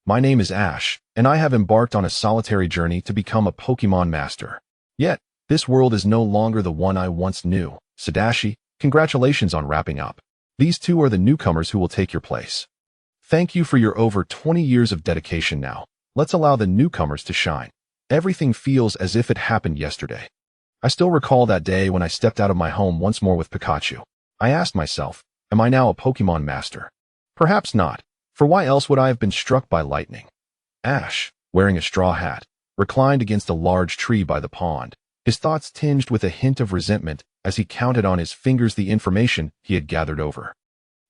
My name is Ash, and I have embarked on a solitary journey to become a Pokemon master. Yet, this world is no longer the one I once knew. Sadashi, congratulations on wrapping up. These two are the newcomers who will take your place. Thank you for your over 20 years of dedication now. Let's allow the newcomers to shine. Everything feels as if it happened yesterday. I still recall that day when I stepped out of my home once more with Pikachu. I asked myself, am I now a Pokemon master? Perhaps not, for why else would I have been struck by lightning? Ash, wearing a straw hat, reclined against a large tree by the pond, his thoughts tinged with a hint of resentment as he counted on his fingers the information he had gathered over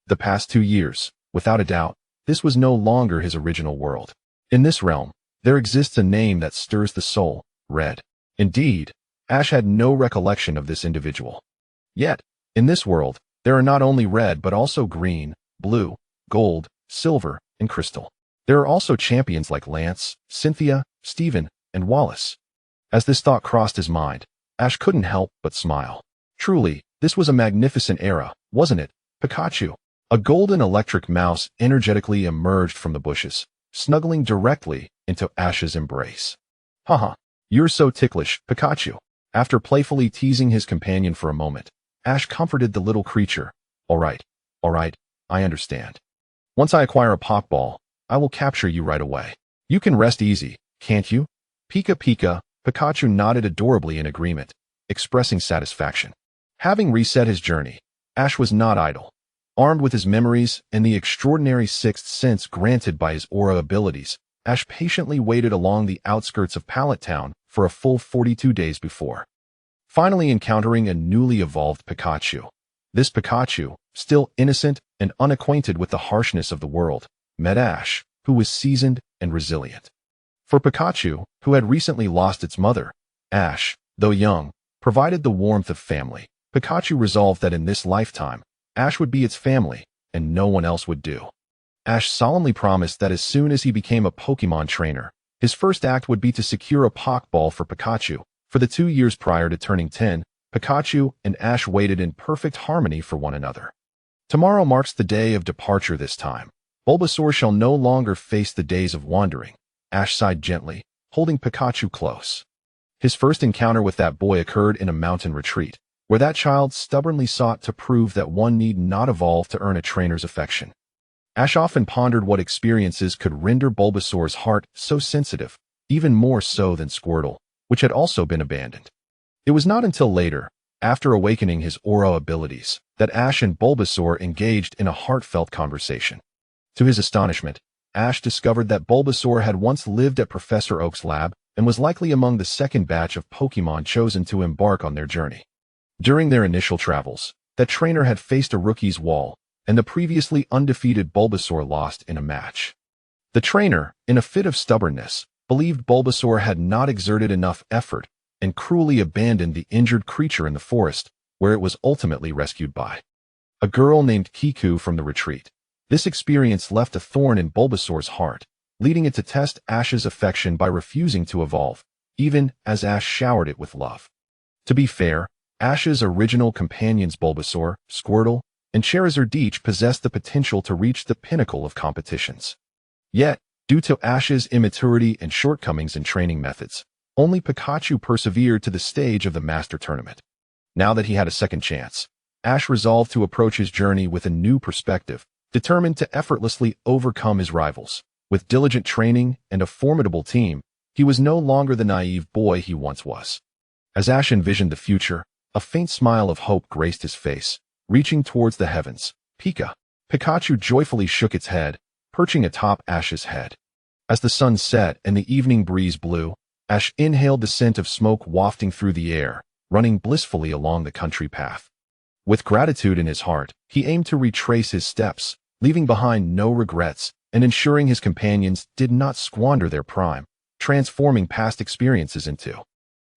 the past 2 years. Without a doubt, this was no longer his original world. In this realm, there exists a name that stirs the soul, Red. Indeed, Ash had no recollection of this individual. Yet, in this world, there are not only red but also green, blue, gold, silver, and crystal. There are also champions like Lance, Cynthia, Steven, and Wallace. As this thought crossed his mind, Ash couldn't help but smile. Truly, this was a magnificent era, wasn't it, Pikachu? A golden electric mouse energetically emerged from the bushes, snuggling directly into Ash's embrace. Haha, you're so ticklish, Pikachu. After playfully teasing his companion for a moment, Ash comforted the little creature. All right, I understand. Once I acquire a Pokeball, I will capture you right away. You can rest easy, can't you? Pika Pika, Pikachu nodded adorably in agreement, expressing satisfaction. Having reset his journey, Ash was not idle. Armed with his memories and the extraordinary sixth sense granted by his aura abilities, Ash patiently waited along the outskirts of Pallet Town for a full 42 days before finally encountering a newly evolved Pikachu. This Pikachu, still innocent and unacquainted with the harshness of the world, met Ash, who was seasoned and resilient. For Pikachu, who had recently lost its mother, Ash, though young, provided the warmth of family. Pikachu resolved that in this lifetime, Ash would be its family, and no one else would do. Ash solemnly promised that as soon as he became a Pokemon trainer, his first act would be to secure a Pokeball for Pikachu. For the 2 years prior to turning 10, Pikachu and Ash waited in perfect harmony for one another. Tomorrow marks the day of departure this time. Bulbasaur shall no longer face the days of wandering. Ash sighed gently, holding Pikachu close. His first encounter with that boy occurred in a mountain retreat, where that child stubbornly sought to prove that one need not evolve to earn a trainer's affection. Ash often pondered what experiences could render Bulbasaur's heart so sensitive, even more so than Squirtle, which had also been abandoned. It was not until later, after awakening his aura abilities, that Ash and Bulbasaur engaged in a heartfelt conversation. To his astonishment, Ash discovered that Bulbasaur had once lived at Professor Oak's lab and was likely among the second batch of Pokemon chosen to embark on their journey. During their initial travels, that trainer had faced a rookie's wall, and the previously undefeated Bulbasaur lost in a match. The trainer, in a fit of stubbornness, believed Bulbasaur had not exerted enough effort and cruelly abandoned the injured creature in the forest, where it was ultimately rescued by a girl named Kiku from the retreat. This experience left a thorn in Bulbasaur's heart, leading it to test Ash's affection by refusing to evolve, even as Ash showered it with love. To be fair, Ash's original companions Bulbasaur, Squirtle, and Charizard each possessed the potential to reach the pinnacle of competitions. Yet, due to Ash's immaturity and shortcomings in training methods, only Pikachu persevered to the stage of the Master Tournament. Now that he had a second chance, Ash resolved to approach his journey with a new perspective, determined to effortlessly overcome his rivals. With diligent training and a formidable team, he was no longer the naive boy he once was. As Ash envisioned the future, a faint smile of hope graced his face, reaching towards the heavens. Pikachu joyfully shook its head, perching atop Ash's head. As the sun set and the evening breeze blew, Ash inhaled the scent of smoke wafting through the air, running blissfully along the country path. With gratitude in his heart, he aimed to retrace his steps, leaving behind no regrets and ensuring his companions did not squander their prime, transforming past experiences into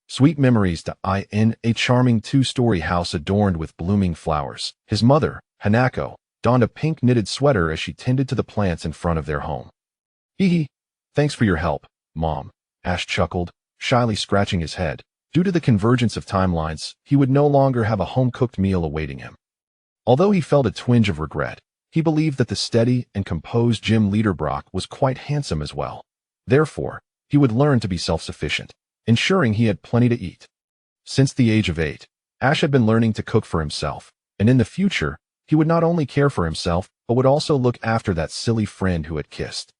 sweet memories. In a charming 2-story house adorned with blooming flowers, his mother, Hanako, donned a pink knitted sweater as she tended to the plants in front of their home. Hee. Thanks for your help, Mom, Ash chuckled, shyly scratching his head. Due to the convergence of timelines, he would no longer have a home-cooked meal awaiting him. Although he felt a twinge of regret, He believed that the steady and composed gym leader Brock was quite handsome as well. Therefore, he would learn to be self-sufficient, ensuring he had plenty to eat. Since the age of 8, Ash had been learning to cook for himself, and in the future, he would not only care for himself, but would also look after that silly friend who had kissed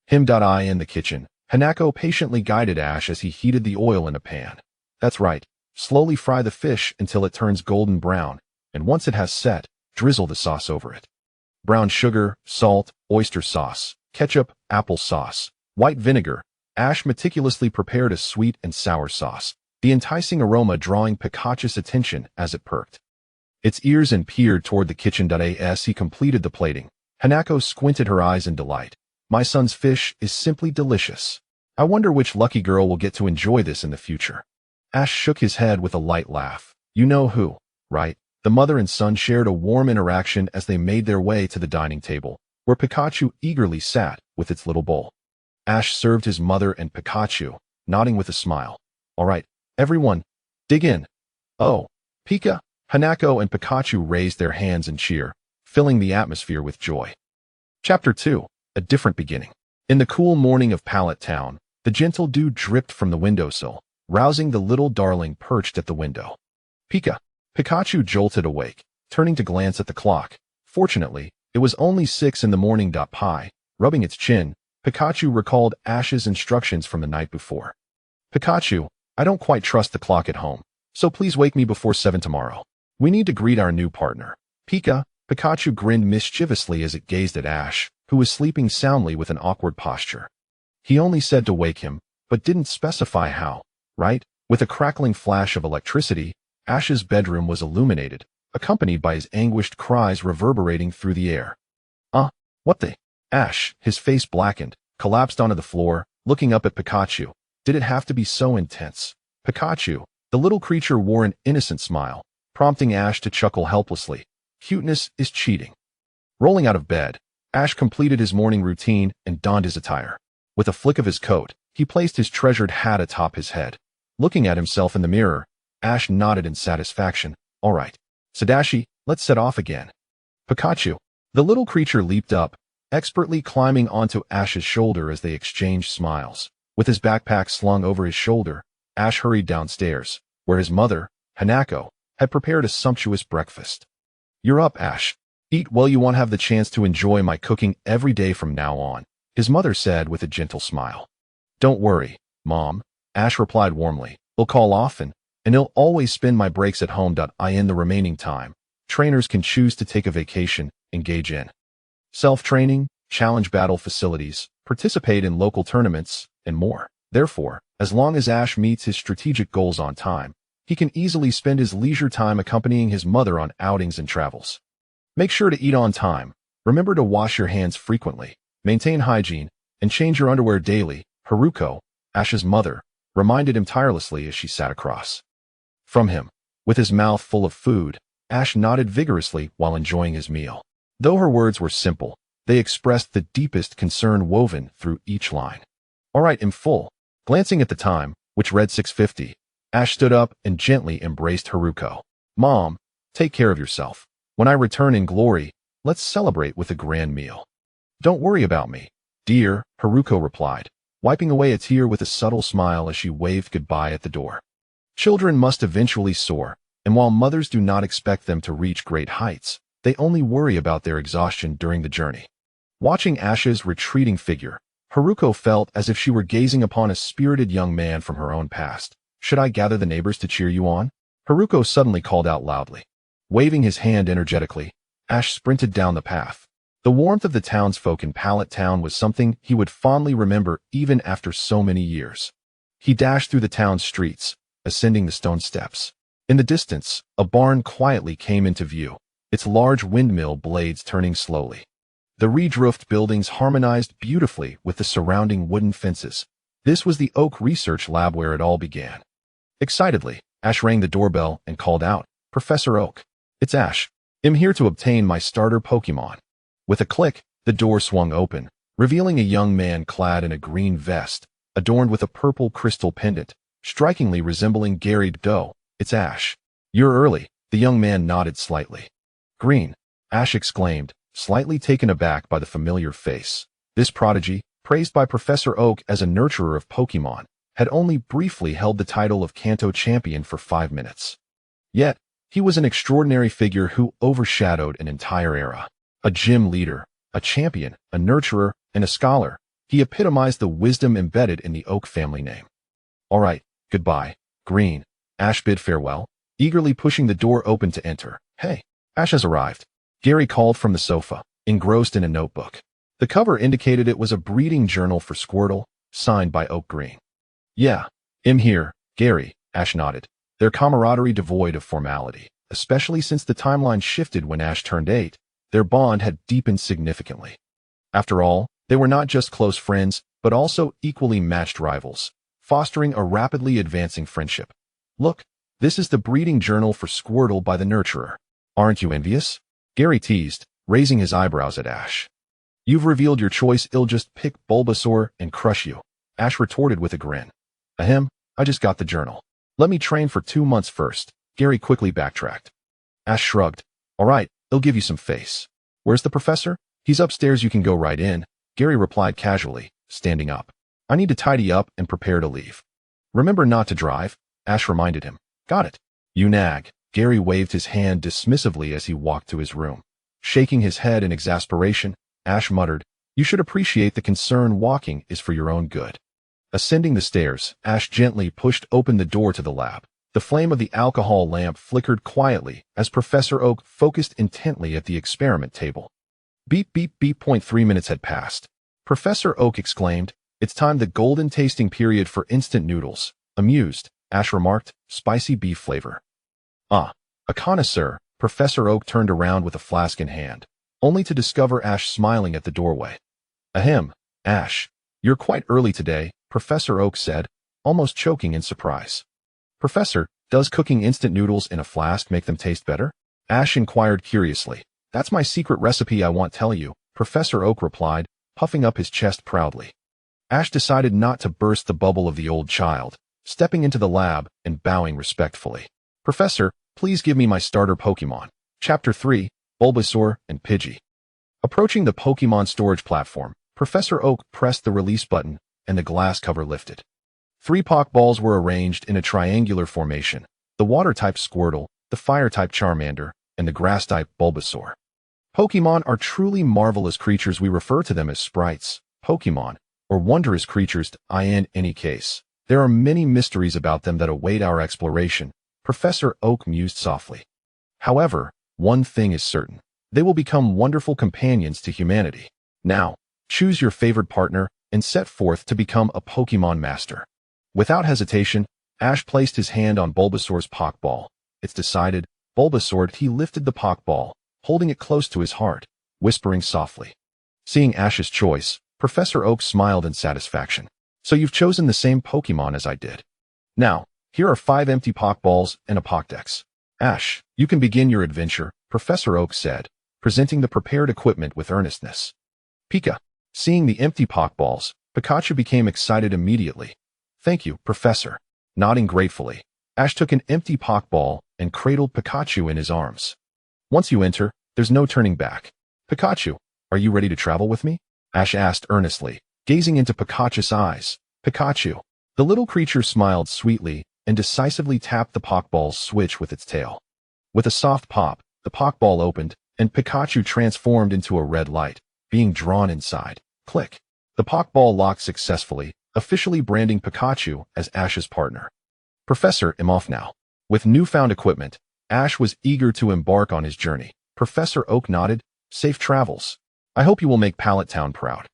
him. In the kitchen, Hanako patiently guided Ash as he heated the oil in a pan. That's right, slowly fry the fish until it turns golden brown, and once it has set, drizzle the sauce over it. Brown sugar, salt, oyster sauce, ketchup, apple sauce, white vinegar. Ash meticulously prepared a sweet and sour sauce, the enticing aroma drawing Pikachu's attention as it perked its ears and peered toward the kitchen. As he completed the plating, Hanako squinted her eyes in delight. My son's fish is simply delicious. I wonder which lucky girl will get to enjoy this in the future. Ash shook his head with a light laugh. You know who, right? The mother and son shared a warm interaction as they made their way to the dining table, where Pikachu eagerly sat with its little bowl. Ash served his mother and Pikachu, nodding with a smile. All right, everyone, dig in. Oh, Pika! Hanako and Pikachu raised their hands in cheer, filling the atmosphere with joy. Chapter 2. A Different Beginning. In the cool morning of Pallet Town, the gentle dew dripped from the windowsill, rousing the little darling perched at the window. Pika! Pikachu jolted awake, turning to glance at the clock. Fortunately, it was only 6 in the morning. Pie, rubbing its chin, Pikachu recalled Ash's instructions from the night before. Pikachu, I don't quite trust the clock at home, so please wake me before 7 tomorrow. We need to greet our new partner. Pikachu grinned mischievously as it gazed at Ash, who was sleeping soundly with an awkward posture. He only said to wake him, but didn't specify how, right? With a crackling flash of electricity, Ash's bedroom was illuminated, accompanied by his anguished cries reverberating through the air. What the? Ash, his face blackened, collapsed onto the floor, looking up at Pikachu. Did it have to be so intense? Pikachu, the little creature wore an innocent smile, prompting Ash to chuckle helplessly. Cuteness is cheating. Rolling out of bed, Ash completed his morning routine and donned his attire. With a flick of his coat, he placed his treasured hat atop his head. Looking at himself in the mirror, Ash nodded in satisfaction. All right, Sadashi, let's set off again. Pikachu. The little creature leaped up, expertly climbing onto Ash's shoulder as they exchanged smiles. With his backpack slung over his shoulder, Ash hurried downstairs, where his mother, Hanako, had prepared a sumptuous breakfast. You're up, Ash. Eat well. You won't have the chance to enjoy my cooking every day from now on, his mother said with a gentle smile. Don't worry, Mom, Ash replied warmly. I'll call often, and I'll always spend my breaks at home. In the remaining time, trainers can choose to take a vacation, engage in self-training, challenge battle facilities, participate in local tournaments, and more. Therefore, as long as Ash meets his strategic goals on time, he can easily spend his leisure time accompanying his mother on outings and travels. Make sure to eat on time, remember to wash your hands frequently, maintain hygiene, and change your underwear daily, Haruko, Ash's mother, reminded him tirelessly as she sat across from him. With his mouth full of food, Ash nodded vigorously while enjoying his meal. Though her words were simple, they expressed the deepest concern woven through each line. All right, in full. Glancing at the time, which read 6:50, Ash stood up and gently embraced Haruko. Mom, take care of yourself. When I return in glory, let's celebrate with a grand meal. Don't worry about me, dear, Haruko replied, wiping away a tear with a subtle smile as she waved goodbye at the door. Children must eventually soar, and while mothers do not expect them to reach great heights, they only worry about their exhaustion during the journey. Watching Ash's retreating figure, Haruko felt as if she were gazing upon a spirited young man from her own past. Should I gather the neighbors to cheer you on? Haruko suddenly called out loudly. Waving his hand energetically, Ash sprinted down the path. The warmth of the townsfolk in Pallet Town was something he would fondly remember even after so many years. He dashed through the town streets, ascending the stone steps. In the distance, a barn quietly came into view, its large windmill blades turning slowly. The ridge-roofed buildings harmonized beautifully with the surrounding wooden fences. This was the Oak Research Lab where it all began. Excitedly, Ash rang the doorbell and called out, Professor Oak. It's Ash. I'm here to obtain my starter Pokemon. With a click, the door swung open, revealing a young man clad in a green vest, adorned with a purple crystal pendant, strikingly resembling Gary Doe. It's Ash. You're early, the young man nodded slightly. Green, Ash exclaimed, slightly taken aback by the familiar face. This prodigy, praised by Professor Oak as a nurturer of Pokemon, had only briefly held the title of Kanto champion for 5 minutes. Yet, he was an extraordinary figure who overshadowed an entire era. A gym leader, a champion, a nurturer, and a scholar, he epitomized the wisdom embedded in the Oak family name. All right, goodbye, Green. Ash bid farewell, eagerly pushing the door open to enter. Hey, Ash has arrived. Gary called from the sofa, engrossed in a notebook. The cover indicated it was a breeding journal for Squirtle, signed by Oak Green. Yeah, I'm here, Gary, Ash nodded, their camaraderie devoid of formality. Especially since the timeline shifted when Ash turned 8, their bond had deepened significantly. After all, they were not just close friends, but also equally matched rivals, fostering a rapidly advancing friendship. Look, this is the breeding journal for Squirtle by the Nurturer. Aren't you envious? Gary teased, raising his eyebrows at Ash. You've revealed your choice. I'll just pick Bulbasaur and crush you, Ash retorted with a grin. Ahem, I just got the journal. Let me train for 2 months first. Gary quickly backtracked. Ash shrugged. All right, I'll give you some face. Where's the professor? He's upstairs, you can go right in, Gary replied casually, standing up. I need to tidy up and prepare to leave. Remember not to drive, Ash reminded him. Got it. You nag. Gary waved his hand dismissively as he walked to his room. Shaking his head in exasperation, Ash muttered, You should appreciate the concern. Walking is for your own good. Ascending the stairs, Ash gently pushed open the door to the lab. The flame of the alcohol lamp flickered quietly as Professor Oak focused intently at the experiment table. Beep beep beep. 3 minutes had passed. Professor Oak exclaimed, It's time, the golden tasting period for instant noodles. Amused, Ash remarked, Spicy beef flavor. Ah, a connoisseur. Professor Oak turned around with a flask in hand, only to discover Ash smiling at the doorway. Ahem, Ash, you're quite early today, Professor Oak said, almost choking in surprise. Professor, does cooking instant noodles in a flask make them taste better? Ash inquired curiously. That's my secret recipe, I won't tell you, Professor Oak replied, puffing up his chest proudly. Ash decided not to burst the bubble of the old child, stepping into the lab and bowing respectfully. Professor, please give me my starter Pokemon. Chapter 3, Bulbasaur and Pidgey. Approaching the Pokemon storage platform, Professor Oak pressed the release button, and the glass cover lifted. 3 Pokeballs were arranged in a triangular formation, the Water-type Squirtle, the Fire-type Charmander, and the Grass-type Bulbasaur. Pokemon are truly marvelous creatures. We refer to them as sprites, Pokemon, or wondrous creatures. In any case, there are many mysteries about them that await our exploration, Professor Oak mused softly. However, one thing is certain. They will become wonderful companions to humanity. Now, choose your favorite partner and set forth to become a Pokemon master. Without hesitation, Ash placed his hand on Bulbasaur's Pokeball. It's decided, Bulbasaur. He lifted the Pokeball, holding it close to his heart, whispering softly. Seeing Ash's choice, Professor Oak smiled in satisfaction. So you've chosen the same Pokemon as I did. Now, here are 5 empty Pokeballs and a Pokédex. Ash, you can begin your adventure, Professor Oak said, presenting the prepared equipment with earnestness. Pika. Seeing the empty Pokeballs, Pikachu became excited immediately. Thank you, Professor. Nodding gratefully, Ash took an empty Pokeball and cradled Pikachu in his arms. Once you enter, there's no turning back. Pikachu, are you ready to travel with me? Ash asked earnestly, gazing into Pikachu's eyes. Pikachu. The little creature smiled sweetly and decisively tapped the Pokeball's switch with its tail. With a soft pop, the Pokeball opened, and Pikachu transformed into a red light, being drawn inside. Click. The Pokeball locked successfully, officially branding Pikachu as Ash's partner. Professor, I'm off now. With newfound equipment, Ash was eager to embark on his journey. Professor Oak nodded. Safe travels. I hope you will make Pallet Town proud.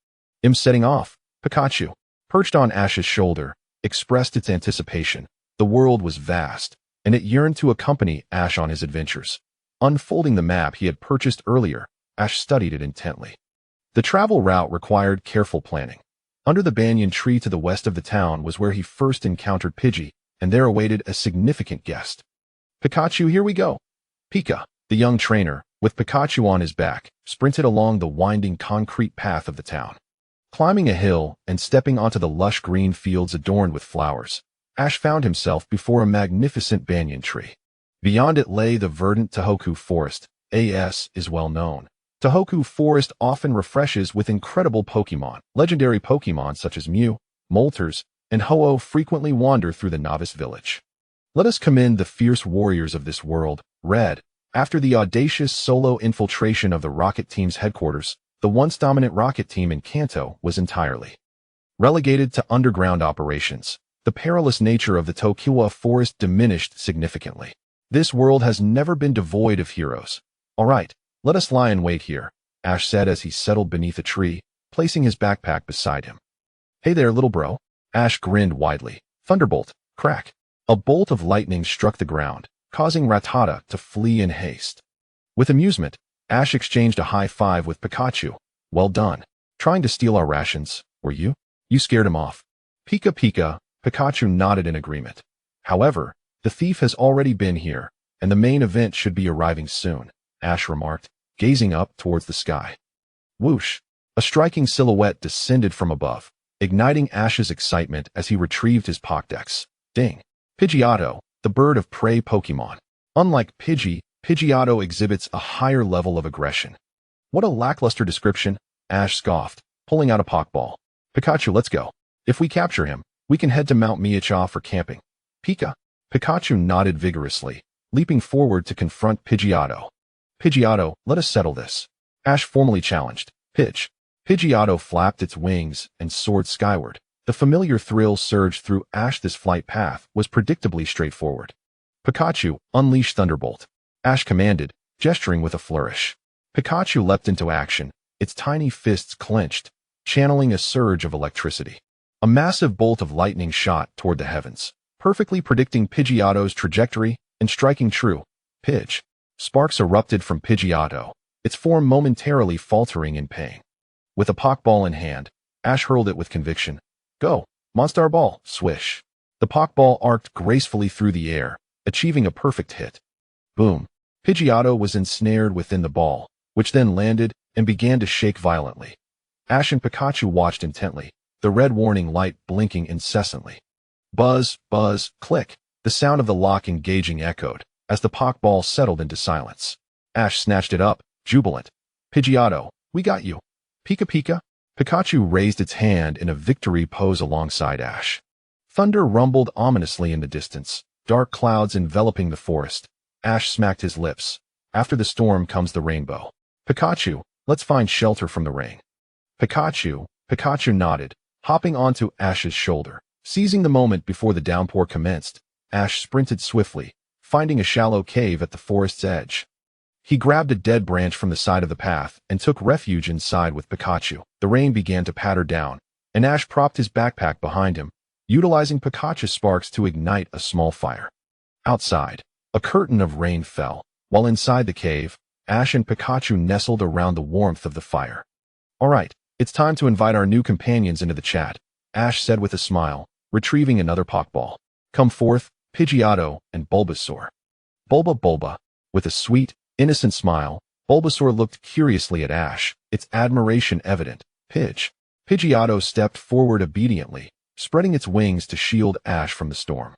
I'm setting off. Pikachu, perched on Ash's shoulder, expressed its anticipation. The world was vast, and it yearned to accompany Ash on his adventures. Unfolding the map he had purchased earlier, Ash studied it intently. The travel route required careful planning. Under the banyan tree to the west of the town was where he first encountered Pidgey, and there awaited a significant guest. Pikachu, here we go. Pika, the young trainer, with Pikachu on his back, sprinted along the winding concrete path of the town. Climbing a hill and stepping onto the lush green fields adorned with flowers, Ash found himself before a magnificent banyan tree. Beyond it lay the verdant Tohoku forest, is well known. Tohoku Forest often refreshes with incredible Pokemon. Legendary Pokemon such as Mew, Moltres, and Ho-Oh frequently wander through the novice village. Let us commend the fierce warriors of this world. Red. After the audacious solo infiltration of the Rocket Team's headquarters, the once dominant Rocket Team in Kanto was entirely relegated to underground operations. The perilous nature of the Tokiwa Forest diminished significantly. This world has never been devoid of heroes. All right, let us lie in wait here, Ash said as he settled beneath a tree, placing his backpack beside him. Hey there, little bro. Ash grinned widely. Thunderbolt. Crack. A bolt of lightning struck the ground, causing Rattata to flee in haste. With amusement, Ash exchanged a high five with Pikachu. Well done. Trying to steal our rations, were you? You scared him off. Pika Pika, Pikachu nodded in agreement. However, the thief has already been here, and the main event should be arriving soon, Ash remarked, gazing up towards the sky. Whoosh! A striking silhouette descended from above, igniting Ash's excitement as he retrieved his Pokédex. Ding! Pidgeotto, the bird of prey Pokemon. Unlike Pidgey, Pidgeotto exhibits a higher level of aggression. What a lackluster description, Ash scoffed, pulling out a Pokeball. Pikachu, let's go. If we capture him, we can head to Mount Miacha for camping. Pika. Pikachu nodded vigorously, leaping forward to confront Pidgeotto. Pidgeotto, let us settle this. Ash formally challenged. Pidge. Pidgeotto flapped its wings and soared skyward. The familiar thrill surged through Ash. This flight path was predictably straightforward. Pikachu, unleash Thunderbolt. Ash commanded, gesturing with a flourish. Pikachu leapt into action, its tiny fists clenched, channeling a surge of electricity. A massive bolt of lightning shot toward the heavens, perfectly predicting Pidgeotto's trajectory and striking true. Pidge. Sparks erupted from Pidgeotto, its form momentarily faltering in pain. With a Pokeball in hand, Ash hurled it with conviction. Go, Monstar Ball, swish. The Pokeball arced gracefully through the air, achieving a perfect hit. Boom. Pidgeotto was ensnared within the ball, which then landed and began to shake violently. Ash and Pikachu watched intently, the red warning light blinking incessantly. Buzz, buzz, click. The sound of the lock engaging echoed as the Pokeball settled into silence. Ash snatched it up, jubilant. Pidgeotto, we got you. Pika Pika. Pikachu raised its hand in a victory pose alongside Ash. Thunder rumbled ominously in the distance, dark clouds enveloping the forest. Ash smacked his lips. After the storm comes the rainbow. Pikachu, let's find shelter from the rain. Pikachu nodded, hopping onto Ash's shoulder. Seizing the moment before the downpour commenced, Ash sprinted swiftly, finding a shallow cave at the forest's edge. He grabbed a dead branch from the side of the path and took refuge inside with Pikachu. The rain began to patter down, and Ash propped his backpack behind him, utilizing Pikachu's sparks to ignite a small fire. Outside, a curtain of rain fell, while inside the cave, Ash and Pikachu nestled around the warmth of the fire. All right, it's time to invite our new companions into the chat, Ash said with a smile, retrieving another Pokeball. Come forth, Pidgeotto and Bulbasaur. Bulba. With a sweet, innocent smile, Bulbasaur looked curiously at Ash, its admiration evident. Pidgeotto stepped forward obediently, spreading its wings to shield Ash from the storm.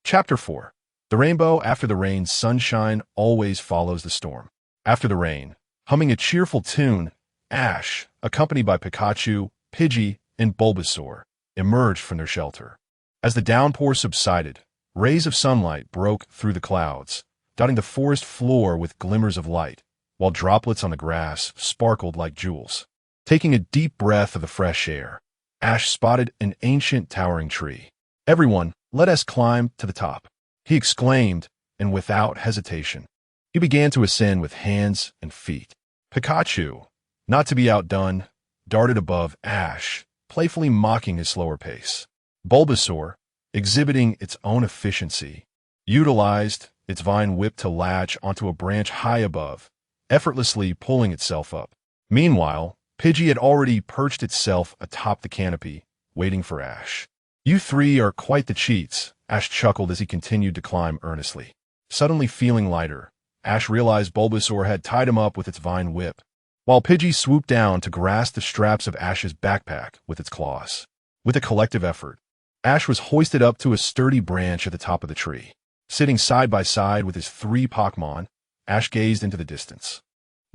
Chapter 4. The rainbow after the rain, sunshine always follows the storm. After the rain, humming a cheerful tune, Ash, accompanied by Pikachu, Pidgey, and Bulbasaur, emerged from their shelter. As the downpour subsided, rays of sunlight broke through the clouds, dotting the forest floor with glimmers of light, while droplets on the grass sparkled like jewels. Taking a deep breath of the fresh air, Ash spotted an ancient towering tree. Everyone, let us climb to the top, he exclaimed, and without hesitation, he began to ascend with hands and feet. Pikachu, not to be outdone, darted above Ash, playfully mocking his slower pace. Bulbasaur, exhibiting its own efficiency, utilized its vine whip to latch onto a branch high above, effortlessly pulling itself up. Meanwhile, Pidgey had already perched itself atop the canopy, waiting for Ash. You three are quite the cheats, Ash chuckled as he continued to climb earnestly. Suddenly feeling lighter, Ash realized Bulbasaur had tied him up with its vine whip, while Pidgey swooped down to grasp the straps of Ash's backpack with its claws. With a collective effort, Ash was hoisted up to a sturdy branch at the top of the tree. Sitting side by side with his three Pokémon, Ash gazed into the distance.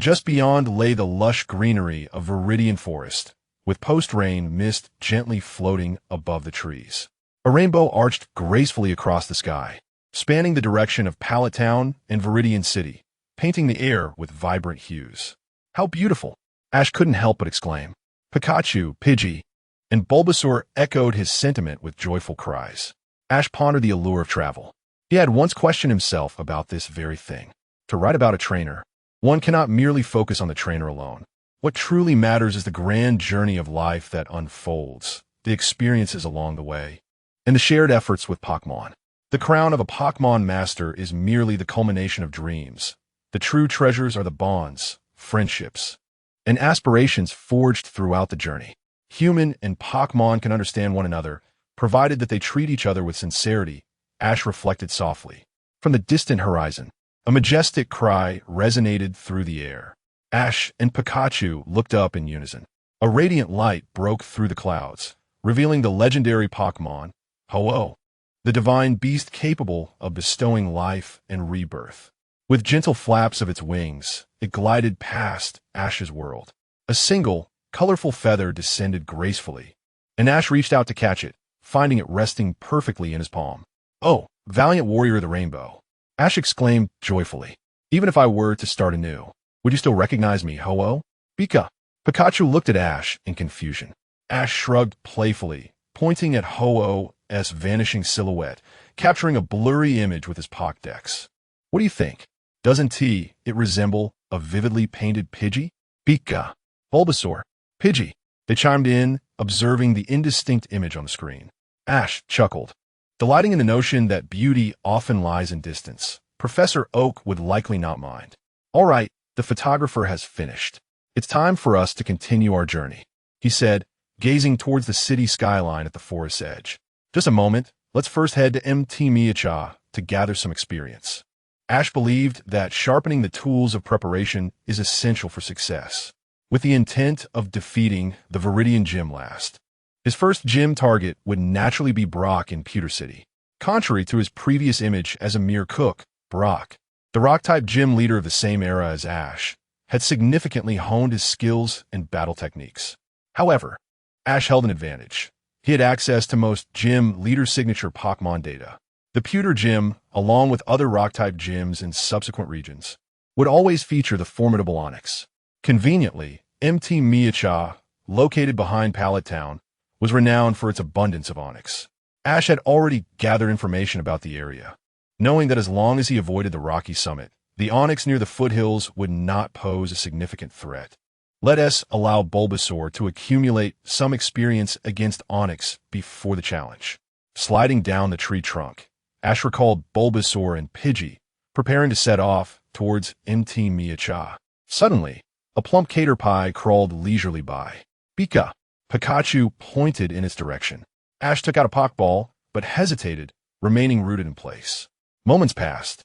Just beyond lay the lush greenery of Viridian Forest, with post-rain mist gently floating above the trees. A rainbow arched gracefully across the sky, spanning the direction of Pallet Town and Viridian City, painting the air with vibrant hues. How beautiful! Ash couldn't help but exclaim. Pikachu, Pidgey, and Bulbasaur echoed his sentiment with joyful cries. Ash pondered the allure of travel. He had once questioned himself about this very thing. To write about a trainer, one cannot merely focus on the trainer alone. What truly matters is the grand journey of life that unfolds, the experiences along the way, and the shared efforts with Pokemon. The crown of a Pokemon master is merely the culmination of dreams. The true treasures are the bonds, friendships, and aspirations forged throughout the journey. Human and Pokemon can understand one another, provided that they treat each other with sincerity, Ash reflected softly. From the distant horizon, a majestic cry resonated through the air. Ash and Pikachu looked up in unison. A radiant light broke through the clouds, revealing the legendary Pokemon, Ho-Oh, the divine beast capable of bestowing life and rebirth. With gentle flaps of its wings, it glided past Ash's world. A single, colorful feather descended gracefully, and Ash reached out to catch it, finding it resting perfectly in his palm. "Oh, valiant warrior of the rainbow," Ash exclaimed joyfully. "Even if I were to start anew, would you still recognize me, Ho-Oh?" Pikachu looked at Ash in confusion. Ash shrugged playfully, pointing at Ho-Oh's vanishing silhouette, capturing a blurry image with his Pokédex. "What do you think? Doesn't it resemble a vividly painted Pidgey?" "Pika, Bulbasaur, Pidgey," they chimed in, observing the indistinct image on the screen. Ash chuckled, delighting in the notion that beauty often lies in distance. Professor Oak would likely not mind. "All right, the photographer has finished. It's time for us to continue our journey," he said, gazing towards the city skyline at the forest's edge. "Just a moment, let's first head to Mt. Miacha to gather some experience." Ash believed that sharpening the tools of preparation is essential for success, with the intent of defeating the Viridian Gym last. His first gym target would naturally be Brock in Pewter City. Contrary to his previous image as a mere cook, Brock, the Rock-type gym leader of the same era as Ash, had significantly honed his skills and battle techniques. However, Ash held an advantage. He had access to most gym leader signature Pokemon data. The Pewter Gym, along with other Rock-type gyms in subsequent regions, would always feature the formidable Onix. Conveniently, Mt. Miacha, located behind Pallet Town, was renowned for its abundance of Onix. Ash had already gathered information about the area, knowing that as long as he avoided the rocky summit, the Onix near the foothills would not pose a significant threat. Let us allow Bulbasaur to accumulate some experience against Onix before the challenge. Sliding down the tree trunk, Ash recalled Bulbasaur and Pidgey, preparing to set off towards Mt. Miacha. Suddenly, a plump caterpie crawled leisurely by. Pikachu pointed in its direction. Ash took out a Pokeball, but hesitated, remaining rooted in place. Moments passed,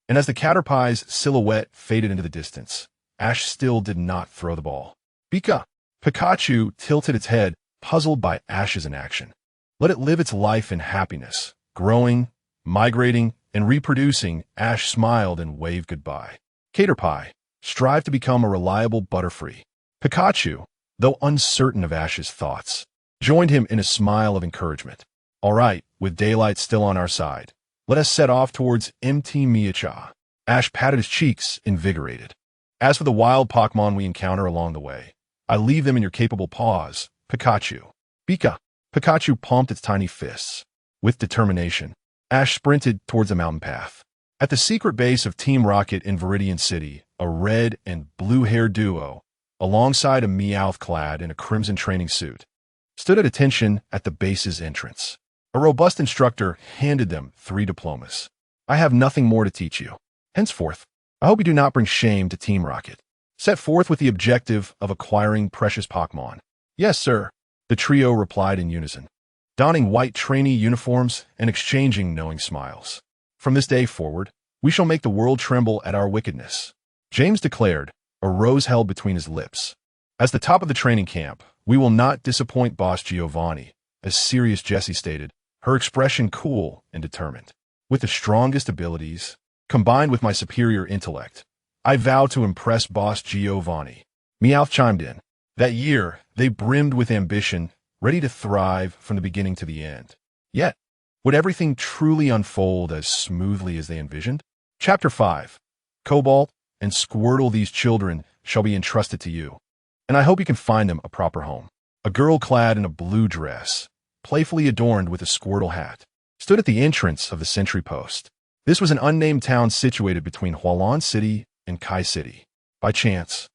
and as the caterpie's silhouette faded into the distance, Ash still did not throw the ball. Pikachu tilted its head, puzzled by Ash's inaction. Let it live its life in happiness, growing, migrating, and reproducing. Ash smiled and waved goodbye. Caterpie, strive to become a reliable Butterfree. Pikachu, though uncertain of Ash's thoughts, joined him in a smile of encouragement. All right, with daylight still on our side, let us set off towards Mt. Miacha. Ash patted his cheeks, invigorated. As for the wild Pokemon we encounter along the way, I leave them in your capable paws, Pikachu. Pikachu pumped its tiny fists. With determination, Ash sprinted towards the mountain path. At the secret base of Team Rocket in Viridian City, a red and blue-haired duo, alongside a Meowth clad in a crimson training suit, stood at attention at the base's entrance. A robust instructor handed them 3 diplomas. "I have nothing more to teach you. Henceforth, I hope you do not bring shame to Team Rocket. Set forth with the objective of acquiring precious Pokemon." "Yes, sir," the trio replied in unison, donning white trainee uniforms and exchanging knowing smiles. "From this day forward, we shall make the world tremble at our wickedness," James declared, a rose held between his lips. "As the top of the training camp, we will not disappoint Boss Giovanni," as serious Jessie stated, her expression cool and determined. "With the strongest abilities, combined with my superior intellect, I vow to impress Boss Giovanni. Meowth chimed in. That year, they brimmed with ambition, ready to thrive from the beginning to the end. Yet, would everything truly unfold as smoothly as they envisioned? Chapter 5. Cobalt and Squirtle, these children shall be entrusted to you, and I hope you can find them a proper home. A girl clad in a blue dress, playfully adorned with a Squirtle hat, stood at the entrance of the sentry post. This was an unnamed town situated between Hualan City and Kai City. By chance,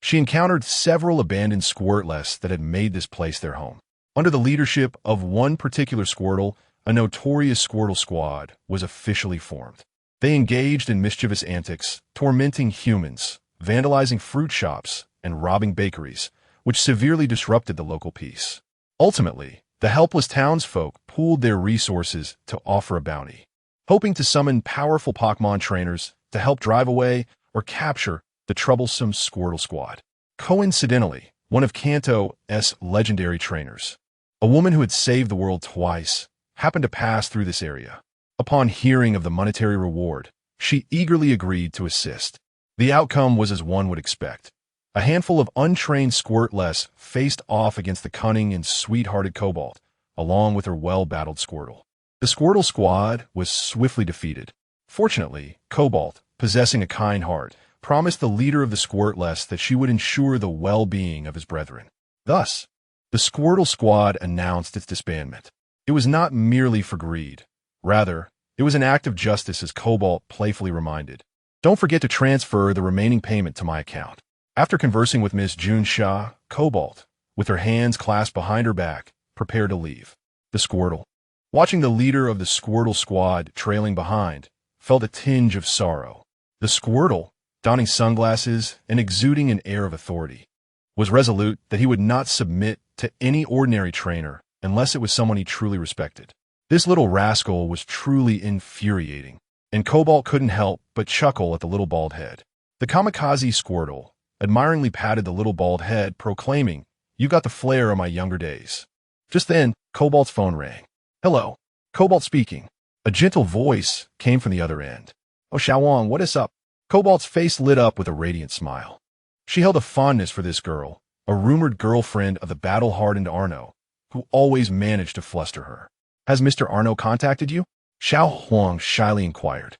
she encountered several abandoned Squirtlests that had made this place their home. Under the leadership of one particular Squirtle, a notorious Squirtle squad was officially formed. They engaged in mischievous antics, tormenting humans, vandalizing fruit shops, and robbing bakeries, which severely disrupted the local peace. Ultimately, the helpless townsfolk pooled their resources to offer a bounty, hoping to summon powerful Pokemon trainers to help drive away or capture the troublesome Squirtle squad. Coincidentally, one of Kanto's legendary trainers, a woman who had saved the world twice, happened to pass through this area. Upon hearing of the monetary reward, she eagerly agreed to assist. The outcome was as one would expect. A handful of untrained Squirtlests faced off against the cunning and sweet-hearted Cobalt, along with her well-battled Squirtle. The Squirtle squad was swiftly defeated. Fortunately, Cobalt, possessing a kind heart, promised the leader of the Squirtlests that she would ensure the well-being of his brethren. Thus, the Squirtle squad announced its disbandment. It was not merely for greed. Rather, it was an act of justice, as Cobalt playfully reminded. Don't forget to transfer the remaining payment to my account. After conversing with Miss June Shah, Cobalt, with her hands clasped behind her back, prepared to leave. The Squirtle, watching the leader of the Squirtle squad trailing behind, felt a tinge of sorrow. The Squirtle, donning sunglasses and exuding an air of authority, was resolute that he would not submit to any ordinary trainer unless it was someone he truly respected. This little rascal was truly infuriating, and Cobalt couldn't help but chuckle at the little bald head. The kamikaze Squirtle admiringly patted the little bald head, proclaiming, "You got the flair of my younger days." Just then, Cobalt's phone rang. "Hello, Cobalt speaking." A gentle voice came from the other end. "Oh, Xiaowang, what is up?" Cobalt's face lit up with a radiant smile. She held a fondness for this girl, a rumored girlfriend of the battle-hardened Arno, who always managed to fluster her. "Has Mr. Arno contacted you?" Xiao Huang shyly inquired.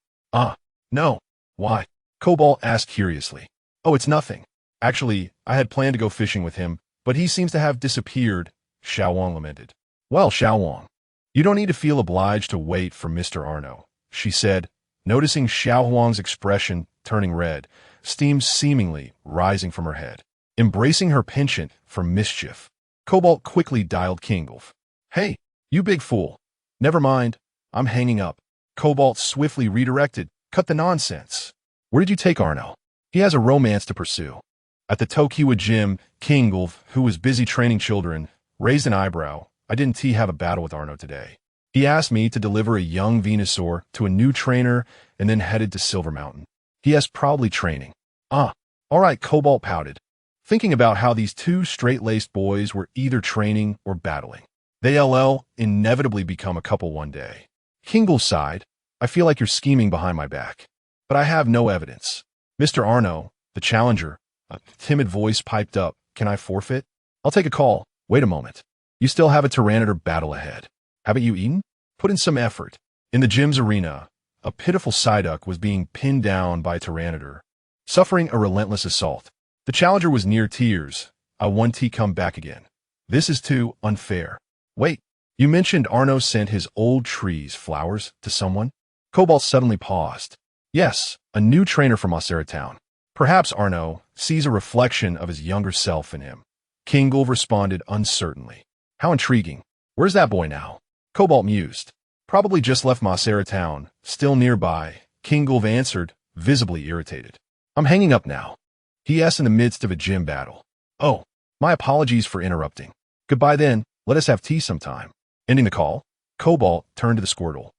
No. Why?" Cobalt asked curiously. "Oh, it's nothing. Actually, I had planned to go fishing with him, but he seems to have disappeared," Xiao Wang lamented. "Well, Xiao Wang, you don't need to feel obliged to wait for Mr. Arno," she said, noticing Xiao Huang's expression turning red, steam seemingly rising from her head. Embracing her penchant for mischief, Cobalt quickly dialed Kingolf. "Hey, you big fool. Never mind, I'm hanging up." Cobalt swiftly redirected. "Cut the nonsense. Where did you take Arno? He has a romance to pursue." At the Tokiwa gym, Kingolf, who was busy training children, raised an eyebrow. "I didn't have a battle with Arno today. He asked me to deliver a young Venusaur to a new trainer and then headed to Silver Mountain. He has probably training." All right, Cobalt pouted, thinking about how these two straight-laced boys were either training or battling. They'll inevitably become a couple one day. Kingolf sighed. "I feel like you're scheming behind my back, but I have no evidence." "Mr. Arno, the challenger," a timid voice piped up. "Can I forfeit? I'll take a call." "Wait a moment. You still have a Tyranitar battle ahead. Haven't you eaten? Put in some effort." In the gym's arena, a pitiful Psyduck was being pinned down by a Tyranitar, suffering a relentless assault. The challenger was near tears. "I want to come back again. This is too unfair." "Wait, you mentioned Arno sent his old tree's flowers to someone?" Cobalt suddenly paused. "Yes, a new trainer from Osera Town. Perhaps Arno sees a reflection of his younger self in him." Kingolf responded uncertainly. "How intriguing. Where's that boy now?" Cobalt mused. "Probably just left Osera Town, still nearby," Kingolf answered, visibly irritated. "I'm hanging up now." He asked in the midst of a gym battle. "Oh, my apologies for interrupting. Goodbye then, let us have tea sometime." Ending the call, Cobalt turned to the Squirtle.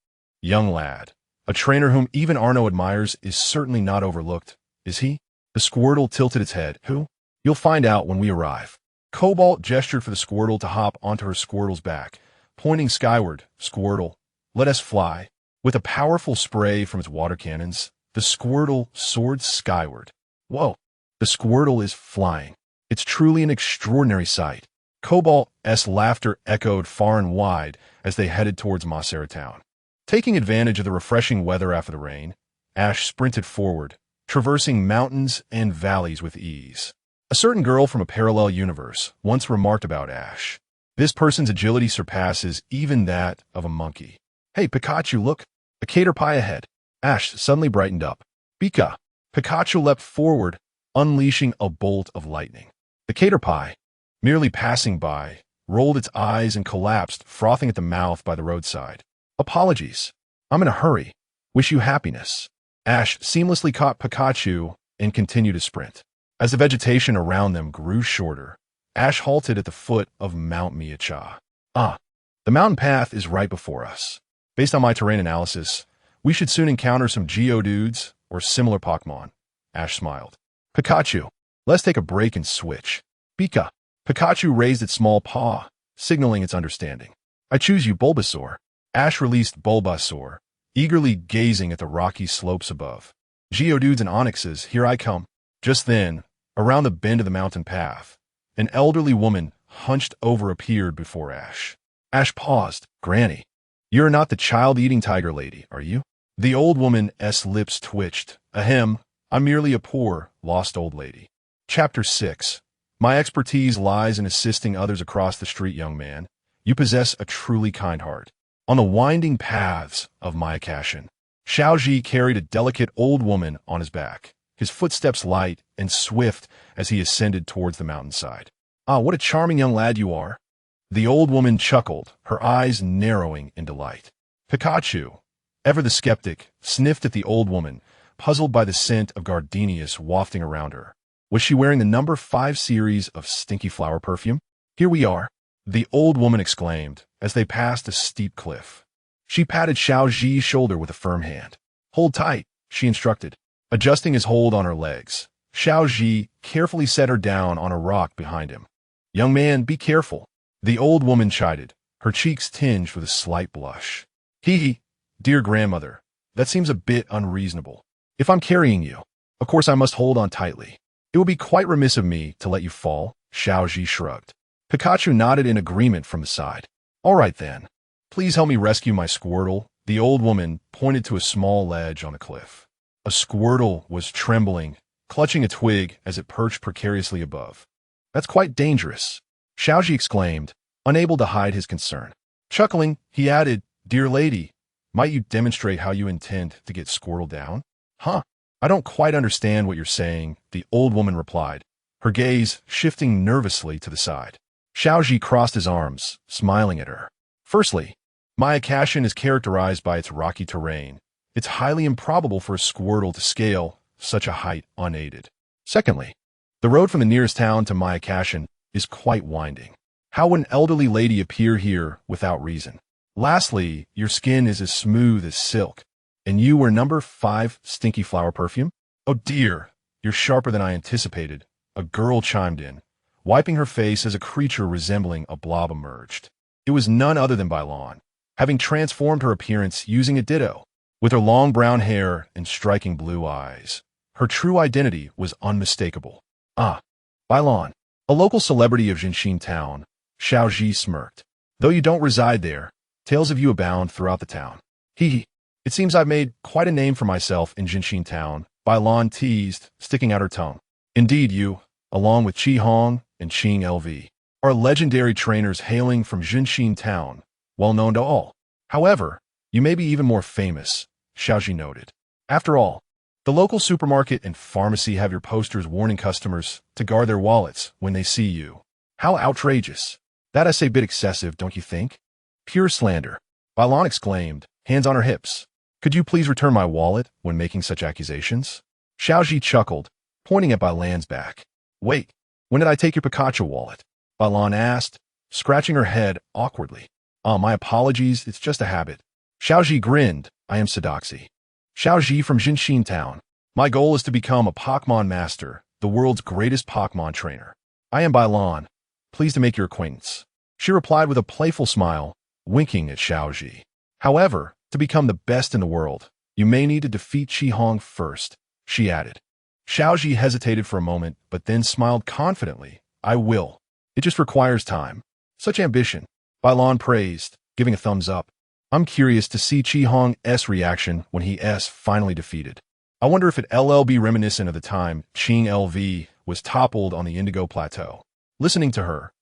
"Young lad, a trainer whom even Arno admires is certainly not overlooked, is he?" The Squirtle tilted its head. "Who? You'll find out when we arrive." Cobalt gestured for the Squirtle to hop onto her Squirtle's back, pointing skyward. "Squirtle, let us fly." With a powerful spray from its water cannons, the Squirtle soared skyward, Whoa, the Squirtle is flying. It's truly an extraordinary sight. Cobalt's laughter echoed far and wide as they headed towards Mossera Town. Taking advantage of the refreshing weather after the rain, Ash sprinted forward, traversing mountains and valleys with ease. A certain girl from a parallel universe once remarked about Ash. This person's agility surpasses even that of a monkey. Hey, Pikachu, look! A caterpie ahead. Ash suddenly brightened up. Pika! Pikachu leapt forward, unleashing a bolt of lightning. The caterpie, merely passing by, rolled its eyes and collapsed, frothing at the mouth by the roadside. Apologies. I'm in a hurry. Wish you happiness. Ash seamlessly caught Pikachu and continued to sprint. As the vegetation around them grew shorter, Ash halted at the foot of Mount Miacha. The mountain path is right before us. Based on my terrain analysis, we should soon encounter some Geodudes or similar Pokemon. Ash smiled. Pikachu, let's take a break and switch. Pika. Pikachu raised its small paw, signaling its understanding. I choose you, Bulbasaur. Ash released Bulbasaur, eagerly gazing at the rocky slopes above. Geodudes and Onyxes, here I come. Just then, around the bend of the mountain path, an elderly woman hunched over appeared before Ash. Ash paused. Granny, you're not the child-eating tiger lady, are you? The old woman's lips twitched. Ahem, I'm merely a poor, lost old lady. Chapter 6. My expertise lies in assisting others across the street, young man. You possess a truly kind heart. On the winding paths of Myakashin, Xiaoji carried a delicate old woman on his back, his footsteps light and swift as he ascended towards the mountainside. Ah, what a charming young lad you are. The old woman chuckled, her eyes narrowing in delight. Pikachu, ever the skeptic, sniffed at the old woman, puzzled by the scent of gardenias wafting around her. Was she wearing the number 5 series of stinky flower perfume? Here we are, the old woman exclaimed as they passed a steep cliff. She patted Xiaoji's shoulder with a firm hand. Hold tight, she instructed, adjusting his hold on her legs. Xiaoji carefully set her down on a rock behind him. Young man, be careful, the old woman chided, her cheeks tinged with a slight blush. Hee, dear grandmother, that seems a bit unreasonable. If I'm carrying you, of course I must hold on tightly. It would be quite remiss of me to let you fall, Xiaoji shrugged. Pikachu nodded in agreement from the side. All right then. Please help me rescue my Squirtle. The old woman pointed to a small ledge on the cliff. A Squirtle was trembling, clutching a twig as it perched precariously above. That's quite dangerous, Xiaoji exclaimed, unable to hide his concern. Chuckling, he added, Dear lady, might you demonstrate how you intend to get Squirtle down? Huh? I don't quite understand what you're saying, the old woman replied, her gaze shifting nervously to the side. Xiaoji crossed his arms, smiling at her. Firstly, Myakashin is characterized by its rocky terrain. It's highly improbable for a Squirtle to scale such a height unaided. Secondly, the road from the nearest town to Myakashin is quite winding. How would an elderly lady appear here without reason? Lastly, your skin is as smooth as silk. And you were number 5 stinky flower perfume? Oh dear, you're sharper than I anticipated, a girl chimed in, wiping her face as a creature resembling a blob emerged. It was none other than Bylon, having transformed her appearance using a ditto. With her long brown hair and striking blue eyes, her true identity was unmistakable. Ah, Bylon, a local celebrity of Jinshin Town, Xiaoji smirked. Though you don't reside there, tales of you abound throughout the town. Hee. It seems I've made quite a name for myself in Jinshin Town, Bylon teased, sticking out her tongue. Indeed, you, along with Chi Hong and Qing LV, are legendary trainers hailing from Jinshin Town, well known to all. However, you may be even more famous, Xiaoji noted. After all, the local supermarket and pharmacy have your posters warning customers to guard their wallets when they see you. How outrageous. That's a bit excessive, don't you think? Pure slander, Bylon exclaimed, hands on her hips. Could you please return my wallet when making such accusations? Xiaoji chuckled, pointing at Bylon's back. Wait, when did I take your Pikachu wallet? Bylon asked, scratching her head awkwardly. My apologies, it's just a habit. Xiaoji grinned. I am Sidoxi. Xiaoji from Jinshin Town. My goal is to become a Pokemon Master, the world's greatest Pokemon trainer. I am Bylon. Pleased to make your acquaintance. She replied with a playful smile, winking at Xiaoji. However, to become the best in the world, you may need to defeat Chi Hong first, she added. Xiaoji hesitated for a moment, but then smiled confidently. I will. It just requires time. Such ambition. Bailan praised, giving a thumbs up. I'm curious to see Qihong's reaction when he's finally defeated. I wonder if it'll be reminiscent of the time Qing LV was toppled on the Indigo Plateau. Listening to her,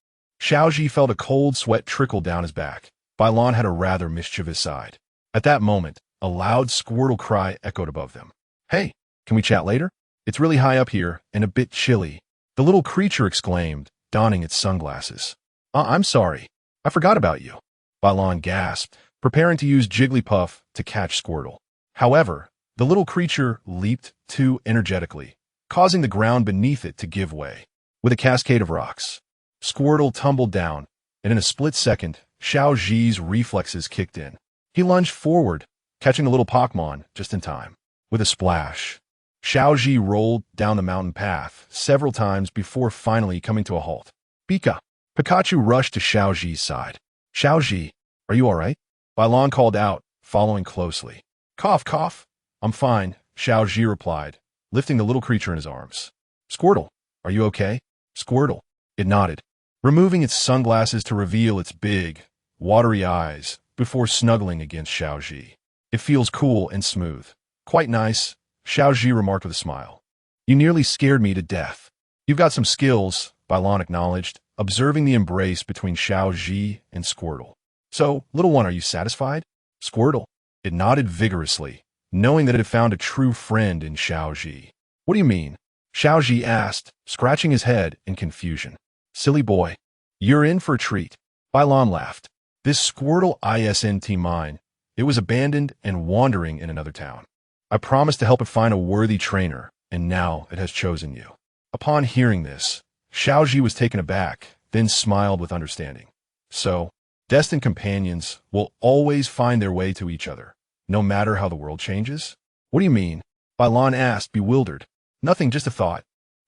Xiaoji felt a cold sweat trickle down his back. Bailan had a rather mischievous side. At that moment, a loud Squirtle cry echoed above them. Hey, can we chat later? It's really high up here and a bit chilly. The little creature exclaimed, donning its sunglasses. I'm sorry. I forgot about you. Bailan gasped, preparing to use Jigglypuff to catch Squirtle. However, the little creature leaped too energetically, causing the ground beneath it to give way. With a cascade of rocks, Squirtle tumbled down, and in a split second, Xiaoji's reflexes kicked in. He lunged forward, catching the little Pokemon just in time. With a splash, Xiaoji rolled down the mountain path several times before finally coming to a halt. Pikachu rushed to Xiaoji's side. Xiaoji, are you all right? Bailan called out, following closely. Cough, cough. I'm fine, Xiaoji replied, lifting the little creature in his arms. Squirtle, are you okay? Squirtle. It nodded, removing its sunglasses to reveal its big, watery eyes before snuggling against Xiaoji. It feels cool and smooth. Quite nice, Xiaoji remarked with a smile. You nearly scared me to death. You've got some skills, Bailan acknowledged, observing the embrace between Xiaoji and Squirtle. So, little one, are you satisfied? Squirtle. It nodded vigorously, knowing that it had found a true friend in Xiaoji. What do you mean? Xiaoji asked, scratching his head in confusion. Silly boy. You're in for a treat. Bailan laughed. This Squirtle isn't mine. It was abandoned and wandering in another town. I promised to help it find a worthy trainer, and now it has chosen you. Upon hearing this, Xiaoji was taken aback, then smiled with understanding. So, destined companions will always find their way to each other, no matter how the world changes? What do you mean? Bailan asked, bewildered. Nothing, just a thought.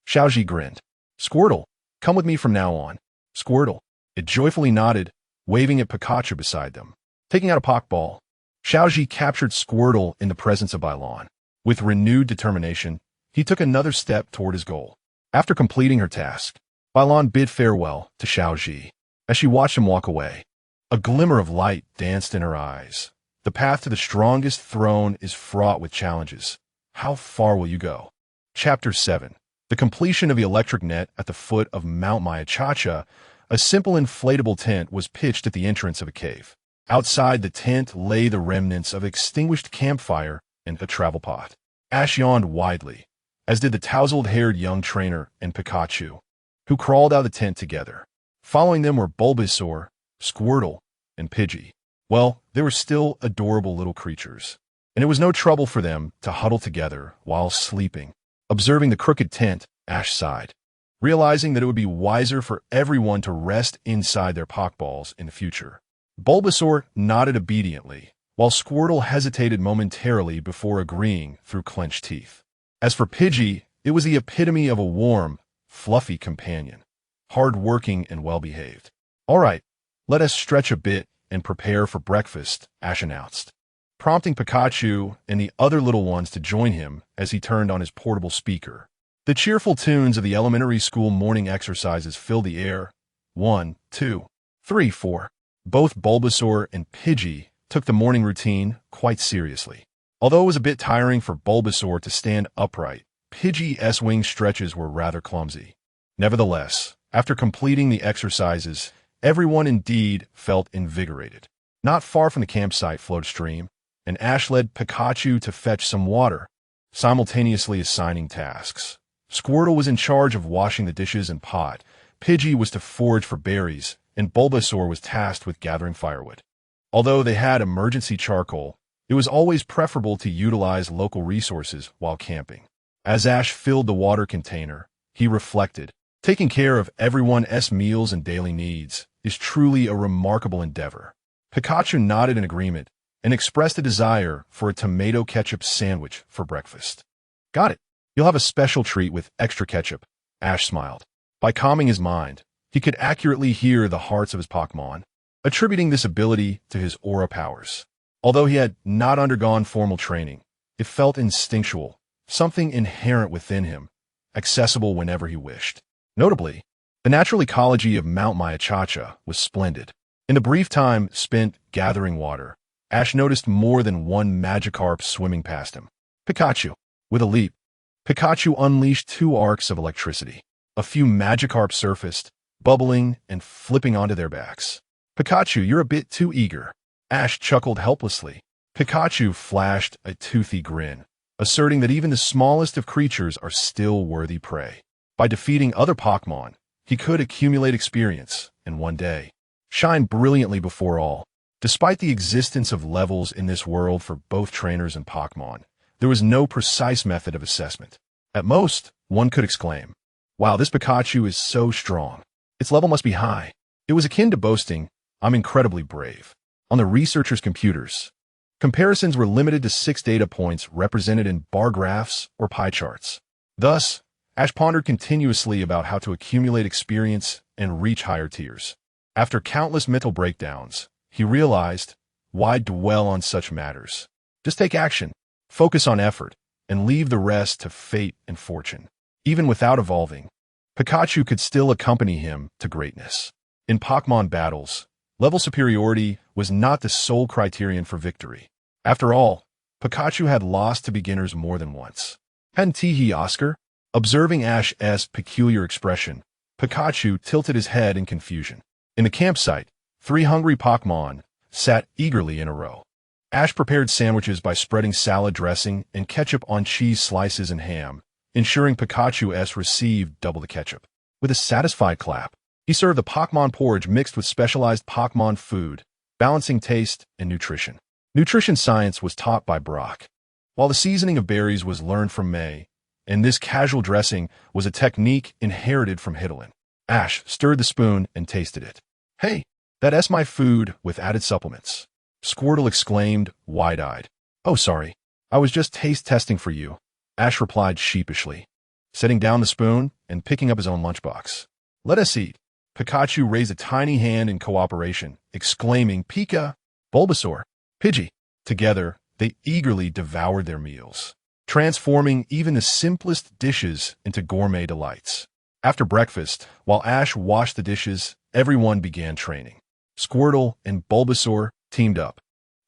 Xiaoji grinned. Squirtle, come with me from now on. Squirtle. It joyfully nodded, waving at Pikachu beside them. Taking out a Pokeball, Xiaoji captured Squirtle in the presence of Bailan. With renewed determination, he took another step toward his goal. After completing her task, Bailan bid farewell to Xiaoji. As she watched him walk away, a glimmer of light danced in her eyes. The path to the strongest throne is fraught with challenges. How far will you go? Chapter 7. The completion of the electric net at the foot of Mount Mayachacha, a simple inflatable tent was pitched at the entrance of a cave. Outside the tent lay the remnants of extinguished campfire and a travel pot. Ash yawned widely, as did the tousled-haired young trainer and Pikachu, who crawled out of the tent together. Following them were Bulbasaur, Squirtle, and Pidgey. Well, they were still adorable little creatures, and it was no trouble for them to huddle together while sleeping. Observing the crooked tent, Ash sighed, realizing that it would be wiser for everyone to rest inside their Pokeballs in the future. Bulbasaur nodded obediently, while Squirtle hesitated momentarily before agreeing through clenched teeth. As for Pidgey, it was the epitome of a warm, fluffy companion, hard-working and well-behaved. All right, let us stretch a bit and prepare for breakfast, Ash announced, prompting Pikachu and the other little ones to join him as he turned on his portable speaker. The cheerful tunes of the elementary school morning exercises filled the air. 1, 2, 3, 4. Both Bulbasaur and Pidgey took the morning routine quite seriously. Although it was a bit tiring for Bulbasaur to stand upright, Pidgey's wing stretches were rather clumsy. Nevertheless, after completing the exercises, everyone indeed felt invigorated. Not far from the campsite flowed a stream, and Ash led Pikachu to fetch some water, simultaneously assigning tasks. Squirtle was in charge of washing the dishes and pot, Pidgey was to forage for berries, and Bulbasaur was tasked with gathering firewood. Although they had emergency charcoal, it was always preferable to utilize local resources while camping. As Ash filled the water container, he reflected, taking care of everyone's meals and daily needs is truly a remarkable endeavor. Pikachu nodded in agreement and expressed a desire for a tomato ketchup sandwich for breakfast. Got it. You'll have a special treat with extra ketchup, Ash smiled. By calming his mind, he could accurately hear the hearts of his Pokemon, attributing this ability to his aura powers. Although he had not undergone formal training, it felt instinctual, something inherent within him, accessible whenever he wished. Notably, the natural ecology of Mount Mayachacha was splendid. In the brief time spent gathering water, Ash noticed more than one Magikarp swimming past him. Pikachu. With a leap, Pikachu unleashed 2 arcs of electricity. A few Magikarp surfaced, bubbling and flipping onto their backs. Pikachu, you're a bit too eager. Ash chuckled helplessly. Pikachu flashed a toothy grin, asserting that even the smallest of creatures are still worthy prey. By defeating other Pokémon, he could accumulate experience, and one day, shine brilliantly before all. Despite the existence of levels in this world for both trainers and Pokémon, there was no precise method of assessment. At most, one could exclaim, "Wow, this Pikachu is so strong. Its level must be high." It was akin to boasting, "I'm incredibly brave." On the researchers' computers, comparisons were limited to 6 data points represented in bar graphs or pie charts. Thus, Ash pondered continuously about how to accumulate experience and reach higher tiers. After countless mental breakdowns, he realized, why dwell on such matters? Just take action, focus on effort, and leave the rest to fate and fortune. Even without evolving, Pikachu could still accompany him to greatness. In Pokémon battles, level superiority was not the sole criterion for victory. After all, Pikachu had lost to beginners more than once. Hadn't he, Oscar? Observing Ash's peculiar expression, Pikachu tilted his head in confusion. In the campsite, 3 hungry Pokémon sat eagerly in a row. Ash prepared sandwiches by spreading salad dressing and ketchup on cheese slices and ham, ensuring Pikachu received double the ketchup. With a satisfied clap, he served the Pokémon porridge mixed with specialized Pokémon food, balancing taste and nutrition. Nutrition science was taught by Brock, while the seasoning of berries was learned from May, and this casual dressing was a technique inherited from Hidalin. Ash stirred the spoon and tasted it. "Hey, that's my food with added supplements," Squirtle exclaimed, wide-eyed. "Oh, sorry. I was just taste testing for you," Ash replied sheepishly, setting down the spoon and picking up his own lunchbox. "Let us eat." Pikachu raised a tiny hand in cooperation, exclaiming, "Pika, Bulbasaur, Pidgey." Together, they eagerly devoured their meals, transforming even the simplest dishes into gourmet delights. After breakfast, while Ash washed the dishes, everyone began training. Squirtle and Bulbasaur teamed up,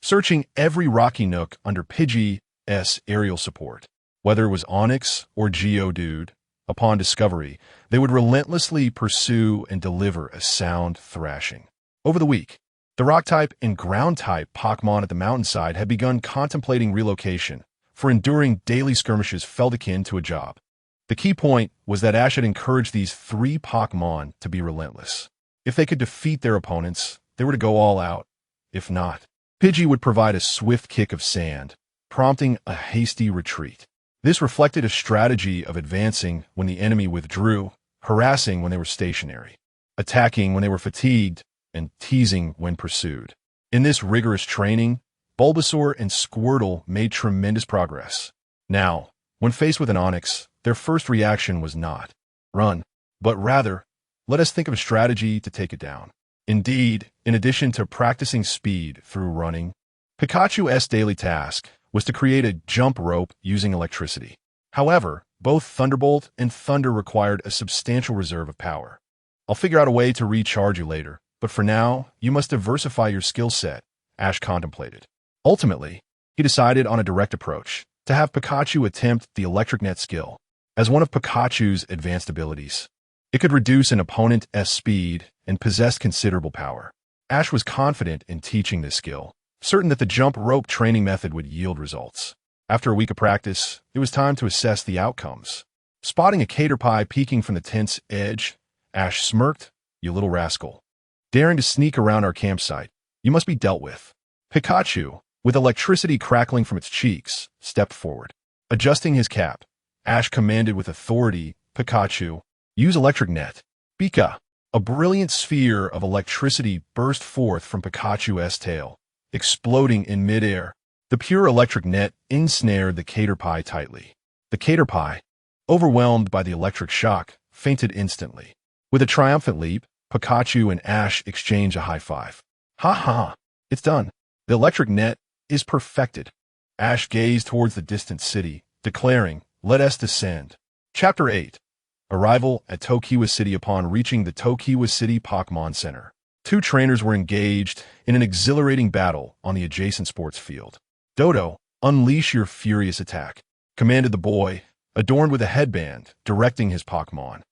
searching every rocky nook under Pidgey's aerial support. Whether it was Onix or Geodude, upon discovery, they would relentlessly pursue and deliver a sound thrashing. Over the week, the Rock-type and Ground-type Pokémon at the mountainside had begun contemplating relocation, for enduring daily skirmishes felt akin to a job. The key point was that Ash had encouraged these 3 Pokémon to be relentless. If they could defeat their opponents, they were to go all out. If not, Pidgey would provide a swift kick of sand, prompting a hasty retreat. This reflected a strategy of advancing when the enemy withdrew, harassing when they were stationary, attacking when they were fatigued, and teasing when pursued. In this rigorous training, Bulbasaur and Squirtle made tremendous progress. Now, when faced with an Onix, their first reaction was not run, but rather, let us think of a strategy to take it down. Indeed, in addition to practicing speed through running, Pikachu's daily task was to create a jump rope using electricity. However, both Thunderbolt and Thunder required a substantial reserve of power. "I'll figure out a way to recharge you later, but for now, you must diversify your skill set," Ash contemplated. Ultimately, he decided on a direct approach, to have Pikachu attempt the Electric Net skill. As one of Pikachu's advanced abilities, it could reduce an opponent's speed and possessed considerable power. Ash was confident in teaching this skill, certain that the jump rope training method would yield results. After a week of practice, it was time to assess the outcomes. Spotting a Caterpie peeking from the tent's edge, Ash smirked, "You little rascal. Daring to sneak around our campsite, you must be dealt with." Pikachu, with electricity crackling from its cheeks, stepped forward. Adjusting his cap, Ash commanded with authority, "Pikachu, use Electric Net." Pika! A brilliant sphere of electricity burst forth from Pikachu's tail, exploding in midair. The pure electric net ensnared the Caterpie tightly. The Caterpie, overwhelmed by the electric shock, fainted instantly. With a triumphant leap, Pikachu and Ash exchanged a high five. "Ha ha! It's done. The electric net is perfected." Ash gazed towards the distant city, declaring, "Let us descend." Chapter 8. Arrival at Tokiwa City. Upon reaching the Tokiwa City Pokemon Center, two trainers were engaged in an exhilarating battle on the adjacent sports field. "Dodo, unleash your furious attack," commanded the boy, adorned with a headband, directing his Pokemon.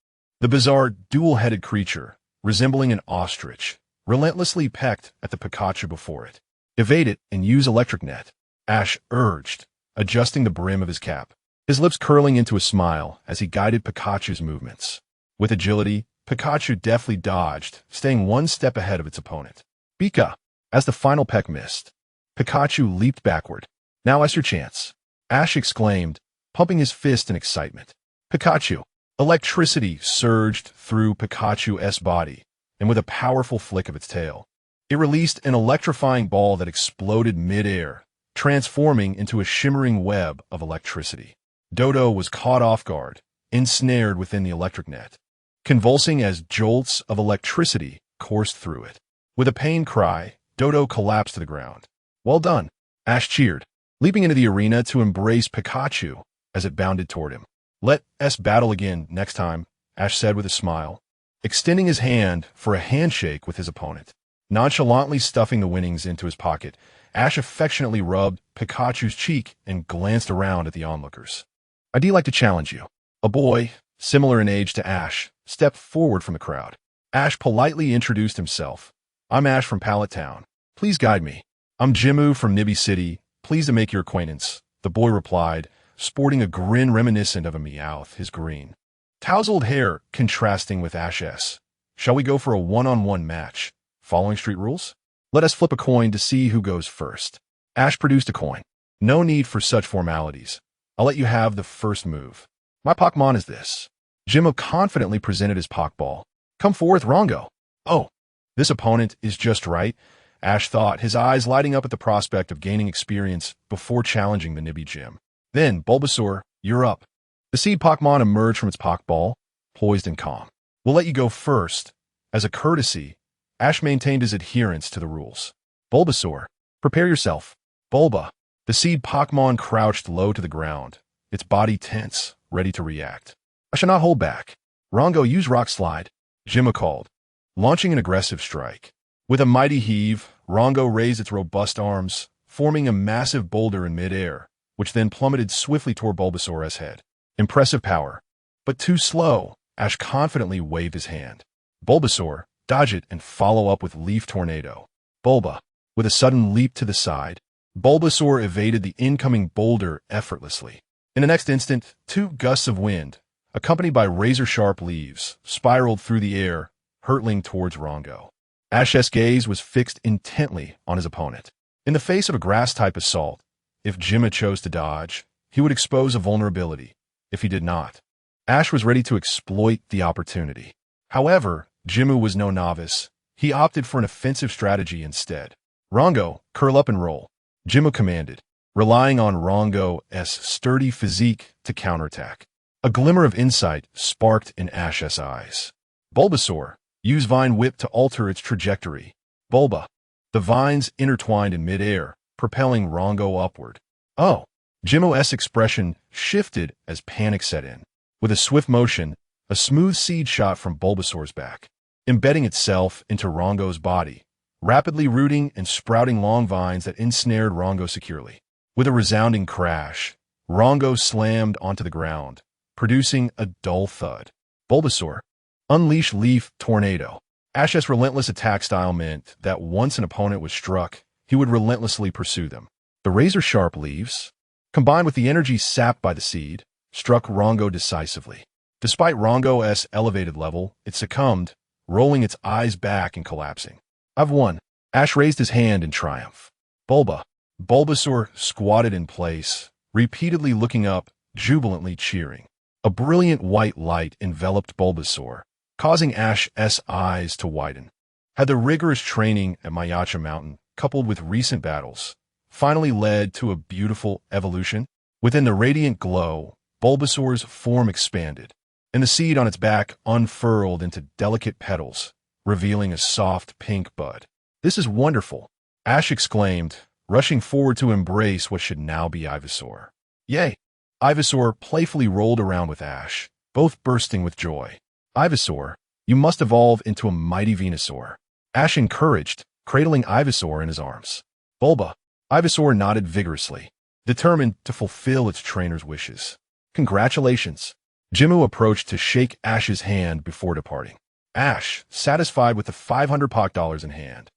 The bizarre, dual-headed creature, resembling an ostrich, relentlessly pecked at the Pikachu before it. "Evade it and use Electric Net," Ash urged, adjusting the brim of his cap, his lips curling into a smile as he guided Pikachu's movements. With agility, Pikachu deftly dodged, staying one step ahead of its opponent. "Pika!" As the final peck missed, Pikachu leaped backward. "Now is your chance," Ash exclaimed, pumping his fist in excitement. "Pikachu!" Electricity surged through Pikachu's body, and with a powerful flick of its tail, it released an electrifying ball that exploded mid-air, transforming into a shimmering web of electricity. Dodo was caught off guard, ensnared within the electric net, convulsing as jolts of electricity coursed through it. With a pained cry, Dodo collapsed to the ground. "Well done," Ash cheered, leaping into the arena to embrace Pikachu as it bounded toward him. "Let us battle again next time," Ash said with a smile, extending his hand for a handshake with his opponent. Nonchalantly stuffing the winnings into his pocket, Ash affectionately rubbed Pikachu's cheek and glanced around at the onlookers. "I'd like to challenge you." A boy, similar in age to Ash, stepped forward from the crowd. Ash politely introduced himself. "I'm Ash from Pallet Town. Please guide me." "I'm Jimu from Nibby City. Pleased to make your acquaintance," the boy replied, sporting a grin reminiscent of a Meowth, his green, tousled hair contrasting with Ash's. "Shall we go for a one-on-one match, following street rules? Let us flip a coin to see who goes first." Ash produced a coin. "No need for such formalities. I'll let you have the first move." "My Pokemon is this." Jimmo confidently presented his Pokeball. "Come forth, Rongo." "Oh, this opponent is just right," Ash thought, his eyes lighting up at the prospect of gaining experience before challenging the Nibby gym. "Then, Bulbasaur, you're up." The seed Pokemon emerged from its Pokeball, poised and calm. "We'll let you go first." As a courtesy, Ash maintained his adherence to the rules. "Bulbasaur, prepare yourself." "Bulba." The seed Pokemon crouched low to the ground, its body tense, ready to react. "I shall not hold back." "Rongo, use Rock Slide," Jimmo called, launching an aggressive strike. With a mighty heave, Rongo raised its robust arms, forming a massive boulder in midair, which then plummeted swiftly toward Bulbasaur's head. Impressive power, but too slow. Ash confidently waved his hand. "Bulbasaur, dodge it and follow up with Leaf Tornado." Bulba, with a sudden leap to the side, Bulbasaur evaded the incoming boulder effortlessly. In the next instant, two gusts of wind, accompanied by razor-sharp leaves, spiraled through the air, hurtling towards Rongo. Ash's gaze was fixed intently on his opponent. In the face of a grass-type assault, if Jimmo chose to dodge, he would expose a vulnerability. If he did not, Ash was ready to exploit the opportunity. However, Jimmo was no novice. He opted for an offensive strategy instead. "Rongo, curl up and roll," Jimmo commanded, relying on Rongo's sturdy physique to counterattack. A glimmer of insight sparked in Ash's eyes. "Bulbasaur, use Vine Whip to alter its trajectory." Bulba. The vines intertwined in midair, propelling Rongo upward. "Oh!" Jimmo's expression shifted as panic set in. With a swift motion, a smooth seed shot from Bulbasaur's back, embedding itself into Rongo's body, rapidly rooting and sprouting long vines that ensnared Rongo securely. With a resounding crash, Rongo slammed onto the ground, producing a dull thud. "Bulbasaur, unleash Leaf Tornado." Ash's relentless attack style meant that once an opponent was struck, he would relentlessly pursue them. The razor-sharp leaves, combined with the energy sapped by the seed, struck Rongo decisively. Despite Rongo's elevated level, it succumbed, rolling its eyes back and collapsing. "I've won." Ash raised his hand in triumph. "Bulba." Bulbasaur squatted in place, repeatedly looking up, jubilantly cheering. A brilliant white light enveloped Bulbasaur, causing Ash's eyes to widen. Had the rigorous training at Mayacha Mountain, coupled with recent battles, finally led to a beautiful evolution? Within the radiant glow, Bulbasaur's form expanded, and the seed on its back unfurled into delicate petals, revealing a soft pink bud. "This is wonderful," Ash exclaimed, rushing forward to embrace what should now be Ivysaur. "Yay! Ivysaur playfully rolled around with Ash, both bursting with joy. Ivysaur, you must evolve into a mighty Venusaur. Ash encouraged, cradling Ivysaur in his arms. Bulba. Ivysaur nodded vigorously, determined to fulfill its trainer's wishes. Congratulations. Jimmu approached to shake Ash's hand before departing. Ash, satisfied with the 500 $500 in hand,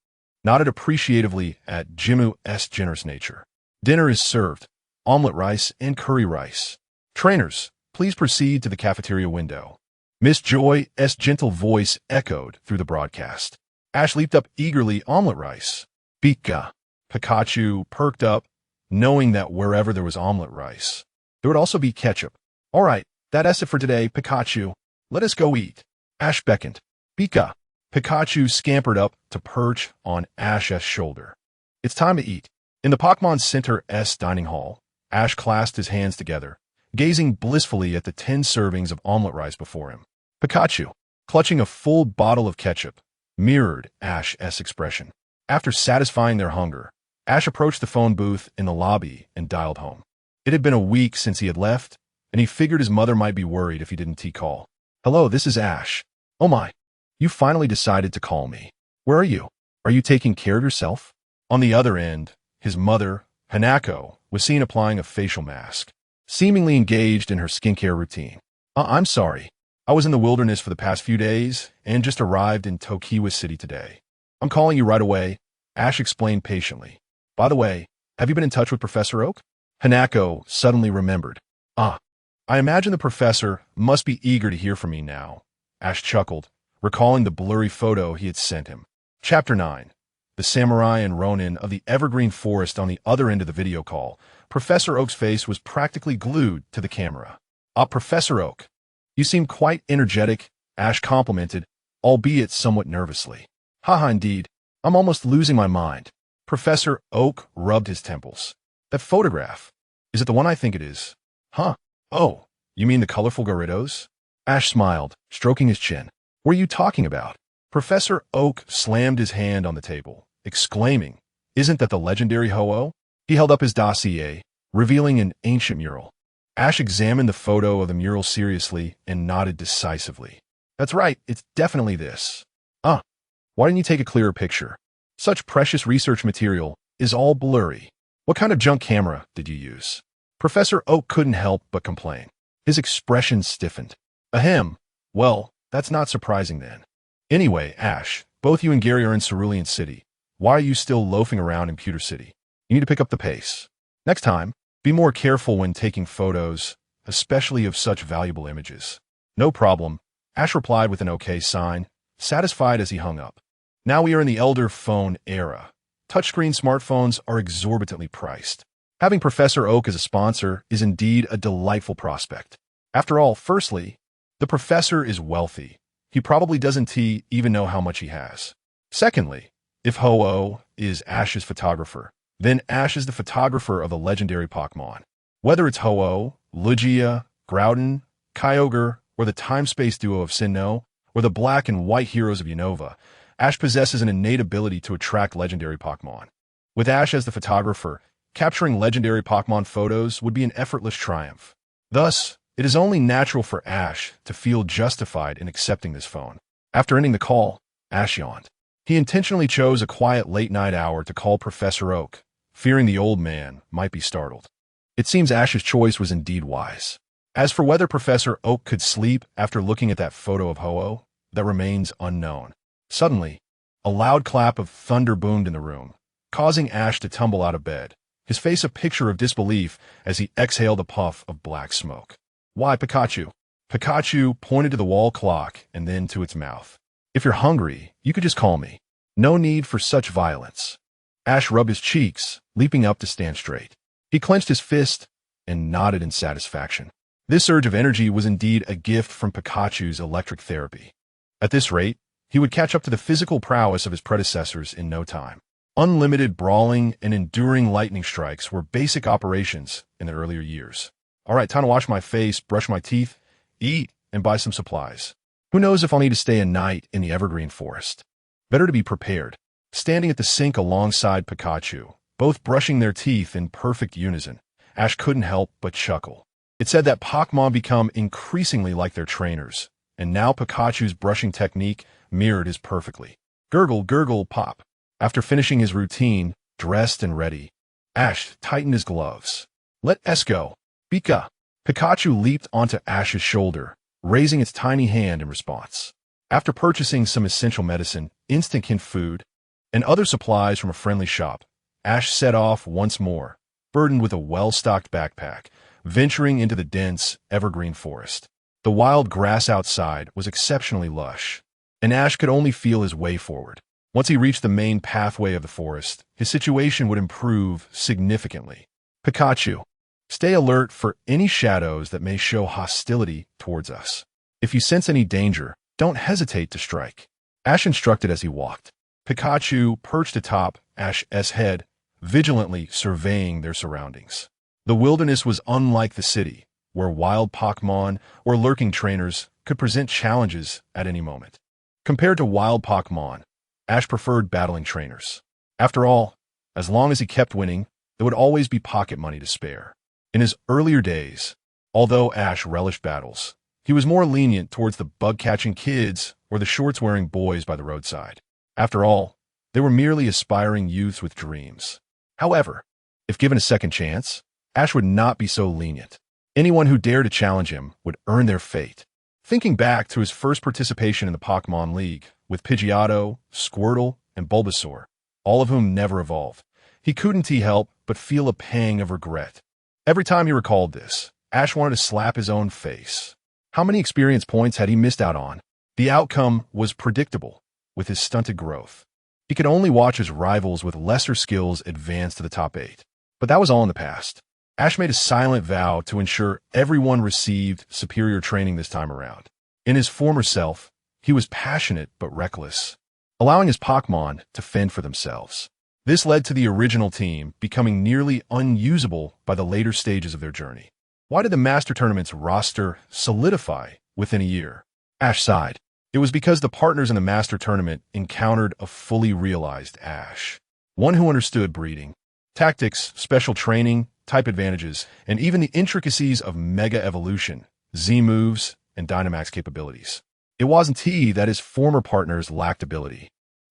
nodded appreciatively at Jimmu's generous nature. Dinner is served, omelet rice and curry rice. Trainers, please proceed to the cafeteria window. Miss Joy's gentle voice echoed through the broadcast. Ash leaped up eagerly. Omelet rice. Pika. Pikachu perked up, knowing that wherever there was omelet rice, there would also be ketchup. All right, that's it for today, Pikachu. Let us go eat. Ash beckoned. Pika. Pikachu scampered up to perch on Ash's shoulder. It's time to eat. In the Pokemon Center's dining hall, Ash clasped his hands together, gazing blissfully at the 10 servings of omelet rice before him. Pikachu, clutching a full bottle of ketchup, mirrored Ash's expression. After satisfying their hunger, Ash approached the phone booth in the lobby and dialed home. It had been a week since he had left, and he figured his mother might be worried if he didn't call. Hello, this is Ash. Oh my, you finally decided to call me. Where are you? Are you taking care of yourself? On the other end, his mother, Hanako, was seen applying a facial mask, seemingly engaged in her skincare routine. I'm sorry. I was in the wilderness for the past few days and just arrived in Tokiwa City today. I'm calling you right away, Ash explained patiently. By the way, have you been in touch with Professor Oak? Hanako suddenly remembered. I imagine the professor must be eager to hear from me now. Ash chuckled, recalling the blurry photo he had sent him. Chapter 9. The samurai and Ronin of the evergreen forest. On the other end of the video call, Professor Oak's face was practically glued to the camera. Professor Oak. You seem quite energetic, Ash complimented, albeit somewhat nervously. Haha, indeed. I'm almost losing my mind. Professor Oak rubbed his temples. That photograph. Is it the one I think it is? Huh. Oh, you mean the colorful Gyarados? Ash smiled, stroking his chin. What are you talking about? Professor Oak slammed his hand on the table, exclaiming, Isn't that the legendary Ho-Oh? He held up his dossier, revealing an ancient mural. Ash examined the photo of the mural seriously and nodded decisively. That's right, it's definitely this. Why didn't you take a clearer picture? Such precious research material is all blurry. What kind of junk camera did you use? Professor Oak couldn't help but complain. His expression stiffened. Ahem. Well, that's not surprising then. Anyway, Ash, both you and Gary are in Cerulean City. Why are you still loafing around in Pewter City? You need to pick up the pace. Next time, be more careful when taking photos, especially of such valuable images. No problem, Ash replied with an okay sign, satisfied as he hung up. Now we are in the elder phone era. Touchscreen smartphones are exorbitantly priced. Having Professor Oak as a sponsor is indeed a delightful prospect. After all, firstly, the professor is wealthy. He probably doesn't even know how much he has. Secondly, if Ho-Oh is Ash's photographer, then Ash is the photographer of the legendary Pokemon. Whether it's Ho-Oh, Lugia, Groudon, Kyogre, or the time-space duo of Sinnoh, or the black and white heroes of Unova, Ash possesses an innate ability to attract legendary Pokemon. With Ash as the photographer, capturing legendary Pokemon photos would be an effortless triumph. Thus, it is only natural for Ash to feel justified in accepting this phone. After ending the call, Ash yawned. He intentionally chose a quiet late-night hour to call Professor Oak, fearing the old man might be startled. It seems Ash's choice was indeed wise. As for whether Professor Oak could sleep after looking at that photo of Ho-Oh, that remains unknown. Suddenly, a loud clap of thunder boomed in the room, causing Ash to tumble out of bed, his face a picture of disbelief as he exhaled a puff of black smoke. Why, Pikachu? Pikachu pointed to the wall clock and then to its mouth. If you're hungry, you could just call me. No need for such violence. Ash rubbed his cheeks, leaping up to stand straight. He clenched his fist and nodded in satisfaction. This surge of energy was indeed a gift from Pikachu's electric therapy. At this rate, he would catch up to the physical prowess of his predecessors in no time. Unlimited brawling and enduring lightning strikes were basic operations in the earlier years. All right, time to wash my face, brush my teeth, eat, and buy some supplies. Who knows if I'll need to stay a night in the evergreen forest. Better to be prepared. Standing at the sink alongside Pikachu, both brushing their teeth in perfect unison, Ash couldn't help but chuckle. It said that Pokemon become increasingly like their trainers, and now Pikachu's brushing technique mirrored his perfectly. Gurgle, gurgle, pop. After finishing his routine, dressed and ready, Ash tightened his gloves. Let us go. Pika. Pikachu leaped onto Ash's shoulder, raising its tiny hand in response. After purchasing some essential medicine, instant food, and other supplies from a friendly shop, Ash set off once more, burdened with a well-stocked backpack, venturing into the dense, evergreen forest. The wild grass outside was exceptionally lush, and Ash could only feel his way forward. Once he reached the main pathway of the forest, his situation would improve significantly. Pikachu, stay alert for any shadows that may show hostility towards us. If you sense any danger, don't hesitate to strike. Ash instructed as he walked. Pikachu perched atop Ash's head, vigilantly surveying their surroundings. The wilderness was unlike the city, where wild Pokemon or lurking trainers could present challenges at any moment. Compared to wild Pokemon, Ash preferred battling trainers. After all, as long as he kept winning, there would always be pocket money to spare. In his earlier days, although Ash relished battles, he was more lenient towards the bug-catching kids or the shorts-wearing boys by the roadside. After all, they were merely aspiring youths with dreams. However, if given a second chance, Ash would not be so lenient. Anyone who dared to challenge him would earn their fate. Thinking back to his first participation in the Pokemon League, with Pidgeotto, Squirtle, and Bulbasaur, all of whom never evolved, he couldn't help but feel a pang of regret. Every time he recalled this, Ash wanted to slap his own face. How many experience points had he missed out on? The outcome was predictable. With his stunted growth, he could only watch his rivals with lesser skills advance to the top 8. But that was all in the past. Ash made a silent vow to ensure everyone received superior training this time around. In his former self, he was passionate but reckless, allowing his Pokemon to fend for themselves. This led to the original team becoming nearly unusable by the later stages of their journey. Why did the Master Tournament's roster solidify within a year? Ash sighed. It was because the partners in the Master Tournament encountered a fully realized Ash. One who understood breeding, tactics, special training, type advantages, and even the intricacies of Mega Evolution, Z-moves, and Dynamax capabilities. It wasn't that his former partners lacked ability,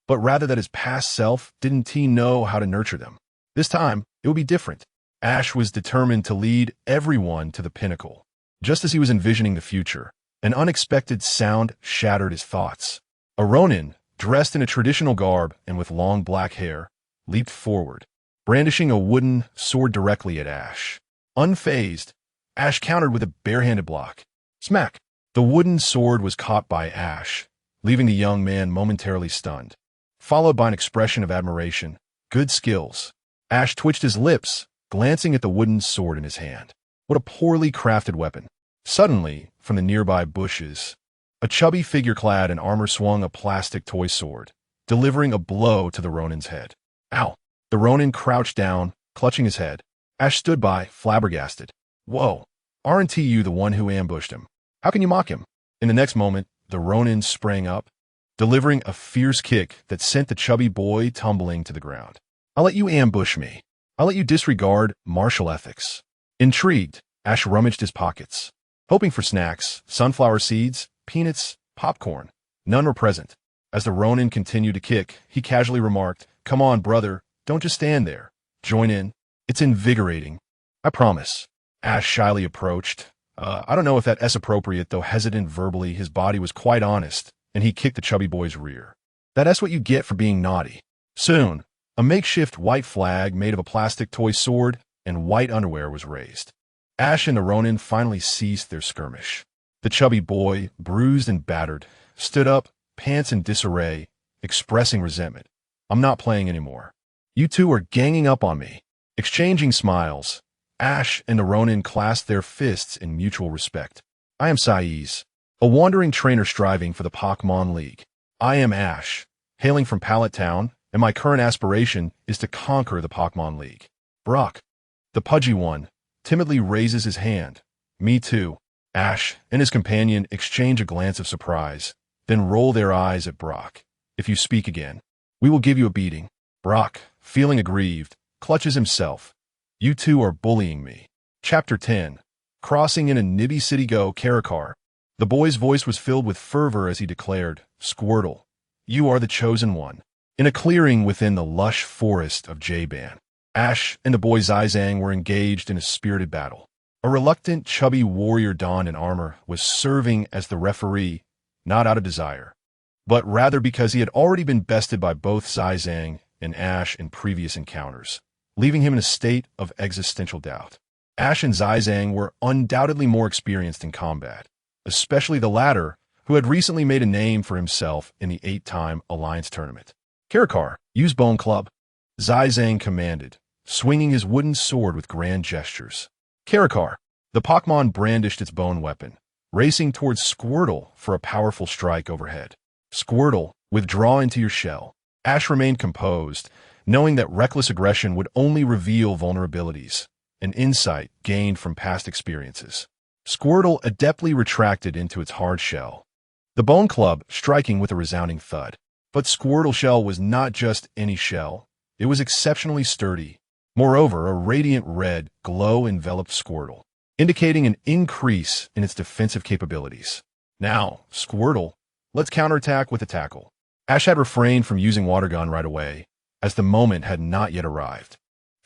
but rather that his past self didn't know how to nurture them. This time, it would be different. Ash was determined to lead everyone to the pinnacle. Just as he was envisioning the future, an unexpected sound shattered his thoughts. A Ronin, dressed in a traditional garb and with long black hair, leaped forward, brandishing a wooden sword directly at Ash. Unfazed, Ash countered with a barehanded block. Smack! The wooden sword was caught by Ash, leaving the young man momentarily stunned, followed by an expression of admiration. Good skills. Ash twitched his lips, glancing at the wooden sword in his hand. What a poorly crafted weapon. Suddenly, from the nearby bushes, a chubby figure clad in armor swung a plastic toy sword, delivering a blow to the Ronin's head. Ow! The Ronin crouched down, clutching his head. Ash stood by, flabbergasted. Whoa, aren't you the one who ambushed him? How can you mock him? In the next moment, the Ronin sprang up, delivering a fierce kick that sent the chubby boy tumbling to the ground. I'll let you ambush me. I'll let you disregard martial ethics. Intrigued, Ash rummaged his pockets, hoping for snacks, sunflower seeds, peanuts, popcorn. None were present. As the Ronin continued to kick, he casually remarked, Come on, brother, don't just stand there. Join in. It's invigorating. I promise. Ash shyly approached. I don't know if that's appropriate, though hesitant verbally, his body was quite honest, and he kicked the chubby boy's rear. That's what you get for being naughty. Soon, a makeshift white flag made of a plastic toy sword and white underwear was raised. Ash and the Ronin finally ceased their skirmish. The chubby boy, bruised and battered, stood up, pants in disarray, expressing resentment. I'm not playing anymore. You two are ganging up on me. Exchanging smiles, Ash and the Ronin clasped their fists in mutual respect. I am Saiz, a wandering trainer striving for the Pokemon League. I am Ash, hailing from Pallet Town, and my current aspiration is to conquer the Pokemon League. Brock, the pudgy one, timidly raises his hand. Me too. Ash and his companion exchange a glance of surprise, then roll their eyes at Brock. If you speak again, we will give you a beating. Brock, feeling aggrieved, clutches himself. You two are bullying me. Chapter 10. crossing in a nibby city go, Karakar. The boy's voice was filled with fervor as he declared, Squirtle, you are the chosen one. In a clearing within the lush forest of Jaban, Ash and the boy Zizang were engaged in a spirited battle. A reluctant, chubby warrior donned in armor was serving as the referee, not out of desire, but rather because he had already been bested by both Zizang and Ash in previous encounters, leaving him in a state of existential doubt. Ash and Zizang were undoubtedly more experienced in combat, especially the latter, who had recently made a name for himself in the 8-time Alliance tournament. Karakar, use Bone Club, Zizang commanded, swinging his wooden sword with grand gestures. Karakar, the Pokemon brandished its bone weapon, racing towards Squirtle for a powerful strike overhead. Squirtle, withdraw into your shell. Ash remained composed, knowing that reckless aggression would only reveal vulnerabilities, an insight gained from past experiences. Squirtle adeptly retracted into its hard shell, the Bone Club striking with a resounding thud. But Squirtle's shell was not just any shell. It was exceptionally sturdy. Moreover, a radiant red glow enveloped Squirtle, indicating an increase in its defensive capabilities. Now, Squirtle, let's counterattack with a tackle. Ash had refrained from using Water Gun right away, as the moment had not yet arrived.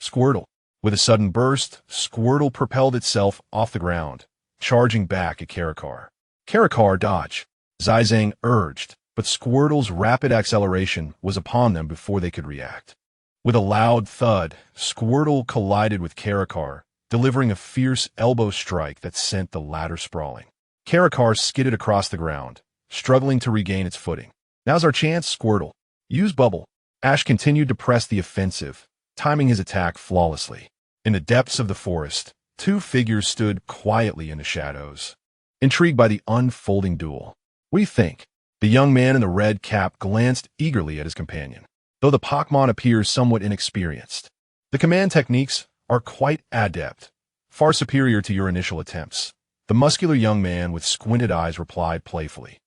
Squirtle. With a sudden burst, Squirtle propelled itself off the ground, charging back at Karakar. Karakar, dodge, Zizang urged, but Squirtle's rapid acceleration was upon them before they could react. With a loud thud, Squirtle collided with Karakar, delivering a fierce elbow strike that sent the latter sprawling. Karakar skidded across the ground, struggling to regain its footing. Now's our chance, Squirtle. Use Bubble. Ash continued to press the offensive, timing his attack flawlessly. In the depths of the forest, two figures stood quietly in the shadows, intrigued by the unfolding duel. What do you think? The young man in the red cap glanced eagerly at his companion. Though the Pokemon appears somewhat inexperienced, the command techniques are quite adept, far superior to your initial attempts. The muscular young man with squinted eyes replied playfully.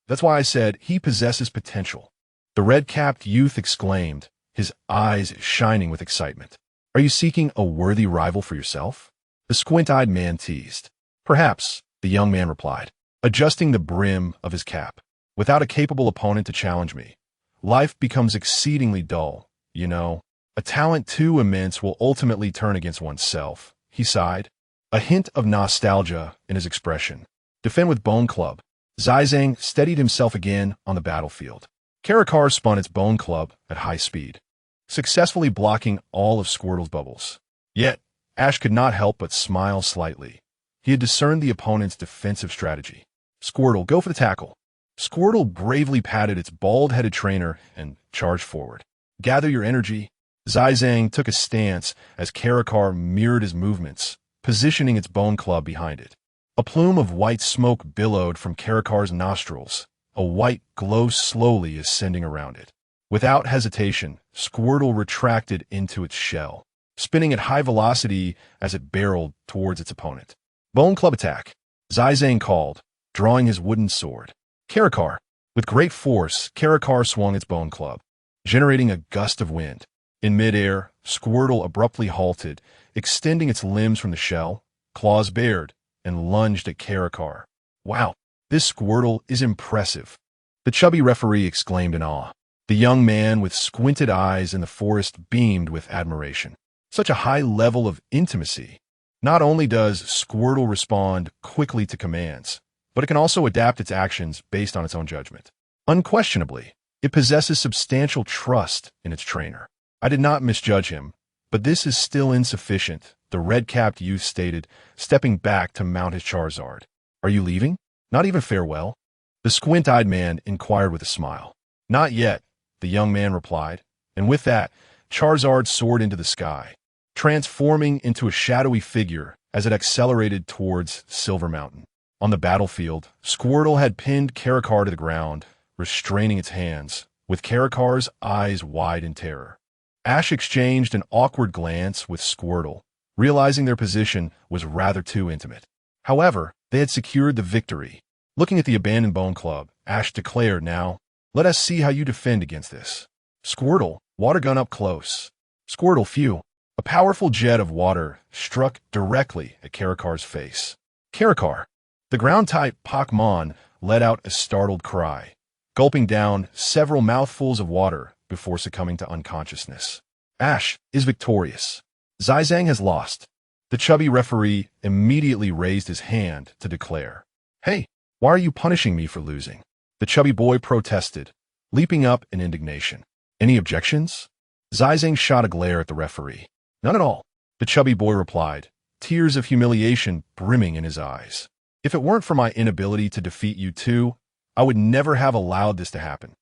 That's why I said he possesses potential. The red-capped youth exclaimed, his eyes shining with excitement. Are you seeking a worthy rival for yourself? The squint-eyed man teased. Perhaps, the young man replied, adjusting the brim of his cap. Without a capable opponent to challenge me, life becomes exceedingly dull, you know. A talent too immense will ultimately turn against oneself, he sighed, a hint of nostalgia in his expression. Defend with Bone Club. Zizang steadied himself again on the battlefield. Karakar spun its Bone Club at high speed, successfully blocking all of Squirtle's bubbles. Yet, Ash could not help but smile slightly. He had discerned the opponent's defensive strategy. Squirtle, go for the tackle. Squirtle bravely patted its bald-headed trainer and charged forward. Gather your energy. Zizang took a stance as Karakar mirrored his movements, positioning its Bone Club behind it. A plume of white smoke billowed from Karakar's nostrils, a white glow slowly ascending around it. Without hesitation, Squirtle retracted into its shell, spinning at high velocity as it barreled towards its opponent. Bone Club attack, Zizang called, drawing his wooden sword. Karakar. With great force, Karakar swung its Bone Club, generating a gust of wind. In midair, Squirtle abruptly halted, extending its limbs from the shell, claws bared, and lunged at Karakar. Wow, this Squirtle is impressive, the chubby referee exclaimed in awe. The young man with squinted eyes in the forest beamed with admiration. Such a high level of intimacy. Not only does Squirtle respond quickly to commands, but it can also adapt its actions based on its own judgment. Unquestionably, it possesses substantial trust in its trainer. I did not misjudge him, but this is still insufficient, the red-capped youth stated, stepping back to mount his Charizard. Are you leaving? Not even farewell? The squint-eyed man inquired with a smile. Not yet, the young man replied, and with that, Charizard soared into the sky, transforming into a shadowy figure as it accelerated towards Silver Mountain. On the battlefield, Squirtle had pinned Karakar to the ground, restraining its hands, with Karakar's eyes wide in terror. Ash exchanged an awkward glance with Squirtle, realizing their position was rather too intimate. However, they had secured the victory. Looking at the abandoned Bone Club, Ash declared, now, let us see how you defend against this. Squirtle, Water Gun up close. Squirtle, phew. A powerful jet of water struck directly at Karakar's face. Karakar, the ground-type Pokemon, let out a startled cry, gulping down several mouthfuls of water before succumbing to unconsciousness. Ash is victorious. Zizang has lost. The chubby referee immediately raised his hand to declare. Hey, why are you punishing me for losing? The chubby boy protested, leaping up in indignation. Any objections? Zizang shot a glare at the referee. None at all, the chubby boy replied, tears of humiliation brimming in his eyes. If it weren't for my inability to defeat you two, I would never have allowed this to happen.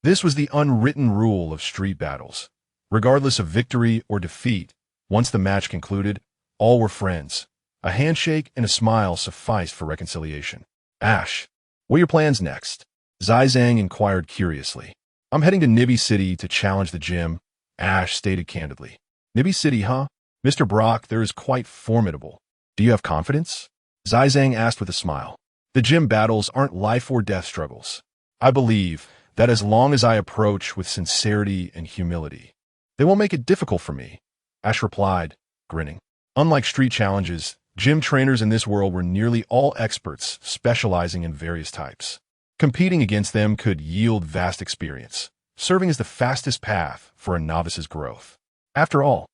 This was the unwritten rule of street battles. Regardless of victory or defeat, once the match concluded, all were friends. A handshake and a smile sufficed for reconciliation. Ash, what are your plans next? Zizang inquired curiously. I'm heading to Nibby City to challenge the gym, Ash stated candidly. Nibby City, huh? Mr. Brock, there is quite formidable. Do you have confidence? Zizang asked with a smile. The gym battles aren't life or death struggles. I believe that as long as I approach with sincerity and humility, they won't make it difficult for me, Ash replied, grinning. Unlike street challenges, gym trainers in this world were nearly all experts specializing in various types. Competing against them could yield vast experience, serving as the fastest path for a novice's growth. After all,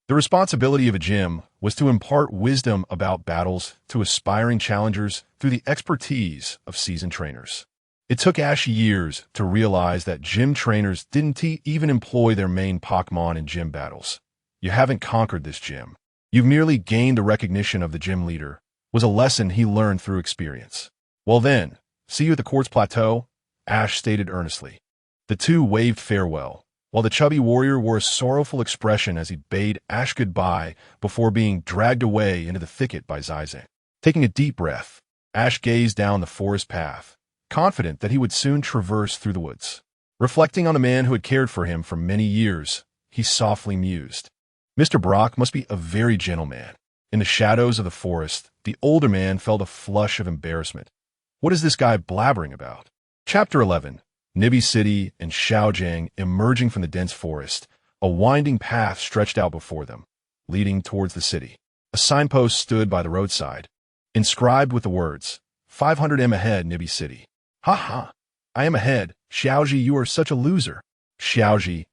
the responsibility of a gym was to impart wisdom about battles to aspiring challengers through the expertise of seasoned trainers. It took Ash years to realize that gym trainers didn't even employ their main Pokemon in gym battles. You haven't conquered this gym. You've merely gained the recognition of the gym leader, was a lesson he learned through experience. Well then, see you at the Quartz Plateau, Ash stated earnestly. The two waved farewell, while the chubby warrior wore a sorrowful expression as he bade Ash goodbye before being dragged away into the thicket by Zizang. Taking a deep breath, Ash gazed down the forest path, confident that he would soon traverse through the woods. Reflecting on the man who had cared for him for many years, he softly mused. Mr. Brock must be a very gentle man. In the shadows of the forest, the older man felt a flush of embarrassment. What is this guy blabbering about? Chapter 11. Nibby City and Xiaojiang emerging from the dense forest. A winding path stretched out before them, leading towards the city. A signpost stood by the roadside, inscribed with the words, 500 m ahead, Nibby City. Ha ha, I am ahead. Xiaoji, you are such a loser. Xiaoji,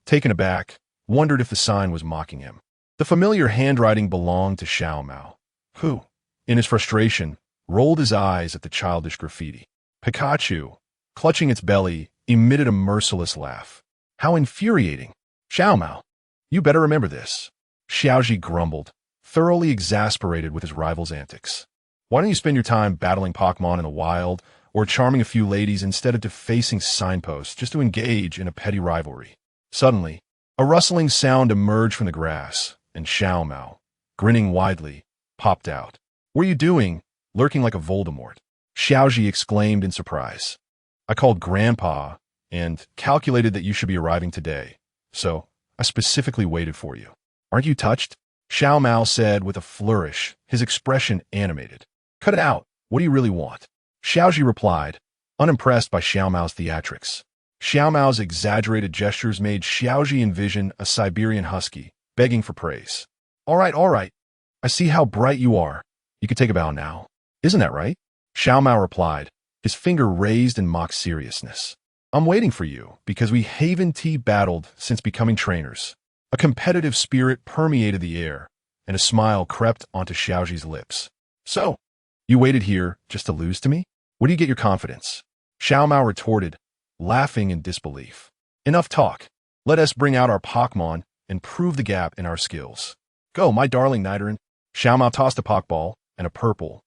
taken aback, wondered if the sign was mocking him. The familiar handwriting belonged to Xiao Mao, who, in his frustration, rolled his eyes at the childish graffiti. Pikachu, clutching its belly, emitted a merciless laugh. How infuriating. Xiao Mao, you better remember this. Xiaoji grumbled, thoroughly exasperated with his rival's antics. Why don't you spend your time battling Pokemon in the wild or charming a few ladies instead of defacing signposts just to engage in a petty rivalry? Suddenly, a rustling sound emerged from the grass, and Xiao Mao, grinning widely, popped out. What are you doing, lurking like a Voldemort? Xiaoji exclaimed in surprise. I called Grandpa and calculated that you should be arriving today, so I specifically waited for you. Aren't you touched? Xiao Mao said with a flourish, his expression animated. Cut it out. What do you really want? Xiaoji replied, unimpressed by Xiao Mao's theatrics. Xiao Mao's exaggerated gestures made Xiaoji envision a Siberian husky, begging for praise. All right. I see how bright you are. You can take a bow now. Isn't that right? Xiao Mao replied, his finger raised in mock seriousness. I'm waiting for you, because we Haven Tea battled since becoming trainers. A competitive spirit permeated the air, and a smile crept onto Xiaoji's lips. So, you waited here just to lose to me? Where do you get your confidence? Xiao Mao retorted, laughing in disbelief. Enough talk. Let us bring out our Pokemon and prove the gap in our skills. Go, my darling Nidoran. Xiao Mao tossed a Pokeball, and a purple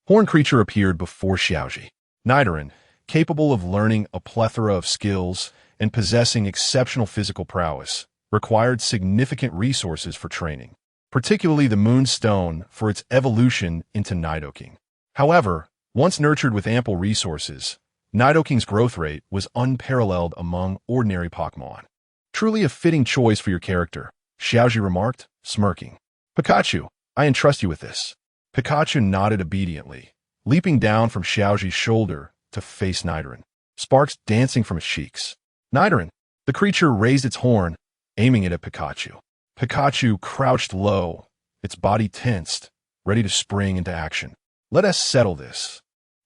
horn creature appeared before Xiaoji. Nidoran, capable of learning a plethora of skills and possessing exceptional physical prowess, required significant resources for training, particularly the Moonstone for its evolution into Nidoking. However, once nurtured with ample resources, Nidoking's growth rate was unparalleled among ordinary Pokemon. Truly a fitting choice for your character, Xiaoji remarked, smirking. Pikachu, I entrust you with this. Pikachu nodded obediently, leaping down from Xiaoji's shoulder to face Nidoran, sparks dancing from its cheeks. Nidoran, the creature raised its horn, aiming it at Pikachu. Pikachu crouched low, its body tensed, ready to spring into action. Let us settle this.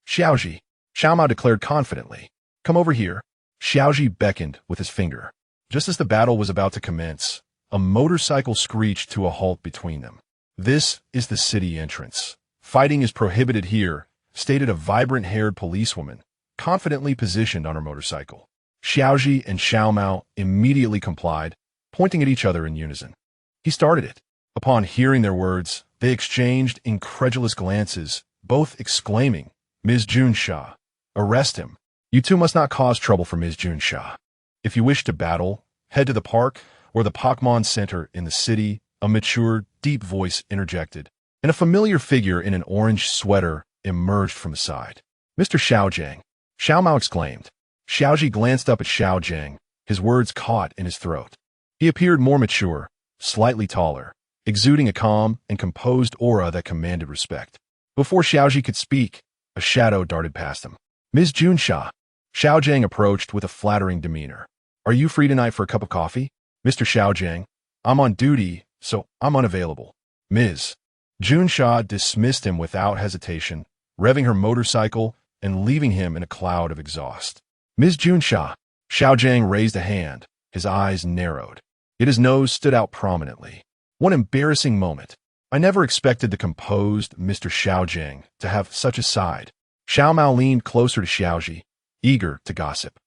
Xiaoji, Xiaomao declared confidently. Come over here. Xiaoji beckoned with his finger. Just as the battle was about to commence, a motorcycle screeched to a halt between them. This is the city entrance. Fighting is prohibited here, stated a vibrant-haired policewoman, confidently positioned on her motorcycle. Xiaoji and Xiaomao immediately complied, pointing at each other in unison. He started it. Upon hearing their words, they exchanged incredulous glances, both exclaiming, Ms. Junsha, arrest him. You two must not cause trouble for Ms. Junsha. If you wish to battle, head to the park or the Pokemon Center in the city, a mature, deep voice interjected, and a familiar figure in an orange sweater emerged from the side. Mr. Xiaojiang, Xiaomao exclaimed. Xiaoji glanced up at Xiaojiang, his words caught in his throat. He appeared more mature, slightly taller, exuding a calm and composed aura that commanded respect. Before Xiaoji could speak, a shadow darted past him. Ms. Junsha, Xiaojiang approached with a flattering demeanor. Are you free tonight for a cup of coffee? Mr. Xiaojiang, I'm on duty, so I'm unavailable. Ms. Junsha dismissed him without hesitation, revving her motorcycle and leaving him in a cloud of exhaust. Ms. Junsha, Xiaojiang raised a hand, his eyes narrowed. Yet his nose stood out prominently. One embarrassing moment. I never expected the composed Mr. Xiaojiang to have such a side. Xiaomao leaned closer to Xiaoji, eager to gossip.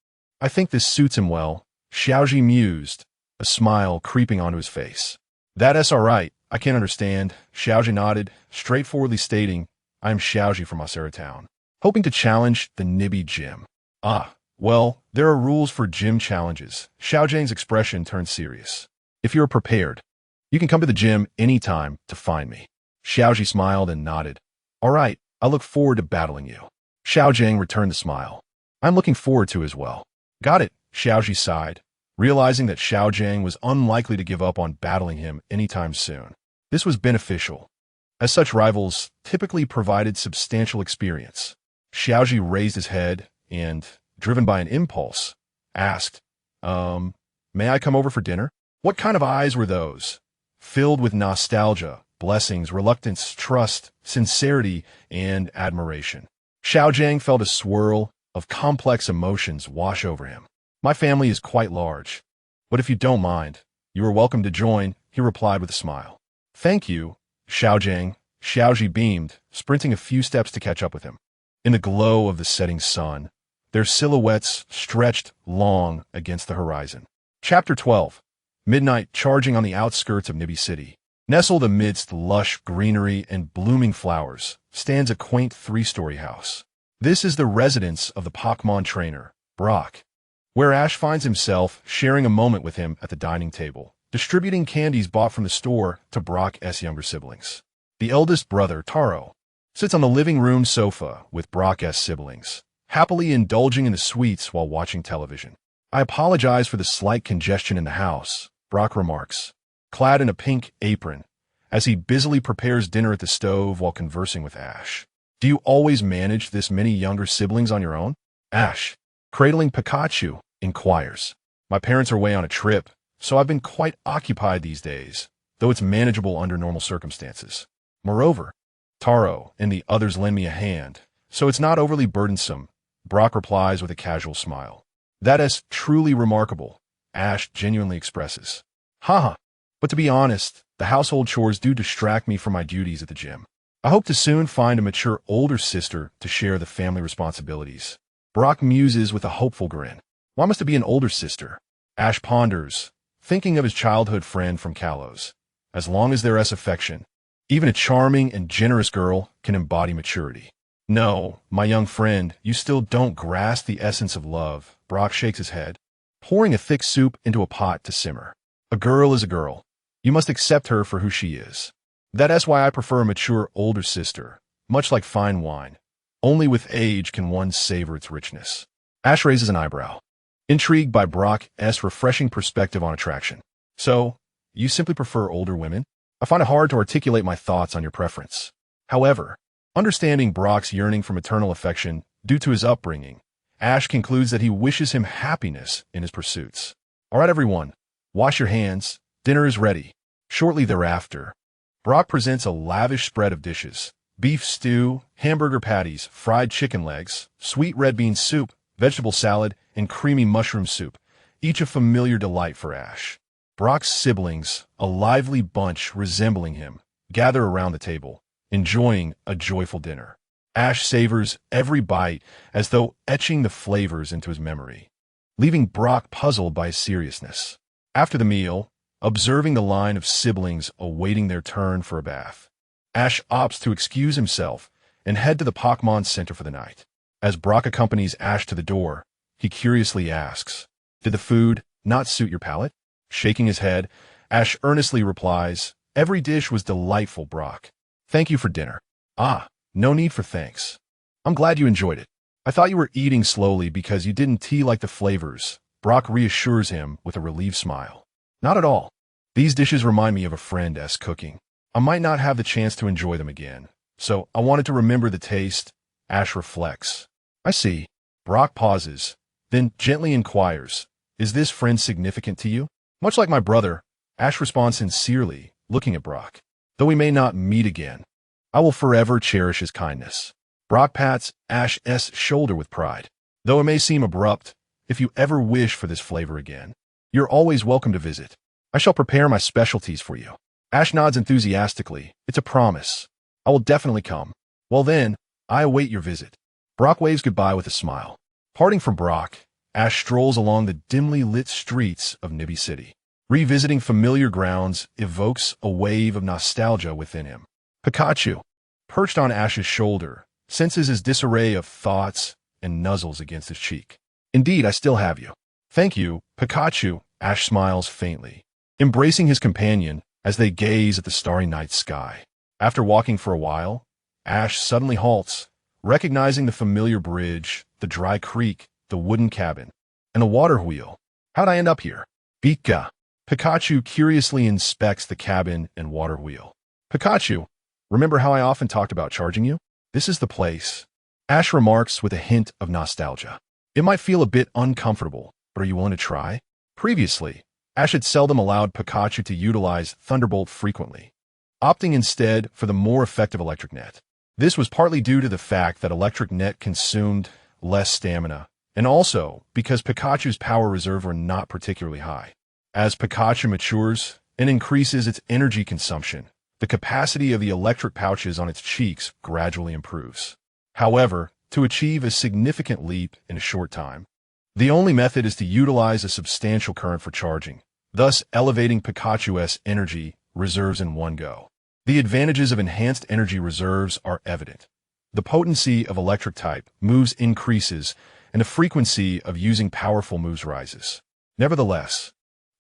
I think this suits him well, Xiaoji mused, a smile creeping onto his face. That's all right, I can't understand, Xiaoji nodded, straightforwardly stating, I am Xiaoji from Osera Town, hoping to challenge the Nibby gym. Ah, well, there are rules for gym challenges. Xiaojiang's expression turned serious. If you're prepared, you can come to the gym anytime to find me. Xiaoji smiled and nodded. All right, I look forward to battling you. Xiaojiang returned the smile. I'm looking forward to as well. Got it, Xiaoji sighed, realizing that Xiaojiang was unlikely to give up on battling him anytime soon. This was beneficial, as such rivals typically provided substantial experience. Xiaoji raised his head and, driven by an impulse, asked, may I come over for dinner? What kind of eyes were those? Filled with nostalgia, blessings, reluctance, trust, sincerity, and admiration. Xiaojiang felt a swirl of complex emotions wash over him. My family is quite large, but if you don't mind, you are welcome to join, he replied with a smile. Thank you, Xiaojiang. Xiaoji beamed, sprinting a few steps to catch up with him. In the glow of the setting sun, their silhouettes stretched long against the horizon. Chapter 12. Midnight charging on the outskirts of Nibby City. Nestled amidst lush greenery and blooming flowers, stands a quaint three-story house. This is the residence of the Pokemon trainer, Brock, where Ash finds himself sharing a moment with him at the dining table, distributing candies bought from the store to Brock's younger siblings. The eldest brother, Taro, sits on the living room sofa with Brock's siblings, happily indulging in the sweets while watching television. I apologize for the slight congestion in the house, Brock remarks, clad in a pink apron, as he busily prepares dinner at the stove while conversing with Ash. Do you always manage this many younger siblings on your own? Ash, cradling Pikachu, inquires. My parents are away on a trip, so I've been quite occupied these days, though it's manageable under normal circumstances. Moreover, Taro and the others lend me a hand, so it's not overly burdensome, Brock replies with a casual smile. That is truly remarkable, Ash genuinely expresses. Haha, but to be honest, the household chores do distract me from my duties at the gym. I hope to soon find a mature older sister to share the family responsibilities. Brock muses with a hopeful grin. Why must it be an older sister? Ash ponders, thinking of his childhood friend from Kalos. As long as there is affection, even a charming and generous girl can embody maturity. No, my young friend, you still don't grasp the essence of love, Brock shakes his head, pouring a thick soup into a pot to simmer. A girl is a girl. You must accept her for who she is. That's why I prefer a mature older sister, much like fine wine. Only with age can one savor its richness. Ash raises an eyebrow, intrigued by Brock's refreshing perspective on attraction. So, you simply prefer older women? I find it hard to articulate my thoughts on your preference. However, understanding Brock's yearning for maternal affection due to his upbringing, Ash concludes that he wishes him happiness in his pursuits. All right, everyone, wash your hands. Dinner is ready. Shortly thereafter, Brock presents a lavish spread of dishes: beef stew, hamburger patties, fried chicken legs, sweet red bean soup, vegetable salad, and creamy mushroom soup, each a familiar delight for Ash. Brock's siblings, a lively bunch resembling him, gather around the table, enjoying a joyful dinner. Ash savors every bite as though etching the flavors into his memory, leaving Brock puzzled by his seriousness. After the meal, observing the line of siblings awaiting their turn for a bath, Ash opts to excuse himself and head to the Pokemon Center for the night. As Brock accompanies Ash to the door, he curiously asks, "Did the food not suit your palate?" Shaking his head, Ash earnestly replies, "Every dish was delightful, Brock. Thank you for dinner." "Ah, no need for thanks. I'm glad you enjoyed it. I thought you were eating slowly because you didn't like the flavors." Brock reassures him with a relieved smile. "Not at all. These dishes remind me of a friend's cooking. I might not have the chance to enjoy them again, so I wanted to remember the taste." Ash reflects. "I see." Brock pauses, then gently inquires, "Is this friend significant to you?" "Much like my brother," Ash responds sincerely, looking at Brock. "Though we may not meet again, I will forever cherish his kindness." Brock pats Ash's shoulder with pride. "Though it may seem abrupt, if you ever wish for this flavor again, you're always welcome to visit. I shall prepare my specialties for you." Ash nods enthusiastically. "It's a promise. I will definitely come." "Well then, I await your visit." Brock waves goodbye with a smile. Parting from Brock, Ash strolls along the dimly lit streets of Nibby City. Revisiting familiar grounds evokes a wave of nostalgia within him. Pikachu, perched on Ash's shoulder, senses his disarray of thoughts and nuzzles against his cheek. "Indeed, I still have you." "Thank you, Pikachu." Ash smiles faintly, embracing his companion as they gaze at the starry night sky. After walking for a while, Ash suddenly halts, recognizing the familiar bridge, the dry creek, the wooden cabin, and the water wheel. "How'd I end up here?" "Pika." Pikachu curiously inspects the cabin and water wheel. "Pikachu, remember how I often talked about charging you? This is the place." Ash remarks with a hint of nostalgia. "It might feel a bit uncomfortable, but are you willing to try?" Previously, Ash had seldom allowed Pikachu to utilize Thunderbolt frequently, opting instead for the more effective Electric Net. This was partly due to the fact that Electric Net consumed less stamina, and also because Pikachu's power reserves were not particularly high. As Pikachu matures and increases its energy consumption, the capacity of the electric pouches on its cheeks gradually improves. However, to achieve a significant leap in a short time, the only method is to utilize a substantial current for charging, thus elevating Pikachu's energy reserves in one go. The advantages of enhanced energy reserves are evident. The potency of electric type moves increases, and the frequency of using powerful moves rises. Nevertheless,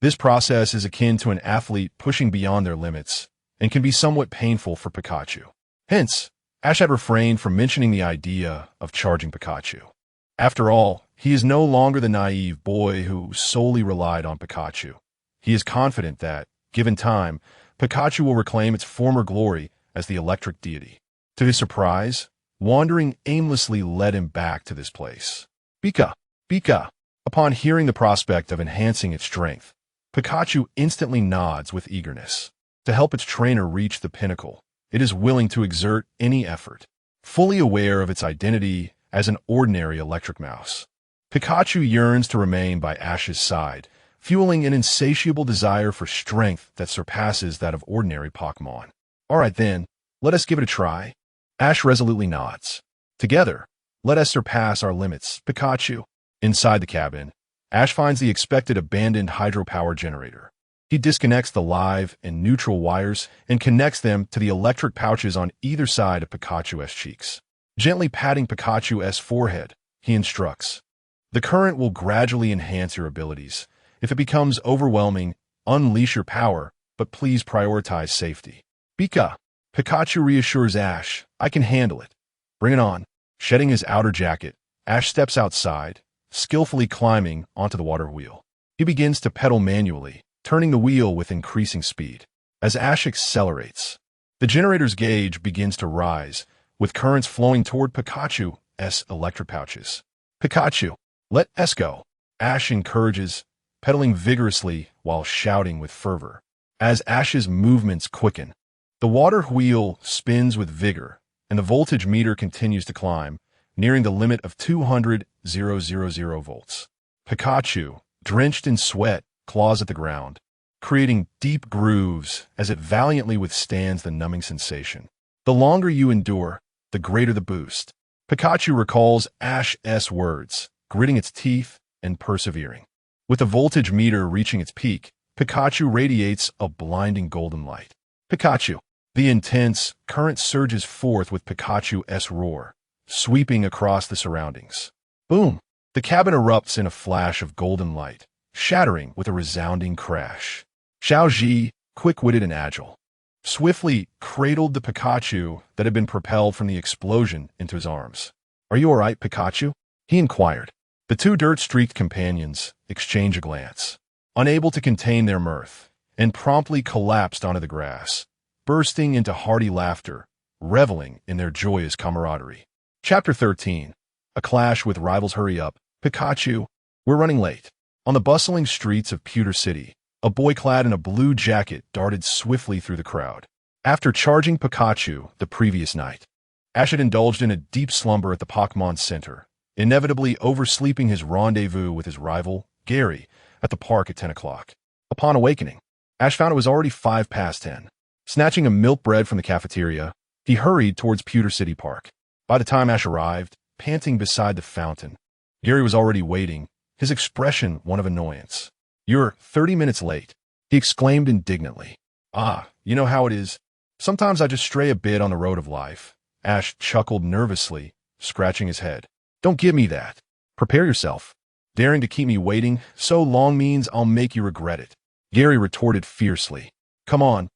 this process is akin to an athlete pushing beyond their limits and can be somewhat painful for Pikachu. Hence, Ash had refrained from mentioning the idea of charging Pikachu. After all, he is no longer the naive boy who solely relied on Pikachu. He is confident that, given time, Pikachu will reclaim its former glory as the electric deity. To his surprise, wandering aimlessly led him back to this place. "Pika! Pika!" Upon hearing the prospect of enhancing its strength, Pikachu instantly nods with eagerness. To help its trainer reach the pinnacle, it is willing to exert any effort, fully aware of its identity as an ordinary electric mouse. Pikachu yearns to remain by Ash's side, fueling an insatiable desire for strength that surpasses that of ordinary Pokemon. "All right then, let us give it a try." Ash resolutely nods. "Together, let us surpass our limits, Pikachu." Inside the cabin, Ash finds the expected abandoned hydropower generator. He disconnects the live and neutral wires and connects them to the electric pouches on either side of Pikachu's cheeks. Gently patting Pikachu's forehead, he instructs, "The current will gradually enhance your abilities. If it becomes overwhelming, unleash your power, but please prioritize safety." "Pika!" Pikachu reassures Ash, "I can handle it. Bring it on." Shedding his outer jacket, Ash steps outside, skillfully climbing onto the water wheel. He begins to pedal manually, turning the wheel with increasing speed. As Ash accelerates, the generator's gauge begins to rise, with currents flowing toward Pikachu's electric pouches. "Pikachu, let us go." Ash encourages, pedaling vigorously while shouting with fervor. as Ash's movements quicken. The water wheel spins with vigor, and the voltage meter continues to climb, nearing the limit of 200,000 volts. Pikachu, drenched in sweat, claws at the ground, creating deep grooves as it valiantly withstands the numbing sensation. The longer you endure, the greater the boost. Pikachu recalls Ash's words, gritting its teeth and persevering. With the voltage meter reaching its peak, Pikachu radiates a blinding golden light. Pikachu. The intense current surges forth with Pikachu's roar, sweeping across the surroundings. Boom! The cabin erupts in a flash of golden light, shattering with a resounding crash. Xiaoji, quick-witted and agile, swiftly cradled the Pikachu that had been propelled from the explosion into his arms. "Are you all right, Pikachu?" he inquired. The two dirt-streaked companions exchanged a glance, unable to contain their mirth, and promptly collapsed onto the grass, bursting into hearty laughter, reveling in their joyous camaraderie. Chapter 13. A clash with rivals. Hurry up, Pikachu. We're running late. On the bustling streets of Pewter City, a boy clad in a blue jacket darted swiftly through the crowd. After charging Pikachu the previous night, Ash had indulged in a deep slumber at the Pokemon Center, inevitably oversleeping his rendezvous with his rival, Gary, at the park at 10 o'clock. Upon awakening, Ash found it was already 10:05. Snatching a milk bread from the cafeteria, he hurried towards Pewter City Park. By the time Ash arrived, panting beside the fountain, Gary was already waiting, his expression one of annoyance. "You're 30 minutes late," he exclaimed indignantly. "Ah, you know how it is. Sometimes I just stray a bit on the road of life." Ash chuckled nervously, scratching his head. "Don't give me that. Prepare yourself. Daring to keep me waiting so long means I'll make you regret it," Gary retorted fiercely. Come on,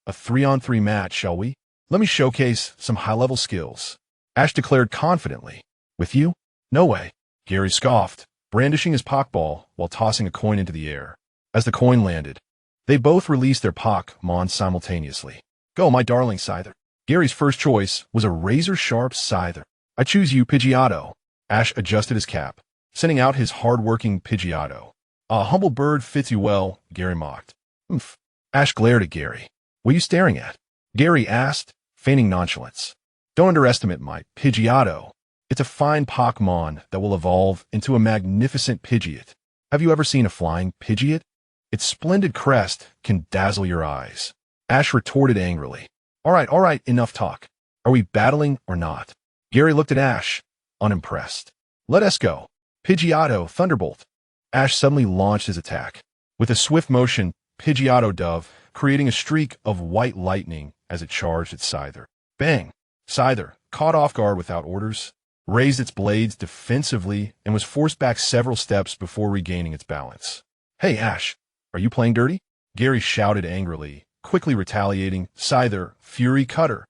a 3-on-3 match, shall we? Let me showcase some high-level skills," Ash declared confidently. "With you? No way," Gary scoffed, brandishing his Pokeball while tossing a coin into the air. As the coin landed, they both released their Pokemon simultaneously. "Go, my darling Scyther." Gary's first choice was a razor-sharp Scyther. "I choose you, Pidgeotto." Ash adjusted his cap, sending out his hard-working Pidgeotto. "A humble bird fits you well," Gary mocked. "Oomph." Ash glared at Gary. "What are you staring at?" Gary asked, feigning nonchalance. "Don't underestimate my Pidgeotto. It's a fine Pokemon that will evolve into a magnificent Pidgeot. Have you ever seen a flying Pidgeot? Its splendid crest can dazzle your eyes." Ash retorted angrily. All right, enough talk. Are we battling or not?" Gary looked at Ash, unimpressed. "Let us go. Pidgeotto, Thunderbolt." Ash suddenly launched his attack. With a swift motion, Pidgeotto dove, creating a streak of white lightning as it charged its Scyther. Bang! Scyther, caught off guard without orders, raised its blades defensively and was forced back several steps before regaining its balance. "Hey, Ash, are you playing dirty?" Gary shouted angrily, quickly retaliating, "Scyther, Fury Cutter."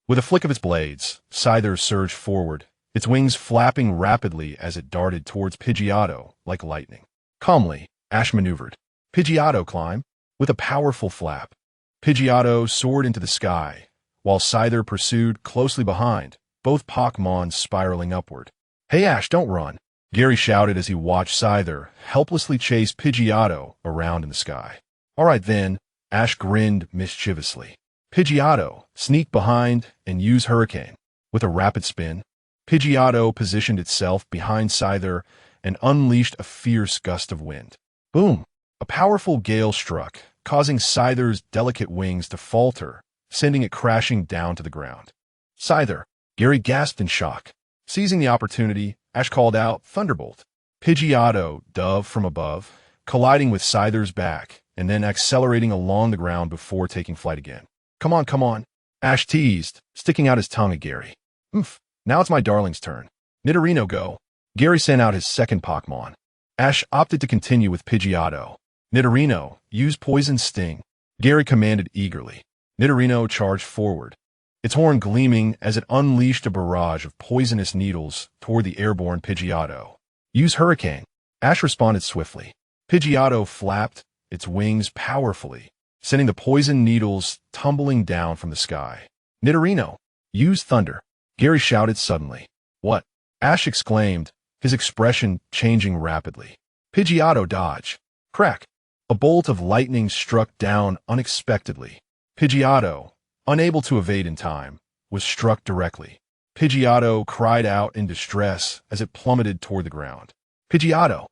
With a flick of its blades, Scyther surged forward, its wings flapping rapidly as it darted towards Pidgeotto like lightning. Calmly, Ash maneuvered. "Pidgeotto, climb." With a powerful flap, Pidgeotto soared into the sky, while Scyther pursued closely behind, both Pokemon spiraling upward. "Hey Ash, don't run," Gary shouted as he watched Scyther helplessly chase Pidgeotto around in the sky. "All right then," Ash grinned mischievously. "Pidgeotto, sneak behind and use Hurricane." With a rapid spin, Pidgeotto positioned itself behind Scyther and unleashed a fierce gust of wind. Boom! A powerful gale struck, causing Scyther's delicate wings to falter, sending it crashing down to the ground. "Scyther!" Gary gasped in shock. Seizing the opportunity, Ash called out, "Thunderbolt." Pidgeotto dove from above, colliding with Scyther's back, and then accelerating along the ground before taking flight again. Come on, Ash teased, sticking out his tongue at Gary. "Oomph, now it's my darling's turn. Nidorino, go." Gary sent out his second Pokemon. Ash opted to continue with Pidgeotto. "Nidorino, use Poison Sting," Gary commanded eagerly. Nidorino charged forward, its horn gleaming as it unleashed a barrage of poisonous needles toward the airborne Pidgeotto. "Use Hurricane," Ash responded swiftly. Pidgeotto flapped its wings powerfully, sending the poison needles tumbling down from the sky. "Nidorino, use Thunder," Gary shouted suddenly. "What?" Ash exclaimed, his expression changing rapidly. "Pidgeotto, dodge." Crack! A bolt of lightning struck down unexpectedly. Pidgeotto, unable to evade in time, was struck directly. Pidgeotto cried out in distress as it plummeted toward the ground. Pidgeotto!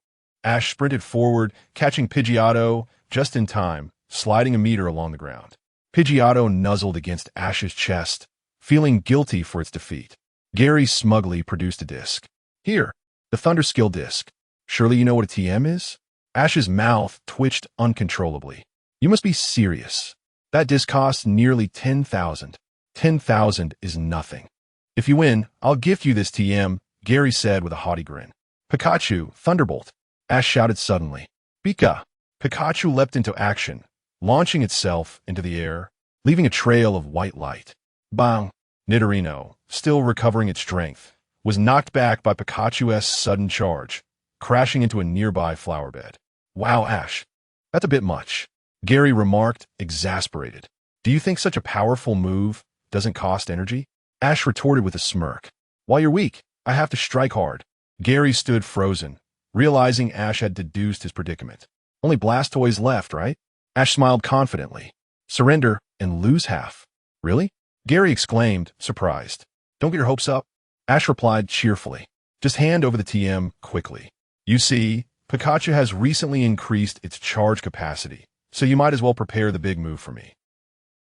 Ash sprinted forward, catching Pidgeotto just in time, sliding a meter along the ground. Pidgeotto nuzzled against Ash's chest, feeling guilty for its defeat. Gary smugly produced a disc. Here, the Thunderskill disc. Surely you know what a TM is? Ash's mouth twitched uncontrollably. You must be serious. That disc costs nearly 10,000. 10,000 is nothing. If you win, I'll gift you this TM, Gary said with a haughty grin. Pikachu, Thunderbolt! Ash shouted suddenly. Pika! Pikachu leapt into action, launching itself into the air, leaving a trail of white light. Bang! Nidorino, still recovering its strength, was knocked back by Pikachu's sudden charge, crashing into a nearby flower bed. Wow, Ash, that's a bit much, Gary remarked, exasperated. Do you think such a powerful move doesn't cost energy? Ash retorted with a smirk. While you're weak, I have to strike hard. Gary stood frozen, realizing Ash had deduced his predicament. Only Blastoise left, right? Ash smiled confidently. Surrender and lose half. Really? Gary exclaimed, surprised. Don't get your hopes up. Ash replied cheerfully. Just hand over the TM quickly. You see, Pikachu has recently increased its charge capacity, so you might as well prepare the big move for me.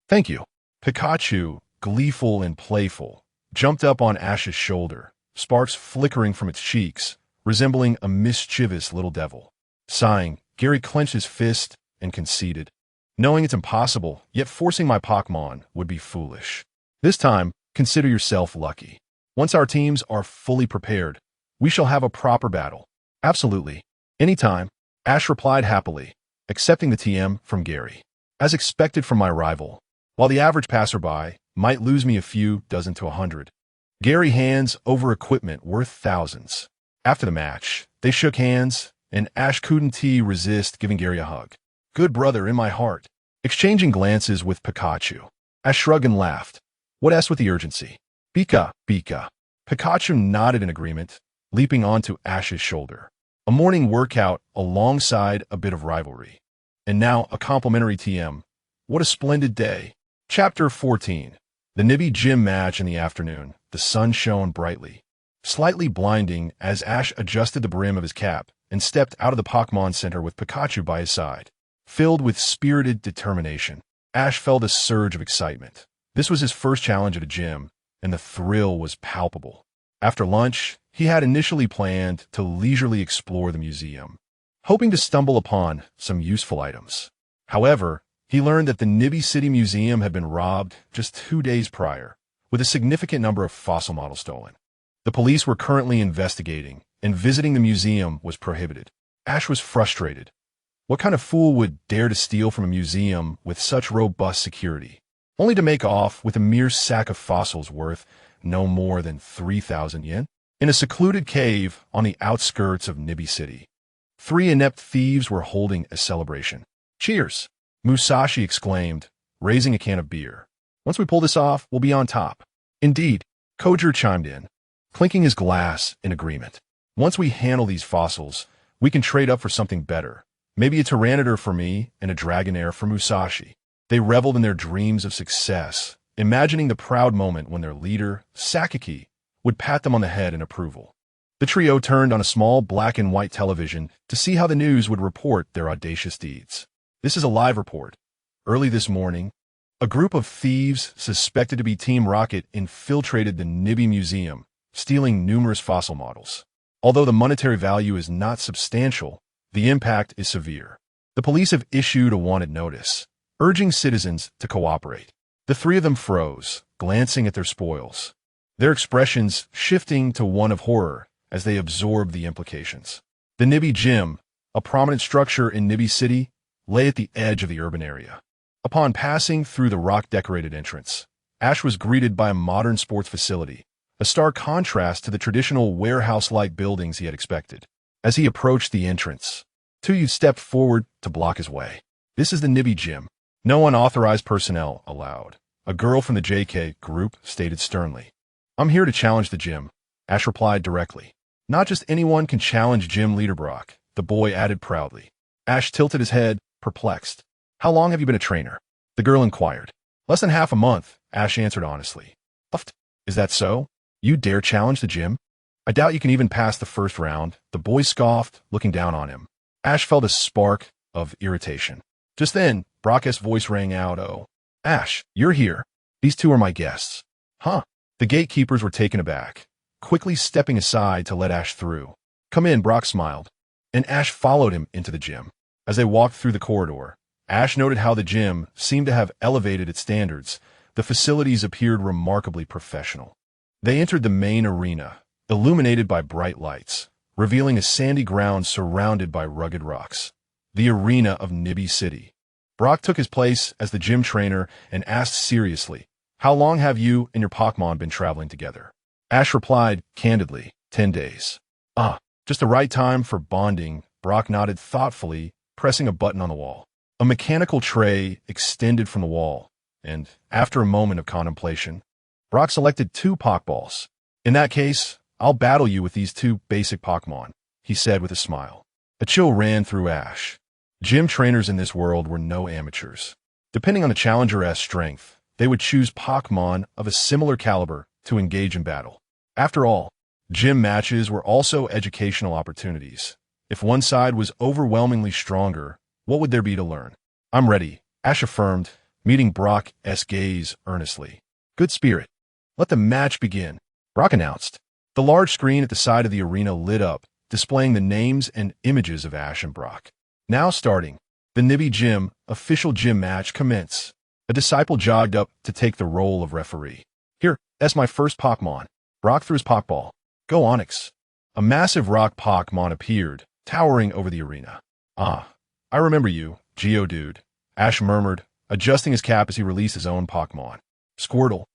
Thank you. Pikachu, gleeful and playful, jumped up on Ash's shoulder, sparks flickering from its cheeks, resembling a mischievous little devil. Sighing, Gary clenched his fist and conceded. Knowing it's impossible, yet forcing my Pokemon would be foolish. This time, consider yourself lucky. Once our teams are fully prepared, we shall have a proper battle. Absolutely. Anytime, Ash replied happily, accepting the TM from Gary. As expected from my rival, while the average passerby might lose me a few dozen to 100, Gary hands over equipment worth thousands. After the match, they shook hands, and Ash couldn't resist giving Gary a hug. Good brother in my heart. Exchanging glances with Pikachu, Ash shrugged and laughed. What else with the urgency? Pika, Pika. Pikachu nodded in agreement, leaping onto Ash's shoulder. A morning workout alongside a bit of rivalry. And now a complimentary TM. What a splendid day. Chapter 14. The Nibby Gym match in the afternoon. The sun shone brightly, slightly blinding as Ash adjusted the brim of his cap and stepped out of the Pokemon Center with Pikachu by his side. Filled with spirited determination, Ash felt a surge of excitement. This was his first challenge at a gym, and the thrill was palpable. After lunch, he had initially planned to leisurely explore the museum, hoping to stumble upon some useful items. However, he learned that the Nibby City Museum had been robbed just 2 days prior, with a significant number of fossil models stolen. The police were currently investigating, and visiting the museum was prohibited. Ash was frustrated. What kind of fool would dare to steal from a museum with such robust security, only to make off with a mere sack of fossils worth no more than 3,000 yen? In a secluded cave on the outskirts of Nibby City, 3 inept thieves were holding a celebration. Cheers! Musashi exclaimed, raising a can of beer. Once we pull this off, we'll be on top. Indeed, Kojer chimed in, clinking his glass in agreement. Once we handle these fossils, we can trade up for something better. Maybe a Tyranitar for me and a Dragonair for Musashi. They reveled in their dreams of success, imagining the proud moment when their leader, Sakaki, would pat them on the head in approval. The trio turned on a small black and white television to see how the news would report their audacious deeds. This is a live report. Early this morning, a group of thieves suspected to be Team Rocket infiltrated the Nibby Museum, stealing numerous fossil models. Although the monetary value is not substantial, the impact is severe. The police have issued a wanted notice, urging citizens to cooperate. The 3 of them froze, glancing at their spoils, their expressions shifting to one of horror as they absorbed the implications. The Nibby Gym, a prominent structure in Nibby City, lay at the edge of the urban area. Upon passing through the rock-decorated entrance, Ash was greeted by a modern sports facility, a stark contrast to the traditional warehouse-like buildings he had expected. As he approached the entrance, 2 youths stepped forward to block his way. This is the Nibby Gym. No unauthorized personnel allowed. A girl from the JK group stated sternly. I'm here to challenge the gym, Ash replied directly. Not just anyone can challenge gym leader Brock, the boy added proudly. Ash tilted his head, perplexed. How long have you been a trainer? The girl inquired. Less than half a month, Ash answered honestly. Puffed. Is that so? You dare challenge the gym? I doubt you can even pass the first round, the boy scoffed, looking down on him. Ash felt a spark of irritation. Just then, Brock's voice rang out, "Oh, Ash, you're here. These two are my guests." Huh? The gatekeepers were taken aback, quickly stepping aside to let Ash through. Come in, Brock smiled, and Ash followed him into the gym. As they walked through the corridor, Ash noted how the gym seemed to have elevated its standards. The facilities appeared remarkably professional. They entered the main arena, illuminated by bright lights, revealing a sandy ground surrounded by rugged rocks. The arena of Nibby City. Brock took his place as the gym trainer and asked seriously, "How long have you and your Pokemon been traveling together?" Ash replied, candidly, 10 days. "Ah, just the right time for bonding," Brock nodded thoughtfully, pressing a button on the wall. A mechanical tray extended from the wall, and, after a moment of contemplation, Brock selected 2 Pokeballs. "In that case, I'll battle you with these 2 basic Pokemon," he said with a smile. A chill ran through Ash. Gym trainers in this world were no amateurs. Depending on the challenger's strength, they would choose Pokemon of a similar caliber to engage in battle. After all, gym matches were also educational opportunities. If one side was overwhelmingly stronger, what would there be to learn? "I'm ready," Ash affirmed, meeting Brock's gaze earnestly. "Good spirit. Let the match begin," Brock announced. The large screen at the side of the arena lit up, displaying the names and images of Ash and Brock. Now starting, the Nibby Gym official gym match commenced. A disciple jogged up to take the role of referee. "Here, that's my first Pokemon." Brock threw his Pokeball. "Go Onix." A massive rock Pokemon appeared, towering over the arena. "Ah, I remember you, Geodude," Ash murmured, adjusting his cap as he released his own Pokemon. "Squirtle,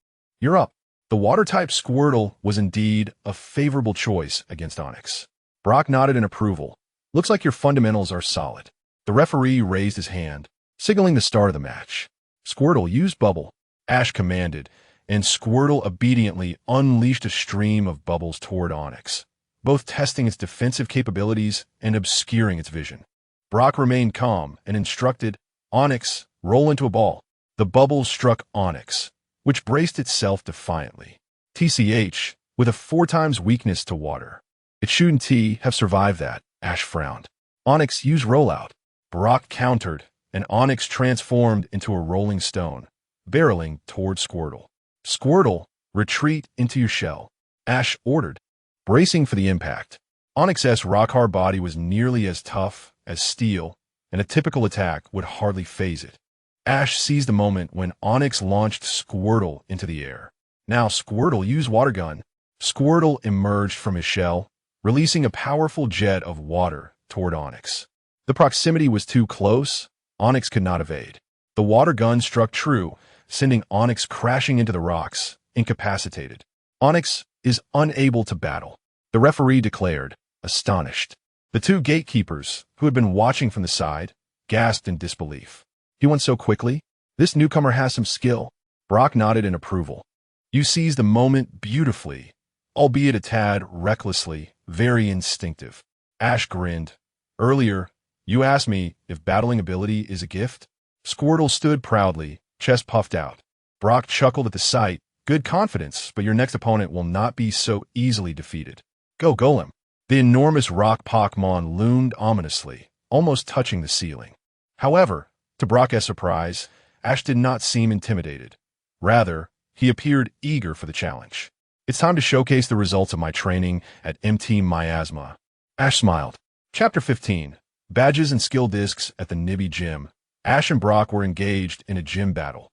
you're up." The water-type Squirtle was indeed a favorable choice against Onix. Brock nodded in approval. "Looks like your fundamentals are solid." The referee raised his hand, signaling the start of the match. "Squirtle, use Bubble," Ash commanded, and Squirtle obediently unleashed a stream of bubbles toward Onix, both testing its defensive capabilities and obscuring its vision. Brock remained calm and instructed, "Onix, roll into a ball." The bubbles struck Onix, which braced itself defiantly. TCH, with a 4 times weakness to water. "It shouldn't have survived that," Ash frowned. "Onix, use Rollout." Brock countered, and Onix transformed into a rolling stone, barreling toward Squirtle. "Squirtle, retreat into your shell," Ash ordered, bracing for the impact. Onix's rock-hard body was nearly as tough as steel, and a typical attack would hardly faze it. Ash seized the moment when Onix launched Squirtle into the air. "Now, Squirtle, use Water Gun." Squirtle emerged from his shell, releasing a powerful jet of water toward Onix. The proximity was too close. Onix could not evade. The water gun struck true, sending Onix crashing into the rocks, incapacitated. Onix is unable to battle, the referee declared, astonished. The 2 gatekeepers, who had been watching from the side, gasped in disbelief. "He won so quickly? This newcomer has some skill." Brock nodded in approval. "You seized the moment beautifully, albeit a tad recklessly, very instinctive." Ash grinned. "Earlier, you asked me if battling ability is a gift." Squirtle stood proudly, chest puffed out. Brock chuckled at the sight. "Good confidence, but your next opponent will not be so easily defeated." "Go Golem." The enormous rock Pokemon loomed ominously, almost touching the ceiling. However, to Brock's surprise, Ash did not seem intimidated. Rather, he appeared eager for the challenge. "It's time to showcase the results of my training at MT Miasma." Ash smiled. Chapter 15. Badges and Skill Discs at the Nibby Gym. Ash and Brock were engaged in a gym battle,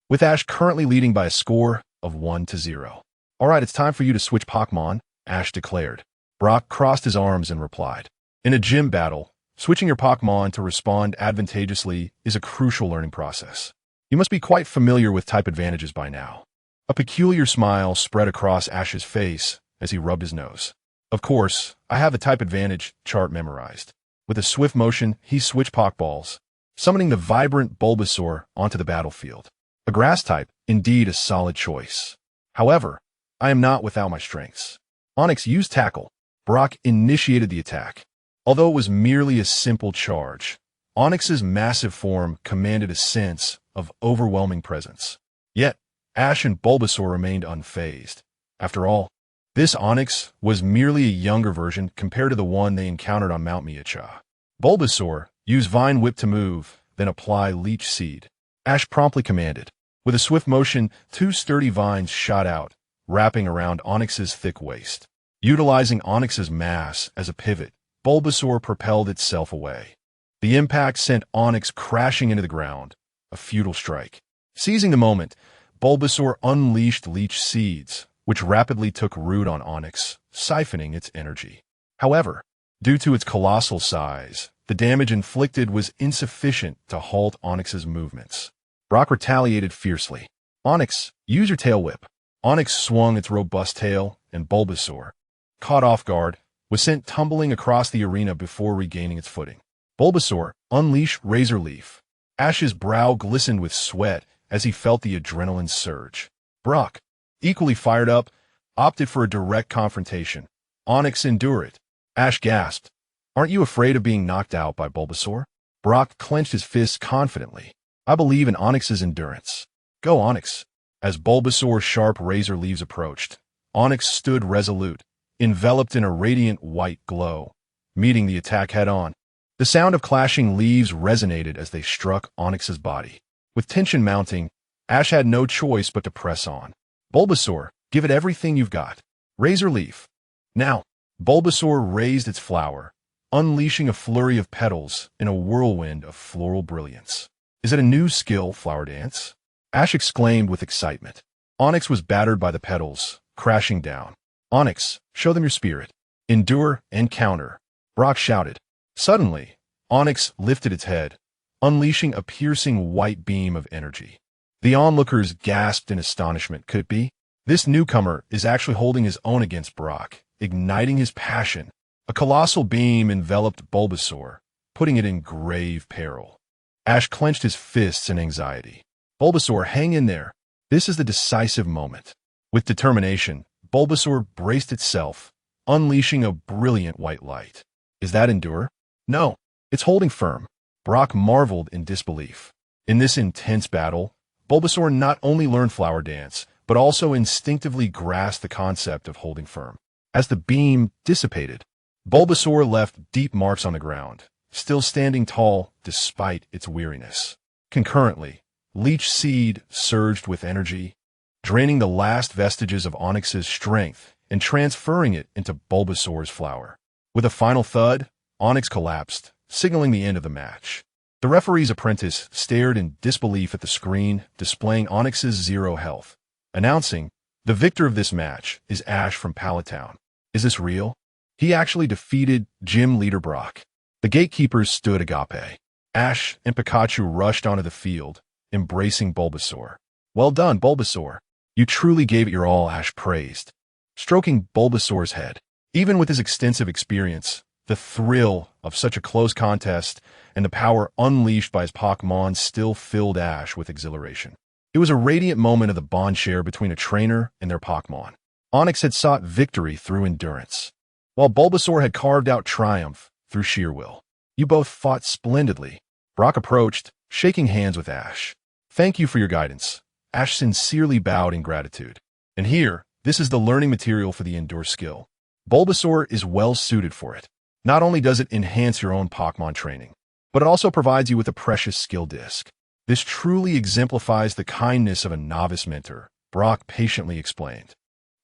with Ash currently leading by a score of 1-0. "All right, it's time for you to switch Pokemon," Ash declared. Brock crossed his arms and replied. In a gym battle, switching your Pokemon to respond advantageously is a crucial learning process. You must be quite familiar with type advantages by now. A peculiar smile spread across Ash's face as he rubbed his nose. "Of course, I have the type advantage chart memorized." With a swift motion, he switched Pokeballs, summoning the vibrant Bulbasaur onto the battlefield. A grass type, indeed a solid choice. However, I am not without my strengths. Onix used Tackle. Brock initiated the attack. Although it was merely a simple charge, Onyx's massive form commanded a sense of overwhelming presence. Yet, Ash and Bulbasaur remained unfazed. After all, this Onyx was merely a younger version compared to the one they encountered on Mount Miacha. Bulbasaur used Vine Whip to move, then apply Leech Seed. Ash promptly commanded. With a swift motion, two sturdy vines shot out, wrapping around Onyx's thick waist. Utilizing Onyx's mass as a pivot, Bulbasaur propelled itself away. The impact sent Onyx crashing into the ground, a futile strike. Seizing the moment, Bulbasaur unleashed Leech Seeds, which rapidly took root on Onyx, siphoning its energy. However, due to its colossal size, the damage inflicted was insufficient to halt Onyx's movements. Brock retaliated fiercely. Onyx, use your tail whip. Onyx swung its robust tail, and Bulbasaur, caught off guard, was sent tumbling across the arena before regaining its footing. Bulbasaur unleashed Razor Leaf. Ash's brow glistened with sweat as he felt the adrenaline surge. Brock, equally fired up, opted for a direct confrontation. Onyx endure it. Ash gasped. Aren't you afraid of being knocked out by Bulbasaur? Brock clenched his fists confidently. I believe in Onyx's endurance. Go, Onyx. As Bulbasaur's sharp razor leaves approached, Onyx stood resolute, enveloped in a radiant white glow, meeting the attack head-on. The sound of clashing leaves resonated as they struck Onyx's body. With tension mounting, Ash had no choice but to press on. Bulbasaur, give it everything you've got. Razor Leaf. Now, Bulbasaur raised its flower, unleashing a flurry of petals in a whirlwind of floral brilliance. Is it a new skill, Flower Dance? Ash exclaimed with excitement. Onyx was battered by the petals, crashing down. Onyx, show them your spirit. Endure and counter. Brock shouted. Suddenly, Onyx lifted its head, unleashing a piercing white beam of energy. The onlookers gasped in astonishment. Could it be? This newcomer is actually holding his own against Brock, igniting his passion. A colossal beam enveloped Bulbasaur, putting it in grave peril. Ash clenched his fists in anxiety. Bulbasaur, hang in there. This is the decisive moment. With determination, Bulbasaur braced itself, unleashing a brilliant white light. Is that endure? No, it's holding firm. Brock marveled in disbelief. In this intense battle, Bulbasaur not only learned Flower Dance, but also instinctively grasped the concept of holding firm. As the beam dissipated, Bulbasaur left deep marks on the ground, still standing tall despite its weariness. Concurrently, Leech Seed surged with energy, draining the last vestiges of Onyx's strength and transferring it into Bulbasaur's flower. With a final thud, Onyx collapsed, signaling the end of the match. The referee's apprentice stared in disbelief at the screen displaying Onyx's 0 health, announcing, "The victor of this match is Ash from Palatown." Is this real? He actually defeated gym leader Brock. The gatekeepers stood agape. Ash and Pikachu rushed onto the field, embracing Bulbasaur. Well done, Bulbasaur. You truly gave it your all, Ash praised, stroking Bulbasaur's head. Even with his extensive experience, the thrill of such a close contest and the power unleashed by his Pokémon still filled Ash with exhilaration. It was a radiant moment of the bond share between a trainer and their Pokémon. Onyx had sought victory through endurance, while Bulbasaur had carved out triumph through sheer will. You both fought splendidly. Brock approached, shaking hands with Ash. Thank you for your guidance. Ash sincerely bowed in gratitude. And here, this is the learning material for the Endure skill. Bulbasaur is well suited for it. Not only does it enhance your own Pokémon training, but it also provides you with a precious skill disc. This truly exemplifies the kindness of a novice mentor, Brock patiently explained.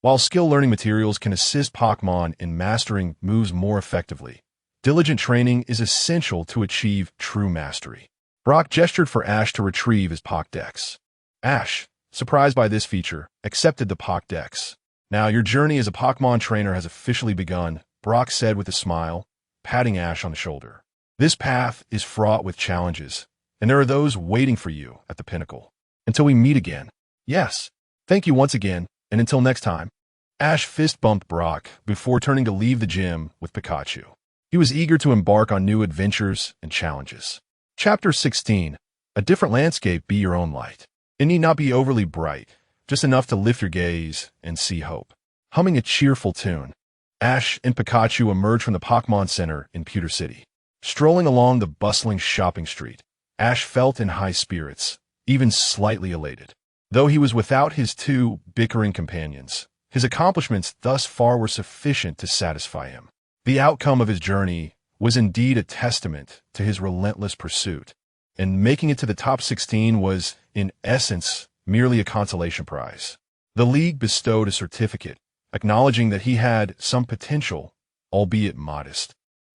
While skill learning materials can assist Pokémon in mastering moves more effectively, diligent training is essential to achieve true mastery. Brock gestured for Ash to retrieve his Pokédex. Ash, surprised by this feature, accepted the Pokédex. Now your journey as a Pokémon trainer has officially begun, Brock said with a smile, patting Ash on the shoulder. This path is fraught with challenges, and there are those waiting for you at the pinnacle. Until we meet again. Yes, thank you once again, and until next time. Ash fist-bumped Brock before turning to leave the gym with Pikachu. He was eager to embark on new adventures and challenges. Chapter 16. A different landscape be your own light. It need not be overly bright, just enough to lift your gaze and see hope. Humming a cheerful tune, Ash and Pikachu emerged from the Pokémon Center in Pewter City. Strolling along the bustling shopping street, Ash felt in high spirits, even slightly elated. Though he was without his two bickering companions, his accomplishments thus far were sufficient to satisfy him. The outcome of his journey was indeed a testament to his relentless pursuit, and making it to the top 16 was, in essence, merely a consolation prize. The league bestowed a certificate, acknowledging that he had some potential, albeit modest,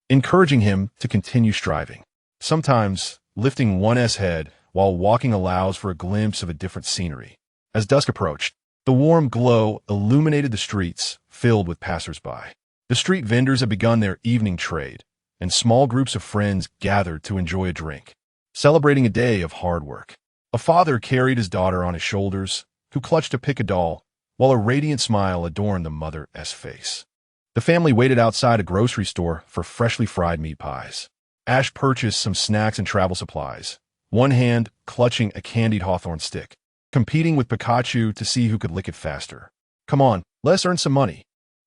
encouraging him to continue striving. Sometimes, lifting one's head while walking allows for a glimpse of a different scenery. As dusk approached, the warm glow illuminated the streets, filled with passers-by. The street vendors had begun their evening trade, and small groups of friends gathered to enjoy a drink, celebrating a day of hard work. A father carried his daughter on his shoulders, who clutched a pick-a-doll, while a radiant smile adorned the mother's face. The family waited outside a grocery store for freshly fried meat pies. Ash purchased some snacks and travel supplies, one hand clutching a candied hawthorn stick, competing with Pikachu to see who could lick it faster. "Come on, let's earn some money."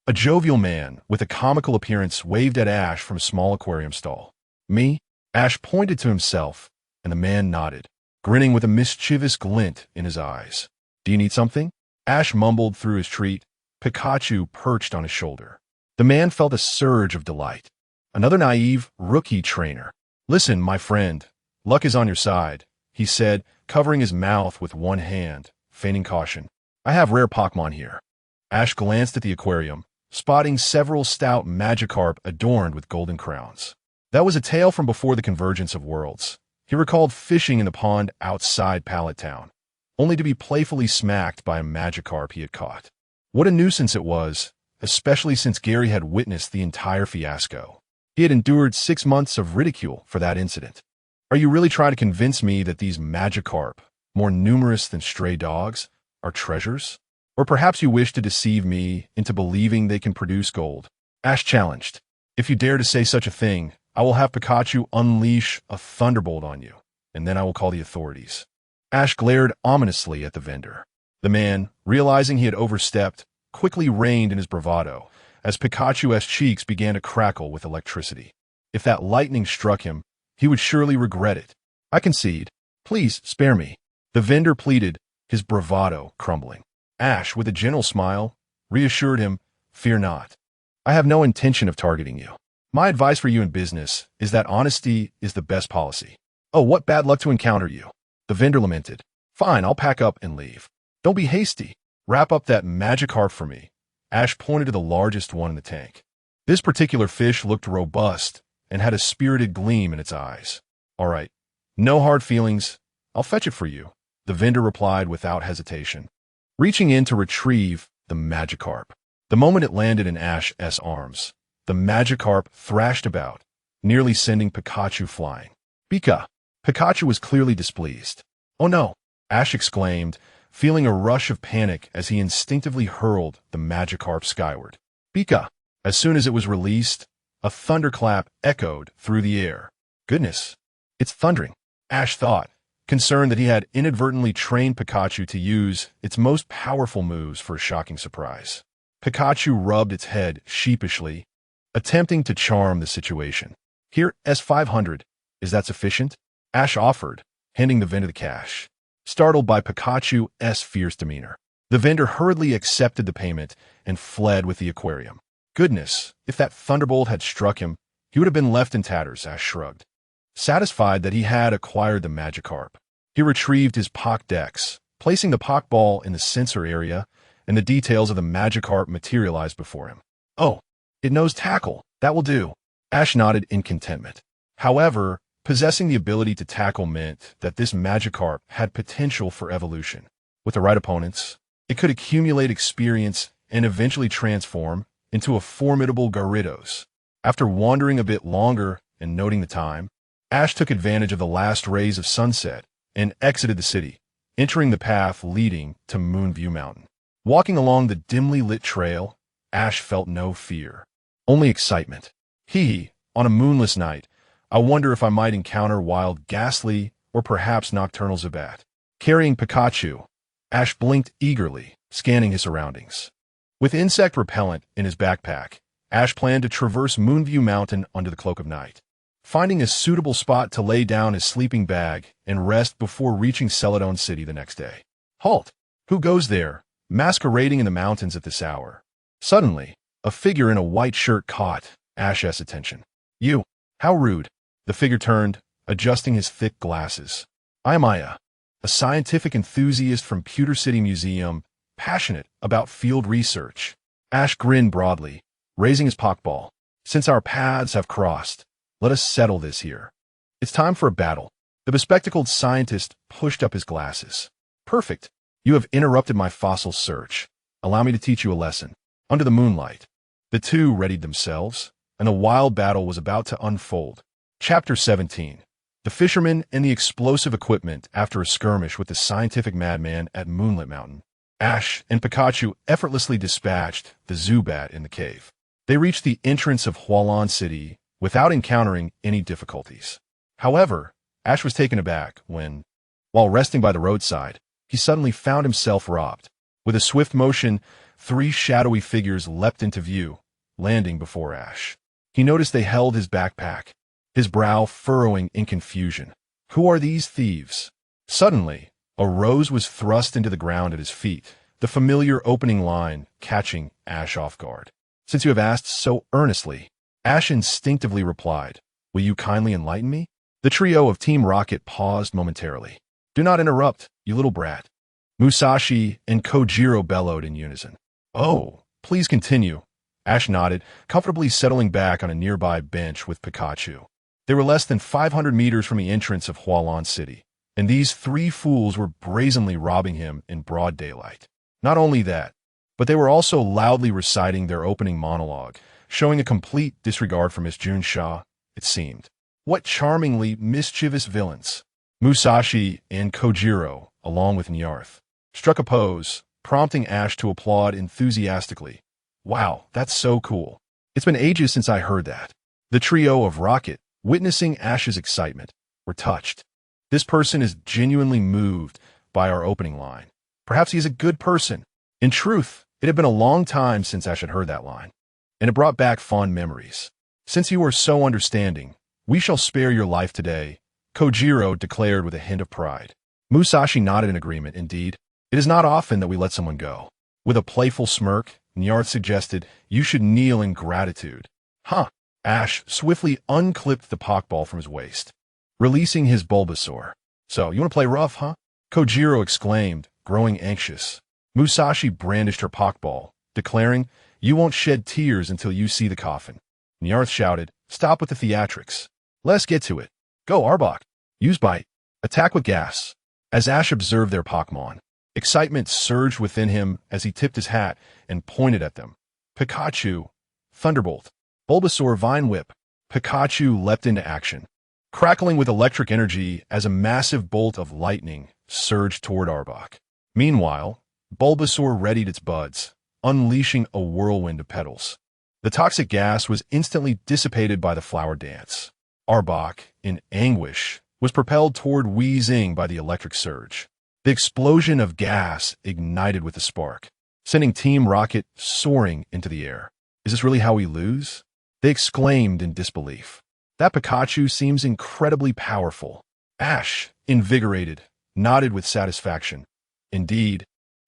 A jovial man with a comical appearance waved at Ash from a small aquarium stall. "Me?" Ash pointed to himself, and the man nodded, grinning with a mischievous glint in his eyes. "Do you need something?" Ash mumbled through his treat, Pikachu perched on his shoulder. The man felt a surge of delight. Another naive, rookie trainer. "Listen, my friend, luck is on your side," he said, covering his mouth with one hand, feigning caution. "I have rare Pokemon here." Ash glanced at the aquarium, spotting several stout Magikarp adorned with golden crowns. That was a tale from before the Convergence of Worlds. He recalled fishing in the pond outside Pallet Town, only to be playfully smacked by a Magikarp he had caught. What a nuisance it was, especially since Gary had witnessed the entire fiasco. He had endured 6 months of ridicule for that incident. "Are you really trying to convince me that these Magikarp, more numerous than stray dogs, are treasures? Or perhaps you wish to deceive me into believing they can produce gold?" Ash challenged. "If you dare to say such a thing, I will have Pikachu unleash a thunderbolt on you, and then I will call the authorities." Ash glared ominously at the vendor. The man, realizing he had overstepped, quickly reined in his bravado, as Pikachu's cheeks began to crackle with electricity. If that lightning struck him, he would surely regret it. "I concede. Please spare me," the vendor pleaded, his bravado crumbling. Ash, with a gentle smile, reassured him, "Fear not. I have no intention of targeting you. My advice for you in business is that honesty is the best policy." "Oh, what bad luck to encounter you," the vendor lamented. "Fine, I'll pack up and leave." "Don't be hasty. Wrap up that Magikarp for me." Ash pointed to the largest one in the tank. This particular fish looked robust and had a spirited gleam in its eyes. "All right, no hard feelings. I'll fetch it for you," the vendor replied without hesitation, reaching in to retrieve the Magikarp. The moment it landed in Ash's arms, the Magikarp thrashed about, nearly sending Pikachu flying. "Pika!" Pikachu was clearly displeased. "Oh no!" Ash exclaimed, feeling a rush of panic as he instinctively hurled the Magikarp skyward. "Pika!" As soon as it was released, a thunderclap echoed through the air. "Goodness, it's thundering," Ash thought, concerned that he had inadvertently trained Pikachu to use its most powerful moves for a shocking surprise. Pikachu rubbed its head sheepishly, attempting to charm the situation. "Here, S500. Is that sufficient?" Ash offered, handing the vendor the cash. Startled by Pikachu's fierce demeanor, the vendor hurriedly accepted the payment and fled with the aquarium. Goodness, if that thunderbolt had struck him, he would have been left in tatters, Ash shrugged. Satisfied that he had acquired the Magikarp, he retrieved his Pokédex, placing the Pokeball in the sensor area, and the details of the Magikarp materialized before him. "Oh, it knows tackle. That will do." Ash nodded in contentment. However, possessing the ability to tackle meant that this Magikarp had potential for evolution. With the right opponents, it could accumulate experience and eventually transform into a formidable Gyarados. After wandering a bit longer and noting the time, Ash took advantage of the last rays of sunset and exited the city, entering the path leading to Moonview Mountain. Walking along the dimly lit trail, Ash felt no fear, only excitement. On a moonless night, I wonder if I might encounter wild Ghastly or perhaps nocturnal Zubat. Carrying Pikachu, Ash blinked eagerly, scanning his surroundings. With insect repellent in his backpack, Ash planned to traverse Moonview Mountain under the cloak of night. finding a suitable spot to lay down his sleeping bag and rest before reaching Celadon City the next day. Halt! Who goes there, masquerading in the mountains at this hour? Suddenly, a figure in a white shirt caught Ash's attention. You! How rude! The figure turned, adjusting his thick glasses. I am Aya, a scientific enthusiast from Pewter City Museum, passionate about field research. Ash grinned broadly, raising his pockball. Since our paths have crossed, let us settle this here. It's time for a battle. The bespectacled scientist pushed up his glasses. Perfect. You have interrupted my fossil search. Allow me to teach you a lesson. Under the moonlight, the two readied themselves, and a wild battle was about to unfold. Chapter 17. The fisherman and the explosive equipment after a skirmish with the scientific madman at Moonlit Mountain. Ash and Pikachu effortlessly dispatched the Zubat in the cave. They reached the entrance of Hualan City without encountering any difficulties. However, Ash was taken aback when, while resting by the roadside, he suddenly found himself robbed. With a swift motion, 3 shadowy figures leapt into view, landing before Ash. He noticed they held his backpack, his brow furrowing in confusion. Who are these thieves? Suddenly, a rose was thrust into the ground at his feet, the familiar opening line catching Ash off guard. Since you have asked so earnestly, Ash instinctively replied, will you kindly enlighten me? The trio of Team Rocket paused momentarily. Do not interrupt, you little brat. Musashi and Kojiro bellowed in unison. Oh, please continue. Ash nodded, comfortably settling back on a nearby bench with Pikachu. They were less than 500 meters from the entrance of Hualan City, and these 3 fools were brazenly robbing him in broad daylight. Not only that, but they were also loudly reciting their opening monologue, showing a complete disregard for Miss June Shaw, it seemed. What charmingly mischievous villains. Musashi and Kojiro, along with Nyarth, struck a pose, prompting Ash to applaud enthusiastically. Wow, that's so cool. It's been ages since I heard that. The trio of Rocket, witnessing Ash's excitement, were touched. This person is genuinely moved by our opening line. Perhaps he is a good person. In truth, it had been a long time since Ash had heard that line, and it brought back fond memories. Since you are so understanding, we shall spare your life today, Kojiro declared with a hint of pride. Musashi nodded in agreement. Indeed, it is not often that we let someone go. With a playful smirk, Nyarth suggested, you should kneel in gratitude. Huh. Ash swiftly unclipped the Pokeball from his waist, releasing his Bulbasaur. So, you want to play rough, huh? Kojiro exclaimed, growing anxious. Musashi brandished her Pokeball, declaring, you won't shed tears until you see the coffin. Nyarth shouted, stop with the theatrics. Let's get to it. Go, Arbok. Use Bite. Attack with Gas. As Ash observed their Pokemon, excitement surged within him as he tipped his hat and pointed at them. Pikachu. Thunderbolt. Bulbasaur Vine Whip. Pikachu leapt into action, crackling with electric energy as a massive bolt of lightning surged toward Arbok. Meanwhile, Bulbasaur readied its buds, unleashing a whirlwind of petals. The toxic gas was instantly dissipated by the flower dance. Arbok, in anguish, was propelled toward Weezing by the electric surge. The explosion of gas ignited with a spark, sending Team Rocket soaring into the air. Is this really how we lose? They exclaimed in disbelief. That Pikachu seems incredibly powerful. Ash, invigorated, nodded with satisfaction. Indeed,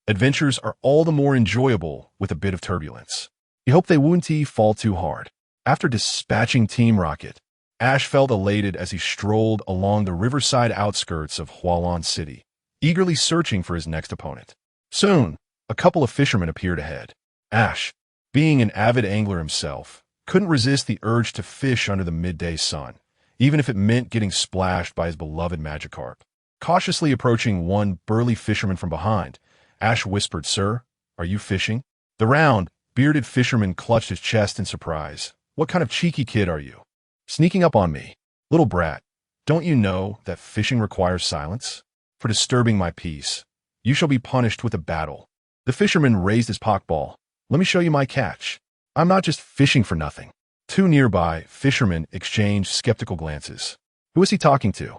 adventures are all the more enjoyable with a bit of turbulence. He hoped they wouldn't fall too hard. After dispatching Team Rocket, Ash felt elated as he strolled along the riverside outskirts of Hualan City, eagerly searching for his next opponent. Soon, a couple of fishermen appeared ahead. Ash, being an avid angler himself, couldn't resist the urge to fish under the midday sun, even if it meant getting splashed by his beloved Magikarp. Cautiously approaching one burly fisherman from behind, Ash whispered, Sir, are you fishing? The round, bearded fisherman clutched his chest in surprise. What kind of cheeky kid are you? Sneaking up on me. Little brat, don't you know that fishing requires silence? For disturbing my peace, you shall be punished with a battle. The fisherman raised his Pokeball. Let me show you my catch. I'm not just fishing for nothing. 2 nearby fishermen exchanged skeptical glances. Who is he talking to?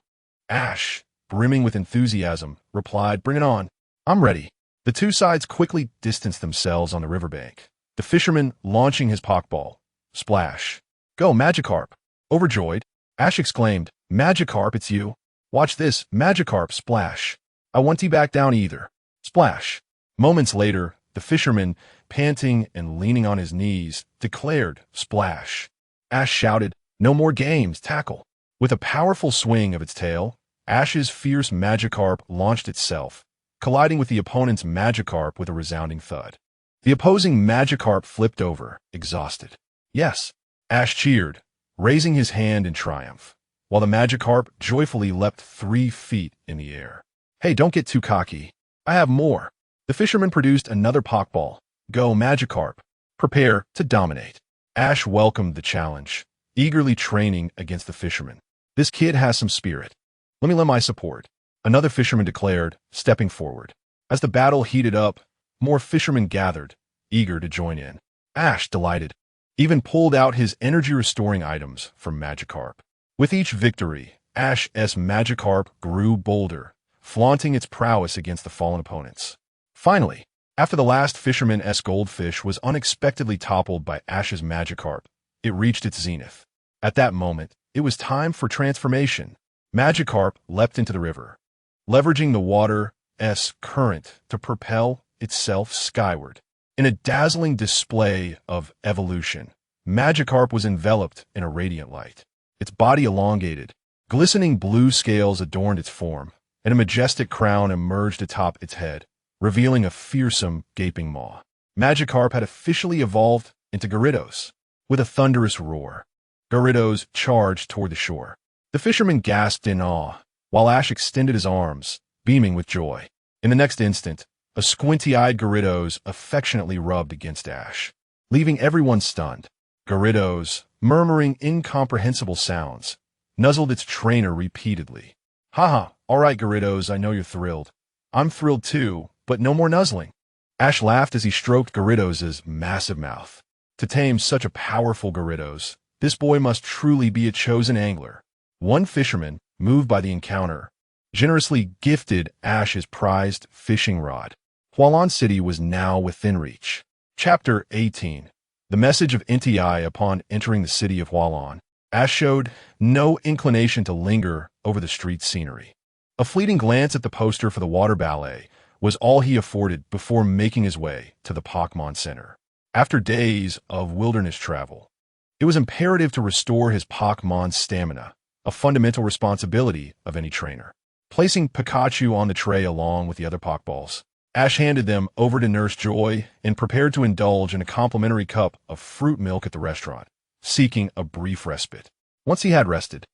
Ash, brimming with enthusiasm, replied, Bring it on. I'm ready. The 2 sides quickly distanced themselves on the riverbank. The fisherman launching his Pokeball. Splash. Go, Magikarp. Overjoyed, Ash exclaimed, Magikarp, it's you. Watch this, Magikarp, splash. I won't you back down either. Splash. Moments later, the fisherman, panting and leaning on his knees, declared, splash. Ash shouted, no more games, tackle. With a powerful swing of its tail, Ash's fierce Magikarp launched itself, colliding with the opponent's Magikarp with a resounding thud. The opposing Magikarp flipped over, exhausted. Yes, Ash cheered, raising his hand in triumph, while the Magikarp joyfully leapt 3 feet in the air. Hey, don't get too cocky. I have more. The fisherman produced another Pokeball. Go, Magikarp. Prepare to dominate. Ash welcomed the challenge, eagerly training against the fisherman. This kid has some spirit. Let me lend my support. Another fisherman declared, stepping forward. As the battle heated up, more fishermen gathered, eager to join in. Ash, delighted, even pulled out his energy-restoring items from Magikarp. With each victory, Ash's Magikarp grew bolder, flaunting its prowess against the fallen opponents. Finally, after the last fisherman's goldfish was unexpectedly toppled by Ash's Magikarp, it reached its zenith. At that moment, it was time for transformation. Magikarp leapt into the river, leveraging the water's current to propel itself skyward. In a dazzling display of evolution, Magikarp was enveloped in a radiant light. Its body elongated, glistening blue scales adorned its form, and a majestic crown emerged atop its head, revealing a fearsome, gaping maw. Magikarp had officially evolved into Gyarados. With a thunderous roar, Gyarados charged toward the shore. The fisherman gasped in awe, while Ash extended his arms, beaming with joy. In the next instant, a squinty-eyed Gyarados affectionately rubbed against Ash, leaving everyone stunned. Gyarados, murmuring incomprehensible sounds, nuzzled its trainer repeatedly. Haha, all right, Gyarados, I know you're thrilled. I'm thrilled too, but no more nuzzling. Ash laughed as he stroked Gyarados' massive mouth. To tame such a powerful Gyarados, this boy must truly be a chosen angler. One fisherman, moved by the encounter, generously gifted Ash his prized fishing rod. Hualan City was now within reach. Chapter 18. The message of NTI upon entering the city of Hualan. Ash showed no inclination to linger over the street scenery. A fleeting glance at the poster for the water ballet was all he afforded before making his way to the Pokemon Center. After days of wilderness travel, it was imperative to restore his Pokemon's stamina, a fundamental responsibility of any trainer. Placing Pikachu on the tray along with the other Pokeballs, Ash handed them over to Nurse Joy and prepared to indulge in a complimentary cup of fruit milk at the restaurant, seeking a brief respite. Once he had rested,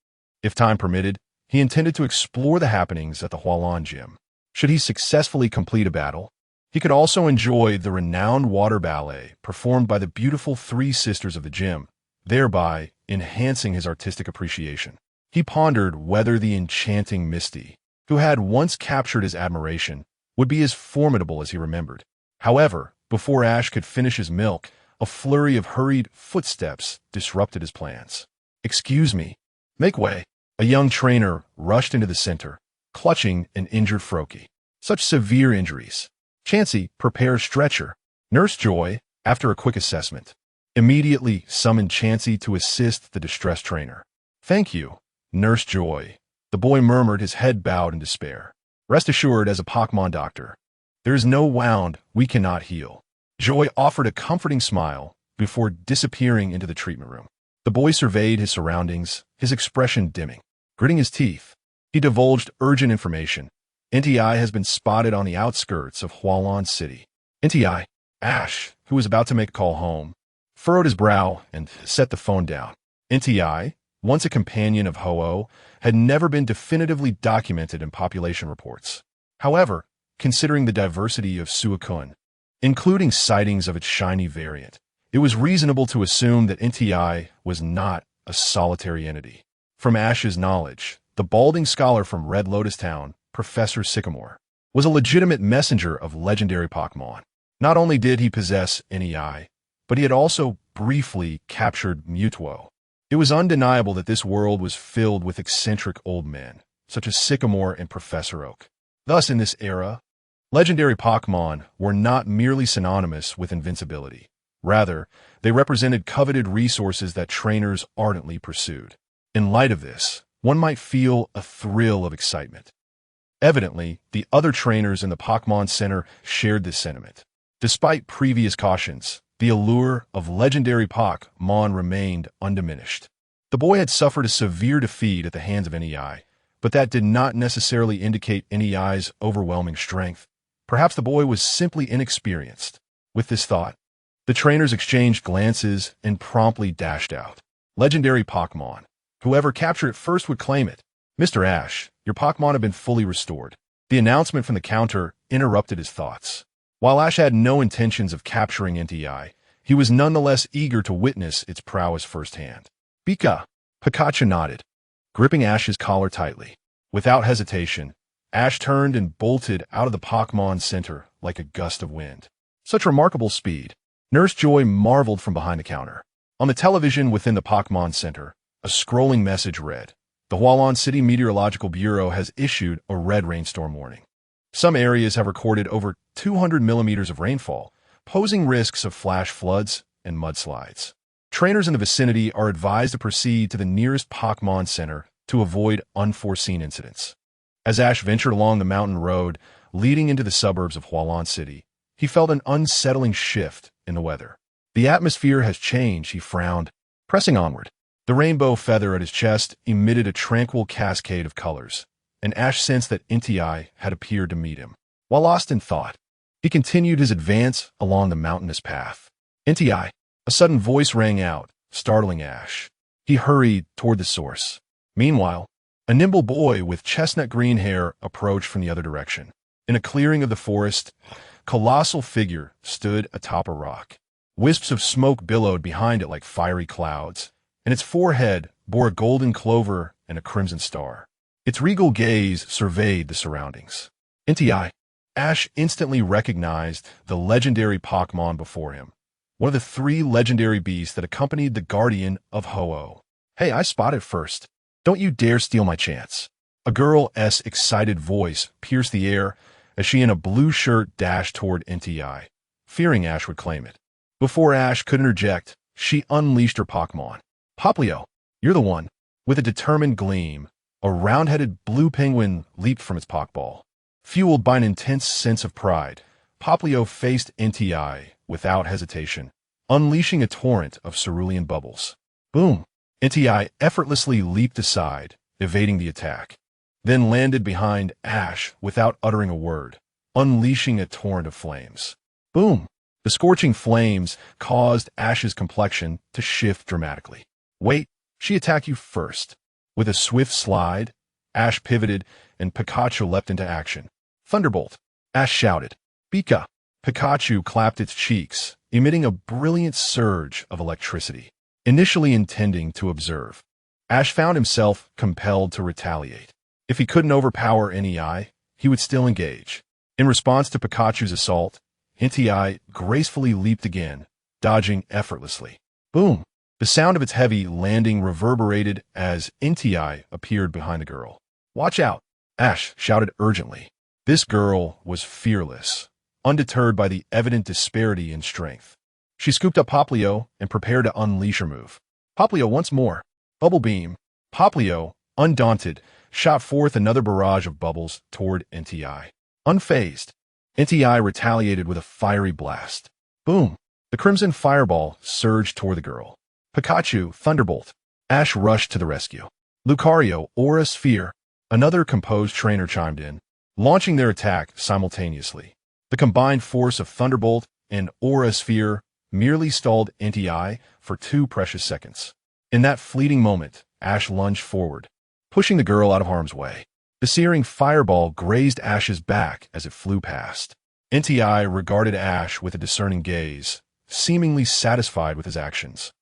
if time permitted, he intended to explore the happenings at the Hualan Gym. Should he successfully complete a battle, he could also enjoy the renowned water ballet performed by the beautiful 3 sisters of the gym, thereby enhancing his artistic appreciation. He pondered whether the enchanting Misty, who had once captured his admiration, would be as formidable as he remembered. However, before Ash could finish his milk, a flurry of hurried footsteps disrupted his plans. Excuse me. Make way. A young trainer rushed into the center, clutching an injured Froakie. Such severe injuries. Chansey, prepare stretcher. Nurse Joy, after a quick assessment, immediately summoned Chansey to assist the distressed trainer. Thank you, Nurse Joy. The boy murmured, his head bowed in despair. Rest assured, as a Pokemon doctor, there is no wound we cannot heal. Joy offered a comforting smile before disappearing into the treatment room. The boy surveyed his surroundings, his expression dimming. Gritting his teeth, he divulged urgent information. NTI has been spotted on the outskirts of Hualan City. NTI, Ash, who was about to make a call home, furrowed his brow and set the phone down. NTI, once a companion of Ho-Oh, had never been definitively documented in population reports. However, considering the diversity of Suicune, including sightings of its shiny variant, it was reasonable to assume that NTI was not a solitary entity. From Ash's knowledge, the balding scholar from Red Lotus Town, Professor Sycamore, was a legitimate messenger of legendary Pokemon. Not only did he possess NEI, but he had also briefly captured Mewtwo. It was undeniable that this world was filled with eccentric old men, such as Sycamore and Professor Oak. Thus, in this era, legendary Pokemon were not merely synonymous with invincibility. Rather, they represented coveted resources that trainers ardently pursued. In light of this, one might feel a thrill of excitement. Evidently, the other trainers in the Pokemon Center shared this sentiment. Despite previous cautions, the allure of legendary Pokemon remained undiminished. The boy had suffered a severe defeat at the hands of NEI, but that did not necessarily indicate NEI's overwhelming strength. Perhaps the boy was simply inexperienced. With this thought, the trainers exchanged glances and promptly dashed out. Legendary Pokemon. Whoever captured it first would claim it. Mr. Ash, your Pokemon have been fully restored. The announcement from the counter interrupted his thoughts. While Ash had no intentions of capturing NTI, he was nonetheless eager to witness its prowess firsthand. Pikachu nodded, gripping Ash's collar tightly. Without hesitation, Ash turned and bolted out of the Pokemon Center like a gust of wind. Such remarkable speed. Nurse Joy marveled from behind the counter. On the television within the Pokemon Center, a scrolling message read, "The Hualon City Meteorological Bureau has issued a red rainstorm warning. Some areas have recorded over 200 millimeters of rainfall, posing risks of flash floods and mudslides. Trainers in the vicinity are advised to proceed to the nearest Pokemon Center to avoid unforeseen incidents." As Ash ventured along the mountain road leading into the suburbs of Hualon City, he felt an unsettling shift in the weather. The atmosphere has changed, he frowned, pressing onward. The rainbow feather at his chest emitted a tranquil cascade of colors, and Ash sensed that Inti had appeared to meet him. While lost in thought, he continued his advance along the mountainous path. Inti, a sudden voice rang out, startling Ash. He hurried toward the source. Meanwhile, a nimble boy with chestnut-green hair approached from the other direction. In a clearing of the forest, a colossal figure stood atop a rock. Wisps of smoke billowed behind it like fiery clouds, and its forehead bore a golden clover and a crimson star. Its regal gaze surveyed the surroundings. Inti, Ash instantly recognized the legendary Pokemon before him, one of the 3 legendary beasts that accompanied the guardian of Ho-Oh. "Hey, I spotted first. Don't you dare steal my chance." A girl's excited voice pierced the air as she in a blue shirt dashed toward Inti, fearing Ash would claim it. Before Ash could interject, she unleashed her Pokemon. "Poplio, you're the one." With a determined gleam, a round-headed blue penguin leaped from its Pokeball. Fueled by an intense sense of pride, Poplio faced Inti without hesitation, unleashing a torrent of cerulean bubbles. Boom! Inti effortlessly leaped aside, evading the attack, then landed behind Ash without uttering a word, unleashing a torrent of flames. Boom! The scorching flames caused Ash's complexion to shift dramatically. "Wait, she attacked you first." With a swift slide, Ash pivoted and Pikachu leapt into action. "Thunderbolt!" Ash shouted. "Pika!" Pikachu clapped its cheeks, emitting a brilliant surge of electricity. Initially intending to observe, Ash found himself compelled to retaliate. If he couldn't overpower NEI, he would still engage. In response to Pikachu's assault, Inti gracefully leaped again, dodging effortlessly. Boom! The sound of its heavy landing reverberated as Inti appeared behind the girl. "Watch out!" Ash shouted urgently. This girl was fearless, undeterred by the evident disparity in strength. She scooped up Poplio and prepared to unleash her move. Poplio once more. Bubble Beam. Poplio, undaunted, shot forth another barrage of bubbles toward Inti. Unfazed, Inti retaliated with a fiery blast. Boom! The crimson fireball surged toward the girl. Pikachu, Thunderbolt. Ash rushed to the rescue. Lucario, Aura Sphere. Another composed trainer chimed in, launching their attack simultaneously. The combined force of Thunderbolt and Aura Sphere merely stalled Inti for 2 precious seconds. In that fleeting moment, Ash lunged forward, pushing the girl out of harm's way. The searing fireball grazed Ash's back as it flew past. Inti regarded Ash with a discerning gaze, seemingly satisfied with his actions,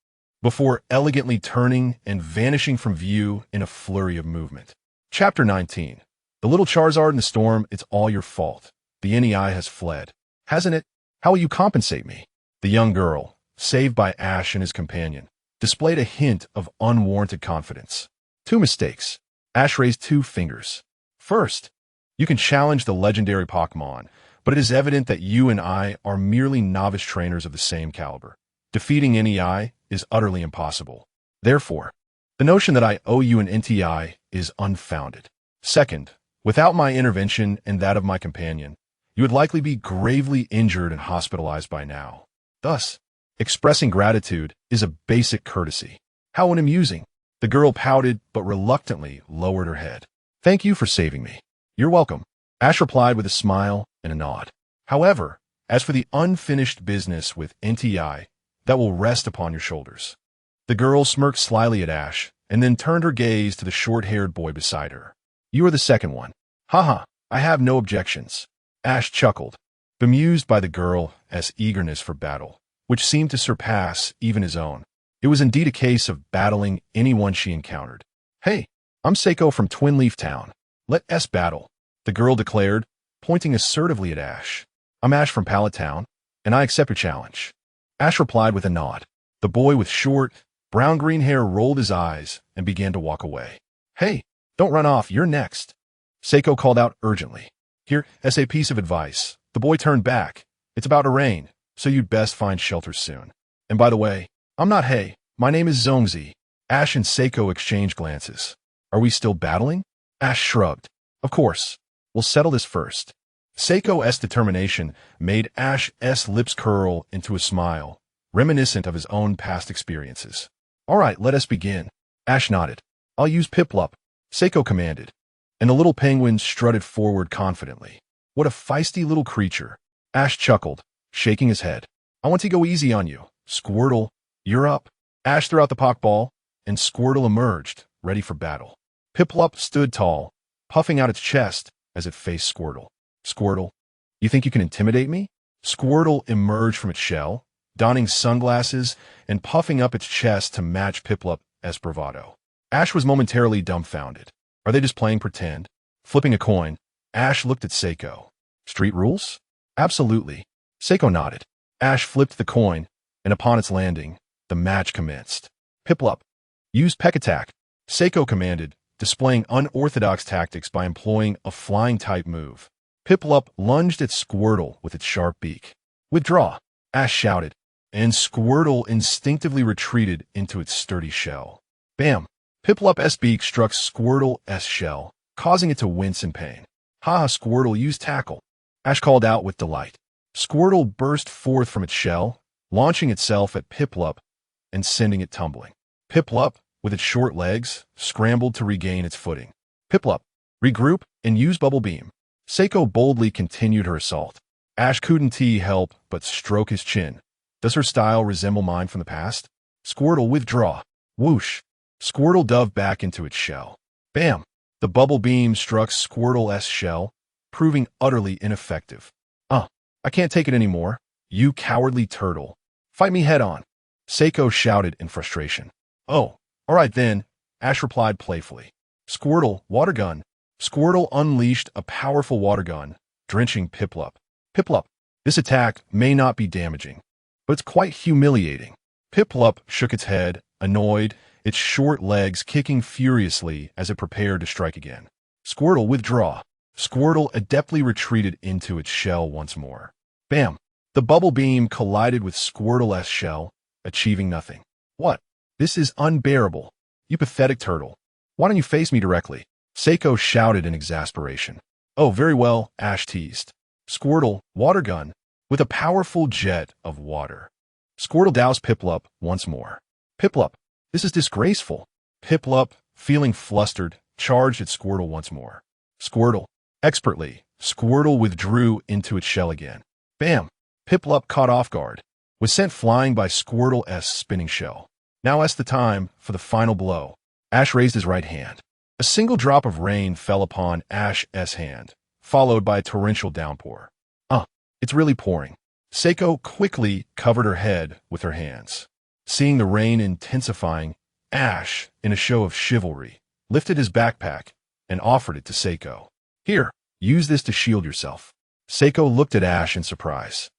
before elegantly turning and vanishing from view in a flurry of movement. Chapter 19. The little Charizard in the storm, it's all your fault. The NEI has fled. Hasn't it? How will you compensate me? The young girl, saved by Ash and his companion, displayed a hint of unwarranted confidence. 2 mistakes. Ash raised 2 fingers. First, you can challenge the legendary Pokemon, but it is evident that you and I are merely novice trainers of the same caliber. Defeating NEI is utterly impossible. Therefore, The notion that I owe you an NTI is unfounded. Second, without my intervention and that of my companion, you would likely be gravely injured and hospitalized by now. Thus, expressing gratitude is a basic courtesy. How unamusing. The girl pouted but reluctantly lowered her head. Thank you for saving me. You're welcome. Ash replied with a smile and a nod. However, as for the unfinished business with NTI, that will rest upon your shoulders. The girl smirked slyly at Ash and then turned her gaze to the short-haired boy beside her. You are the second one. Haha, I have no objections. Ash chuckled, bemused by the girl's eagerness for battle, which seemed to surpass even his own. It was indeed a case of battling anyone she encountered. Hey, I'm Seiko from Twin Leaf Town. Let us battle, the girl declared, pointing assertively at Ash. I'm Ash from Pallet Town, and I accept your challenge. Ash replied with a nod. The boy with short, brown-green hair rolled his eyes and began to walk away. Hey, don't run off, you're next. Seiko called out urgently. Here, as a piece of advice. The boy turned back. It's about to rain, so you'd best find shelter soon. And by the way, I'm not Hey, my name is Zongzi. Ash and Seiko exchanged glances. Are we still battling? Ash shrugged. Of course. We'll settle this first. Seiko's determination made Ash's lips curl into a smile, reminiscent of his own past experiences. All right, let us begin. Ash nodded. I'll use Piplup, Seiko commanded, and the little penguin strutted forward confidently. What a feisty little creature. Ash chuckled, shaking his head. I want to go easy on you. Squirtle, you're up. Ash threw out the Pokeball, and Squirtle emerged, ready for battle. Piplup stood tall, puffing out its chest as it faced Squirtle. Squirtle, you think you can intimidate me? Squirtle emerged from its shell, donning sunglasses and puffing up its chest to match Piplup's bravado. Ash was momentarily dumbfounded. Are they just playing pretend? Flipping a coin, Ash looked at Seiko. Street rules? Absolutely. Seiko nodded. Ash flipped the coin, and upon its landing, the match commenced. Piplup, use Peck Attack, Seiko commanded, displaying unorthodox tactics by employing a flying-type move. Piplup lunged at Squirtle with its sharp beak. Withdraw, Ash shouted, and Squirtle instinctively retreated into its sturdy shell. Bam! Piplup's beak struck Squirtle's shell, causing it to wince in pain. Haha, Squirtle, use Tackle, Ash called out with delight. Squirtle burst forth from its shell, launching itself at Piplup and sending it tumbling. Piplup, with its short legs, scrambled to regain its footing. Piplup, regroup and use Bubble Beam. Seiko boldly continued her assault. Ash couldn't help but stroke his chin. Does her style resemble mine from the past? Squirtle, withdraw. Whoosh. Squirtle dove back into its shell. Bam! The bubble beam struck Squirtle's shell, proving utterly ineffective. I can't take it anymore. You cowardly turtle. Fight me head on. Seiko shouted in frustration. Oh, all right then, Ash replied playfully. Squirtle, water gun. Squirtle unleashed a powerful water gun, drenching Piplup. Piplup, this attack may not be damaging, but it's quite humiliating. Piplup shook its head, annoyed, its short legs kicking furiously as it prepared to strike again. Squirtle, withdraw. Squirtle adeptly retreated into its shell once more. Bam! The bubble beam collided with Squirtle's shell, achieving nothing. What? This is unbearable. You pathetic turtle. Why don't you face me directly? Seiko shouted in exasperation. Oh, very well, Ash teased. Squirtle, water gun, with a powerful jet of water. Squirtle doused Piplup once more. Piplup, this is disgraceful. Piplup, feeling flustered, charged at Squirtle once more. Squirtle, expertly, Squirtle withdrew into its shell again. Bam! Piplup, caught off guard, was sent flying by Squirtle's spinning shell. Now's the time for the final blow. Ash raised his right hand. A single drop of rain fell upon Ash's hand, followed by a torrential downpour. It's really pouring. Seiko quickly covered her head with her hands. Seeing the rain intensifying, Ash, in a show of chivalry, lifted his backpack and offered it to Seiko. Here, use this to shield yourself. Seiko looked at Ash in surprise,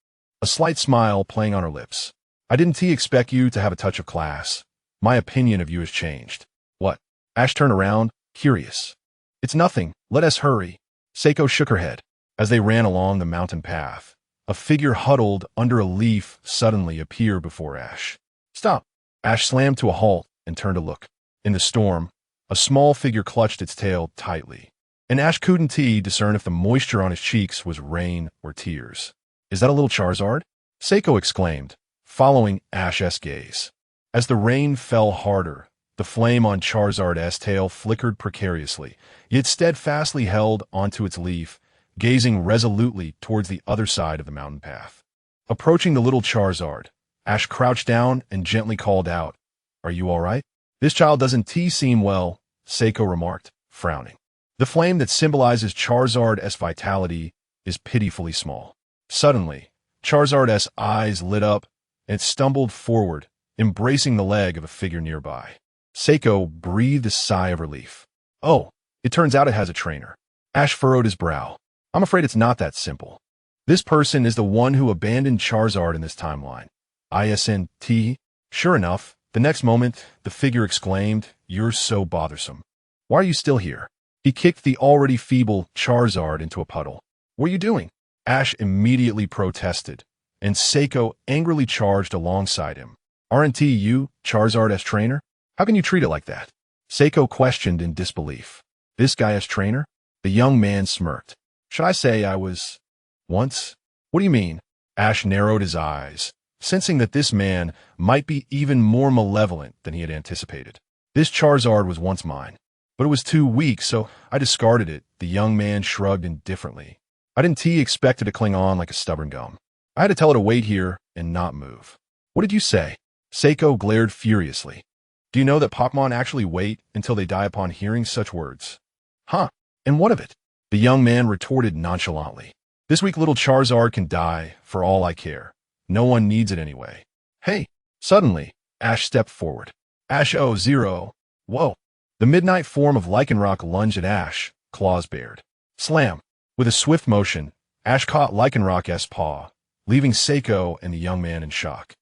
a slight smile playing on her lips. I didn't expect you to have a touch of class. My opinion of you has changed. What? Ash turned around, curious. It's nothing. Let us hurry. Seiko shook her head. As they ran along the mountain path, a figure huddled under a leaf suddenly appeared before Ash. Stop. Ash slammed to a halt and turned to look. In the storm, a small figure clutched its tail tightly, and Ash couldn't discern if the moisture on his cheeks was rain or tears. "Is that a little Charizard?" Seiko exclaimed, following Ash's gaze. As the rain fell harder, the flame on Charizard's tail flickered precariously, yet steadfastly held onto its leaf, gazing resolutely towards the other side of the mountain path. Approaching the little Charizard, Ash crouched down and gently called out, "Are you all right?" "This child doesn't seem well," Seiko remarked, frowning. The flame that symbolizes Charizard's vitality is pitifully small. Suddenly, Charizard's eyes lit up and it stumbled forward, embracing the leg of a figure nearby. Seiko breathed a sigh of relief. "Oh, it turns out it has a trainer." Ash furrowed his brow. "I'm afraid it's not that simple. This person is the one who abandoned Charizard in this timeline. ISNT." Sure enough, the next moment, the figure exclaimed, "You're so bothersome. Why are you still here?" He kicked the already feeble Charizard into a puddle. "What are you doing?" Ash immediately protested, and Seiko angrily charged alongside him. "Aren't you Charizard's trainer? How can you treat it like that?" Seiko questioned in disbelief. "This guy as trainer?" The young man smirked. "Should I say I was once?" "What do you mean?" Ash narrowed his eyes, sensing that this man might be even more malevolent than he had anticipated. "This Charizard was once mine, but it was too weak, so I discarded it." The young man shrugged indifferently. "I didn't expect it to cling on like a stubborn gum. I had to tell it to wait here and not move." "What did you say?" Seiko glared furiously. "Do you know that Pokémon actually wait until they die upon hearing such words?" "Huh, and what of it?" The young man retorted nonchalantly. "This weak little Charizard can die, for all I care. No one needs it anyway." "Hey!" Suddenly, Ash stepped forward. Ash-0. Whoa! The midnight form of Lycanroc lunged at Ash, claws bared. Slam! With a swift motion, Ash caught Lycanroc's paw, leaving Seiko and the young man in shock.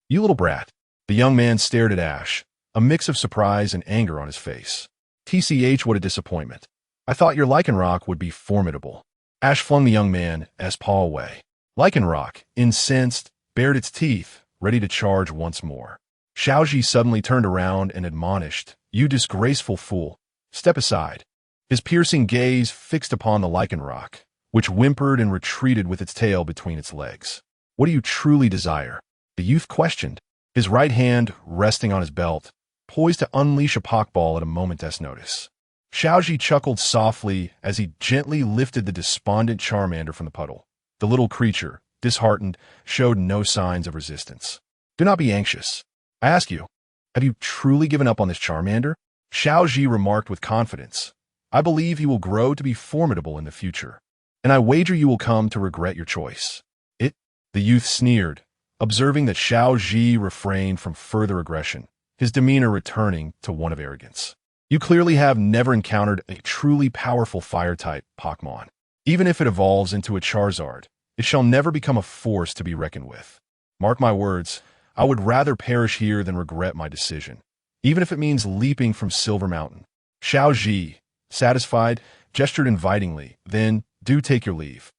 "You little brat." The young man stared at Ash, a mix of surprise and anger on his face. "TCH, what a disappointment. I thought your Lycanroc would be formidable." Ash flung the young man's paw away. Lycanroc, incensed, bared its teeth, ready to charge once more. Xiaoji suddenly turned around and admonished, "You disgraceful fool, step aside." His piercing gaze fixed upon the Lycanroc, which whimpered and retreated with its tail between its legs. "What do you truly desire?" the youth questioned, his right hand resting on his belt, poised to unleash a Pokeball at a moment's notice. Xiaoji chuckled softly as he gently lifted the despondent Charmander from the puddle. The little creature, disheartened, showed no signs of resistance. "Do not be anxious. I ask you, have you truly given up on this Charmander?" Xiaoji remarked with confidence. "I believe he will grow to be formidable in the future, and I wager you will come to regret your choice." The youth sneered, observing that Xiaoji refrained from further aggression, his demeanor returning to one of arrogance. "You clearly have never encountered a truly powerful fire-type Pokémon. Even if it evolves into a Charizard, it shall never become a force to be reckoned with. Mark my words, I would rather perish here than regret my decision, even if it means leaping from Silver Mountain." Xiaoji, satisfied, gestured invitingly, "Then, do take your leave."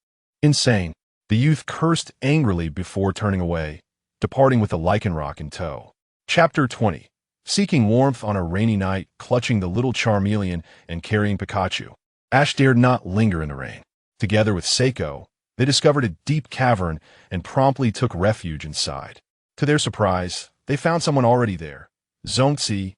"Insane." The youth cursed angrily before turning away, departing with the Lycanroc in tow. Chapter 20. Seeking warmth on a rainy night, clutching the little Charmeleon and carrying Pikachu, Ash dared not linger in the rain. Together with Seiko, they discovered a deep cavern and promptly took refuge inside. To their surprise, they found someone already there, Zongzi,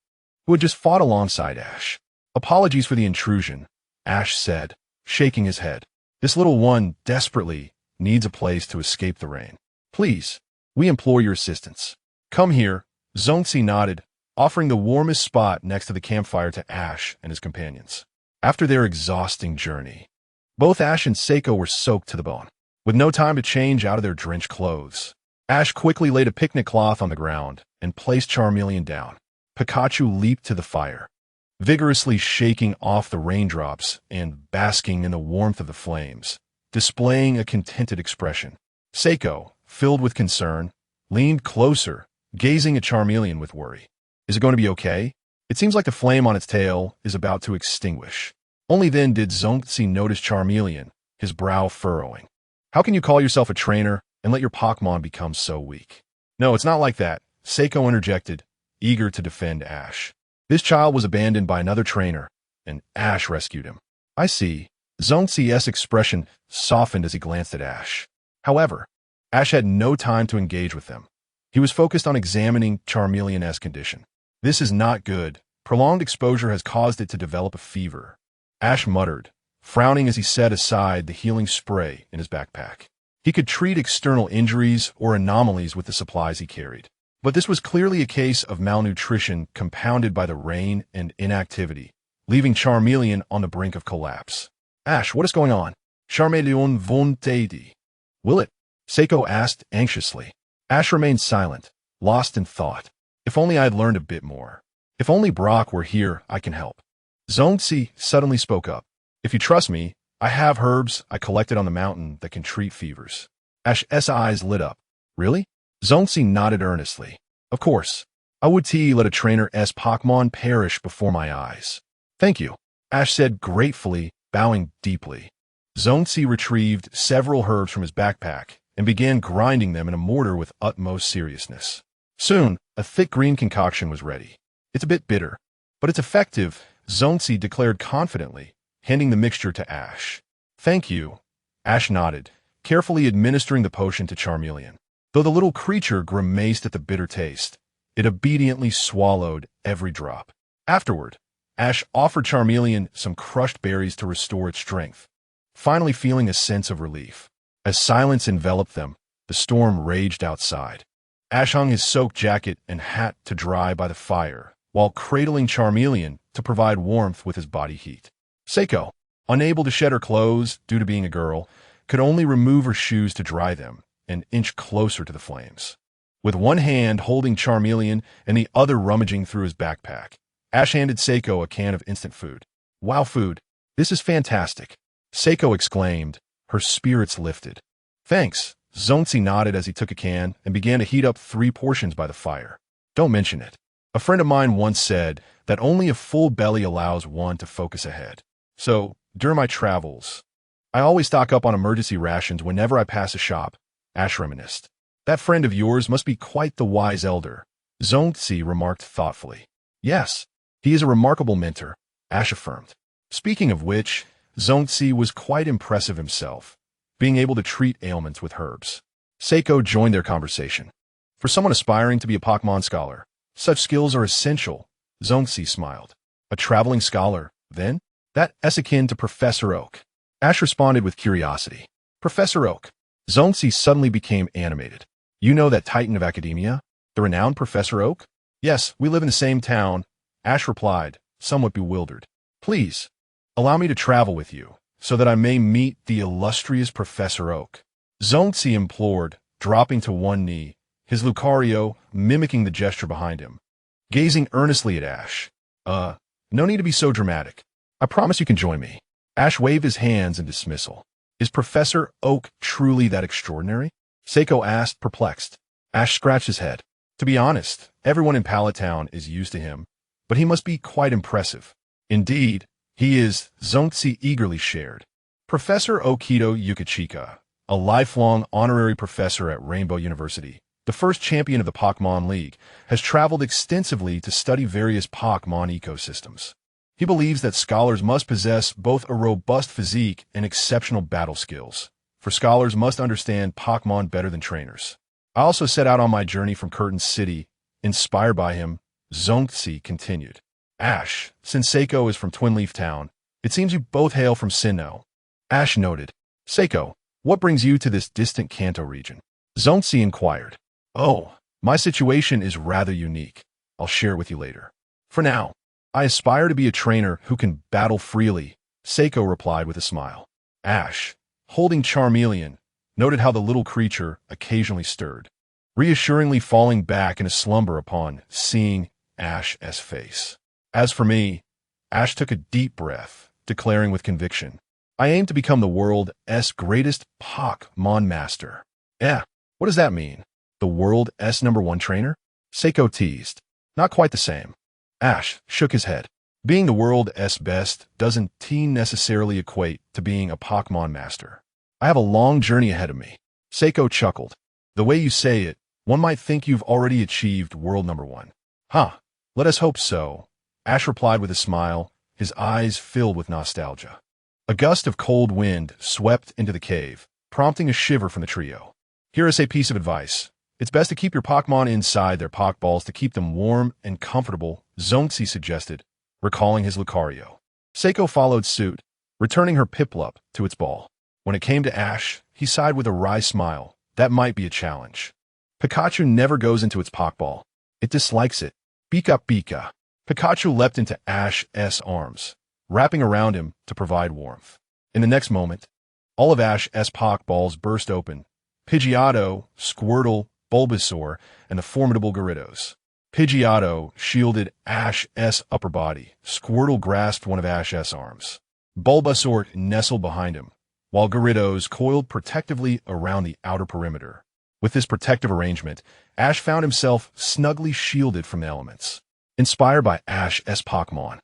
who had just fought alongside Ash. "Apologies for the intrusion," Ash said, shaking his head. "This little one desperately needs a place to escape the rain. Please, we implore your assistance." "Come here," Zongzi nodded, offering the warmest spot next to the campfire to Ash and his companions. After their exhausting journey, both Ash and Seiko were soaked to the bone. With no time to change out of their drenched clothes, Ash quickly laid a picnic cloth on the ground and placed Charmeleon down. Pikachu leaped to the fire, vigorously shaking off the raindrops and basking in the warmth of the flames, displaying a contented expression. Seiko, filled with concern, leaned closer, gazing at Charmeleon with worry. "Is it going to be okay? It seems like the flame on its tail is about to extinguish." Only then did Zongzi notice Charmeleon, his brow furrowing. "How can you call yourself a trainer and let your Pokémon become so weak?" "No, it's not like that," Seiko interjected, eager to defend Ash. This child was abandoned by another trainer, and Ash rescued him. I see. Zongxi's expression softened as he glanced at Ash. However, Ash had no time to engage with them. He was focused on examining Charmeleon's condition. This is not good. Prolonged exposure has caused it to develop a fever. Ash muttered, frowning as he set aside the healing spray in his backpack. He could treat external injuries or anomalies with the supplies he carried. But this was clearly a case of malnutrition compounded by the rain and inactivity, leaving Charmeleon on the brink of collapse. Ash, what is going on? Charmeleon von Tadi. Will it? Seiko asked anxiously. Ash remained silent, lost in thought. If only I had learned a bit more. If only Brock were here, I can help. Zongxi suddenly spoke up. If you trust me, I have herbs I collected on the mountain that can treat fevers. Ash's eyes lit up. Really? Zongxi nodded earnestly. Of course. I would let a trainer's Pokemon perish before my eyes. Thank you, Ash said gratefully, bowing deeply. Zongxi retrieved several herbs from his backpack and began grinding them in a mortar with utmost seriousness. Soon, a thick green concoction was ready. It's a bit bitter, but it's effective, Zongxi declared confidently, handing the mixture to Ash. Thank you, Ash nodded, carefully administering the potion to Charmeleon. Though the little creature grimaced at the bitter taste, it obediently swallowed every drop. Afterward, Ash offered Charmeleon some crushed berries to restore its strength, finally feeling a sense of relief. As silence enveloped them, the storm raged outside. Ash hung his soaked jacket and hat to dry by the fire, while cradling Charmeleon to provide warmth with his body heat. Seiko, unable to shed her clothes due to being a girl, could only remove her shoes to dry them and inch closer to the flames. With one hand holding Charmeleon and the other rummaging through his backpack, Ash handed Seiko a can of instant food. Wow, food. This is fantastic, Seiko exclaimed, her spirits lifted. Thanks, Zongxi nodded as he took a can and began to heat up 3 portions by the fire. Don't mention it. A friend of mine once said that only a full belly allows one to focus ahead. So, during my travels, I always stock up on emergency rations whenever I pass a shop, Ash reminisced. That friend of yours must be quite the wise elder, Zongxi remarked thoughtfully. Yes, he is a remarkable mentor, Ash affirmed. Speaking of which, Zongxi was quite impressive himself, being able to treat ailments with herbs. Seiko joined their conversation. For someone aspiring to be a Pokemon scholar, such skills are essential, Zongxi smiled. A traveling scholar, then? That's akin to Professor Oak. Ash responded with curiosity. Professor Oak. Zongxi suddenly became animated. You know that titan of academia? The renowned Professor Oak? Yes, we live in the same town, Ash replied, somewhat bewildered. Please, allow me to travel with you, so that I may meet the illustrious Professor Oak. Zongxi implored, dropping to one knee, his Lucario mimicking the gesture behind him. Gazing earnestly at Ash. No need to be so dramatic. I promise you can join me. Ash waved his hands in dismissal. Is Professor Oak truly that extraordinary? Seiko asked, perplexed. Ash scratched his head. To be honest, everyone in Pallet Town is used to him, but he must be quite impressive. Indeed, he is, Zongxi eagerly shared. Professor Okito Yukachika, a lifelong honorary professor at Rainbow University, the first champion of the Pokemon League, has traveled extensively to study various Pokemon ecosystems. He believes that scholars must possess both a robust physique and exceptional battle skills, for scholars must understand Pokemon better than trainers. I also set out on my journey from Curtain City, inspired by him, Zongxi continued. Ash, since Seiko is from Twin Leaf Town, it seems you both hail from Sinnoh. Ash noted. Seiko, what brings you to this distant Kanto region? Zongxi inquired. Oh, my situation is rather unique. I'll share it with you later. For now, I aspire to be a trainer who can battle freely, Seiko replied with a smile. Ash, holding Charmeleon, noted how the little creature occasionally stirred, reassuringly falling back in a slumber upon seeing Ash's face. As for me, Ash took a deep breath, declaring with conviction, I aim to become the world's greatest Pokemon master. What does that mean? The world's #1 trainer? Seiko teased. Not quite the same. Ash shook his head. Being the world's best doesn't necessarily equate to being a Pokemon master. I have a long journey ahead of me. Seiko chuckled. The way you say it, one might think you've already achieved world #1. Let us hope so, Ash replied with a smile, his eyes filled with nostalgia. A gust of cold wind swept into the cave, prompting a shiver from the trio. Here is a piece of advice. It's best to keep your Pokemon inside their Pokeballs to keep them warm and comfortable, Zonxi suggested, recalling his Lucario. Seiko followed suit, returning her Piplup to its ball. When it came to Ash, he sighed with a wry smile. That might be a challenge. Pikachu never goes into its Pokeball. It dislikes it. Pika Pika. Pikachu leapt into Ash's arms, wrapping around him to provide warmth. In the next moment, all of Ash's Pokeballs burst open. Pidgeotto, Squirtle, Bulbasaur, and the formidable Gyarados. Pidgeotto shielded Ash's upper body. Squirtle grasped one of Ash's arms. Bulbasaur nestled behind him, while Gyarados coiled protectively around the outer perimeter. With this protective arrangement, Ash found himself snugly shielded from the elements. Inspired by Ash's Pokemon,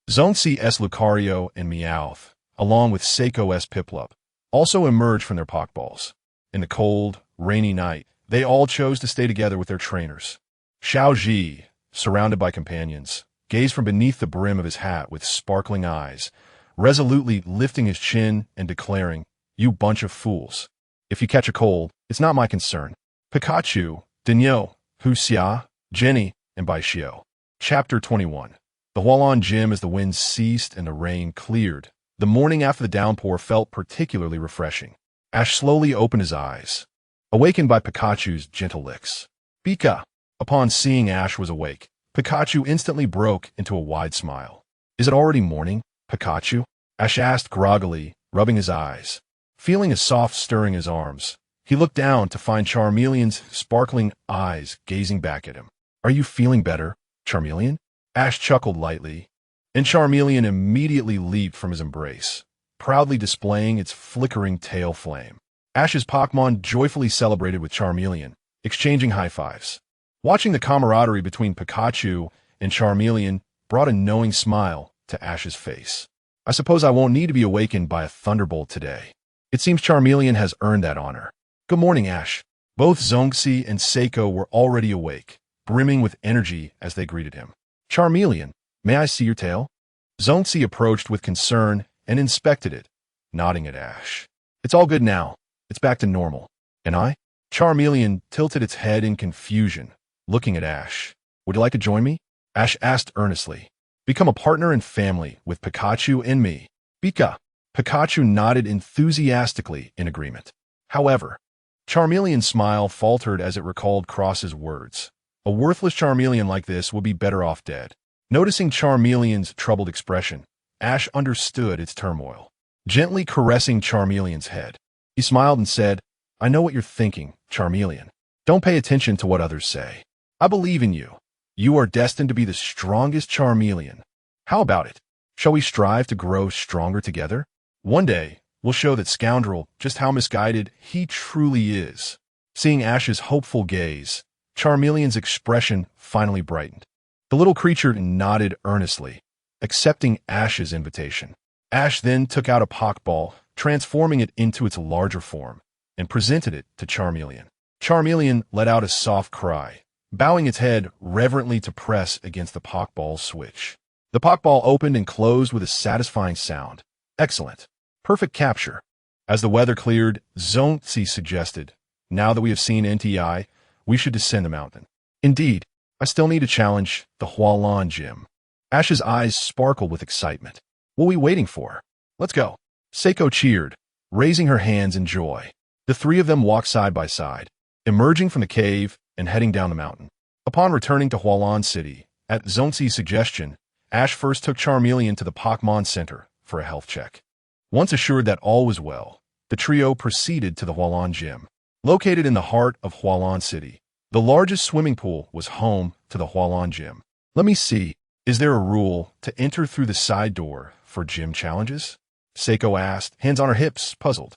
Zonxi's Lucario and Meowth, along with Seiko's Piplup, also emerged from their Pokeballs. In the cold, rainy night, they all chose to stay together with their trainers. Xiaoji, surrounded by companions, gazed from beneath the brim of his hat with sparkling eyes, resolutely lifting his chin and declaring, "You bunch of fools. If you catch a cold, it's not my concern." Pikachu, Dinyo, Huxia, Jenny, and Baishio. Chapter 21. The Hualan Gym. As the wind ceased and the rain cleared, the morning after the downpour felt particularly refreshing. Ash slowly opened his eyes, awakened by Pikachu's gentle licks. Pika! Upon seeing Ash was awake, Pikachu instantly broke into a wide smile. "Is it already morning, Pikachu?" Ash asked groggily, rubbing his eyes. Feeling a soft stirring in his arms, he looked down to find Charmeleon's sparkling eyes gazing back at him. "Are you feeling better, Charmeleon?" Ash chuckled lightly, and Charmeleon immediately leaped from his embrace, proudly displaying its flickering tail flame. Ash's Pokemon joyfully celebrated with Charmeleon, exchanging high fives. Watching the camaraderie between Pikachu and Charmeleon brought a knowing smile to Ash's face. "I suppose I won't need to be awakened by a thunderbolt today. It seems Charmeleon has earned that honor." "Good morning, Ash." Both Zonxi and Seiko were already awake, brimming with energy as they greeted him. "Charmeleon, may I see your tail?" Zonxi approached with concern and inspected it, nodding at Ash. "It's all good now. It's back to normal." "And I?" Charmeleon tilted its head in confusion, looking at Ash. "Would you like to join me?" Ash asked earnestly. "Become a partner and family with Pikachu and me." "Pika!" Pikachu nodded enthusiastically in agreement. However, Charmeleon's smile faltered as it recalled Cross's words. A worthless Charmeleon like this would be better off dead. Noticing Charmeleon's troubled expression, Ash understood its turmoil. Gently caressing Charmeleon's head, he smiled and said, "I know what you're thinking, Charmeleon. Don't pay attention to what others say. I believe in you. You are destined to be the strongest Charmeleon. How about it? Shall we strive to grow stronger together? One day, we'll show that scoundrel just how misguided he truly is." Seeing Ash's hopeful gaze, Charmeleon's expression finally brightened. The little creature nodded earnestly, accepting Ash's invitation. Ash then took out a Pokeball, transforming it into its larger form, and presented it to Charmeleon. Charmeleon let out a soft cry, bowing its head reverently to press against the Pokeball's switch. The Pokeball opened and closed with a satisfying sound. "Excellent. Perfect capture." As the weather cleared, Zonxi suggested, "Now that we have seen NTI, we should descend the mountain." "Indeed, I still need to challenge the Hualan Gym." Ash's eyes sparkled with excitement. "What are we waiting for? Let's go." Seiko cheered, raising her hands in joy. The three of them walked side by side, emerging from the cave and heading down the mountain. Upon returning to Hualan City, at Zonxi's suggestion, Ash first took Charmeleon to the Pokemon Center for a health check. Once assured that all was well, the trio proceeded to the Hualan Gym. Located in the heart of Hualan City, the largest swimming pool was home to the Hualan Gym. "Let me see, is there a rule to enter through the side door for gym challenges?" Seiko asked, hands on her hips, puzzled.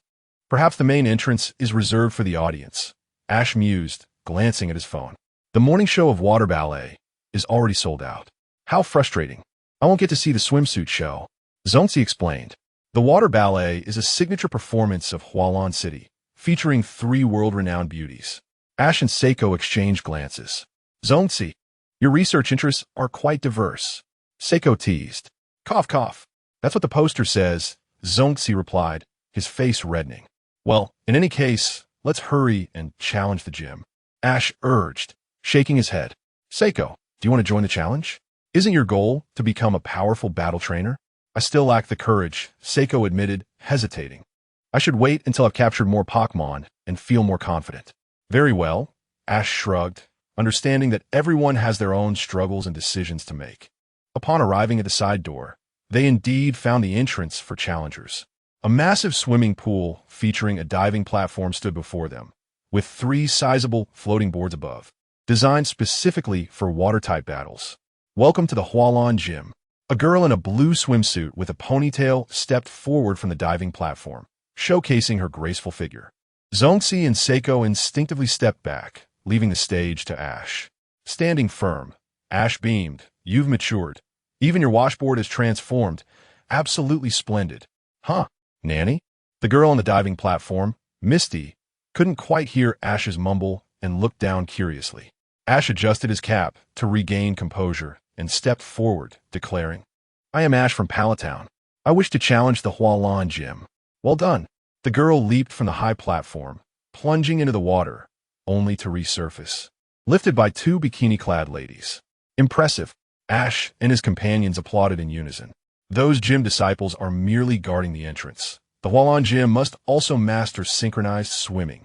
"Perhaps the main entrance is reserved for the audience," Ash mused, glancing at his phone. "The morning show of water ballet is already sold out. How frustrating. I won't get to see the swimsuit show." Zonxi explained. The water ballet is a signature performance of Hualan City, featuring 3 world-renowned beauties. Ash and Seiko exchanged glances. "Zonxi, your research interests are quite diverse. Seiko teased. Cough, cough. That's what the poster says, Zongzi replied, his face reddening. Well, in any case, let's hurry and challenge the gym. Ash urged, shaking his head. Seiko, do you want to join the challenge? Isn't your goal to become a powerful battle trainer? I still lack the courage, Seiko admitted, hesitating. I should wait until I've captured more Pokemon and feel more confident. Very well, Ash shrugged, understanding that everyone has their own struggles and decisions to make. Upon arriving at the side door, they indeed found the entrance for challengers. A massive swimming pool featuring a diving platform stood before them, with 3 sizable floating boards above, designed specifically for water-type battles. Welcome to the Hualan Gym. A girl in a blue swimsuit with a ponytail stepped forward from the diving platform, showcasing her graceful figure. Zongzi and Seiko instinctively stepped back, leaving the stage to Ash. Standing firm, Ash beamed. You've matured. Even your washboard is transformed. Absolutely splendid. Huh, Nanny? The girl on the diving platform, Misty, couldn't quite hear Ash's mumble and looked down curiously. Ash adjusted his cap to regain composure and stepped forward, declaring, I am Ash from Palatown. I wish to challenge the Hualan Gym. Well done. The girl leaped from the high platform, plunging into the water, only to resurface, lifted by 2 bikini-clad ladies. Impressive. Ash and his companions applauded in unison. Those gym disciples are merely guarding the entrance. The Hualan Gym must also master synchronized swimming.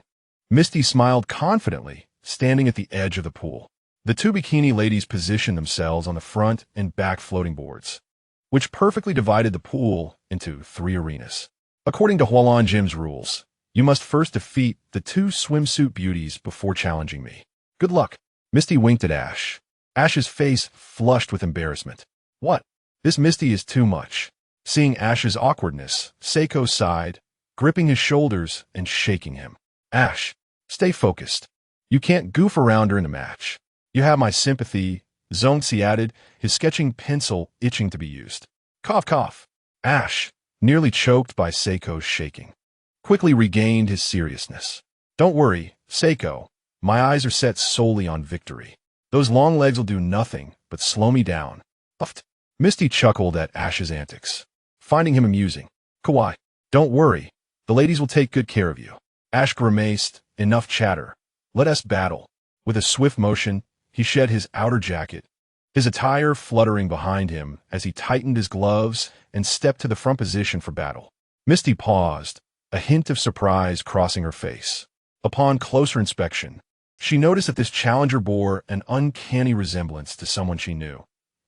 Misty smiled confidently, standing at the edge of the pool. The 2 bikini ladies positioned themselves on the front and back floating boards, which perfectly divided the pool into 3 arenas. According to Hualan Gym's rules, you must first defeat the 2 swimsuit beauties before challenging me. Good luck. Misty winked at Ash. Ash's face flushed with embarrassment. What? This Misty is too much. Seeing Ash's awkwardness, Seiko sighed, gripping his shoulders and shaking him. Ash, stay focused. You can't goof around during the match. You have my sympathy, Zongzi added, his sketching pencil itching to be used. Cough, cough. Ash, nearly choked by Seiko's shaking, quickly regained his seriousness. Don't worry, Seiko. My eyes are set solely on victory. Those long legs will do nothing but slow me down. Puffed. Misty chuckled at Ash's antics, finding him amusing. Kawaii, don't worry. The ladies will take good care of you. Ash grimaced. Enough chatter. Let us battle. With a swift motion, he shed his outer jacket, his attire fluttering behind him as he tightened his gloves and stepped to the front position for battle. Misty paused, a hint of surprise crossing her face. Upon closer inspection, she noticed that this challenger bore an uncanny resemblance to someone she knew,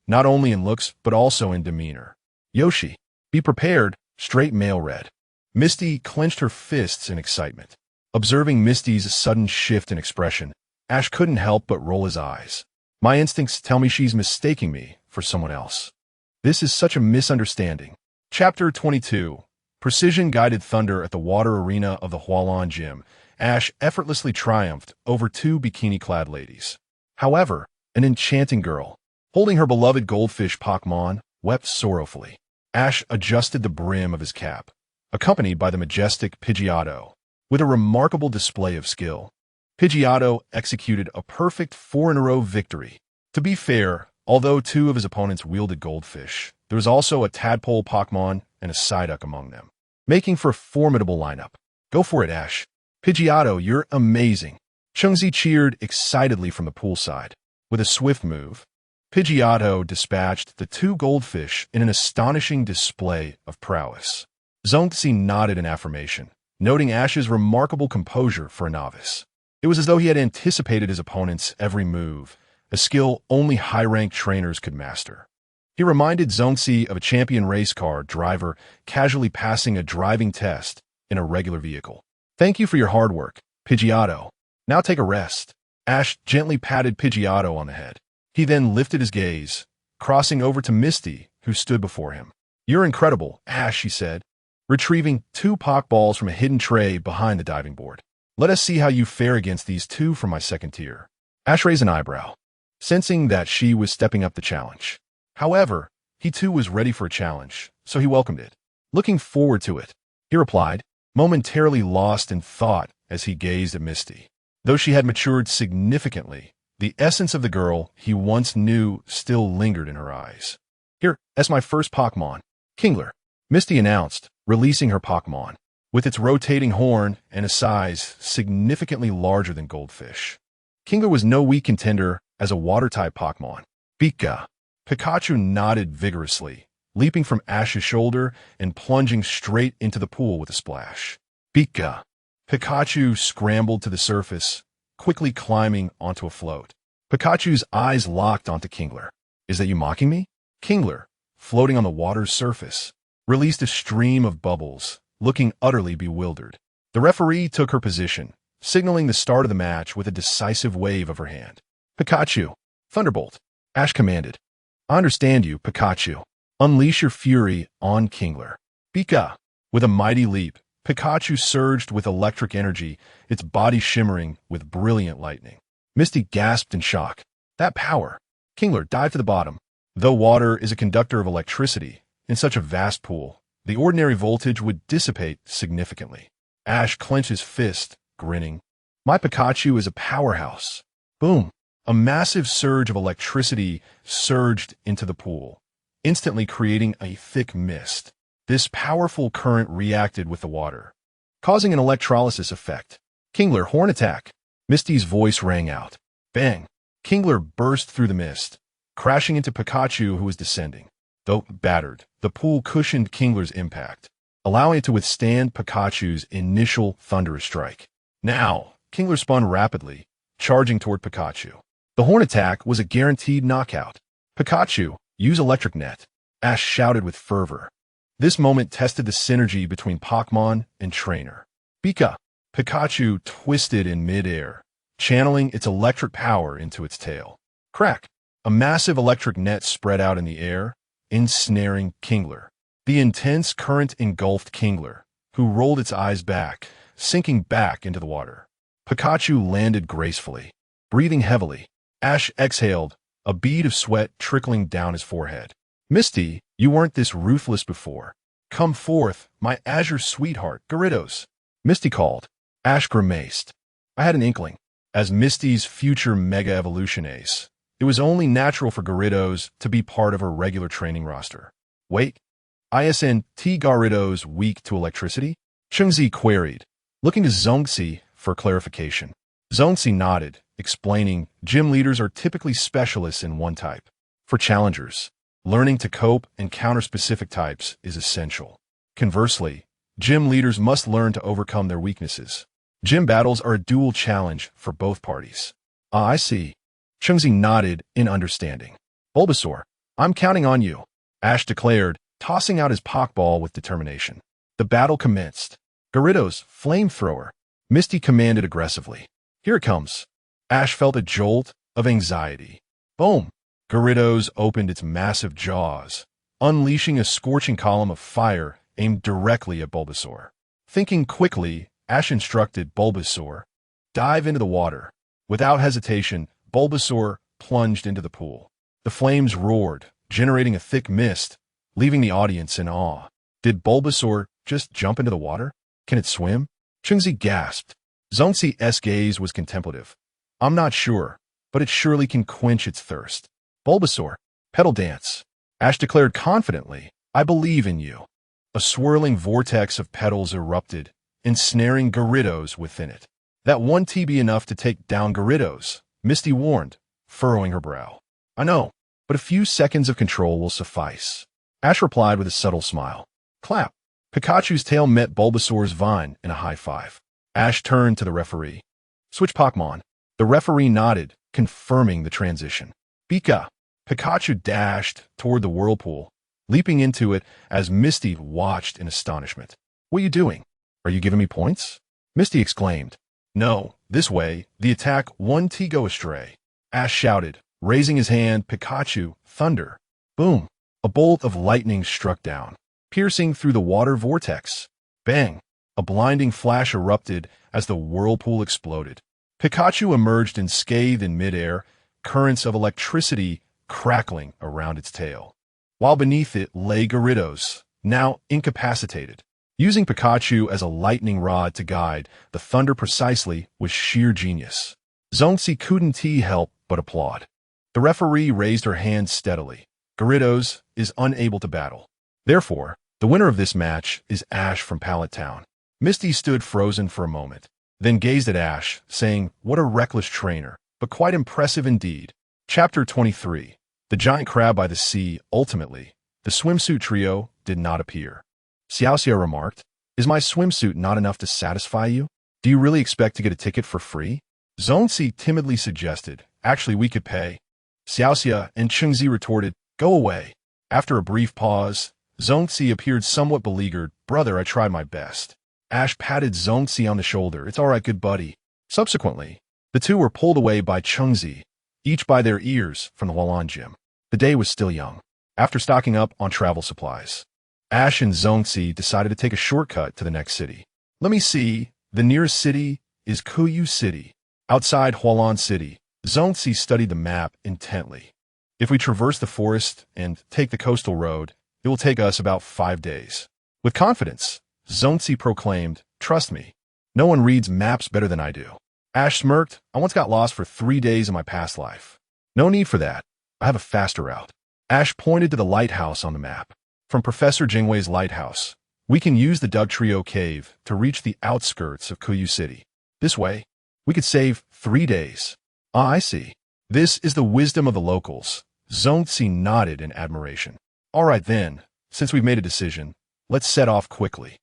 not only in looks but also in demeanor. Yoshi, be prepared, straight male read. Misty clenched her fists in excitement. Observing Misty's sudden shift in expression, Ash couldn't help but roll his eyes. My instincts tell me she's mistaking me for someone else. This is such a misunderstanding. Chapter 22. Precision-guided thunder at the water arena of the Hualan Gym. Ash effortlessly triumphed over 2 bikini-clad ladies. However, an enchanting girl, holding her beloved goldfish Pokemon, wept sorrowfully. Ash adjusted the brim of his cap, accompanied by the majestic Pidgeotto. With a remarkable display of skill, Pidgeotto executed a perfect 4-in-a-row victory. To be fair, although 2 of his opponents wielded goldfish, there was also a tadpole Pokemon and a Psyduck among them, making for a formidable lineup. Go for it, Ash. Pidgeotto, you're amazing. Chungzi cheered excitedly from the poolside. With a swift move, Pidgeotto dispatched the 2 goldfish in an astonishing display of prowess. Zongzi nodded in affirmation, noting Ash's remarkable composure for a novice. It was as though he had anticipated his opponent's every move, a skill only high-ranked trainers could master. He reminded Zongzi of a champion race car driver casually passing a driving test in a regular vehicle. Thank you for your hard work, Pidgeotto. Now take a rest. Ash gently patted Pidgeotto on the head. He then lifted his gaze, crossing over to Misty, who stood before him. You're incredible, Ash, she said, retrieving 2 Pokeballs from a hidden tray behind the diving board. Let us see how you fare against these 2 from my second tier. Ash raised an eyebrow, sensing that she was stepping up the challenge. However, he too was ready for a challenge, so he welcomed it. Looking forward to it, he replied, momentarily lost in thought as he gazed at Misty. Though she had matured significantly, the essence of the girl he once knew still lingered in her eyes. Here, that's my first Pokemon. Kingler, Misty announced, releasing her Pokemon, with its rotating horn and a size significantly larger than Goldfish. Kingler was no weak contender as a water-type Pokemon. Pika. Pikachu nodded vigorously, leaping from Ash's shoulder and plunging straight into the pool with a splash. Pika. Pikachu scrambled to the surface, quickly climbing onto a float. Pikachu's eyes locked onto Kingler. Is that you mocking me? Kingler, floating on the water's surface, released a stream of bubbles, looking utterly bewildered. The referee took her position, signaling the start of the match with a decisive wave of her hand. Pikachu, Thunderbolt, Ash commanded. I understand you, Pikachu. Unleash your fury on Kingler. Pika. With a mighty leap, Pikachu surged with electric energy, its body shimmering with brilliant lightning. Misty gasped in shock. That power! Kingler dived to the bottom. Though water is a conductor of electricity, in such a vast pool, the ordinary voltage would dissipate significantly. Ash clenched his fist, grinning. My Pikachu is a powerhouse. Boom! A massive surge of electricity surged into the pool, instantly creating a thick mist. This powerful current reacted with the water, causing an electrolysis effect. Kingler, horn attack! Misty's voice rang out. Bang! Kingler burst through the mist, crashing into Pikachu, who was descending. Though battered, the pool cushioned Kingler's impact, allowing it to withstand Pikachu's initial thunderous strike. Now, Kingler spun rapidly, charging toward Pikachu. The horn attack was a guaranteed knockout. Pikachu, use Electric Net! Ash shouted with fervor. This moment tested the synergy between Pokemon and trainer. Pika! Pikachu twisted in mid-air, channeling its electric power into its tail. Crack! A massive electric net spread out in the air, ensnaring Kingler. The intense current engulfed Kingler, who rolled its eyes back, sinking back into the water. Pikachu landed gracefully, breathing heavily. Ash exhaled, a bead of sweat trickling down his forehead. Misty, you weren't this ruthless before. Come forth, my azure sweetheart, Gyarados. Misty called. Ash grimaced. I had an inkling. As Misty's future Mega Evolution ace, it was only natural for Gyarados to be part of her regular training roster. Wait, ISNT Gyarados weak to electricity? Chungzi queried, looking to Zongzi for clarification. Zongzi nodded, explaining gym leaders are typically specialists in one type. For challengers, learning to cope and counter specific types is essential. Conversely, gym leaders must learn to overcome their weaknesses. Gym battles are a dual challenge for both parties. Ah, I see. Chungzi nodded in understanding. Bulbasaur, I'm counting on you, Ash declared, tossing out his Pokeball with determination. The battle commenced. Gyarados, Flamethrower, Misty commanded aggressively. Here it comes. Ash felt a jolt of anxiety. Boom! Gyarados opened its massive jaws, unleashing a scorching column of fire aimed directly at Bulbasaur. Thinking quickly, Ash instructed Bulbasaur, dive into the water. Without hesitation, Bulbasaur plunged into the pool. The flames roared, generating a thick mist, leaving the audience in awe. Did Bulbasaur just jump into the water? Can it swim? Chungzi gasped. Zongzi's gaze was contemplative. I'm not sure, but it surely can quench its thirst. Bulbasaur, Petal Dance. Ash declared confidently, I believe in you. A swirling vortex of petals erupted, ensnaring Gyarados within it. That one be enough to take down Gyarados, Misty warned, furrowing her brow. I know, but a few seconds of control will suffice. Ash replied with a subtle smile. Clap. Pikachu's tail met Bulbasaur's vine in a high five. Ash turned to the referee. Switch Pokemon. The referee nodded, confirming the transition. Pika. Pikachu dashed toward the whirlpool, leaping into it as Misty watched in astonishment. What are you doing? Are you giving me points? Misty exclaimed. No, this way, the attack one go astray. Ash shouted, raising his hand. Pikachu, thunder. Boom. A bolt of lightning struck down, piercing through the water vortex. Bang. A blinding flash erupted as the whirlpool exploded. Pikachu emerged unscathed in midair, currents of electricity crackling around its tail. While beneath it lay Gyarados, now incapacitated. Using Pikachu as a lightning rod to guide the thunder precisely was sheer genius. Zongzi couldn't help but applaud. The referee raised her hand steadily, Gyarados is unable to battle. Therefore, the winner of this match is Ash from Pallet Town. Misty stood frozen for a moment, then gazed at Ash, saying, "What a reckless trainer, but quite impressive indeed." Chapter 23. The Giant Crab by the Sea. Ultimately, the swimsuit trio did not appear. Xiaoxia remarked, "Is my swimsuit not enough to satisfy you? Do you really expect to get a ticket for free?" Zongzi timidly suggested, "Actually, we could pay." Xiaoxia and Chengzi retorted, "Go away." After a brief pause, Zongzi appeared somewhat beleaguered. "Brother, I tried my best." Ash patted Zongzi on the shoulder. "It's all right, good buddy." Subsequently, the two were pulled away by Chengzi, each by their ears, from the Hualan gym. The day was still young. After stocking up on travel supplies, Ash and Zongzi decided to take a shortcut to the next city. Let me see. The nearest city is Kuyu City. Outside Hualan City, Zongzi studied the map intently. If we traverse the forest and take the coastal road, it will take us about 5 days. With confidence, Zongzi proclaimed, "Trust me. No one reads maps better than I do." Ash smirked. "I once got lost for 3 days in my past life." "No need for that. I have a faster route." Ash pointed to the lighthouse on the map. "From Professor Jingwei's lighthouse, we can use the Dugtrio Cave to reach the outskirts of Kuyu City. This way, we could save 3 days." "Ah, I see. This is the wisdom of the locals." Zongzi nodded in admiration. "All right then, since we've made a decision, let's set off quickly."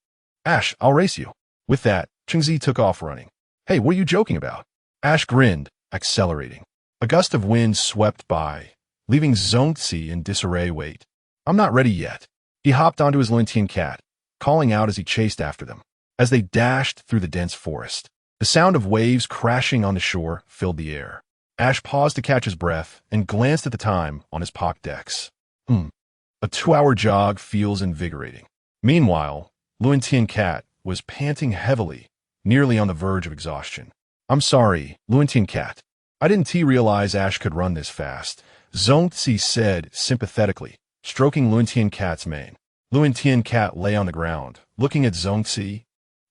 "Ash, I'll race you." With that, Chengzi took off running. "Hey, what are you joking about?" Ash grinned, accelerating. A gust of wind swept by, leaving Zongzi in disarray. "Wait, I'm not ready yet." He hopped onto his Luentian cat, calling out as he chased after them. As they dashed through the dense forest, the sound of waves crashing on the shore filled the air. Ash paused to catch his breath and glanced at the time on his Pokédex. A 2-hour jog feels invigorating. Meanwhile, Luentian cat was panting heavily, nearly on the verge of exhaustion. "I'm sorry, Luentian cat. I didn't realize Ash could run this fast," Zongzi said sympathetically, stroking Luentian cat's mane. Luentian cat lay on the ground, looking at Zongzi.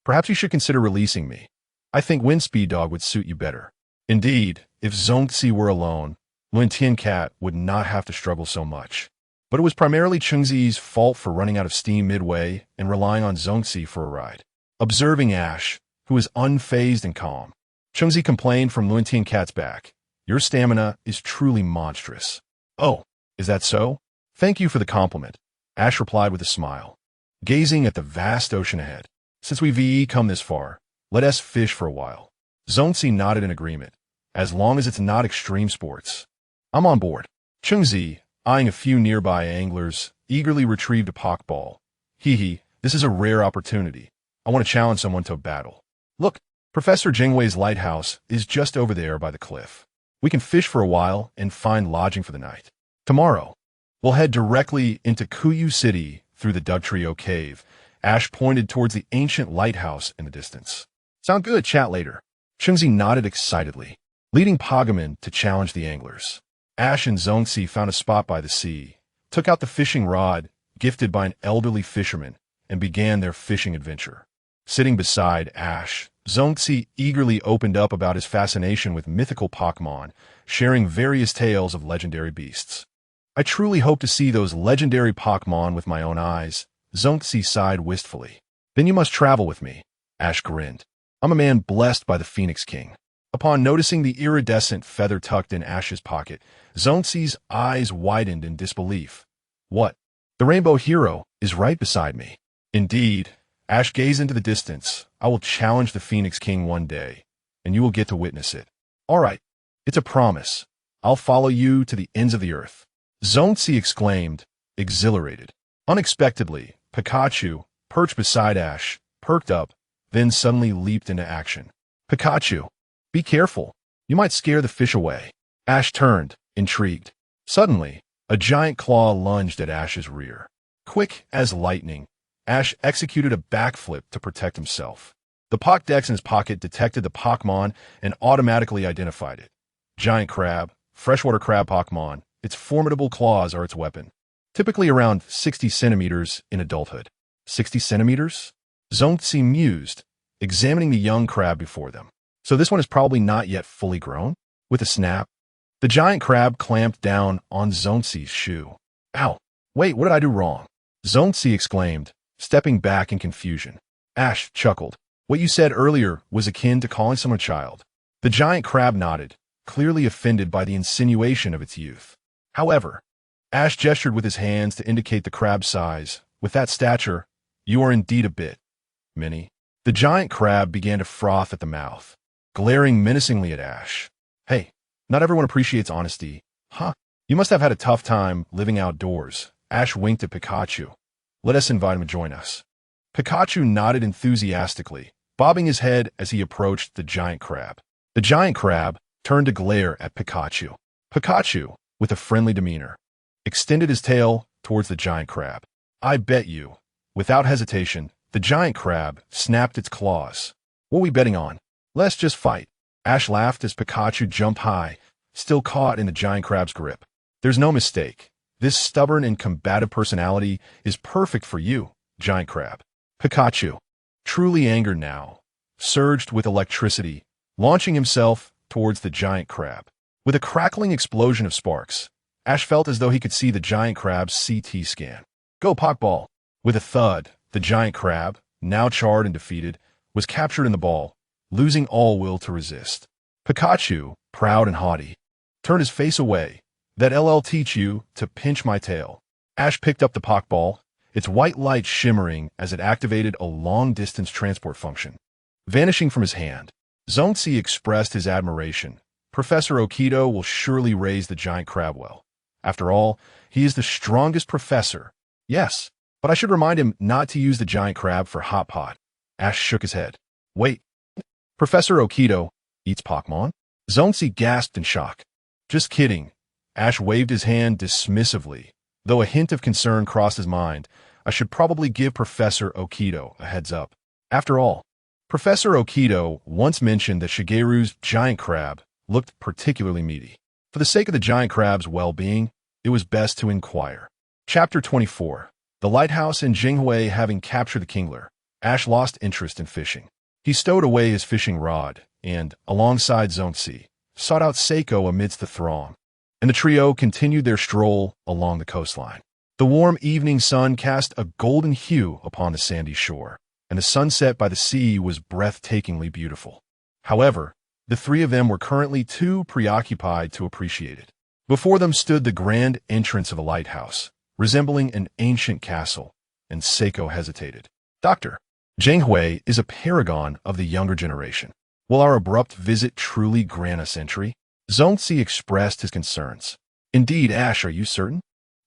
"Perhaps you should consider releasing me. I think Windspeed Dog would suit you better." Indeed, if Zongzi were alone, Luentian cat would not have to struggle so much. But it was primarily Chengzi's fault for running out of steam midway and relying on Zongzi for a ride. Observing Ash, who was unfazed and calm, Chengzi complained from Luentian cat's back, "Your stamina is truly monstrous." "Oh, is that so? Thank you for the compliment," Ash replied with a smile, gazing at the vast ocean ahead. "Since we've come this far, let us fish for a while." Zongzi nodded in agreement. "As long as it's not extreme sports, I'm on board." Chengzi, eyeing a few nearby anglers, eagerly retrieved a Pokeball. "Hee, this is a rare opportunity. I want to challenge someone to a battle. Look, Professor Jingwei's lighthouse is just over there by the cliff. We can fish for a while and find lodging for the night. Tomorrow, we'll head directly into Kuyu City through the Dugtrio Cave." Ash pointed towards the ancient lighthouse in the distance. "Sound good, chat later." Chengzi nodded excitedly, leading Pokemon to challenge the anglers. Ash and Zongzi found a spot by the sea, took out the fishing rod gifted by an elderly fisherman, and began their fishing adventure. Sitting beside Ash, Zongzi eagerly opened up about his fascination with mythical Pokemon, sharing various tales of legendary beasts. "I truly hope to see those legendary Pokemon with my own eyes," Zongzi sighed wistfully. "Then you must travel with me," Ash grinned. "I'm a man blessed by the Phoenix King." Upon noticing the iridescent feather tucked in Ash's pocket, Zongzi's eyes widened in disbelief. "What? The Rainbow Hero is right beside me." "Indeed." Ash gazed into the distance. "I will challenge the Phoenix King one day, and you will get to witness it." "All right. It's a promise. I'll follow you to the ends of the earth." Zongzi exclaimed, exhilarated. Unexpectedly, Pikachu, perched beside Ash, perked up, then suddenly leaped into action. "Pikachu, be careful. You might scare the fish away." Ash turned, intrigued. Suddenly, a giant claw lunged at Ash's rear. Quick as lightning, Ash executed a backflip to protect himself. The Pokédex in his pocket detected the Pokemon and automatically identified it. Giant crab, freshwater crab Pokemon. Its formidable claws are its weapon. Typically around 60 centimeters in adulthood. 60 centimeters? Zongzi mused, examining the young crab before them. So this one is probably not yet fully grown? With a snap, the giant crab clamped down on Zongzi's shoe. Ow. Wait, what did I do wrong? Zongzi exclaimed, stepping back in confusion. Ash chuckled. What you said earlier was akin to calling someone a child. The giant crab nodded, clearly offended by the insinuation of its youth. However, Ash gestured with his hands to indicate the crab's size. With that stature, you are indeed a bit mini. The giant crab began to froth at the mouth, glaring menacingly at Ash. Hey, not everyone appreciates honesty, huh? You must have had a tough time living outdoors. Ash winked at Pikachu. Let us invite him to join us. Pikachu nodded enthusiastically, bobbing his head as he approached the giant crab. The giant crab turned to glare at Pikachu. Pikachu, with a friendly demeanor, extended his tail towards the giant crab. I bet you. Without hesitation, the giant crab snapped its claws. What are we betting on? Let's just fight. Ash laughed as Pikachu jumped high, still caught in the giant crab's grip. There's no mistake. This stubborn and combative personality is perfect for you, giant crab. Pikachu, truly angered now, surged with electricity, launching himself towards the giant crab. With a crackling explosion of sparks, Ash felt as though he could see the giant crab's CT scan. Go, Pokeball! With a thud, the giant crab, now charred and defeated, was captured in the ball, losing all will to resist. Pikachu, proud and haughty, turned his face away. That LL teach you to pinch my tail. Ash picked up the Pokeball, its white light shimmering as it activated a long-distance transport function. Vanishing from his hand, Zongzi expressed his admiration. Professor Okito will surely raise the giant crab well. After all, he is the strongest professor. Yes, but I should remind him not to use the giant crab for hot pot. Ash shook his head. Wait, Professor Okito eats Pokemon? Zongzi gasped in shock. Just kidding. Ash waved his hand dismissively. Though a hint of concern crossed his mind, I should probably give Professor Okito a heads up. After all, Professor Okito once mentioned that Shigeru's giant crab looked particularly meaty. For the sake of the giant crab's well-being, it was best to inquire. Chapter 24. The lighthouse in Jinghui having captured the Kingler, Ash lost interest in fishing. He stowed away his fishing rod and, alongside Zongzi, sought out Seiko amidst the throng, and the trio continued their stroll along the coastline. The warm evening sun cast a golden hue upon the sandy shore, and the sunset by the sea was breathtakingly beautiful. However, the three of them were currently too preoccupied to appreciate it. Before them stood the grand entrance of a lighthouse, resembling an ancient castle, and Seiko hesitated. Doctor, Jinghui is a paragon of the younger generation. Will our abrupt visit truly grant us entry? Zongzi expressed his concerns. Indeed, Ash, are you certain?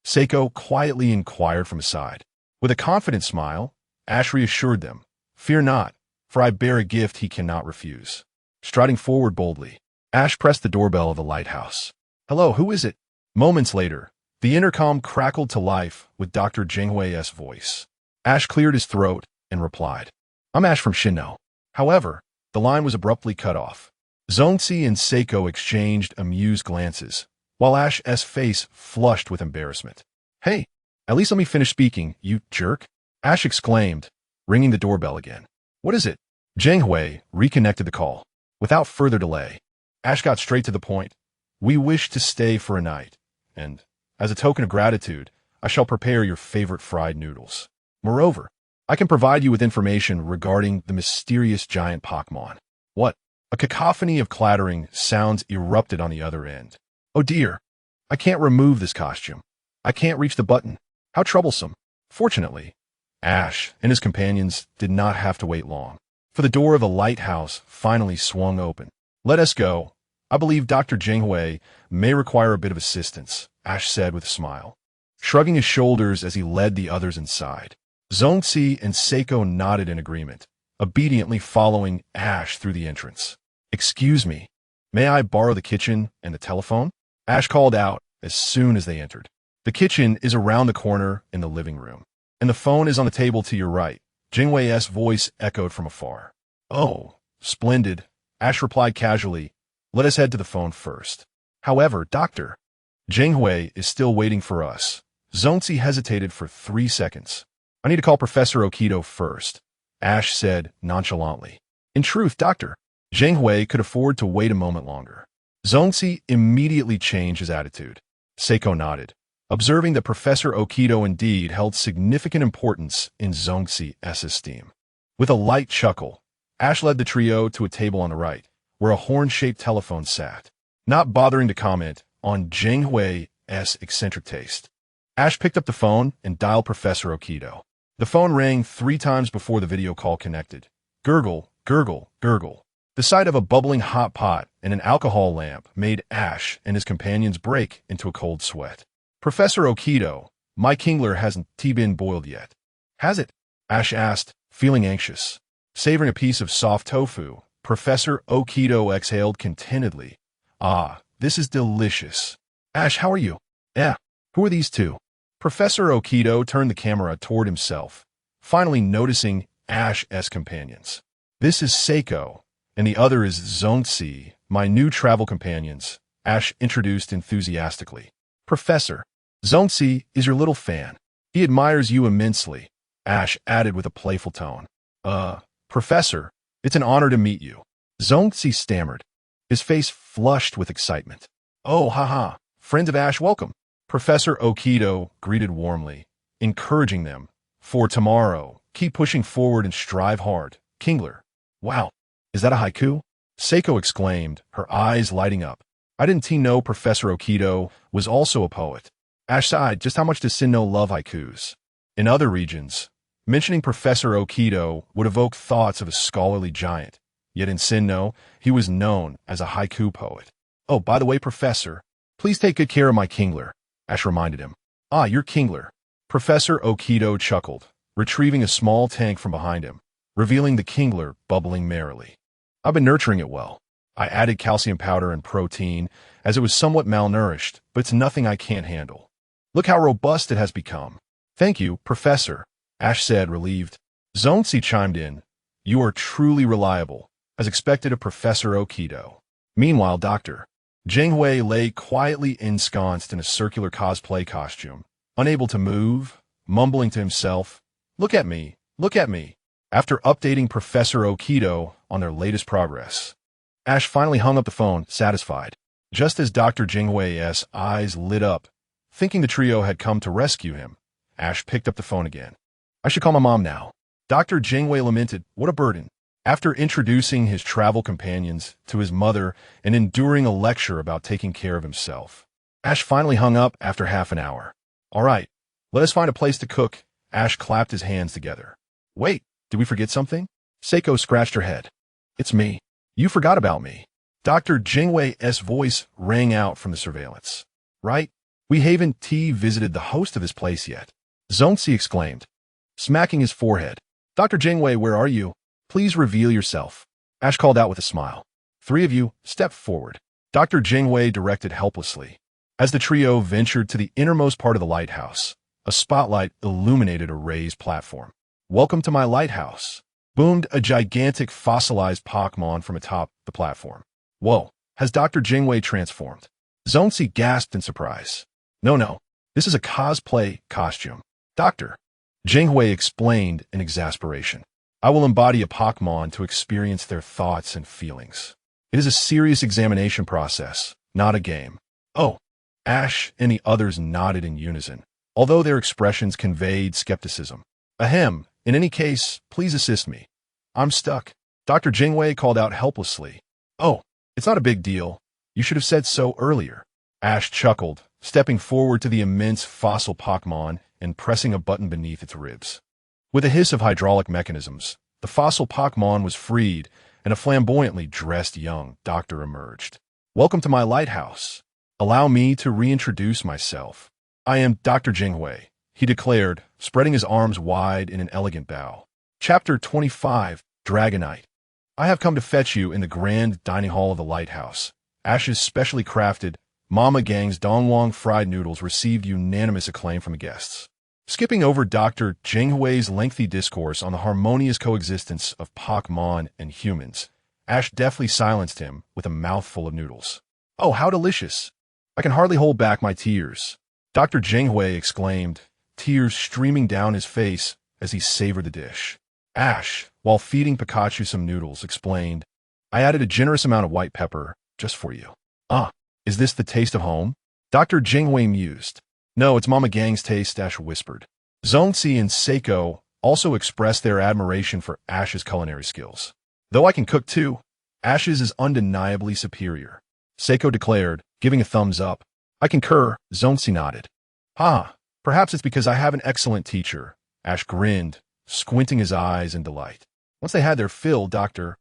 Seiko quietly inquired from his side. With a confident smile, Ash reassured them, Fear not, for I bear a gift he cannot refuse. Striding forward boldly, Ash pressed the doorbell of the lighthouse. Hello, who is it? Moments later, the intercom crackled to life with Dr. Jinghui's voice. Ash cleared his throat and replied, I'm Ash from Sinnoh. However, the line was abruptly cut off. Zongzi and Seiko exchanged amused glances, while Ash's face flushed with embarrassment. Hey, at least let me finish speaking, you jerk, Ash exclaimed, ringing the doorbell again. What is it? Jinghui reconnected the call. Without further delay, Ash got straight to the point. We wish to stay for a night, and, as a token of gratitude, I shall prepare your favorite fried noodles. Moreover, I can provide you with information regarding the mysterious giant Pokemon. What? A cacophony of clattering sounds erupted on the other end. Oh dear, I can't remove this costume. I can't reach the button. How troublesome. Fortunately, Ash and his companions did not have to wait long, for the door of the lighthouse finally swung open. Let us go. I believe Dr. Jinghui may require a bit of assistance, Ash said with a smile, shrugging his shoulders as he led the others inside. Zongzi and Seiko nodded in agreement, obediently following Ash through the entrance. Excuse me, may I borrow the kitchen and the telephone? Ash called out as soon as they entered. The kitchen is around the corner in the living room, and the phone is on the table to your right. Jinghui's voice echoed from afar. Oh, splendid, Ash replied casually. Let us head to the phone first. However, Doctor, Jinghui is still waiting for us. Zongzi hesitated for 3 seconds. I need to call Professor Okito first, Ash said nonchalantly. In truth, Doctor, Jinghui could afford to wait a moment longer. Zongzi immediately changed his attitude. Seiko nodded. observing that Professor Okido indeed held significant importance in Zongxi's esteem. With a light chuckle, Ash led the trio to a table on the right, where a horn-shaped telephone sat, not bothering to comment on Zheng Hui's eccentric taste. Ash picked up the phone and dialed Professor Okido. The phone rang 3 times before the video call connected. Gurgle, gurgle, gurgle. The sight of a bubbling hot pot and an alcohol lamp made Ash and his companions break into a cold sweat. Professor Okido, my Kingler hasn't been boiled yet. Has it? Ash asked, feeling anxious. Savoring a piece of soft tofu, Professor Okido exhaled contentedly. Ah, this is delicious. Ash, how are you? Who are these two? Professor Okido turned the camera toward himself, finally noticing Ash's companions. This is Seiko, and the other is Zongxi, my new travel companions, Ash introduced enthusiastically. Professor, Zongxi is your little fan. He admires you immensely, Ash added with a playful tone. Professor, it's an honor to meet you. Zongxi stammered, his face flushed with excitement. Oh, haha, friends of Ash, welcome. Professor Okido greeted warmly, encouraging them. For tomorrow, keep pushing forward and strive hard, Kingler. Wow, is that a haiku? Seiko exclaimed, her eyes lighting up. I didn't know Professor Okido was also a poet. Ash sighed, just how much does Sinnoh love haikus? In other regions, mentioning Professor Okido would evoke thoughts of a scholarly giant, yet in Sinnoh, he was known as a haiku poet. Oh, by the way, Professor, please take good care of my Kingler, Ash reminded him. Ah, you're Kingler. Professor Okido chuckled, retrieving a small tank from behind him, revealing the Kingler bubbling merrily. I've been nurturing it well. I added calcium powder and protein, as it was somewhat malnourished, but it's nothing I can't handle. Look how robust it has become. Thank you, Professor, Ash said, relieved. Zongxi chimed in. You are truly reliable, as expected of Professor Okido. Meanwhile, Dr. Zheng Hui lay quietly ensconced in a circular cosplay costume, unable to move, mumbling to himself, Look at me, after updating Professor Okido on their latest progress. Ash finally hung up the phone, satisfied. Just as Dr. Zheng Hui's eyes lit up, thinking the trio had come to rescue him, Ash picked up the phone again. I should call my mom now. Dr. Zheng Hui lamented, what a burden. After introducing his travel companions to his mother and enduring a lecture about taking care of himself, Ash finally hung up after half an hour. All right, let us find a place to cook. Ash clapped his hands together. Wait, did we forget something? Seiko scratched her head. It's me. You forgot about me. Dr. Zheng Hui's voice rang out from the surveillance. Right? We haven't visited the host of this place yet. Zongxi exclaimed, smacking his forehead. Dr. Zheng Hui, where are you? Please reveal yourself. Ash called out with a smile. 3 of you, step forward. Dr. Zheng Hui directed helplessly. As the trio ventured to the innermost part of the lighthouse, a spotlight illuminated a raised platform. Welcome to my lighthouse, boomed a gigantic fossilized Pokemon from atop the platform. Whoa, has Dr. Zheng Hui transformed? Zongxi gasped in surprise. No, this is a cosplay costume. Dr. Zheng Hui explained in exasperation. I will embody a Pokemon to experience their thoughts and feelings. It is a serious examination process, not a game. Oh, Ash and the others nodded in unison, although their expressions conveyed skepticism. Ahem, in any case, please assist me. I'm stuck. Dr. Zheng Hui called out helplessly. Oh, it's not a big deal. You should have said so earlier. Ash chuckled, stepping forward to the immense fossil Pokemon and pressing a button beneath its ribs. With a hiss of hydraulic mechanisms, the fossil Pokemon was freed, and a flamboyantly dressed young doctor emerged. Welcome to my lighthouse. Allow me to reintroduce myself. I am Dr. Zheng Hui, he declared, spreading his arms wide in an elegant bow. Chapter 25, Dragonite. I have come to fetch you in the grand dining hall of the lighthouse. Ash's specially crafted Mama Gang's Dongwang fried noodles received unanimous acclaim from the guests. Skipping over Dr. Zheng Hui's lengthy discourse on the harmonious coexistence of Pokemon and humans, Ash deftly silenced him with a mouthful of noodles. Oh, how delicious! I can hardly hold back my tears. Dr. Zheng Hui exclaimed, tears streaming down his face as he savored the dish. Ash, while feeding Pikachu some noodles, explained, I added a generous amount of white pepper just for you. Ah, is this the taste of home? Dr. Zheng Hui mused. No, it's Mama Gang's taste, Ash whispered. Zongzi and Seiko also expressed their admiration for Ash's culinary skills. Though I can cook too, Ash's is undeniably superior, Seiko declared, giving a thumbs up. I concur, Zongzi nodded. Perhaps it's because I have an excellent teacher, Ash grinned, squinting his eyes in delight. Once they had their fill, Dr.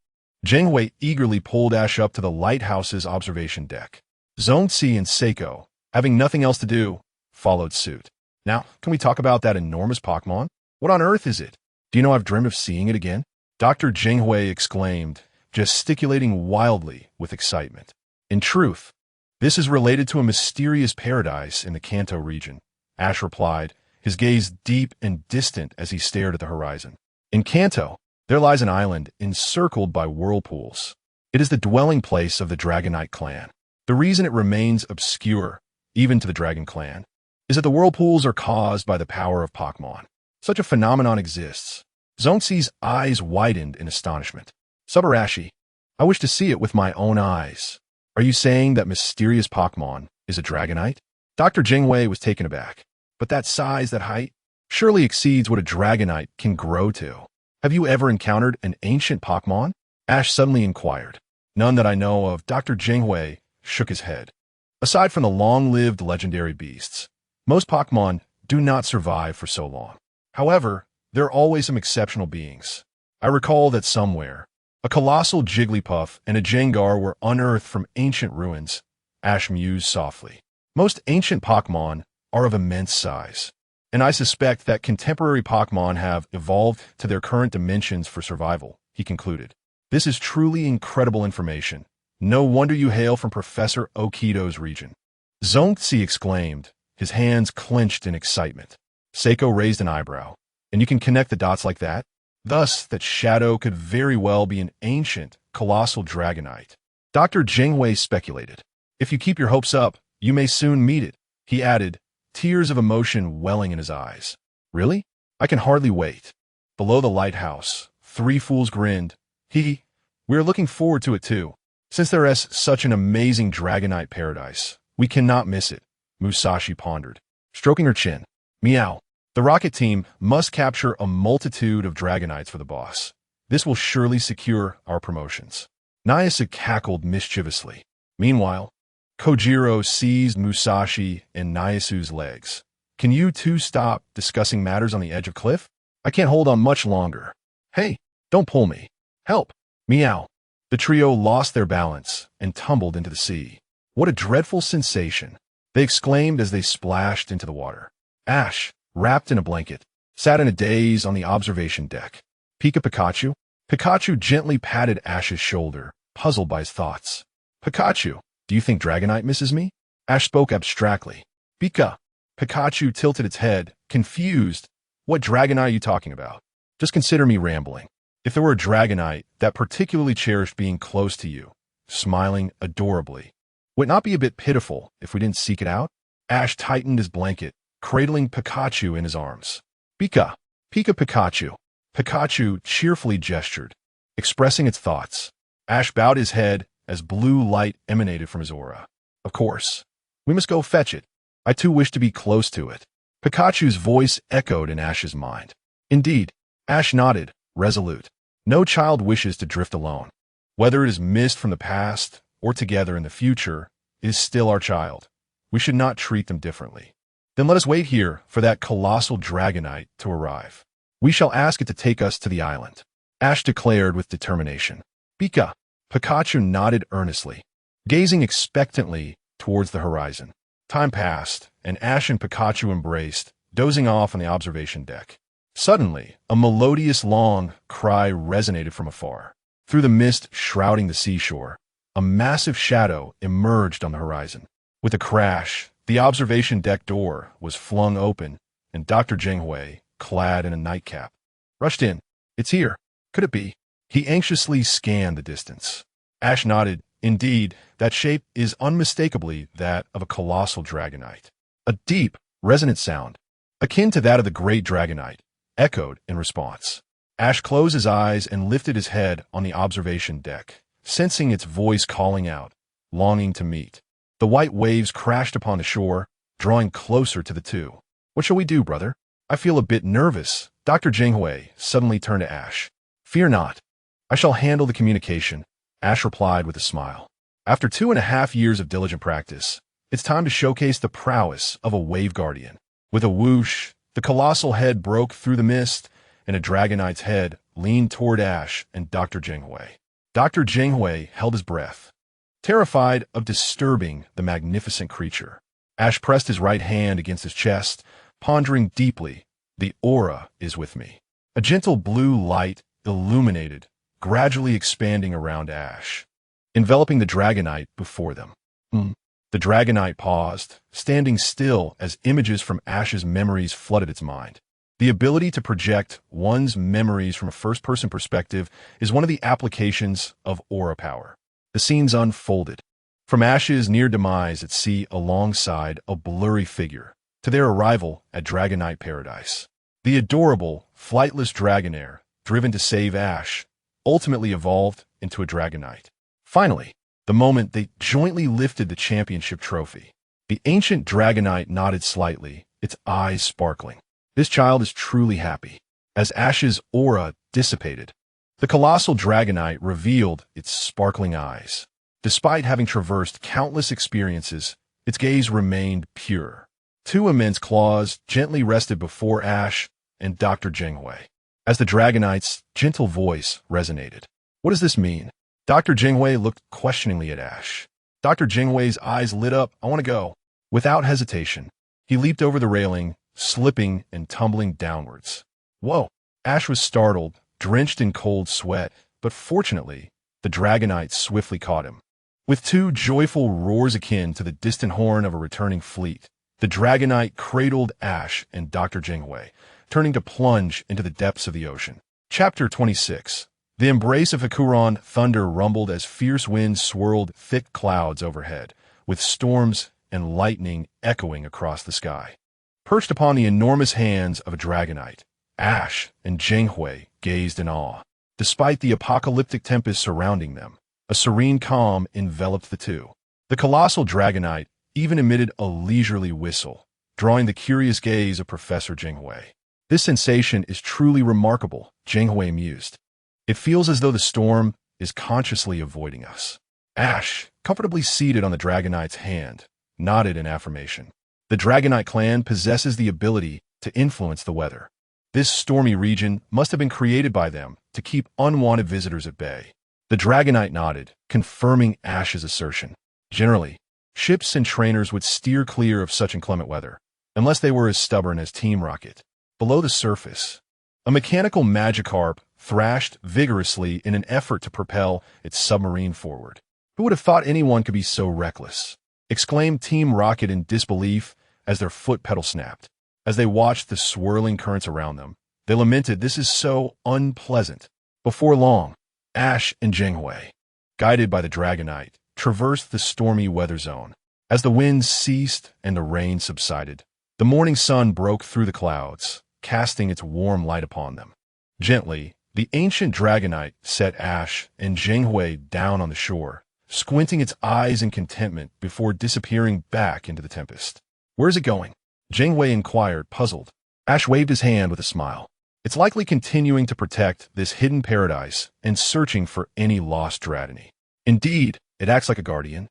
Jinghui eagerly pulled Ash up to the lighthouse's observation deck. Zongzi and Seiko, having nothing else to do, followed suit. Now, can we talk about that enormous Pokemon? What on earth is it? Do you know I've dreamed of seeing it again? Dr. Jinghui exclaimed, gesticulating wildly with excitement. In truth, this is related to a mysterious paradise in the Kanto region, Ash replied, his gaze deep and distant as he stared at the horizon. In Kanto, there lies an island encircled by whirlpools. It is the dwelling place of the Dragonite clan. The reason it remains obscure, even to the Dragon clan, is that the whirlpools are caused by the power of Pokemon. Such a phenomenon exists. Zongzi's eyes widened in astonishment. Subarashi, I wish to see it with my own eyes. Are you saying that mysterious Pokemon is a Dragonite? Dr. Jinghui was taken aback. But that size, that height, surely exceeds what a Dragonite can grow to. Have you ever encountered an ancient Pokemon? Ash suddenly inquired. None that I know of. Dr. Jinghui shook his head. Aside from the long-lived legendary beasts, most Pokemon do not survive for so long. However, there are always some exceptional beings. I recall that somewhere, a colossal Jigglypuff and a Jengar were unearthed from ancient ruins, Ash mused softly. Most ancient Pokemon are of immense size, and I suspect that contemporary Pokemon have evolved to their current dimensions for survival, he concluded. This is truly incredible information. No wonder you hail from Professor Okito's region. Zongzi exclaimed, his hands clenched in excitement. Seiko raised an eyebrow. And you can connect the dots like that? Thus, that Shadow could very well be an ancient, colossal Dragonite. Dr. Jinghui speculated. If you keep your hopes up, you may soon meet it, he added, tears of emotion welling in his eyes. Really? I can hardly wait. Below the lighthouse, three fools grinned. We're looking forward to it too. Since there is such an amazing Dragonite paradise, we cannot miss it, Musashi pondered, stroking her chin. Meow. The Rocket team must capture a multitude of Dragonites for the boss. This will surely secure our promotions. Nyasu cackled mischievously. Meanwhile, Kojiro seized Musashi and Nyasu's legs. Can you two stop discussing matters on the edge of cliff? I can't hold on much longer. Hey, don't pull me. Help. Meow. The trio lost their balance and tumbled into the sea. What a dreadful sensation, they exclaimed as they splashed into the water. Ash, wrapped in a blanket, sat in a daze on the observation deck. Pikachu? Pikachu gently patted Ash's shoulder, puzzled by his thoughts. Pikachu, do you think Dragonite misses me? Ash spoke abstractly. Pikachu tilted its head, confused. What Dragonite are you talking about? Just consider me rambling. If there were a Dragonite that particularly cherished being close to you, smiling adorably, would it not be a bit pitiful if we didn't seek it out? Ash tightened his blanket, cradling Pikachu in his arms. Pikachu. Pikachu cheerfully gestured, expressing its thoughts. Ash bowed his head as blue light emanated from his aura. Of course. We must go fetch it. I too wish to be close to it. Pikachu's voice echoed in Ash's mind. Indeed, Ash nodded, resolute. No child wishes to drift alone. Whether it is missed from the past or together in the future, it is still our child. We should not treat them differently. Then let us wait here for that colossal Dragonite to arrive. We shall ask it to take us to the island, Ash declared with determination. Pikachu nodded earnestly, gazing expectantly towards the horizon. Time passed, and Ash and Pikachu embraced, dozing off on the observation deck. Suddenly, a melodious long cry resonated from afar. Through the mist shrouding the seashore, a massive shadow emerged on the horizon. With a crash, the observation deck door was flung open, and Dr. Jinghui, clad in a nightcap, rushed in. It's here. Could it be? He anxiously scanned the distance. Ash nodded. Indeed, that shape is unmistakably that of a colossal Dragonite. A deep, resonant sound, akin to that of the great Dragonite, echoed in response. Ash closed his eyes and lifted his head on the observation deck, sensing its voice calling out, longing to meet. The white waves crashed upon the shore, drawing closer to the two. What shall we do, brother? I feel a bit nervous. Dr. Jinghui suddenly turned to Ash. Fear not. I shall handle the communication, Ash replied with a smile. After 2.5 years of diligent practice, it's time to showcase the prowess of a wave guardian. With a whoosh, the colossal head broke through the mist, and a Dragonite's head leaned toward Ash and Dr. Jinghui. Dr. Jinghui held his breath, terrified of disturbing the magnificent creature. Ash pressed his right hand against his chest, pondering deeply. The aura is with me. A gentle blue light illuminated, gradually expanding around Ash, enveloping the Dragonite before them. The Dragonite paused, standing still as images from Ash's memories flooded its mind. The ability to project one's memories from a first-person perspective is one of the applications of aura power. The scenes unfolded. From Ash's near demise at sea alongside a blurry figure, to their arrival at Dragonite Paradise. The adorable, flightless Dragonair, driven to save Ash, ultimately evolved into a Dragonite. Finally, the moment they jointly lifted the championship trophy. The ancient Dragonite nodded slightly, its eyes sparkling. This child is truly happy. As Ash's aura dissipated, the colossal Dragonite revealed its sparkling eyes. Despite having traversed countless experiences, its gaze remained pure. Two immense claws gently rested before Ash and Dr. Jinghui. As the Dragonite's gentle voice resonated. What does this mean? Dr. Jinghui looked questioningly at Ash. Dr. Jinghui's eyes lit up. I want to go. Without hesitation, he leaped over the railing, slipping and tumbling downwards. Whoa! Ash was startled, drenched in cold sweat, but fortunately, the Dragonite swiftly caught him. With two joyful roars akin to the distant horn of a returning fleet, the Dragonite cradled Ash and Dr. Jinghui, turning to plunge into the depths of the ocean. Chapter 26. The embrace of Hakuran thunder rumbled as fierce winds swirled thick clouds overhead, with storms and lightning echoing across the sky. Perched upon the enormous hands of a Dragonite, Ash and Jinghui gazed in awe. Despite the apocalyptic tempest surrounding them, a serene calm enveloped the two. The colossal Dragonite even emitted a leisurely whistle, drawing the curious gaze of Professor Jinghui. This sensation is truly remarkable, Jinghui mused. It feels as though the storm is consciously avoiding us. Ash, comfortably seated on the Dragonite's hand, nodded in affirmation. The Dragonite clan possesses the ability to influence the weather. This stormy region must have been created by them to keep unwanted visitors at bay. The Dragonite nodded, confirming Ash's assertion. Generally, ships and trainers would steer clear of such inclement weather, unless they were as stubborn as Team Rocket. Below the surface, a mechanical Magikarp thrashed vigorously in an effort to propel its submarine forward. Who would have thought anyone could be so reckless? Exclaimed Team Rocket in disbelief as their foot pedal snapped. As they watched the swirling currents around them, they lamented, "This is so unpleasant." Before long, Ash and Jinghui, guided by the Dragonite, traversed the stormy weather zone. As the winds ceased and the rain subsided, the morning sun broke through the clouds, casting its warm light upon them. Gently, the ancient Dragonite set Ash and Jinghui down on the shore, squinting its eyes in contentment before disappearing back into the tempest. "Where's it going?" Jinghui inquired, puzzled. Ash waved his hand with a smile. "It's likely continuing to protect this hidden paradise and searching for any lost Dratini. Indeed, it acts like a guardian."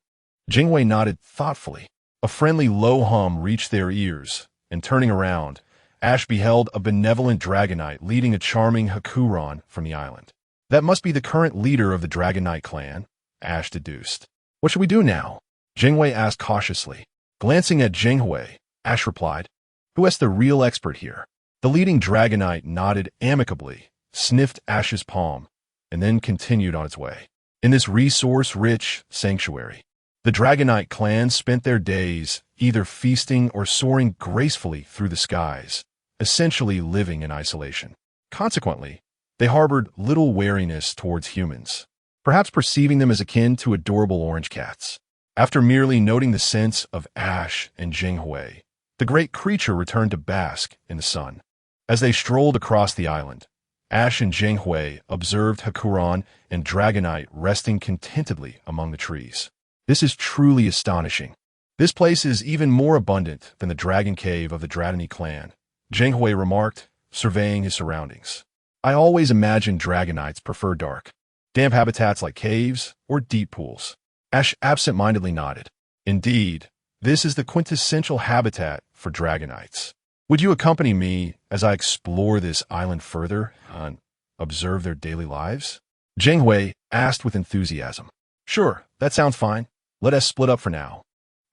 Jinghui nodded thoughtfully. A friendly low hum reached their ears, and turning around, Ash beheld a benevolent Dragonite leading a charming Hakuran from the island. "That must be the current leader of the Dragonite clan," Ash deduced. "What should we do now?" Jinghui asked cautiously. Glancing at Jinghui, Ash replied, "Who is the real expert here?" The leading Dragonite nodded amicably, sniffed Ash's palm, and then continued on its way. In this resource-rich sanctuary, the Dragonite clan spent their days either feasting or soaring gracefully through the skies, essentially living in isolation. Consequently, they harbored little wariness towards humans, perhaps perceiving them as akin to adorable orange cats. After merely noting the scents of Ash and Jinghui, the great creature returned to bask in the sun. As they strolled across the island, Ash and Jinghui observed Hakuran and Dragonite resting contentedly among the trees. "This is truly astonishing," This place is even more abundant than the dragon cave of the Dratini clan, Zhenghui remarked, surveying his surroundings. I always imagined dragonites prefer dark, damp habitats like caves or deep pools. Ash absent-mindedly nodded. Indeed, this is the quintessential habitat for dragonites. Would you accompany me as I explore this island further and observe their daily lives? Zhenghui asked with enthusiasm. Sure, that sounds fine. Let us split up for now.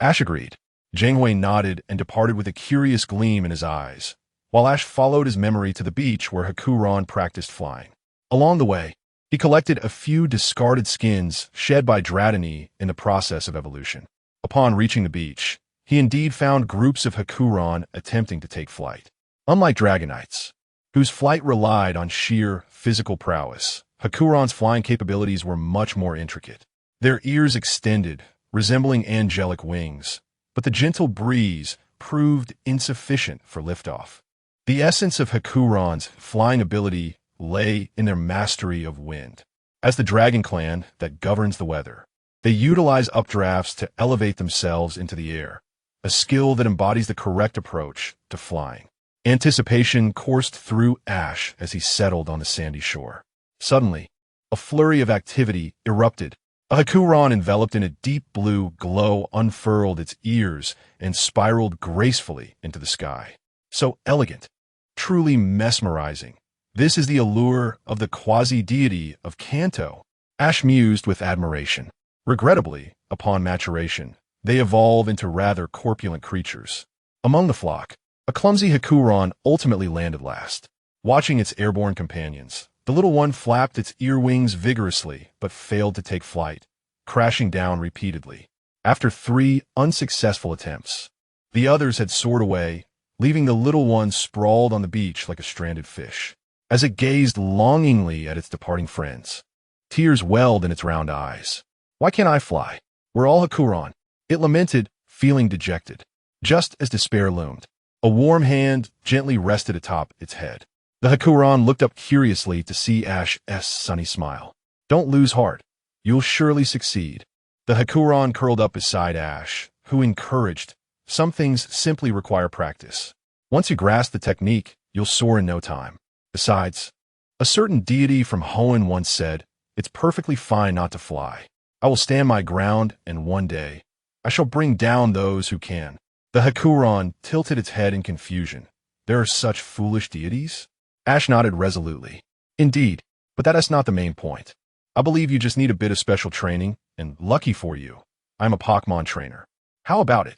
Ash agreed. Zhenghui nodded and departed with a curious gleam in his eyes, while Ash followed his memory to the beach where Hakuran practiced flying. Along the way, he collected a few discarded skins shed by Dratini in the process of evolution. Upon reaching the beach, he indeed found groups of Hakuran attempting to take flight. Unlike dragonites, whose flight relied on sheer physical prowess, Hakuran's flying capabilities were much more intricate. Their ears extended, resembling angelic wings, but the gentle breeze proved insufficient for liftoff. The essence of Hakuran's flying ability lay in their mastery of wind. As the dragon clan that governs the weather, they utilize updrafts to elevate themselves into the air, a skill that embodies the correct approach to flying. Anticipation coursed through Ash as he settled on the sandy shore. Suddenly, a flurry of activity erupted. A Hakuran enveloped in a deep blue glow unfurled its ears and spiraled gracefully into the sky. So elegant, truly mesmerizing. This is the allure of the quasi-deity of Kanto. Ash mused with admiration. Regrettably, upon maturation, they evolve into rather corpulent creatures. Among the flock, a clumsy Hakuran ultimately landed last. Watching its airborne companions, the little one flapped its ear wings vigorously but failed to take flight, crashing down repeatedly. After 3 unsuccessful attempts, the others had soared away, leaving the little one sprawled on the beach like a stranded fish. As it gazed longingly at its departing friends, tears welled in its round eyes. Why can't I fly? We're all Hakuran. It lamented, feeling dejected. Just as despair loomed, a warm hand gently rested atop its head. The Hakuran looked up curiously to see Ash's sunny smile. Don't lose heart. You'll surely succeed. The Hakuran curled up beside Ash, who encouraged, some things simply require practice. Once you grasp the technique, you'll soar in no time. Besides, a certain deity from Hoenn once said, it's perfectly fine not to fly. I will stand my ground, and one day, I shall bring down those who can. The Hakuran tilted its head in confusion. There are such foolish deities? Ash nodded resolutely. Indeed, but that is not the main point. I believe you just need a bit of special training, and lucky for you, I'm a Pokemon trainer. How about it?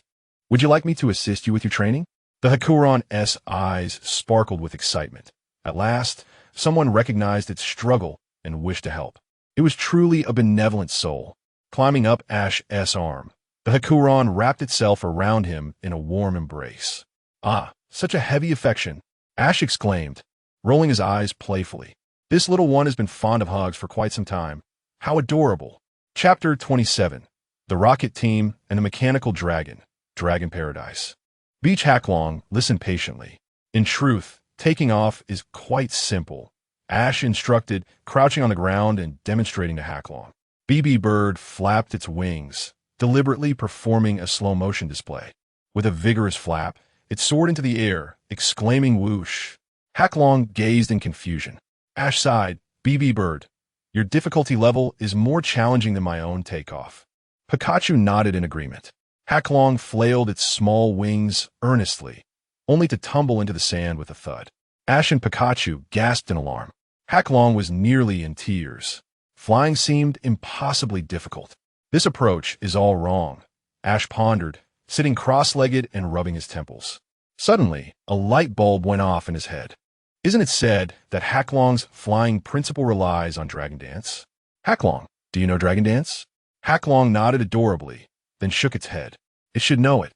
Would you like me to assist you with your training? The Hakuran's eyes sparkled with excitement. At last, someone recognized its struggle and wished to help. It was truly a benevolent soul. Climbing up Ash's arm, the Hakuran wrapped itself around him in a warm embrace. Ah, such a heavy affection, Ash exclaimed, rolling his eyes playfully. This little one has been fond of hugs for quite some time. How adorable. Chapter 27. The Rocket Team and the Mechanical Dragon, Dragon Paradise. Beach Hacklong listened patiently. In truth, taking off is quite simple. Ash instructed, crouching on the ground and demonstrating to Hacklong. BB Bird flapped its wings, deliberately performing a slow-motion display. With a vigorous flap, it soared into the air, exclaiming whoosh. Hacklong gazed in confusion. Ash sighed, BB Bird, your difficulty level is more challenging than my own takeoff. Pikachu nodded in agreement. Hacklong flailed its small wings earnestly, only to tumble into the sand with a thud. Ash and Pikachu gasped in alarm. Hacklong was nearly in tears. Flying seemed impossibly difficult. This approach is all wrong, Ash pondered, sitting cross-legged and rubbing his temples. Suddenly, a light bulb went off in his head. Isn't it said that Hacklong's flying principle relies on Dragon Dance? Hacklong, do you know Dragon Dance? Hacklong nodded adorably, then shook its head. It should know it,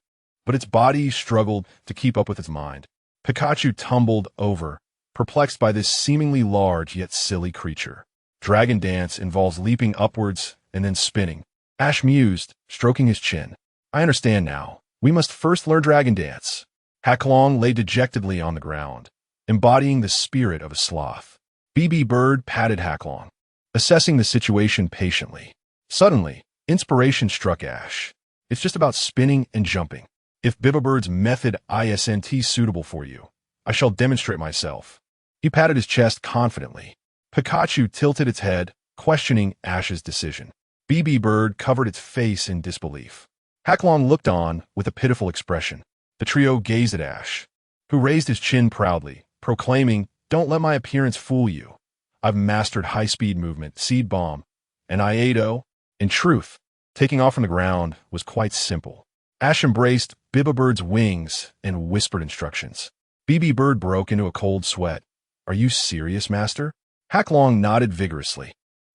but its body struggled to keep up with its mind. Pikachu tumbled over, perplexed by this seemingly large yet silly creature. Dragon Dance involves leaping upwards and then spinning. Ash mused, stroking his chin. I understand now. We must first learn Dragon Dance. Hacklong lay dejectedly on the ground, embodying the spirit of a sloth. BB Bird patted Hacklong, assessing the situation patiently. Suddenly, inspiration struck Ash. It's just about spinning and jumping. If Bibabird's method isn't suitable for you, I shall demonstrate myself. He patted his chest confidently. Pikachu tilted its head, questioning Ash's decision. BB Bird covered its face in disbelief. Hacklong looked on with a pitiful expression. The trio gazed at Ash, who raised his chin proudly, proclaiming, "Don't let my appearance fool you. I've mastered high-speed movement, seed bomb, and Iado." In truth, taking off from the ground was quite simple. Ash embraced Bibabird's wings and whispered instructions. BB Bird broke into a cold sweat. "Are you serious, Master?" Hacklong nodded vigorously.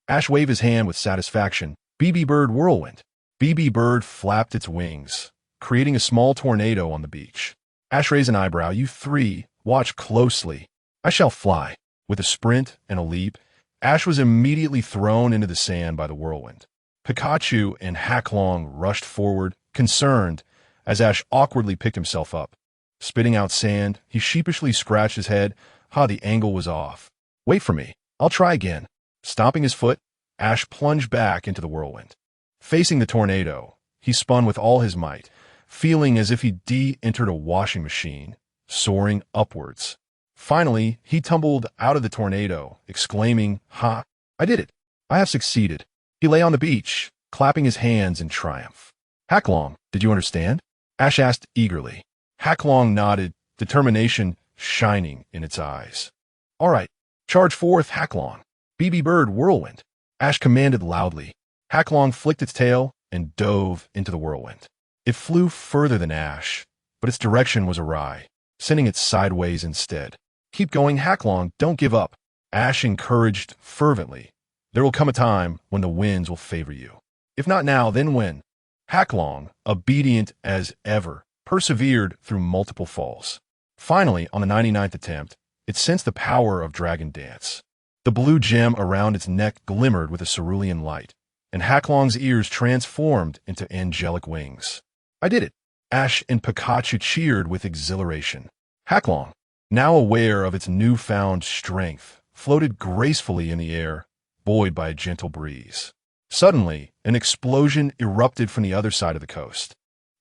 Ash waved his hand with satisfaction. BB Bird whirlwind. BB Bird flapped its wings, creating a small tornado on the beach. Ash raised an eyebrow. "You three, watch closely. I shall fly." With a sprint and a leap, Ash was immediately thrown into the sand by the whirlwind. Pikachu and Hacklong rushed forward, concerned, as Ash awkwardly picked himself up. Spitting out sand, he sheepishly scratched his head. The angle was off. "Wait for me. I'll try again." Stomping his foot, Ash plunged back into the whirlwind. Facing the tornado, he spun with all his might, feeling as if he entered a washing machine, soaring upwards. Finally, he tumbled out of the tornado, exclaiming, "Ha! I did it. I have succeeded." He lay on the beach, clapping his hands in triumph. "Hacklong, did you understand?" Ash asked eagerly. Hacklong nodded, determination shining in its eyes. "All right, charge forth, Hacklong." BB Bird whirlwind. Ash commanded loudly. Hacklong flicked its tail and dove into the whirlwind. It flew further than Ash, but its direction was awry, sending it sideways instead. "Keep going, Hacklong, don't give up." Ash encouraged fervently. "There will come a time when the winds will favor you. If not now, then when?" Hacklong, obedient as ever, persevered through multiple falls. Finally, on the 99th attempt, it sensed the power of Dragon Dance. The blue gem around its neck glimmered with a cerulean light, and Hacklong's ears transformed into angelic wings. "I did it!" Ash and Pikachu cheered with exhilaration. Hacklong, now aware of its newfound strength, floated gracefully in the air, buoyed by a gentle breeze. Suddenly, an explosion erupted from the other side of the coast.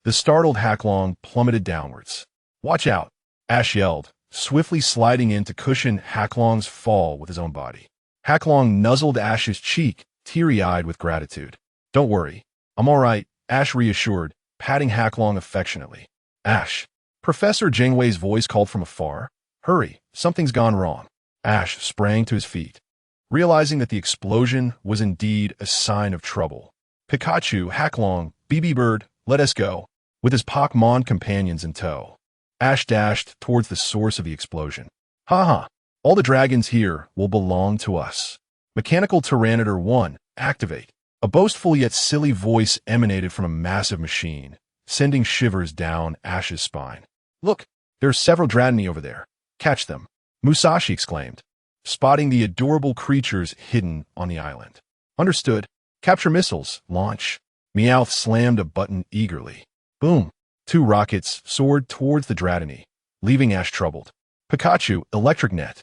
The startled Hacklong plummeted downwards. "Watch out!" Ash yelled, swiftly sliding in to cushion Hacklong's fall with his own body. Hacklong nuzzled Ash's cheek, teary-eyed with gratitude. "Don't worry, I'm all right," Ash reassured, patting Hacklong affectionately. "Ash," Professor Jingwei's voice called from afar. "Hurry, something's gone wrong." Ash sprang to his feet, realizing that the explosion was indeed a sign of trouble. "Pikachu, Hacklong, BB Bird, let us go." With his Pokémon companions in tow, Ash dashed towards the source of the explosion. "Ha! All the dragons here will belong to us." Mechanical Tyranitar 1, activate. A boastful yet silly voice emanated from a massive machine, sending shivers down Ash's spine. "Look, there are several Dratini over there. Catch them," Musashi exclaimed, spotting the adorable creatures hidden on the island. "Understood. Capture missiles. Launch." Meowth slammed a button eagerly. Boom. 2 rockets soared towards the Dratini, leaving Ash troubled. "Pikachu, electric net."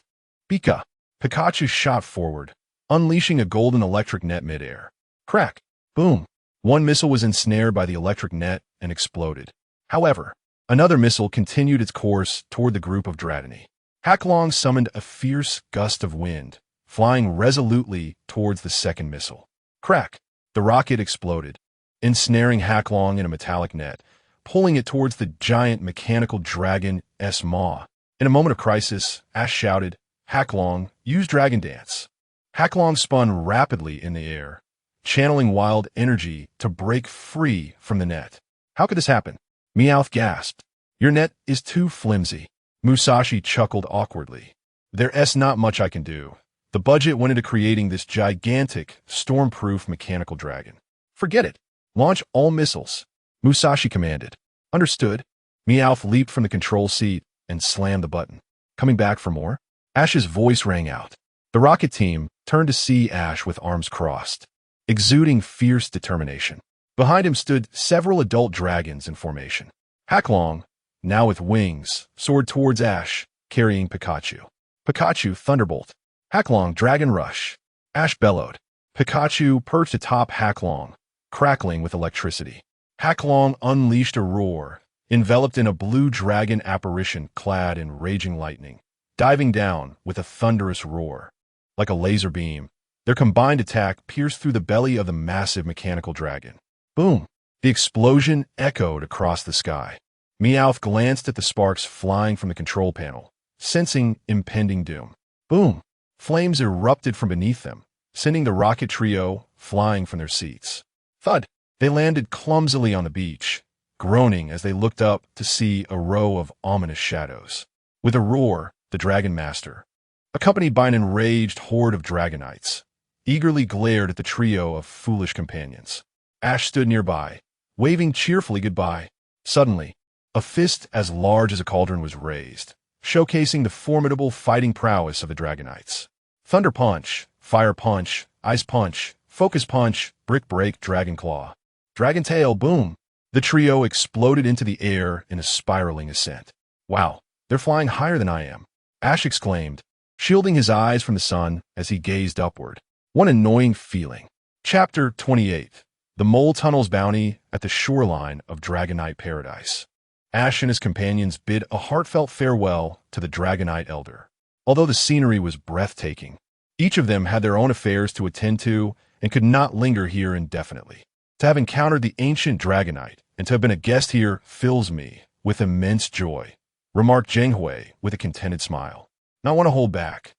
"Pika." Pikachu shot forward, unleashing a golden electric net midair. Crack. Boom. 1 missile was ensnared by the electric net and exploded. However, another missile continued its course toward the group of Dratini. Hacklong summoned a fierce gust of wind, flying resolutely towards the second missile. Crack. The rocket exploded, ensnaring Hacklong in a metallic net, pulling it towards the giant mechanical dragon's maw. In a moment of crisis, Ash shouted, "Hacklong, use Dragon Dance." Hacklong spun rapidly in the air, channeling wild energy to break free from the net. "How could this happen?" Meowth gasped. "Your net is too flimsy." Musashi chuckled awkwardly. "There's not much I can do. The budget went into creating this gigantic, storm-proof mechanical dragon." "Forget it. Launch all missiles," Musashi commanded. "Understood." Meowth leaped from the control seat and slammed the button. "Coming back for more?" Ash's voice rang out. The rocket team turned to see Ash with arms crossed, exuding fierce determination. Behind him stood several adult dragons in formation. Hacklong, now with wings, soared towards Ash, carrying Pikachu. "Pikachu, Thunderbolt." "Hacklong, Dragon Rush." Ash bellowed. Pikachu perched atop Hacklong, crackling with electricity. Haklong unleashed a roar, enveloped in a blue dragon apparition clad in raging lightning, diving down with a thunderous roar. Like a laser beam, their combined attack pierced through the belly of the massive mechanical dragon. Boom! The explosion echoed across the sky. Meowth glanced at the sparks flying from the control panel, sensing impending doom. Boom! Flames erupted from beneath them, sending the rocket trio flying from their seats. Thud! They landed clumsily on the beach, groaning as they looked up to see a row of ominous shadows. With a roar, the Dragon Master, accompanied by an enraged horde of Dragonites, eagerly glared at the trio of foolish companions. Ash stood nearby, waving cheerfully goodbye. Suddenly, a fist as large as a cauldron was raised, showcasing the formidable fighting prowess of the Dragonites. Thunder Punch, Fire Punch, Ice Punch, Focus Punch, Brick Break, Dragon Claw. Dragon Tail, boom! The trio exploded into the air in a spiraling ascent. Wow, they're flying higher than I am, Ash exclaimed, shielding his eyes from the sun as he gazed upward. What an annoying feeling. Chapter 28. The Mole Tunnel's Bounty at the Shoreline of Dragonite Paradise. Ash and his companions bid a heartfelt farewell to the Dragonite Elder. Although the scenery was breathtaking, each of them had their own affairs to attend to and could not linger here indefinitely. To have encountered the ancient Dragonite and to have been a guest here fills me with immense joy, remarked Zhenghui with a contented smile. Not want to hold back.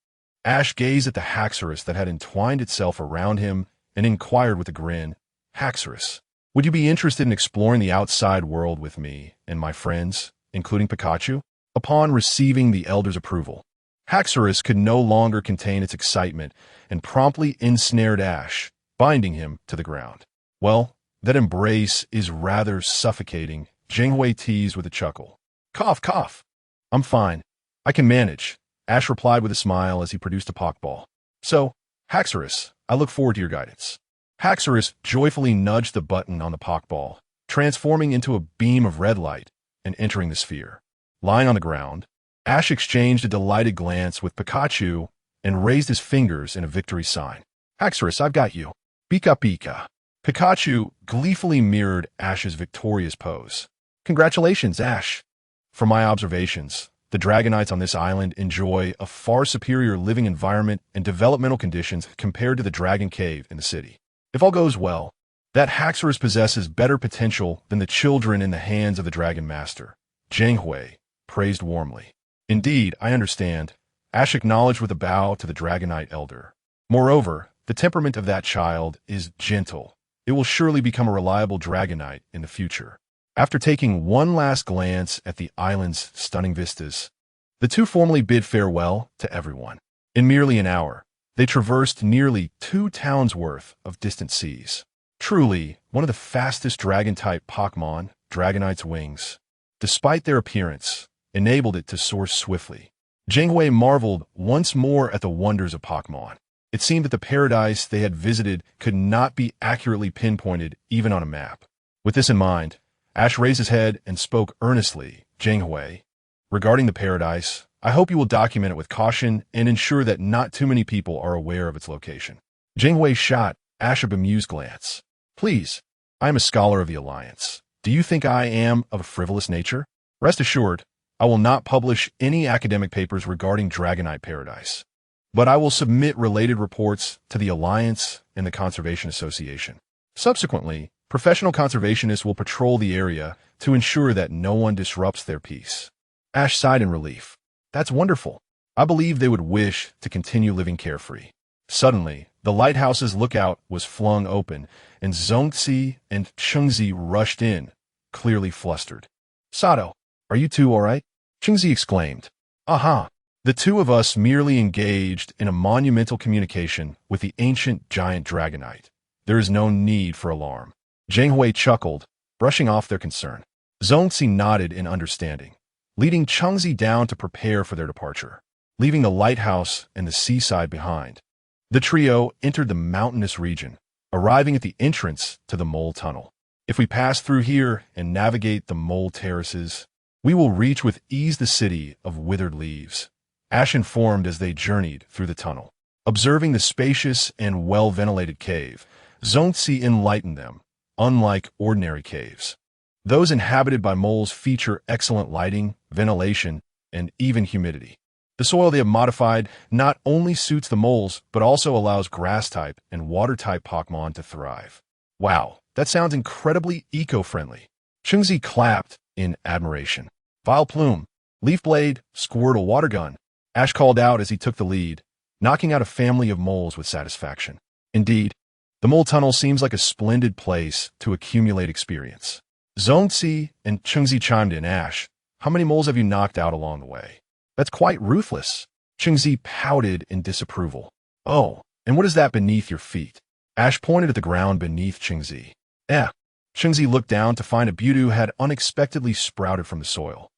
Ash gazed at the Haxorus that had entwined itself around him and inquired with a grin, Haxorus, would you be interested in exploring the outside world with me and my friends, including Pikachu? Upon receiving the Elder's approval, Haxorus could no longer contain its excitement and promptly ensnared Ash, binding him to the ground. Well, that embrace is rather suffocating, Zhenghui teased with a chuckle. Cough, cough. I'm fine. I can manage, Ash replied with a smile as he produced a Pokeball. So, Haxorus, I look forward to your guidance. Haxorus joyfully nudged the button on the Pokeball, transforming into a beam of red light and entering the sphere. Lying on the ground, Ash exchanged a delighted glance with Pikachu and raised his fingers in a victory sign. Haxorus, I've got you. Pika Pika. Pikachu gleefully mirrored Ash's victorious pose. Congratulations, Ash. From my observations, the Dragonites on this island enjoy a far superior living environment and developmental conditions compared to the Dragon Cave in the city. If all goes well, that Haxorus possesses better potential than the children in the hands of the Dragon Master, Zhenghui praised warmly. Indeed, I understand, Ash acknowledged with a bow to the Dragonite Elder. Moreover, the temperament of that child is gentle. It will surely become a reliable Dragonite in the future. After taking one last glance at the island's stunning vistas, the two formally bid farewell to everyone. In merely an hour, they traversed nearly 2 towns' worth of distant seas. Truly, one of the fastest Dragon-type Pokemon, Dragonite's wings, despite their appearance, enabled it to soar swiftly. Zhenghui marveled once more at the wonders of Pokemon. It seemed that the paradise they had visited could not be accurately pinpointed even on a map. With this in mind, Ash raised his head and spoke earnestly, Zhenghui, regarding the paradise, I hope you will document it with caution and ensure that not too many people are aware of its location. Zhenghui shot Ash a bemused glance. Please, I am a scholar of the Alliance. Do you think I am of a frivolous nature? Rest assured, I will not publish any academic papers regarding Dragonite Paradise, but I will submit related reports to the Alliance and the Conservation Association. Subsequently, professional conservationists will patrol the area to ensure that no one disrupts their peace. Ash sighed in relief. That's wonderful. I believe they would wish to continue living carefree. Suddenly, the lighthouse's lookout was flung open, and Zongzi and Chengzi rushed in, clearly flustered. Sato, are you two all right? Chengzi exclaimed. Aha! The two of us merely engaged in a monumental communication with the ancient giant Dragonite. There is no need for alarm. Zhenghui chuckled, brushing off their concern. Zongzi nodded in understanding, leading Chengzi down to prepare for their departure. Leaving the lighthouse and the seaside behind, the trio entered the mountainous region, arriving at the entrance to the Mole Tunnel. If we pass through here and navigate the Mole Terraces, we will reach with ease the city of withered leaves, Ash informed as they journeyed through the tunnel. Observing the spacious and well-ventilated cave, Zongzi enlightened them, unlike ordinary caves. Those inhabited by moles feature excellent lighting, ventilation, and even humidity. The soil they have modified not only suits the moles, but also allows grass-type and water-type Pokemon to thrive. Wow, that sounds incredibly eco-friendly. Chungzi clapped in admiration. Vileplume, Leaf Blade, Squirtle, Water Gun. Ash called out as he took the lead, knocking out a family of moles with satisfaction. Indeed, the mole tunnel seems like a splendid place to accumulate experience. Zongzi and Chungzi chimed in. Ash, how many moles have you knocked out along the way? That's quite ruthless. Chungzi pouted in disapproval. Oh, and what is that beneath your feet? Ash pointed at the ground beneath Chungzi. Chungzi looked down to find a Budew had unexpectedly sprouted from the soil.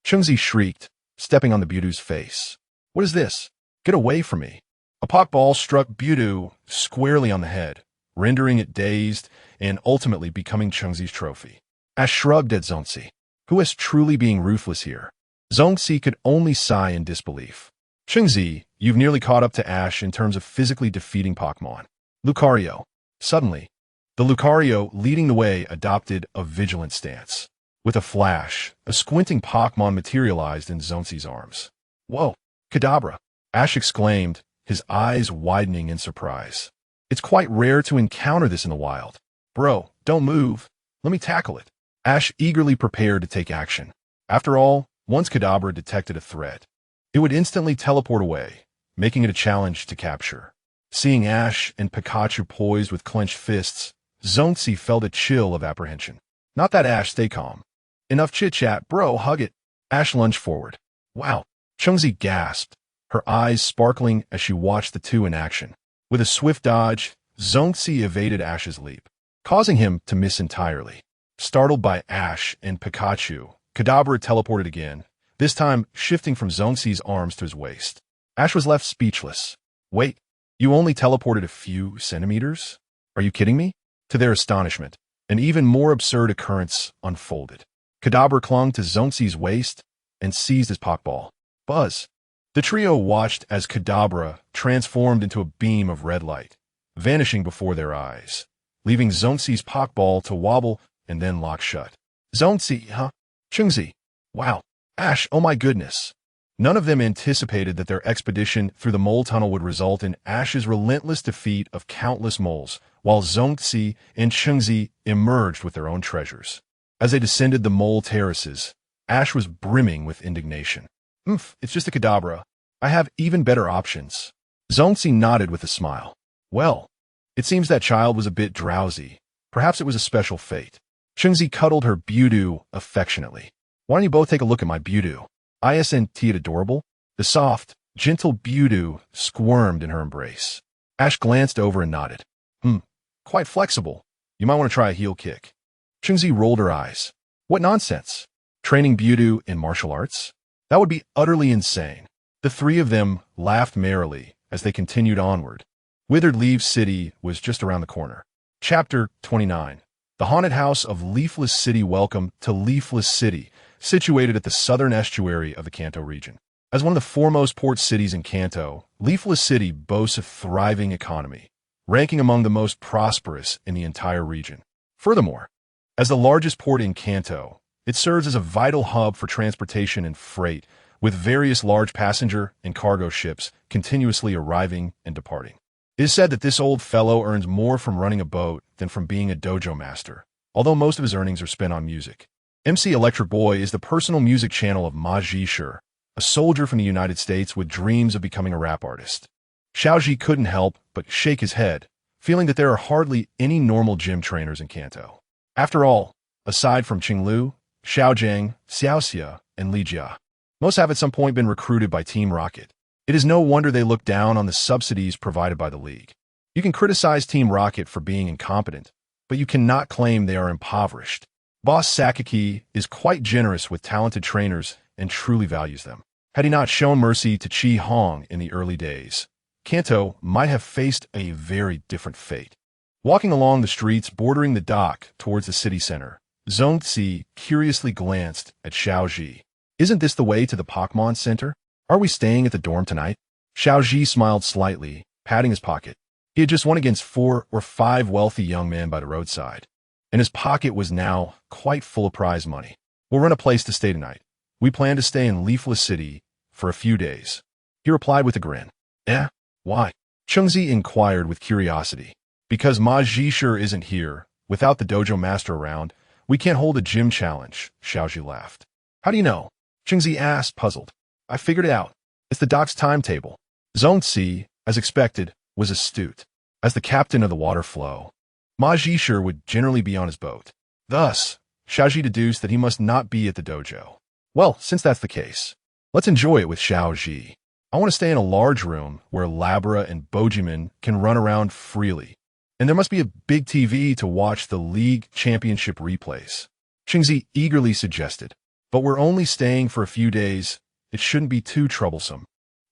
Chungzi shrieked, stepping on the Budew's face. What is this? Get away from me. A Pokeball struck Budew squarely on the head, rendering it dazed and ultimately becoming Chungzi's trophy. Ash shrugged at Zongzi. Who is truly being ruthless here? Zongzi could only sigh in disbelief. Chungzi, you've nearly caught up to Ash in terms of physically defeating Pokemon. Lucario. Suddenly, the Lucario leading the way adopted a vigilant stance. With a flash, a squinting Pokemon materialized in Zongzi's arms. Whoa, Kadabra! Ash exclaimed, his eyes widening in surprise. It's quite rare to encounter this in the wild. Bro, don't move. Let me tackle it. Ash eagerly prepared to take action. After all, once Kadabra detected a threat, it would instantly teleport away, making it a challenge to capture. Seeing Ash and Pikachu poised with clenched fists, Zongzi felt a chill of apprehension. Not that, Ash, stay calm. Enough chit-chat, bro, hug it. Ash lunged forward. Wow, Chungzi gasped, her eyes sparkling as she watched the two in action. With a swift dodge, Zongzi evaded Ash's leap, causing him to miss entirely. Startled by Ash and Pikachu, Kadabra teleported again, this time shifting from Zongzi's arms to his waist. Ash was left speechless. Wait, you only teleported a few centimeters? Are you kidding me? To their astonishment, an even more absurd occurrence unfolded. Kadabra clung to Zongzi's waist and seized his Pokeball. Buzz! The trio watched as Kadabra transformed into a beam of red light, vanishing before their eyes, leaving Zongzi's Pokeball to wobble and then lock shut. Zongzi, huh? Chungzi. Wow. Ash, oh my goodness. None of them anticipated that their expedition through the mole tunnel would result in Ash's relentless defeat of countless moles, while Zongzi and Chungzi emerged with their own treasures. As they descended the mole terraces, Ash was brimming with indignation. It's just a Kadabra. I have even better options. Zongzi nodded with a smile. Well, it seems that child was a bit drowsy. Perhaps it was a special fate. Chungzi cuddled her Budew affectionately. Why don't you both take a look at my Budew? Isn't it adorable? The soft, gentle Budew squirmed in her embrace. Ash glanced over and nodded. Quite flexible. You might want to try a heel kick. Chungzi rolled her eyes. What nonsense. Training Budew in martial arts? That would be utterly insane. The three of them laughed merrily as they continued onward. Withered Leaves City was just around the corner. Chapter 29. The Haunted House of Leafless City. Welcome to Leafless City, situated at the southern estuary of the Kanto region. As one of the foremost port cities in Kanto, Leafless City boasts a thriving economy, ranking among the most prosperous in the entire region. Furthermore, as the largest port in Kanto, it serves as a vital hub for transportation and freight, with various large passenger and cargo ships continuously arriving and departing. It is said that this old fellow earns more from running a boat than from being a dojo master, although most of his earnings are spent on music. MC Electric Boy is the personal music channel of Ma Ji-Shur, a soldier from the United States with dreams of becoming a rap artist. Xiaoji couldn't help but shake his head, feeling that there are hardly any normal gym trainers in Kanto. After all, aside from Qinglu, Xiaojiang, Xiaoxia, and Li Jia, most have at some point been recruited by Team Rocket. It is no wonder they look down on the subsidies provided by the League. You can criticize Team Rocket for being incompetent, but you cannot claim they are impoverished. Boss Sakaki is quite generous with talented trainers and truly values them. Had he not shown mercy to Qi Hong in the early days, Kanto might have faced a very different fate. Walking along the streets bordering the dock towards the city center, Zongzi curiously glanced at Xiaoji. Isn't this the way to the Pokemon Center? Are we staying at the dorm tonight? Xiaoji smiled slightly, patting his pocket. He had just won against 4 or 5 wealthy young men by the roadside. and his pocket was now quite full of prize money. We'll rent a place to stay tonight. We plan to stay in Leafless City for a few days. He replied with a grin. Eh? Why? Chengzi inquired with curiosity. Because Ma Zhisher isn't here. Without the dojo master around, we can't hold a gym challenge, Xiaozhi laughed. How do you know? Chengzi asked, puzzled. I figured it out. It's the doc's timetable. Zongzi, as expected, was astute. As the captain of the water flow, Ma Zhisher would generally be on his boat. Thus, Xiaozhi deduced that he must not be at the dojo. Well, since that's the case, let's enjoy it with Xiaozhi. I want to stay in a large room where Labra and Bojiman can run around freely. And there must be a big TV to watch the league championship replays. Chengzi eagerly suggested. But we're only staying for a few days. It shouldn't be too troublesome.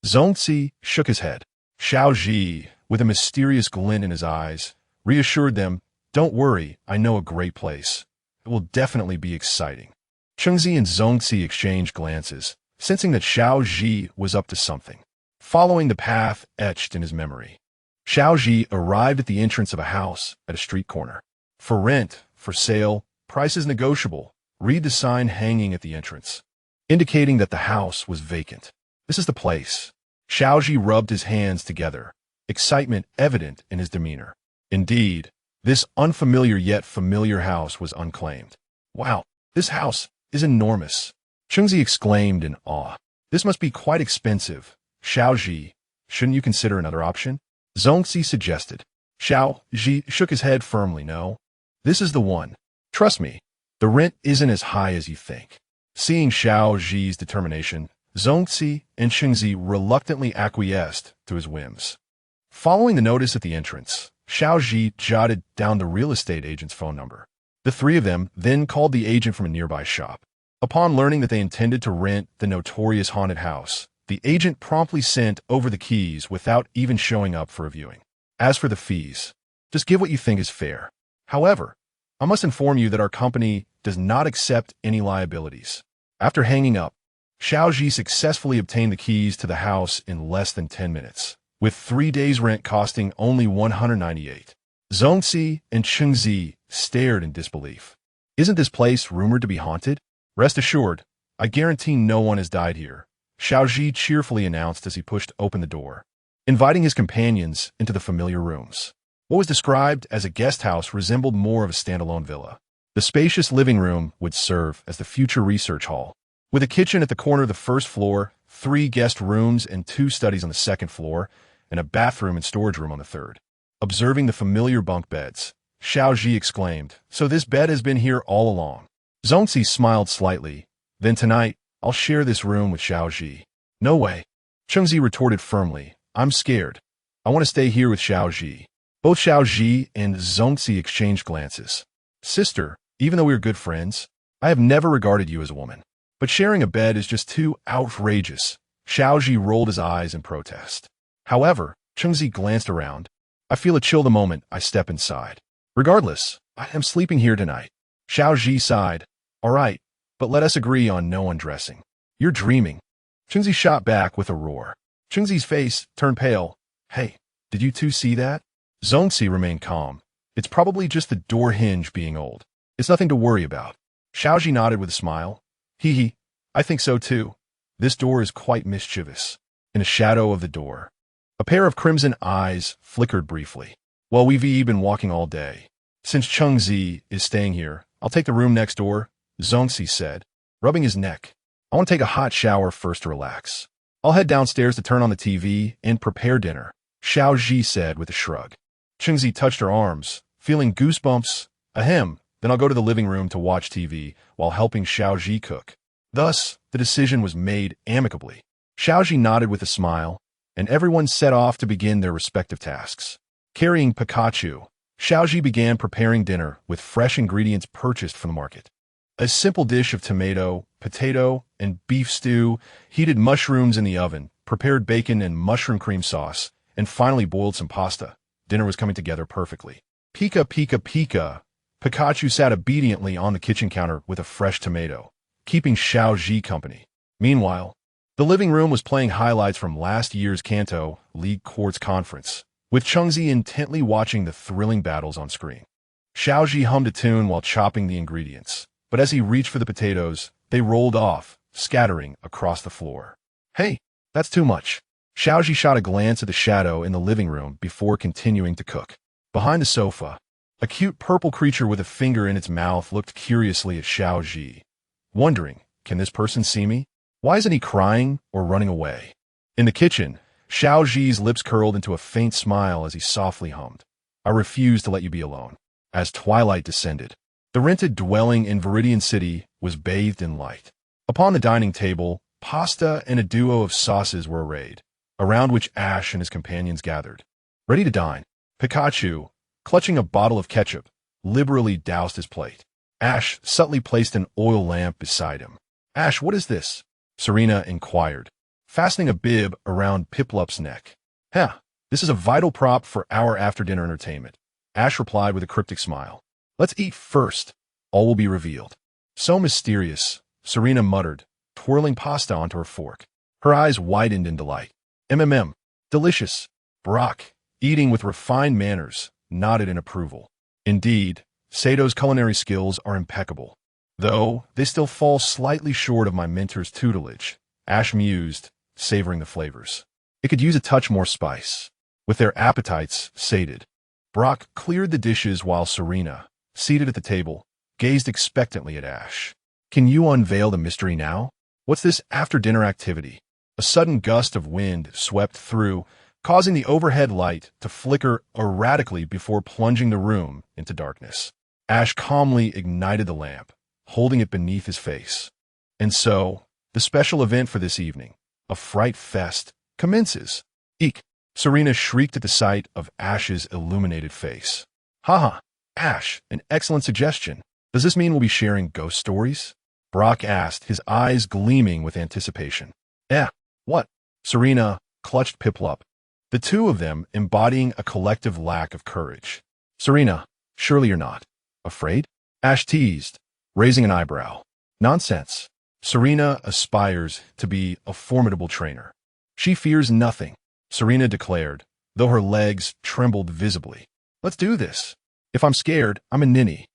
Zongzi shook his head. Xiaozhi, with a mysterious glint in his eyes, reassured them, don't worry, I know a great place. It will definitely be exciting. Chengzi and Zongzi exchanged glances, sensing that Xiaozhi was up to something. Following the path etched in his memory, Xiaozhi arrived at the entrance of a house at a street corner. For rent, for sale, prices negotiable. Read the sign hanging at the entrance, indicating that the house was vacant. This is the place. Xiaozhi rubbed his hands together, excitement evident in his demeanor. Indeed, this unfamiliar yet familiar house was unclaimed. Wow, this house is enormous. Chengzi exclaimed in awe. This must be quite expensive. Xiaozhi, shouldn't you consider another option? Zongzi suggested. Xiaozhi shook his head firmly. No, this is the one. Trust me, the rent isn't as high as you think. Seeing Xiaozhi's determination, Zongzi and Chengzi reluctantly acquiesced to his whims. Following the notice at the entrance, Xiaozhi jotted down the real estate agent's phone number. The three of them then called the agent from a nearby shop. Upon learning that they intended to rent the notorious haunted house, the agent promptly sent over the keys without even showing up for a viewing. As for the fees, just give what you think is fair. However, I must inform you that our company does not accept any liabilities. After hanging up, Xiaozhi successfully obtained the keys to the house in less than 10 minutes, with 3 days' rent costing only 198. Zongzi and Chengzi stared in disbelief. Isn't this place rumored to be haunted? Rest assured, I guarantee no one has died here, Xiaozhi cheerfully announced as he pushed open the door, inviting his companions into the familiar rooms. What was described as a guest house resembled more of a standalone villa. The spacious living room would serve as the future research hall. With a kitchen at the corner of the first floor, 3 guest rooms and 2 studies on the second floor, and a bathroom and storage room on the third. Observing the familiar bunk beds, Xiaozhi exclaimed, so this bed has been here all along. Zongzi smiled slightly. Then tonight, I'll share this room with Xiaozhi. No way. Chengzi retorted firmly. I'm scared. I want to stay here with Xiaozhi. Both Xiaozhi and Zongzi exchanged glances. Sister, even though we're good friends, I have never regarded you as a woman. But sharing a bed is just too outrageous. Xiaozhi rolled his eyes in protest. However, Chengzi glanced around. I feel a chill the moment I step inside. Regardless, I am sleeping here tonight. Xiaozhi sighed. All right, but let us agree on no undressing. You're dreaming. Chengzi shot back with a roar. Chengzi's face turned pale. Hey, did you two see that? Zongzi remained calm. It's probably just the door hinge being old. It's nothing to worry about. Xiaozhi nodded with a smile. Hee hee, I think so too. This door is quite mischievous. In the shadow of the door, a pair of crimson eyes flickered briefly. Well, we've been walking all day. Since Chengzi is staying here, I'll take the room next door, Zongzi said, rubbing his neck. I want to take a hot shower first to relax. I'll head downstairs to turn on the TV and prepare dinner, Xiaozhi said with a shrug. Chengzi touched her arms, feeling goosebumps. Ahem, then I'll go to the living room to watch TV while helping Xiaozhi cook. Thus, the decision was made amicably. Xiaozhi nodded with a smile, and everyone set off to begin their respective tasks. Carrying Pikachu, Xiaozhi began preparing dinner with fresh ingredients purchased from the market. A simple dish of tomato, potato, and beef stew, heated mushrooms in the oven, prepared bacon and mushroom cream sauce, and finally boiled some pasta. Dinner was coming together perfectly. Pika, pika, pika. Pikachu sat obediently on the kitchen counter with a fresh tomato, keeping Xiaozhi company. Meanwhile, the living room was playing highlights from last year's Kanto League Courts Conference, with Chengzi intently watching the thrilling battles on screen. Xiaoji hummed a tune while chopping the ingredients, but as he reached for the potatoes, they rolled off, scattering across the floor. Hey, that's too much. Xiaoji shot a glance at the shadow in the living room before continuing to cook. Behind the sofa, a cute purple creature with a finger in its mouth looked curiously at Xiaoji, wondering, can this person see me? Why isn't he crying or running away? In the kitchen, Xiaoji's lips curled into a faint smile as he softly hummed, I refuse to let you be alone. As twilight descended, the rented dwelling in Viridian City was bathed in light. Upon the dining table, pasta and a duo of sauces were arrayed, around which Ash and his companions gathered. Ready to dine, Pikachu, clutching a bottle of ketchup, liberally doused his plate. Ash subtly placed an oil lamp beside him. Ash, what is this? Serena inquired, fastening a bib around Piplup's neck. This is a vital prop for our after-dinner entertainment. Ash replied with a cryptic smile. Let's eat first. All will be revealed. So mysterious, Serena muttered, twirling pasta onto her fork. Her eyes widened in delight. Delicious. Brock, eating with refined manners, nodded in approval. Indeed, Sato's culinary skills are impeccable, though they still fall slightly short of my mentor's tutelage, Ash mused, savoring the flavors. It could use a touch more spice. With their appetites sated, Brock cleared the dishes while Serena, seated at the table, gazed expectantly at Ash. Can you unveil the mystery now? What's this after-dinner activity? A sudden gust of wind swept through, causing the overhead light to flicker erratically before plunging the room into darkness. Ash calmly ignited the lamp, holding it beneath his face. And so, the special event for this evening, a fright fest, commences. Eek! Serena shrieked at the sight of Ash's illuminated face. Haha, Ash, an excellent suggestion. Does this mean we'll be sharing ghost stories? Brock asked, his eyes gleaming with anticipation. What? Serena clutched Piplup, the two of them embodying a collective lack of courage. Serena, surely you're not afraid? Ash teased, raising an eyebrow. Nonsense. Serena aspires to be a formidable trainer. She fears nothing, Serena declared, though her legs trembled visibly. Let's do this. If I'm scared, I'm a ninny.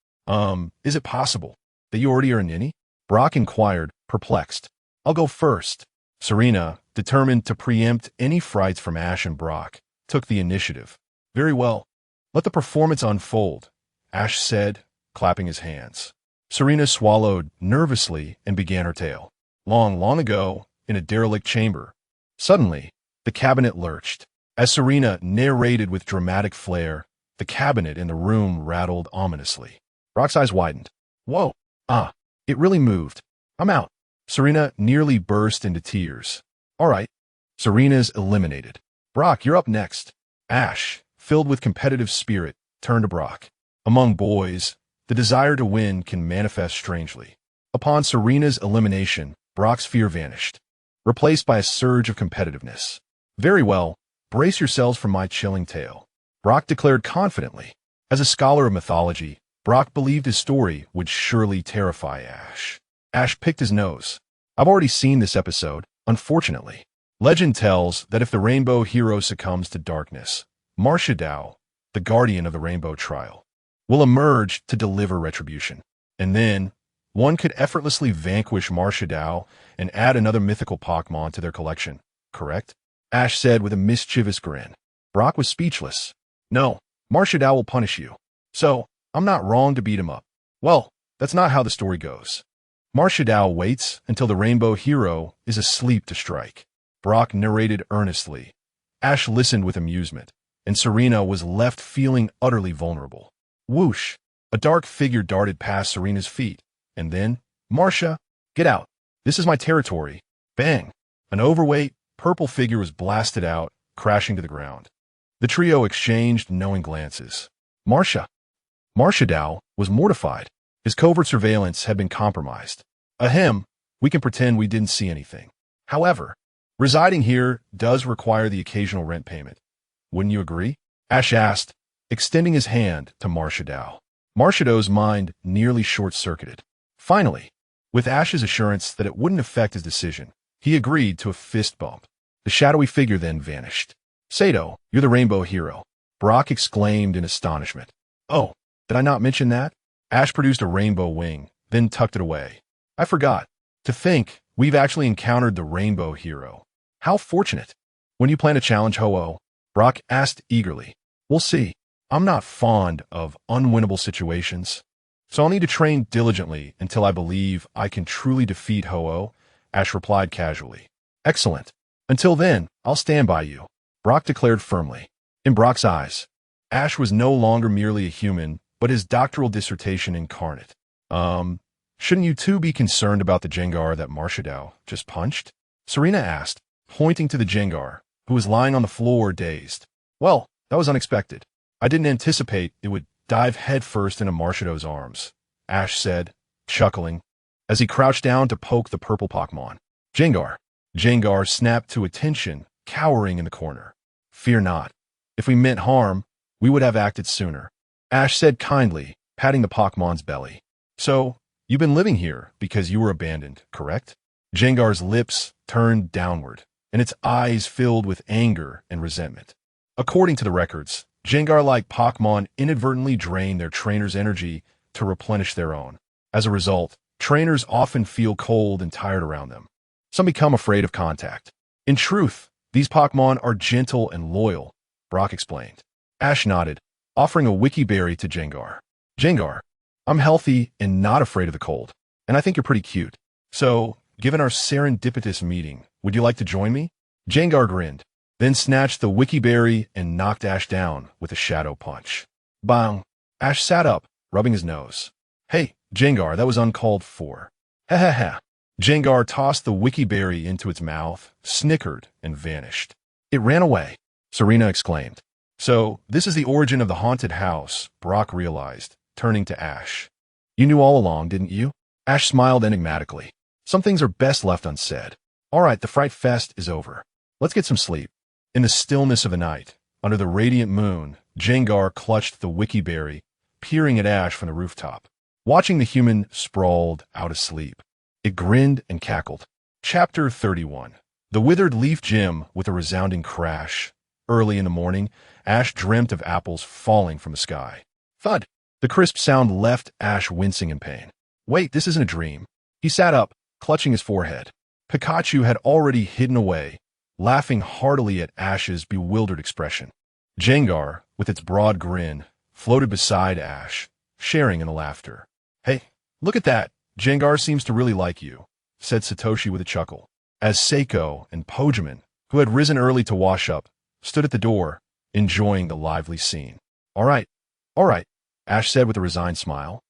Is it possible that you already are a ninny? Brock inquired, perplexed. I'll go first. Serena, determined to preempt any frights from Ash and Brock, took the initiative. Very well. Let the performance unfold, Ash said, clapping his hands. Serena swallowed nervously and began her tale. Long ago, in a derelict chamber. Suddenly, the cabinet lurched. As Serena narrated with dramatic flair, the cabinet in the room rattled ominously. Brock's eyes widened. Whoa! It really moved. I'm out. Serena nearly burst into tears. All right. Serena's eliminated. Brock, you're up next. Ash, filled with competitive spirit, turned to Brock. Among boys, the desire to win can manifest strangely. Upon Serena's elimination, Brock's fear vanished, replaced by a surge of competitiveness. Very well, brace yourselves for my chilling tale, Brock declared confidently. As a scholar of mythology, Brock believed his story would surely terrify Ash. Ash picked his nose. I've already seen this episode, unfortunately. Legend tells that if the rainbow hero succumbs to darkness, Marcia Dow, the guardian of the rainbow trial, will emerge to deliver retribution. And then, one could effortlessly vanquish Marcia Dow and add another mythical Pokemon to their collection, correct? Ash said with a mischievous grin. Brock was speechless. No, Marcia Dow will punish you. So, I'm not wrong to beat him up. Well, that's not how the story goes. Marcia Dow waits until the rainbow hero is asleep to strike. Brock narrated earnestly. Ash listened with amusement, and Serena was left feeling utterly vulnerable. Whoosh! A dark figure darted past Serena's feet, and then, Marcia, get out. This is my territory. Bang! An overweight, purple figure was blasted out, crashing to the ground. The trio exchanged knowing glances. Marcia Dow was mortified. His covert surveillance had been compromised. Ahem, we can pretend we didn't see anything. However, residing here does require the occasional rent payment. Wouldn't you agree? Ash asked, extending his hand to Marcia Dow. Marcia Dow's mind nearly short-circuited. Finally, with Ash's assurance that it wouldn't affect his decision, he agreed to a fist bump. The shadowy figure then vanished. Sato, you're the rainbow hero, Brock exclaimed in astonishment. Oh, Did I not mention that? Ash produced a rainbow wing, then tucked it away. I forgot. To think, we've actually encountered the rainbow hero. How fortunate. When do you plan to challenge Ho-Oh? Brock asked eagerly. We'll see. I'm not fond of unwinnable situations, so I'll need to train diligently until I believe I can truly defeat Ho-Oh, Ash replied casually. Excellent. Until then, I'll stand by you, Brock declared firmly. In Brock's eyes, Ash was no longer merely a human, but his doctoral dissertation incarnate. Shouldn't you two be concerned about the Jengar that Marshadao just punched? Serena asked, pointing to the Jengar, who was lying on the floor dazed. Well, that was unexpected. I didn't anticipate it would dive headfirst into Marshado's arms, Ash said, chuckling, as he crouched down to poke the purple Pokemon. Jengar. Jengar snapped to attention, cowering in the corner. Fear not. If we meant harm, we would have acted sooner, Ash said kindly, patting the Pokemon's belly. So, you've been living here because you were abandoned, correct? Jengar's lips turned downward, and its eyes filled with anger and resentment. According to the records, Jengar-like Pokemon inadvertently drain their trainers' energy to replenish their own. As a result, trainers often feel cold and tired around them. Some become afraid of contact. In truth, these Pokemon are gentle and loyal, Brock explained. Ash nodded, offering a Wiki Berry to Jengar. Jengar, I'm healthy and not afraid of the cold, and I think you're pretty cute. So, given our serendipitous meeting, would you like to join me? Jengar grinned, then snatched the Wiki Berry and knocked Ash down with a shadow punch. Bang! Ash sat up, rubbing his nose. Hey, Jengar, that was uncalled for. Ha ha ha. Jengar tossed the Wiki Berry into its mouth, snickered, and vanished. It ran away, Serena exclaimed. So, this is the origin of the haunted house, Brock realized, turning to Ash. You knew all along, didn't you? Ash smiled enigmatically. Some things are best left unsaid. All right, the Fright Fest is over. Let's get some sleep. In the stillness of the night, under the radiant moon, Jengar clutched the Wiki Berry, peering at Ash from the rooftop. Watching the human sprawled out asleep, it grinned and cackled. Chapter 31. The Withered Leaf Gym with a resounding crash. Early in the morning, Ash dreamt of apples falling from the sky. Thud! The crisp sound left Ash wincing in pain. Wait, this isn't a dream. He sat up, clutching his forehead. Pikachu had already hidden away, laughing heartily at Ash's bewildered expression. Jengar, with its broad grin, floated beside Ash, sharing in the laughter. Hey, look at that. Jengar seems to really like you, said Satoshi with a chuckle, as Seiko and Pokemon, who had risen early to wash up, stood at the door, enjoying the lively scene. All right, Ash said with a resigned smile.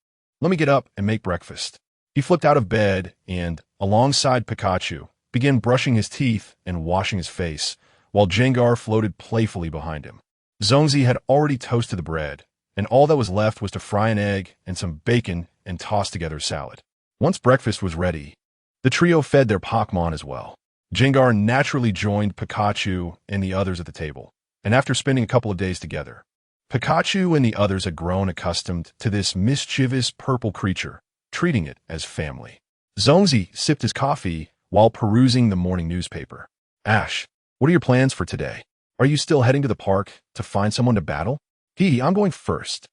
Let me get up and make breakfast. He flipped out of bed and, alongside Pikachu, began brushing his teeth and washing his face, while Jengar floated playfully behind him. Zongzi had already toasted the bread, and all that was left was to fry an egg and some bacon and toss together a salad. Once breakfast was ready, the trio fed their Pokemon as well. Jengar naturally joined Pikachu and the others at the table, and after spending a couple of days together, Pikachu and the others had grown accustomed to this mischievous purple creature, treating it as family. Zongzi sipped his coffee while perusing the morning newspaper. Ash, what are your plans for today? Are you still heading to the park to find someone to battle? I'm going first.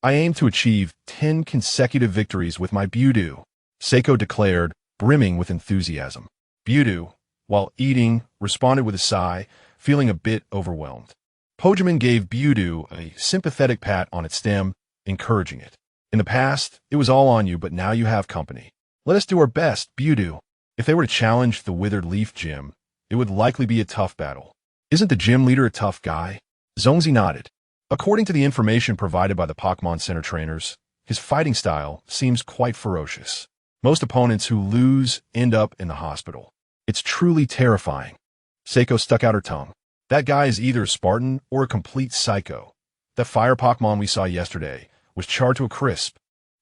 I aim to achieve 10 consecutive victories with my Budew, Seiko declared, brimming with enthusiasm. Budew, while eating, responded with a sigh, feeling a bit overwhelmed. Pokemon gave Budew a sympathetic pat on its stem, encouraging it. In the past, it was all on you, but now you have company. Let us do our best, Budew. If they were to challenge the Withered Leaf Gym, it would likely be a tough battle. Isn't the gym leader a tough guy? Zongzi nodded. According to the information provided by the Pokemon Center trainers, his fighting style seems quite ferocious. Most opponents who lose end up in the hospital. It's truly terrifying. Seiko stuck out her tongue. That guy is either a Spartan or a complete psycho. That fire Pokemon we saw yesterday was charred to a crisp.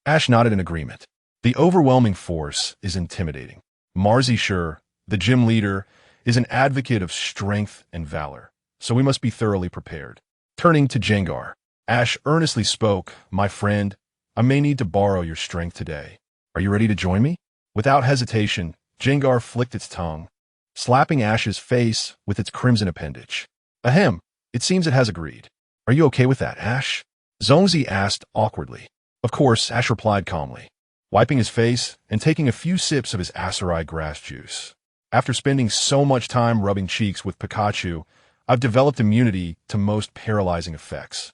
Ash nodded in agreement. The overwhelming force is intimidating. Marzi, the gym leader, is an advocate of strength and valor, so we must be thoroughly prepared. Turning to Jengar, Ash earnestly spoke, My friend, I may need to borrow your strength today. Are you ready to join me? Without hesitation, Jengar flicked its tongue, slapping Ash's face with its crimson appendage. Ahem, it seems it has agreed. Are you okay with that, Ash? Zongzi asked awkwardly. Of course, Ash replied calmly, wiping his face and taking a few sips of his acai grass juice. After spending so much time rubbing cheeks with Pikachu, I've developed immunity to most paralyzing effects.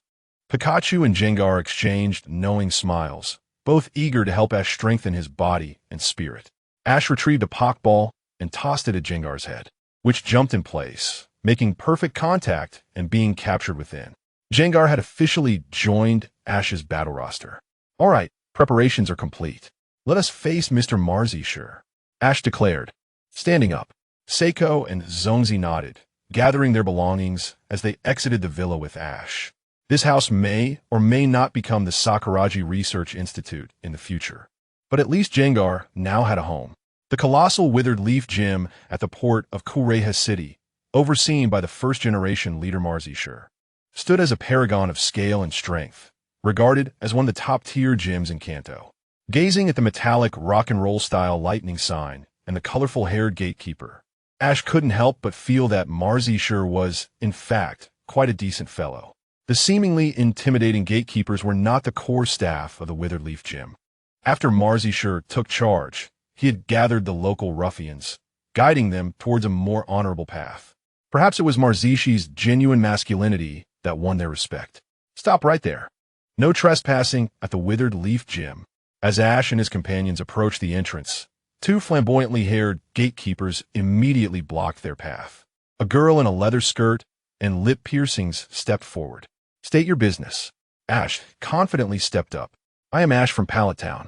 Pikachu and Jengar exchanged knowing smiles, both eager to help Ash strengthen his body and spirit. Ash retrieved a Pokeball and tossed it at Jengar's head, which jumped in place, making perfect contact and being captured within. Jengar had officially joined Ash's battle roster. All right, preparations are complete. Let us face Mr. Marzishur, Ash declared, standing up. Seiko and Zongzi nodded, gathering their belongings as they exited the villa with Ash. This house may or may not become the Sakuraji Research Institute in the future, but at least Jengar now had a home. The colossal withered leaf gym at the port of Kureha City, overseen by the first-generation leader Marzishur, stood as a paragon of scale and strength, regarded as one of the top-tier gyms in Kanto. Gazing at the metallic rock-and-roll-style lightning sign and the colorful-haired gatekeeper, Ash couldn't help but feel that Marzishur was, in fact, quite a decent fellow. The seemingly intimidating gatekeepers were not the core staff of the Withered Leaf Gym. After Marzishur took charge, he had gathered the local ruffians, guiding them towards a more honorable path. Perhaps it was Marzishi's genuine masculinity that won their respect. Stop right there. No trespassing at the Withered Leaf Gym. As Ash and his companions approached the entrance, two flamboyantly haired gatekeepers immediately blocked their path. A girl in a leather skirt and lip piercings stepped forward. State your business. Ash confidently stepped up. I am Ash from Pallet Town,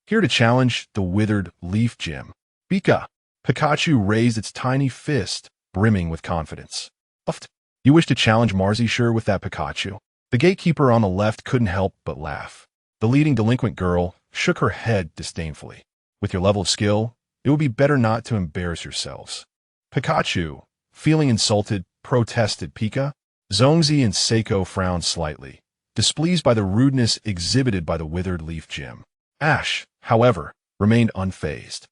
here to challenge the Withered Leaf Gym. Pika. Pikachu raised its tiny fist, brimming with confidence. Uft. You wish to challenge Marzishur with that Pikachu? The gatekeeper on the left couldn't help but laugh. The leading delinquent girl shook her head disdainfully. With your level of skill, it would be better not to embarrass yourselves. Pikachu, feeling insulted, protested. Pika. Zongzi and Seiko frowned slightly, displeased by the rudeness exhibited by the Withered Leaf Gym. Ash, however, remained unfazed.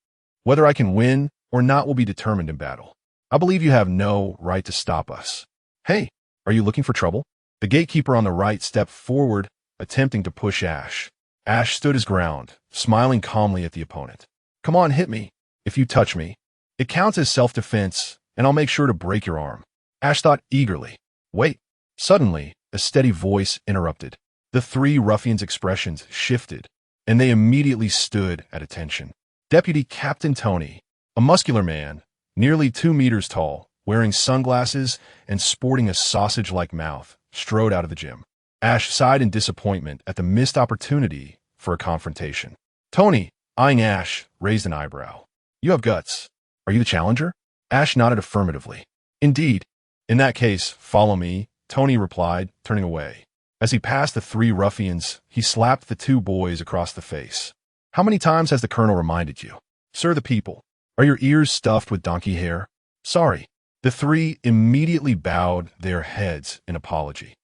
Whether I can win or not will be determined in battle. I believe you have no right to stop us. Hey, are you looking for trouble? The gatekeeper on the right stepped forward, attempting to push Ash. Ash stood his ground, smiling calmly at the opponent. Come on, hit me. If you touch me, it counts as self-defense, and I'll make sure to break your arm. Ash thought eagerly. Wait. Suddenly, a steady voice interrupted. The three ruffians' expressions shifted, and they immediately stood at attention. Deputy Captain Tony, a muscular man, nearly 2 meters tall, wearing sunglasses and sporting a sausage-like mouth, strode out of the gym. Ash sighed in disappointment at the missed opportunity for a confrontation. Tony, eyeing Ash, raised an eyebrow. You have guts. Are you the challenger? Ash nodded affirmatively. Indeed. In that case, follow me, Tony replied, turning away. As he passed the three ruffians, he slapped the two boys across the face. How many times has the colonel reminded you? Sir, the people. Are your ears stuffed with donkey hair? Sorry. The three immediately bowed their heads in apology.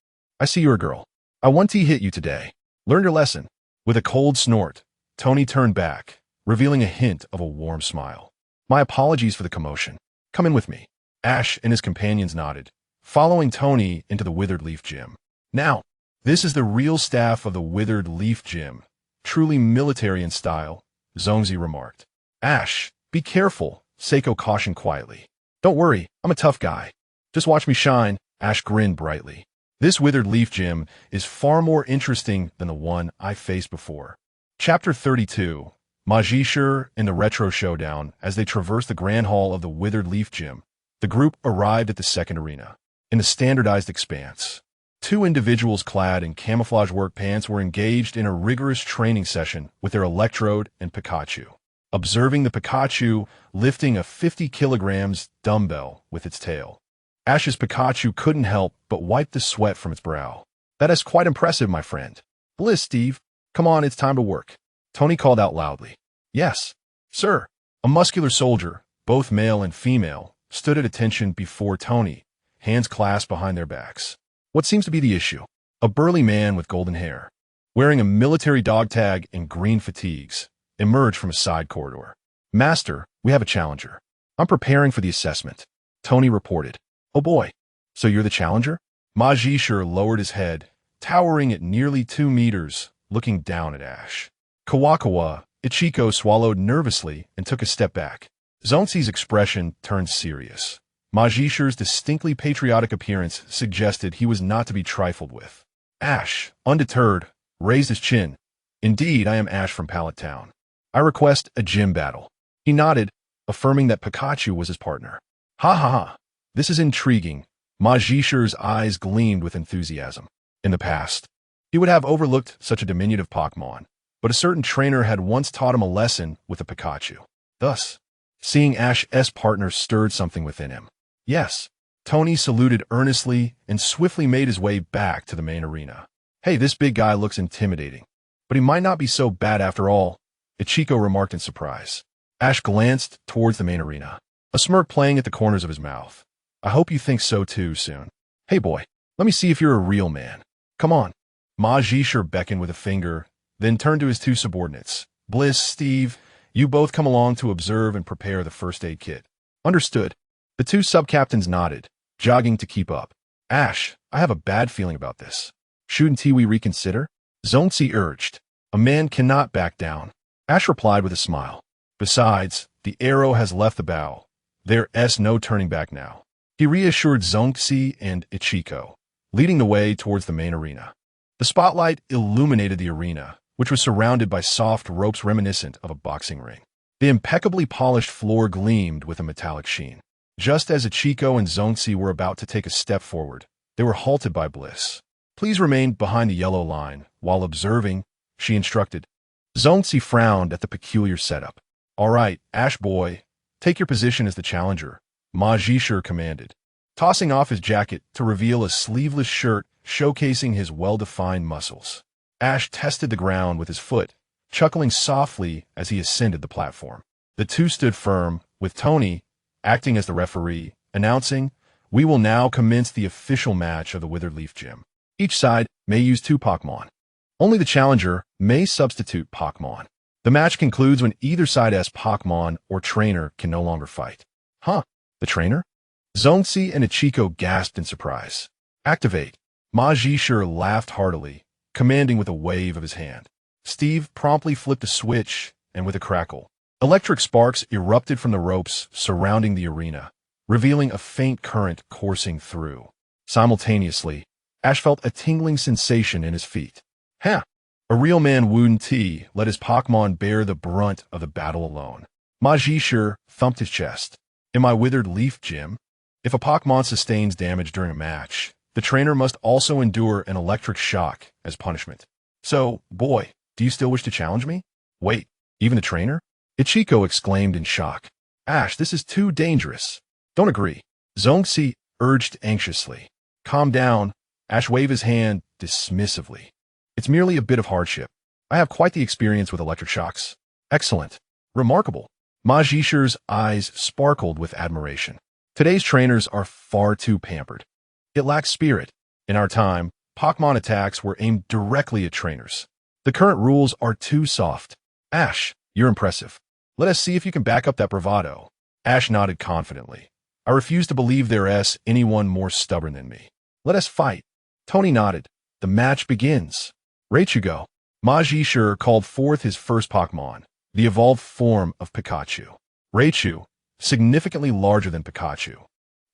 I see you're a girl. I want to hit you today. Learn your lesson. With a cold snort, Tony turned back, revealing a hint of a warm smile. My apologies for the commotion. Come in with me. Ash and his companions nodded, following Tony into the Withered Leaf Gym. Now, this is the real staff of the Withered Leaf Gym, truly military in style, Zongzi remarked. Ash, be careful, Seiko cautioned quietly. Don't worry, I'm a tough guy. Just watch me shine, Ash grinned brightly. This Withered Leaf Gym is far more interesting than the one I faced before. Chapter 32, Majishur in the Retro Showdown. As they traversed the Grand Hall of the Withered Leaf Gym, the group arrived at the second arena. In the standardized expanse, two individuals clad in camouflage work pants were engaged in a rigorous training session with their Electrode and Pikachu. Observing the Pikachu lifting a 50 kilograms dumbbell with its tail, Ash's Pikachu couldn't help but wipe the sweat from its brow. That is quite impressive, my friend. Bliss, Steve. Come on, it's time to work. Tony called out loudly. Yes, sir. A muscular soldier, both male and female, stood at attention before Tony, hands clasped behind their backs. What seems to be the issue? A burly man with golden hair, wearing a military dog tag and green fatigues, emerged from a side corridor. Master, we have a challenger. I'm preparing for the assessment, Tony reported. Oh boy, so you're the challenger? Majishur lowered his head, towering at nearly 2 meters, looking down at Ash. Kawakawa, Ichiko swallowed nervously and took a step back. Zonxi's expression turned serious. Majishu's distinctly patriotic appearance suggested he was not to be trifled with. Ash, undeterred, raised his chin. Indeed, I am Ash from Pallet Town. I request a gym battle. He nodded, affirming that Pikachu was his partner. Ha ha ha. This is intriguing. Majishu's eyes gleamed with enthusiasm. In the past, he would have overlooked such a diminutive Pokemon, but a certain trainer had once taught him a lesson with a Pikachu. Thus, seeing Ash's partner stirred something within him. Yes, Tony saluted earnestly and swiftly made his way back to the main arena. Hey, this big guy looks intimidating, but he might not be so bad after all, Ichiko remarked in surprise. Ash glanced towards the main arena, a smirk playing at the corners of his mouth. I hope you think so too soon. Hey boy, let me see if you're a real man. Come on. Majishu beckoned with a finger, then turned to his two subordinates. Bliss, Steve, you both come along to observe and prepare the first aid kit. Understood. The two sub-captains nodded, jogging to keep up. Ash, I have a bad feeling about this. Shouldn't we reconsider? Zonxi urged. A man cannot back down. Ash replied with a smile. Besides, the arrow has left the bow. There's no turning back now. He reassured Zonxi and Ichiko, leading the way towards the main arena. The spotlight illuminated the arena, which was surrounded by soft ropes reminiscent of a boxing ring. The impeccably polished floor gleamed with a metallic sheen. Just as Ichiko and Zonxi were about to take a step forward, they were halted by Bliss. Please remain behind the yellow line. While observing, she instructed. Zonxi frowned at the peculiar setup. All right, Ash boy, take your position as the challenger, Majishu commanded, tossing off his jacket to reveal a sleeveless shirt showcasing his well-defined muscles. Ash tested the ground with his foot, chuckling softly as he ascended the platform. The two stood firm, with Tony, acting as the referee, announcing, we will now commence the official match of the Withered Leaf Gym. Each side may use 2 Pokemon. Only the challenger may substitute Pokemon. The match concludes when either side's Pokemon or trainer can no longer fight. Huh? The trainer? Zonxi and Ichiko gasped in surprise. Activate. Majishu laughed heartily, commanding with a wave of his hand. Steve promptly flipped a switch, and with a crackle, electric sparks erupted from the ropes surrounding the arena, revealing a faint current coursing through. Simultaneously, Ash felt a tingling sensation in his feet. Huh! A real man wouldn't let his Pokemon bear the brunt of the battle alone. Majishu thumped his chest. In my Withered Leaf Gym, if a Pokemon sustains damage during a match, the trainer must also endure an electric shock as punishment. So, boy, do you still wish to challenge me? Wait, even the trainer? Ichiko exclaimed in shock. Ash, this is too dangerous. Don't agree. Zonxi urged anxiously. Calm down. Ash waved his hand dismissively. It's merely a bit of hardship. I have quite the experience with electric shocks. Excellent. Remarkable. Majishu's eyes sparkled with admiration. Today's trainers are far too pampered. It lacks spirit. In our time, Pokemon attacks were aimed directly at trainers. The current rules are too soft. Ash, you're impressive. Let us see if you can back up that bravado. Ash nodded confidently. I refuse to believe there's anyone more stubborn than me. Let us fight. Tony nodded. The match begins. Raichu go. Majishu called forth his first Pokemon, the evolved form of Pikachu. Raichu, significantly larger than Pikachu,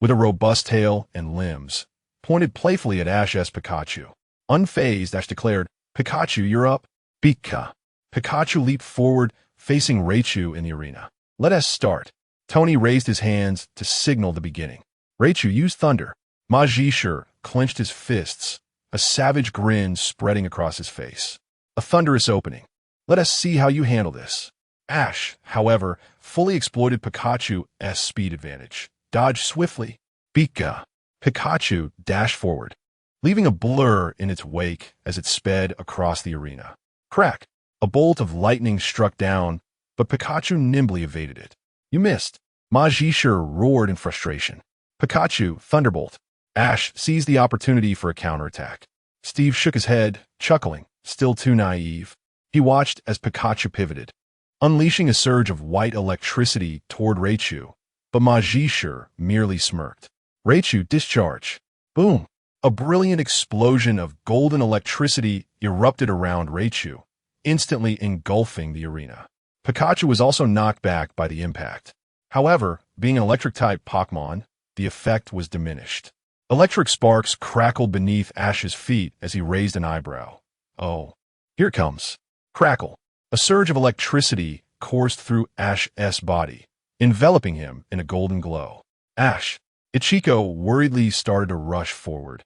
with a robust tail and limbs, pointed playfully at Ash's Pikachu. Unfazed, Ash declared, Pikachu, you're up. Pika. Pikachu leaped forward, facing Raichu in the arena. Let us start. Tony raised his hands to signal the beginning. Raichu used Thunder. Majishu clenched his fists, a savage grin spreading across his face. A thunderous opening. Let us see how you handle this. Ash, however, fully exploited Pikachu's speed advantage. Dodged swiftly. Pika. Pikachu dashed forward, leaving a blur in its wake as it sped across the arena. Crack. A bolt of lightning struck down, but Pikachu nimbly evaded it. You missed. Majishu roared in frustration. Pikachu, Thunderbolt. Ash seized the opportunity for a counterattack. Steve shook his head, chuckling, still too naive. He watched as Pikachu pivoted, unleashing a surge of white electricity toward Raichu, but Majishu merely smirked. Raichu, discharge. Boom. A brilliant explosion of golden electricity erupted around Raichu, instantly engulfing the arena. Pikachu was also knocked back by the impact. However, being an electric-type Pokémon, the effect was diminished. Electric sparks crackled beneath Ash's feet as he raised an eyebrow. Oh, here it comes. Crackle. A surge of electricity coursed through Ash's body, enveloping him in a golden glow. Ash. Ichiko worriedly started to rush forward.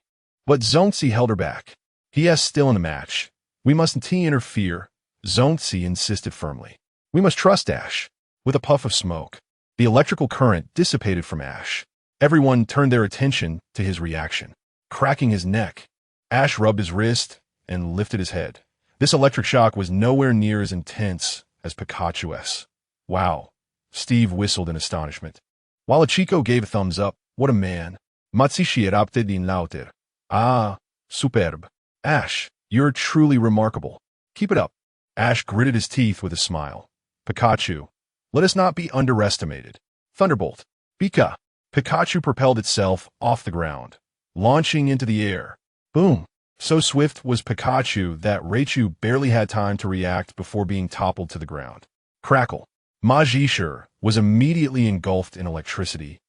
But Zongzi held her back. He is still in the match. We mustn't interfere, Zongzi insisted firmly. We must trust Ash. With a puff of smoke, the electrical current dissipated from Ash. Everyone turned their attention to his reaction. Cracking his neck, Ash rubbed his wrist and lifted his head. This electric shock was nowhere near as intense as Pikachu's. Wow, Steve whistled in astonishment. While Ichiko gave a thumbs up, what a man. Matsushi erupted din lauter. Ah, superb. Ash, you're truly remarkable. Keep it up. Ash gritted his teeth with a smile. Pikachu, let us not be underestimated. Thunderbolt. Pika. Pikachu propelled itself off the ground, launching into the air. Boom. So swift was Pikachu that Raichu barely had time to react before being toppled to the ground. Crackle. Majishur was immediately engulfed in electricity,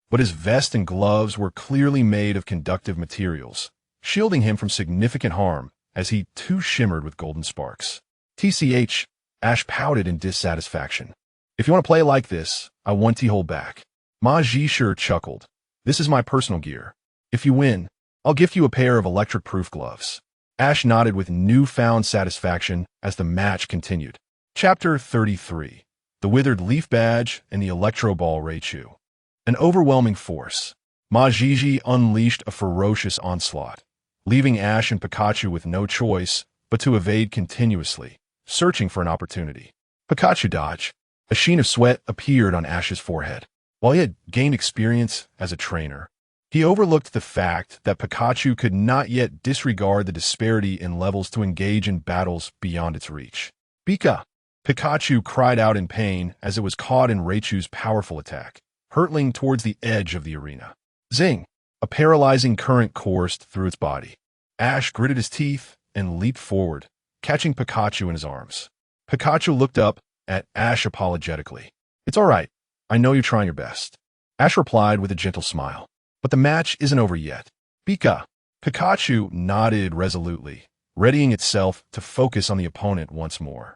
but his vest and gloves were clearly made of conductive materials, shielding him from significant harm as he too shimmered with golden sparks. TCH, Ash pouted in dissatisfaction. If you want to play like this, I want to hold back. Majishur chuckled. This is my personal gear. If you win, I'll gift you a pair of electric-proof gloves. Ash nodded with newfound satisfaction as the match continued. Chapter 33. The Withered Leaf Badge and the Electro Ball Raichu. An overwhelming force. Majiji unleashed a ferocious onslaught, leaving Ash and Pikachu with no choice but to evade continuously, searching for an opportunity. Pikachu dodge. A sheen of sweat appeared on Ash's forehead. While he had gained experience as a trainer, he overlooked the fact that Pikachu could not yet disregard the disparity in levels to engage in battles beyond its reach. Pika! Pikachu cried out in pain as it was caught in Raichu's powerful attack, hurtling towards the edge of the arena. Zing! A paralyzing current coursed through its body. Ash gritted his teeth and leaped forward, catching Pikachu in his arms. Pikachu looked up at Ash apologetically. It's all right. I know you're trying your best. Ash replied with a gentle smile. But the match isn't over yet. Pika! Pikachu nodded resolutely, readying itself to focus on the opponent once more.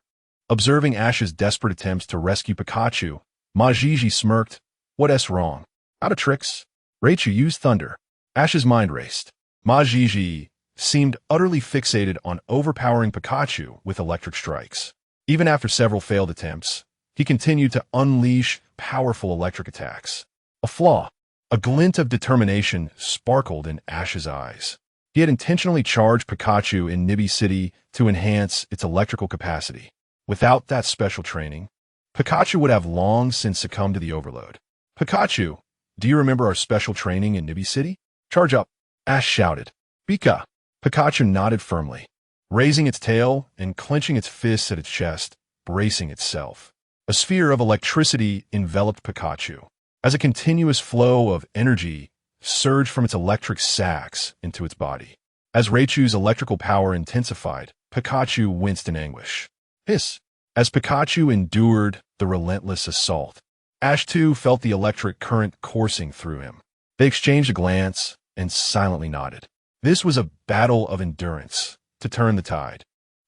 Observing Ash's desperate attempts to rescue Pikachu, Majiji smirked. What's wrong? Out of tricks? Raichu used thunder. Ash's mind raced. Majiji seemed utterly fixated on overpowering Pikachu with electric strikes. Even after several failed attempts, he continued to unleash powerful electric attacks. A flaw. A glint of determination sparkled in Ash's eyes. He had intentionally charged Pikachu in Nibi City to enhance its electrical capacity. Without that special training, Pikachu would have long since succumbed to the overload. Pikachu, do you remember our special training in Nibi City? Charge up, Ash shouted. Pika! Pikachu nodded firmly, raising its tail and clenching its fists at its chest, bracing itself. A sphere of electricity enveloped Pikachu, as a continuous flow of energy surged from its electric sacs into its body. As Raichu's electrical power intensified, Pikachu winced in anguish. Hiss! As Pikachu endured the relentless assault, Ash too felt the electric current coursing through him. They exchanged a glance and silently nodded. This was a battle of endurance to turn the tide.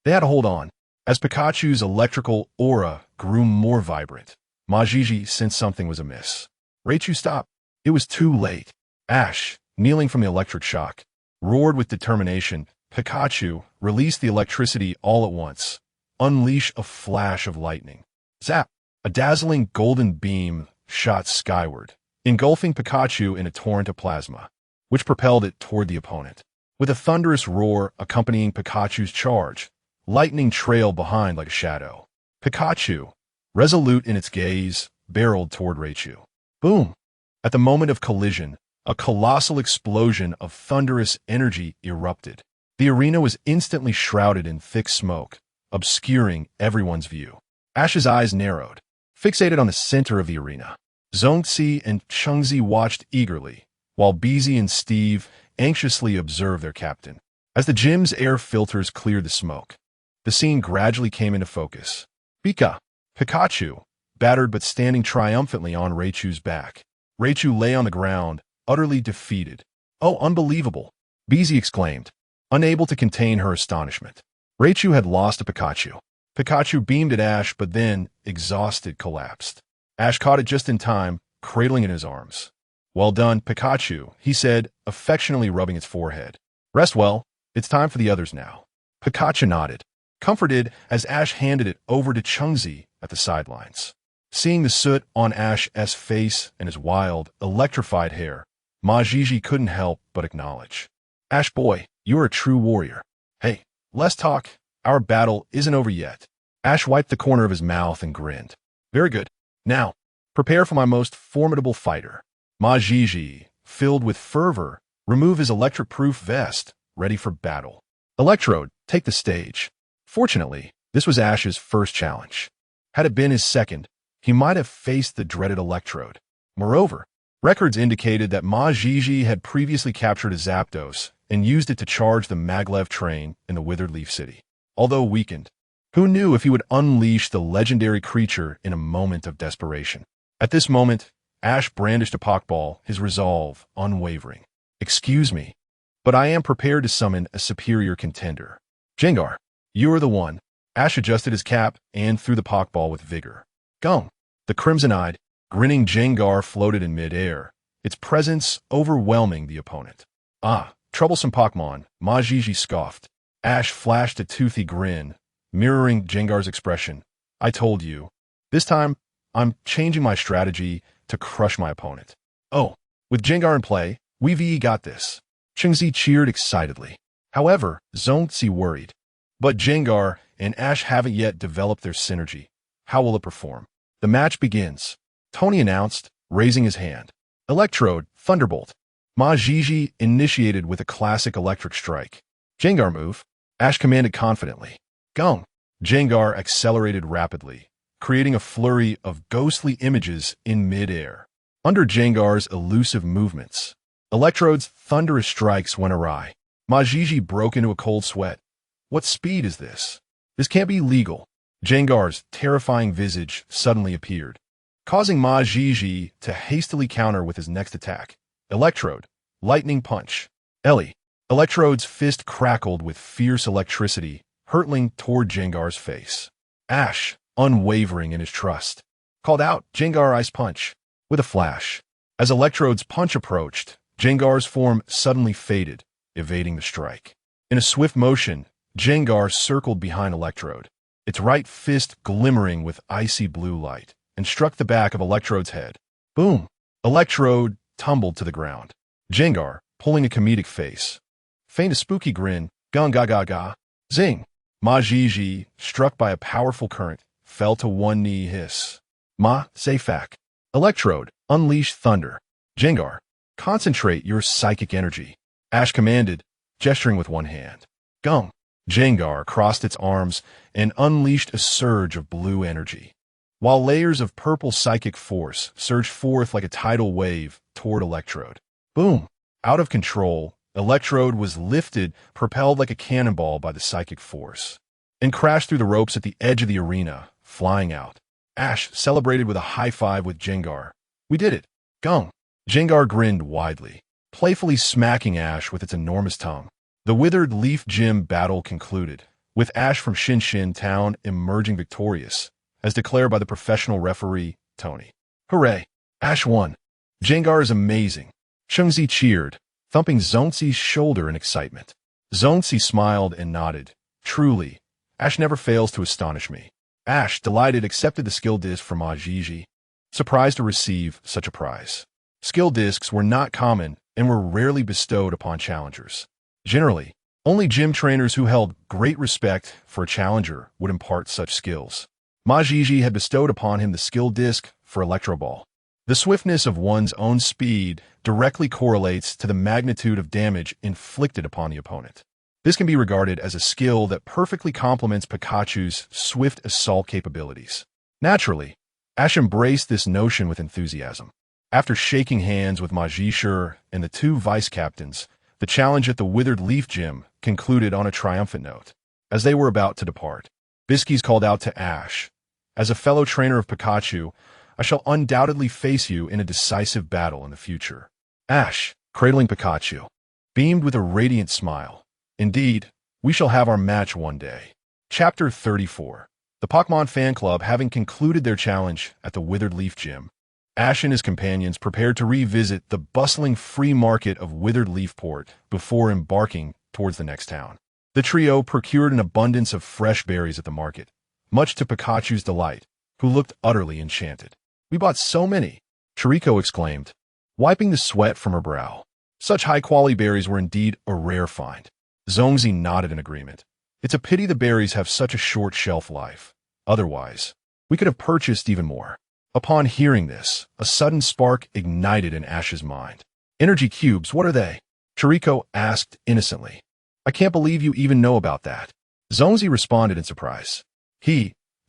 They had to hold on. As Pikachu's electrical aura grew more vibrant, Majiji sensed something was amiss. Raichu stopped. It was too late. Ash, kneeling from the electric shock, roared with determination. Pikachu released the electricity all at once. Unleash a flash of lightning. Zap! A dazzling golden beam shot skyward, engulfing Pikachu in a torrent of plasma, which propelled it toward the opponent. With a thunderous roar accompanying Pikachu's charge, lightning trailed behind like a shadow. Pikachu, resolute in its gaze, barreled toward Raichu. Boom! At the moment of collision, a colossal explosion of thunderous energy erupted. The arena was instantly shrouded in thick smoke, obscuring everyone's view. Ash's eyes narrowed, fixated on the center of the arena. Zongzi and Chungzi watched eagerly, while Beezy and Steve anxiously observed their captain. As the gym's air filters cleared the smoke, the scene gradually came into focus. Pikachu, battered but standing triumphantly on Raichu's back. Raichu lay on the ground, utterly defeated. "Oh, unbelievable!" Beezy exclaimed, unable to contain her astonishment. Raichu had lost to Pikachu. Pikachu beamed at Ash, but then, exhausted, collapsed. Ash caught it just in time, cradling it in his arms. "Well done, Pikachu," he said, affectionately rubbing its forehead. "Rest well. It's time for the others now." Pikachu nodded, comforted as Ash handed it over to Chungzi at the sidelines. Seeing the soot on Ash's face and his wild, electrified hair, Majiji couldn't help but acknowledge. "Ash boy, you're a true warrior. Hey, let's talk. Our battle isn't over yet." Ash wiped the corner of his mouth and grinned. "Very good. Now, prepare for my most formidable fighter." Majiji, filled with fervor, removed his electric-proof vest, ready for battle. "Electrode, take the stage." Fortunately, this was Ash's first challenge. Had it been his second, he might have faced the dreaded Electrode. Moreover, records indicated that Majiji had previously captured a Zapdos and used it to charge the Maglev train in the Withered Leaf City. Although weakened, who knew if he would unleash the legendary creature in a moment of desperation? At this moment, Ash brandished a Pokeball, his resolve unwavering. "Excuse me, but I am prepared to summon a superior contender. Gengar, you are the one." Ash adjusted his cap and threw the Pokeball with vigor. "Gong!" The crimson-eyed, grinning Gengar floated in mid-air, its presence overwhelming the opponent. "Ah, troublesome Pokemon," Majiji scoffed. Ash flashed a toothy grin, mirroring Gengar's expression. "I told you. This time, I'm changing my strategy to crush my opponent." "Oh, with Gengar in play, we've got this." Chungzi cheered excitedly. However, Zongzi worried. But Gengar and Ash haven't yet developed their synergy. How will it perform? "The match begins," Tony announced, raising his hand. "Electrode, Thunderbolt." Majiji initiated with a classic electric strike. "Gengar move," Ash commanded confidently. "Gong!" Gengar accelerated rapidly, creating a flurry of ghostly images in mid-air. Under Gengar's elusive movements, Electrode's thunderous strikes went awry. Majiji broke into a cold sweat. What speed is this? This can't be legal. Gengar's terrifying visage suddenly appeared, causing Majiji to hastily counter with his next attack. Electrode, Lightning Punch. Ellie. Electrode's fist crackled with fierce electricity, hurtling toward Gengar's face. Ash, unwavering in his trust, called out Gengar Ice Punch with a flash. As Electrode's punch approached, Gengar's form suddenly faded, evading the strike. In a swift motion, Gengar circled behind Electrode, its right fist glimmering with icy blue light, and struck the back of Electrode's head. Boom! Electrode tumbled to the ground. Gengar, pulling a comedic face, feigned a spooky grin. Gung ga ga ga. Zing! Majiji, struck by a powerful current, fell to one knee. Hiss. Say fac. Electrode, unleash thunder. Gengar, concentrate your psychic energy. Ash commanded, gesturing with one hand. Gung! Gengar crossed its arms and unleashed a surge of blue energy, while layers of purple psychic force surged forth like a tidal wave toward Electrode. Boom! Out of control, Electrode was lifted, propelled like a cannonball by the psychic force, and crashed through the ropes at the edge of the arena, flying out. Ash celebrated with a high-five with Gengar. We did it! Gung! Gengar grinned widely, playfully smacking Ash with its enormous tongue. The Withered Leaf Gym battle concluded, with Ash from Shinshin Town emerging victorious, as declared by the professional referee, Tony. Hooray! Ash won! Gengar is amazing! Chungzi cheered, thumping Zongzi's shoulder in excitement. Zongzi smiled and nodded. Truly, Ash never fails to astonish me. Ash, delighted, accepted the skill disc from Majiji, surprised to receive such a prize. Skill discs were not common and were rarely bestowed upon challengers. Generally, only gym trainers who held great respect for a challenger would impart such skills. Majiji had bestowed upon him the skill disc for Electro Ball. The swiftness of one's own speed directly correlates to the magnitude of damage inflicted upon the opponent. This can be regarded as a skill that perfectly complements Pikachu's swift assault capabilities. Naturally, Ash embraced this notion with enthusiasm. After shaking hands with Majishur and the two vice-captains, The challenge at the Withered Leaf Gym concluded on a triumphant note. As they were about to depart, Biskies called out to Ash, "As a fellow trainer of Pikachu, I shall undoubtedly face you in a decisive battle in the future." Ash, cradling Pikachu, beamed with a radiant smile. "Indeed, we shall have our match one day." Chapter 34. The Pokemon Fan Club having concluded their challenge at the Withered Leaf Gym, Ash and his companions prepared to revisit the bustling free market of Withered Leaf Port before embarking towards the next town. The trio procured an abundance of fresh berries at the market, much to Pikachu's delight, who looked utterly enchanted. "We bought so many," Chiriko exclaimed, wiping the sweat from her brow. Such high-quality berries were indeed a rare find. Zongzi nodded in agreement. "It's a pity the berries have such a short shelf life. Otherwise, we could have purchased even more." Upon hearing this, a sudden spark ignited in Ash's mind. "Energy cubes, what are they?" Chiriko asked innocently. "I can't believe you even know about that." Zongzi responded in surprise.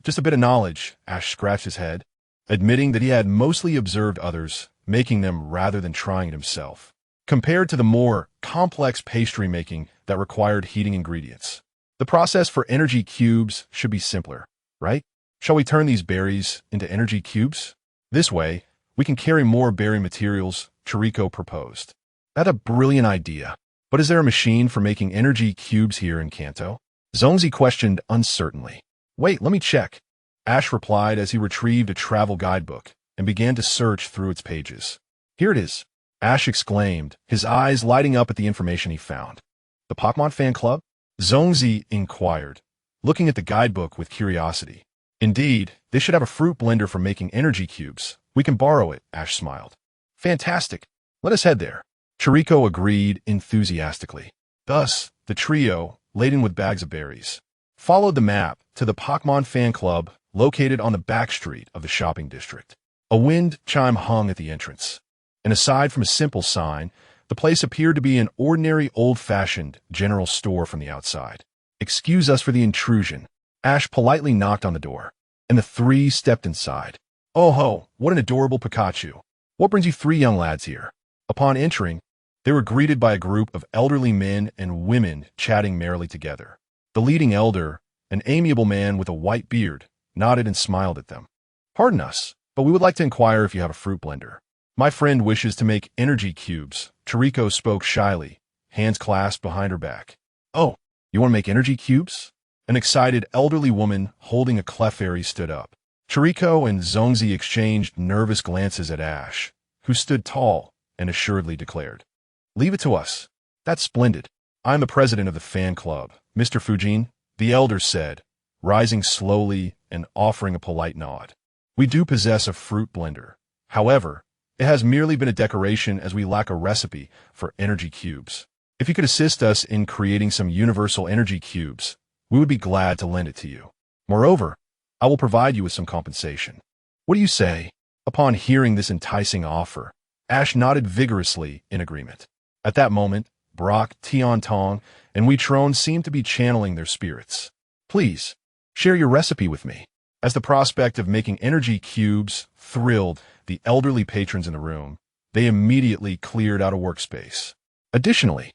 Just a bit of knowledge," Ash scratched his head, admitting that he had mostly observed others making them rather than trying it himself, compared to the more complex pastry making that required heating ingredients. The process for energy cubes should be simpler, right? Shall we turn these berries into energy cubes? This way, we can carry more berry materials, Chiriko proposed. "That's a brilliant idea. But is there a machine for making energy cubes here in Kanto?" Zongzi questioned uncertainly. "Wait, let me check," Ash replied as he retrieved a travel guidebook and began to search through its pages. "Here it is," Ash exclaimed, his eyes lighting up at the information he found. "The Pokemon Fan Club?" Zongzi inquired, looking at the guidebook with curiosity. "Indeed, they should have a fruit blender for making energy cubes. We can borrow it," Ash smiled. "Fantastic. Let us head there." Chiriko agreed enthusiastically. Thus, the trio, laden with bags of berries, followed the map to the Pokemon Fan Club located on the back street of the shopping district. A wind chime hung at the entrance, and aside from a simple sign, the place appeared to be an ordinary old-fashioned general store from the outside. "Excuse us for the intrusion." Ash politely knocked on the door, and the three stepped inside. "Oh ho, what an adorable Pikachu. What brings you three young lads here?" Upon entering, they were greeted by a group of elderly men and women chatting merrily together. The leading elder, an amiable man with a white beard, nodded and smiled at them. "Pardon us, but we would like to inquire if you have a fruit blender." "My friend wishes to make energy cubes," Chiriko spoke shyly, hands clasped behind her back. "Oh, you want to make energy cubes?" An excited elderly woman holding a Clefairy stood up. Chiriko and Zongzi exchanged nervous glances at Ash, who stood tall and assuredly declared, "Leave it to us." "That's splendid. I'm the president of the fan club, Mr. Fujin," the elder said, rising slowly and offering a polite nod. "We do possess a fruit blender. However, it has merely been a decoration as we lack a recipe for energy cubes. If you could assist us in creating some universal energy cubes, we would be glad to lend it to you. Moreover, I will provide you with some compensation. What do you say?" Upon hearing this enticing offer, Ash nodded vigorously in agreement. At that moment, Brock, Tiantong, and Weitron seemed to be channeling their spirits. "Please, share your recipe with me." As the prospect of making energy cubes thrilled the elderly patrons in the room, they immediately cleared out a workspace. Additionally,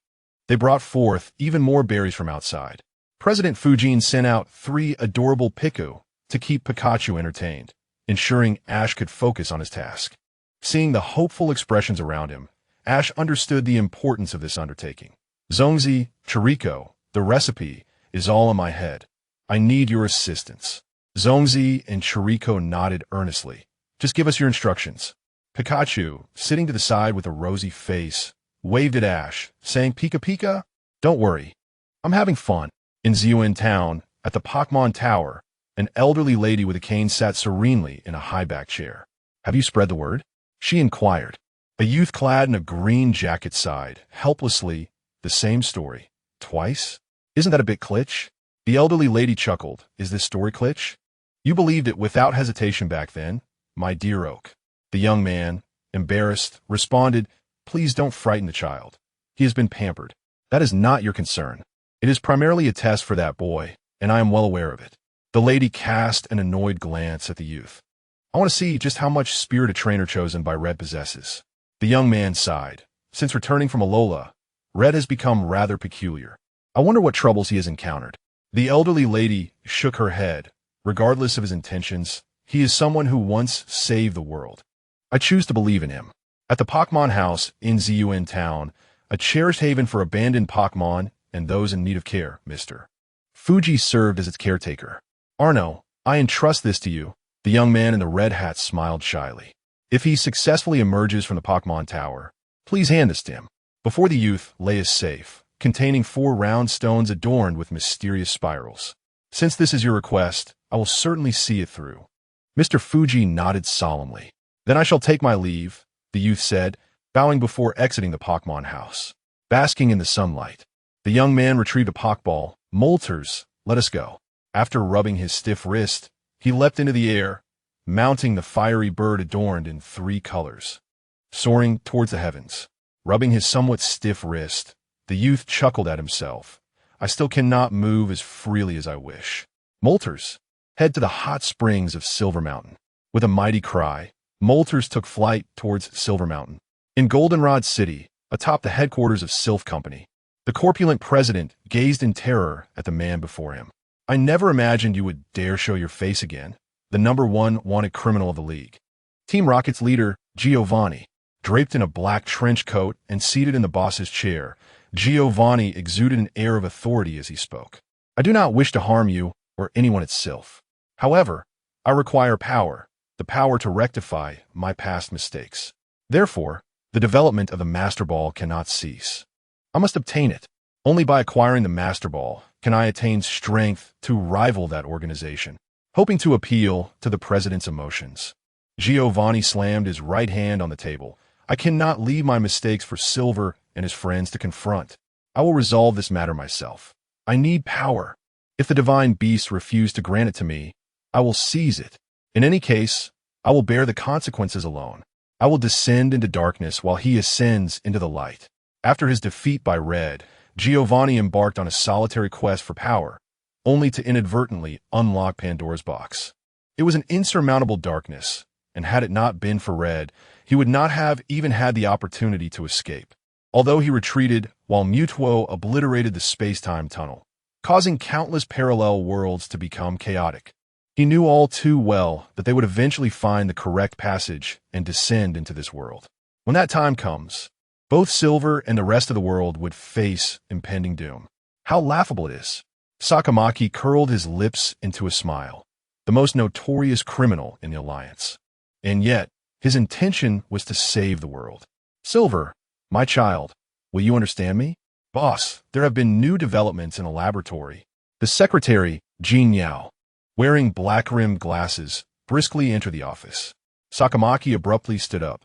they brought forth even more berries from outside. President Fujin sent out 3 adorable Piku to keep Pikachu entertained, ensuring Ash could focus on his task. Seeing the hopeful expressions around him, Ash understood the importance of this undertaking. "Zongzi, Chiriko, the recipe is all in my head. I need your assistance." Zongzi and Chiriko nodded earnestly. "Just give us your instructions." Pikachu, sitting to the side with a rosy face, waved at Ash, saying, "Pika Pika? Don't worry. I'm having fun." In Ziyuan Town, at the Pokemon Tower, an elderly lady with a cane sat serenely in a high-backed chair. "Have you spread the word?" she inquired. A youth clad in a green jacket sighed, helplessly, "The same story. Twice? Isn't that a bit klitsch?" The elderly lady chuckled. "Is this story klitsch? You believed it without hesitation back then, my dear Oak." The young man, embarrassed, responded, "Please don't frighten the child. He has been pampered. That is not your concern. It is primarily a test for that boy, and I am well aware of it." The lady cast an annoyed glance at the youth. "I want to see just how much spirit a trainer chosen by Red possesses." The young man sighed. Since returning from Alola, Red has become rather peculiar. I wonder what troubles he has encountered. The elderly lady shook her head. Regardless of his intentions, he is someone who once saved the world. I choose to believe in him. At the Pokemon House in Zun Town, a cherished haven for abandoned Pokemon and those in need of care, Mr. Fuji served as its caretaker. Arno, I entrust this to you. The young man in the red hat smiled shyly. If he successfully emerges from the Pokemon Tower, please hand this to him. Before the youth lay a safe, containing 4 round stones adorned with mysterious spirals. Since this is your request, I will certainly see it through. Mr. Fuji nodded solemnly. Then I shall take my leave, the youth said, bowing before exiting the Pokemon House. Basking in the sunlight, the young man retrieved a Pokeball. Moltres, let us go. After rubbing his stiff wrist, he leapt into the air, mounting the fiery bird adorned in 3 colors. Soaring towards the heavens, rubbing his somewhat stiff wrist, the youth chuckled at himself. I still cannot move as freely as I wish. Moltres, head to the hot springs of Silver Mountain. With a mighty cry, Moltres took flight towards Silver Mountain. In Goldenrod City, atop the headquarters of Sylph Company, the corpulent president gazed in terror at the man before him. I never imagined you would dare show your face again, the #1 wanted criminal of the league. Team Rocket's leader, Giovanni, draped in a black trench coat and seated in the boss's chair, Giovanni exuded an air of authority as he spoke. I do not wish to harm you or anyone at Sylph. However, I require power, the power to rectify my past mistakes. Therefore, the development of the Master Ball cannot cease. I must obtain it. Only by acquiring the Master Ball can I attain strength to rival that organization. Hoping to appeal to the president's emotions, Giovanni slammed his right hand on the table. I cannot leave my mistakes for Silver and his friends to confront. I will resolve this matter myself. I need power. If the divine beast refuse to grant it to me, I will seize it. In any case, I will bear the consequences alone. I will descend into darkness while he ascends into the light. After his defeat by Red, Giovanni embarked on a solitary quest for power, only to inadvertently unlock Pandora's box. It was an insurmountable darkness, and had it not been for Red, he would not have even had the opportunity to escape. Although he retreated while Mutuo obliterated the space-time tunnel, causing countless parallel worlds to become chaotic, he knew all too well that they would eventually find the correct passage and descend into this world. When that time comes, both Silver and the rest of the world would face impending doom. How laughable it is. Sakamaki curled his lips into a smile, the most notorious criminal in the Alliance. And yet, his intention was to save the world. Silver, my child, will you understand me? Boss, there have been new developments in the laboratory. The secretary, Jean Yao, wearing black-rimmed glasses, briskly entered the office. Sakamaki abruptly stood up.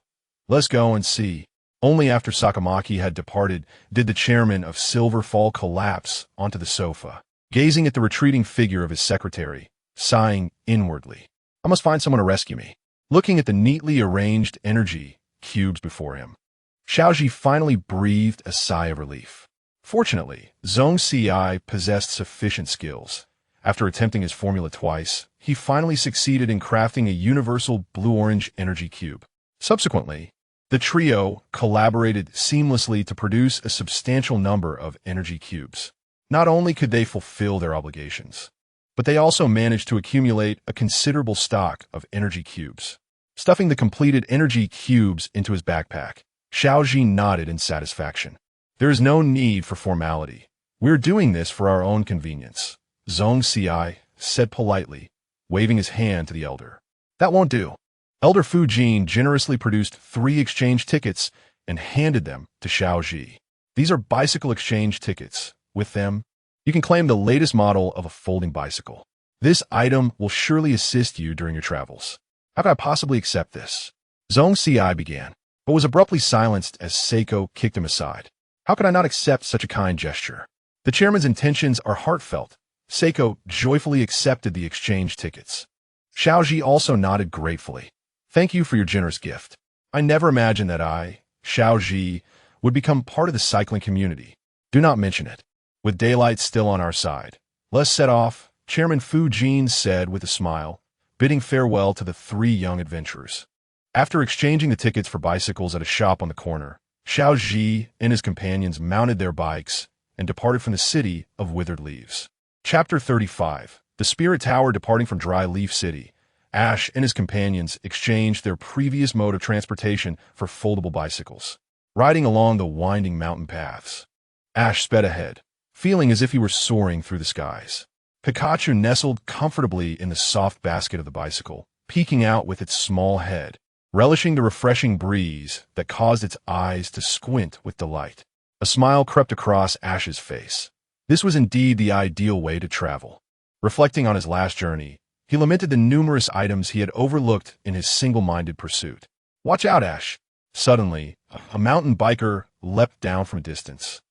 Let's go and see. Only after Sakamaki had departed did the chairman of Silver Fall collapse onto the sofa, gazing at the retreating figure of his secretary, sighing inwardly. I must find someone to rescue me. Looking at the neatly arranged energy cubes before him, Xiaoji finally breathed a sigh of relief. Fortunately, Zhong Ci possessed sufficient skills. After attempting his formula twice, he finally succeeded in crafting a universal blue-orange energy cube. Subsequently, the trio collaborated seamlessly to produce a substantial number of energy cubes. Not only could they fulfill their obligations, but they also managed to accumulate a considerable stock of energy cubes. Stuffing the completed energy cubes into his backpack, Xiaoji nodded in satisfaction. There is no need for formality. We're doing this for our own convenience, Zhong Ci said politely, waving his hand to the elder. That won't do. Elder Fu Jin generously produced 3 exchange tickets and handed them to Xiaoji. These are bicycle exchange tickets. With them, you can claim the latest model of a folding bicycle. This item will surely assist you during your travels. How could I possibly accept this? Zhong Ci began, but was abruptly silenced as Seiko kicked him aside. How could I not accept such a kind gesture? The chairman's intentions are heartfelt. Seiko joyfully accepted the exchange tickets. Xiaoji also nodded gratefully. Thank you for your generous gift. I never imagined that I, Xiaoji, would become part of the cycling community. Do not mention it. With daylight still on our side, let's set off, Chairman Fu Jin said with a smile, bidding farewell to the 3 young adventurers. After exchanging the tickets for bicycles at a shop on the corner, Xiao Zhi and his companions mounted their bikes and departed from the city of withered leaves. Chapter 35. The Spirit Tower departing from Dry Leaf City. Ash and his companions exchanged their previous mode of transportation for foldable bicycles. Riding along the winding mountain paths, Ash sped ahead, feeling as if he were soaring through the skies. Pikachu nestled comfortably in the soft basket of the bicycle, peeking out with its small head, relishing the refreshing breeze that caused its eyes to squint with delight. A smile crept across Ash's face. This was indeed the ideal way to travel. Reflecting on his last journey, he lamented the numerous items he had overlooked in his single-minded pursuit. "Watch out, Ash!" Suddenly, a mountain biker leapt down from a distance,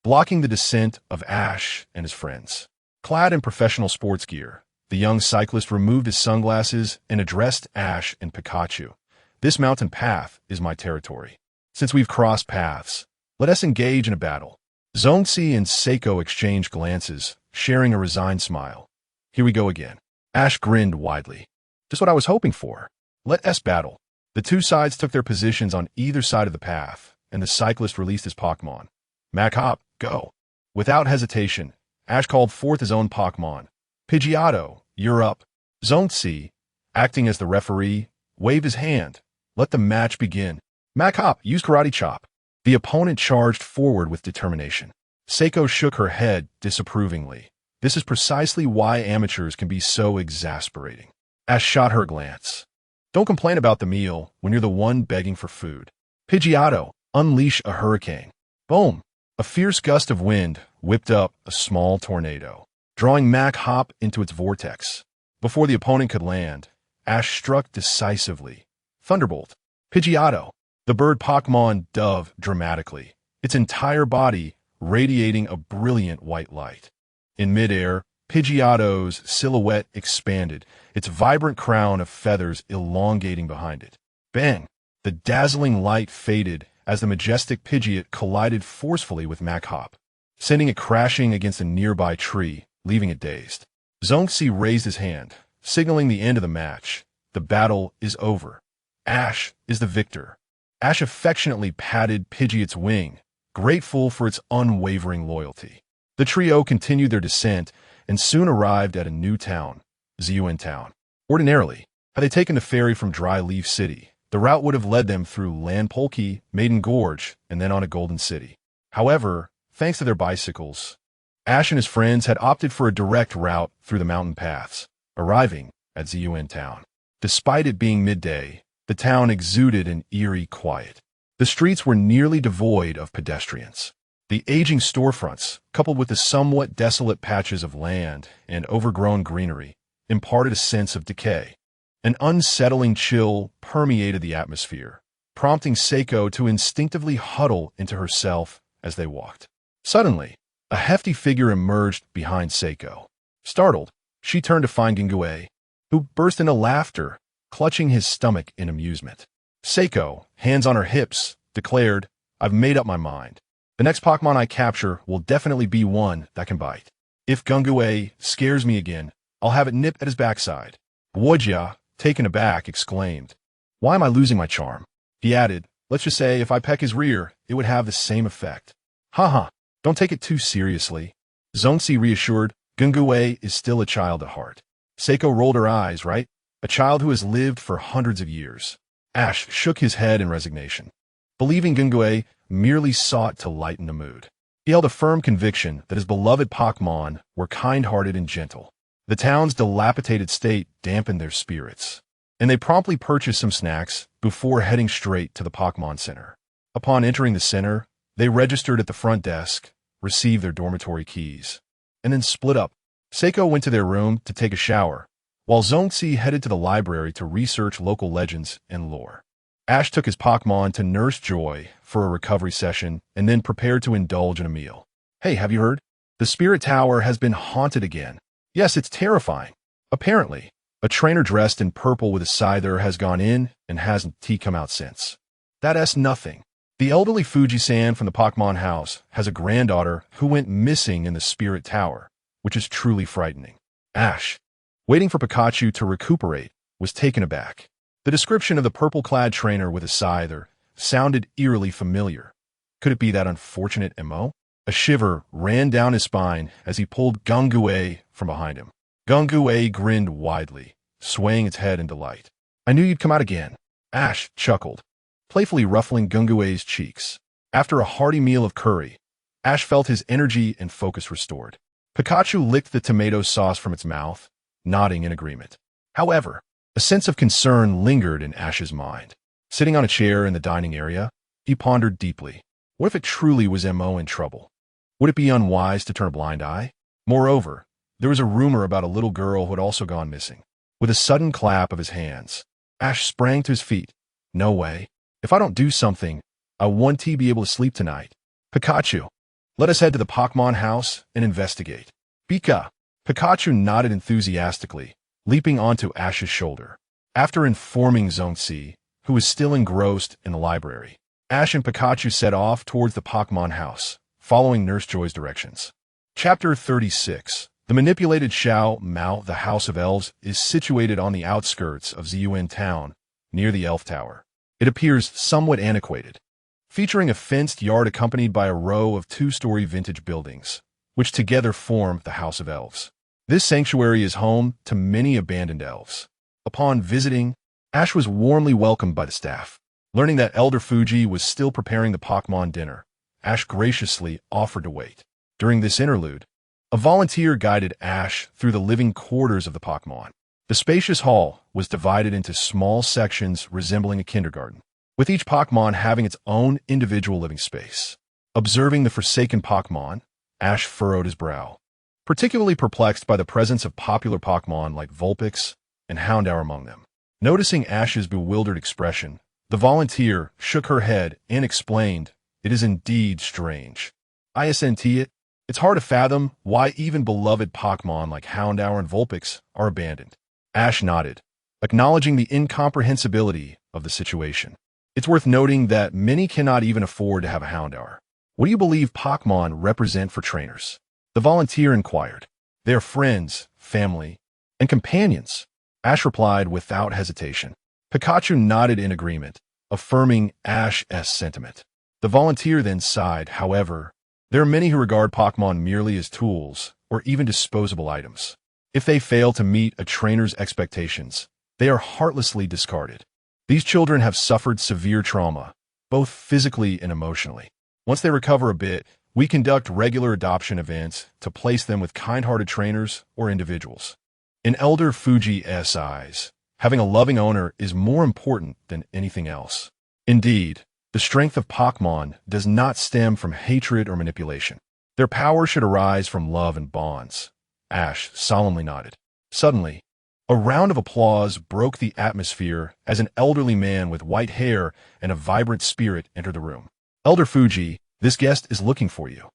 blocking the descent of Ash and his friends. Clad in professional sports gear, the young cyclist removed his sunglasses and addressed Ash and Pikachu. "This mountain path is my territory. Since we've crossed paths, let us engage in a battle." Zongzi and Seiko exchanged glances, sharing a resigned smile. "Here we go again." Ash grinned widely. "Just what I was hoping for. Let us battle." The two sides took their positions on either side of the path, and the cyclist released his Pokemon. "Mac-Hop, go." Without hesitation, Ash called forth his own Pokemon. "Pidgeotto, you're up." Zongzi, acting as the referee, waved his hand. "Let the match begin." "Mac-Hop, use Karate Chop." The opponent charged forward with determination. Seiko shook her head disapprovingly. "This is precisely why amateurs can be so exasperating." Ash shot her a glance. "Don't complain about the meal when you're the one begging for food." "Pidgeotto, unleash a hurricane." Boom! A fierce gust of wind whipped up a small tornado, drawing Mac-Hop into its vortex. Before the opponent could land, Ash struck decisively. "Thunderbolt." "Pidgeotto." The bird Pokemon dove dramatically, its entire body radiating a brilliant white light. In midair, Pidgeotto's silhouette expanded, its vibrant crown of feathers elongating behind it. Bang! The dazzling light faded as the majestic Pidgeot collided forcefully with Mac-Hop, sending it crashing against a nearby tree, leaving it dazed. Zongzi raised his hand, signaling the end of the match. The battle is over. Ash is the victor. Ash affectionately patted Pidgeot's wing, grateful for its unwavering loyalty. The trio continued their descent and soon arrived at a new town, Ziyuan Town. Ordinarily, had they taken the ferry from Dry Leaf City, the route would have led them through Landpolki, Maiden Gorge, and then on to Golden City. However, thanks to their bicycles, Ash and his friends had opted for a direct route through the mountain paths, arriving at Ziyuan Town. Despite it being midday, the town exuded an eerie quiet. The streets were nearly devoid of pedestrians. The aging storefronts, coupled with the somewhat desolate patches of land and overgrown greenery, imparted a sense of decay. An unsettling chill permeated the atmosphere, prompting Seiko to instinctively huddle into herself as they walked. Suddenly, a hefty figure emerged behind Seiko. Startled, she turned to find Gingue, who burst into laughter, clutching his stomach in amusement. Seiko, hands on her hips, declared, "I've made up my mind. The next Pokemon I capture will definitely be one that can bite. If Gingue scares me again, I'll have it nip at his backside." Wojia, taken aback, exclaimed, "Why am I losing my charm?" He added, "Let's just say if I peck his rear, it would have the same effect." "Haha, don't take it too seriously." Zongzi reassured, "Gingue is still a child at heart." Seiko rolled her eyes, "Right? A child who has lived for hundreds of years." Ash shook his head in resignation, believing Gingue merely sought to lighten the mood. He held a firm conviction that his beloved Pokemon were kind-hearted and gentle. The town's dilapidated state dampened their spirits, and they promptly purchased some snacks before heading straight to the Pokemon Center. Upon entering the center, they registered at the front desk, received their dormitory keys, and then split up. Seiko went to their room to take a shower, while Zongzi headed to the library to research local legends and lore. Ash took his Pokemon to Nurse Joy for a recovery session and then prepared to indulge in a meal. "Hey, have you heard? The Spirit Tower has been haunted again." "Yes, it's terrifying." "Apparently, a trainer dressed in purple with a scyther has gone in and hasn't come out since." "That's nothing. The elderly Fuji-san from the Pokemon house has a granddaughter who went missing in the Spirit Tower, which is truly frightening." Ash, waiting for Pikachu to recuperate, was taken aback. The description of the purple-clad trainer with a scyther sounded eerily familiar. Could it be that unfortunate Mo? A shiver ran down his spine as he pulled Gungue from behind him. Gungue grinned widely, swaying its head in delight. I knew you'd come out again. Ash chuckled, playfully ruffling Gungue's cheeks. After a hearty meal of curry, Ash felt his energy and focus restored. Pikachu licked the tomato sauce from its mouth, nodding in agreement. However, a sense of concern lingered in Ash's mind. Sitting on a chair in the dining area, he pondered deeply. What if it truly was Mo in trouble? Would it be unwise to turn a blind eye? Moreover, there was a rumor about a little girl who had also gone missing. With a sudden clap of his hands, Ash sprang to his feet. No way. If I don't do something, I won't be able to sleep tonight. Pikachu, let us head to the Pokemon house and investigate. Pika. Pikachu nodded enthusiastically, leaping onto Ash's shoulder. After informing Zone C, who was still engrossed in the library, Ash and Pikachu set off towards the Pokemon house, following Nurse Joy's directions. Chapter 36. The manipulated Xiao Mao. The House of Elves is situated on the outskirts of Ziyuan Town, near the Elf Tower. It appears somewhat antiquated, featuring a fenced yard accompanied by a row of two-story vintage buildings, which together form the House of Elves. This sanctuary is home to many abandoned elves. Upon visiting, Ash was warmly welcomed by the staff. Learning that Elder Fuji was still preparing the Pokemon dinner, Ash graciously offered to wait. During this interlude, a volunteer guided Ash through the living quarters of the Pokemon. The spacious hall was divided into small sections resembling a kindergarten, with each Pokemon having its own individual living space. Observing the forsaken Pokemon, Ash furrowed his brow, particularly perplexed by the presence of popular Pokemon like Vulpix and Houndour among them. Noticing Ash's bewildered expression, the volunteer shook her head and explained, "It is indeed strange. It's hard to fathom why even beloved Pokemon like Houndour and Vulpix are abandoned." Ash nodded, acknowledging the incomprehensibility of the situation. It's worth noting that many cannot even afford to have a Houndour. What do you believe Pokemon represent for trainers? The volunteer inquired. They are friends, family, and companions, Ash replied without hesitation. Pikachu nodded in agreement, affirming Ash's sentiment. The volunteer then sighed. However, there are many who regard Pokemon merely as tools or even disposable items. If they fail to meet a trainer's expectations, they are heartlessly discarded. These children have suffered severe trauma, both physically and emotionally. Once they recover a bit, we conduct regular adoption events to place them with kind-hearted trainers or individuals. In Elder Fuji's eyes, having a loving owner is more important than anything else. Indeed, the strength of Pokemon does not stem from hatred or manipulation. Their power should arise from love and bonds. Ash solemnly nodded. Suddenly, a round of applause broke the atmosphere as an elderly man with white hair and a vibrant spirit entered the room. Elder Fuji, this guest is looking for you.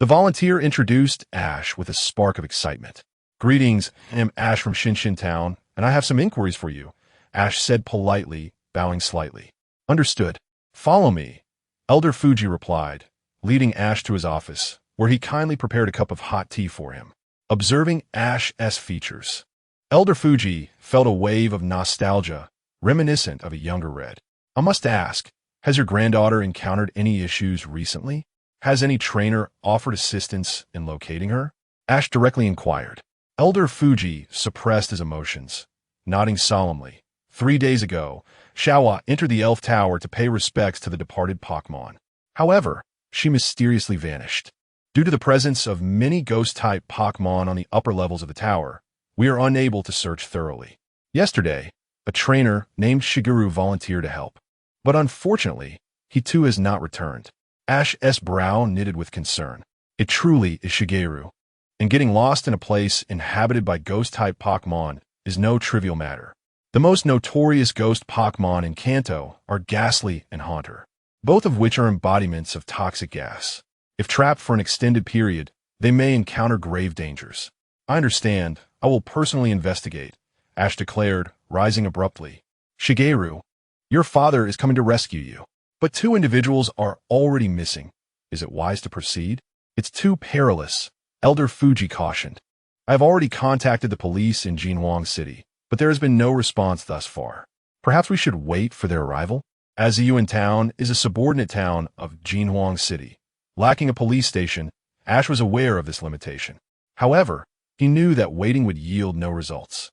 The volunteer introduced Ash with a spark of excitement. Greetings, I'm Ash from Shinshin Town, and I have some inquiries for you, Ash said politely, bowing slightly. Understood. Follow me, Elder Fuji replied, leading Ash to his office, where he kindly prepared a cup of hot tea for him. Observing Ash's features, Elder Fuji felt a wave of nostalgia, reminiscent of a younger Red. I must ask, has your granddaughter encountered any issues recently? Has any trainer offered assistance in locating her? Ash directly inquired. Elder Fuji suppressed his emotions, nodding solemnly. 3 days ago, Xiaowa entered the Elf Tower to pay respects to the departed Pokemon. However, she mysteriously vanished. Due to the presence of many ghost-type Pokemon on the upper levels of the tower, we are unable to search thoroughly. Yesterday, a trainer named Shigeru volunteered to help, but unfortunately, he too has not returned. Ash's brow knitted with concern. It truly is Shigeru, and getting lost in a place inhabited by ghost-type Pokemon is no trivial matter. The most notorious ghost Pokemon in Kanto are Ghastly and Haunter, both of which are embodiments of toxic gas. If trapped for an extended period, they may encounter grave dangers. I understand. I will personally investigate, Ash declared, rising abruptly. Shigeru, your father is coming to rescue you. But 2 individuals are already missing. Is it wise to proceed? It's too perilous, Elder Fuji cautioned. I have already contacted the police in Jinhuang City, but there has been no response thus far. Perhaps we should wait for their arrival? Aziyuan Town is a subordinate town of Jinhuang City. Lacking a police station, Ash was aware of this limitation. However, he knew that waiting would yield no results.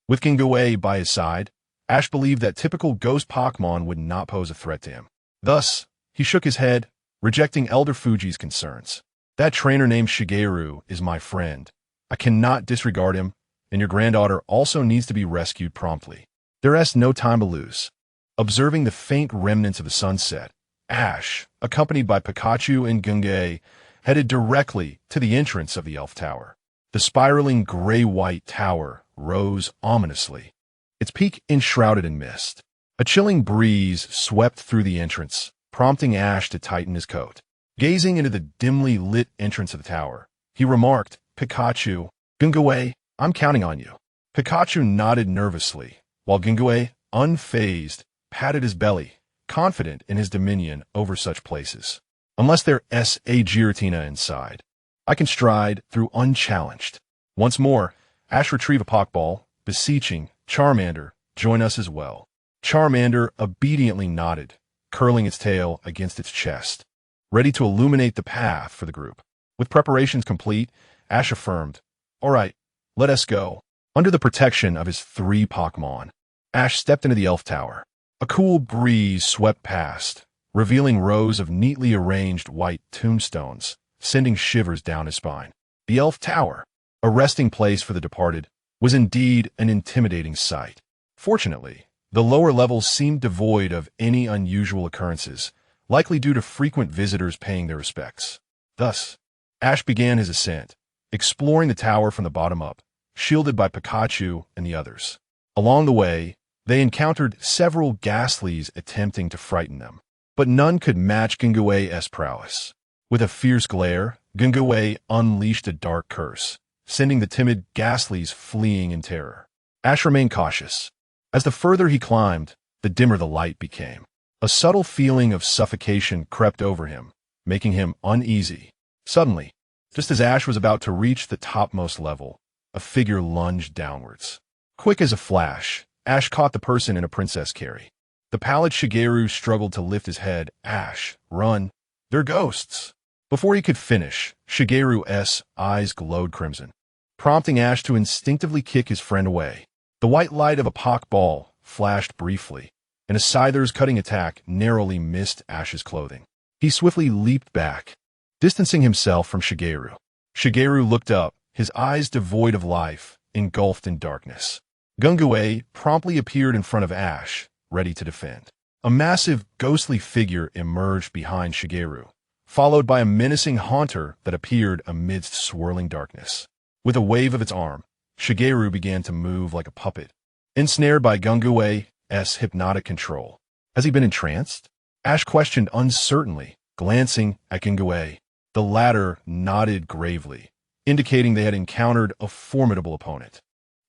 With Gingwei by his side, Ash believed that typical ghost Pokemon would not pose a threat to him. Thus, he shook his head, rejecting Elder Fuji's concerns. That trainer named Shigeru is my friend. I cannot disregard him, and your granddaughter also needs to be rescued promptly. There is no time to lose. Observing the faint remnants of the sunset, Ash, accompanied by Pikachu and Gingwei, headed directly to the entrance of the Elf Tower. The spiraling gray-white tower rose ominously, its peak enshrouded in mist. A chilling breeze swept through the entrance, prompting Ash to tighten his coat. Gazing into the dimly lit entrance of the tower, he remarked, Pikachu, Gingwei, I'm counting on you. Pikachu nodded nervously, while Gingwei, unfazed, patted his belly, confident in his dominion over such places. Unless there's a Giratina inside, I can stride through unchallenged. Once more, Ash retrieved a Pokeball, beseeching, Charmander, join us as well. Charmander obediently nodded, curling its tail against its chest, ready to illuminate the path for the group. With preparations complete, Ash affirmed, all right, let us go. Under the protection of his 3 Pokemon, Ash stepped into the Elf Tower. A cool breeze swept past, revealing rows of neatly arranged white tombstones, sending shivers down his spine. The Elf Tower, a resting place for the departed, was indeed an intimidating sight. Fortunately, the lower levels seemed devoid of any unusual occurrences, likely due to frequent visitors paying their respects. Thus, Ash began his ascent, exploring the tower from the bottom up, shielded by Pikachu and the others. Along the way, they encountered several Ghastlies attempting to frighten them, but none could match Gingwei's prowess. With a fierce glare, Gingwei unleashed a dark curse, sending the timid Ghastlies fleeing in terror. Ash remained cautious. As the further he climbed, the dimmer the light became. A subtle feeling of suffocation crept over him, making him uneasy. Suddenly, just as Ash was about to reach the topmost level, a figure lunged downwards. Quick as a flash, Ash caught the person in a princess carry. The pallid Shigeru struggled to lift his head. Ash, run. They're ghosts. Before he could finish, Shigeru's eyes glowed crimson, prompting Ash to instinctively kick his friend away. The white light of a Pokeball flashed briefly, and a Scyther's cutting attack narrowly missed Ash's clothing. He swiftly leaped back, distancing himself from Shigeru. Shigeru looked up, his eyes devoid of life, engulfed in darkness. Gingwei promptly appeared in front of Ash, ready to defend. A massive, ghostly figure emerged behind Shigeru, followed by a menacing haunter that appeared amidst swirling darkness. With a wave of its arm, Shigeru began to move like a puppet, ensnared by Gingwei's hypnotic control. Has he been entranced? Ash questioned uncertainly, glancing at Gingwei. The latter nodded gravely, indicating they had encountered a formidable opponent.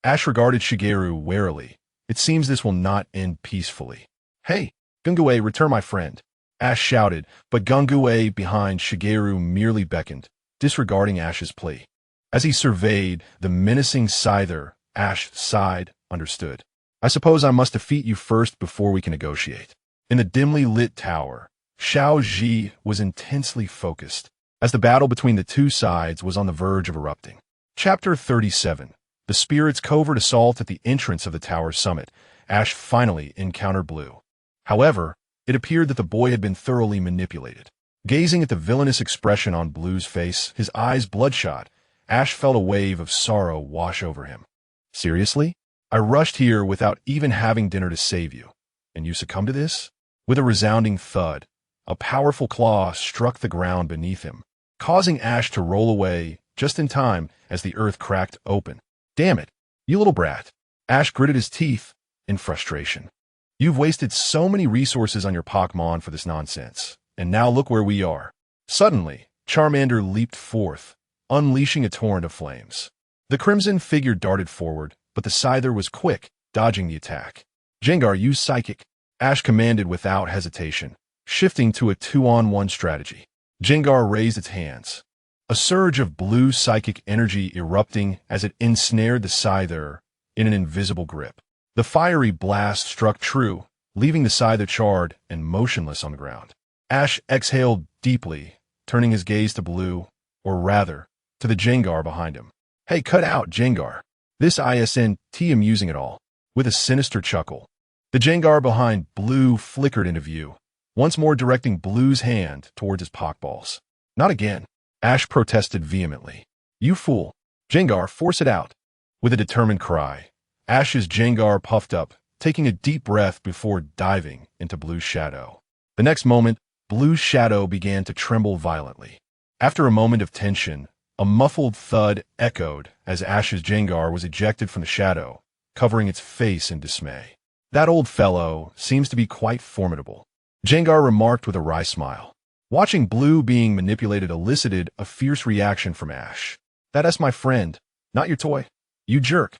Ash regarded Shigeru warily. It seems this will not end peacefully. Hey, Gingwei, return my friend. Ash shouted, but Gingwei behind Shigeru merely beckoned, disregarding Ash's plea. As he surveyed the menacing Scyther, Ash sighed, understood. I suppose I must defeat you first before we can negotiate. In the dimly lit tower, Xiao Ji was intensely focused, as the battle between the two sides was on the verge of erupting. Chapter 37. The Spirit's covert assault at the entrance of the tower's summit. Ash finally encountered Blue. However, it appeared that the boy had been thoroughly manipulated. Gazing at the villainous expression on Blue's face, his eyes bloodshot, Ash felt a wave of sorrow wash over him. Seriously? I rushed here without even having dinner to save you, and you succumb to this? With a resounding thud, a powerful claw struck the ground beneath him, causing Ash to roll away just in time as the earth cracked open. Damn it, you little brat. Ash gritted his teeth in frustration. You've wasted so many resources on your Pokemon for this nonsense, and now look where we are. Suddenly, Charmander leaped forth, unleashing a torrent of flames. The crimson figure darted forward, but the Scyther was quick, dodging the attack. Gengar, use Psychic, Ash commanded without hesitation, shifting to a 2-on-1 strategy. Gengar raised its hands, a surge of blue psychic energy erupting as it ensnared the Scyther in an invisible grip. The fiery blast struck true, leaving the scythe charred and motionless on the ground. Ash exhaled deeply, turning his gaze to Blue, or rather, to the Jengar behind him. Hey, cut out, Jengar. This isn't amusing at all. With a sinister chuckle, the Jengar behind Blue flickered into view, once more directing Blue's hand towards his pockballs. Not again, Ash protested vehemently. You fool. Jengar, force it out. With a determined cry, Ash's Jengar puffed up, taking a deep breath before diving into Blue's shadow. The next moment, Blue's shadow began to tremble violently. After a moment of tension, a muffled thud echoed as Ash's Jengar was ejected from the shadow, covering its face in dismay. That old fellow seems to be quite formidable, Jengar remarked with a wry smile. Watching Blue being manipulated elicited a fierce reaction from Ash. That's my friend, not your toy. You jerk.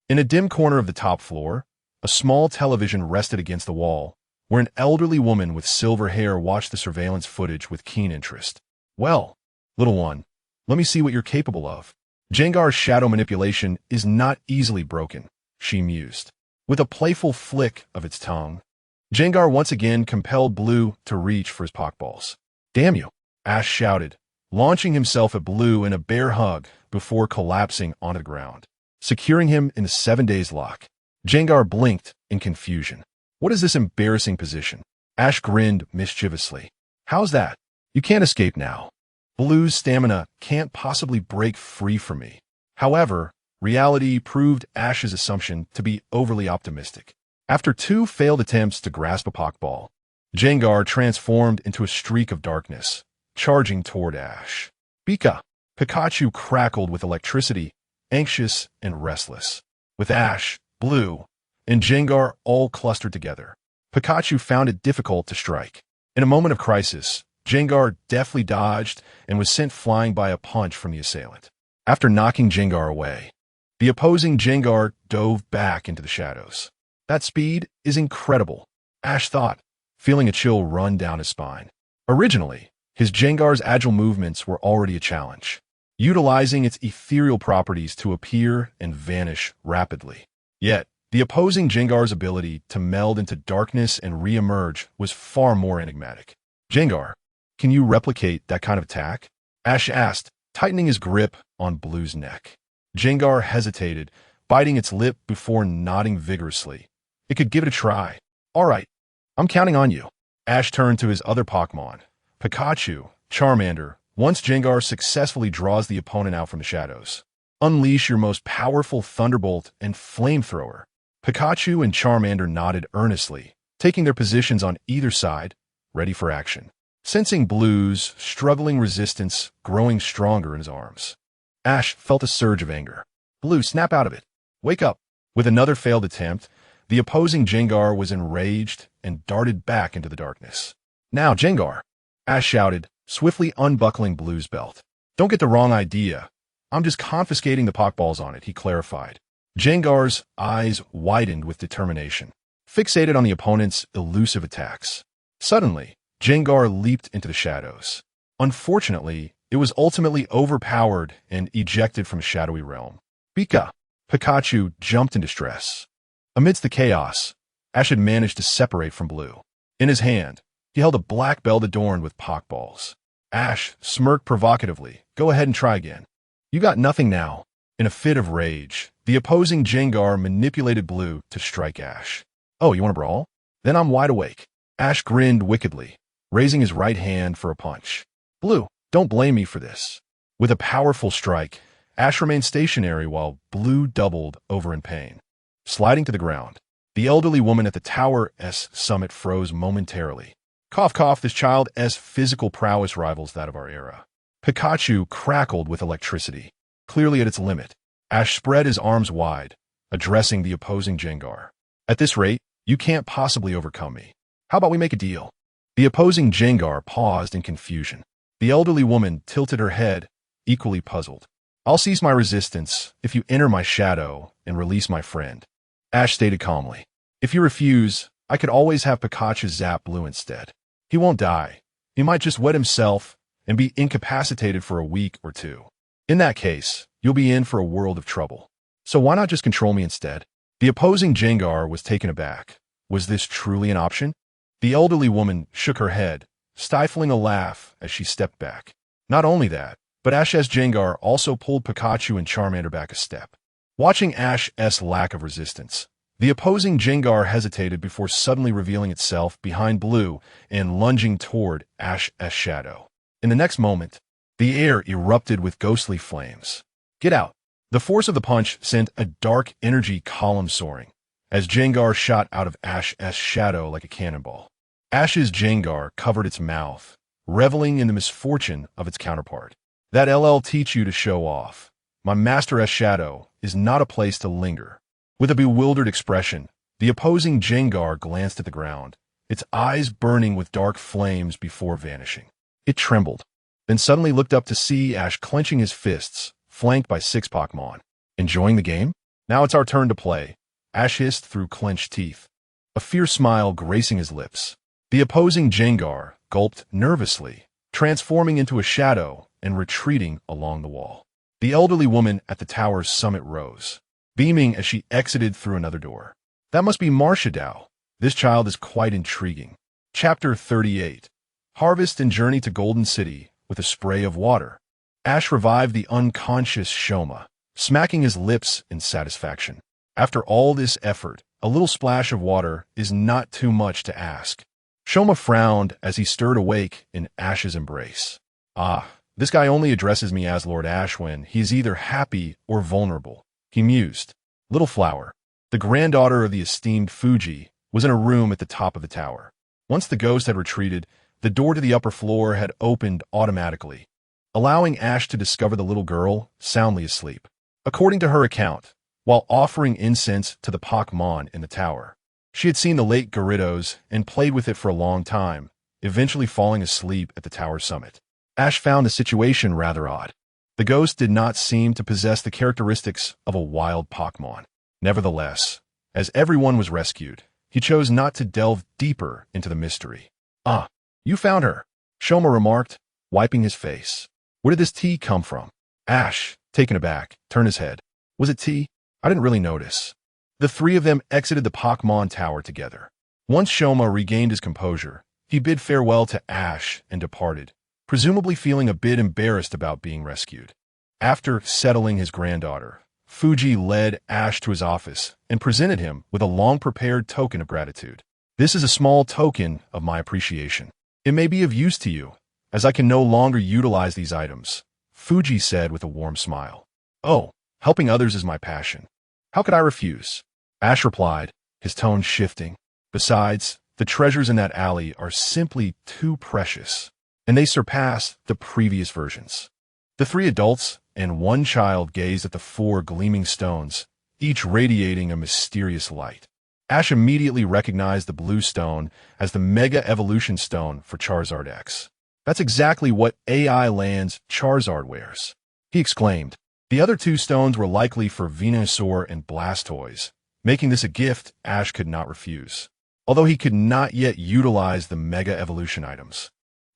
In a dim corner of the top floor, a small television rested against the wall, where an elderly woman with silver hair watched the surveillance footage with keen interest. Well, little one, let me see what you're capable of. Jengar's shadow manipulation is not easily broken, she mused. With a playful flick of its tongue, Jengar once again compelled Blue to reach for his pockballs. Damn you, Ash shouted, launching himself at Blue in a bear hug before collapsing onto the ground, securing him in the 7 days lock. Jengar blinked in confusion. What is this embarrassing position? Ash grinned mischievously. How's that? You can't escape now. Blue's stamina can't possibly break free from me. However, reality proved Ash's assumption to be overly optimistic. After 2 failed attempts to grasp a Pokeball, Jengar transformed into a streak of darkness, charging toward Ash. Pika! Pikachu crackled with electricity, anxious and restless. With Ash, Blue, and Jengar all clustered together, Pikachu found it difficult to strike. In a moment of crisis, Jengar deftly dodged and was sent flying by a punch from the assailant. After knocking Jengar away, the opposing Jengar dove back into the shadows. That speed is incredible, Ash thought, feeling a chill run down his spine. Originally, his Jengar's agile movements were already a challenge, utilizing its ethereal properties to appear and vanish rapidly. Yet, the opposing Jengar's ability to meld into darkness and re-emerge was far more enigmatic. Jengar, can you replicate that kind of attack? Ash asked, tightening his grip on Blue's neck. Jengar hesitated, biting its lip before nodding vigorously. It could give it a try. All right, I'm counting on you. Ash turned to his other Pokémon, Pikachu, Charmander, once Jengar successfully draws the opponent out from the shadows. Unleash your most powerful Thunderbolt and Flamethrower. Pikachu and Charmander nodded earnestly, taking their positions on either side, ready for action. Sensing Blue's struggling resistance growing stronger in his arms, Ash felt a surge of anger. Blue, snap out of it. Wake up. With another failed attempt, the opposing Jengar was enraged and darted back into the darkness. Now, Jengar, Ash shouted, swiftly unbuckling Blue's belt. Don't get the wrong idea. I'm just confiscating the Pokeballs on it, he clarified. Jengar's eyes widened with determination, fixated on the opponent's elusive attacks. Suddenly, Jengar leaped into the shadows. Unfortunately, it was ultimately overpowered and ejected from the shadowy realm. Pika! Pikachu jumped in distress. Amidst the chaos, Ash had managed to separate from Blue. In his hand, he held a black belt adorned with Pokeballs. Ash smirked provocatively. Go ahead and try again. You got nothing now. In a fit of rage, the opposing Jengar manipulated Blue to strike Ash. Oh, you want to brawl? Then I'm wide awake. Ash grinned wickedly, raising his right hand for a punch. Blue, don't blame me for this. With a powerful strike, Ash remained stationary while Blue doubled over in pain. Sliding to the ground, the elderly woman at the tower's summit froze momentarily. Cough, cough, this child's physical prowess rivals that of our era. Pikachu crackled with electricity, clearly at its limit. Ash spread his arms wide, addressing the opposing Jengar. At this rate, you can't possibly overcome me. How about we make a deal? The opposing Jengar paused in confusion. The elderly woman tilted her head, equally puzzled. I'll cease my resistance if you enter my shadow and release my friend. Ash stated calmly. If you refuse, I could always have Pikachu zap Blue instead. He won't die. He might just wet himself and be incapacitated for a week or 2. In that case, you'll be in for a world of trouble. So why not just control me instead? The opposing Jengar was taken aback, Was this truly an option? The elderly woman shook her head, stifling a laugh as she stepped back. Not only that, but Ash's Jengar also pulled Pikachu and Charmander back a step. Watching Ash's lack of resistance, the opposing Jengar hesitated before suddenly revealing itself behind Blue and lunging toward Ash's shadow. In the next moment, the air erupted with ghostly flames. Get out! The force of the punch sent a dark energy column soaring, as Jengar shot out of Ash's shadow like a cannonball. Ash's Jengar covered its mouth, reveling in the misfortune of its counterpart. That LL teach you to show off. My Master's shadow is not a place to linger. With a bewildered expression, the opposing Jengar glanced at the ground, its eyes burning with dark flames before vanishing. It trembled, then suddenly looked up to see Ash clenching his fists, flanked by 6 Pokemon. Enjoying the game? Now it's our turn to play, Ash hissed through clenched teeth, a fierce smile gracing his lips. The opposing Jengar gulped nervously, transforming into a shadow and retreating along the wall. The elderly woman at the tower's summit rose, beaming as she exited through another door. That must be Marcia Dow. This child is quite intriguing. Chapter 38. Harvest and Journey to Golden City with a Spray of Water. Ash revived the unconscious Shoma, smacking his lips in satisfaction. After all this effort, a little splash of water is not too much to ask. Shoma frowned as he stirred awake in Ash's embrace. Ah, this guy only addresses me as Lord Ash when he's either happy or vulnerable, he mused. Little Flower, the granddaughter of the esteemed Fuji, was in a room at the top of the tower. Once the ghost had retreated, the door to the upper floor had opened automatically, allowing Ash to discover the little girl soundly asleep. According to her account, while offering incense to the Pokemon in the tower, she had seen the late Gyarados and played with it for a long time, eventually falling asleep at the tower summit. Ash found the situation rather odd. The ghost did not seem to possess the characteristics of a wild Pokemon. Nevertheless, as everyone was rescued, he chose not to delve deeper into the mystery. Ah, you found her, Shoma remarked, wiping his face. Where did this tea come from? Ash, taken aback, turned his head. Was it tea? I didn't really notice. The 3 of them exited the Pokemon Tower together. Once Shoma regained his composure, he bid farewell to Ash and departed, presumably feeling a bit embarrassed about being rescued. After settling his granddaughter, Fuji led Ash to his office and presented him with a long-prepared token of gratitude. This is a small token of my appreciation. It may be of use to you, as I can no longer utilize these items, Fuji said with a warm smile. Oh, helping others is my passion. How could I refuse? Ash replied, his tone shifting. Besides, the treasures in that alley are simply too precious, and they surpass the previous versions. The 3 adults and 1 child gazed at the 4 gleaming stones, each radiating a mysterious light. Ash immediately recognized the blue stone as the Mega Evolution Stone for Charizard X. That's exactly what AI Land's Charizard wears, he exclaimed. The other 2 stones were likely for Venusaur and Blastoise, making this a gift Ash could not refuse, although he could not yet utilize the Mega Evolution items.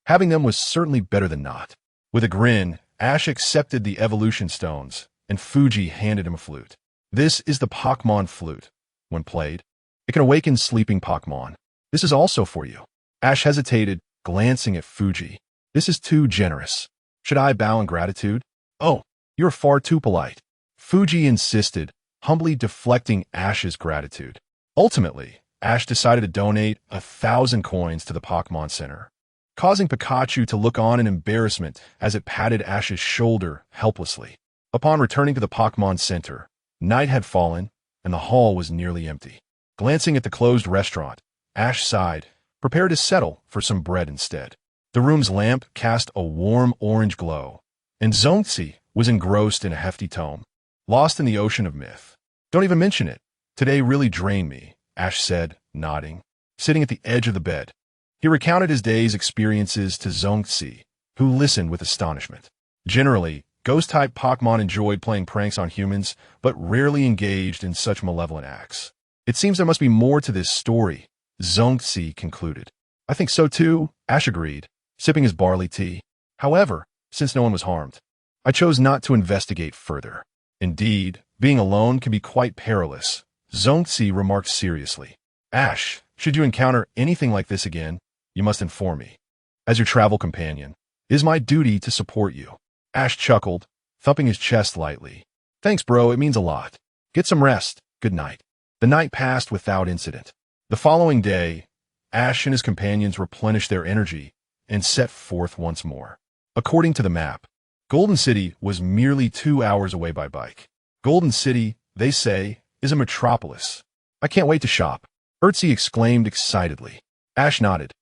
Having them was certainly better than not. With a grin, Ash accepted the Evolution Stones, and Fuji handed him a flute. This is the Pokemon Flute. When played, it can awaken sleeping Pokemon. This is also for you. Ash hesitated, glancing at Fuji. This is too generous. Should I bow in gratitude? Oh, you're far too polite. Fuji insisted, humbly deflecting Ash's gratitude. Ultimately, Ash decided to donate 1,000 coins to the Pokemon Center, causing Pikachu to look on in embarrassment as it patted Ash's shoulder helplessly. Upon returning to the Pokemon Center, night had fallen, and the hall was nearly empty. Glancing at the closed restaurant, Ash sighed, prepared to settle for some bread instead. The room's lamp cast a warm orange glow, and Zongzi was engrossed in a hefty tome, lost in the ocean of myth. Don't even mention it. Today really drained me, Ash said, nodding, sitting at the edge of the bed. He recounted his day's experiences to Zongzi, who listened with astonishment. Generally, ghost-type Pokemon enjoyed playing pranks on humans, but rarely engaged in such malevolent acts. It seems there must be more to this story, Zongzi concluded. I think so too, Ash agreed, sipping his barley tea. However, since no one was harmed, I chose not to investigate further. Indeed, being alone can be quite perilous, Zongzi remarked seriously. Ash, should you encounter anything like this again, you must inform me. As your travel companion, it is my duty to support you. Ash chuckled, thumping his chest lightly. Thanks, bro, it means a lot. Get some rest. Good night. The night passed without incident. The following day, Ash and his companions replenished their energy and set forth once more. According to the map, Golden City was merely 2 hours away by bike. Golden City, they say, is a metropolis. I can't wait to shop, Ertzi exclaimed excitedly. Ash nodded,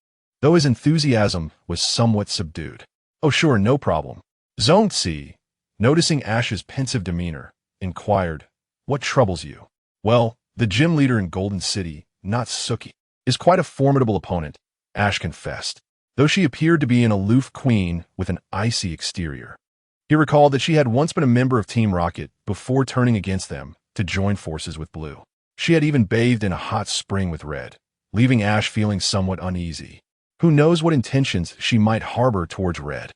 though his enthusiasm was somewhat subdued. Oh sure, no problem. Zongzi, noticing Ash's pensive demeanor, inquired, what troubles you? Well, the gym leader in Golden City, Natsuki, is quite a formidable opponent, Ash confessed, though she appeared to be an aloof queen with an icy exterior. He recalled that she had once been a member of Team Rocket before turning against them to join forces with Blue. She had even bathed in a hot spring with Red, leaving Ash feeling somewhat uneasy. Who knows what intentions she might harbor towards Red?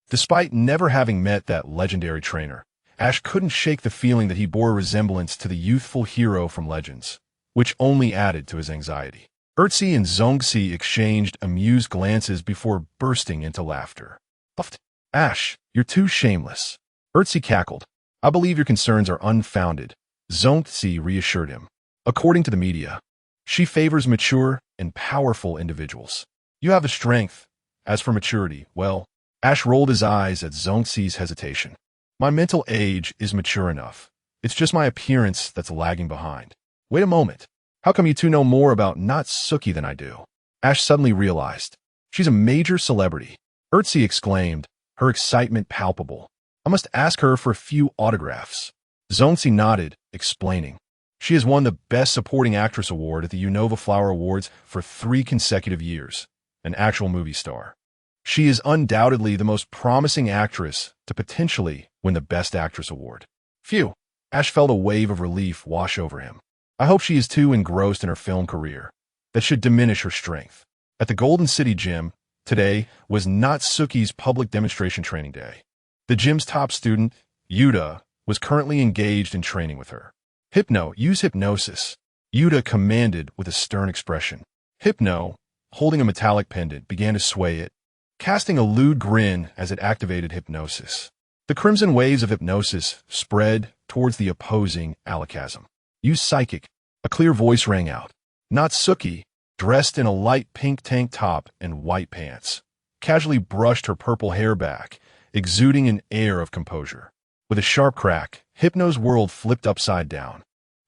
Despite never having met that legendary trainer, Ash couldn't shake the feeling that he bore a resemblance to the youthful hero from Legends, which only added to his anxiety. Ertzi and Zongzi exchanged amused glances before bursting into laughter. Puffed. Ash, you're too shameless. Ertzi cackled. I believe your concerns are unfounded, Zongzi reassured him. According to the media, she favors mature and powerful individuals. You have the strength. As for maturity, well, Ash rolled his eyes at Zongzi's hesitation. My mental age is mature enough. It's just my appearance that's lagging behind. Wait a moment. How come you two know more about Natsuki than I do? Ash suddenly realized. She's a major celebrity. Ertzi exclaimed, her excitement palpable. I must ask her for a few autographs. Zongzi nodded, explaining. She has won the Best Supporting Actress award at the Unova Flower Awards for 3 consecutive years, an actual movie star. She is undoubtedly the most promising actress to potentially win the Best Actress award. Phew, Ash felt a wave of relief wash over him. I hope she is too engrossed in her film career. That should diminish her strength. At the Golden City Gym, today was Natsuki's public demonstration training day. The gym's top student, Yuta, was currently engaged in training with her. Use hypnosis, Yuta commanded with a stern expression. Hypno, holding a metallic pendant, began to sway it, casting a lewd grin as it activated hypnosis. The crimson waves of hypnosis spread towards the opposing alakazam. Use psychic, a clear voice rang out. Natsuki, dressed in a light pink tank top and white pants, casually brushed her purple hair back, exuding an air of composure. With a sharp crack, Hypno's world flipped upside down,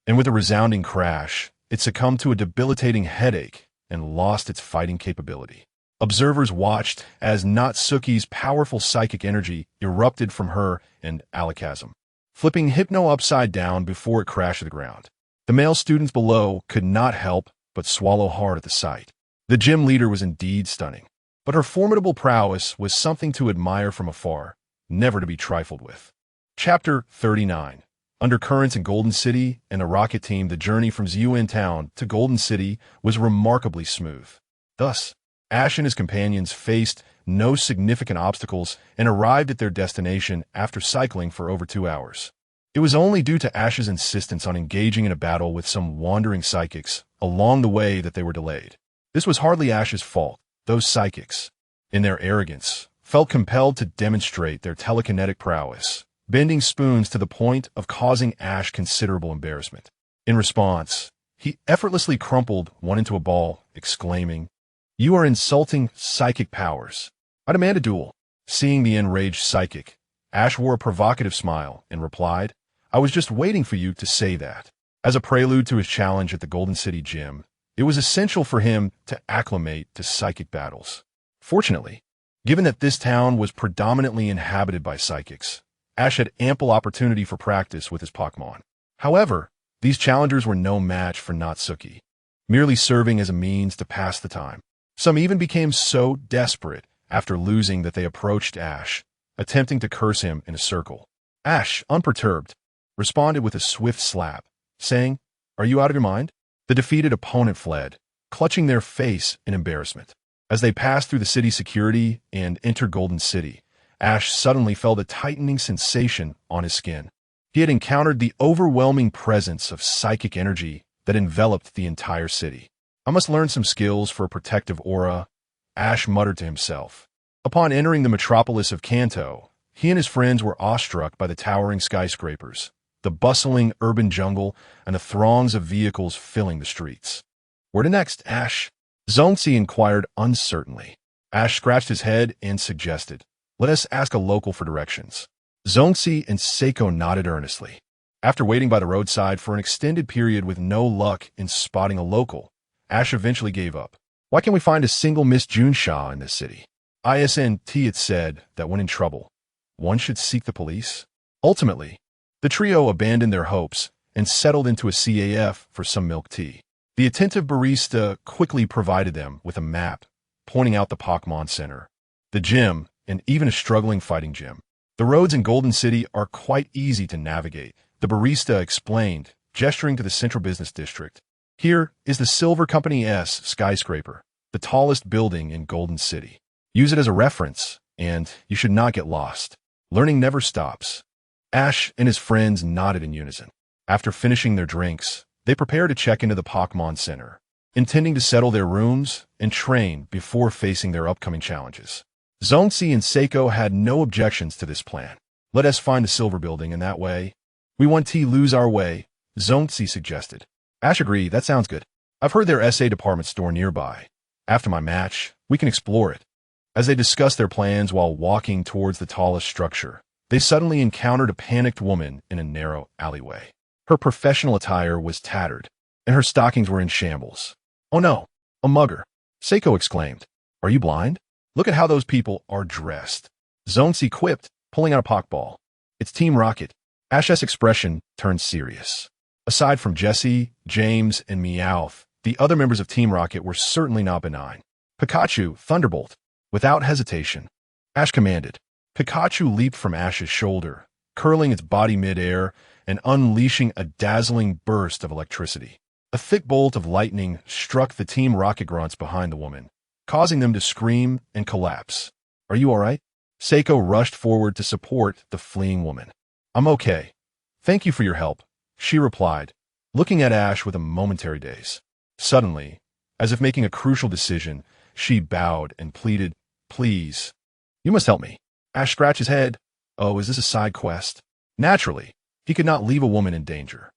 and with a resounding crash, it succumbed to a debilitating headache and lost its fighting capability. Observers watched as Natsuki's powerful psychic energy erupted from her and alakazam, flipping Hypno upside down before it crashed to the ground. The male students below could not help but swallow hard at the sight. The gym leader was indeed stunning, but her formidable prowess was something to admire from afar, never to be trifled with. Chapter 39. Undercurrents in Golden City and the Rocket Team. The journey from Ziyuan Town to Golden City was remarkably smooth. Thus, Ash and his companions faced no significant obstacles and arrived at their destination after cycling for over 2 hours. It was only due to Ash's insistence on engaging in a battle with some wandering psychics along the way that they were delayed. This was hardly Ash's fault. Those psychics, in their arrogance, felt compelled to demonstrate their telekinetic prowess, bending spoons to the point of causing Ash considerable embarrassment. In response, he effortlessly crumpled one into a ball, exclaiming, "You are insulting psychic powers. I demand a duel." Seeing the enraged psychic, Ash wore a provocative smile and replied, "I was just waiting for you to say that." As a prelude to his challenge at the Golden City Gym, it was essential for him to acclimate to psychic battles. Fortunately, given that this town was predominantly inhabited by psychics, Ash had ample opportunity for practice with his Pokemon. However, these challengers were no match for Natsuki, merely serving as a means to pass the time. Some even became so desperate after losing that they approached Ash, attempting to curse him in a circle. Ash, unperturbed, responded with a swift slap, saying, "Are you out of your mind?" The defeated opponent fled, clutching their face in embarrassment. As they passed through the city security and entered Golden City, Ash suddenly felt a tightening sensation on his skin. He had encountered the overwhelming presence of psychic energy that enveloped the entire city. I must learn some skills for a protective aura, Ash muttered to himself. Upon entering the metropolis of Kanto, he and his friends were awestruck by the towering skyscrapers, the bustling urban jungle, and the throngs of vehicles filling the streets. Where to next, Ash? Zongzi inquired uncertainly. Ash scratched his head and suggested, let us ask a local for directions. Zongzi and Seiko nodded earnestly. After waiting by the roadside for an extended period with no luck in spotting a local, Ash eventually gave up. Why can't we find a single Miss Junsha in this city? ISNT had said that when in trouble, one should seek the police. Ultimately, the trio abandoned their hopes and settled into a CAF for some milk tea. The attentive barista quickly provided them with a map, pointing out the Pokemon Center, the gym, and even a struggling fighting gym. The roads in Golden City are quite easy to navigate, the barista explained, gesturing to the central business district. Here is the Silver Company S skyscraper, the tallest building in Golden City. Use it as a reference, and you should not get lost. Learning never stops. Ash and his friends nodded in unison. After finishing their drinks, they prepared to check into the Pokemon Center, intending to settle their rooms and train before facing their upcoming challenges. Zongzi and Seiko had no objections to this plan. Let us find the Silver Building, and that way, we want to lose our way, Zongzi suggested. Ash agreed, that sounds good. I've heard their SA department store nearby. After my match, we can explore it. As they discussed their plans while walking towards the tallest structure, they suddenly encountered a panicked woman in a narrow alleyway. Her professional attire was tattered, and her stockings were in shambles. Oh no, a mugger, Seiko exclaimed. Are you blind? Look at how those people are dressed. Zongzi quipped, pulling out a Pokeball. It's Team Rocket. Ash's expression turned serious. Aside from Jesse, James, and Meowth, the other members of Team Rocket were certainly not benign. Pikachu, Thunderbolt. Without hesitation, Ash commanded. Pikachu leaped from Ash's shoulder, curling its body mid-air and unleashing a dazzling burst of electricity. A thick bolt of lightning struck the Team Rocket grunts behind the woman, causing them to scream and collapse. Are you all right? Seiko rushed forward to support the fleeing woman. I'm okay. Thank you for your help, she replied, looking at Ash with a momentary daze. Suddenly, as if making a crucial decision, she bowed and pleaded, please. You must help me. Ash scratched his head. Oh, is this a side quest? Naturally, he could not leave a woman in danger.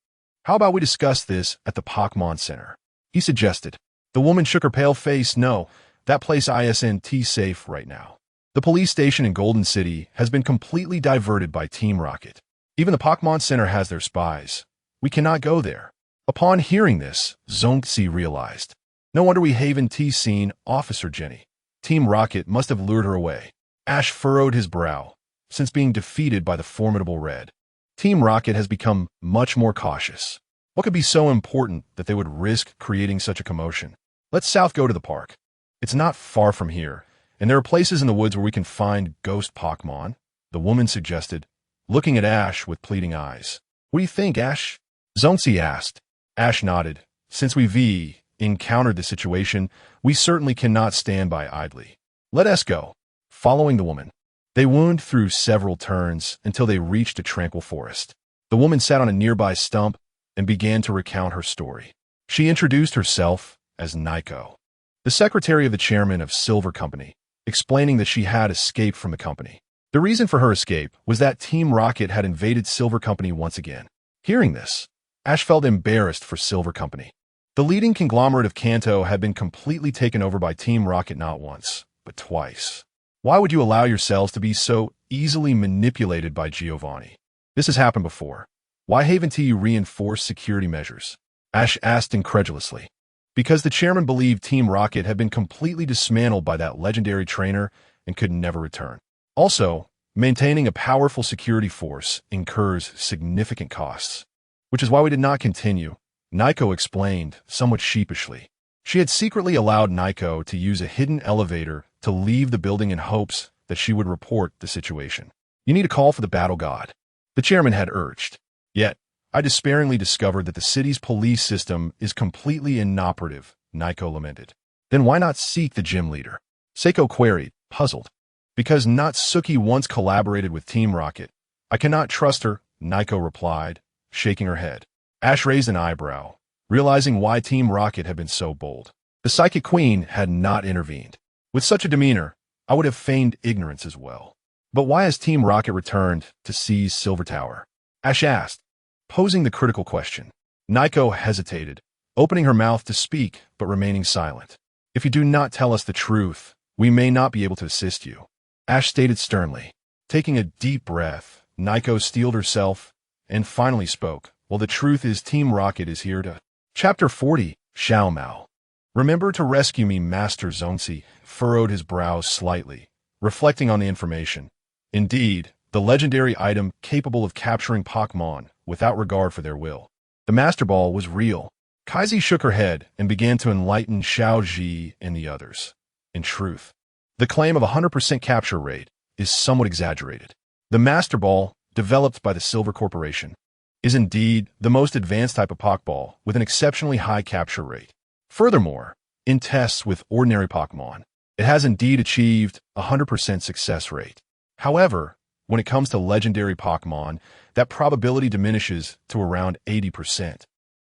How about we discuss this at the Pokemon Center? He suggested. The woman shook her pale face. No, that place isn't safe right now. The police station in Golden City has been completely diverted by Team Rocket. Even the Pokemon Center has their spies. We cannot go there. Upon hearing this, Zongzi realized. No wonder we haven't seen Officer Jenny. Team Rocket must have lured her away. Ash furrowed his brow, since being defeated by the formidable Red. Team Rocket has become much more cautious. What could be so important that they would risk creating such a commotion? Let's south go to the park. It's not far from here, and there are places in the woods where we can find ghost Pokemon, the woman suggested, looking at Ash with pleading eyes. What do you think, Ash? Zongzi asked. Ash nodded. Since we've encountered the situation, we certainly cannot stand by idly. Let us go. Following the woman, they wound through several turns until they reached a tranquil forest. The woman sat on a nearby stump and began to recount her story. She introduced herself as Naiko, the secretary of the chairman of Silver Company, explaining that she had escaped from the company. The reason for her escape was that Team Rocket had invaded Silver Company once again. Hearing this, Ash felt embarrassed for Silver Company. The leading conglomerate of Kanto had been completely taken over by Team Rocket not once, but twice. Why would you allow yourselves to be so easily manipulated by Giovanni? This has happened before. Why haven't you reinforced security measures? Ash asked incredulously. Because the chairman believed Team Rocket had been completely dismantled by that legendary trainer and could never return. Also, maintaining a powerful security force incurs significant costs, which is why we did not continue, Naiko explained, somewhat sheepishly. She had secretly allowed Naiko to use a hidden elevator to leave the building in hopes that she would report the situation. You need to call for the battle god, the chairman had urged. Yet, I despairingly discovered that the city's police system is completely inoperative, Naiko lamented. Then why not seek the gym leader? Seiko queried, puzzled. Because Natsuki once collaborated with Team Rocket. I cannot trust her, Naiko replied, shaking her head. Ash raised an eyebrow, realizing why Team Rocket had been so bold. The Psychic Queen had not intervened. With such a demeanor, I would have feigned ignorance as well. But why has Team Rocket returned to seize Silver Tower? Ash asked, posing the critical question. Nico hesitated, opening her mouth to speak but remaining silent. If you do not tell us the truth, we may not be able to assist you, Ash stated sternly. Taking a deep breath, Nico steeled herself and finally spoke. Well, the truth is Team Rocket is here to... Chapter 40, Xiao Mao. Remember to rescue me, Master Zonzi furrowed his brows slightly, reflecting on the information. Indeed, the legendary item capable of capturing Pokemon without regard for their will. The Master Ball was real. Kaizi shook her head and began to enlighten Xiao Ji and the others. In truth, the claim of 100% capture rate is somewhat exaggerated. The Master Ball, developed by the Silver Corporation, is indeed the most advanced type of Pokeball with an exceptionally high capture rate. Furthermore, in tests with ordinary Pokemon, it has indeed achieved a 100% success rate. However, when it comes to legendary Pokemon, that probability diminishes to around 80%.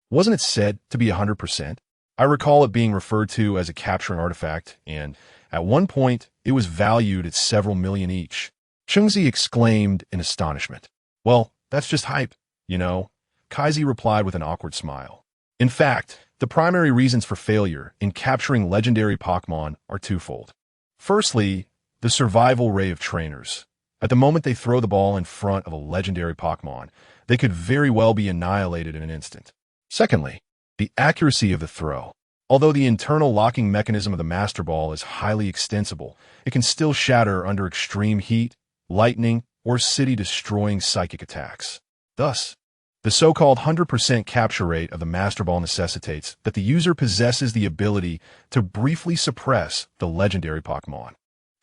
Wasn't it said to be 100%? I recall it being referred to as a capturing artifact, and at one point, it was valued at several million each. Chungzi exclaimed in astonishment. Well, that's just hype, you know, Kaizi replied with an awkward smile. In fact, the primary reasons for failure in capturing legendary Pokemon are twofold. Firstly, the survival rate of trainers. At the moment they throw the ball in front of a legendary Pokemon, they could very well be annihilated in an instant. Secondly, the accuracy of the throw. Although the internal locking mechanism of the Master Ball is highly extensible, it can still shatter under extreme heat, lightning, or city-destroying psychic attacks. Thus, the so-called 100% capture rate of the Master Ball necessitates that the user possesses the ability to briefly suppress the legendary Pokemon.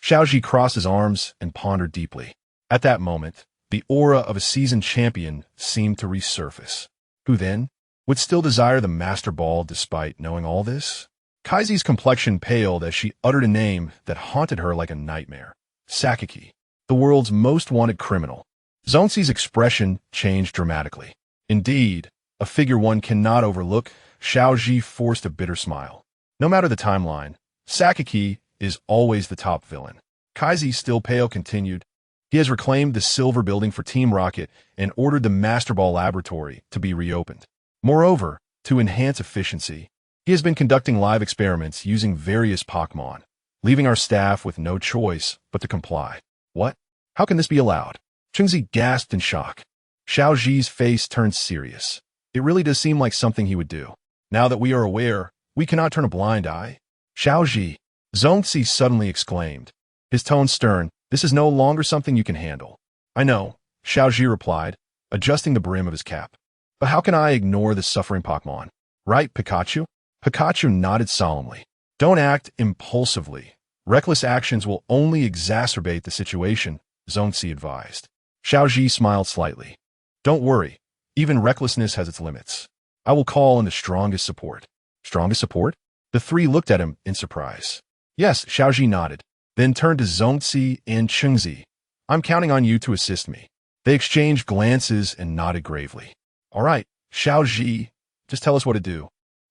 Xiaoji crossed his arms and pondered deeply. At that moment, the aura of a seasoned champion seemed to resurface. Who then would still desire the Master Ball despite knowing all this? Kaizi's complexion paled as she uttered a name that haunted her like a nightmare. Sakaki, the world's most wanted criminal. Zonzi's expression changed dramatically. Indeed, a figure one cannot overlook. Xiaoji forced a bitter smile. No matter the timeline, Sakaki is always the top villain. Kaizi, still pale, continued. He has reclaimed the Silver Building for Team Rocket and ordered the Master Ball Laboratory to be reopened. Moreover, to enhance efficiency, he has been conducting live experiments using various Pokemon, leaving our staff with no choice but to comply. What? How can this be allowed? Chungzi gasped in shock. Xiao Ji's face turned serious. It really does seem like something he would do. Now that we are aware, we cannot turn a blind eye. Xiao Ji, Zonzi suddenly exclaimed, his tone stern. This is no longer something you can handle. I know, Xiao Ji replied, adjusting the brim of his cap. But how can I ignore this suffering Pokemon? Right, Pikachu? Pikachu nodded solemnly. Don't act impulsively. Reckless actions will only exacerbate the situation, Zonzi advised. Xiao Ji smiled slightly. Don't worry. Even recklessness has its limits. I will call in the strongest support. Strongest support? The three looked at him in surprise. Yes, Xiao Ji nodded, then turned to Zonzi and Chungzi. I'm counting on you to assist me. They exchanged glances and nodded gravely. All right, Xiao Ji, just tell us what to do.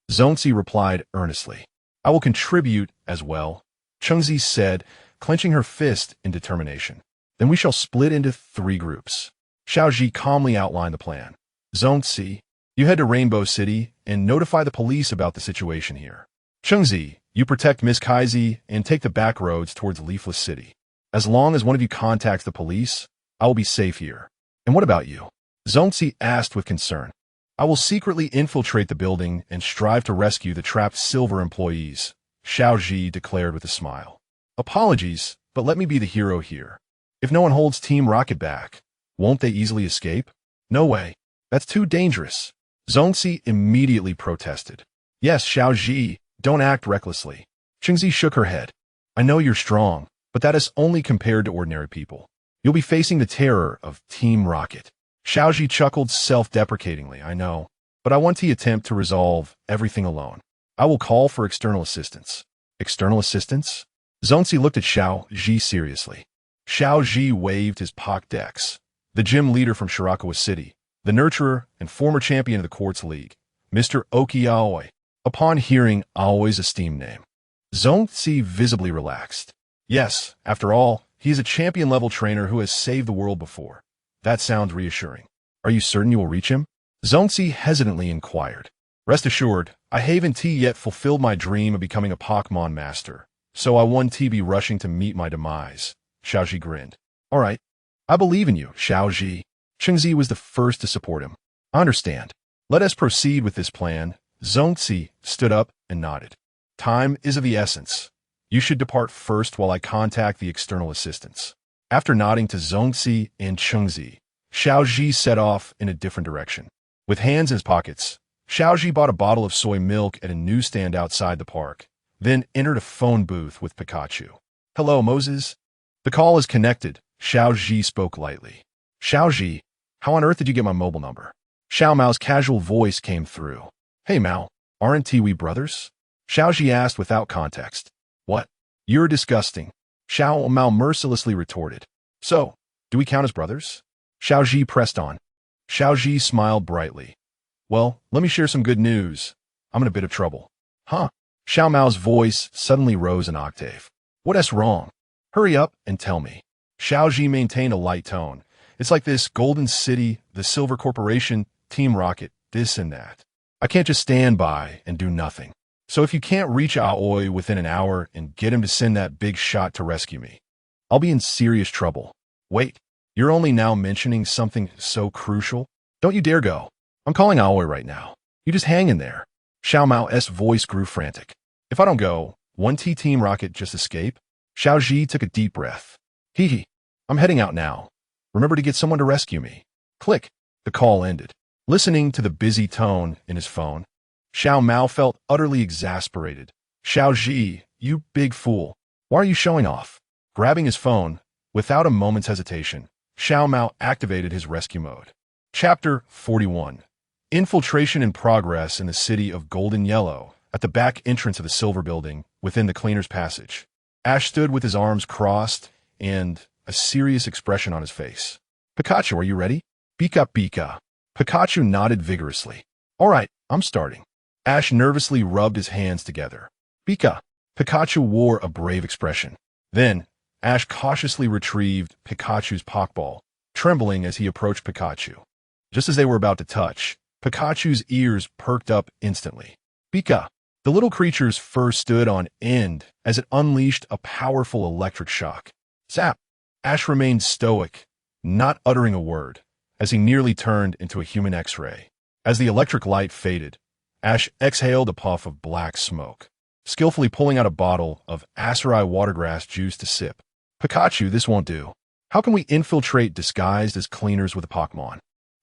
Zonzi replied earnestly. I will contribute as well, Chungzi said, clenching her fist in determination. Then we shall split into 3 groups. Xiao Ji calmly outlined the plan. Zonzi, you head to Rainbow City and notify the police about the situation here. Chungzi, you protect Miss Kaizi and take the back roads towards Leafless City. As long as one of you contacts the police, I will be safe here. And what about you? Zonzi asked with concern. I will secretly infiltrate the building and strive to rescue the trapped Silver employees, Xiao Ji declared with a smile. Apologies, but let me be the hero here. If no one holds Team Rocket back, won't they easily escape? No way. That's too dangerous. Zonzi immediately protested. Yes, Xiao Ji, don't act recklessly. Chungzi shook her head. I know you're strong, but that is only compared to ordinary people. You'll be facing the terror of Team Rocket. Xiao Ji chuckled self-deprecatingly. I know, but I want to attempt to resolve everything alone. I will call for external assistance. External assistance? Zonzi looked at Xiao Ji seriously. Xiao Ji waved his Pokédex. The gym leader from Shirakawa City, the nurturer and former champion of the Quartz League, Mr. Okiaoi, upon hearing Aoi's esteemed name. Zhongzi visibly relaxed. Yes, after all, he is a champion-level trainer who has saved the world before. That sounds reassuring. Are you certain you will reach him? Zhongzi hesitantly inquired. Rest assured, I haven't yet fulfilled my dream of becoming a Pokemon master, so I won't be rushing to meet my demise. Xiaoji grinned. All right, I believe in you, Xiaoji. Chengzi was the first to support him. I understand. Let us proceed with this plan. Zhongzi stood up and nodded. Time is of the essence. You should depart first while I contact the external assistants. After nodding to Zhongzi and Chengzi, Xiaoji set off in a different direction. With hands in his pockets, Xiaoji bought a bottle of soy milk at a newsstand outside the park, then entered a phone booth with Pikachu. Hello, Moses. The call is connected, Xiaoji spoke lightly. Xiaoji, how on earth did you get my mobile number? Xiao Mao's casual voice came through. Hey Mao, aren't we brothers? Xiaoji asked without context. What? You're disgusting. Xiao Mao mercilessly retorted. So, do we count as brothers? Xiaoji pressed on. Xiaoji smiled brightly. Well, let me share some good news. I'm in a bit of trouble. Huh? Xiao Mao's voice suddenly rose an octave. What's wrong? Hurry up and tell me. Xiaoji maintained a light tone. It's like this Golden City, the Silver Corporation, Team Rocket, this and that. I can't just stand by and do nothing. So if you can't reach Aoi within an hour and get him to send that big shot to rescue me, I'll be in serious trouble. Wait, you're only now mentioning something so crucial? Don't you dare go. I'm calling Aoi right now. You just hang in there. Xiao Mao's voice grew frantic. If I don't go, won't Team Rocket just escape? Xiaoji took a deep breath. Hee, I'm heading out now. Remember to get someone to rescue me. Click. The call ended. Listening to the busy tone in his phone, Xiao Mao felt utterly exasperated. Xiaoji, you big fool. Why are you showing off? Grabbing his phone, without a moment's hesitation, Xiao Mao activated his rescue mode. Chapter 41. Infiltration in progress in the city of Golden Yellow, at the back entrance of the Silver Building, within the Cleaner's Passage. Ash stood with his arms crossed and a serious expression on his face. Pikachu, are you ready? Pika Pika. Pikachu nodded vigorously. All right, I'm starting. Ash nervously rubbed his hands together. Pika. Pikachu wore a brave expression. Then, Ash cautiously retrieved Pikachu's Pokeball, trembling as he approached Pikachu. Just as they were about to touch, Pikachu's ears perked up instantly. Pika! The little creature's fur stood on end as it unleashed a powerful electric shock. Zap! Ash remained stoic, not uttering a word, as he nearly turned into a human X-ray. As the electric light faded, Ash exhaled a puff of black smoke, skillfully pulling out a bottle of Aceri watergrass juice to sip. Pikachu, this won't do. How can we infiltrate disguised as cleaners with a Pokemon?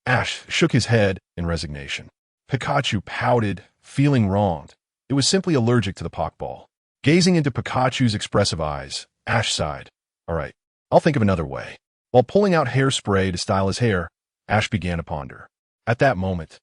Ash shook his head in resignation. Pikachu pouted, feeling wronged. It was simply allergic to the Pokeball. Gazing into Pikachu's expressive eyes, Ash sighed. All right, I'll think of another way. While pulling out hairspray to style his hair, Ash began to ponder. At that moment,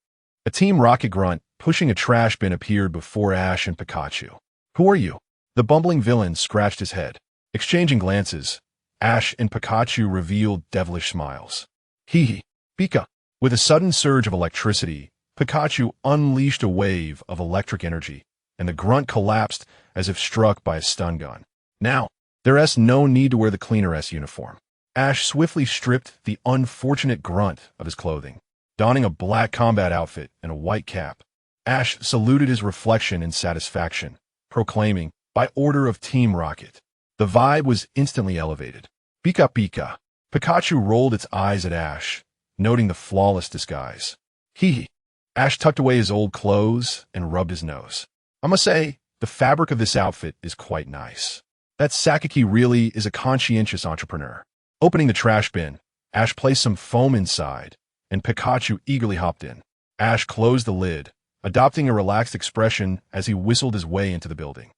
a Team Rocket grunt pushing a trash bin appeared before Ash and Pikachu. Who are you? The bumbling villain scratched his head. Exchanging glances, Ash and Pikachu revealed devilish smiles. Hee, Pika. With a sudden surge of electricity, Pikachu unleashed a wave of electric energy, and the grunt collapsed as if struck by a stun gun. Now, there's no need to wear the Cleaner-S uniform. Ash swiftly stripped the unfortunate grunt of his clothing. Donning a black combat outfit and a white cap, Ash saluted his reflection in satisfaction, proclaiming, by order of Team Rocket. The vibe was instantly elevated. Pika Pika. Pikachu rolled its eyes at Ash, noting the flawless disguise. Hee. Ash tucked away his old clothes and rubbed his nose. I must say, the fabric of this outfit is quite nice. That Sakaki really is a conscientious entrepreneur. Opening the trash bin, Ash placed some foam inside, and Pikachu eagerly hopped in. Ash closed the lid, adopting a relaxed expression as he whistled his way into the building.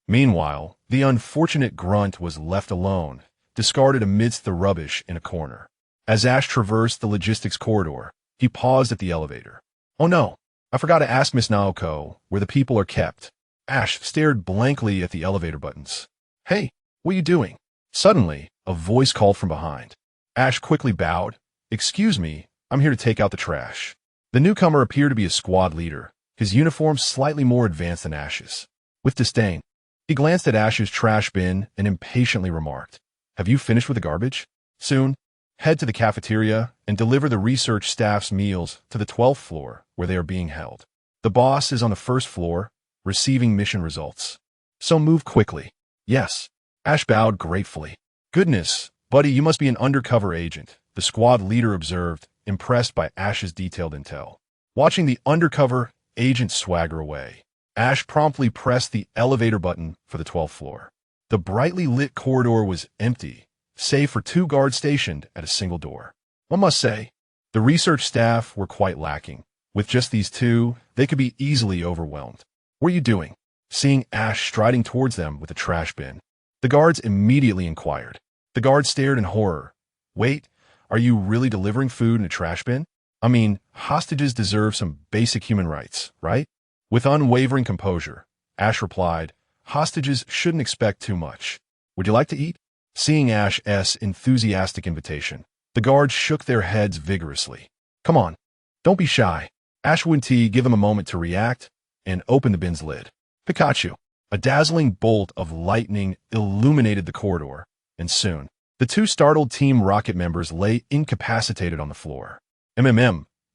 Meanwhile, the unfortunate grunt was left alone, discarded amidst the rubbish in a corner. As Ash traversed the logistics corridor, he paused at the elevator. Oh no, I forgot to ask Miss Naoko where the people are kept. Ash stared blankly at the elevator buttons. Hey, what are you doing? Suddenly, a voice called from behind. Ash quickly bowed. Excuse me, I'm here to take out the trash. The newcomer appeared to be a squad leader, his uniform slightly more advanced than Ash's. With disdain, he glanced at Ash's trash bin and impatiently remarked, "Have you finished with the garbage? Soon, head to the cafeteria and deliver the research staff's meals to the 12th floor where they are being held. The boss is on the first floor, receiving mission results. So move quickly." "Yes." Ash bowed gratefully. "Goodness, buddy, you must be an undercover agent," the squad leader observed, impressed by Ash's detailed intel. Watching the undercover agent swagger away, Ash promptly pressed the elevator button for the 12th floor. The brightly lit corridor was empty, save for 2 guards stationed at a single door. One must say, the research staff were quite lacking. With just these 2, they could be easily overwhelmed. "What are you doing?" Seeing Ash striding towards them with a trash bin, the guards immediately inquired. The guards stared in horror. "Wait, are you really delivering food in a trash bin? I mean, hostages deserve some basic human rights, right?" With unwavering composure, Ash replied, "Hostages shouldn't expect too much. Would you like to eat?" Seeing Ash's enthusiastic invitation, the guards shook their heads vigorously. "Come on, don't be shy." Ash wouldn't give him a moment to react and opened the bin's lid. Pikachu! A dazzling bolt of lightning illuminated the corridor, and soon, the 2 startled Team Rocket members lay incapacitated on the floor.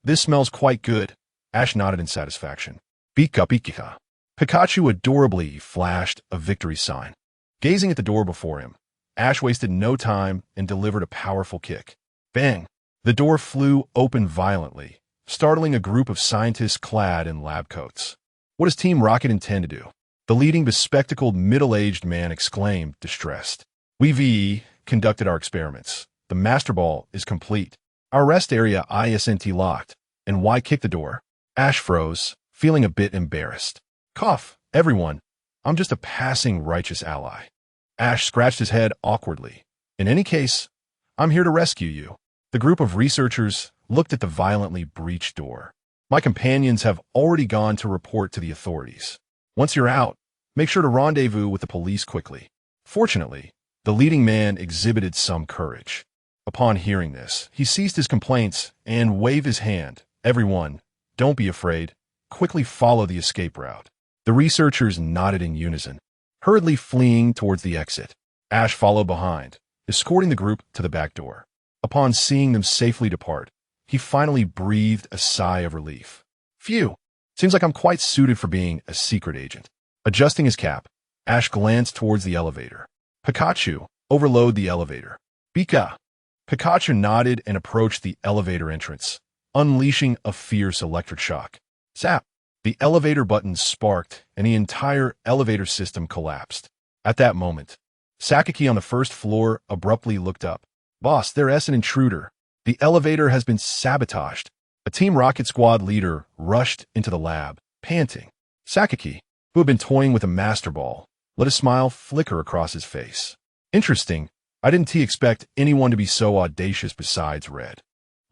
This smells quite good." Ash nodded in satisfaction. "Pika Pika." Pikachu adorably flashed a victory sign. Gazing at the door before him, Ash wasted no time and delivered a powerful kick. Bang! The door flew open violently, startling a group of scientists clad in lab coats. "What does Team Rocket intend to do?" The leading bespectacled middle-aged man exclaimed, distressed. "We've conducted our experiments. The Master Ball is complete. Our rest area isn't locked. And why kick the door?" Ash froze, feeling a bit embarrassed. "Cough, everyone. I'm just a passing righteous ally." Ash scratched his head awkwardly. "In any case, I'm here to rescue you." The group of researchers looked at the violently breached door. "My companions have already gone to report to the authorities. Once you're out, make sure to rendezvous with the police quickly." Fortunately, the leading man exhibited some courage. Upon hearing this, he ceased his complaints and waved his hand. "Everyone, don't be afraid. Quickly follow the escape route." The researchers nodded in unison, hurriedly fleeing towards the exit. Ash followed behind, escorting the group to the back door. Upon seeing them safely depart, he finally breathed a sigh of relief. "Phew, seems like I'm quite suited for being a secret agent." Adjusting his cap, Ash glanced towards the elevator. "Pikachu, overload the elevator." "Pika." Pikachu nodded and approached the elevator entrance, unleashing a fierce electric shock. Zap! The elevator button sparked, and the entire elevator system collapsed. At that moment, Sakaki on the first floor abruptly looked up. "Boss, there's an intruder. The elevator has been sabotaged." A Team Rocket squad leader rushed into the lab, panting. Sakaki, who had been toying with a Master Ball, let a smile flicker across his face. "Interesting. I didn't expect anyone to be so audacious besides Red.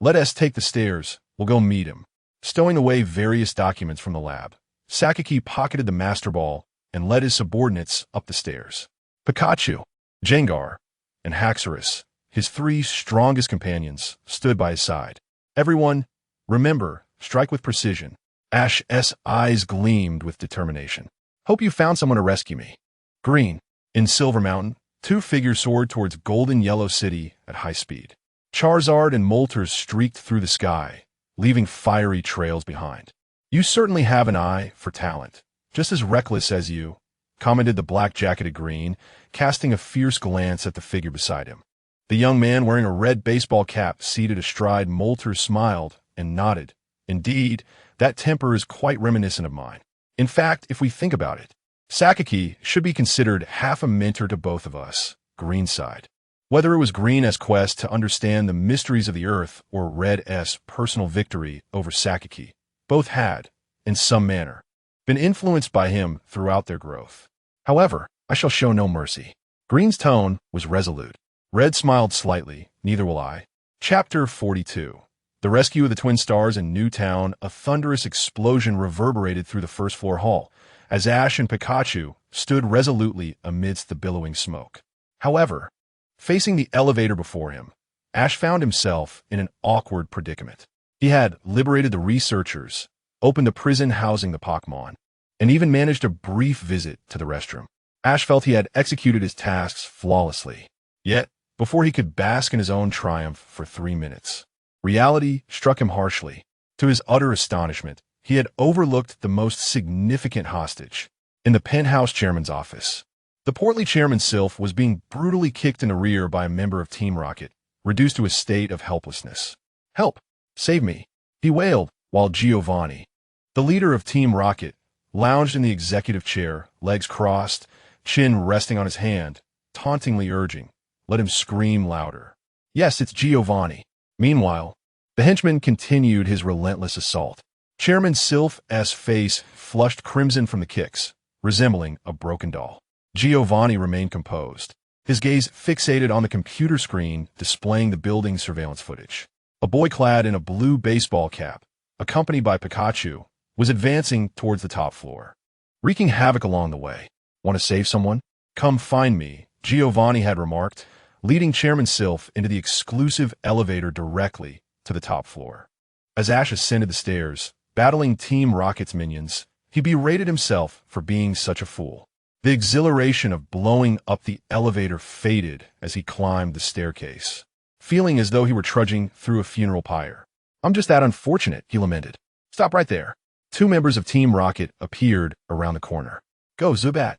Let us take the stairs. We'll go meet him." Stowing away various documents from the lab, Sakaki pocketed the Master Ball and led his subordinates up the stairs. Pikachu, Jengar, and Haxorus, his 3 strongest companions, stood by his side. "Everyone, remember, strike with precision." Ash's eyes gleamed with determination. "Hope you found someone to rescue me." Green, in Silver Mountain, 2 figures soared towards Golden Yellow City at high speed. Charizard and Moltres streaked through the sky, leaving fiery trails behind. "You certainly have an eye for talent, just as reckless as you," commented the black-jacketed Green, casting a fierce glance at the figure beside him. The young man wearing a red baseball cap seated astride Moltres smiled and nodded. "Indeed, that temper is quite reminiscent of mine. In fact, if we think about it, Sakaki should be considered half a mentor to both of us," Green sighed. Whether it was Green's quest to understand the mysteries of the Earth or Red's personal victory over Sakaki, both had, in some manner, been influenced by him throughout their growth. "However, I shall show no mercy." Green's tone was resolute. Red smiled slightly. "Neither will I." Chapter 42. The rescue of the Twin Stars in Newtown. A thunderous explosion reverberated through the first-floor hall, as Ash and Pikachu stood resolutely amidst the billowing smoke. However, facing the elevator before him, Ash found himself in an awkward predicament. He had liberated the researchers, opened the prison housing the Pokemon, and even managed a brief visit to the restroom. Ash felt he had executed his tasks flawlessly. Yet, before he could bask in his own triumph for 3 minutes, reality struck him harshly. To his utter astonishment, he had overlooked the most significant hostage. In the penthouse chairman's office, the portly Chairman Sylph was being brutally kicked in the rear by a member of Team Rocket, reduced to a state of helplessness. "Help! Save me!" he wailed, while Giovanni, the leader of Team Rocket, lounged in the executive chair, legs crossed, chin resting on his hand, tauntingly urging, "Let him scream louder." "Yes, it's Giovanni." Meanwhile, the henchman continued his relentless assault. Chairman Sylph's face flushed crimson from the kicks, resembling a broken doll. Giovanni remained composed, his gaze fixated on the computer screen displaying the building's surveillance footage. A boy clad in a blue baseball cap, accompanied by Pikachu, was advancing towards the top floor, wreaking havoc along the way. "Want to save someone? Come find me," Giovanni had remarked, leading Chairman Sylph into the exclusive elevator directly to the top floor. As Ash ascended the stairs, battling Team Rocket's minions, he berated himself for being such a fool. The exhilaration of blowing up the elevator faded as he climbed the staircase, feeling as though he were trudging through a funeral pyre. "I'm just that unfortunate," he lamented. "Stop right there." 2 members of Team Rocket appeared around the corner. "Go, Zubat.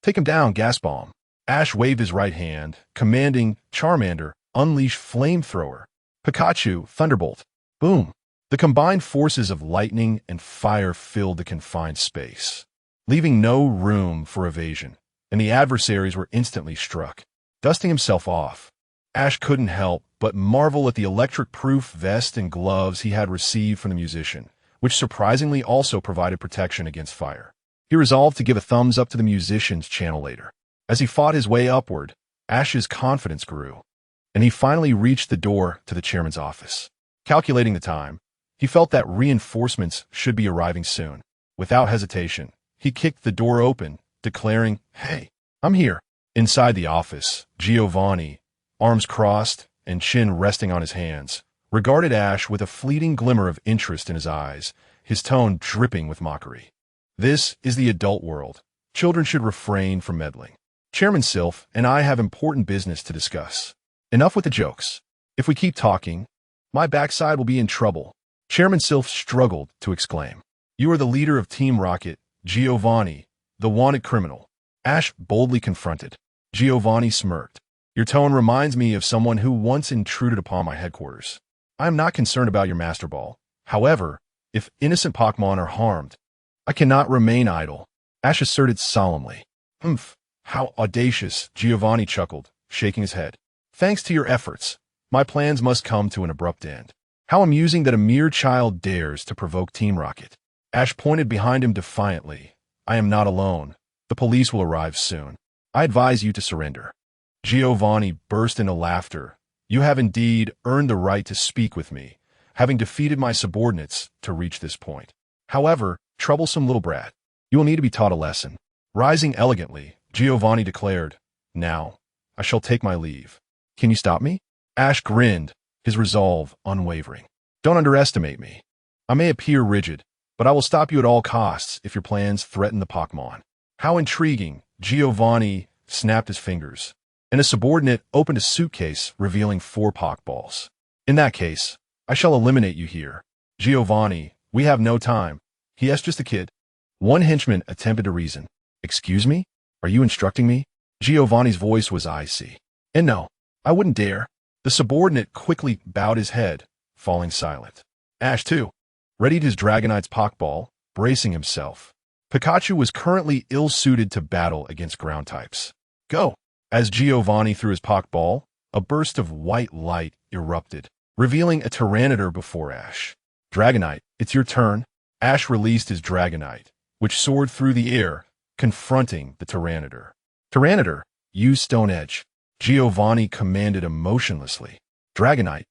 Take him down, Gas Bomb." Ash waved his right hand, commanding Charmander, "Unleash Flamethrower." Pikachu, "Thunderbolt." Boom. The combined forces of lightning and fire filled the confined space, leaving no room for evasion, and the adversaries were instantly struck. Dusting himself off, Ash couldn't help but marvel at the electric-proof vest and gloves he had received from the musician, which surprisingly also provided protection against fire. He resolved to give a thumbs up to the musician's channel later. As he fought his way upward, Ash's confidence grew, and he finally reached the door to the chairman's office. Calculating the time, he felt that reinforcements should be arriving soon. Without hesitation, he kicked the door open, declaring, "Hey, I'm here." Inside the office, Giovanni, arms crossed and chin resting on his hands, regarded Ash with a fleeting glimmer of interest in his eyes, his tone dripping with mockery. "This is the adult world. Children should refrain from meddling. Chairman Sylph and I have important business to discuss. Enough with the jokes. If we keep talking, my backside will be in trouble." Chairman Sylph struggled to exclaim, "You are the leader of Team Rocket, Giovanni, the wanted criminal." Ash boldly confronted. Giovanni smirked. "Your tone reminds me of someone who once intruded upon my headquarters. I am not concerned about your Master Ball. However, if innocent Pokemon are harmed, I cannot remain idle," Ash asserted solemnly. "Humph, how audacious," Giovanni chuckled, shaking his head. "Thanks to your efforts, my plans must come to an abrupt end. How amusing that a mere child dares to provoke Team Rocket." Ash pointed behind him defiantly. "I am not alone. The police will arrive soon. I advise you to surrender." Giovanni burst into laughter. "You have indeed earned the right to speak with me, having defeated my subordinates to reach this point. However, troublesome little brat, you will need to be taught a lesson." Rising elegantly, Giovanni declared, "Now, I shall take my leave. Can you stop me?" Ash grinned, his resolve unwavering. "Don't underestimate me. I may appear rigid, but I will stop you at all costs if your plans threaten the Pokemon." "How intriguing," Giovanni snapped his fingers, and a subordinate opened a suitcase revealing 4 Pokeballs. "In that case, I shall eliminate you here." "Giovanni, we have no time. He is just a kid." One henchman attempted to reason. "Excuse me? Are you instructing me?" Giovanni's voice was icy. "And no, I wouldn't dare." The subordinate quickly bowed his head, falling silent. Ash, too, readied his Dragonite's Pokeball, bracing himself. Pikachu was currently ill-suited to battle against ground types. "Go!" As Giovanni threw his Pokeball, a burst of white light erupted, revealing a Tyranitar before Ash. "Dragonite, it's your turn." Ash released his Dragonite, which soared through the air, confronting the Tyranitar. "Tyranitar, use Stone Edge," Giovanni commanded emotionlessly. "Dragonite,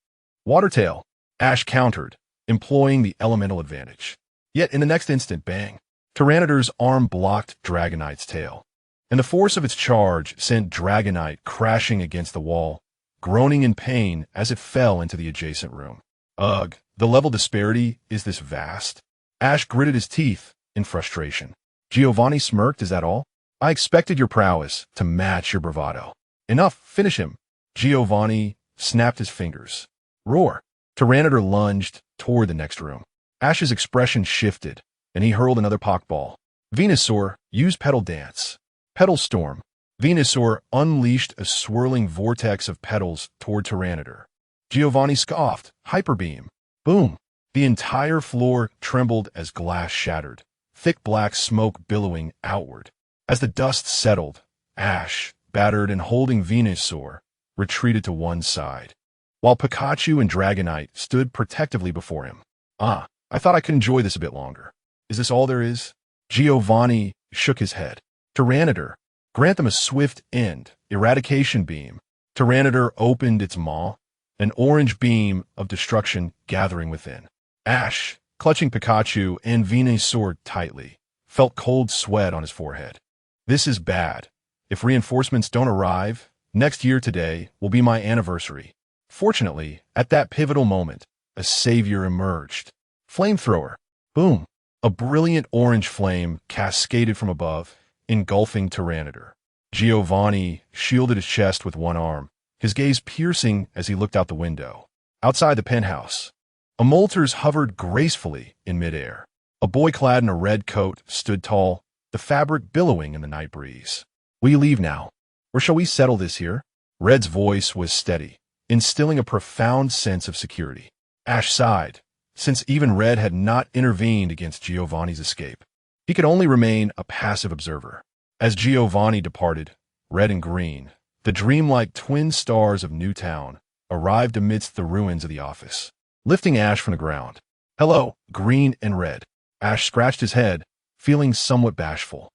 Water Tail," Ash countered, employing the elemental advantage. Yet in the next instant, bang! Tyranitar's arm blocked Dragonite's tail, and the force of its charge sent Dragonite crashing against the wall, groaning in pain as it fell into the adjacent room. Ugh, the level disparity is this vast. Ash gritted his teeth in frustration. Giovanni smirked, is that all? I expected your prowess to match your bravado. Enough, finish him. Giovanni snapped his fingers. Roar. Tyranitar lunged toward the next room. Ash's expression shifted, and he hurled another Pokeball. Venusaur, use Petal Dance. Petal Storm. Venusaur unleashed a swirling vortex of petals toward Tyranitar. Giovanni scoffed. Hyper Beam. Boom. The entire floor trembled as glass shattered, thick black smoke billowing outward. As the dust settled, Ash, battered and holding Venusaur, retreated to one side, while Pikachu and Dragonite stood protectively before him. I thought I could enjoy this a bit longer. Is this all there is? Giovanni shook his head. Tyranitar, grant them a swift end. Eradication Beam. Tyranitar opened its maw, an orange beam of destruction gathering within. Ash, clutching Pikachu and Venusaur tightly, felt cold sweat on his forehead. This is bad. If reinforcements don't arrive, next year today will be my anniversary. Fortunately, at that pivotal moment, a savior emerged. Flamethrower. Boom. A brilliant orange flame cascaded from above, engulfing Tyranitar. Giovanni shielded his chest with one arm, his gaze piercing as he looked out the window. Outside the penthouse, a Moltres hovered gracefully in midair. A boy clad in a red coat stood tall, the fabric billowing in the night breeze. Will you leave now? Or shall we settle this here? Red's voice was steady, instilling a profound sense of security. Ash sighed, since even Red had not intervened against Giovanni's escape. He could only remain a passive observer. As Giovanni departed, Red and Green, the dreamlike twin stars of Newtown, arrived amidst the ruins of the office, lifting Ash from the ground. Hello, Green and Red. Ash scratched his head, feeling somewhat bashful.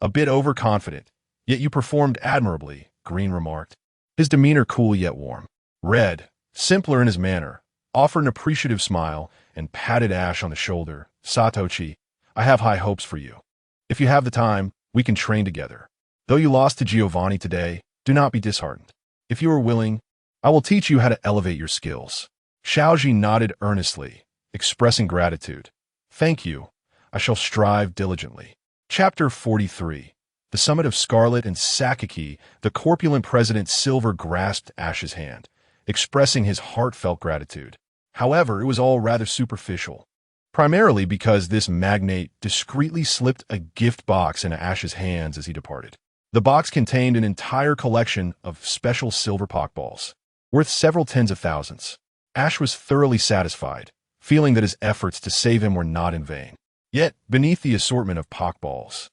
A bit overconfident. Yet you performed admirably, Green remarked, his demeanor cool yet warm. Red, simpler in his manner, offered an appreciative smile and patted Ash on the shoulder. Satoshi, I have high hopes for you. If you have the time, we can train together. Though you lost to Giovanni today, do not be disheartened. If you are willing, I will teach you how to elevate your skills. Xiaoji nodded earnestly, expressing gratitude. Thank you. I shall strive diligently. Chapter 43. The Summit of Scarlet and Sakaki, the corpulent President Silver grasped Ash's hand, expressing his heartfelt gratitude. However, it was all rather superficial, primarily because this magnate discreetly slipped a gift box into Ash's hands as he departed. The box contained an entire collection of special silver Pokeballs, worth several tens of thousands. Ash was thoroughly satisfied, feeling that his efforts to save him were not in vain. Yet, beneath the assortment of Pokeballs,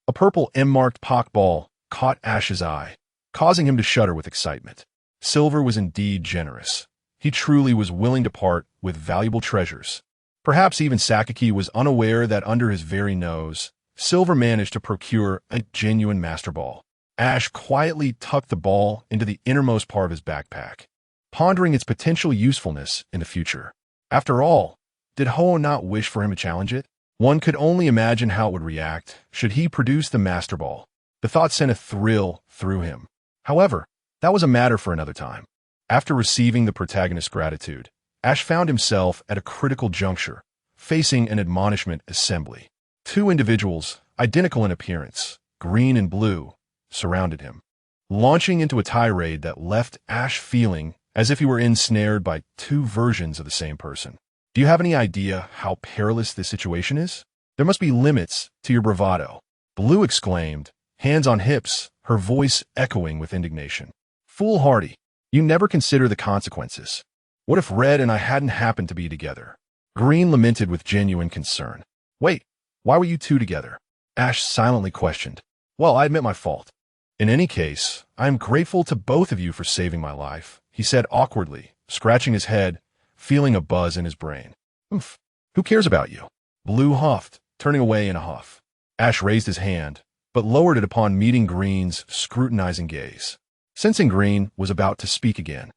a purple M-marked Pokeball caught Ash's eye, causing him to shudder with excitement. Silver was indeed generous. He truly was willing to part with valuable treasures. Perhaps even Sakaki was unaware that under his very nose, Silver managed to procure a genuine Master Ball. Ash quietly tucked the ball into the innermost part of his backpack, pondering its potential usefulness in the future. After all, did Ho not wish for him to challenge it? One could only imagine how it would react should he produce the Master Ball. The thought sent a thrill through him. However, that was a matter for another time. After receiving the protagonist's gratitude, Ash found himself at a critical juncture, facing an admonishment assembly. Two individuals, identical in appearance, green and blue, surrounded him, launching into a tirade that left Ash feeling as if he were ensnared by two versions of the same person. Do you have any idea how perilous this situation is? There must be limits to your bravado. Blue exclaimed, hands on hips, her voice echoing with indignation. Foolhardy. You never consider the consequences. What if Red and I hadn't happened to be together? Green lamented with genuine concern. Wait, why were you two together? Ash silently questioned. Well, I admit my fault. In any case, I am grateful to both of you for saving my life, he said awkwardly, scratching his head, feeling a buzz in his brain. Who cares about you? Blue huffed, turning away in a huff. Ash raised his hand, but lowered it upon meeting Green's scrutinizing gaze. Sensing Green was about to speak again,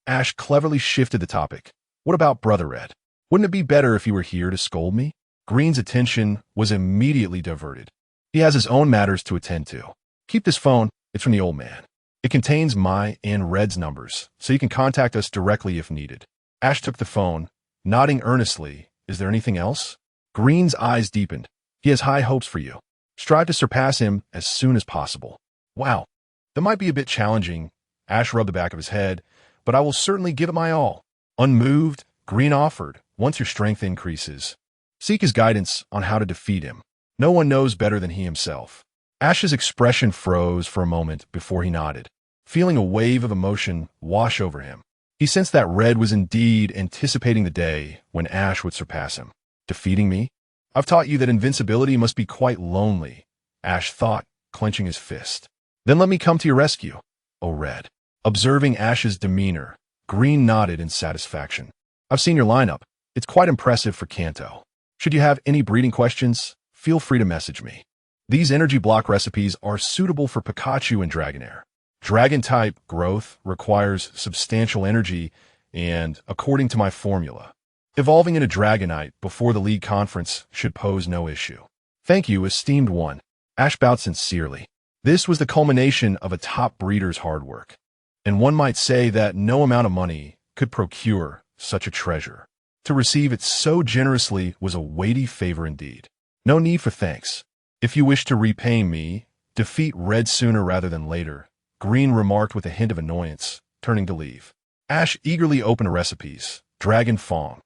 Ash cleverly shifted the topic. What about Brother Red? Wouldn't it be better if he were here to scold me? Green's attention was immediately diverted. He has his own matters to attend to. Keep this phone, it's from the old man. It contains my and Red's numbers, so you can contact us directly if needed. Ash took the phone, nodding earnestly. Is there anything else? Green's eyes deepened. He has high hopes for you. Strive to surpass him as soon as possible. Wow, that might be a bit challenging. Ash rubbed the back of his head, but I will certainly give it my all. Unmoved, Green offered, once your strength increases, seek his guidance on how to defeat him. No one knows better than he himself. Ash's expression froze for a moment before he nodded, feeling a wave of emotion wash over him. He sensed that Red was indeed anticipating the day when Ash would surpass him. Defeating me? I've taught you that invincibility must be quite lonely, Ash thought, clenching his fist. Then let me come to your rescue, oh Red. Observing Ash's demeanor, Green nodded in satisfaction. I've seen your lineup. It's quite impressive for Kanto. Should you have any breeding questions, feel free to message me. These energy block recipes are suitable for Pikachu and Dragonair. Dragon-type growth requires substantial energy and, according to my formula, evolving into Dragonite before the League Conference should pose no issue. Thank you, esteemed one. Ash bowed sincerely. This was the culmination of a top breeder's hard work, and one might say that no amount of money could procure such a treasure. To receive it so generously was a weighty favor indeed. No need for thanks. If you wish to repay me, defeat Red sooner rather than later, Green remarked with a hint of annoyance, turning to leave. Ash eagerly opened the recipes. Dragon Fong,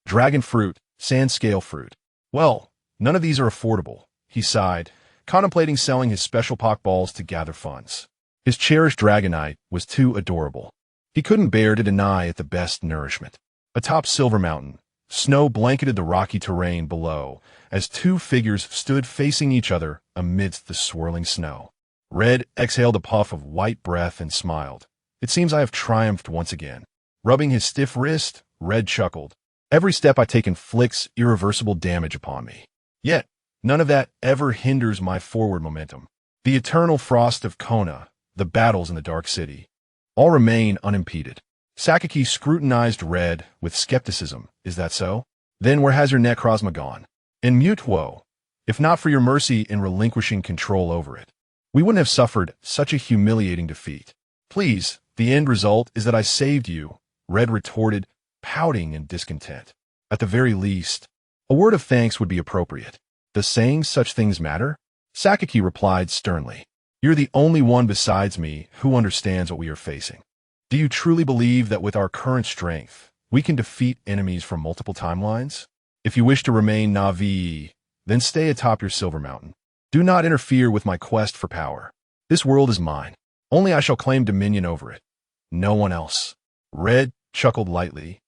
Dragon Fruit, Sand Scale Fruit. Well, none of these are affordable, he sighed, contemplating selling his special Pokeballs to gather funds. His cherished Dragonite was too adorable. He couldn't bear to deny it the best nourishment. Atop Silver Mountain, snow blanketed the rocky terrain below as two figures stood facing each other amidst the swirling snow. Red exhaled a puff of white breath and smiled. It seems I have triumphed once again. Rubbing his stiff wrist, Red chuckled. Every step I take inflicts irreversible damage upon me. Yet, none of that ever hinders my forward momentum. The eternal frost of Kona, the battles in the Dark City, all remain unimpeded. Sakaki scrutinized Red with skepticism. Is that so? Then where has your Necrozma gone? In Mutuo, if not for your mercy in relinquishing control over it, we wouldn't have suffered such a humiliating defeat. Please, the end result is that I saved you, Red retorted, pouting in discontent. At the very least, a word of thanks would be appropriate. Does saying such things matter? Sakaki replied sternly. You're the only one besides me who understands what we are facing. Do you truly believe that with our current strength, we can defeat enemies from multiple timelines? If you wish to remain Navi, then stay atop your Silver Mountain. Do not interfere with my quest for power. This world is mine. Only I shall claim dominion over it. No one else. Red chuckled lightly,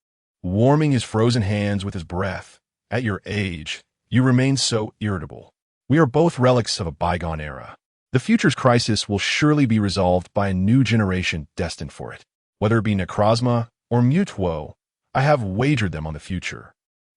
warming his frozen hands with his breath. At your age, you remain so irritable. We are both relics of a bygone era. The future's crisis will surely be resolved by a new generation destined for it. Whether it be Necrozma or Mutuo, I have wagered them on the future.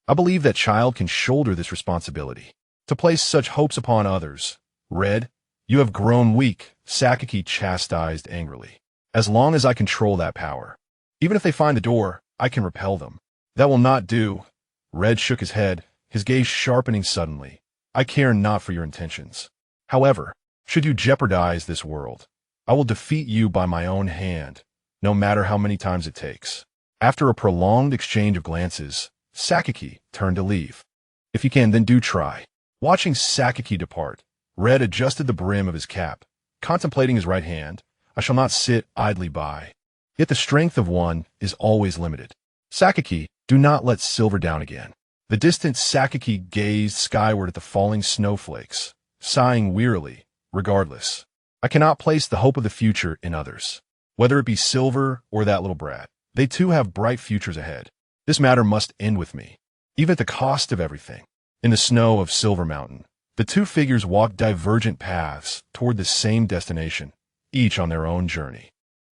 I believe that child can shoulder this responsibility. To place such hopes upon others, Red, you have grown weak, Sakaki chastised angrily. As long as I control that power, even if they find the door, I can repel them. That will not do. Red shook his head, his gaze sharpening suddenly. I care not for your intentions. However, should you jeopardize this world, I will defeat you by my own hand, no matter how many times it takes. After a prolonged exchange of glances, Sakaki turned to leave. If you can, then do try. Watching Sakaki depart, Red adjusted the brim of his cap, contemplating his right hand. I shall not sit idly by. Yet the strength of one is always limited. Sakaki, do not let Silver down again. The distant Sakaki gazed skyward at the falling snowflakes, sighing wearily. Regardless, I cannot place the hope of the future in others. Whether it be Silver or that little brat, they too have bright futures ahead. This matter must end with me, even at the cost of everything. In the snow of Silver Mountain, the two figures walked divergent paths toward the same destination, each on their own journey.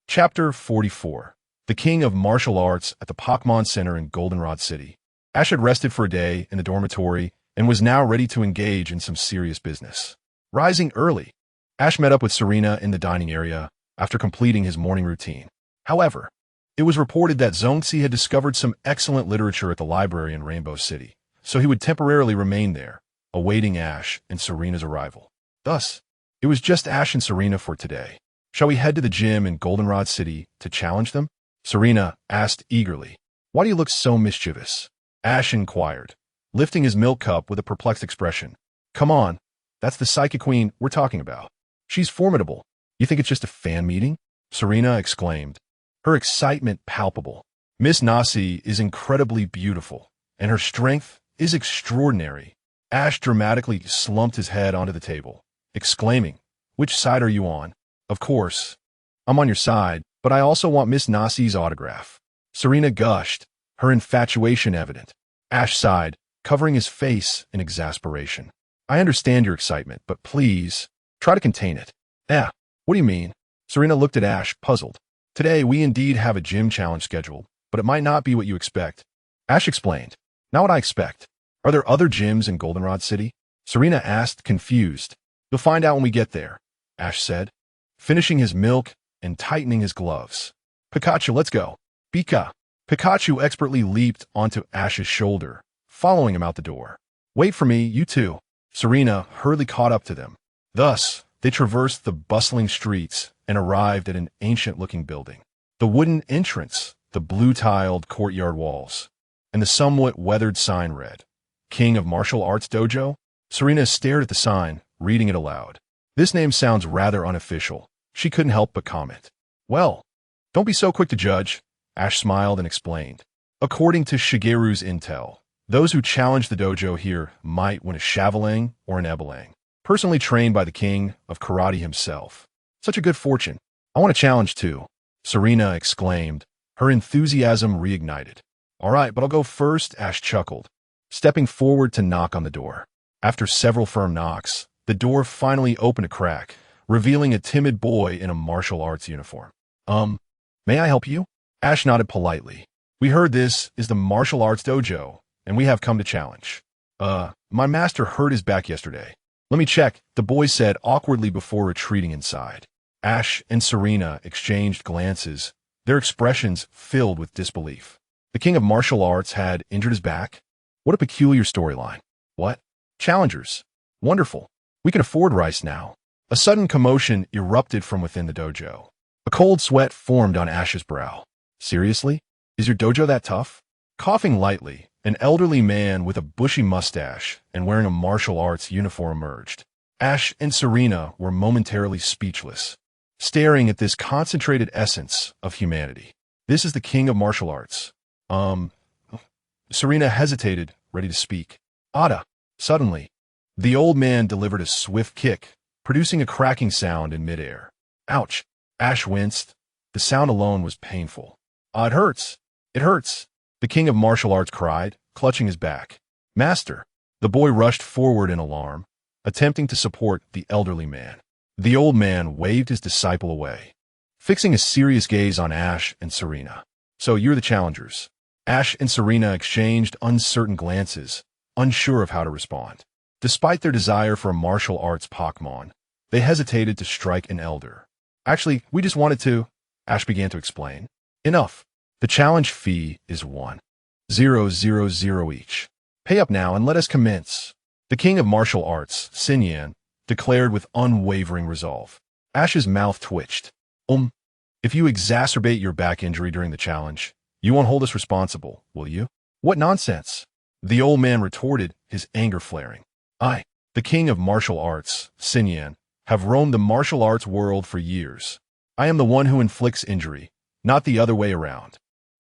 Chapter 44. The King of Martial Arts at the Pokemon Center in Goldenrod City. Ash had rested for a day in the dormitory and was now ready to engage in some serious business. Rising early, Ash met up with Serena in the dining area after completing his morning routine. However, it was reported that Zongxi had discovered some excellent literature at the library in Rainbow City, so he would temporarily remain there, awaiting Ash and Serena's arrival. Thus, it was just Ash and Serena for today. Shall we head to the gym in Goldenrod City to challenge them? Serena asked eagerly. Why do you look so mischievous? Ash inquired, lifting his milk cup with a perplexed expression. Come on, that's the Psychic Queen we're talking about. She's formidable. You think it's just a fan meeting? Serena exclaimed, her excitement palpable. Miss Nasi is incredibly beautiful, and her strength is extraordinary. Ash dramatically slumped his head onto the table, exclaiming, which side are you on? Of course, I'm on your side, but I also want Miss Nasi's autograph. Serena gushed, her infatuation evident. Ash sighed, covering his face in exasperation. I understand your excitement, but please, try to contain it. What do you mean? Serena looked at Ash, puzzled. Today, we indeed have a gym challenge scheduled, but it might not be what you expect. Ash explained. Not what I expect. Are there other gyms in Goldenrod City? Serena asked, confused. You'll find out when we get there, Ash said, finishing his milk and tightening his gloves. Pikachu, let's go. Pika. Pikachu expertly leaped onto Ash's shoulder, following him out the door. Wait for me, you two. Serena hurriedly caught up to them. Thus, they traversed the bustling streets and arrived at an ancient-looking building. The wooden entrance, the blue-tiled courtyard walls, and the somewhat weathered sign read, King of Martial Arts Dojo? Serena stared at the sign, reading it aloud. This name sounds rather unofficial. She couldn't help but comment. Well, don't be so quick to judge, Ash smiled and explained. According to Shigeru's intel, those who challenge the dojo here might win a Shaveling or an Ebelang, personally trained by the king of karate himself. Such a good fortune. I want a challenge too, Serena exclaimed, her enthusiasm reignited. All right, but I'll go first, Ash chuckled, stepping forward to knock on the door. After several firm knocks, the door finally opened a crack, revealing a timid boy in a martial arts uniform. May I help you? Ash nodded politely. We heard this is the martial arts dojo, and we have come to challenge. My master hurt his back yesterday. Let me check, the boy said awkwardly before retreating inside. Ash and Serena exchanged glances, their expressions filled with disbelief. The king of martial arts had injured his back? What a peculiar storyline. What? Challengers. Wonderful. We can afford rice now. A sudden commotion erupted from within the dojo. A cold sweat formed on Ash's brow. Seriously? Is your dojo that tough? Coughing lightly, an elderly man with a bushy mustache and wearing a martial arts uniform emerged. Ash and Serena were momentarily speechless, staring at this concentrated essence of humanity. This is the king of martial arts. Serena hesitated, ready to speak. Ada. Suddenly, the old man delivered a swift kick, producing a cracking sound in midair. Ouch. Ash winced. The sound alone was painful. It hurts. It hurts. The king of martial arts cried, clutching his back. Master. The boy rushed forward in alarm, attempting to support the elderly man. The old man waved his disciple away, fixing a serious gaze on Ash and Serena. So you're the challengers. Ash and Serena exchanged uncertain glances, unsure of how to respond. Despite their desire for a martial arts Pokemon, they hesitated to strike an elder. Actually, we just wanted to, Ash began to explain. Enough. The challenge fee is 1,000 each. Pay up now and let us commence. The king of martial arts, Xinyan, declared with unwavering resolve. Ash's mouth twitched. If you exacerbate your back injury during the challenge, you won't hold us responsible, will you? What nonsense! The old man retorted, his anger flaring. I, the king of martial arts, Xinyan, have roamed the martial arts world for years. I am the one who inflicts injury, not the other way around.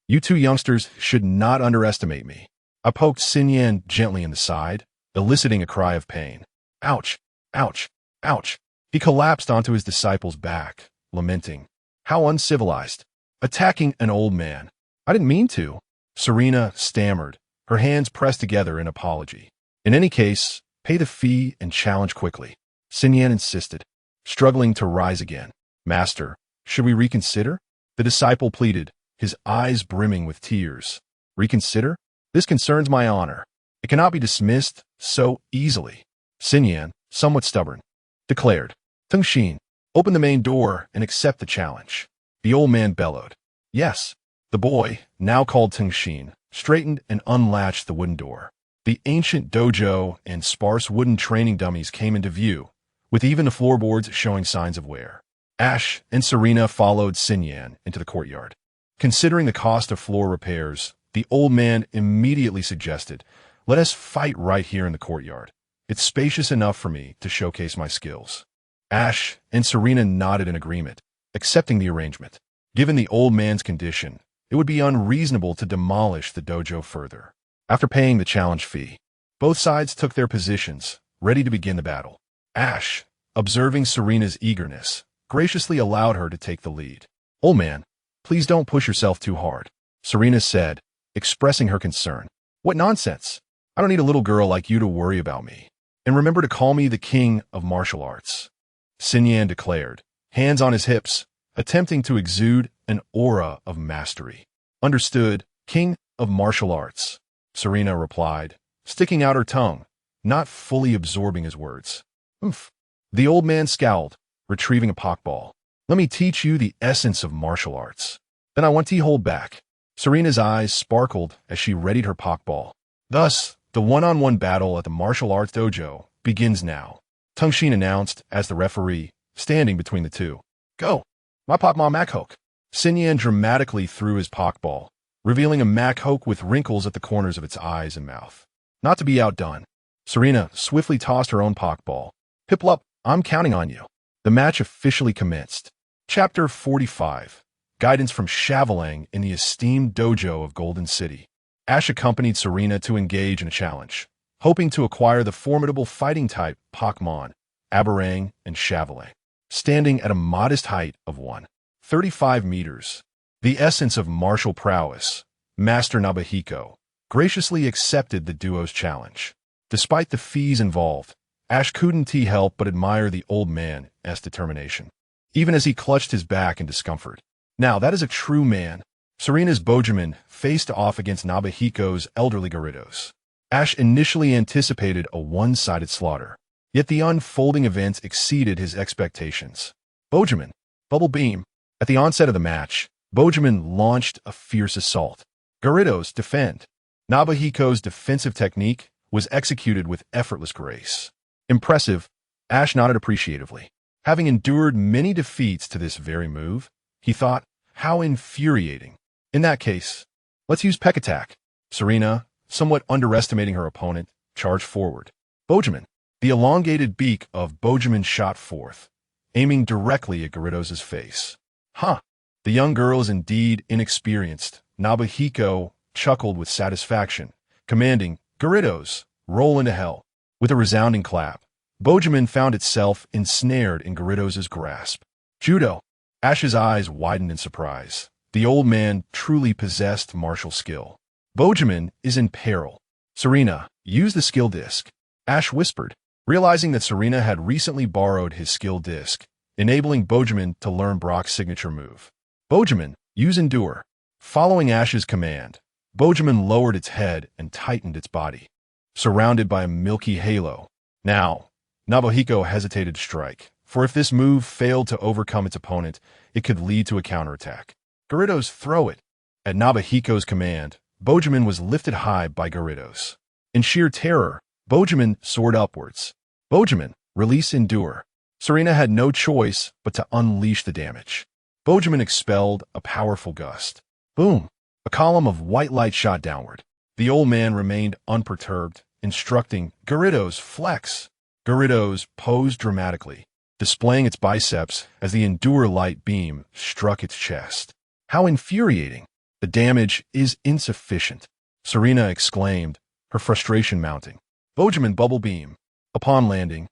You two youngsters should not underestimate me. I poked Xinyan gently in the side, eliciting a cry of pain. Ouch, ouch, ouch. He collapsed onto his disciple's back, lamenting. How uncivilized. Attacking an old man. I didn't mean to. Serena stammered, her hands pressed together in apology. In any case, pay the fee and challenge quickly. Xinyan insisted, struggling to rise again. Master, should we reconsider? The disciple pleaded, his eyes brimming with tears. Reconsider? This concerns my honor. It cannot be dismissed so easily. Xinyan, somewhat stubborn, declared. Tengxin, open the main door and accept the challenge. The old man bellowed. Yes. The boy, now called Tengxin, straightened and unlatched the wooden door. The ancient dojo and sparse wooden training dummies came into view, with even the floorboards showing signs of wear. Ash and Serena followed Xinyan into the courtyard. Considering the cost of floor repairs, the old man immediately suggested, Let us fight right here in the courtyard. It's spacious enough for me to showcase my skills. Ash and Serena nodded in agreement, accepting the arrangement. Given the old man's condition, it would be unreasonable to demolish the dojo further. After paying the challenge fee, both sides took their positions, ready to begin the battle. Ash, observing Serena's eagerness, graciously allowed her to take the lead. "Old man, please don't push yourself too hard," Serena said, expressing her concern. "What nonsense! I don't need a little girl like you to worry about me. And remember to call me the king of martial arts," Sinyan declared, hands on his hips, attempting to exude an aura of mastery. "Understood, king of martial arts," Serena replied, sticking out her tongue, not fully absorbing his words. "Oomph." The old man scowled, retrieving a pokeball. "Let me teach you the essence of martial arts. Then I want you to hold back." Serena's eyes sparkled as she readied her pokeball. Thus, the one-on-one battle at the martial arts dojo begins now, Tungshin announced as the referee, standing between the two. "Go! My Pokemon Machoke." Sinyan dramatically threw his pokeball, revealing a Machoke with wrinkles at the corners of its eyes and mouth. Not to be outdone, Serena swiftly tossed her own pokeball. "Piplup, I'm counting on you." The match officially commenced. Chapter 45. Guidance from Chavalang in the esteemed dojo of Golden City. Ash accompanied Serena to engage in a challenge, hoping to acquire the formidable fighting-type Pokemon, Aberrang and Chavalang. Standing at a modest height of 135 meters, the essence of martial prowess, Master Nabahiko, graciously accepted the duo's challenge. Despite the fees involved, Ash couldn't help but admire the old man's determination, even as he clutched his back in discomfort. Now that is a true man. Serena's Bojaman faced off against Nabahiko's elderly Gyarados. Ash initially anticipated a one-sided slaughter, yet the unfolding events exceeded his expectations. Bojaman, Bubble Beam. At the onset of the match, Bojaman launched a fierce assault. Gyarados, defend. Nabahiko's defensive technique was executed with effortless grace. Impressive, Ash nodded appreciatively. Having endured many defeats to this very move, he thought, how infuriating. In that case, let's use Peck Attack. Serena, somewhat underestimating her opponent, charged forward. Bojaman. The elongated beak of Bojaman shot forth, aiming directly at Gyarados' face. "Huh, the young girl is indeed inexperienced," Nabahiko chuckled with satisfaction, commanding, "Gyarados, roll into hell." With a resounding clap, Bojaman found itself ensnared in Gyarados' grasp. Judo. Ash's eyes widened in surprise. The old man truly possessed martial skill. Bojaman is in peril. Serena, use the skill disc. Ash whispered, realizing that Serena had recently borrowed his skill disc, enabling Bojaman to learn Brock's signature move. Bojaman, use Endure. Following Ash's command, Bojaman lowered its head and tightened its body, surrounded by a milky halo. Now, Nabahiko hesitated to strike, for if this move failed to overcome its opponent, it could lead to a counterattack. Gyarados, throw it. At Nabahiko's command, Bojaman was lifted high by Gyarados. In sheer terror, Bojaman soared upwards. Bojaman, release Endure. Serena had no choice but to unleash the damage. Bojaman expelled a powerful gust. Boom! A column of white light shot downward. The old man remained unperturbed, instructing Gyarados, flex. Gyarados posed dramatically, displaying its biceps as the Endure light beam struck its chest. How infuriating! The damage is insufficient, Serena exclaimed, her frustration mounting. Bojaman Bubble Beam. Upon landing,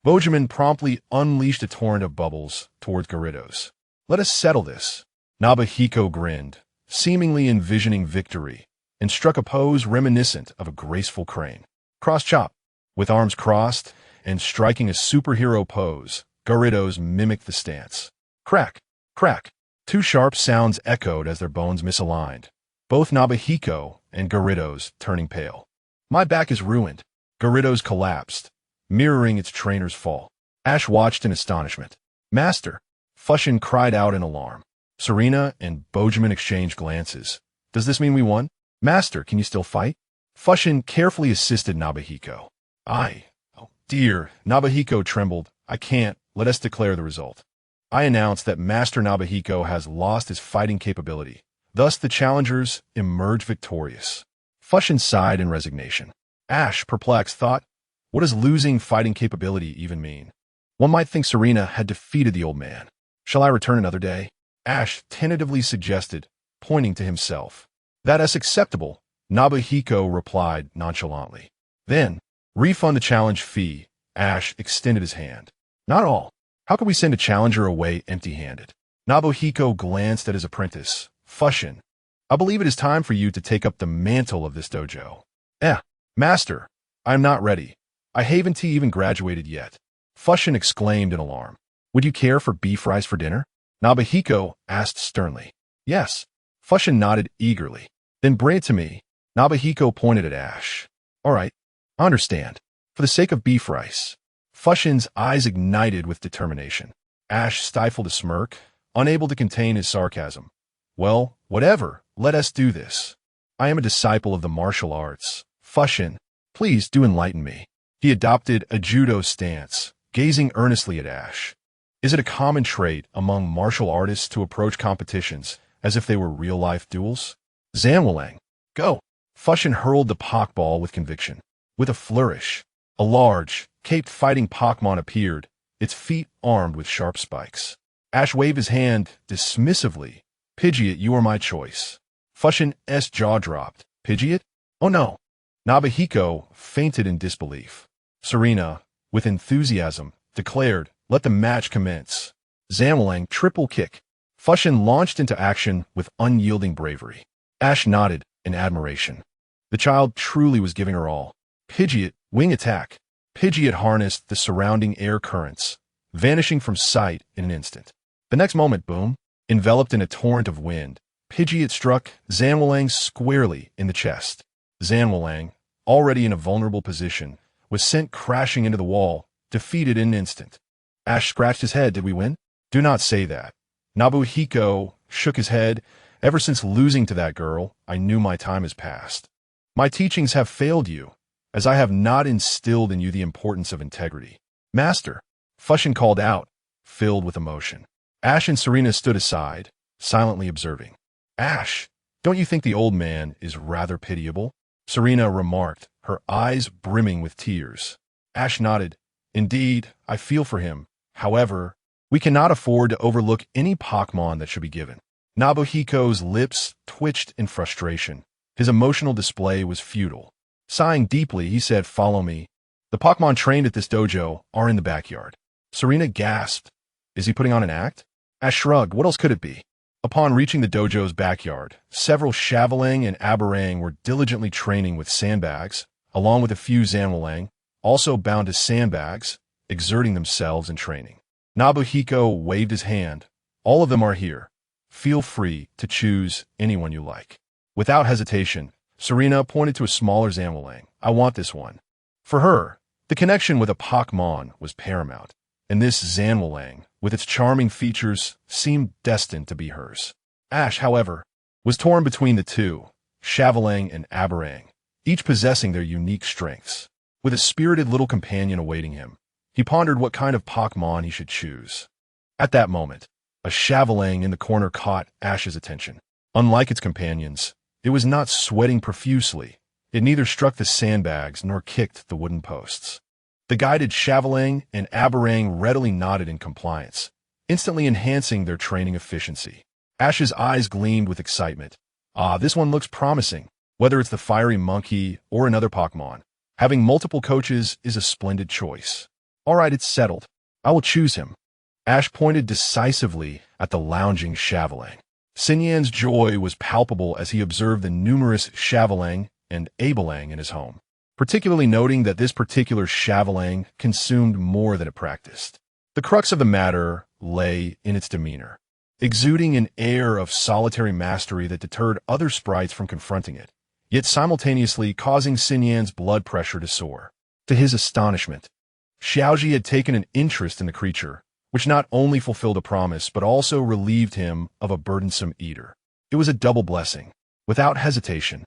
Bojaman promptly unleashed a torrent of bubbles towards Gyarados. Let us settle this. Nabahiko grinned, seemingly envisioning victory, and struck a pose reminiscent of a graceful crane. Cross chop. With arms crossed and striking a superhero pose, Gyarados mimicked the stance. Crack, crack. Two sharp sounds echoed as their bones misaligned, both Nabahiko and Gyarados turning pale. My back is ruined. Gyarados collapsed, mirroring its trainer's fall. Ash watched in astonishment. Master! Fushin cried out in alarm. Serena and Bojaman exchanged glances. Does this mean we won? Master, can you still fight? Fushin carefully assisted Nabahiko. Oh dear, Nabahiko trembled. I can't. Let us declare the result. I announce that Master Nabahiko has lost his fighting capability. Thus the challengers emerge victorious. Fushin sighed in resignation. Ash, perplexed, thought, what does losing fighting capability even mean? One might think Serena had defeated the old man. Shall I return another day? Ash tentatively suggested, pointing to himself. That is acceptable, Nobuhiko replied nonchalantly. Then, refund the challenge fee. Ash extended his hand. Not all. How can we send a challenger away empty-handed? Nobuhiko glanced at his apprentice, Fushin. I believe it is time for you to take up the mantle of this dojo. Master, I am not ready. I haven't even graduated yet. Fushin exclaimed in alarm. Would you care for beef rice for dinner? Nobuhiko asked sternly. Yes. Fushin nodded eagerly. Then bring it to me. Nobuhiko pointed at Ash. All right, I understand. For the sake of beef rice. Fushin's eyes ignited with determination. Ash stifled a smirk, unable to contain his sarcasm. Well, whatever, let us do this. I am a disciple of the martial arts. Fushin, please do enlighten me. He adopted a judo stance, gazing earnestly at Ash. Is it a common trait among martial artists to approach competitions as if they were real-life duels? Zanwalang, go! Fushin hurled the Pokeball with conviction. With a flourish, a large, caped fighting Pokemon appeared, its feet armed with sharp spikes. Ash waved his hand dismissively. Pidgeot, you are my choice. Fushin's jaw dropped. Pidgeot? Oh no. Nobuhiko fainted in disbelief. Serena, with enthusiasm, declared, let the match commence. Zanwalang triple kick. Fushin launched into action with unyielding bravery. Ash nodded in admiration. The child truly was giving her all. Pidgeot, wing attack. Pidgeot harnessed the surrounding air currents, vanishing from sight in an instant. The next moment, boom, enveloped in a torrent of wind, Pidgeot struck Zanwalang squarely in the chest. Zanwalang, already in a vulnerable position, was sent crashing into the wall, defeated in an instant. Ash scratched his head. Did we win? Do not say that. Nobuhiko shook his head. Ever since losing to that girl, I knew my time has passed. My teachings have failed you, as I have not instilled in you the importance of integrity. Master, Fushin called out, filled with emotion. Ash and Serena stood aside, silently observing. Ash, don't you think the old man is rather pitiable? Serena remarked, her eyes brimming with tears. Ash nodded. Indeed, I feel for him. However, we cannot afford to overlook any Pokemon that should be given. Nobuhiko's lips twitched in frustration. His emotional display was futile. Sighing deeply, he said, follow me. The Pokemon trained at this dojo are in the backyard. Serena gasped. Is he putting on an act? Ash shrugged. What else could it be? Upon reaching the dojo's backyard, several Chavalang and Aberang were diligently training with sandbags, along with a few Zanwalang, also bound to sandbags, exerting themselves in training. Nobuhiko waved his hand. All of them are here. Feel free to choose anyone you like. Without hesitation, Serena pointed to a smaller Zanwalang. I want this one. For her, the connection with a Pokemon was paramount, and this Zanwalang, with its charming features, seemed destined to be hers. Ash, however, was torn between the two, Chavalang and Aberang, each possessing their unique strengths. With a spirited little companion awaiting him, he pondered what kind of Pokemon he should choose. At that moment, a Chavalang in the corner caught Ash's attention. Unlike its companions, it was not sweating profusely. It neither struck the sandbags nor kicked the wooden posts. The guided Chavalang and Aberang readily nodded in compliance, instantly enhancing their training efficiency. Ash's eyes gleamed with excitement. Ah, this one looks promising. Whether it's the fiery monkey or another Pokemon, having multiple coaches is a splendid choice. All right, it's settled. I will choose him. Ash pointed decisively at the lounging Chavalang. Xinyan's joy was palpable as he observed the numerous Chavalang and Abelang in his home, particularly noting that this particular Chavalang consumed more than it practiced. The crux of the matter lay in its demeanor, exuding an air of solitary mastery that deterred other sprites from confronting it, yet simultaneously causing Xinyan's blood pressure to soar. To his astonishment, Xiaoji had taken an interest in the creature, which not only fulfilled a promise but also relieved him of a burdensome eater. It was a double blessing. Without hesitation,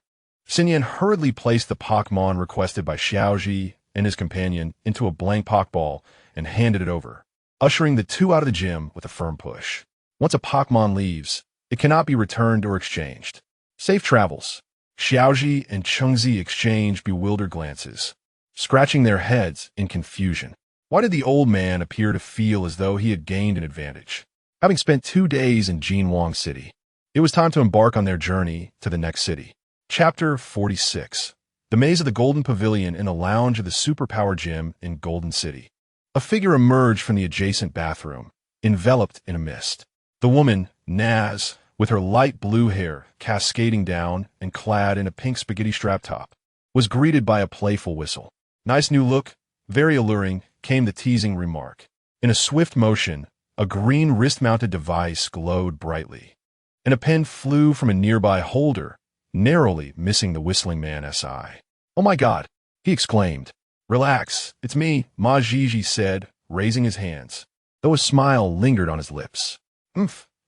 Xinyan hurriedly placed the Pokemon requested by Xiaoji and his companion into a blank Pokeball and handed it over, ushering the two out of the gym with a firm push. Once a Pokemon leaves, it cannot be returned or exchanged. Safe travels. Xiaoji and Chengzi exchanged bewildered glances, scratching their heads in confusion. Why did the old man appear to feel as though he had gained an advantage? Having spent 2 days in Jinwang City, it was time to embark on their journey to the next city. Chapter 46. The Maze of the Golden Pavilion in a lounge of the Superpower Gym in Golden City. A figure emerged from the adjacent bathroom, enveloped in a mist. The woman, Naz, with her light blue hair cascading down and clad in a pink spaghetti strap top, was greeted by a playful whistle. Nice new look, very alluring, came the teasing remark. In a swift motion, a green wrist-mounted device glowed brightly, and a pen flew from a nearby holder, narrowly missing the whistling man's eye. "Oh my God," he exclaimed. "Relax, it's me," Ma Jiji said, raising his hands, though a smile lingered on his lips.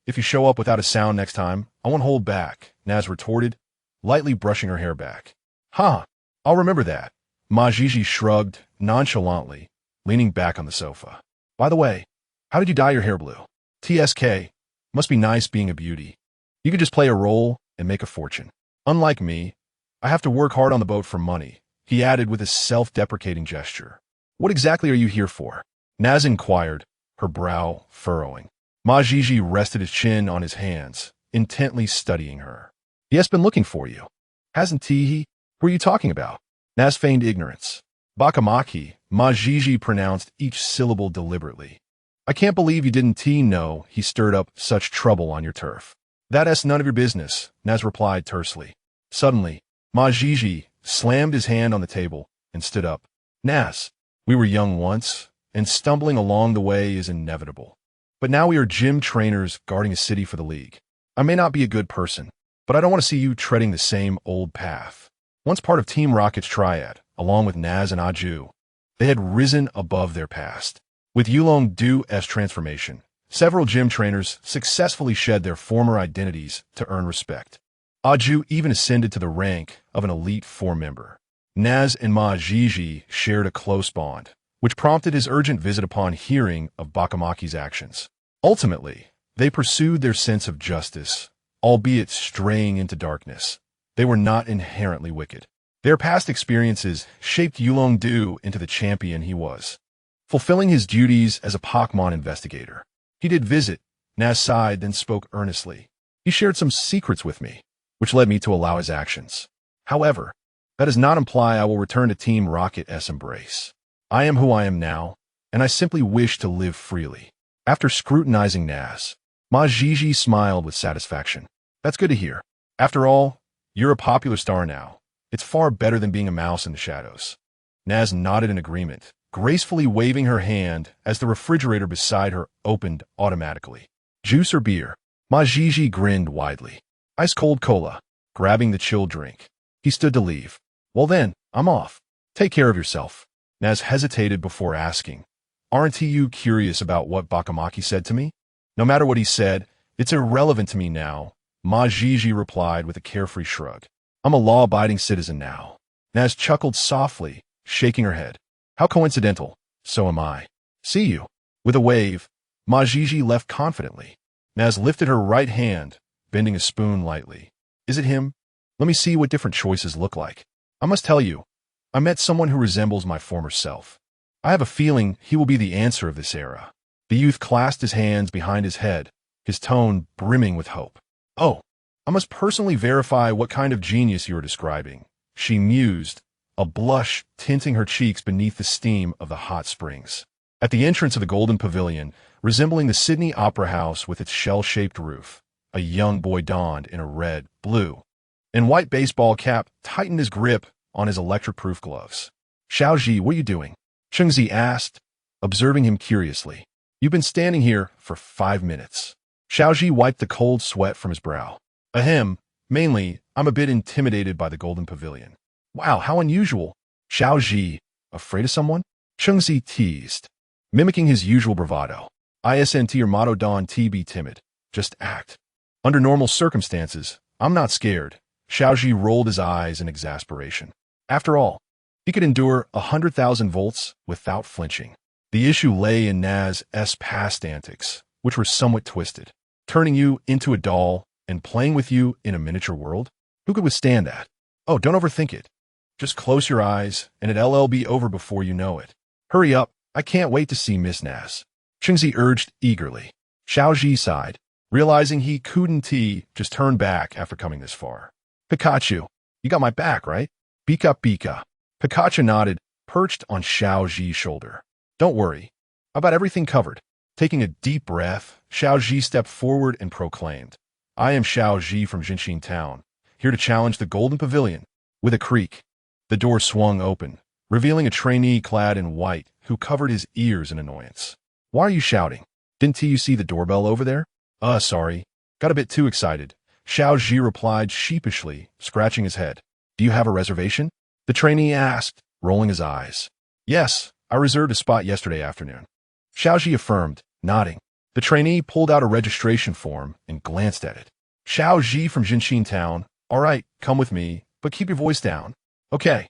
If you show up without a sound next time, I won't hold back," Naz retorted, lightly brushing her hair back. "Huh, I'll remember that." Ma Jiji shrugged nonchalantly, leaning back on the sofa. "By the way, how did you dye your hair blue?" "TSK. Must be nice being a beauty. You could just play a role and make a fortune. Unlike me, I have to work hard on the boat for money," he added with a self-deprecating gesture. "What exactly are you here for?" Naz inquired, her brow furrowing. Ma Jiji rested his chin on his hands, intently studying her. "He has been looking for you. Hasn't he? Who are you talking about?" Naz feigned ignorance. "Bakamaki," Ma Jiji pronounced each syllable deliberately. "I can't believe you didn't know he stirred up such trouble on your turf." "That's none of your business," Naz replied tersely. Suddenly, Ma Jiji slammed his hand on the table and stood up. "Naz, we were young once, and stumbling along the way is inevitable. But now we are gym trainers guarding a city for the league. I may not be a good person, but I don't want to see you treading the same old path." Once part of Team Rocket's triad, along with Naz and Aju, they had risen above their past. With Yulong Du's transformation, several gym trainers successfully shed their former identities to earn respect. Aju even ascended to the rank of an Elite Four member. Naz and Ma Jiji shared a close bond, which prompted his urgent visit upon hearing of Bakamaki's actions. Ultimately, they pursued their sense of justice, albeit straying into darkness. They were not inherently wicked. Their past experiences shaped Yulong Du into the champion he was. Fulfilling his duties as a Pokemon investigator, he did visit. Naz sighed, then spoke earnestly. "He shared some secrets with me, which led me to allow his actions. However, that does not imply I will return to Team Rocket's embrace. I am who I am now, and I simply wish to live freely." After scrutinizing Naz, Ma Jiji smiled with satisfaction. "That's good to hear. After all, you're a popular star now. It's far better than being a mouse in the shadows." Naz nodded in agreement, gracefully waving her hand as the refrigerator beside her opened automatically. "Juice or beer?" Ma Jiji grinned widely. "Ice-cold cola," grabbing the chilled drink. He stood to leave. "Well then, I'm off. Take care of yourself." Naz hesitated before asking, "Aren't you curious about what Bakamaki said to me?" "No matter what he said, it's irrelevant to me now," Ma Jiji replied with a carefree shrug. "I'm a law-abiding citizen now." Naz chuckled softly, shaking her head. "How coincidental. So am I. See you." With a wave, Ma Jiji left confidently. Naz lifted her right hand, bending a spoon lightly. "Is it him? Let me see what different choices look like. I must tell you, I met someone who resembles my former self. I have a feeling he will be the answer of this era." The youth clasped his hands behind his head, his tone brimming with hope. "Oh, I must personally verify what kind of genius you are describing," she mused, a blush tinting her cheeks beneath the steam of the hot springs. At the entrance of the Golden Pavilion, resembling the Sydney Opera House with its shell-shaped roof, a young boy donned in a red, blue, and white baseball cap tightened his grip on his electric-proof gloves. "Xiaoji, what are you doing?" Chengzi asked, observing him curiously. "You've been standing here for 5 minutes." Xiaoji wiped the cold sweat from his brow. "Ahem, mainly, I'm a bit intimidated by the Golden Pavilion." "Wow, how unusual." "Xiaoji, afraid of someone?" Chengzi teased, mimicking his usual bravado. "ISNT your motto Don T, be timid. Just act." "Under normal circumstances, I'm not scared." Xiaoji rolled his eyes in exasperation. After all, he could endure 100,000 volts without flinching. The issue lay in Naz's past antics, which were somewhat twisted. Turning you into a doll and playing with you in a miniature world? Who could withstand that? Oh, don't overthink it. Just close your eyes, and it'll be over before you know it. Hurry up, I can't wait to see Miss Nas. Chengzi urged eagerly. Xiaoji sighed, realizing he couldn't just turn back after coming this far. Pikachu, you got my back, right? Bika Bika. Pikachu nodded, perched on Xiaoji's shoulder. Don't worry, I got everything covered. Taking a deep breath, Xiaoji stepped forward and proclaimed, I am Xiaoji from Jinshin Town, here to challenge the Golden Pavilion. With a creak, the door swung open, revealing a trainee clad in white who covered his ears in annoyance. Why are you shouting? Didn't you see the doorbell over there? Sorry. Got a bit too excited. Xiaoji replied sheepishly, scratching his head. Do you have a reservation? The trainee asked, rolling his eyes. Yes, I reserved a spot yesterday afternoon. Xiaoji affirmed, nodding. The trainee pulled out a registration form and glanced at it. Xiaoji from Jinshin Town. All right, come with me, but keep your voice down. Okay.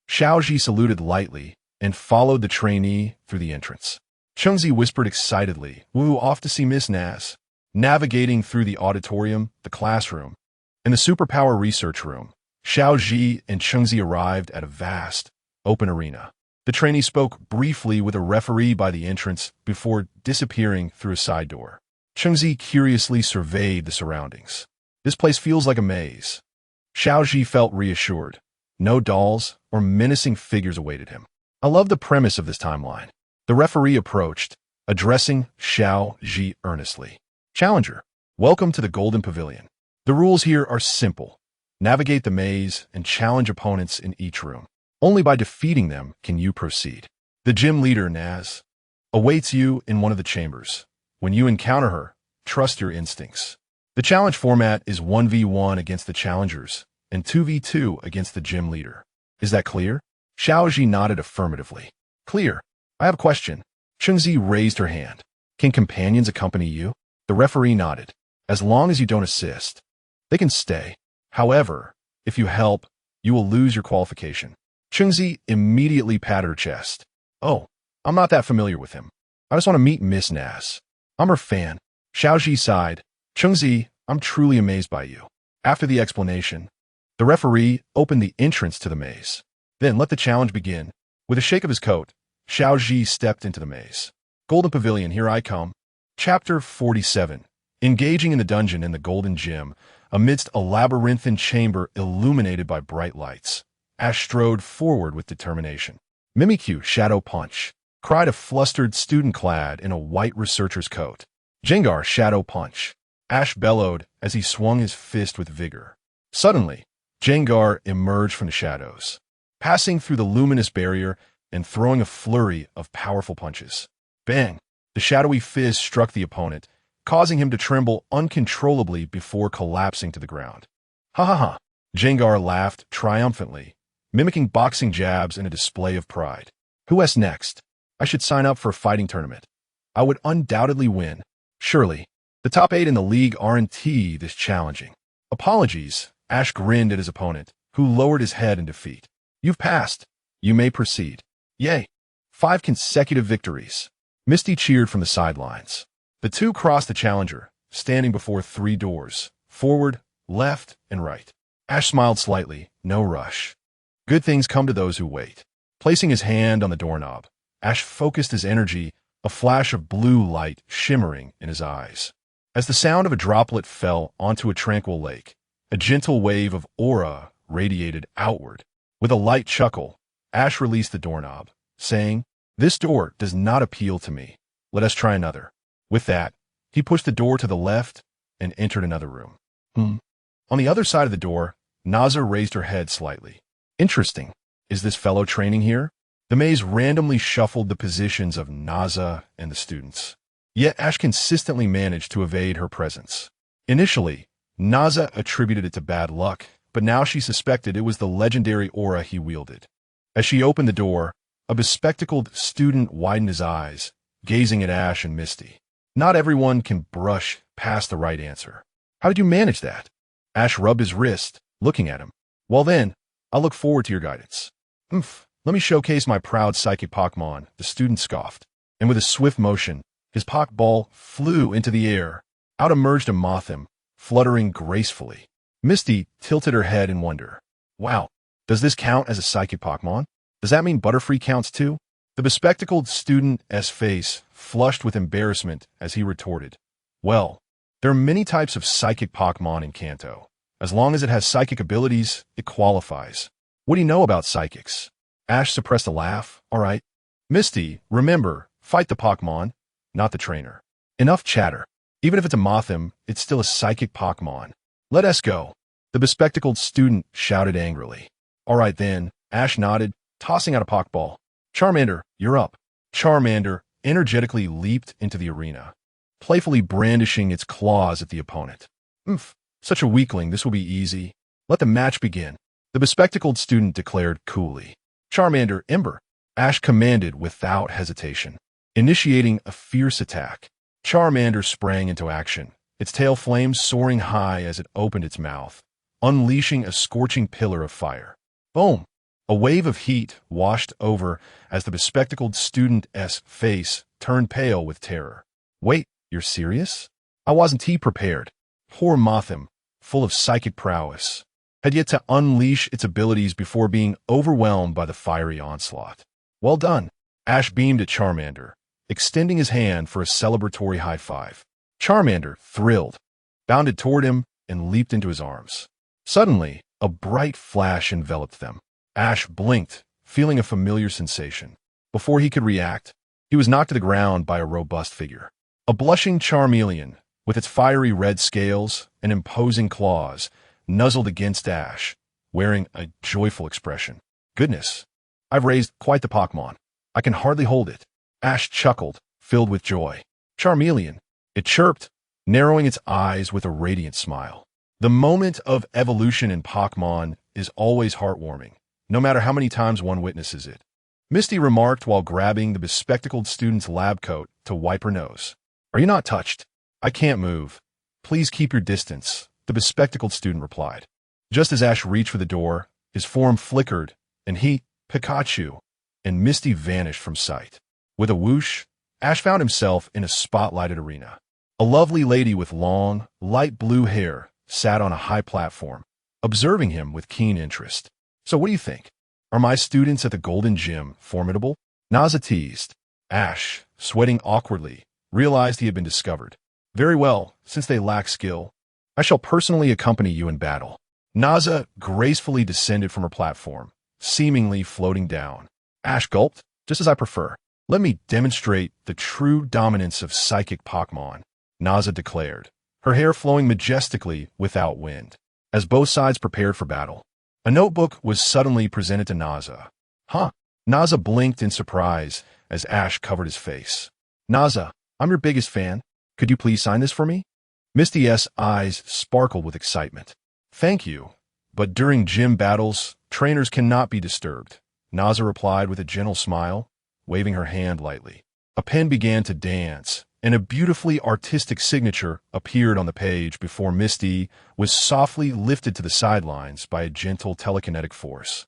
Xiaoji saluted lightly and followed the trainee through the entrance. Chengzi whispered excitedly, Woo, off to see Miss Nas. Navigating through the auditorium, the classroom, and the superpower research room, Xiaoji and Chengzi arrived at a vast, open arena. The trainee spoke briefly with a referee by the entrance before disappearing through a side door. Chengzi curiously surveyed the surroundings. This place feels like a maze. Xiaoji felt reassured. No dolls or menacing figures awaited him. I love the premise of this timeline. The referee approached, addressing Xiaoji earnestly. Challenger, welcome to the Golden Pavilion. The rules here are simple. Navigate the maze and challenge opponents in each room. Only by defeating them can you proceed. The gym leader, Nas, awaits you in one of the chambers. When you encounter her, trust your instincts. The challenge format is 1v1 against the challengers and 2v2 against the gym leader. Is that clear? Xiaoji nodded affirmatively. Clear. I have a question. Chengzi raised her hand. Can companions accompany you? The referee nodded. As long as you don't assist, they can stay. However, if you help, you will lose your qualification. Chengzi immediately patted her chest. Oh, I'm not that familiar with him. I just want to meet Miss Nas. I'm her fan. Xiaoji sighed. Chengzi, I'm truly amazed by you. After the explanation, the referee opened the entrance to the maze. Then let the challenge begin. With a shake of his coat, Xiaoji stepped into the maze. Golden Pavilion, here I come. Chapter 47. Engaging in the dungeon in the Golden Gym, amidst a labyrinthine chamber illuminated by bright lights, Ash strode forward with determination. Mimikyu, Shadow Punch, cried a flustered student clad in a white researcher's coat. Jengar, Shadow Punch. Ash bellowed as he swung his fist with vigor. Suddenly, Jengar emerged from the shadows, passing through the luminous barrier and throwing a flurry of powerful punches. Bang! The shadowy fizz struck the opponent, causing him to tremble uncontrollably before collapsing to the ground. Ha ha ha! Jengar laughed triumphantly, mimicking boxing jabs in a display of pride. Who's next? I should sign up for a fighting tournament. I would undoubtedly win. Surely, the top 8 in the league aren't this challenging. Apologies, Ash grinned at his opponent, who lowered his head in defeat. You've passed. You may proceed. Yay! 5 consecutive victories. Misty cheered from the sidelines. The two crossed the challenger, standing before 3 doors, forward, left, and right. Ash smiled slightly, no rush. Good things come to those who wait. Placing his hand on the doorknob, Ash focused his energy, a flash of blue light shimmering in his eyes. As the sound of a droplet fell onto a tranquil lake, a gentle wave of aura radiated outward. With a light chuckle, Ash released the doorknob, saying, This door does not appeal to me. Let us try another. With that, he pushed the door to the left and entered another room. On the other side of the door, Naza raised her head slightly. Interesting. Is this fellow training here? The maze randomly shuffled the positions of Naza and the students. Yet Ash consistently managed to evade her presence. Initially, Naza attributed it to bad luck, but now she suspected it was the legendary aura he wielded. As she opened the door, a bespectacled student widened his eyes, gazing at Ash and Misty. Not everyone can brush past the right answer. How did you manage that? Ash rubbed his wrist, looking at him. Well then, I'll look forward to your guidance. Let me showcase my proud psychic Pokemon, the student scoffed. And with a swift motion, his Pokeball flew into the air. Out emerged a Mothim, fluttering gracefully. Misty tilted her head in wonder. Wow, does this count as a psychic Pokemon? Does that mean Butterfree counts too? The bespectacled student's face flushed with embarrassment as he retorted, well, there are many types of psychic Pokemon in Kanto. As long as it has psychic abilities, it qualifies. What do you know about psychics? Ash suppressed a laugh. All right. Misty, remember, fight the Pokemon, not the trainer. Enough chatter. Even if it's a Mothim, it's still a psychic Pokemon. Let us go. The bespectacled student shouted angrily. All right then, Ash nodded, tossing out a Pokeball. Charmander, you're up. Charmander energetically leaped into the arena, playfully brandishing its claws at the opponent. Such a weakling, this will be easy. Let the match begin. The bespectacled student declared coolly. Charmander, Ember. Ash commanded without hesitation, initiating a fierce attack. Charmander sprang into action, its tail flames soaring high as it opened its mouth, unleashing a scorching pillar of fire. Boom! A wave of heat washed over as the bespectacled student's face turned pale with terror. Wait, you're serious? I wasn't prepared. Poor Mothim, full of psychic prowess, had yet to unleash its abilities before being overwhelmed by the fiery onslaught. Well done. Ash beamed at Charmander, extending his hand for a celebratory high five. Charmander, thrilled, bounded toward him and leaped into his arms. Suddenly, a bright flash enveloped them. Ash blinked, feeling a familiar sensation. Before he could react, he was knocked to the ground by a robust figure. A blushing Charmeleon, with its fiery red scales and imposing claws, nuzzled against Ash, wearing a joyful expression. Goodness, I've raised quite the Pokemon. I can hardly hold it. Ash chuckled, filled with joy. Charmeleon, it chirped, narrowing its eyes with a radiant smile. The moment of evolution in Pokemon is always heartwarming, no matter how many times one witnesses it. Misty remarked while grabbing the bespectacled student's lab coat to wipe her nose. Are you not touched? I can't move. Please keep your distance, the bespectacled student replied. Just as Ash reached for the door, his form flickered, and he, Pikachu, and Misty vanished from sight. With a whoosh, Ash found himself in a spotlighted arena. A lovely lady with long, light blue hair sat on a high platform, observing him with keen interest. So what do you think? Are my students at the Golden Gym formidable? Naza teased. Ash, sweating awkwardly, realized he had been discovered. Very well, since they lack skill, I shall personally accompany you in battle. Naza gracefully descended from her platform, seemingly floating down. Ash gulped, just as I prefer. Let me demonstrate the true dominance of psychic Pokemon, Naza declared, her hair flowing majestically without wind. As both sides prepared for battle, a notebook was suddenly presented to Naza. Huh? Naza blinked in surprise as Ash covered his face. Naza, I'm your biggest fan. Could you please sign this for me? Misty's eyes sparkled with excitement. Thank you, but during gym battles, trainers cannot be disturbed, Naza replied with a gentle smile, waving her hand lightly. A pen began to dance, and a beautifully artistic signature appeared on the page before Misty was softly lifted to the sidelines by a gentle telekinetic force.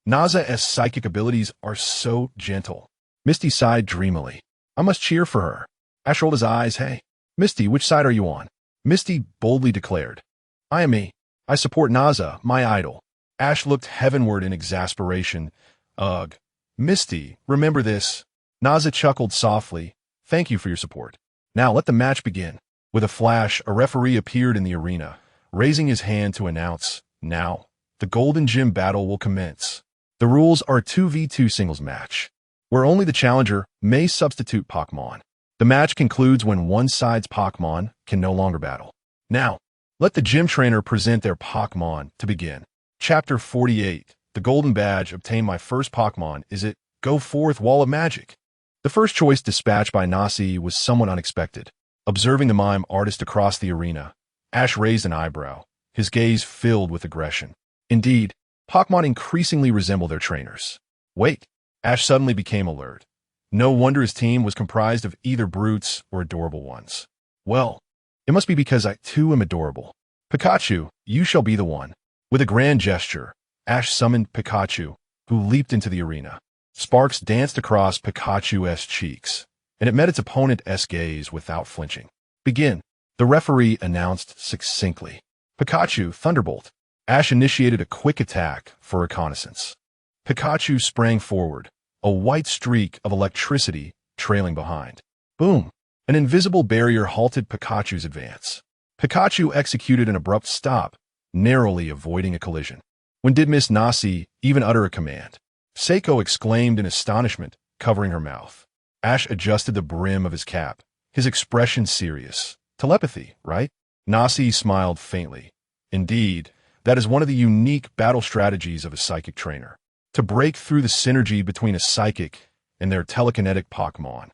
Naza's psychic abilities are so gentle. Misty sighed dreamily. I must cheer for her. Ash rolled his eyes. Hey, Misty, which side are you on? Misty boldly declared. I am me. I support Naza, my idol. Ash looked heavenward in exasperation. Ugh. Misty, remember this. Naza chuckled softly. Thank you for your support. Now let the match begin. With a flash, a referee appeared in the arena, raising his hand to announce, now, the Golden Gym battle will commence. The rules are a 2v2 singles match, where only the challenger may substitute Pokemon. The match concludes when one side's Pokemon can no longer battle. Now, let the gym trainer present their Pokemon to begin. Chapter 48. The Golden Badge. Obtain my first Pokemon. Is it Go Forth Wall of Magic? The first choice dispatched by Nasi was somewhat unexpected. Observing the mime artist across the arena, Ash raised an eyebrow, his gaze filled with aggression. Indeed, Pokemon increasingly resemble their trainers. Wait, Ash suddenly became alert. No wonder his team was comprised of either brutes or adorable ones. Well, it must be because I too am adorable. Pikachu, you shall be the one. With a grand gesture, Ash summoned Pikachu, who leaped into the arena. Sparks danced across Pikachu's cheeks, and it met its opponent's gaze without flinching. Begin, the referee announced succinctly. Pikachu, Thunderbolt. Ash initiated a quick attack for reconnaissance. Pikachu sprang forward, a white streak of electricity trailing behind. Boom! An invisible barrier halted Pikachu's advance. Pikachu executed an abrupt stop, narrowly avoiding a collision. When did Miss Nasi even utter a command? Seiko exclaimed in astonishment, covering her mouth. Ash adjusted the brim of his cap, his expression serious. Telepathy, right? Nasi smiled faintly. Indeed, that is one of the unique battle strategies of a psychic trainer. To break through the synergy between a psychic and their telekinetic Pokemon.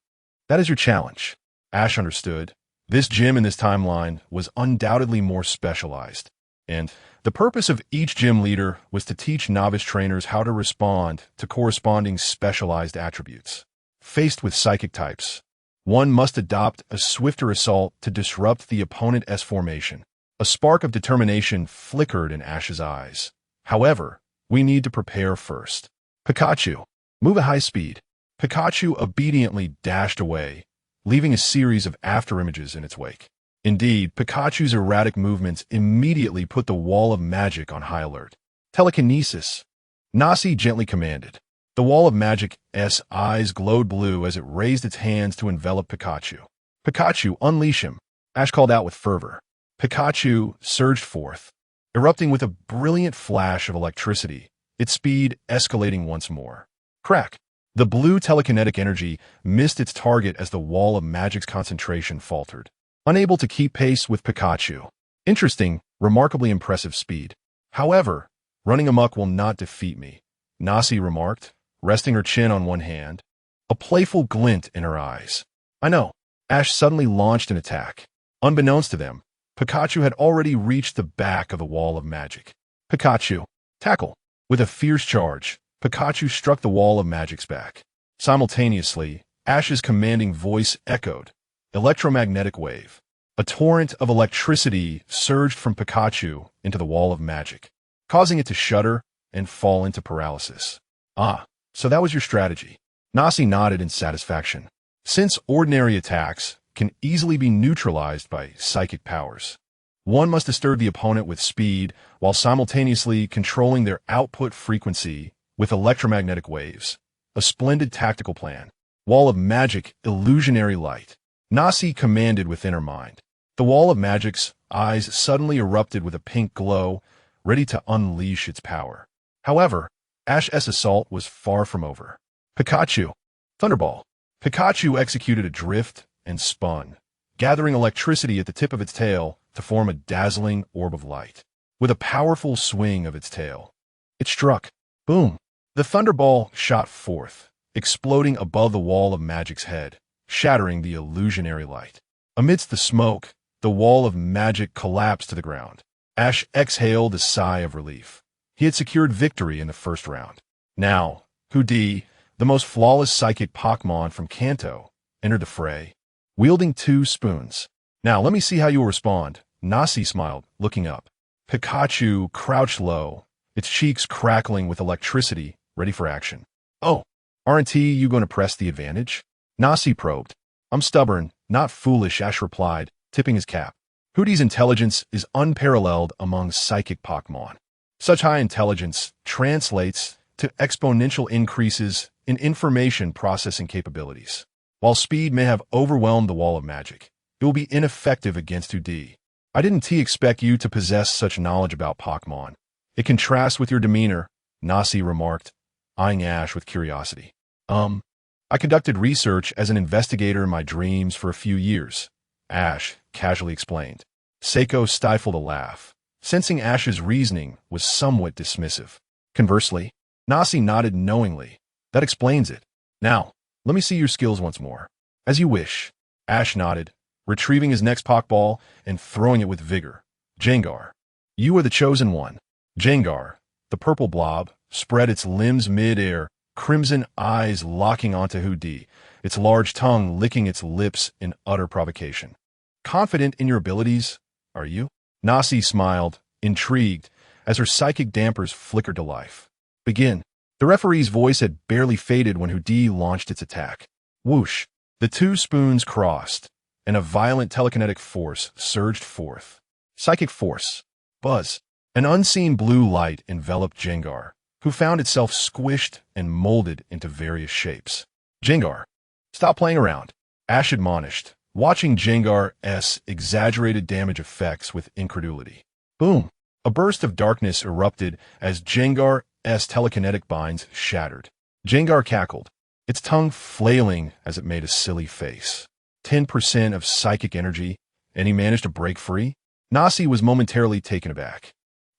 That is your challenge. Ash understood. This gym in this timeline was undoubtedly more specialized, and the purpose of each gym leader was to teach novice trainers how to respond to corresponding specialized attributes. Faced with psychic types, one must adopt a swifter assault to disrupt the opponent's formation. A spark of determination flickered in Ash's eyes. However, we need to prepare first. Pikachu, move at high speed. Pikachu obediently dashed away, leaving a series of afterimages in its wake. Indeed, Pikachu's erratic movements immediately put the wall of magic on high alert. Telekinesis, Nasi gently commanded. The wall of magic's eyes glowed blue as it raised its hands to envelop Pikachu. Pikachu, unleash him, Ash called out with fervor. Pikachu surged forth, erupting with a brilliant flash of electricity, its speed escalating once more. Crack! The blue telekinetic energy missed its target as the wall of magic's concentration faltered, unable to keep pace with Pikachu. Interesting, remarkably impressive speed. However, running amok will not defeat me, Nasi remarked, resting her chin on one hand, a playful glint in her eyes. I know. Ash suddenly launched an attack. Unbeknownst to them, Pikachu had already reached the back of the wall of magic. Pikachu, tackle! With a fierce charge, Pikachu struck the wall of magic's back. Simultaneously, Ash's commanding voice echoed. Electromagnetic wave. A torrent of electricity surged from Pikachu into the wall of magic, causing it to shudder and fall into paralysis. Ah, so that was your strategy. Nasi nodded in satisfaction. Since ordinary attacks can easily be neutralized by psychic powers, one must disturb the opponent with speed while simultaneously controlling their output frequency with electromagnetic waves. A splendid tactical plan. Wall of magic, illusionary light. Nasi commanded within her mind. The wall of magic's eyes suddenly erupted with a pink glow, ready to unleash its power. However, Ash's assault was far from over. Pikachu, Thunderball. Pikachu executed a drift and spun, gathering electricity at the tip of its tail to form a dazzling orb of light. With a powerful swing of its tail, it struck. Boom! The Thunderball shot forth, exploding above the wall of magic's head, shattering the illusionary light. Amidst the smoke, the wall of magic collapsed to the ground. Ash exhaled a sigh of relief. He had secured victory in the first round. Now, Hudi, the most flawless psychic Pokemon from Kanto, entered the fray, wielding 2 spoons. Now, let me see how you will respond. Nasi smiled, looking up. Pikachu crouched low, its cheeks crackling with electricity, ready for action. Oh, aren't you going to press the advantage? Nasi probed. I'm stubborn, not foolish, Ash replied, tipping his cap. Hudi's intelligence is unparalleled among psychic Pokemon. Such high intelligence translates to exponential increases in information processing capabilities. While speed may have overwhelmed the wall of magic, it will be ineffective against Hudi. I didn't expect you to possess such knowledge about Pokemon. It contrasts with your demeanor, Nasi remarked, eyeing Ash with curiosity. I conducted research as an investigator in my dreams for a few years, Ash casually explained. Seiko stifled a laugh, sensing Ash's reasoning was somewhat dismissive. Conversely, Nasi nodded knowingly. That explains it. Now, let me see your skills once more. As you wish. Ash nodded, retrieving his next Pokeball and throwing it with vigor. Jengar. You are the chosen one. Jengar, the purple blob, spread its limbs mid-air, crimson eyes locking onto Hudi, its large tongue licking its lips in utter provocation. Confident in your abilities, are you? Nasi smiled, intrigued, as her psychic dampers flickered to life. Begin. The referee's voice had barely faded when Hudi launched its attack. Whoosh! The 2 spoons crossed, and a violent telekinetic force surged forth. Psychic force. Buzz. An unseen blue light enveloped Jengar, who found itself squished and molded into various shapes. Jengar, stop playing around, Ash admonished, watching Jengar's exaggerated damage effects with incredulity. Boom! A burst of darkness erupted as Jengar's telekinetic binds shattered. Jengar cackled, its tongue flailing as it made a silly face. 10% of psychic energy, and he managed to break free? Nasi was momentarily taken aback.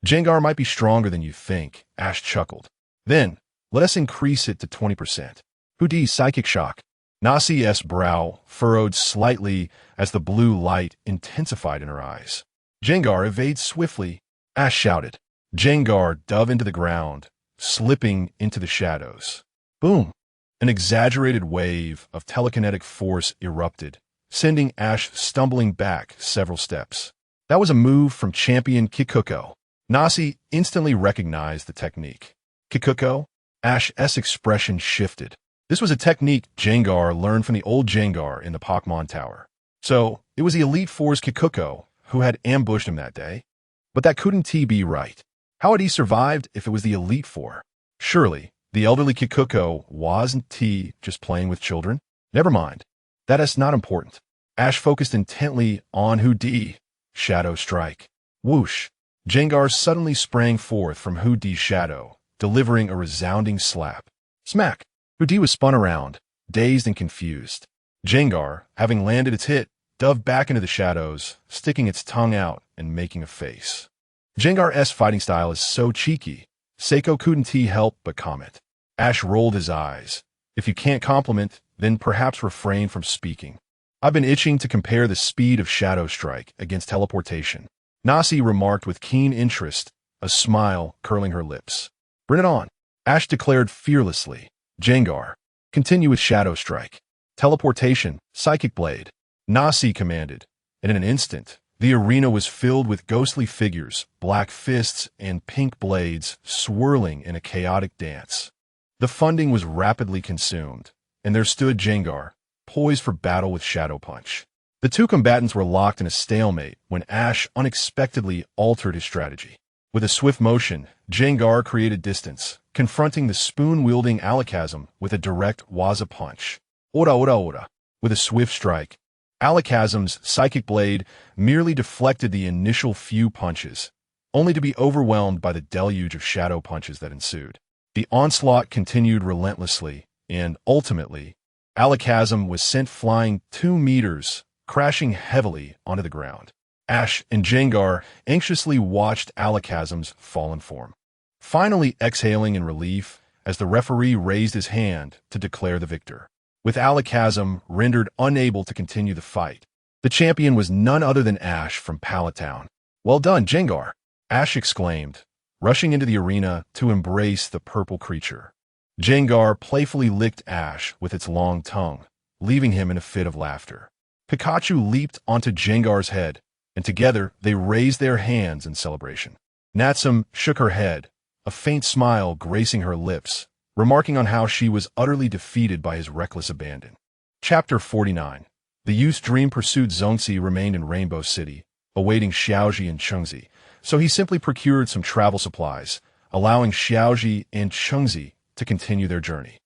Jengar might be stronger than you think, Ash chuckled. Then, let us increase it to 20%. Hoodie's psychic shock. Nasi's brow furrowed slightly as the blue light intensified in her eyes. Jengar evades swiftly, Ash shouted. Jengar dove into the ground, slipping into the shadows. Boom! An exaggerated wave of telekinetic force erupted, sending Ash stumbling back several steps. That was a move from champion Kikuko. Nasi instantly recognized the technique. Kikuko? Ash's expression shifted. This was a technique Jengar learned from the old Jengar in the Pokemon Tower. So, it was the Elite Four's Kikuko who had ambushed him that day. But that couldn't be right. How had he survived if it was the Elite Four? Surely, the elderly Kikuko wasn't just playing with children? Never mind. That is not important. Ash focused intently on Hoodie. Shadow Strike. Whoosh! Jengar suddenly sprang forth from Hoodie's shadow, delivering a resounding slap. Smack! Hoodie was spun around, dazed and confused. Jengar, having landed its hit, dove back into the shadows, sticking its tongue out and making a face. Jengar's fighting style is so cheeky, Seiko couldn't help but comment. Ash rolled his eyes. If you can't compliment, then perhaps refrain from speaking. I've been itching to compare the speed of Shadow Strike against teleportation. Nasi remarked with keen interest, a smile curling her lips. Bring it on, Ash declared fearlessly. Jengar, continue with Shadow Strike. Teleportation, Psychic Blade. Nasi commanded, and in an instant, the arena was filled with ghostly figures, black fists, and pink blades swirling in a chaotic dance. The funding was rapidly consumed, and there stood Jengar, poised for battle with Shadow Punch. The two combatants were locked in a stalemate when Ash unexpectedly altered his strategy. With a swift motion, Jengar created distance, confronting the spoon-wielding Alakazam with a direct Waza punch. Ora ora ora. With a swift strike, Alakazam's Psychic Blade merely deflected the initial few punches, only to be overwhelmed by the deluge of shadow punches that ensued. The onslaught continued relentlessly, and ultimately, Alakazam was sent flying 2 meters, crashing heavily onto the ground. Ash and Jengar anxiously watched Alakazam's fallen form, finally exhaling in relief as the referee raised his hand to declare the victor. With Alakazam rendered unable to continue the fight, the champion was none other than Ash from Pallet Town. Well done, Jengar! Ash exclaimed, rushing into the arena to embrace the purple creature. Jengar playfully licked Ash with its long tongue, leaving him in a fit of laughter. Pikachu leaped onto Jengar's head, and together they raised their hands in celebration. Natsum shook her head, a faint smile gracing her lips, remarking on how she was utterly defeated by his reckless abandon. Chapter 49. The youth's dream pursued Zongzi remained in Rainbow City, awaiting Xiaoji and Chengzi, so he simply procured some travel supplies, allowing Xiaoji and Chengzi to continue their journey.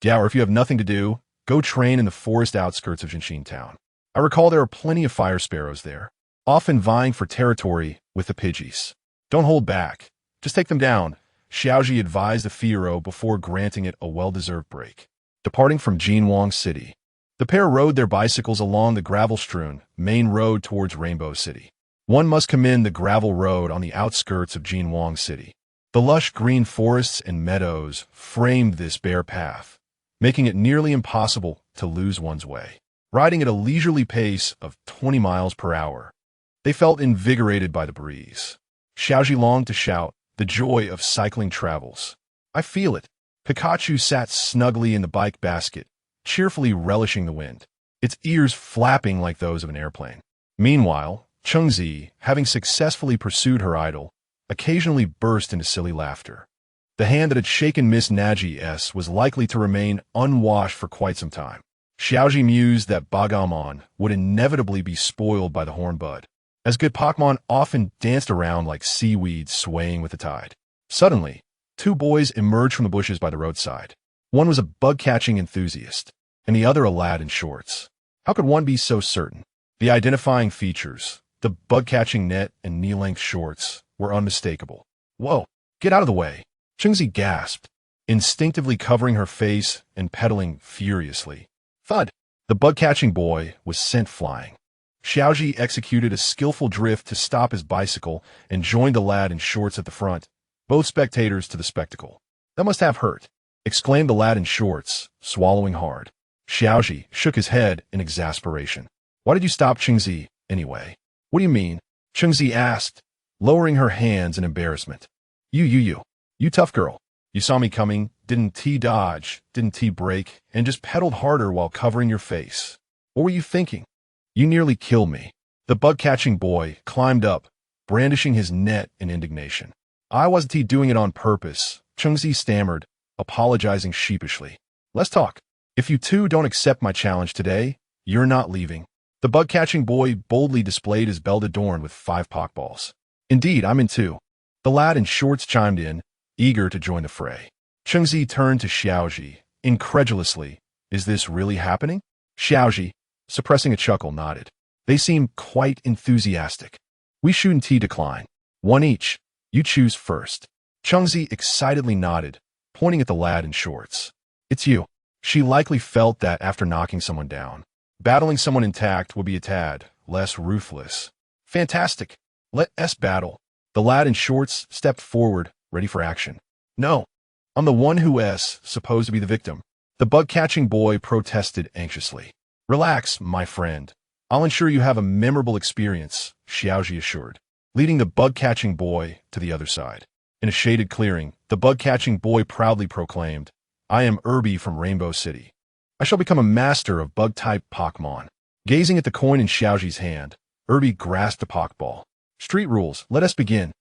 Yeah, or if you have nothing to do, go train in the forest outskirts of Jinshin Town. I recall there are plenty of fire sparrows there, often vying for territory with the Pidgeys. Don't hold back. Just take them down, Xiaoji advised the Fiero before granting it a well-deserved break. Departing from Jinwang City, the pair rode their bicycles along the gravel-strewn main road towards Rainbow City. One must commend the gravel road on the outskirts of Jinwang City. The lush green forests and meadows framed this bare path, making it nearly impossible to lose one's way. Riding at a leisurely pace of 20 miles per hour, they felt invigorated by the breeze. Xiaoji longed to shout, the joy of cycling travels. I feel it. Pikachu sat snugly in the bike basket, cheerfully relishing the wind, its ears flapping like those of an airplane. Meanwhile, Chengzi, having successfully pursued her idol, occasionally burst into silly laughter. The hand that had shaken Miss Nagi's was likely to remain unwashed for quite some time. Xiaoji mused that Bagamon would inevitably be spoiled by the Hornbud. as good Pokemon often danced around like seaweed swaying with the tide. Suddenly, two boys emerged from the bushes by the roadside. One was a bug-catching enthusiast, and the other a lad in shorts. How could one be so certain? The identifying features, the bug-catching net and knee-length shorts, were unmistakable. Whoa, get out of the way! Chungzi gasped, instinctively covering her face and pedaling furiously. Thud! The bug-catching boy was sent flying. Xiaoji executed a skillful drift to stop his bicycle and joined the lad in shorts at the front, both spectators to the spectacle. That must have hurt, exclaimed the lad in shorts, swallowing hard. Xiaoji shook his head in exasperation. Why did you stop Chungzi, anyway? What do you mean? Chungzi asked, lowering her hands in embarrassment. You tough girl. You saw me coming, didn't T-dodge, didn't T-brake, and just pedaled harder while covering your face. What were you thinking? You nearly killed me. The bug-catching boy climbed up, brandishing his net in indignation. I wasn't doing it on purpose, Chungzi stammered, apologizing sheepishly. Let's talk. If you two don't accept my challenge today, you're not leaving. The bug-catching boy boldly displayed his belt adorned with 5 Pokeballs. Indeed, I'm in too. The lad in shorts chimed in, eager to join the fray. Chungzi turned to Xiaoji, incredulously. Is this really happening? Xiaoji, suppressing a chuckle, nodded. They seem quite enthusiastic. We shouldn't decline. 1 each. You choose first. Chungzi excitedly nodded, pointing at the lad in shorts. It's you. She likely felt that after knocking someone down, battling someone intact would be a tad less ruthless. Fantastic. Let us battle. The lad in shorts stepped forward, ready for action. No, I'm the one who's supposed to be the victim. The bug-catching boy protested anxiously. Relax, my friend. I'll ensure you have a memorable experience, Xiaoji assured, leading the bug-catching boy to the other side. In a shaded clearing, the bug-catching boy proudly proclaimed, I am Irby from Rainbow City. I shall become a master of bug-type Pokemon. Gazing at the coin in Xiaoji's hand, Irby grasped a Pokeball. Street rules, let us begin.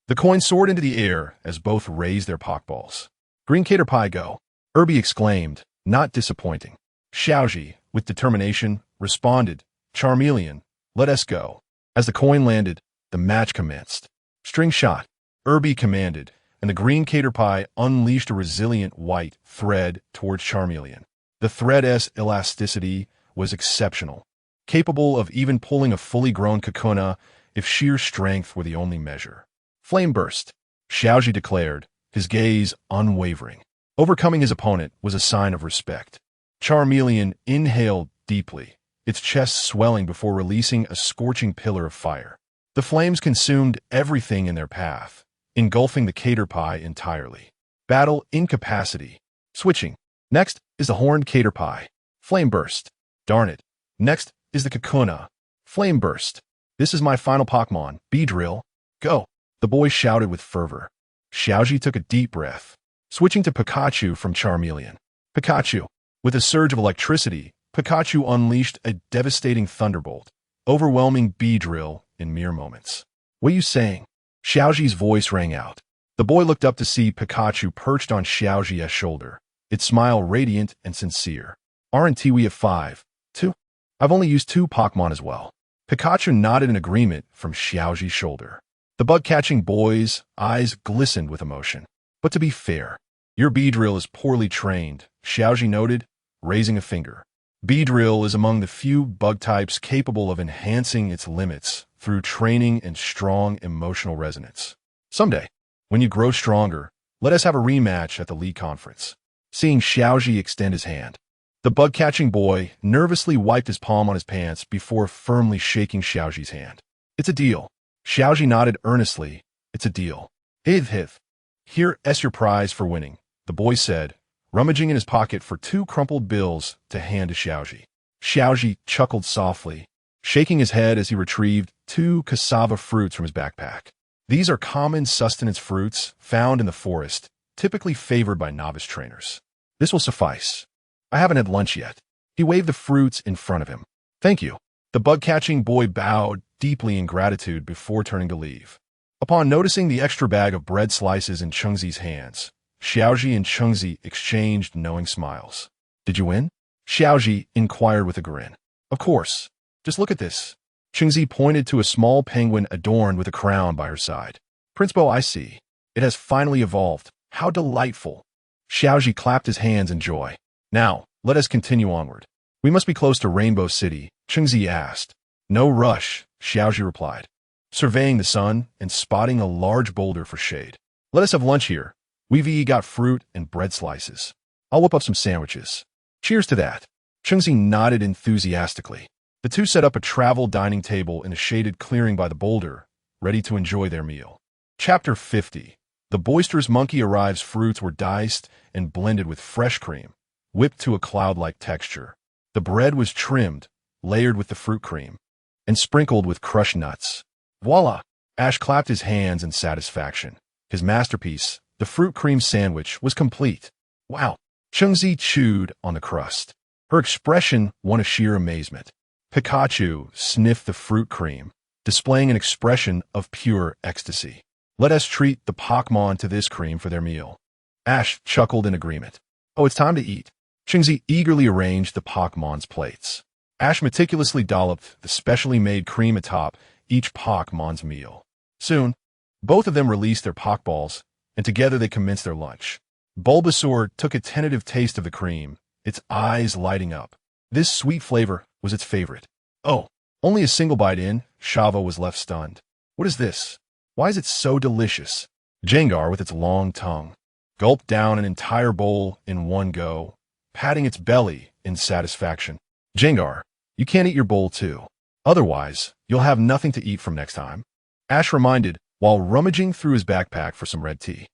The coin soared into the air as both raised their Pokeballs. Green Caterpie go, Irby exclaimed, not disappointing. Xiaoji, with determination, responded, Charmeleon, let us go. As the coin landed, the match commenced. String shot, Irby commanded, and the green Caterpie unleashed a resilient white thread towards Charmeleon. The thread's elasticity was exceptional, capable of even pulling a fully grown Kakuna if sheer strength were the only measure. Flame burst, Xiaoji declared, his gaze unwavering. Overcoming his opponent was a sign of respect. Charmeleon inhaled deeply, its chest swelling before releasing a scorching pillar of fire. The flames consumed everything in their path, engulfing the Caterpie entirely. Battle incapacity. Switching. Next is the horned Caterpie. Flame burst. Darn it. Next is the Kakuna. Flame burst. This is my final Pokemon, Beedrill. Go. The boy shouted with fervor. Xiaoji took a deep breath, switching to Pikachu from Charmeleon. Pikachu. With a surge of electricity, Pikachu unleashed a devastating thunderbolt, overwhelming Beedrill in mere moments. What are you saying? Xiaoji's voice rang out. The boy looked up to see Pikachu perched on Xiaoji's shoulder, its smile radiant and sincere. Aren't we at 5? 2? I've only used 2 Pokemon as well. Pikachu nodded in agreement from Xiaoji's shoulder. The bug-catching boy's eyes glistened with emotion. But to be fair, your Beedrill is poorly trained, Xiaoji noted, raising a finger. Beedrill is among the few bug types capable of enhancing its limits through training and strong emotional resonance. Someday, when you grow stronger, let us have a rematch at the League Conference. Seeing Xiaoji extend his hand, the bug-catching boy nervously wiped his palm on his pants before firmly shaking Xiaoji's hand. It's a deal. Xiaoji nodded earnestly. It's a deal. Hith. Here's your prize for winning, the boy said, rummaging in his pocket for 2 crumpled bills to hand to Xiaoji. Xiaoji chuckled softly, shaking his head as he retrieved 2 cassava fruits from his backpack. These are common sustenance fruits found in the forest, typically favored by novice trainers. This will suffice. I haven't had lunch yet. He waved the fruits in front of him. Thank you. The bug-catching boy bowed deeply in gratitude before turning to leave. Upon noticing the extra bag of bread slices in Chungzi's hands, Xiaoji and Chungzi exchanged knowing smiles. Did you win? Xiaoji inquired with a grin. Of course. Just look at this. Chengzi pointed to a small penguin adorned with a crown by her side. Prince Bo, I see. It has finally evolved. How delightful. Xiaoji clapped his hands in joy. Now, let us continue onward. We must be close to Rainbow City, Chengzi asked. No rush, Xiaoji replied, surveying the sun and spotting a large boulder for shade. Let us have lunch here. We've got fruit and bread slices. I'll whip up some sandwiches. Cheers to that. Chengzi nodded enthusiastically. The two set up a travel dining table in a shaded clearing by the boulder, ready to enjoy their meal. Chapter 50. The boisterous monkey arrives. Fruits were diced and blended with fresh cream, whipped to a cloud-like texture. The bread was trimmed, layered with the fruit cream, and sprinkled with crushed nuts. Voila! Ash clapped his hands in satisfaction. His masterpiece, the fruit cream sandwich, was complete. Wow! Chengzi chewed on the crust. Her expression won a sheer amazement. Pikachu sniffed the fruit cream, displaying an expression of pure ecstasy. Let us treat the Pokemon to this cream for their meal. Ash chuckled in agreement. Oh, it's time to eat. Chengzi eagerly arranged the Pokemon's plates. Ash meticulously dolloped the specially made cream atop each Pokemon's meal. Soon, both of them released their Pokeballs, and together they commenced their lunch. Bulbasaur took a tentative taste of the cream, its eyes lighting up. This sweet flavor was its favorite. Oh, only a single bite in, Shava was left stunned. What is this? Why is it so delicious? Jengar, with its long tongue, gulped down an entire bowl in one go, patting its belly in satisfaction. Jengar, you can't eat your bowl too. Otherwise, you'll have nothing to eat from next time. Ash reminded, while rummaging through his backpack for some red tea.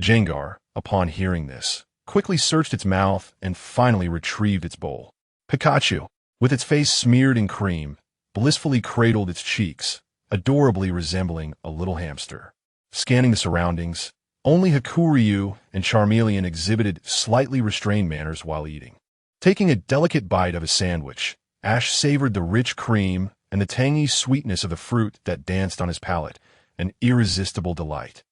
Jengar, upon hearing this, quickly searched its mouth and finally retrieved its bowl. Pikachu, with its face smeared in cream, blissfully cradled its cheeks, adorably resembling a little hamster. Scanning the surroundings, only Hakuryu and Charmeleon exhibited slightly restrained manners while eating. Taking a delicate bite of a sandwich, Ash savored the rich cream and the tangy sweetness of the fruit that danced on his palate, an irresistible delight.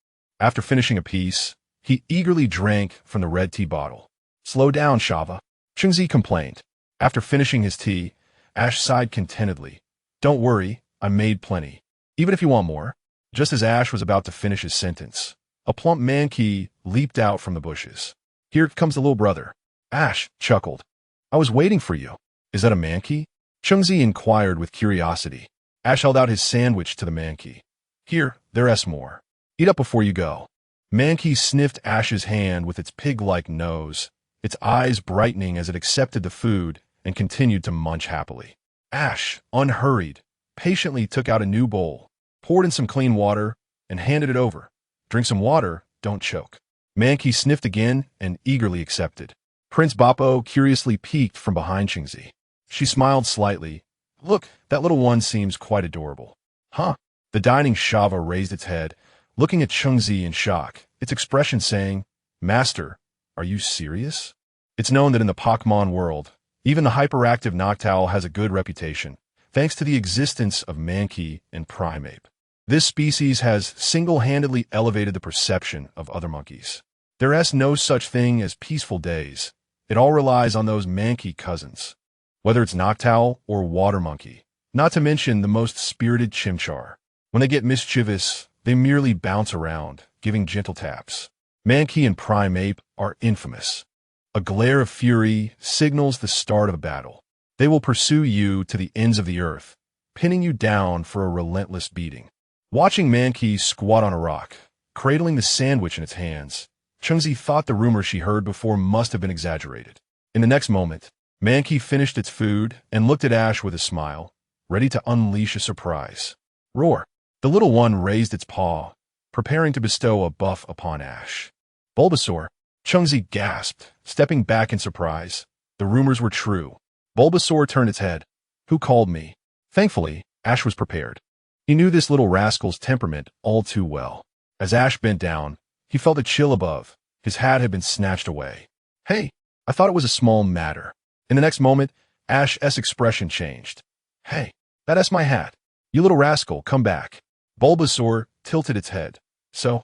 After finishing a piece, he eagerly drank from the red tea bottle. Slow down, Shava, Chengzi complained. After finishing his tea, Ash sighed contentedly. Don't worry, I made plenty. Even if you want more. Just as Ash was about to finish his sentence, a plump Mankey leaped out from the bushes. Here comes the little brother. Ash chuckled. I was waiting for you. Is that a Mankey? Chengzi inquired with curiosity. Ash held out his sandwich to the Mankey. Here, there's more. Eat up before you go. Mankey sniffed Ash's hand with its pig-like nose, its eyes brightening as it accepted the food and continued to munch happily. Ash, unhurried, patiently took out a new bowl, poured in some clean water, and handed it over. Drink some water, don't choke. Mankey sniffed again and eagerly accepted. Prince Boppo curiously peeked from behind Chengzi. She smiled slightly. Look, that little one seems quite adorable. Huh? The dining Shava raised its head, looking at Chengzi in shock, its expression saying, Master, are you serious? It's known that in the Pokemon world, even the hyperactive Noctowl has a good reputation, thanks to the existence of Mankey and Primeape. This species has single-handedly elevated the perception of other monkeys. There's no such thing as peaceful days. It all relies on those Mankey cousins, whether it's Noctowl or Water Monkey, not to mention the most spirited Chimchar. When they get mischievous, they merely bounce around, giving gentle taps. Mankey and Primeape are infamous. A glare of fury signals the start of a battle. They will pursue you to the ends of the earth, pinning you down for a relentless beating. Watching Mankey squat on a rock, cradling the sandwich in its hands, Chengzi thought the rumor she heard before must have been exaggerated. In the next moment, Mankey finished its food and looked at Ash with a smile, ready to unleash a surprise. Roar! The little one raised its paw, preparing to bestow a buff upon Ash. Bulbasaur! Chengzi gasped, stepping back in surprise. The rumors were true. Bulbasaur turned its head. Who called me? Thankfully, Ash was prepared. He knew this little rascal's temperament all too well. As Ash bent down, he felt a chill above. His hat had been snatched away. Hey, I thought it was a small matter. In the next moment, Ash's expression changed. Hey, that's my hat. You little rascal, come back. Bulbasaur tilted its head. So,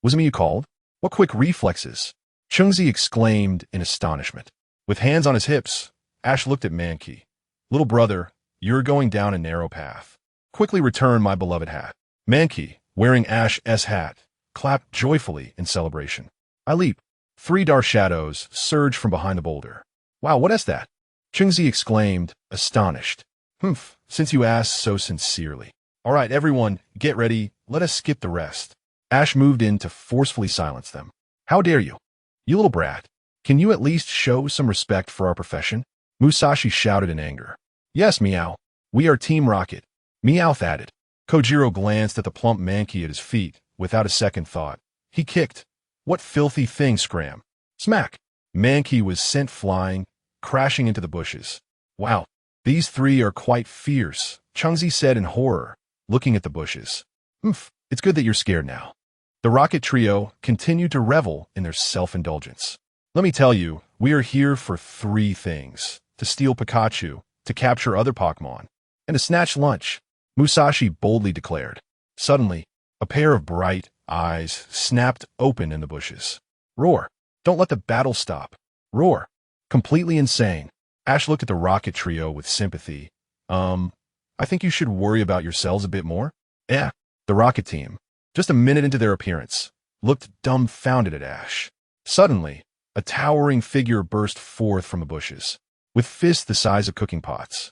was it me you called? What quick reflexes? Chengzi exclaimed in astonishment. With hands on his hips, Ash looked at Mankey. Little brother, You're going down a narrow path. Quickly return my beloved hat. Mankey, wearing Ash's hat, clapped joyfully in celebration. I leap. 3 dark shadows surge from behind the boulder. Wow, what is that? Chengzi exclaimed, astonished. Humph, since you asked so sincerely. All right, everyone, get ready. Let us skip the rest. Ash moved in to forcefully silence them. How dare you? You little brat. Can you at least show some respect for our profession? Musashi shouted in anger. Yes, Meow. We are Team Rocket. Meowth added. Kojiro glanced at the plump Mankey at his feet without a second thought. He kicked. What filthy thing, Scram? Smack. Mankey was sent flying, crashing into the bushes. Wow, these 3 are quite fierce, Chengzi said in horror, looking at the bushes. It's good that you're scared now. The Rocket Trio continued to revel in their self-indulgence. Let me tell you, we are here for 3 things. To steal Pikachu, to capture other Pokemon, and to snatch lunch, Musashi boldly declared. Suddenly, a pair of bright eyes snapped open in the bushes. Roar! Don't let the battle stop. Roar! Completely insane. Ash looked at the Rocket Trio with sympathy. I think you should worry about yourselves a bit more. The Rocket team, just a minute into their appearance, looked dumbfounded at Ash. Suddenly, a towering figure burst forth from the bushes, with fists the size of cooking pots,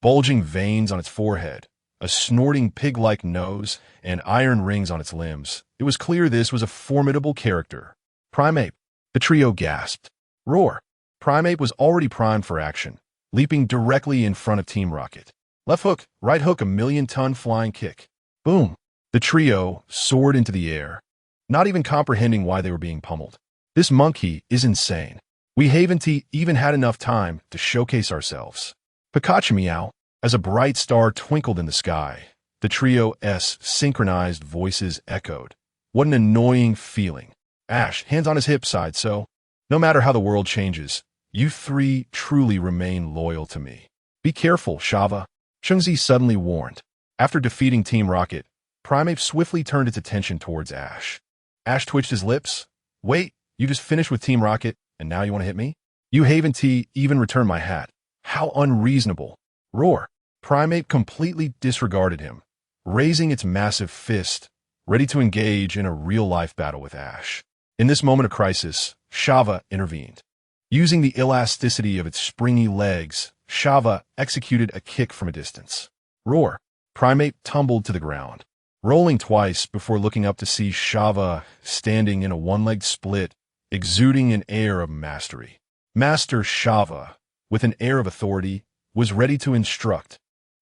bulging veins on its forehead, a snorting pig-like nose, and iron rings on its limbs. It was clear this was a formidable character. Primeape. The trio gasped. Roar. Primeape was already primed for action, leaping directly in front of Team Rocket. Left hook, right hook, a million-ton flying kick. Boom. The trio soared into the air, not even comprehending why they were being pummeled. This monkey is insane. We Haven't even had enough time to showcase ourselves. Pikachu Meow, as a bright star twinkled in the sky, the trio's synchronized voices echoed. What an annoying feeling. Ash, hands on his hip side, so, no matter how the world changes, you 3 truly remain loyal to me. Be careful, Shava. Chengzi suddenly warned. After defeating Team Rocket, Primeape swiftly turned its attention towards Ash. Ash twitched his lips. Wait, you just finished with Team Rocket, and now you want to hit me? You Haven't even returned my hat. How unreasonable. Roar. Primeape completely disregarded him, raising its massive fist, ready to engage in a real-life battle with Ash. In this moment of crisis, Shava intervened. Using the elasticity of its springy legs, Shava executed a kick from a distance. Roar. Primeape tumbled to the ground, rolling twice before looking up to see Shava standing in a one-legged split, exuding an air of mastery. Master Shava, with an air of authority, was ready to instruct.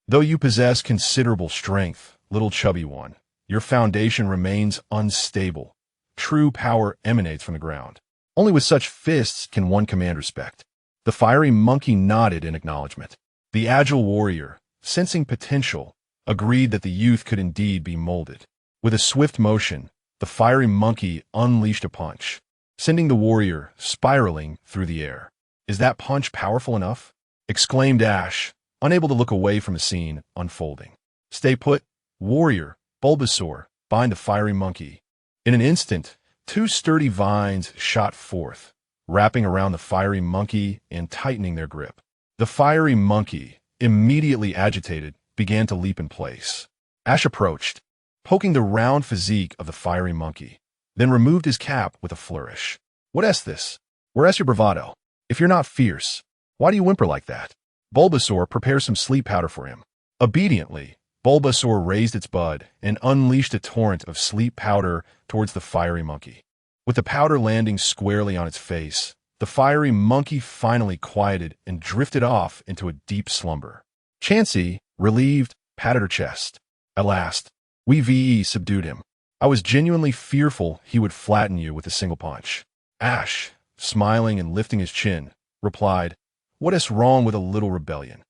Though you possess considerable strength, little chubby one, your foundation remains unstable. True power emanates from the ground. Only with such fists can one command respect. The fiery monkey nodded in acknowledgement. The agile warrior, sensing potential, agreed that the youth could indeed be molded. With a swift motion, the fiery monkey unleashed a punch, sending the warrior spiraling through the air. Is that punch powerful enough? Exclaimed Ash, unable to look away from the scene unfolding. Stay put, warrior, Bulbasaur, bind the fiery monkey. In an instant, 2 sturdy vines shot forth, wrapping around the fiery monkey and tightening their grip. The fiery monkey, immediately agitated, began to leap in place. Ash approached, poking the round physique of the fiery monkey, then removed his cap with a flourish. What is this? Where's your bravado? If you're not fierce, why do you whimper like that? Bulbasaur, prepare some sleep powder for him. Obediently, Bulbasaur raised its bud and unleashed a torrent of sleep powder towards the fiery monkey. With the powder landing squarely on its face, the fiery monkey finally quieted and drifted off into a deep slumber. Chansey, relieved, patted her chest. At last, we subdued him. I was genuinely fearful he would flatten you with a single punch. Ash, smiling and lifting his chin, replied, What is wrong with a little rebellion?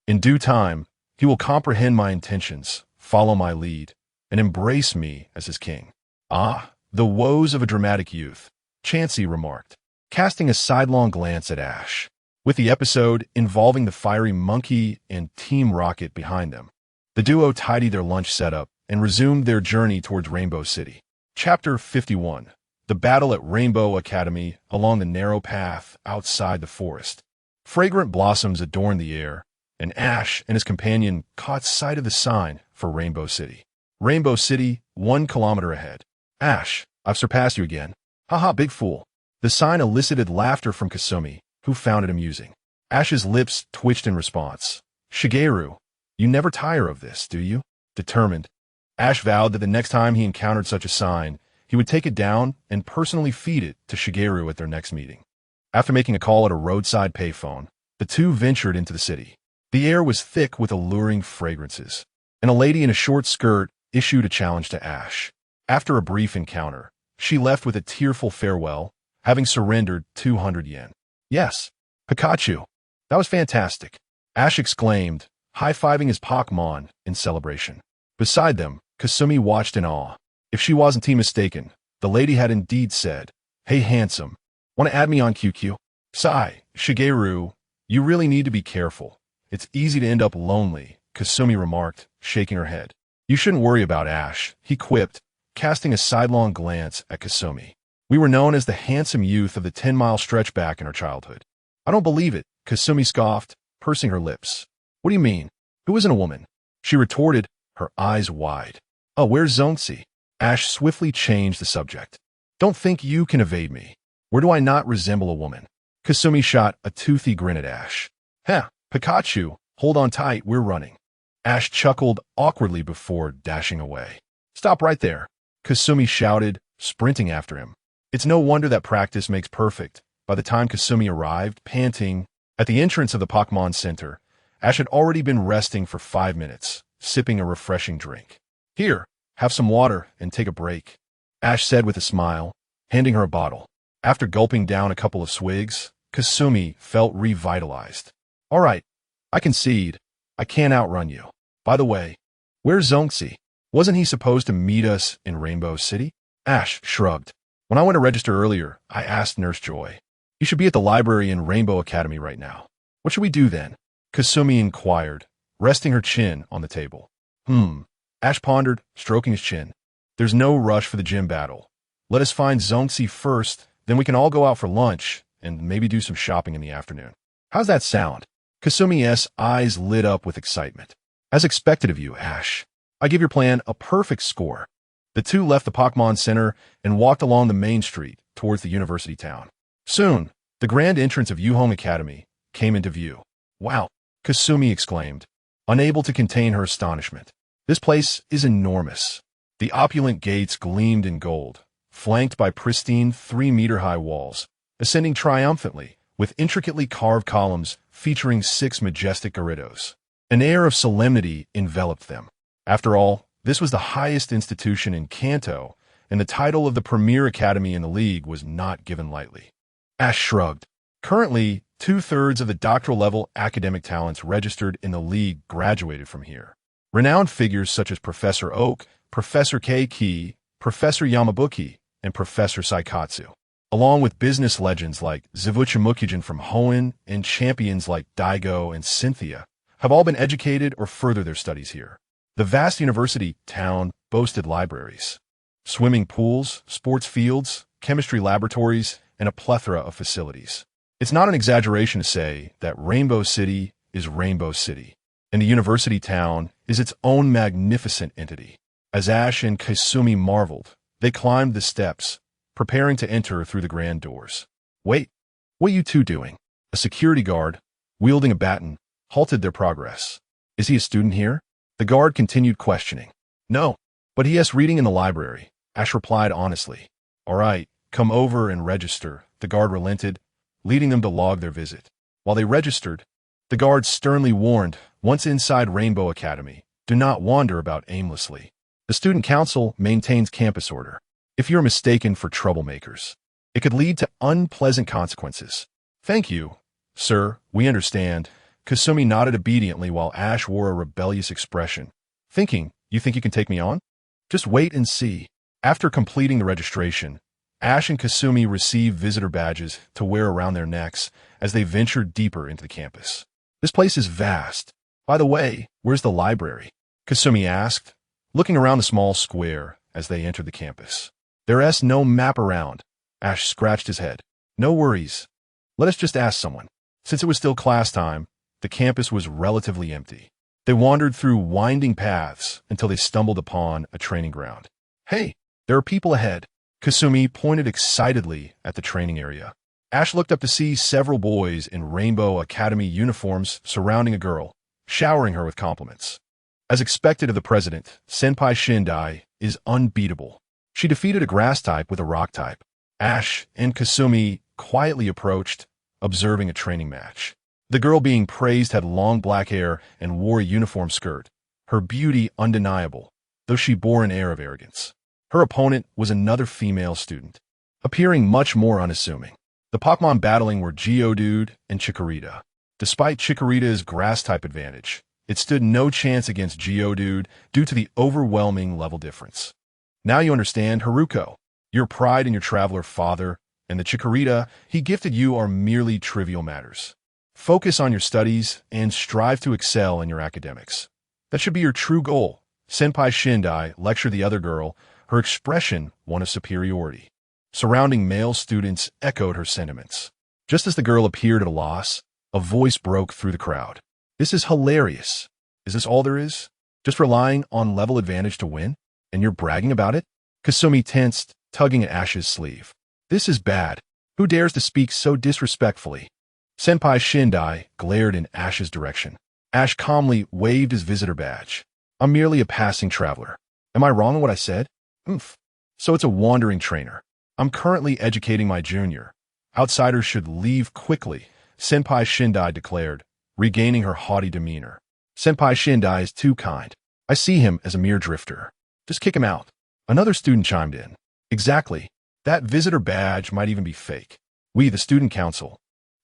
In due time, he will comprehend my intentions, follow my lead, and embrace me as his king. Ah, the woes of a dramatic youth, Chansey remarked, casting a sidelong glance at Ash. With the episode involving the fiery monkey and Team Rocket behind them, the duo tidied their lunch setup and resumed their journey towards Rainbow City. Chapter 51. The Battle at Rainbow Academy along the narrow path outside the forest. Fragrant blossoms adorned the air, and Ash and his companion caught sight of the sign for Rainbow City. Rainbow City, 1 kilometer ahead. Ash, I've surpassed you again. Haha, big fool. The sign elicited laughter from Kasumi, who found it amusing. Ash's lips twitched in response. Shigeru, you never tire of this, do you? Determined, Ash vowed that the next time he encountered such a sign, he would take it down and personally feed it to Shigeru at their next meeting. After making a call at a roadside payphone, the two ventured into the city. The air was thick with alluring fragrances, and a lady in a short skirt issued a challenge to Ash. After a brief encounter, she left with a tearful farewell, having surrendered 200 yen. Yes, Pikachu. That was fantastic, Ash exclaimed, high-fiving his Pokemon in celebration. Beside them, Kasumi watched in awe. If she wasn't mistaken, the lady had indeed said, Hey handsome, want to add me on QQ? Sigh, Shigeru, you really need to be careful. It's easy to end up lonely, Kasumi remarked, shaking her head. You shouldn't worry about Ash, he quipped, casting a sidelong glance at Kasumi. We were known as the handsome youth of the 10-mile stretch back in our childhood. I don't believe it, Kasumi scoffed, pursing her lips. What do you mean? Who isn't a woman? She retorted, her eyes wide. Oh, where's Zonxi? Ash swiftly changed the subject. Don't think you can evade me. Where do I not resemble a woman? Kasumi shot a toothy grin at Ash. Heh, Pikachu, hold on tight, we're running. Ash chuckled awkwardly before dashing away. Stop right there, Kasumi shouted, sprinting after him. It's no wonder that practice makes perfect. By the time Kasumi arrived, panting, at the entrance of the Pokemon Center, Ash had already been resting for 5 minutes, sipping a refreshing drink. Here, have some water and take a break, Ash said with a smile, handing her a bottle. After gulping down a couple of swigs, Kasumi felt revitalized. All right, I concede. I can't outrun you. By the way, where's Zonxi? Wasn't he supposed to meet us in Rainbow City? Ash shrugged. When I went to register earlier, I asked Nurse Joy. You should be at the library in Rainbow Academy right now. What should we do then? Kasumi inquired, resting her chin on the table. Ash pondered, stroking his chin. There's no rush for the gym battle. Let us find Zonxi first, then we can all go out for lunch and maybe do some shopping in the afternoon. How's that sound? Kasumi's eyes lit up with excitement. As expected of you, Ash. I give your plan a perfect score. The two left the Pokemon Center and walked along the main street towards the university town. Soon, the grand entrance of Yuhong Academy came into view. Wow, Kasumi exclaimed, unable to contain her astonishment. This place is enormous. The opulent gates gleamed in gold, flanked by pristine 3-meter-high walls, ascending triumphantly with intricately carved columns featuring 6 majestic Gyarados. An air of solemnity enveloped them. After all, this was the highest institution in Kanto, and the title of the premier academy in the league was not given lightly. Ash shrugged. Currently, 2/3 of the doctoral-level academic talents registered in the league graduated from here. Renowned figures such as Professor Oak, Professor Keiki, Professor Yamabuki, and Professor Saikatsu, along with business legends like Zavuchamukijin from Hoenn and champions like Daigo and Cynthia, have all been educated or further their studies here. The vast university town boasted libraries, swimming pools, sports fields, chemistry laboratories, and a plethora of facilities. It's not an exaggeration to say that Rainbow City is Rainbow City, and the university town is its own magnificent entity. As Ash and Kasumi marveled, they climbed the steps, preparing to enter through the grand doors. Wait, what are you two doing? A security guard, wielding a baton, halted their progress. Is he a student here? The guard continued questioning. No, but he is reading in the library, Ash replied honestly. All right, come over and register, the guard relented, leading them to log their visit. While they registered, the guard sternly warned, once inside Rainbow Academy, do not wander about aimlessly. The student council maintains campus order. If you're mistaken for troublemakers, it could lead to unpleasant consequences. Thank you, sir, we understand. Kasumi nodded obediently while Ash wore a rebellious expression. Thinking, you think you can take me on? Just wait and see. After completing the registration, Ash and Kasumi received visitor badges to wear around their necks as they ventured deeper into the campus. This place is vast. By the way, where's the library? Kasumi asked, looking around the small square as they entered the campus. There's no map around. Ash scratched his head. No worries. Let us just ask someone. Since it was still class time, the campus was relatively empty. They wandered through winding paths until they stumbled upon a training ground. Hey, there are people ahead. Kasumi pointed excitedly at the training area. Ash looked up to see several boys in Rainbow Academy uniforms surrounding a girl, showering her with compliments. As expected of the president, Senpai Shindai is unbeatable. She defeated a grass type with a rock type. Ash and Kasumi quietly approached, observing a training match. The girl being praised had long black hair and wore a uniform skirt, her beauty undeniable, though she bore an air of arrogance. Her opponent was another female student, appearing much more unassuming. The Pokemon battling were Geodude and Chikorita. Despite Chikorita's grass-type advantage, it stood no chance against Geodude due to the overwhelming level difference. Now you understand, Haruko. Your pride in your traveler father and the Chikorita he gifted you are merely trivial matters. Focus on your studies and strive to excel in your academics. That should be your true goal. Senpai Shindai lectured the other girl, her expression one of superiority. Surrounding male students echoed her sentiments. Just as the girl appeared at a loss, a voice broke through the crowd. This is hilarious. Is this all there is? Just relying on level advantage to win? And you're bragging about it? Kasumi tensed, tugging at Ash's sleeve. This is bad. Who dares to speak so disrespectfully? Senpai Shindai glared in Ash's direction. Ash calmly waved his visitor badge. I'm merely a passing traveler. Am I wrong in what I said? So it's a wandering trainer. I'm currently educating my junior. Outsiders should leave quickly, Senpai Shindai declared, regaining her haughty demeanor. Senpai Shindai is too kind. I see him as a mere drifter. Just kick him out. Another student chimed in. Exactly. That visitor badge might even be fake. We, the student council,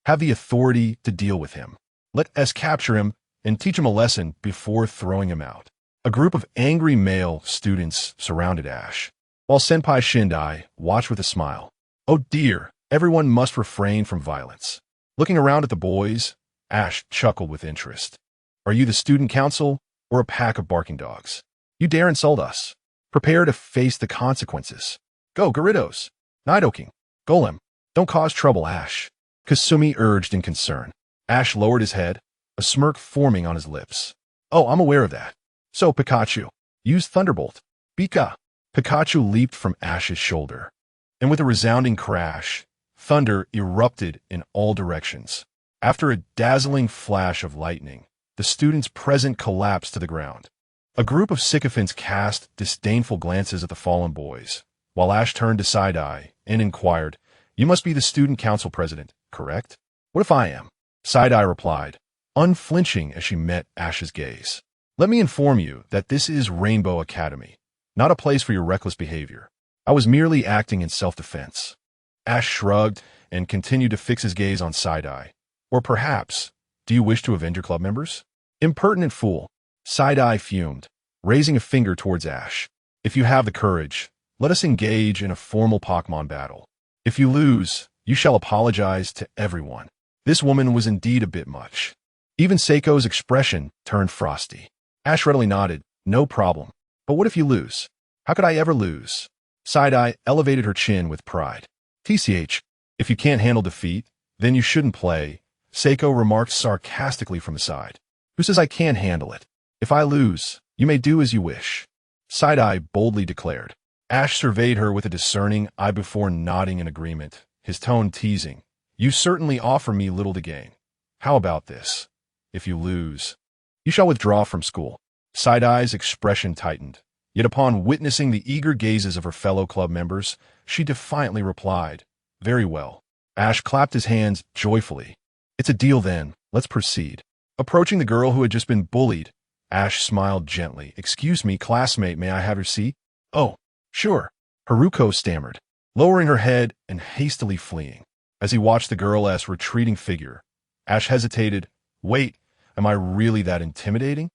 have the authority to deal with him. Let us capture him and teach him a lesson before throwing him out. A group of angry male students surrounded Ash, while Senpai Shindai watched with a smile. Oh dear, everyone must refrain from violence. Looking around at the boys, Ash chuckled with interest. Are you the student council or a pack of barking dogs? You dare insult us. Prepare to face the consequences. Go, Gyarados. Nidoking. Golem. Don't cause trouble, Ash. Kasumi urged in concern. Ash lowered his head, a smirk forming on his lips. Oh, I'm aware of that. So, Pikachu, use Thunderbolt. Pika. Pikachu leaped from Ash's shoulder, and with a resounding crash, thunder erupted in all directions. After a dazzling flash of lightning, the students present collapsed to the ground. A group of sycophants cast disdainful glances at the fallen boys, while Ash turned to Side-Eye and inquired, You must be the student council president, correct? What if I am? Side-Eye replied, unflinching as she met Ash's gaze. Let me inform you that this is Rainbow Academy, not a place for your reckless behavior. I was merely acting in self-defense. Ash shrugged and continued to fix his gaze on Side-Eye. Or perhaps, do you wish to avenge your club members? Impertinent fool. Side-Eye fumed, raising a finger towards Ash. If you have the courage, let us engage in a formal Pokemon battle. If you lose, you shall apologize to everyone. This woman was indeed a bit much. Even Seiko's expression turned frosty. Ash readily nodded, no problem. But what if you lose? How could I ever lose? Side-Eye elevated her chin with pride. TCH, if you can't handle defeat, then you shouldn't play, Seiko remarked sarcastically from the side. Who says I can't handle it? If I lose, you may do as you wish. Side-Eye boldly declared. Ash surveyed her with a discerning eye before nodding in agreement, his tone teasing. You certainly offer me little to gain. How about this? If you lose, you shall withdraw from school. Side-Eye's expression tightened, yet upon witnessing the eager gazes of her fellow club members, she defiantly replied, Very well. Ash clapped his hands joyfully. It's a deal then, let's proceed. Approaching the girl who had just been bullied, Ash smiled gently. Excuse me, classmate, may I have your seat? Oh, sure. Haruko stammered, lowering her head and hastily fleeing. As he watched the girl's retreating figure, Ash hesitated. Wait, am I really that intimidating?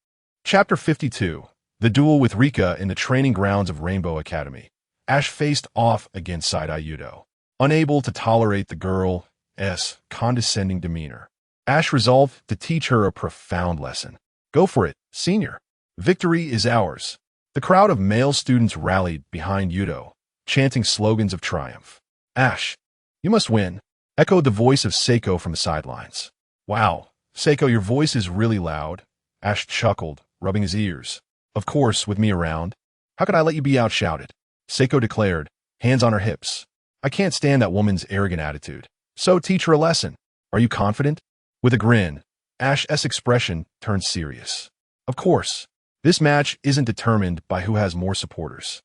Chapter 52. The duel with Rika in the training grounds of Rainbow Academy. Ash faced off against Side-Eye Yudo, unable to tolerate the girl's condescending demeanor. Ash resolved to teach her a profound lesson. Go for it, senior. Victory is ours. The crowd of male students rallied behind Yudo, chanting slogans of triumph. Ash, you must win, echoed the voice of Seiko from the sidelines. Wow, Seiko, your voice is really loud. Ash chuckled, rubbing his ears. Of course, with me around. How could I let you be outshouted? Seiko declared, hands on her hips. I can't stand that woman's arrogant attitude. So teach her a lesson. Are you confident? With a grin, Ash's expression turned serious. Of course. This match isn't determined by who has more supporters.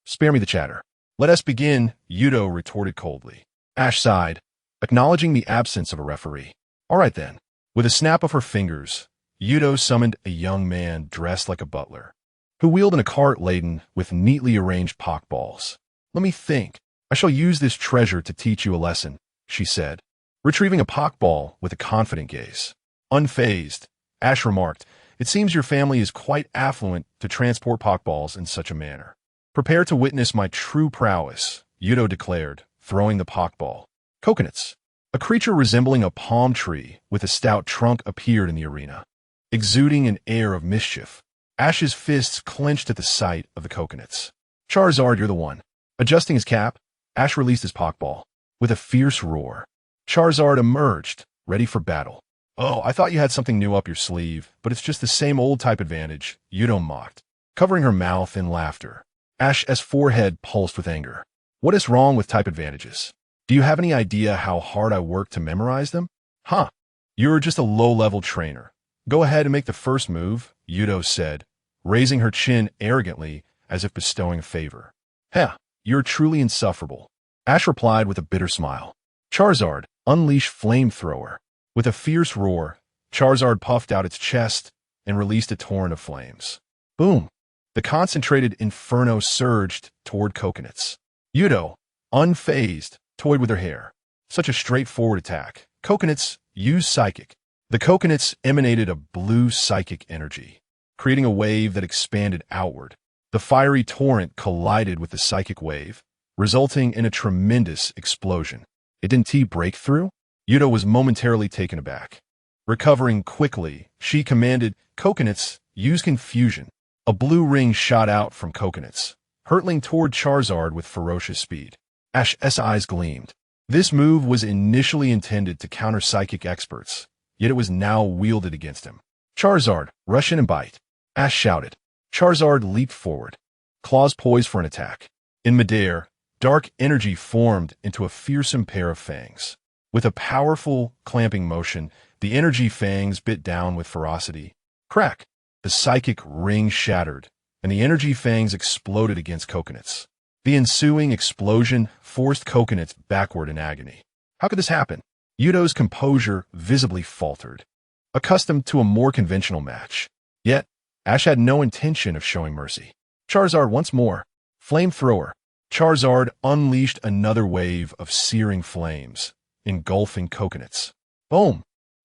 Spare me the chatter. Let us begin, Yuto retorted coldly. Ash sighed, acknowledging the absence of a referee. All right then. With a snap of her fingers, Yuto summoned a young man dressed like a butler, who wheeled in a cart laden with neatly arranged pokeballs. Let me think. I shall use this treasure to teach you a lesson, she said, retrieving a pokeball with a confident gaze. Unfazed, Ash remarked, it seems your family is quite affluent to transport pokeballs in such a manner. Prepare to witness my true prowess, Yuto declared, throwing the pokeball. Coconuts. A creature resembling a palm tree with a stout trunk appeared in the arena, exuding an air of mischief. Ash's fists clenched at the sight of the coconuts. Charizard, you're the one. Adjusting his cap, Ash released his pokeball. With a fierce roar, Charizard emerged, ready for battle. Oh, I thought you had something new up your sleeve, but it's just the same old type advantage, Yuto mocked, covering her mouth in laughter. Ash's forehead pulsed with anger. What is wrong with type advantages? Do you have any idea how hard I worked to memorize them? Huh. You're just a low-level trainer. Go ahead and make the first move, Yuto said, raising her chin arrogantly as if bestowing a favor. Heh, you're truly insufferable. Ash replied with a bitter smile. Charizard, unleash flamethrower. With a fierce roar, Charizard puffed out its chest and released a torrent of flames. Boom! The concentrated inferno surged toward coconuts. Yuto, unfazed, toyed with her hair. Such a straightforward attack. Coconuts use psychic. The coconuts emanated a blue psychic energy, creating a wave that expanded outward. The fiery torrent collided with the psychic wave, resulting in a tremendous explosion. It didn't break through? Yuto was momentarily taken aback. Recovering quickly, she commanded, Coconuts, use confusion. A blue ring shot out from Coconuts, hurtling toward Charizard with ferocious speed. Ash's eyes gleamed. This move was initially intended to counter psychic experts, yet it was now wielded against him. Charizard, rush in and bite. Ash shouted. Charizard leaped forward, claws poised for an attack. In midair, dark energy formed into a fearsome pair of fangs. With a powerful, clamping motion, the energy fangs bit down with ferocity. Crack! The psychic ring shattered, and the energy fangs exploded against Coconuts. The ensuing explosion forced Coconuts backward in agony. How could this happen? Yuto's composure visibly faltered, accustomed to a more conventional match. Yet, Ash had no intention of showing mercy. Charizard once more. Flamethrower. Charizard unleashed another wave of searing flames, engulfing Coconuts. Boom!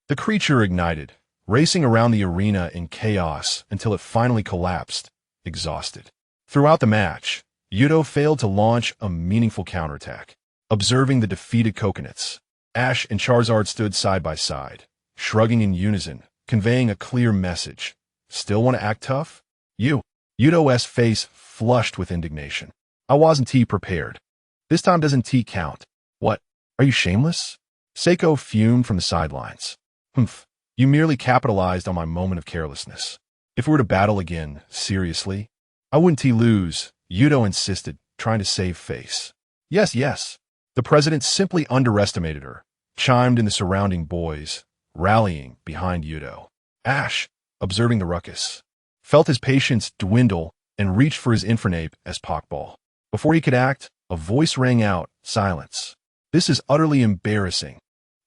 The creature ignited, racing around the arena in chaos until it finally collapsed, exhausted. Throughout the match, Yuto failed to launch a meaningful counterattack. Observing the defeated Coconuts, Ash and Charizard stood side by side, shrugging in unison, conveying a clear message. Still want to act tough? Yuto's face flushed with indignation. I wasn't prepared. This time doesn't count. What? Are you shameless? Seiko fumed from the sidelines. Humph. You merely capitalized on my moment of carelessness. If we were to battle again, seriously, I wouldn't lose, Yuto insisted, trying to save face. Yes. The president simply underestimated her, chimed in the surrounding boys, rallying behind Yuto. Ash, observing the ruckus, felt his patience dwindle and reached for his Infernape as Pokeball. Before he could act, a voice rang out, silence. This is utterly embarrassing.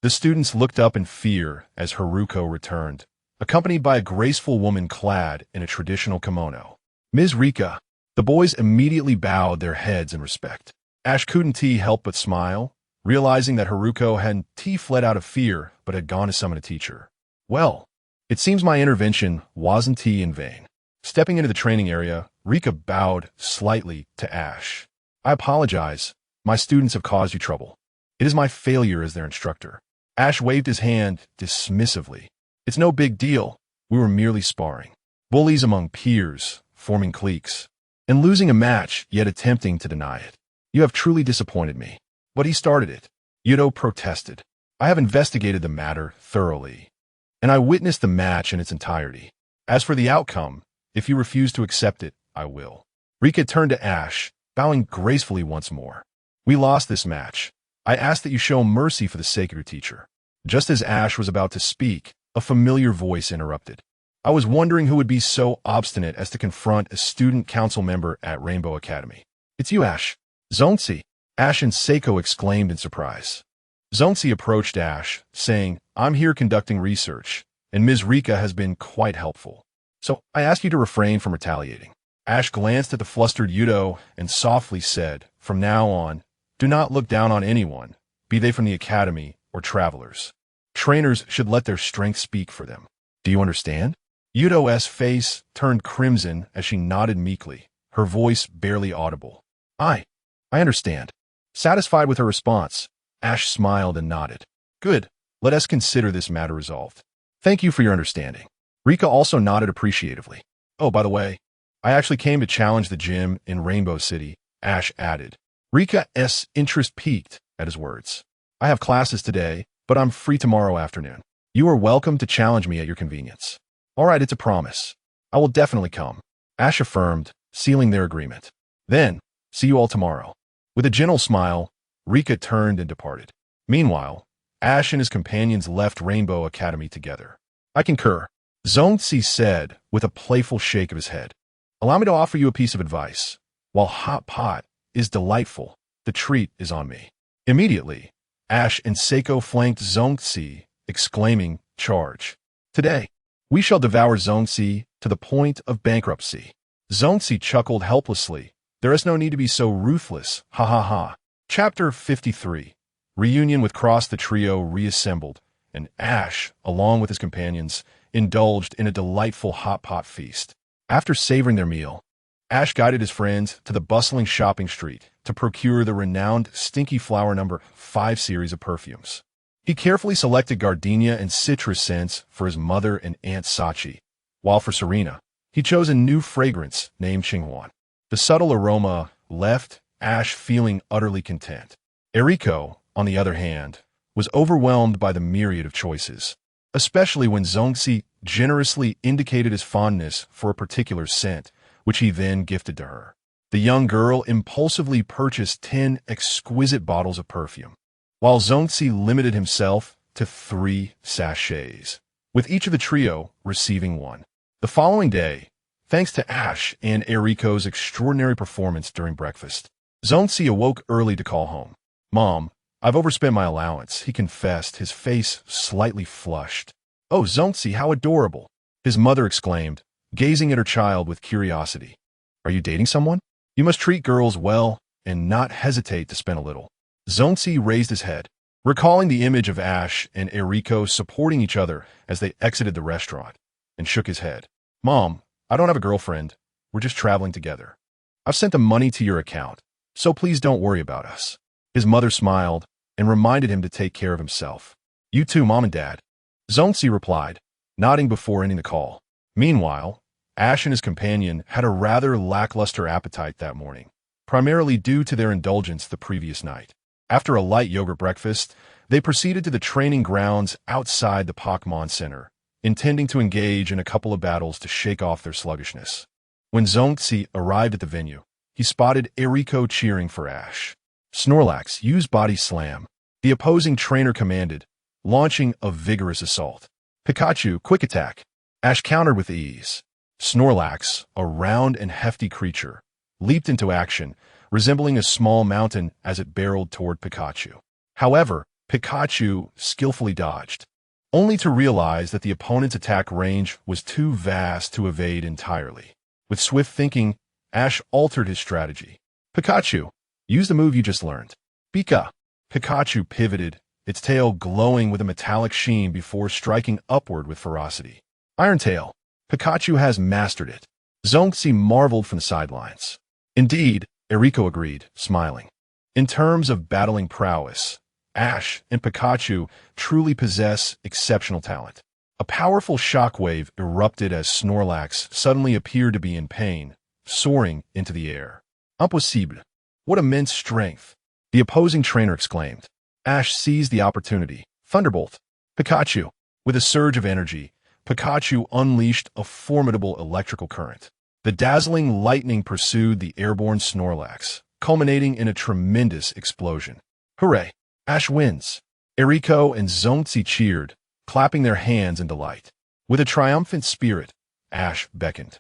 The students looked up in fear as Haruko returned, accompanied by a graceful woman clad in a traditional kimono. Ms. Rika. The boys immediately bowed their heads in respect. Ash couldn't help but smile, realizing that Haruko hadn't fled out of fear but had gone to summon a teacher. Well, it seems my intervention wasn't in vain. Stepping into the training area, Rika bowed slightly to Ash. I apologize. My students have caused you trouble. It is my failure as their instructor. Ash waved his hand dismissively. It's no big deal. We were merely sparring. Bullies among peers, forming cliques, and losing a match, yet attempting to deny it. You have truly disappointed me. But he started it. Yuto protested. I have investigated the matter thoroughly. and I witnessed the match in its entirety. As for the outcome, if you refuse to accept it, I will. Rika turned to Ash, bowing gracefully once more. We lost this match. I ask that you show mercy for the sake of your teacher. Just as Ash was about to speak, a familiar voice interrupted. I was wondering who would be so obstinate as to confront a student council member at Rainbow Academy. It's you, Ash. Zonzi, Ash and Seiko exclaimed in surprise. Zonzi approached Ash, saying, I'm here conducting research, and Ms. Rika has been quite helpful. So I ask you to refrain from retaliating. Ash glanced at the flustered Yudo and softly said, From now on, do not look down on anyone, be they from the academy or travelers. Trainers should let their strength speak for them. Do you understand? Yudo's face turned crimson as she nodded meekly, her voice barely audible. I understand. Satisfied with her response, Ash smiled and nodded. Good, let us consider this matter resolved. Thank you for your understanding. Rika also nodded appreciatively. Oh, by the way, I actually came to challenge the gym in Rainbow City, Ash added. Rika's interest peaked at his words. I have classes today, but I'm free tomorrow afternoon. You are welcome to challenge me at your convenience. All right, it's a promise. I will definitely come. Ash affirmed, sealing their agreement. Then, see you all tomorrow. With a gentle smile, Rika turned and departed. Meanwhile, Ash and his companions left Rainbow Academy together. I concur, Zonzi said with a playful shake of his head. Allow me to offer you a piece of advice. While hot pot is delightful, the treat is on me. Immediately, Ash and Seiko flanked Zonzi, exclaiming, Charge. Today, we shall devour Zonzi to the point of bankruptcy. Zonzi chuckled helplessly. There is no need to be so ruthless, ha ha ha. Chapter 53. Reunion with Cross. The trio reassembled, and Ash, along with his companions, indulged in a delightful hot pot feast. After savoring their meal, Ash guided his friends to the bustling shopping street to procure the renowned Stinky Flower No. 5 series of perfumes. He carefully selected gardenia and citrus scents for his mother and Aunt Sachi, while for Serena, he chose a new fragrance named Qinghuan. The subtle aroma left Ash feeling utterly content. Eriko, on the other hand, was overwhelmed by the myriad of choices, especially when Zongxi generously indicated his fondness for a particular scent, which he then gifted to her. The young girl impulsively purchased 10 exquisite bottles of perfume, while Zongxi limited himself to 3 sachets, with each of the trio receiving 1. The following day, thanks to Ash and Eriko's extraordinary performance during breakfast, Zongxi awoke early to call home. Mom, I've overspent my allowance, he confessed, his face slightly flushed. Oh, Zongxi, how adorable, his mother exclaimed, gazing at her child with curiosity. Are you dating someone? You must treat girls well and not hesitate to spend a little. Zongxi raised his head, recalling the image of Ash and Eriko supporting each other as they exited the restaurant, and shook his head. Mom, I don't have a girlfriend. We're just traveling together. I've sent the money to your account, so please don't worry about us. His mother smiled and reminded him to take care of himself. You too, Mom and Dad. Zongxi replied, nodding before ending the call. Meanwhile, Ash and his companion had a rather lackluster appetite that morning, primarily due to their indulgence the previous night. After a light yogurt breakfast, they proceeded to the training grounds outside the Pokemon Center, intending to engage in a couple of battles to shake off their sluggishness. When Zongxi arrived at the venue, he spotted Eriko cheering for Ash. Snorlax, use Body Slam, the opposing trainer commanded, launching a vigorous assault. Pikachu, Quick Attack. Ash countered with ease. Snorlax, a round and hefty creature, leaped into action, resembling a small mountain as it barreled toward Pikachu. However, Pikachu skillfully dodged, only to realize that the opponent's attack range was too vast to evade entirely. With swift thinking, Ash altered his strategy. Pikachu, use the move you just learned. Pika. Pikachu pivoted, its tail glowing with a metallic sheen before striking upward with ferocity. Iron Tail. Pikachu has mastered it. Zongxi marveled from the sidelines. Indeed, Eriko agreed, smiling. In terms of battling prowess, Ash and Pikachu truly possess exceptional talent. A powerful shockwave erupted as Snorlax suddenly appeared to be in pain, soaring into the air. Impossible! What immense strength! The opposing trainer exclaimed. Ash seized the opportunity. Thunderbolt! Pikachu, With a surge of energy, Pikachu unleashed a formidable electrical current. The dazzling lightning pursued the airborne Snorlax, culminating in a tremendous explosion. Hooray! Ash wins! Eriko and Zongzi cheered, clapping their hands in delight. With a triumphant spirit, Ash beckoned.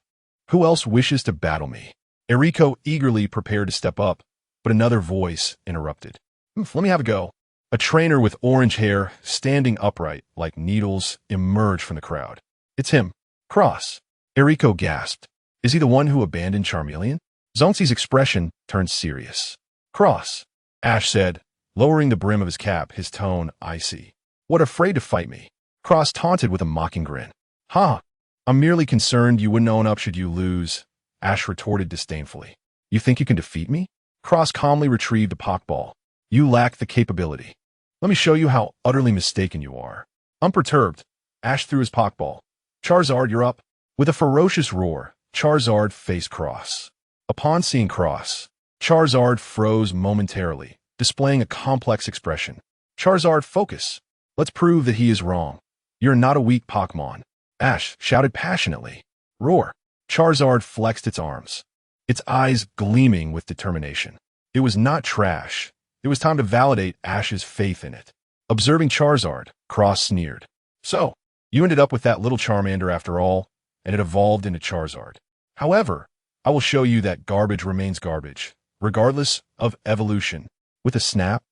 Who else wishes to battle me? Eriko eagerly prepared to step up, but another voice interrupted. Let me have a go. A trainer with orange hair, standing upright like needles, emerged from the crowd. It's him, Cross. Eriko gasped. Is he the one who abandoned Charmeleon? Zongzi's expression turned serious. Cross, Ash said, lowering the brim of his cap, his tone icy. What, afraid to fight me? Cross taunted with a mocking grin. Ha! I'm merely concerned you wouldn't own up should you lose, Ash retorted disdainfully. You think you can defeat me? Cross calmly retrieved a Pokeball. You lack the capability. Let me show you how utterly mistaken you are. Unperturbed, Ash threw his Pokeball. Charizard, you're up. With a ferocious roar, Charizard faced Cross. Upon seeing Cross, Charizard froze momentarily, displaying a complex expression. Charizard, focus. Let's prove that he is wrong. You're not a weak Pokemon. Ash shouted passionately. Roar. Charizard flexed its arms, its eyes gleaming with determination. It was not trash. It was time to validate Ash's faith in it. Observing Charizard, Cross sneered. So, you ended up with that little Charmander after all, and it evolved into Charizard. However, I will show you that garbage remains garbage, regardless of evolution. With a snap,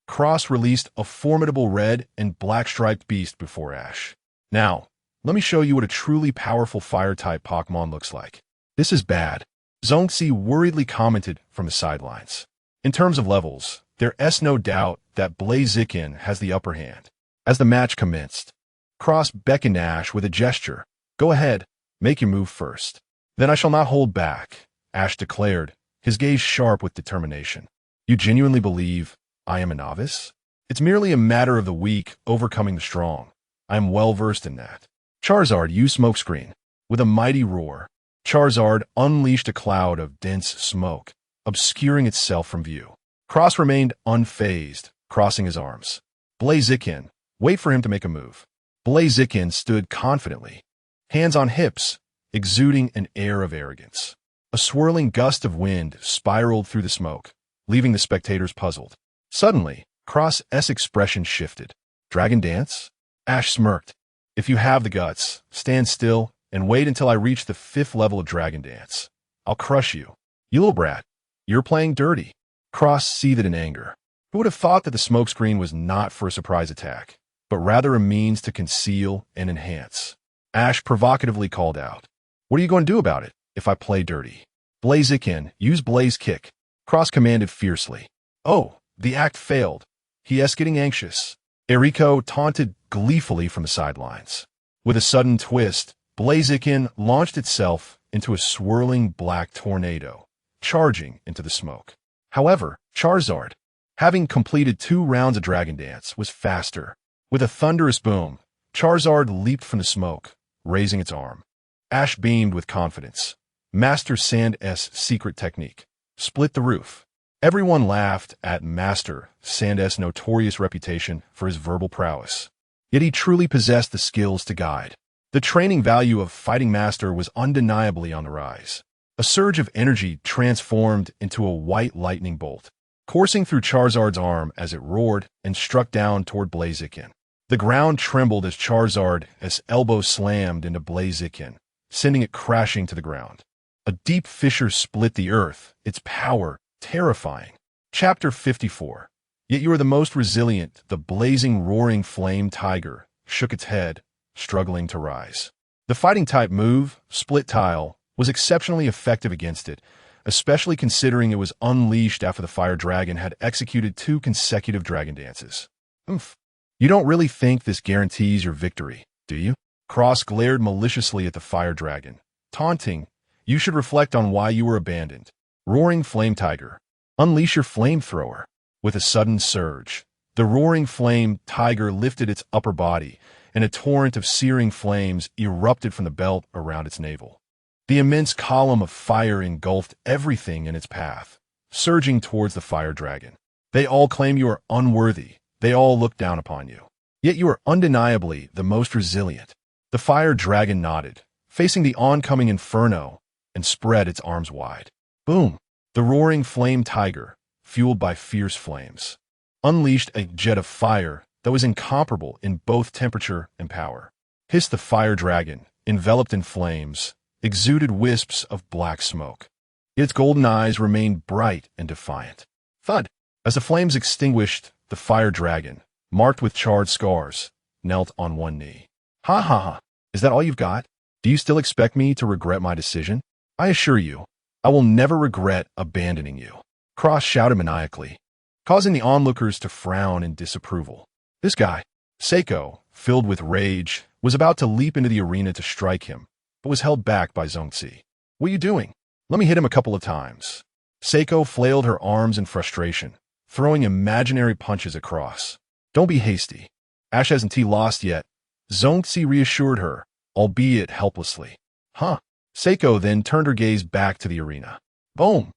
Cross released a formidable red and black-striped beast before Ash. Now, let me show you what a truly powerful Fire-type Pokemon looks like. This is bad, Zongzi worriedly commented from the sidelines. In terms of levels, there's no doubt that Blaziken has the upper hand. As the match commenced, Cross beckoned Ash with a gesture. Go ahead, make your move first. Then I shall not hold back, Ash declared, his gaze sharp with determination. You genuinely believe I am a novice? It's merely a matter of the weak overcoming the strong. I am well versed in that. Charizard used Smokescreen. With a mighty roar, Charizard unleashed a cloud of dense smoke, obscuring itself from view. Cross remained unfazed, crossing his arms. Blaziken, wait for him to make a move. Blaziken stood confidently, hands on hips, exuding an air of arrogance. A swirling gust of wind spiraled through the smoke, leaving the spectators puzzled. Suddenly, Cross's expression shifted. Dragon Dance? Ash smirked. If you have the guts, stand still and wait until I reach the 5th level of Dragon Dance. I'll crush you. You little brat, you're playing dirty. Cross seethed in anger. Who would have thought that the smokescreen was not for a surprise attack, but rather a means to conceal and enhance? Ash provocatively called out. What are you going to do about it if I play dirty? Blaziken, use Blaze Kick. Cross commanded fiercely. Oh, the act failed. He is getting anxious. Eriko taunted gleefully from the sidelines. With a sudden twist, Blaziken launched itself into a swirling black tornado, charging into the smoke. However, Charizard, having completed 2 rounds of Dragon Dance, was faster. With a thunderous boom, Charizard leaped from the smoke, raising its arm. Ash beamed with confidence. Master Sand's secret technique. Split the roof. Everyone laughed at Master Sand's notorious reputation for his verbal prowess. Yet he truly possessed the skills to guide. The training value of Fighting Master was undeniably on the rise. A surge of energy transformed into a white lightning bolt, coursing through Charizard's arm as it roared and struck down toward Blaziken. The ground trembled as Charizard's elbow slammed into Blaziken, sending it crashing to the ground. A deep fissure split the earth, its power terrifying. Chapter 54. Yet you are the most resilient. The blazing, roaring flame tiger shook its head, struggling to rise. The fighting-type move, Split Tile, was exceptionally effective against it, especially considering it was unleashed after the Fire Dragon had executed 2 consecutive Dragon Dances. You don't really think this guarantees your victory, do you? Cross glared maliciously at the Fire Dragon, taunting, you should reflect on why you were abandoned. Roaring Flame Tiger, unleash your flamethrower. With a sudden surge, the roaring flame tiger lifted its upper body, and a torrent of searing flames erupted from the belt around its navel. The immense column of fire engulfed everything in its path, surging towards the Fire Dragon. They all claim you are unworthy. They all look down upon you. Yet you are undeniably the most resilient. The fire dragon nodded, facing the oncoming inferno, and spread its arms wide. Boom! The roaring flame tiger, fueled by fierce flames, unleashed a jet of fire that was incomparable in both temperature and power. Hissed the fire dragon, enveloped in flames, exuded wisps of black smoke. Its golden eyes remained bright and defiant. Thud! As the flames extinguished, the fire dragon, marked with charred scars, knelt on one knee. Ha ha ha! Is that all you've got? Do you still expect me to regret my decision? I assure you, I will never regret abandoning you. Cross shouted maniacally, causing the onlookers to frown in disapproval. This guy, Seiko, filled with rage, was about to leap into the arena to strike him, but was held back by Zongzi. What are you doing? Let me hit him a couple of times. Seiko flailed her arms in frustration, throwing imaginary punches across. Don't be hasty. Ash hasn't lost yet. Zongzi reassured her, albeit helplessly. Huh? Seiko then turned her gaze back to the arena. Boom!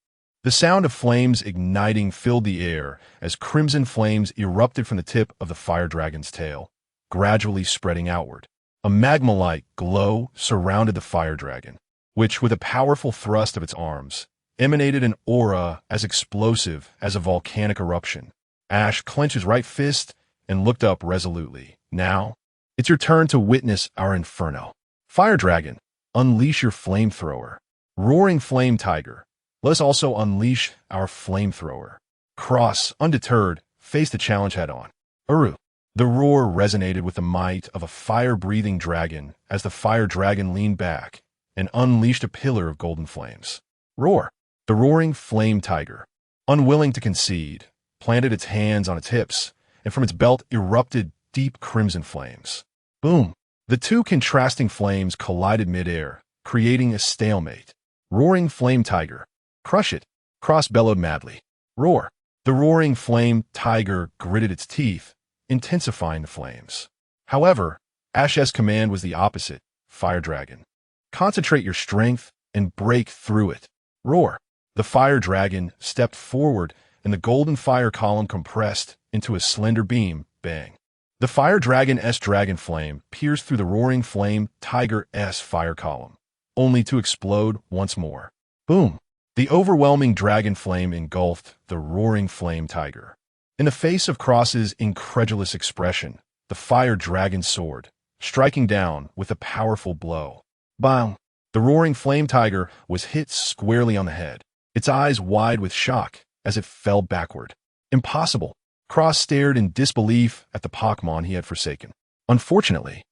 The sound of flames igniting filled the air as crimson flames erupted from the tip of the fire dragon's tail, gradually spreading outward. A magma-like glow surrounded the fire dragon, which, with a powerful thrust of its arms, emanated an aura as explosive as a volcanic eruption. Ash clenched his right fist and looked up resolutely. Now, it's your turn to witness our inferno. Fire dragon, unleash your flamethrower. Roaring flame tiger, let us also unleash our flamethrower. Cross, undeterred, faced the challenge head-on. Uru. The roar resonated with the might of a fire-breathing dragon as the fire dragon leaned back and unleashed a pillar of golden flames. Roar. The roaring flame tiger, unwilling to concede, planted its hands on its hips, and from its belt erupted deep crimson flames. Boom! The two contrasting flames collided midair, creating a stalemate. Roaring flame tiger. Crush it! Cross bellowed madly. Roar! The roaring flame tiger gritted its teeth, intensifying the flames. However, Ash's command was the opposite. Fire dragon. Concentrate your strength and break through it. Roar! The fire dragon stepped forward and the golden fire column compressed into a slender beam. Bang! The fire dragon's dragon flame pierced through the roaring flame tiger's fire column, only to explode once more. Boom! The overwhelming dragon flame engulfed the roaring flame tiger. In the face of Cross's incredulous expression, the fire dragon soared, striking down with a powerful blow. Bang! The roaring flame tiger was hit squarely on the head, its eyes wide with shock as it fell backward. Impossible! Cross stared in disbelief at the Pokemon he had forsaken. Unfortunately,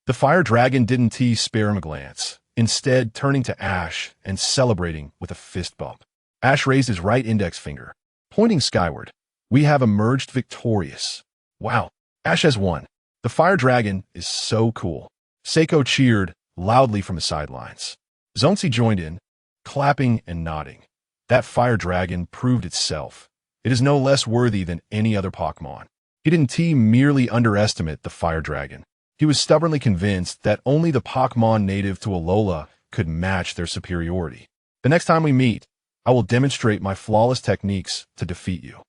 the fire dragon didn't spare him a glance, instead turning to Ash and celebrating with a fist bump. Ash raised his right index finger, pointing skyward. We have emerged victorious. Wow, Ash has won. The fire dragon is so cool. Seiko cheered loudly from the sidelines. Zongzi joined in, clapping and nodding. That fire dragon proved itself. It is no less worthy than any other Pokemon. He didn't merely underestimate the fire dragon. He was stubbornly convinced that only the Pokemon native to Alola could match their superiority. The next time we meet, I will demonstrate my flawless techniques to defeat you.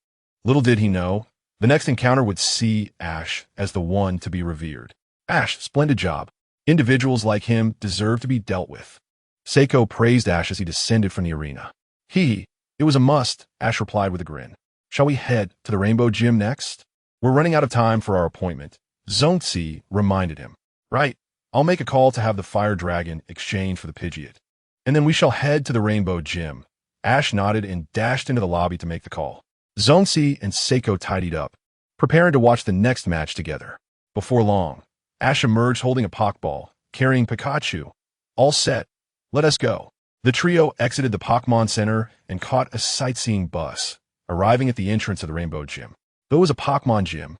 Little did he know, the next encounter would see Ash as the one to be revered. Ash, splendid job. Individuals like him deserve to be dealt with. Seiko praised Ash as he descended from the arena. It was a must, Ash replied with a grin. Shall we head to the Rainbow Gym next? We're running out of time for our appointment. Zongzi reminded him. Right, I'll make a call to have the fire dragon exchange for the Pidgeot. And then we shall head to the Rainbow Gym. Ash nodded and dashed into the lobby to make the call. Zongzi and Seiko tidied up, preparing to watch the next match together. Before long, Ash emerged holding a Pokeball, carrying Pikachu. All set. Let us go. The trio exited the Pokemon Center and caught a sightseeing bus, arriving at the entrance of the Rainbow Gym. Though it was a Pokemon gym,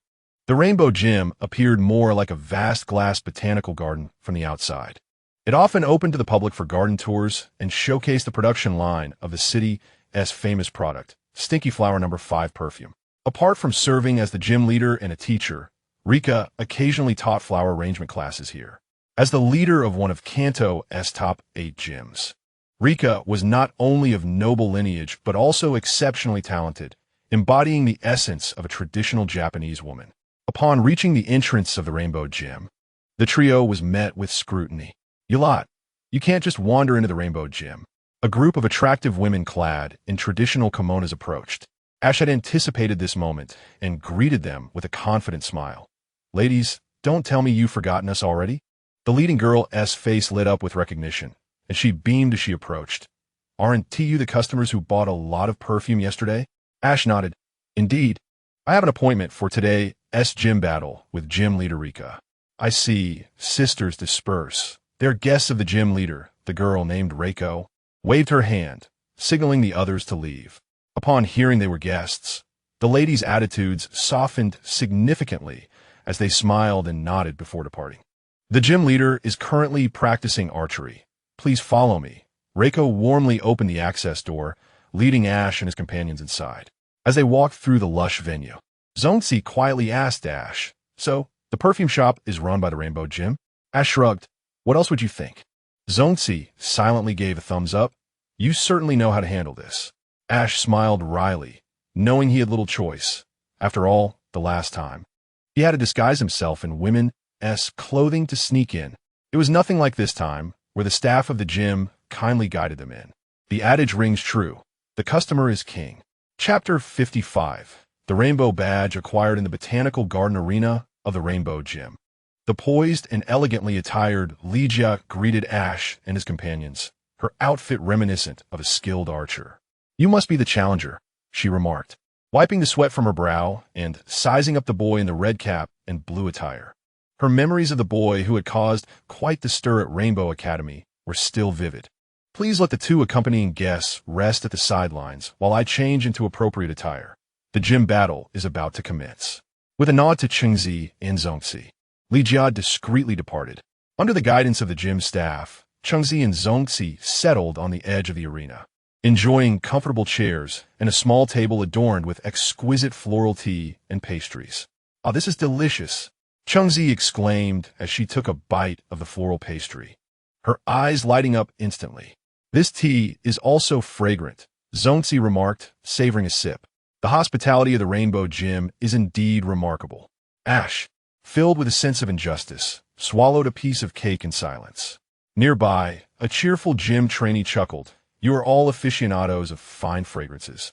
the Rainbow Gym appeared more like a vast glass botanical garden from the outside. It often opened to the public for garden tours and showcased the production line of the city's famous product, Stinky Flower No. 5 perfume. Apart from serving as the gym leader and a teacher, Rika occasionally taught flower arrangement classes here. As the leader of one of Kanto's top 8 gyms, Rika was not only of noble lineage but also exceptionally talented, embodying the essence of a traditional Japanese woman. Upon reaching the entrance of the Rainbow Gym, the trio was met with scrutiny. You lot, you can't just wander into the Rainbow Gym. A group of attractive women clad in traditional kimonos approached. Ash had anticipated this moment and greeted them with a confident smile. Ladies, don't tell me you've forgotten us already? The leading girl's face lit up with recognition, and she beamed as she approached. Aren't you the customers who bought a lot of perfume yesterday? Ash nodded. Indeed. I have an appointment for today's gym battle with gym leader Rika. I see sisters disperse. They're guests of the gym leader. The girl named Reiko waved her hand, signaling the others to leave. Upon hearing they were guests, the ladies' attitudes softened significantly as they smiled and nodded before departing. The gym leader is currently practicing archery. Please follow me. Reiko warmly opened the access door, leading Ash and his companions inside. As they walked through the lush venue, Zongzi quietly asked Ash, "So, the perfume shop is run by the Rainbow Gym?" Ash shrugged. "What else would you think?" Zongzi silently gave a thumbs up. "You certainly know how to handle this." Ash smiled wryly, knowing he had little choice. After all, the last time, he had to disguise himself in women's clothing to sneak in. It was nothing like this time, where the staff of the gym kindly guided them in. The adage rings true. The customer is king. Chapter 55. The Rainbow Badge acquired in the Botanical Garden Arena of the Rainbow Gym. The poised and elegantly attired Ligia greeted Ash and his companions, her outfit reminiscent of a skilled archer. "You must be the challenger," she remarked, wiping the sweat from her brow and sizing up the boy in the red cap and blue attire. Her memories of the boy who had caused quite the stir at Rainbow Academy were still vivid. "Please let the two accompanying guests rest at the sidelines while I change into appropriate attire. The gym battle is about to commence." With a nod to Chengzi and Zongzi, Li Jia discreetly departed. Under the guidance of the gym staff, Chengzi and Zongzi settled on the edge of the arena, enjoying comfortable chairs and a small table adorned with exquisite floral tea and pastries. "Ah, this is delicious," Chengzi exclaimed as she took a bite of the floral pastry, her eyes lighting up instantly. "This tea is also fragrant," Zongzi remarked, savoring a sip. "The hospitality of the Rainbow Gym is indeed remarkable." Ash, filled with a sense of injustice, swallowed a piece of cake in silence. Nearby, a cheerful gym trainee chuckled. "You are all aficionados of fine fragrances,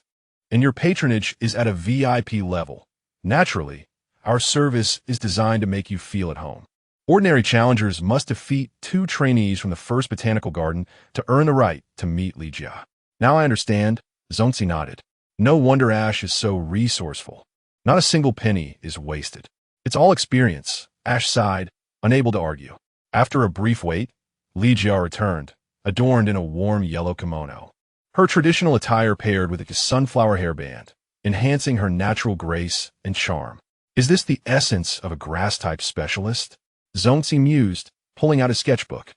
and your patronage is at a VIP level. Naturally, our service is designed to make you feel at home. Ordinary challengers must defeat 2 trainees from the first botanical garden to earn the right to meet Li Jia." "Now I understand," Zongzi nodded. "No wonder Ash is so resourceful. Not a single penny is wasted. It's all experience," Ash sighed, unable to argue. After a brief wait, Li Jia returned, adorned in a warm yellow kimono. Her traditional attire paired with a sunflower hairband, enhancing her natural grace and charm. "Is this the essence of a grass-type specialist?" Zongzi mused, pulling out a sketchbook.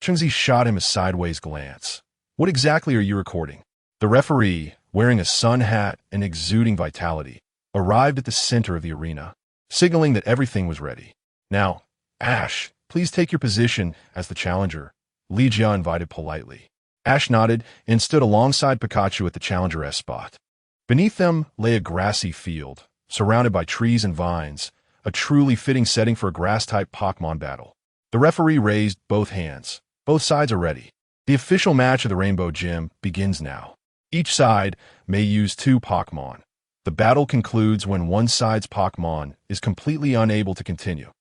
Chengzi shot him a sideways glance. "What exactly are you recording?" The referee, wearing a sun hat and exuding vitality, arrived at the center of the arena, signaling that everything was ready. "Now, Ash, please take your position as the challenger," Li Jia invited politely. Ash nodded and stood alongside Pikachu at the challenger's spot. Beneath them lay a grassy field, surrounded by trees and vines, a truly fitting setting for a grass-type Pokemon battle. The referee raised both hands. Both sides are ready. The official match of the Rainbow Gym begins now. Each side may use 2 Pokemon. The battle concludes when one side's Pokemon is completely unable to continue.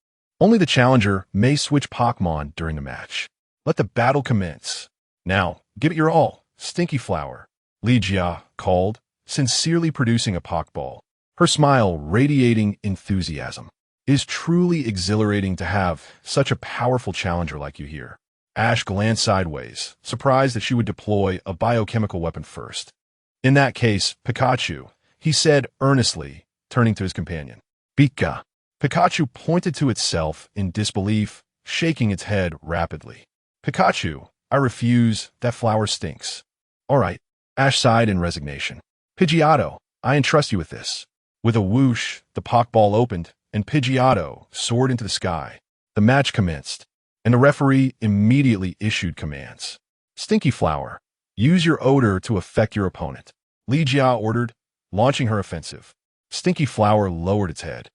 Only the challenger may switch Pokemon during the match. Let the battle commence. "Now, give it your all, Stinky Flower," Li Jia called, sincerely producing a Pokeball, her smile radiating enthusiasm. "It is truly exhilarating to have such a powerful challenger like you here." Ash glanced sideways, surprised that she would deploy a biochemical weapon first. "In that case, Pikachu," he said earnestly, turning to his companion. "Pika." Pikachu pointed to itself in disbelief, shaking its head rapidly. "Pikachu, I refuse. That flower stinks." "All right." Ash sighed in resignation. "Pidgeotto, I entrust you with this." With a whoosh, the Pokeball opened, and Pidgeotto soared into the sky. The match commenced, and the referee immediately issued commands. "Stinky Flower, use your odor to affect your opponent," Li Jia ordered, launching her offensive. Stinky Flower lowered its head,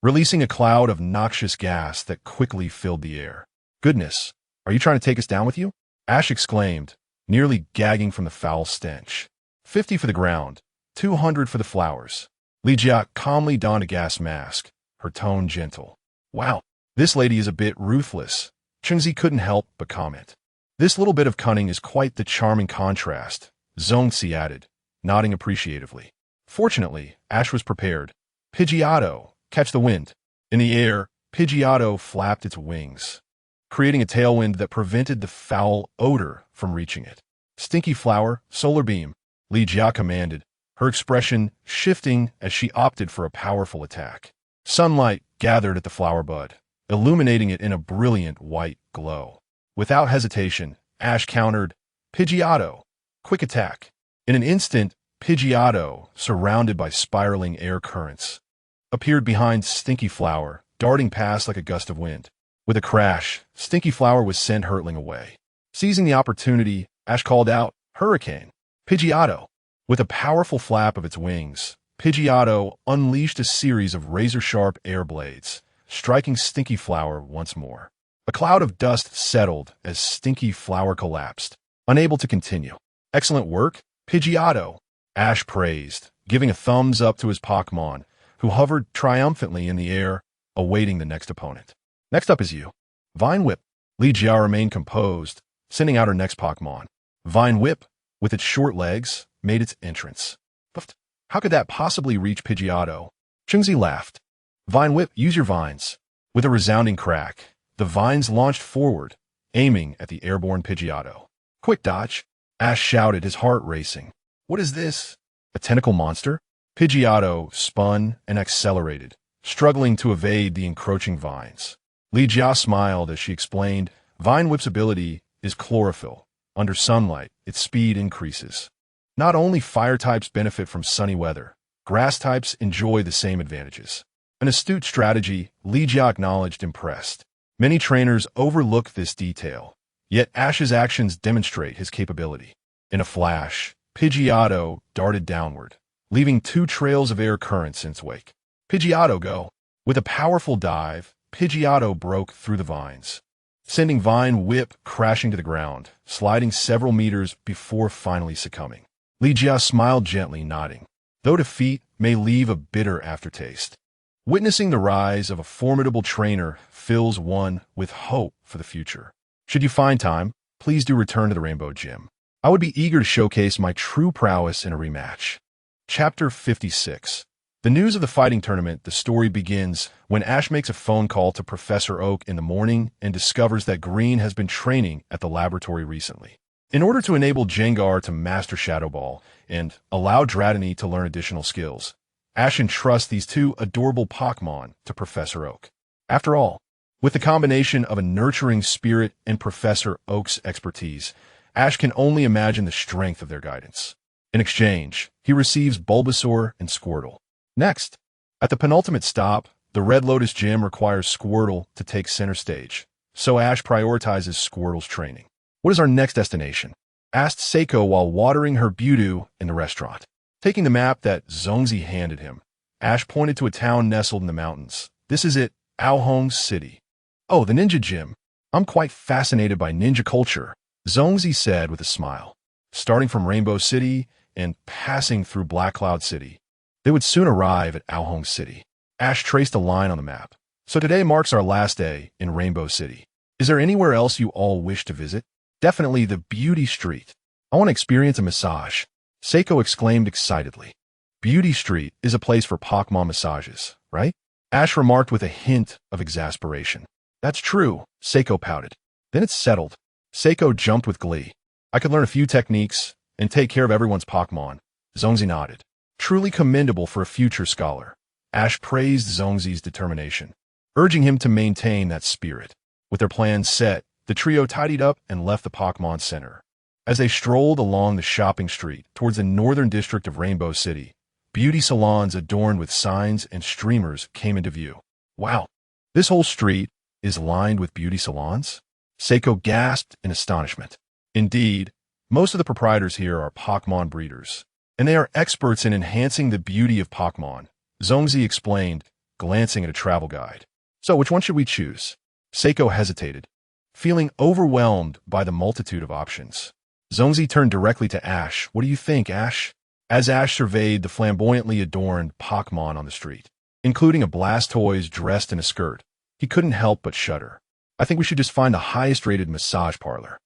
releasing a cloud of noxious gas that quickly filled the air. "Goodness, are you trying to take us down with you?" Ash exclaimed, nearly gagging from the foul stench. 50 for the ground, 200 for the flowers. Li Jia calmly donned a gas mask, her tone gentle. "Wow, this lady is a bit ruthless," Chengzi couldn't help but comment. "This little bit of cunning is quite the charming contrast," Zhongzi added, nodding appreciatively. Fortunately, Ash was prepared. Pidgeotto, catch the wind. In the air, Pidgeotto flapped its wings, creating a tailwind that prevented the foul odor from reaching it. "Stinky flower, solar beam," Li Jia commanded, her expression shifting as she opted for a powerful attack. Sunlight gathered at the flower bud, illuminating it in a brilliant white glow. Without hesitation, Ash countered, "Pidgeotto, quick attack." In an instant, Pidgeotto, surrounded by spiraling air currents, appeared behind Stinky Flower, darting past like a gust of wind. With a crash, Stinky Flower was sent hurtling away. Seizing the opportunity, Ash called out, "Hurricane! Pidgeotto!" With a powerful flap of its wings, Pidgeotto unleashed a series of razor-sharp air blades, striking Stinky Flower once more. A cloud of dust settled as Stinky Flower collapsed, unable to continue. "Excellent work, Pidgeotto," Ash praised, giving a thumbs up to his Pokémon, who hovered triumphantly in the air, awaiting the next opponent. "Next up is you. Vine Whip." Li Jia remained composed, sending out her next Pokémon. Vine Whip, with its short legs, made its entrance. "But how could that possibly reach Pidgeotto?" Chengzi laughed. "Vine Whip, use your vines." With a resounding crack, the vines launched forward, aiming at the airborne Pidgeotto. "Quick dodge!" Ash shouted, his heart racing. "What is this? A tentacle monster?" Pidgeotto spun and accelerated, struggling to evade the encroaching vines. Li Jia smiled as she explained, "Vine Whip's ability is chlorophyll. Under sunlight, its speed increases. Not only fire types benefit from sunny weather, grass types enjoy the same advantages." An astute strategy, Li Jia acknowledged, impressed. Many trainers overlook this detail, yet Ash's actions demonstrate his capability. In a flash, Pidgeotto darted downward, leaving 2 trails of air currents in its wake. "Pidgeotto, go!" With a powerful dive, Pidgeotto broke through the vines, sending Vine Whip crashing to the ground, sliding several meters before finally succumbing. Li Jia smiled gently, nodding, though defeat may leave a bitter aftertaste. Witnessing the rise of a formidable trainer fills one with hope for the future. Should you find time, please do return to the Rainbow Gym. I would be eager to showcase my true prowess in a rematch. Chapter 56. The news of the fighting tournament. The story begins when Ash makes a phone call to Professor Oak in the morning and discovers that Green has been training at the laboratory recently. In order to enable Jengar to master Shadow Ball and allow Dratini to learn additional skills, Ash entrusts these 2 adorable Pokémon to Professor Oak. After all, with the combination of a nurturing spirit and Professor Oak's expertise, Ash can only imagine the strength of their guidance. In exchange, he receives Bulbasaur and Squirtle. Next, at the penultimate stop, the Red Lotus Gym requires Squirtle to take center stage, so Ash prioritizes Squirtle's training. "What is our next destination?" asked Seiko while watering her Beaudoo in the restaurant. Taking the map that Zhongzi handed him, Ash pointed to a town nestled in the mountains. "This is it, Aohong City." "Oh, the Ninja Gym. I'm quite fascinated by ninja culture," Zhongzi said with a smile. Starting from Rainbow City and passing through Black Cloud City, they would soon arrive at Aohong City. Ash traced a line on the map. "So today marks our last day in Rainbow City. Is there anywhere else you all wish to visit?" "Definitely the Beauty Street. I want to experience a massage," Seiko exclaimed excitedly. "Beauty Street is a place for Pokémon massages, right?" Ash remarked with a hint of exasperation. "That's true," Seiko pouted. "Then it's settled." Seiko jumped with glee. "I could learn a few techniques and take care of everyone's Pokémon." Zhongzi nodded. "Truly commendable for a future scholar." Ash praised Zhongzi's determination, urging him to maintain that spirit. With their plans set, the trio tidied up and left the Pokémon Center. As they strolled along the shopping street towards the northern district of Rainbow City, beauty salons adorned with signs and streamers came into view. "Wow, this whole street is lined with beauty salons?" Seiko gasped in astonishment. Indeed, most of the proprietors here are Pokémon breeders, and they are experts in enhancing the beauty of Pokémon, Zhongzi explained, glancing at a travel guide. So, which one should we choose? Seiko hesitated, feeling overwhelmed by the multitude of options. Zongzi turned directly to Ash. What do you think, Ash? As Ash surveyed the flamboyantly adorned Pokemon on the street, including a Blastoise dressed in a skirt, he couldn't help but shudder. I think we should just find the highest-rated massage parlor.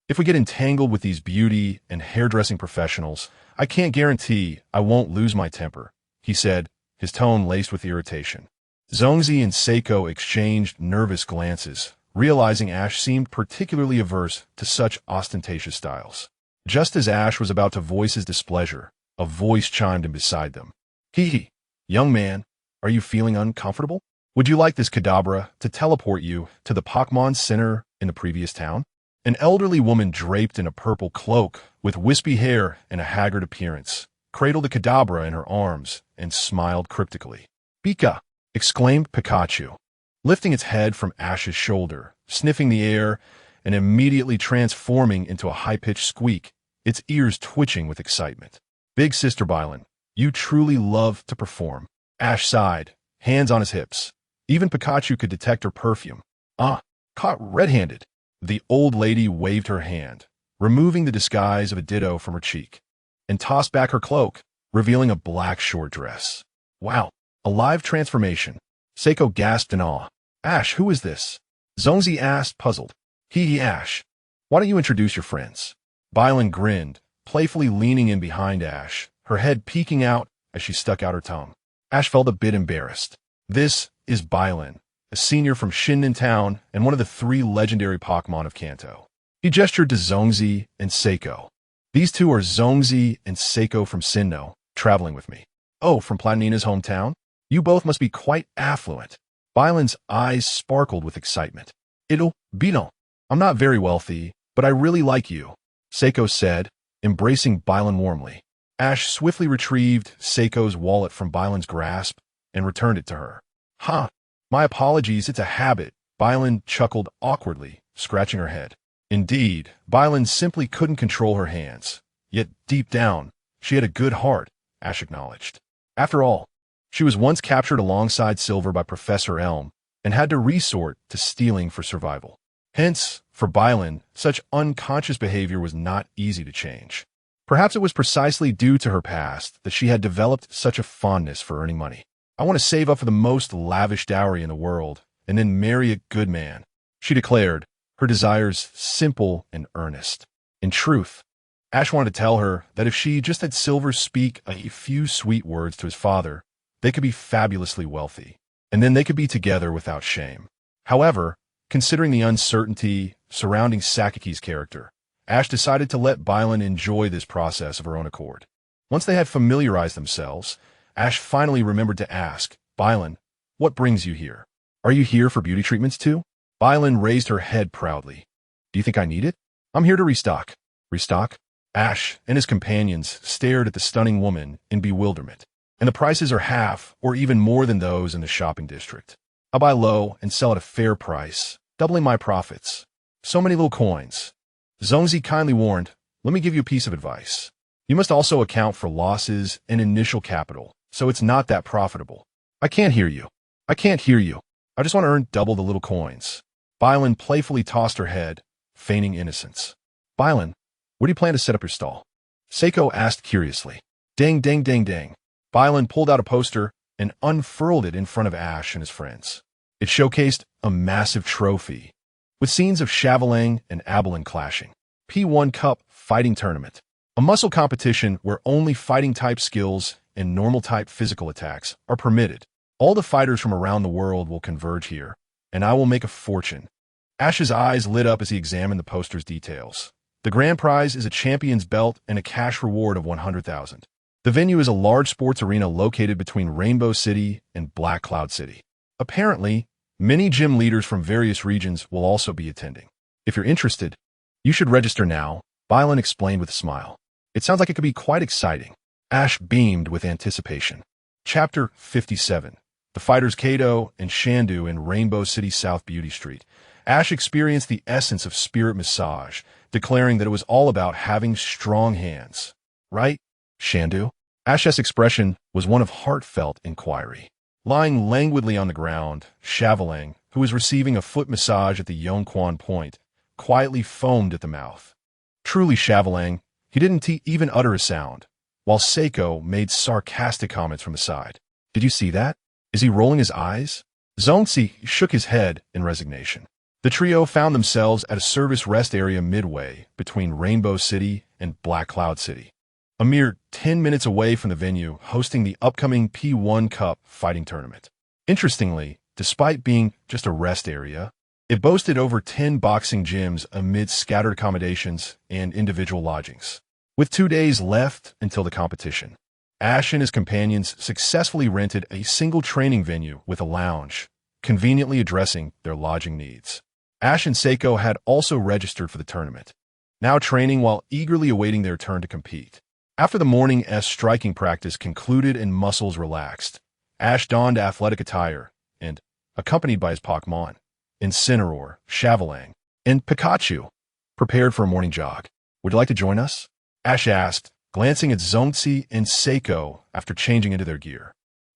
If we get entangled with these beauty and hairdressing professionals, I can't guarantee I won't lose my temper, he said, his tone laced with irritation. Zongzi and Seiko exchanged nervous glances, realizing Ash seemed particularly averse to such ostentatious styles. Just as Ash was about to voice his displeasure, a voice chimed in beside them. Hee, young man, are you feeling uncomfortable? Would you like this Kadabra to teleport you to the Pokemon Center in the previous town? An elderly woman draped in a purple cloak, with wispy hair and a haggard appearance, cradled the Kadabra in her arms and smiled cryptically. Pika! Exclaimed Pikachu, lifting its head from Ash's shoulder, sniffing the air, and immediately transforming into a high-pitched squeak, its ears twitching with excitement. Big Sister Bylin, you truly love to perform. Ash sighed, hands on his hips. Even Pikachu could detect her perfume. Caught red-handed. The old lady waved her hand, removing the disguise of a ditto from her cheek, and tossed back her cloak, revealing a black short dress. Wow, a live transformation. Seiko gasped in awe. Ash, who is this? Zongzi asked, puzzled. Ash. Why don't you introduce your friends? Bylin grinned, playfully leaning in behind Ash, her head peeking out as she stuck out her tongue. Ash felt a bit embarrassed. This is Bylin, a senior from Shinden Town and one of the 3 legendary Pokemon of Kanto. He gestured to Zongzi and Seiko. These two are Zongzi and Seiko from Sinnoh, traveling with me. Oh, from Platinina's hometown? You both must be quite affluent. Bylin's eyes sparkled with excitement. Bino. I'm not very wealthy, but I really like you, Seiko said, embracing Bylin warmly. Ash swiftly retrieved Seiko's wallet from Bylin's grasp and returned it to her. My apologies, it's a habit, Bylin chuckled awkwardly, scratching her head. Indeed, Bylin simply couldn't control her hands. Yet deep down, she had a good heart, Ash acknowledged. After all, she was once captured alongside Silver by Professor Elm and had to resort to stealing for survival. Hence, for Bylin, such unconscious behavior was not easy to change. Perhaps it was precisely due to her past that she had developed such a fondness for earning money. I want to save up for the most lavish dowry in the world and then marry a good man, she declared, her desires simple and earnest. In truth, Ash wanted to tell her that if she just had Silver speak a few sweet words to his father, they could be fabulously wealthy, and then they could be together without shame. However, considering the uncertainty surrounding Sakiki's character, Ash decided to let Bylin enjoy this process of her own accord. Once they had familiarized themselves, Ash finally remembered to ask, Bylin, what brings you here? Are you here for beauty treatments too? Bylin raised her head proudly. Do you think I need it? I'm here to restock. Restock? Ash and his companions stared at the stunning woman in bewilderment. And the prices are half or even more than those in the shopping district. I'll buy low and sell at a fair price, doubling my profits. So many little coins. Zongzi kindly warned, let me give you a piece of advice. You must also account for losses and initial capital, so it's not that profitable. I can't hear you. I just want to earn double the little coins. Bylin playfully tossed her head, feigning innocence. Bylin, where do you plan to set up your stall? Seiko asked curiously. Dang. Bylin pulled out a poster and unfurled it in front of Ash and his friends. It showcased a massive trophy, with scenes of Chavalang and Abilene clashing. P1 Cup Fighting Tournament. A muscle competition where only fighting-type skills and normal-type physical attacks are permitted. All the fighters from around the world will converge here, and I will make a fortune. Ash's eyes lit up as he examined the poster's details. The grand prize is a champion's belt and a cash reward of 100,000. The venue is a large sports arena located between Rainbow City and Black Cloud City. Apparently, many gym leaders from various regions will also be attending. If you're interested, you should register now, Bylin explained with a smile. It sounds like it could be quite exciting. Ash beamed with anticipation. Chapter 57. The fighters Kato and Shandu in Rainbow City South Beauty Street. Ash experienced the essence of spirit massage, declaring that it was all about having strong hands. Right, Shandu? Ash's expression was one of heartfelt inquiry. Lying languidly on the ground, Chavalang, who was receiving a foot massage at the Yongquan point, quietly foamed at the mouth. Truly Chavalang, he didn't even utter a sound, while Seiko made sarcastic comments from the side. Did you see that? Is he rolling his eyes? Zongzi shook his head in resignation. The trio found themselves at a service rest area midway between Rainbow City and Black Cloud City, a mere 10 minutes away from the venue hosting the upcoming P1 Cup fighting tournament. Interestingly, despite being just a rest area, it boasted over 10 boxing gyms amid scattered accommodations and individual lodgings. With 2 days left until the competition, Ash and his companions successfully rented a single training venue with a lounge, conveniently addressing their lodging needs. Ash and Seiko had also registered for the tournament, now training while eagerly awaiting their turn to compete. After the morning striking practice concluded and muscles relaxed, Ash donned athletic attire and, accompanied by his Pokemon, Incineroar, Chavalang, and Pikachu, prepared for a morning jog. Would you like to join us? Ash asked, glancing at Zongzi and Seiko after changing into their gear.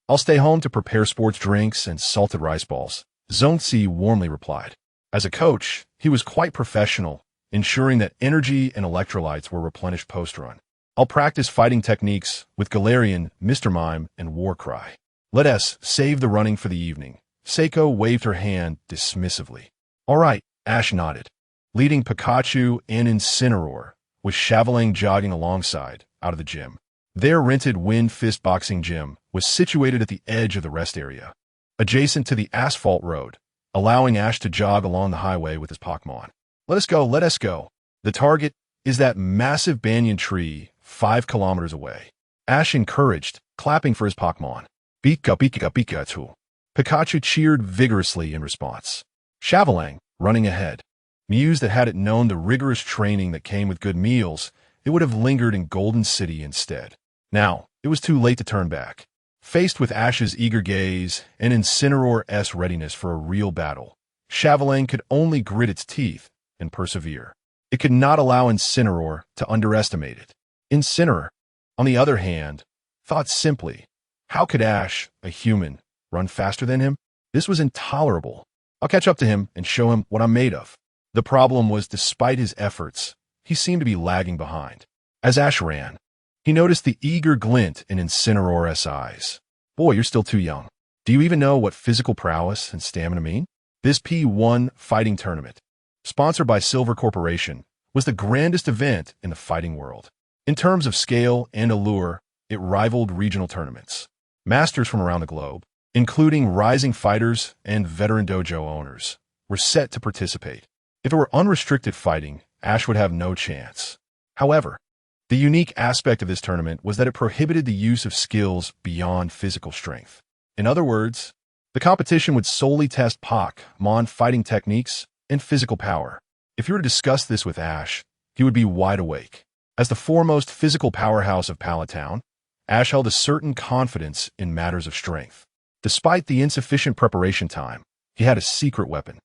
I'll stay home to prepare sports drinks and salted rice balls, Zongzi warmly replied. As a coach, he was quite professional, ensuring that energy and electrolytes were replenished post-run. I'll practice fighting techniques with Galarian, Mr. Mime, and Warcry. Let us save the running for the evening. Seiko waved her hand dismissively. All right, Ash nodded, leading Pikachu and Incineroar, with Chavalang jogging alongside, out of the gym. Their rented Wind Fist boxing gym was situated at the edge of the rest area, adjacent to the asphalt road, allowing Ash to jog along the highway with his Pokemon. Let us go, let us go. The target is that massive banyan tree 5 kilometers away. Ash encouraged, clapping for his Pokemon. Pika, Pika, Pikachu. Pikachu cheered vigorously in response. Chavalang, running ahead, mused that had it known the rigorous training that came with good meals, it would have lingered in Golden City instead. Now, it was too late to turn back. Faced with Ash's eager gaze and Incineroar's readiness for a real battle, Chavalang could only grit its teeth and persevere. It could not allow Incineroar to underestimate it. Incineroar, on the other hand, thought simply, how could Ash, a human, run faster than him? This was intolerable. I'll catch up to him and show him what I'm made of. The problem was, despite his efforts, he seemed to be lagging behind. As Ash ran, he noticed the eager glint in Incineroar's eyes. Boy, you're still too young. Do you even know what physical prowess and stamina mean? This P1 fighting tournament, sponsored by Silver Corporation, was the grandest event in the fighting world. In terms of scale and allure, it rivaled regional tournaments. Masters from around the globe, including rising fighters and veteran dojo owners, were set to participate. If it were unrestricted fighting, Ash would have no chance. However, the unique aspect of this tournament was that it prohibited the use of skills beyond physical strength. In other words, the competition would solely test Pokemon fighting techniques and physical power. If you were to discuss this with Ash, he would be wide awake. As the foremost physical powerhouse of Palatown, Ash held a certain confidence in matters of strength. Despite the insufficient preparation time, he had a secret weapon.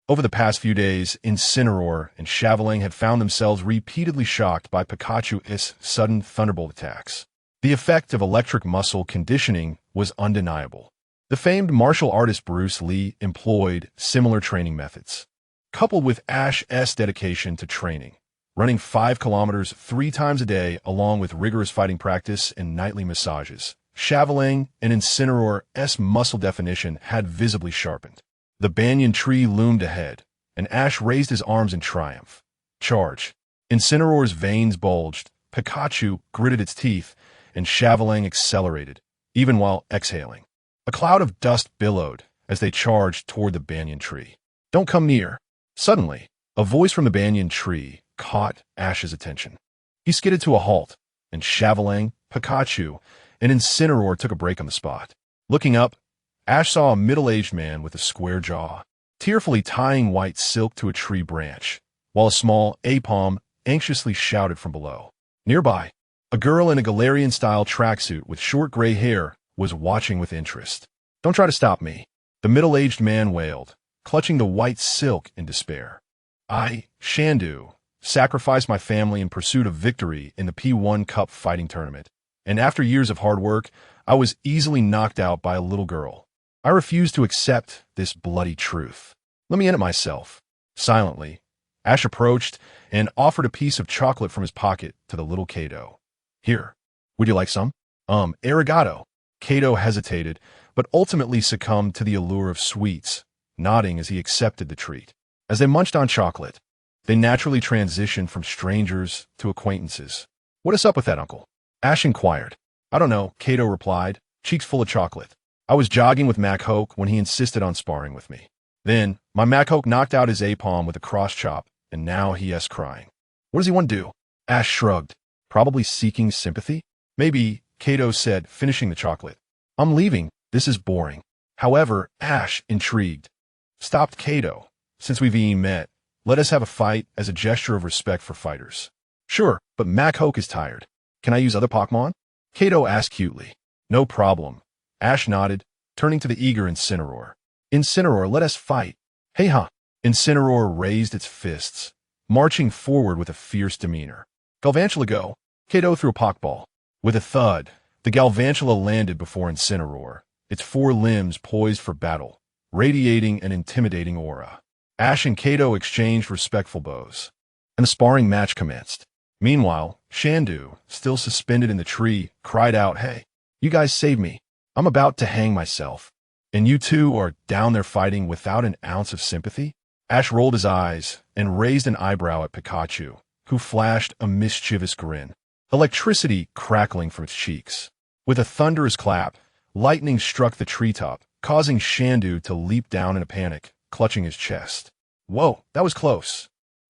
Over the past few days, Incineroar and Chavalang had found themselves repeatedly shocked by Pikachu's sudden thunderbolt attacks. The effect of electric muscle conditioning was undeniable. The famed martial artist Bruce Lee employed similar training methods. Coupled with Ash's dedication to training, running 5 kilometers 3 times a day along with rigorous fighting practice and nightly massages, Chavalang and Incineroar's muscle definition had visibly sharpened. The banyan tree loomed ahead, and Ash raised his arms in triumph. Charge! Incineroar's veins bulged, Pikachu gritted its teeth, and Chavalang accelerated, even while exhaling. A cloud of dust billowed as they charged toward the banyan tree. Don't come near. Suddenly, a voice from the banyan tree caught Ash's attention. He skidded to a halt, and Chavalang, Pikachu, and Incineroar took a break on the spot. Looking up, Ash saw a middle-aged man with a square jaw, tearfully tying white silk to a tree branch, while a small Apom anxiously shouted from below. Nearby, a girl in a Galarian-style tracksuit with short gray hair was watching with interest. Don't try to stop me, the middle-aged man wailed, clutching the white silk in despair. I, Shandu, sacrificed my family in pursuit of victory in the P1 Cup fighting tournament, and after years of hard work, I was easily knocked out by a little girl. I refuse to accept this bloody truth. Let me end it myself. Silently, Ash approached and offered a piece of chocolate from his pocket to the little Kato. Here, would you like some? Arigato. Kato hesitated, but ultimately succumbed to the allure of sweets, nodding as he accepted the treat. As they munched on chocolate, they naturally transitioned from strangers to acquaintances. What is up with that, Uncle? Ash inquired. I don't know, Kato replied, cheeks full of chocolate. I was jogging with Mac Hoke when he insisted on sparring with me. Then, my Mac Hoke knocked out his A-palm with a cross chop, and now he is crying. What does he want to do? Ash shrugged. Probably seeking sympathy? Maybe, Kato said, finishing the chocolate. I'm leaving. This is boring. However, Ash, intrigued, stopped Kato. Since we've met, let us have a fight as a gesture of respect for fighters. Sure, but Mac Hoke is tired. Can I use other Pokemon? Kato asked cutely. No problem. Ash nodded, turning to the eager Incineroar. Incineroar, let us fight. Hey ha! Incineroar raised its fists, marching forward with a fierce demeanor. Galvantula go! Kato threw a Pokeball. With a thud, the Galvantula landed before Incineroar, its four limbs poised for battle, radiating an intimidating aura. Ash and Kato exchanged respectful bows, and the sparring match commenced. Meanwhile, Shandu, still suspended in the tree, cried out, Hey, you guys saved me. I'm about to hang myself. And you two are down there fighting without an ounce of sympathy? Ash rolled his eyes and raised an eyebrow at Pikachu, who flashed a mischievous grin, electricity crackling from its cheeks. With a thunderous clap, lightning struck the treetop, causing Shandu to leap down in a panic, clutching his chest. Whoa, that was close.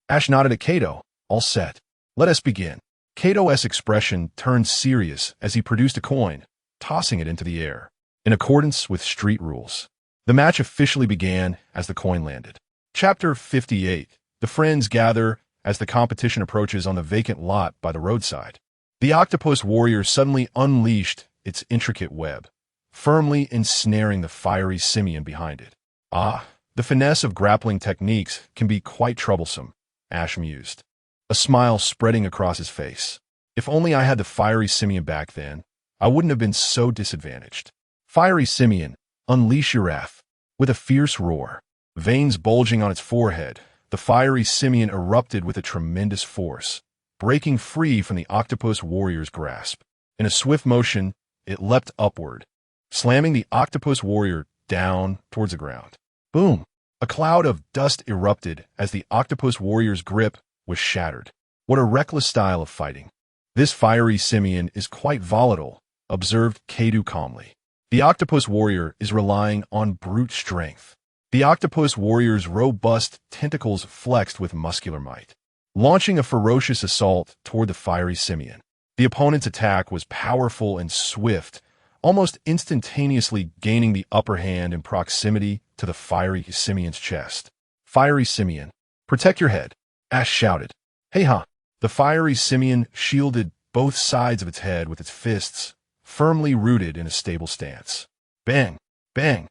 Ash nodded at Kato. All set. Let us begin. Kato's expression turned serious as he produced a coin, tossing it into the air. In accordance with street rules, the match officially began as the coin landed. Chapter 58. The friends gather as the competition approaches on the vacant lot by the roadside. The octopus warrior suddenly unleashed its intricate web, firmly ensnaring the fiery simian behind it. The finesse of grappling techniques can be quite troublesome, Ash mused, a smile spreading across his face. If only I had the fiery simian back then, I wouldn't have been so disadvantaged. Fiery simian, unleash your wrath. With a fierce roar, veins bulging on its forehead, the fiery simian erupted with a tremendous force, breaking free from the octopus warrior's grasp. In a swift motion, it leapt upward, slamming the octopus warrior down towards the ground. Boom! A cloud of dust erupted as the octopus warrior's grip was shattered. What a reckless style of fighting. This fiery simian is quite volatile, observed Kato calmly. The octopus warrior is relying on brute strength. The octopus warrior's robust tentacles flexed with muscular might, launching a ferocious assault toward the fiery simian. The opponent's attack was powerful and swift, almost instantaneously gaining the upper hand in proximity to the fiery simian's chest. Fiery simian, protect your head, Ash shouted. Hey ha! The fiery simian shielded both sides of its head with its fists, firmly rooted in a stable stance. Bang! Bang!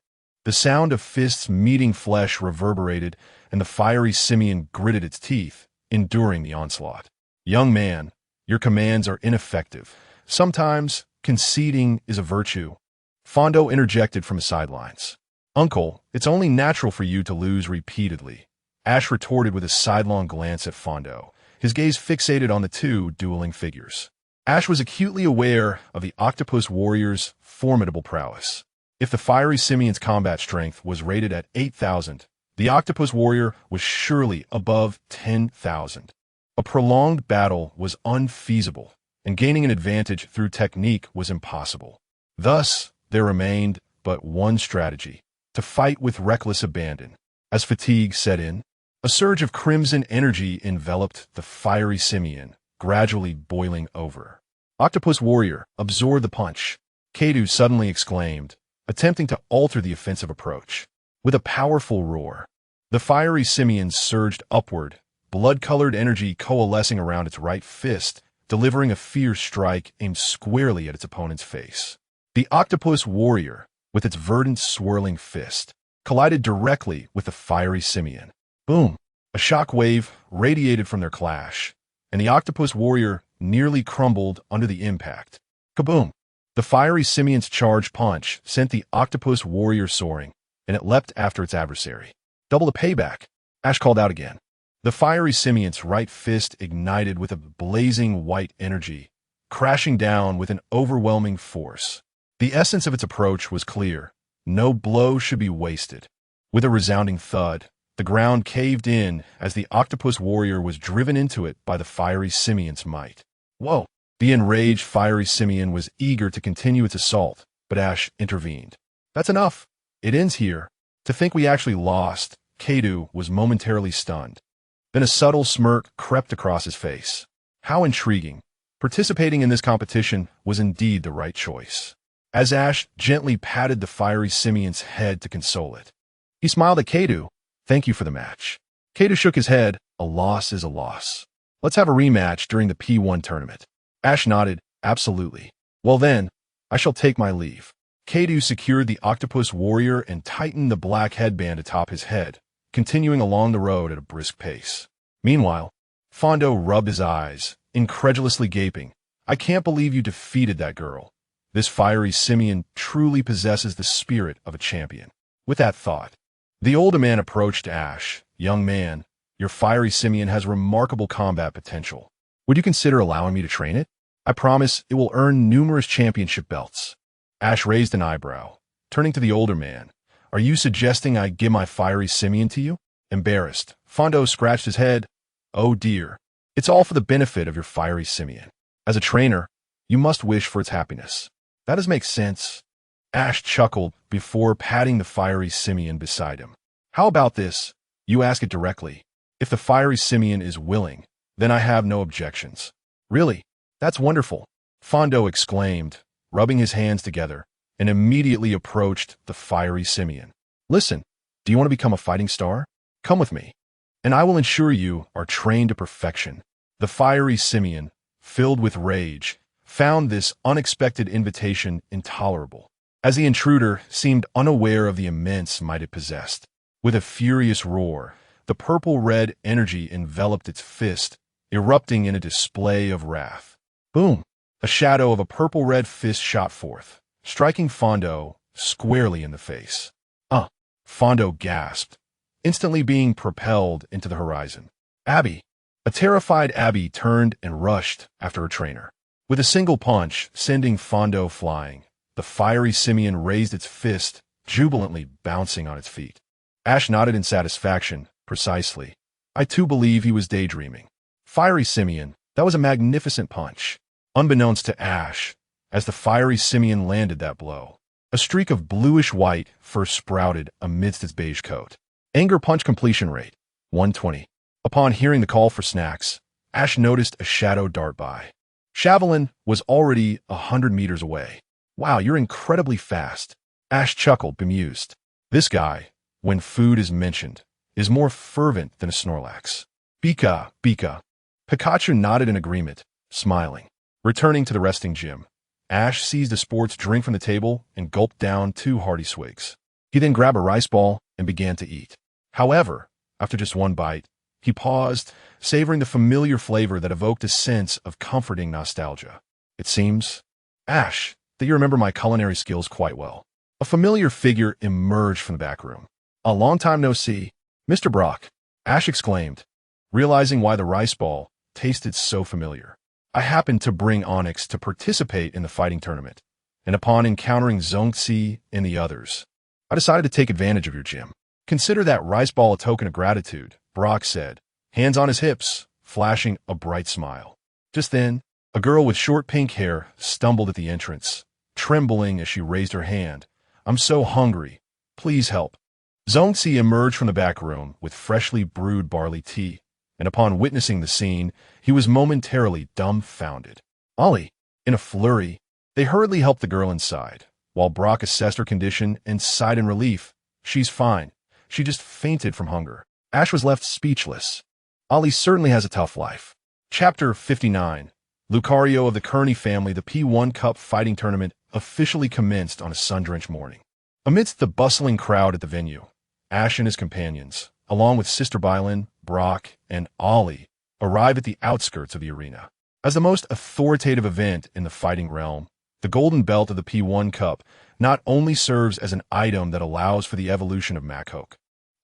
The sound of fists meeting flesh reverberated, and the fiery simian gritted its teeth, enduring the onslaught. Young man, your commands are ineffective. Sometimes conceding is a virtue. Fondo interjected from the sidelines. Uncle, it's only natural for you to lose repeatedly, Ash retorted with a sidelong glance at Fondo, his gaze fixated on the two dueling figures. Ash was acutely aware of the octopus warrior's formidable prowess. If the fiery simian's combat strength was rated at 8,000, the octopus warrior was surely above 10,000. A prolonged battle was unfeasible, and gaining an advantage through technique was impossible. Thus, there remained but one strategy: to fight with reckless abandon. As fatigue set in, a surge of crimson energy enveloped the fiery simian, gradually boiling over. Octopus warrior, absorb the punch, Kato suddenly exclaimed, attempting to alter the offensive approach. With a powerful roar, the fiery simian surged upward, blood-colored energy coalescing around its right fist, delivering a fierce strike aimed squarely at its opponent's face. The octopus warrior, with its verdant swirling fist, collided directly with the fiery simian. Boom! A shock wave radiated from their clash, and the octopus warrior nearly crumbled under the impact. Kaboom! The fiery simian's charged punch sent the octopus warrior soaring, and it leapt after its adversary. Double the payback, Ash called out again. The fiery simian's right fist ignited with a blazing white energy, crashing down with an overwhelming force. The essence of its approach was clear. No blow should be wasted. With a resounding thud, the ground caved in as the octopus warrior was driven into it by the fiery simian's might. Whoa! The enraged fiery simian was eager to continue its assault, but Ash intervened. That's enough. It ends here. To think we actually lost, Kadu was momentarily stunned. Then a subtle smirk crept across his face. How intriguing. Participating in this competition was indeed the right choice. As Ash gently patted the fiery simian's head to console it, he smiled at Kadu. Thank you for the match. Kadu shook his head. A loss is a loss. Let's have a rematch during the P1 tournament. Ash nodded. Absolutely. Well then, I shall take my leave. Kadu secured the octopus warrior and tightened the black headband atop his head, continuing along the road at a brisk pace. Meanwhile, Fondo rubbed his eyes, incredulously gaping. I can't believe you defeated that girl. This fiery simian truly possesses the spirit of a champion. With that thought, the older man approached Ash. Young man, your fiery simian has remarkable combat potential. Would you consider allowing me to train it? I promise it will earn numerous championship belts. Ash raised an eyebrow. Turning to the older man, are you suggesting I give my fiery simian to you? Embarrassed, Fondo scratched his head. Oh dear. It's all for the benefit of your fiery simian. As a trainer, you must wish for its happiness. That does make sense. Ash chuckled before patting the fiery simian beside him. How about this? You ask it directly. If the fiery simian is willing, then I have no objections. Really? That's wonderful, Fondo exclaimed, rubbing his hands together, and immediately approached the fiery simian. Listen, do you want to become a fighting star? Come with me, and I will ensure you are trained to perfection. The fiery simian, filled with rage, found this unexpected invitation intolerable, as the intruder seemed unaware of the immense might it possessed. With a furious roar, the purple-red energy enveloped its fist, erupting in a display of wrath. Boom! A shadow of a purple-red fist shot forth, striking Fondo squarely in the face. Fondo gasped, instantly being propelled into the horizon. Abby! A terrified Abby turned and rushed after her trainer. With a single punch sending Fondo flying, the fiery simian raised its fist, jubilantly bouncing on its feet. Ash nodded in satisfaction. Precisely. I too believe he was daydreaming. Fiery simian, that was a magnificent punch. Unbeknownst to Ash, as the fiery simian landed that blow, a streak of bluish-white first sprouted amidst its beige coat. Anger punch completion rate, 120. Upon hearing the call for snacks, Ash noticed a shadow dart by. Javelin was already 100 meters away. Wow, you're incredibly fast. Ash chuckled, bemused. This guy, when food is mentioned, is more fervent than a Snorlax. Bika, Bika. Pikachu nodded in agreement, smiling. Returning to the resting gym, Ash seized a sports drink from the table and gulped down 2 hearty swigs. He then grabbed a rice ball and began to eat. However, after just one bite, he paused, savoring the familiar flavor that evoked a sense of comforting nostalgia. It seems, Ash, that you remember my culinary skills quite well. A familiar figure emerged from the back room. A long time no see. Mr. Brock, Ash exclaimed, realizing why the rice ball tasted so familiar. I happened to bring Onyx to participate in the fighting tournament, and upon encountering Zongzi and the others, I decided to take advantage of your gym. Consider that rice ball a token of gratitude, Brock said, hands on his hips, flashing a bright smile. Just then, a girl with short pink hair stumbled at the entrance, trembling as she raised her hand. I'm so hungry. Please help. Zongzi emerged from the back room with freshly brewed barley tea, and upon witnessing the scene, he was momentarily dumbfounded. Ollie, in a flurry, they hurriedly helped the girl inside, while Brock assessed her condition and sighed in relief. She's fine. She just fainted from hunger. Ash was left speechless. Ollie certainly has a tough life. Chapter 59. Lucario of the Kearney family. The P1 Cup fighting tournament officially commenced on a sun-drenched morning. Amidst the bustling crowd at the venue, Ash and his companions, along with Sister Bylin, Brock, and Ollie, arrive at the outskirts of the arena. As the most authoritative event in the fighting realm, The golden belt of the P1 Cup not only serves as an item that allows for the evolution of Makhok,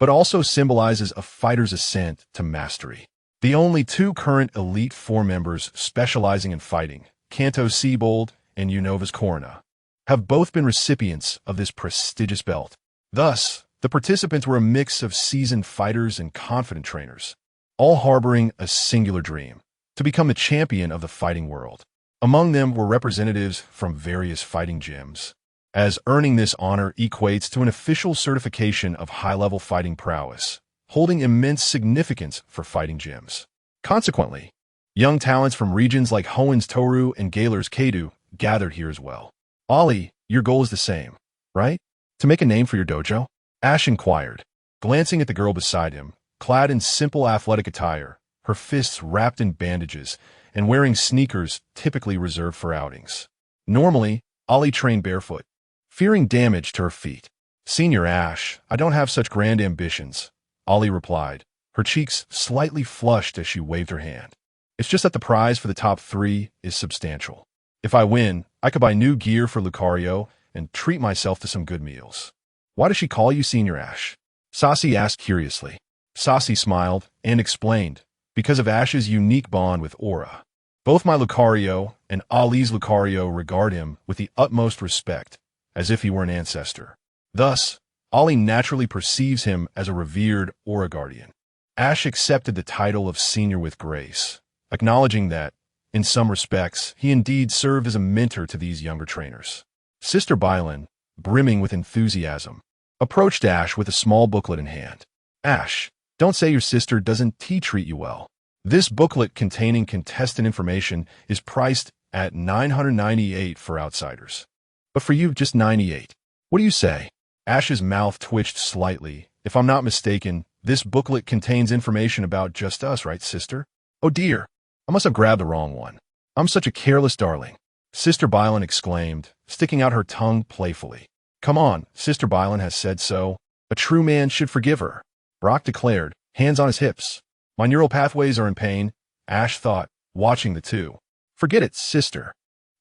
but also symbolizes a fighter's ascent to mastery. The only two current Elite Four members specializing in fighting, Kanto Seabold and Unovas Korona, have both been recipients of this prestigious belt. Thus, the participants were a mix of seasoned fighters and confident trainers, all harboring a singular dream: to become the champion of the fighting world. Among them were representatives from various fighting gyms, as earning this honor equates to an official certification of high-level fighting prowess, holding immense significance for fighting gyms. Consequently, young talents from regions like Hoenns Toru and Galer's Kadu gathered here as well. Ollie, your goal is the same, right? To make a name for your dojo? Ash inquired, glancing at the girl beside him, clad in simple athletic attire, her fists wrapped in bandages, and wearing sneakers typically reserved for outings. Normally, Ollie trained barefoot, fearing damage to her feet. Senior Ash, I don't have such grand ambitions, Ollie replied, her cheeks slightly flushed as she waved her hand. It's just that the prize for the top 3 is substantial. If I win, I could buy new gear for Lucario and treat myself to some good meals. Why does she call you Senior Ash? Sassy asked curiously. Sassy smiled and explained, because of Ash's unique bond with Aura. Both my Lucario and Ollie's Lucario regard him with the utmost respect, as if he were an ancestor. Thus, Ollie naturally perceives him as a revered Aura Guardian. Ash accepted the title of Senior with grace, acknowledging that, in some respects, he indeed served as a mentor to these younger trainers. Sister Bylan, brimming with enthusiasm, approached Ash with a small booklet in hand. Ash, don't say your sister doesn't treat you well. This booklet containing contestant information is priced at $998 for outsiders. But for you, just $98. What do you say? Ash's mouth twitched slightly. If I'm not mistaken, this booklet contains information about just us, right, sister? Oh dear, I must have grabbed the wrong one. I'm such a careless darling, Sister Bylan exclaimed, sticking out her tongue playfully. Come on, Sister Bylan has said so. A true man should forgive her, Brock declared, hands on his hips. My neural pathways are in pain, Ash thought, watching the two. Forget it, sister.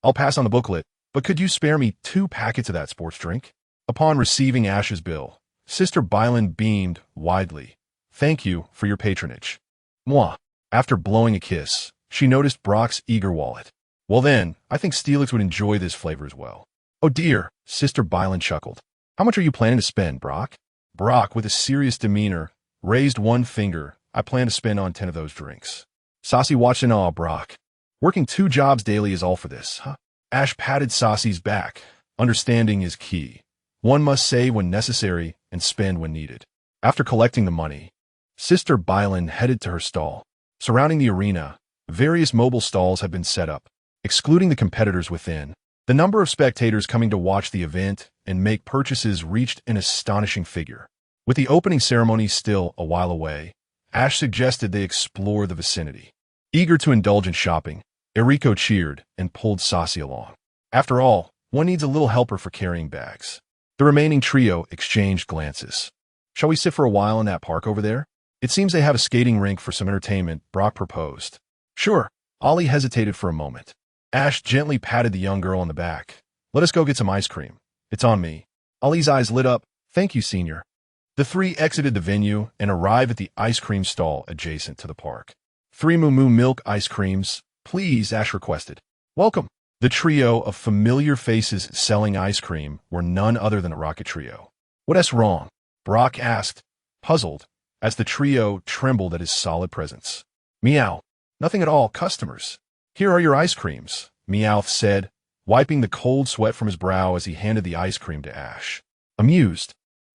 I'll pass on the booklet, but could you spare me 2 packets of that sports drink? Upon receiving Ash's bill, Sister Bylan beamed widely. Thank you for your patronage. Mwah. After blowing a kiss, she noticed Brock's eager wallet. Well then, I think Steelix would enjoy this flavor as well. Oh dear, Sister Bylan chuckled. How much are you planning to spend, Brock? Brock, with a serious demeanor, raised one finger. I plan to spend on 10 of those drinks. Saucy watched in awe. Brock, working 2 jobs daily is all for this, huh? Ash patted Saucy's back. Understanding is key. One must save when necessary and spend when needed. After collecting the money, Sister Bylan headed to her stall. Surrounding the arena, various mobile stalls have been set up, excluding the competitors within. The number of spectators coming to watch the event and make purchases reached an astonishing figure. With the opening ceremony still a while away, Ash suggested they explore the vicinity. Eager to indulge in shopping, Eriko cheered and pulled Saucy along. After all, one needs a little helper for carrying bags. The remaining trio exchanged glances. Shall we sit for a while in that park over there? It seems they have a skating rink for some entertainment, Brock proposed. Sure. Ollie hesitated for a moment. Ash gently patted the young girl on the back. Let us go get some ice cream. It's on me. Ollie's eyes lit up. Thank you, Senior. The 3 exited the venue and arrived at the ice cream stall adjacent to the park. 3 Moo Moo milk ice creams, please, Ash requested. Welcome. The trio of familiar faces selling ice cream were none other than a Rocket Trio. What's wrong? Brock asked, puzzled, as the trio trembled at his solid presence. Meow. Nothing at all, customers. Here are your ice creams, Meowth said, wiping the cold sweat from his brow as he handed the ice cream to Ash. Amused,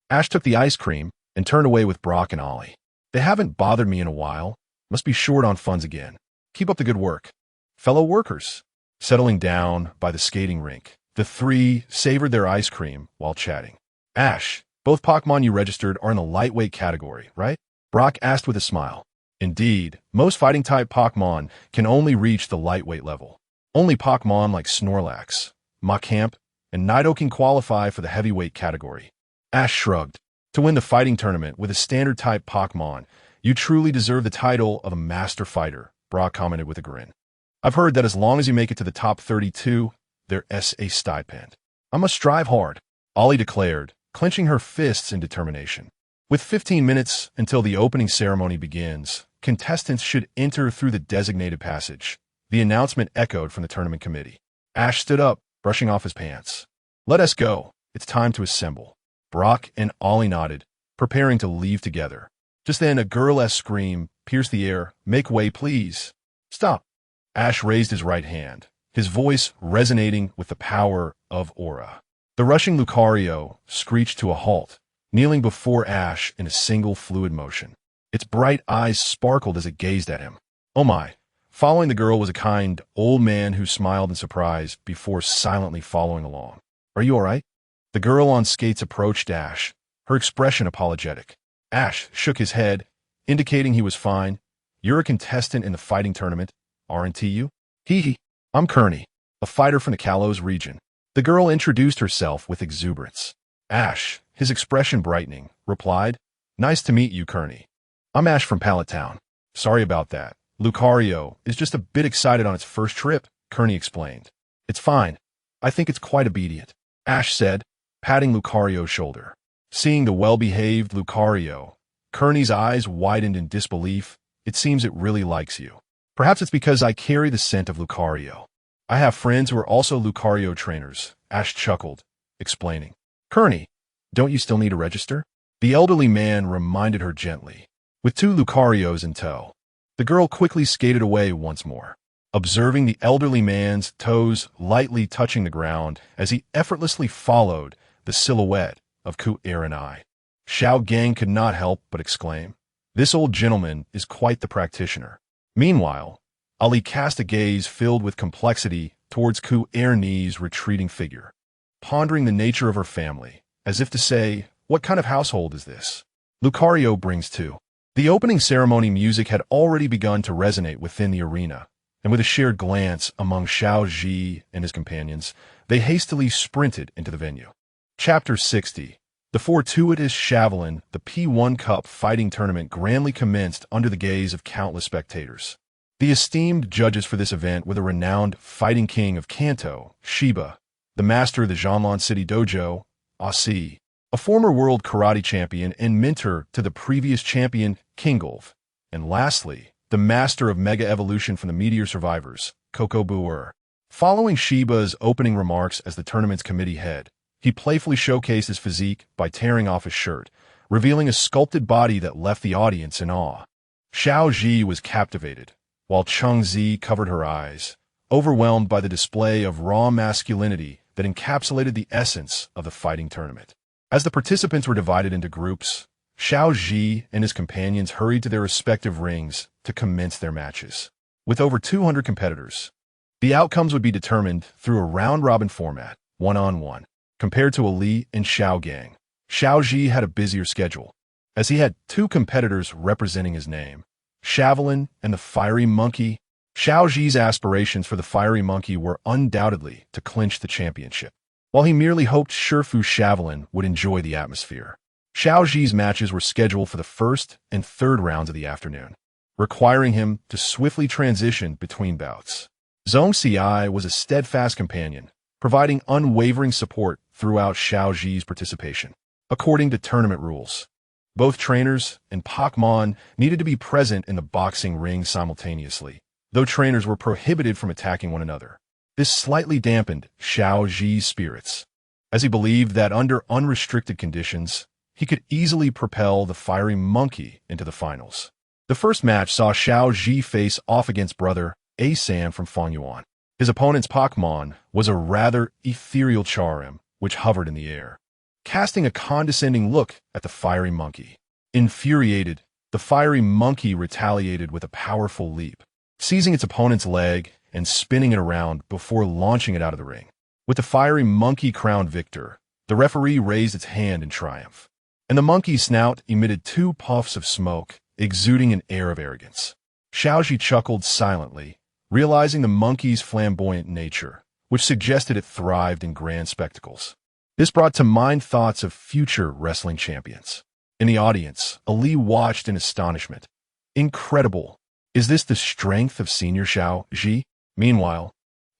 Ash took the ice cream and turned away with Brock and Ollie. They haven't bothered me in a while. Must be short on funds again. Keep up the good work. Fellow workers. Settling down by the skating rink, the 3 savored their ice cream while chatting. Ash, both Pokemon you registered are in the lightweight category, right? Brock asked with a smile. Indeed, most fighting-type Pokemon can only reach the lightweight level. Only Pokemon like Snorlax, Machamp, and Nido can qualify for the heavyweight category. Ash shrugged. To win the fighting tournament with a standard-type Pokemon, you truly deserve the title of a master fighter, Brock commented with a grin. I've heard that as long as you make it to the top 32, their SA stipend. I must strive hard, Ollie declared, clenching her fists in determination. With 15 minutes until the opening ceremony begins, contestants should enter through the designated passage. The announcement echoed from the tournament committee. Ash stood up, brushing off his pants. Let us go. It's time to assemble. Brock and Ollie nodded, preparing to leave together. Just then, a girl-esque scream pierced the air. Make way, please. Stop. Ash raised his right hand, his voice resonating with the power of aura. The rushing Lucario screeched to a halt, kneeling before Ash in a single fluid motion. Its bright eyes sparkled as it gazed at him. Oh my. Following the girl was a kind, old man who smiled in surprise before silently following along. Are you all right? The girl on skates approached Ash, her expression apologetic. Ash shook his head, indicating he was fine. You're a contestant in the fighting tournament, aren't you? Hee. I'm Kearney, a fighter from the Kalos region. The girl introduced herself with exuberance. Ash, his expression brightening, replied, Nice to meet you, Kearney. I'm Ash from Pallet Town. Sorry about that. Lucario is just a bit excited on its first trip, Kearney explained. It's fine. I think it's quite obedient, Ash said, patting Lucario's shoulder. Seeing the well-behaved Lucario, Kearney's eyes widened in disbelief. It seems it really likes you. Perhaps it's because I carry the scent of Lucario. I have friends who are also Lucario trainers, Ash chuckled, explaining. Kearney, don't you still need to register? The elderly man reminded her gently. With 2 Lucarios in tow, the girl quickly skated away once more, observing the elderly man's toes lightly touching the ground as he effortlessly followed the silhouette of Ku and I. Xiao Gang could not help but exclaim, This old gentleman is quite the practitioner. Meanwhile, Ali cast a gaze filled with complexity towards Ku Ernie's retreating figure, pondering the nature of her family, as if to say, what kind of household is this? Lucario brings 2. The opening ceremony music had already begun to resonate within the arena, and with a shared glance among Xiao Ji and his companions, they hastily sprinted into the venue. Chapter 60. The fortuitous Javelin, the P1 Cup fighting tournament grandly commenced under the gaze of countless spectators. The esteemed judges for this event were the renowned fighting king of Kanto, Shiba, the master of the Zhanlan City Dojo, Asi, a former world karate champion and mentor to the previous champion, Kingolf, and lastly, the master of Mega Evolution from the Meteor Survivors, Coco Buer. Following Shiba's opening remarks as the tournament's committee head, he playfully showcased his physique by tearing off his shirt, revealing a sculpted body that left the audience in awe. Xiao Ji was captivated, while Cheng Zi covered her eyes, overwhelmed by the display of raw masculinity that encapsulated the essence of the fighting tournament. As the participants were divided into groups, Xiao Ji and his companions hurried to their respective rings to commence their matches. With over 200 competitors, the outcomes would be determined through a round-robin format, one-on-one. Compared to Ali and Xiao Gang, Xiao Ji had a busier schedule, as he had 2 competitors representing his name, Javelin and the Fiery Monkey. Xiao Ji's aspirations for the Fiery Monkey were undoubtedly to clinch the championship, while he merely hoped Shifu Javelin would enjoy the atmosphere. Xiao Ji's matches were scheduled for the first and third rounds of the afternoon, requiring him to swiftly transition between bouts. Zhong Xiai was a steadfast companion, providing unwavering support throughout Xiao Ji's participation. According to tournament rules, both trainers and Pokemon needed to be present in the boxing ring simultaneously, though trainers were prohibited from attacking one another. This slightly dampened Xiao Ji's spirits, as he believed that under unrestricted conditions, he could easily propel the Fiery Monkey into the finals. The first match saw Xiao Ji face off against brother A-Sam from Fengyuan. His opponent's Pokemon was a rather ethereal Charm, which hovered in the air, casting a condescending look at the Fiery Monkey. Infuriated, the Fiery Monkey retaliated with a powerful leap, seizing its opponent's leg and spinning it around before launching it out of the ring. With the Fiery Monkey crowned victor, the referee raised its hand in triumph, and the monkey's snout emitted 2 puffs of smoke, exuding an air of arrogance. Xiaoji chuckled silently, realizing the monkey's flamboyant nature, which suggested it thrived in grand spectacles. This brought to mind thoughts of future wrestling champions. In the audience, Ali watched in astonishment. Incredible! Is this the strength of Senior Xiao Ji? Meanwhile,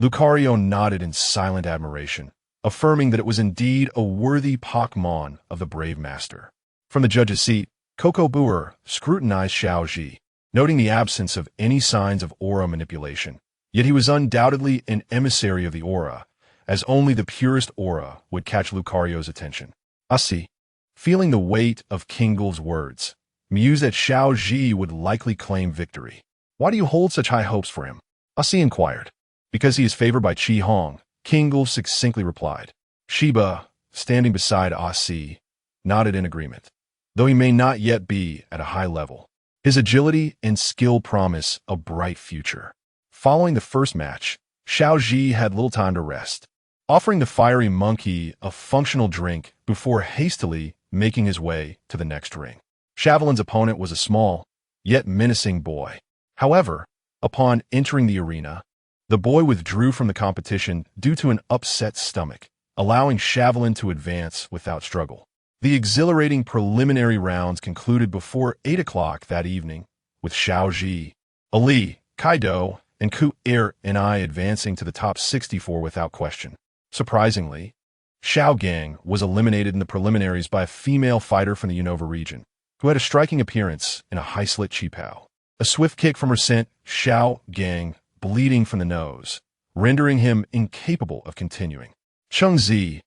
Lucario nodded in silent admiration, affirming that it was indeed a worthy Pokemon of the brave master. From the judge's seat, Coco Buer scrutinized Xiao Ji, noting the absence of any signs of aura manipulation. Yet he was undoubtedly an emissary of the aura, as only the purest aura would catch Lucario's attention. Asi, feeling the weight of King Gul's words, mused that Xiao Ji would likely claim victory. "Why do you hold such high hopes for him?" Asi inquired. "Because he is favored by Qi Hong," King Gul succinctly replied. Shiba, standing beside Asi, nodded in agreement. Though he may not yet be at a high level, his agility and skill promise a bright future. Following the first match, Xiao Ji had little time to rest, offering the fiery monkey a functional drink before hastily making his way to the next ring. Shavelin's opponent was a small, yet menacing boy. However, upon entering the arena, the boy withdrew from the competition due to an upset stomach, allowing Shavelin to advance without struggle. The exhilarating preliminary rounds concluded before 8 o'clock that evening, with Xiao Ji, Ali, Kaido, and Ku Er and I advancing to the top 64 without question. Surprisingly, Xiao Gang was eliminated in the preliminaries by a female fighter from the Unova region, who had a striking appearance in a high-slit Qipao. A swift kick from her sent Xiao Gang bleeding from the nose, rendering him incapable of continuing. Cheng Zi,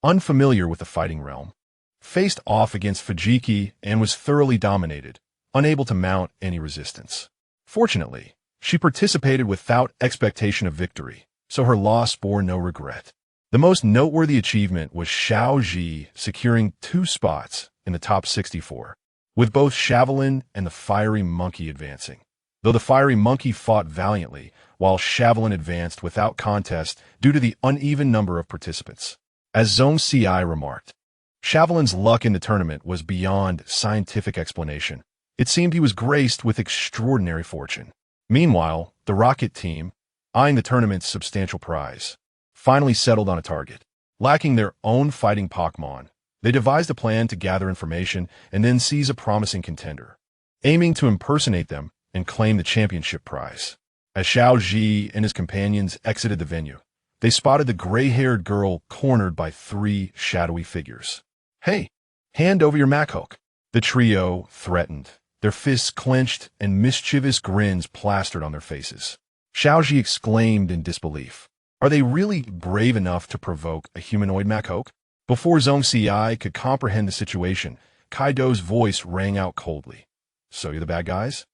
unfamiliar with the fighting realm, faced off against Fujiki and was thoroughly dominated, unable to mount any resistance. Fortunately, she participated without expectation of victory, so her loss bore no regret. The most noteworthy achievement was Xiao Ji securing 2 spots in the top 64, with both Shavelin and the Fiery Monkey advancing. Though the Fiery Monkey fought valiantly, while Shavelin advanced without contest due to the uneven number of participants. As Zhong Ci remarked, Shavelin's luck in the tournament was beyond scientific explanation. It seemed he was graced with extraordinary fortune. Meanwhile, the Rocket team, eyeing the tournament's substantial prize, finally settled on a target. Lacking their own fighting Pokemon, they devised a plan to gather information and then seize a promising contender, aiming to impersonate them and claim the championship prize. As Xiao Ji and his companions exited the venue, they spotted the gray-haired girl cornered by 3 shadowy figures. "Hey, hand over your Machoke," the trio threatened, their fists clenched and mischievous grins plastered on their faces. Xiao Ji exclaimed in disbelief. Are they really brave enough to provoke a humanoid Machoke? Before Zhong Ci could comprehend the situation, Kaido's voice rang out coldly. "So you're the bad guys?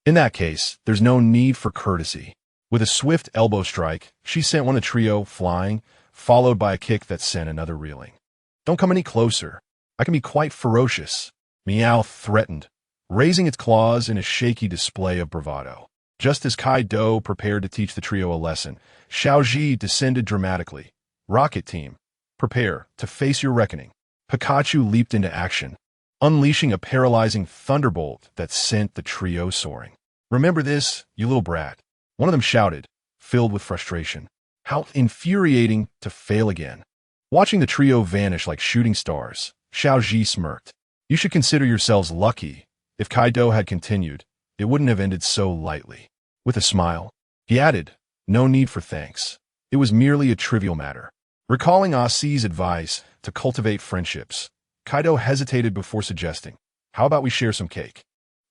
In that case, there's no need for courtesy." With a swift elbow strike, she sent one of the trio flying, followed by a kick that sent another reeling. "Don't come any closer. I can be quite ferocious," Meowth threatened, raising its claws in a shaky display of bravado. Just as Kaido prepared to teach the trio a lesson, Xiao Ji descended dramatically. "Rocket team, prepare to face your reckoning." Pikachu leaped into action, unleashing a paralyzing thunderbolt that sent the trio soaring. "Remember this, you little brat," one of them shouted, filled with frustration. How infuriating to fail again. Watching the trio vanish like shooting stars, Xiao Ji smirked. "You should consider yourselves lucky. If Kaido had continued, it wouldn't have ended so lightly." With a smile, he added, "No need for thanks. It was merely a trivial matter." Recalling Asi's advice to cultivate friendships, Kaido hesitated before suggesting, "How about we share some cake?"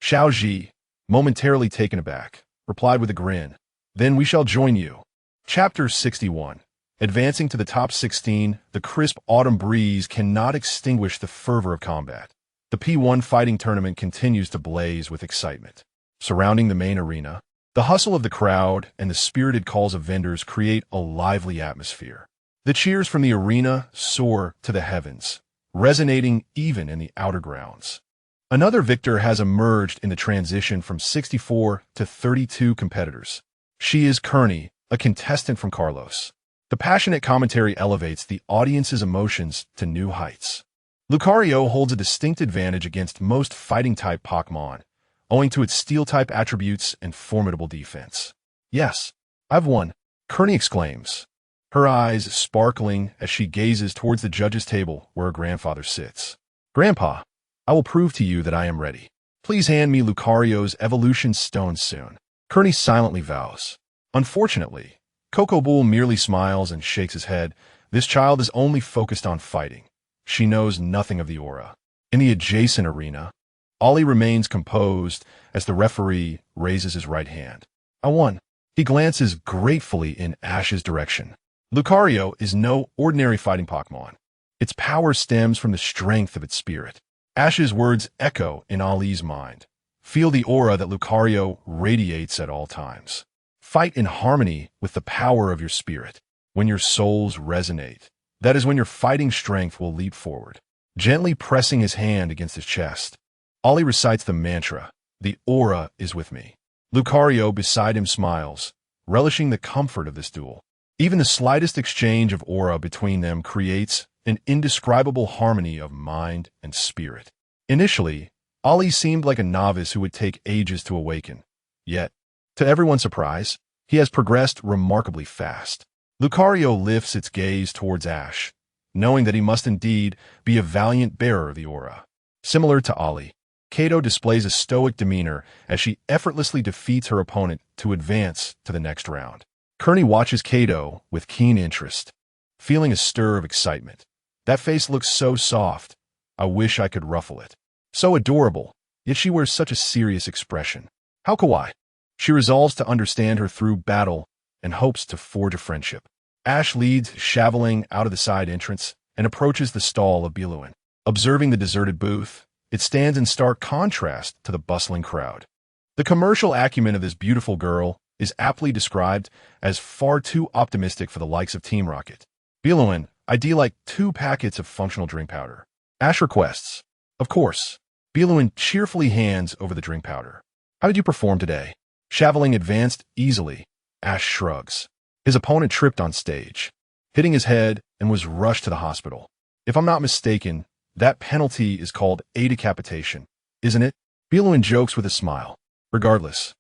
Xiao Ji, momentarily taken aback, replied with a grin, "Then we shall join you." Chapter 61. Advancing to the top 16, the crisp autumn breeze cannot extinguish the fervor of combat. The P1 fighting tournament continues to blaze with excitement. Surrounding the main arena, the hustle of the crowd and the spirited calls of vendors create a lively atmosphere. The cheers from the arena soar to the heavens, resonating even in the outer grounds. Another victor has emerged in the transition from 64 to 32 competitors. She is Kearney, a contestant from Carlos. The passionate commentary elevates the audience's emotions to new heights. Lucario holds a distinct advantage against most fighting-type Pokemon, owing to its Steel-type attributes and formidable defense. "Yes, I've won," Kearney exclaims, her eyes sparkling as she gazes towards the judge's table where her grandfather sits. "Grandpa, I will prove to you that I am ready. Please hand me Lucario's evolution stone soon." Kearney silently vows. Unfortunately, Coco Bull merely smiles and shakes his head. This child is only focused on fighting. She knows nothing of the aura. In the adjacent arena, Ollie remains composed as the referee raises his right hand. I won. He glances gratefully in Ash's direction. Lucario is no ordinary fighting Pokemon. Its power stems from the strength of its spirit. Ash's words echo in Ollie's mind. Feel the aura that Lucario radiates at all times. Fight in harmony with the power of your spirit. When your souls resonate, that is when your fighting strength will leap forward. Gently pressing his hand against his chest, Ollie recites the mantra, "The aura is with me." Lucario beside him smiles, relishing the comfort of this duel. Even the slightest exchange of aura between them creates an indescribable harmony of mind and spirit. Initially, Ollie seemed like a novice who would take ages to awaken. Yet, to everyone's surprise, he has progressed remarkably fast. Lucario lifts its gaze towards Ash, knowing that he must indeed be a valiant bearer of the aura. Similar to Ollie, Kato displays a stoic demeanor as she effortlessly defeats her opponent to advance to the next round. Kearney watches Kato with keen interest, feeling a stir of excitement. That face looks so soft. I wish I could ruffle it. So adorable, yet she wears such a serious expression. How kawaii. She resolves to understand her through battle and hopes to forge a friendship. Ash leads Shaveling out of the side entrance and approaches the stall of Biluin. Observing the deserted booth, it stands in stark contrast to the bustling crowd. The commercial acumen of this beautiful girl is aptly described as far too optimistic for the likes of Team Rocket. Biluin, I'd like 2 packets of functional drink powder. Ash requests. Of course. Biluin cheerfully hands over the drink powder. How did you perform today? Shaveling advanced easily. Ash shrugs. His opponent tripped on stage, hitting his head and was rushed to the hospital. If I'm not mistaken, that penalty is called a decapitation, isn't it? Biluin jokes with a smile. Regardless,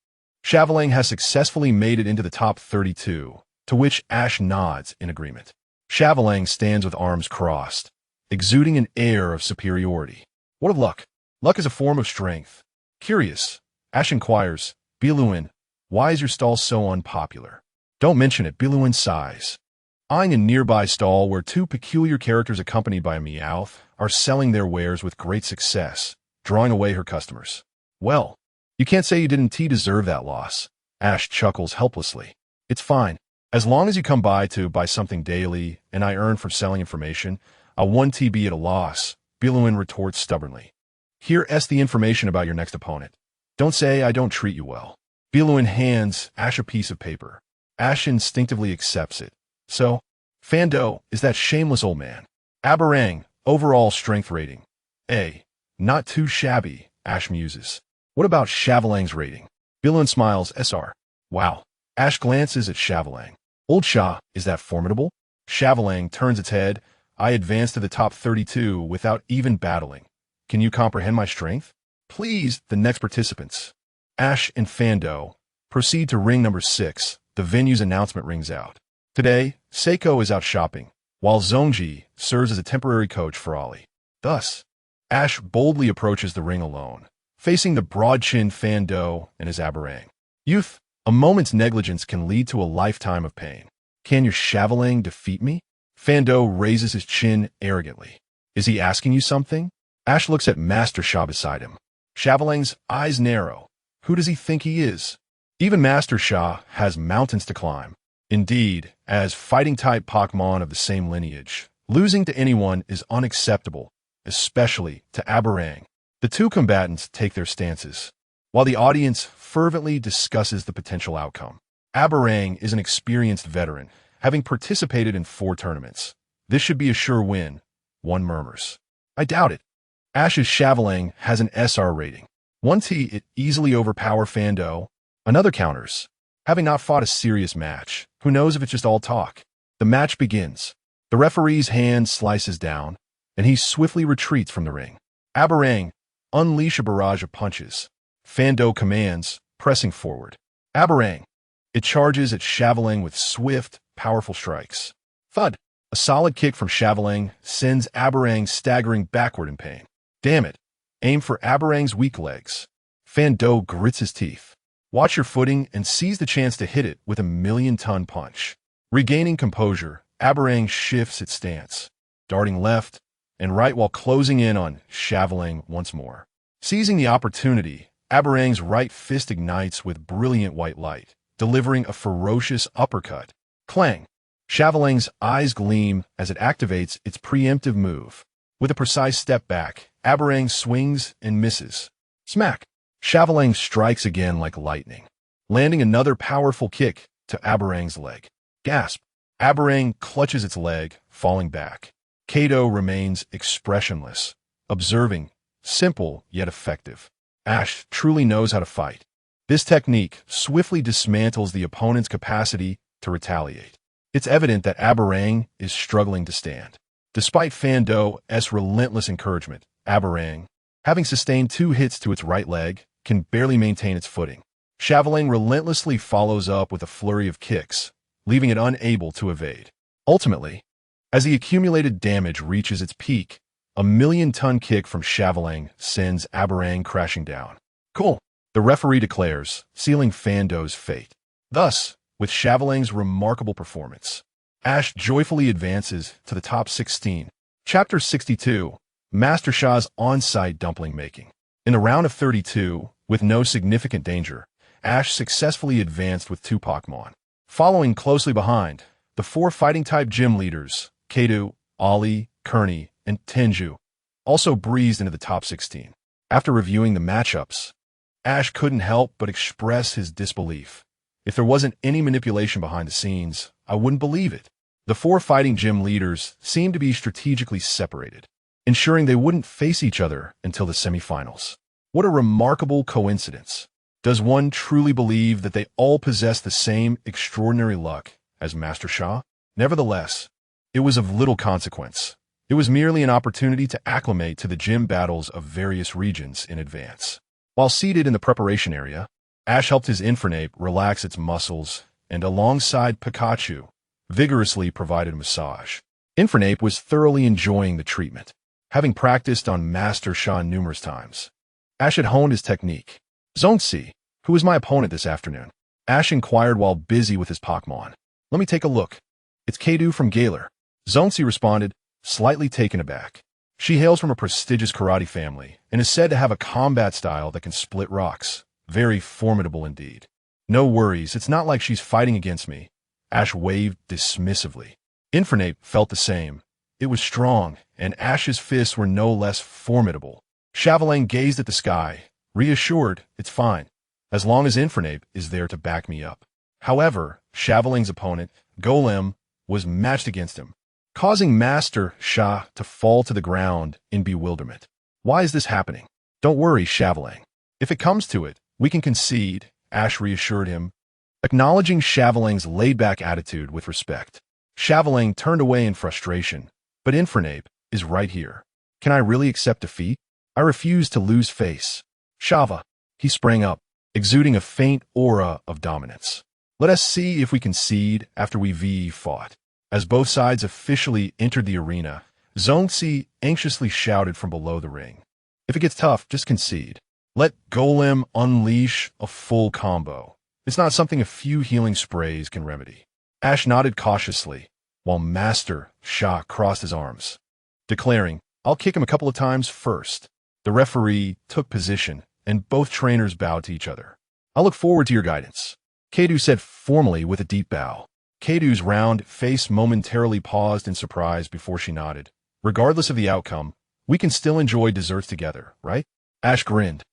Shaveling has successfully made it into the top 32, to which Ash nods in agreement. Shaveling stands with arms crossed, exuding an air of superiority. What of luck? Luck is a form of strength. Curious, Ash inquires, Biluin, why is your stall so unpopular? Don't mention it, Biluin sighs. Eyeing a nearby stall where 2 peculiar characters accompanied by a Meowth are selling their wares with great success, drawing away her customers. Well, you can't say you didn't deserve that loss. Ash chuckles helplessly. It's fine. As long as you come by to buy something daily and I earn from selling information, I'll 1TB at a loss, Biluin retorts stubbornly. Here's the information about your next opponent. Don't say I don't treat you well. Biluin hands Ash a piece of paper. Ash instinctively accepts it. So, Fando is that shameless old man. Aberrang, overall strength rating. A. Not too shabby, Ash muses. What about Shavelang's rating? Biluin smiles, SR. Wow. Ash glances at Shaveling. Old Shah, is that formidable? Shaveling turns its head. I advance to the top 32 without even battling. Can you comprehend my strength? Please, the next participants. Ash and Fando proceed to ring number 6. The venue's announcement rings out. Today, Seiko is out shopping, while Zongji serves as a temporary coach for Ollie. Thus, Ash boldly approaches the ring alone, facing the broad-chinned Fando and his Aberrang. Youth, a moment's negligence can lead to a lifetime of pain. Can your Shaveling defeat me? Fando raises his chin arrogantly. Is he asking you something? Ash looks at Master Shah beside him. Shaveling's eyes narrow. Who does he think he is? Even Master Shah has mountains to climb. Indeed, as fighting-type Pokemon of the same lineage, losing to anyone is unacceptable, especially to Aberrang. The 2 combatants take their stances, while the audience fervently discusses the potential outcome. Aberrang is an experienced veteran, having participated in 4 tournaments. This should be a sure win, one murmurs. I doubt it. Ash's Shaveling has an SR rating. 1T, it easily overpower Fando. Another counters. Having not fought a serious match, who knows if it's just all talk? The match begins. The referee's hand slices down, and he swiftly retreats from the ring. Aberrang, unleash a barrage of punches. Fando commands, pressing forward. Aberrang. It charges at Shaveling with swift, powerful strikes. Thud. A solid kick from Shaveling sends Aberrang staggering backward in pain. Damn it. Aim for Aberrang's weak legs. Fando grits his teeth. Watch your footing and seize the chance to hit it with a 1,000,000-ton punch. Regaining composure, Aberang shifts its stance, darting left and right while closing in on Chavaling once more. Seizing the opportunity, Aberang's right fist ignites with brilliant white light, delivering a ferocious uppercut. Clang! Chavaling's eyes gleam as it activates its preemptive move. With a precise step back, Aberang swings and misses. Smack! Chavaling strikes again like lightning, landing another powerful kick to Aberang's leg. Gasp! Aberang clutches its leg, falling back. Kato remains expressionless, observing, simple yet effective. Ash truly knows how to fight. This technique swiftly dismantles the opponent's capacity to retaliate. It's evident that Aberang is struggling to stand. Despite Fando's relentless encouragement, Aberang, having sustained 2 hits to its right leg, can barely maintain its footing. Chavaling relentlessly follows up with a flurry of kicks, leaving it unable to evade. Ultimately, as the accumulated damage reaches its peak, a 1,000,000-ton kick from Chavaling sends Aberang crashing down. Cool, the referee declares, sealing Fando's fate. Thus, with Chavaling's remarkable performance, Ash joyfully advances to the top 16. Chapter 62, Master Sha's on-site dumpling making. In the round of 32, with no significant danger, Ash successfully advanced with 2 Pokemon. Following closely behind, the 4 fighting-type gym leaders, Kato, Ali, Kearney, and Tenju, also breezed into the top 16. After reviewing the matchups, Ash couldn't help but express his disbelief. If there wasn't any manipulation behind the scenes, I wouldn't believe it. The 4 fighting gym leaders seemed to be strategically separated, ensuring they wouldn't face each other until the semifinals. What a remarkable coincidence. Does one truly believe that they all possess the same extraordinary luck as Master Sha? Nevertheless, it was of little consequence. It was merely an opportunity to acclimate to the gym battles of various regions in advance. While seated in the preparation area, Ash helped his Infernape relax its muscles and, alongside Pikachu, vigorously provided a massage. Infernape was thoroughly enjoying the treatment. Having practiced on Master Sha numerous times, Ash had honed his technique. Zonxi, who was my opponent this afternoon? Ash inquired while busy with his Pokemon. Let me take a look. It's Kato from Galar. Zonxi responded, slightly taken aback. She hails from a prestigious karate family and is said to have a combat style that can split rocks. Very formidable indeed. No worries, it's not like she's fighting against me. Ash waved dismissively. Infernape felt the same. It was strong, and Ash's fists were no less formidable. Chavaling gazed at the sky, reassured, it's fine, as long as Infernape is there to back me up. However, Chavaling's opponent, Golem, was matched against him, causing Master Sha to fall to the ground in bewilderment. Why is this happening? Don't worry, Chavaling. If it comes to it, we can concede, Ash reassured him, acknowledging Chavaling's laid-back attitude with respect. Chavaling turned away in frustration, but Infernape is right here. Can I really accept defeat? I refuse to lose face. Shava, he sprang up, exuding a faint aura of dominance. Let us see if we concede after we fought. As both sides officially entered the arena, Zonxi anxiously shouted from below the ring. If it gets tough, just concede. Let Golem unleash a full combo. It's not something a few healing sprays can remedy. Ash nodded cautiously, while Master Sha crossed his arms, declaring, I'll kick him a couple of times first. The referee took position, and both trainers bowed to each other. I look forward to your guidance, Kato said formally with a deep bow. Kato's round face momentarily paused in surprise before she nodded. Regardless of the outcome, we can still enjoy desserts together, right? Ash grinned.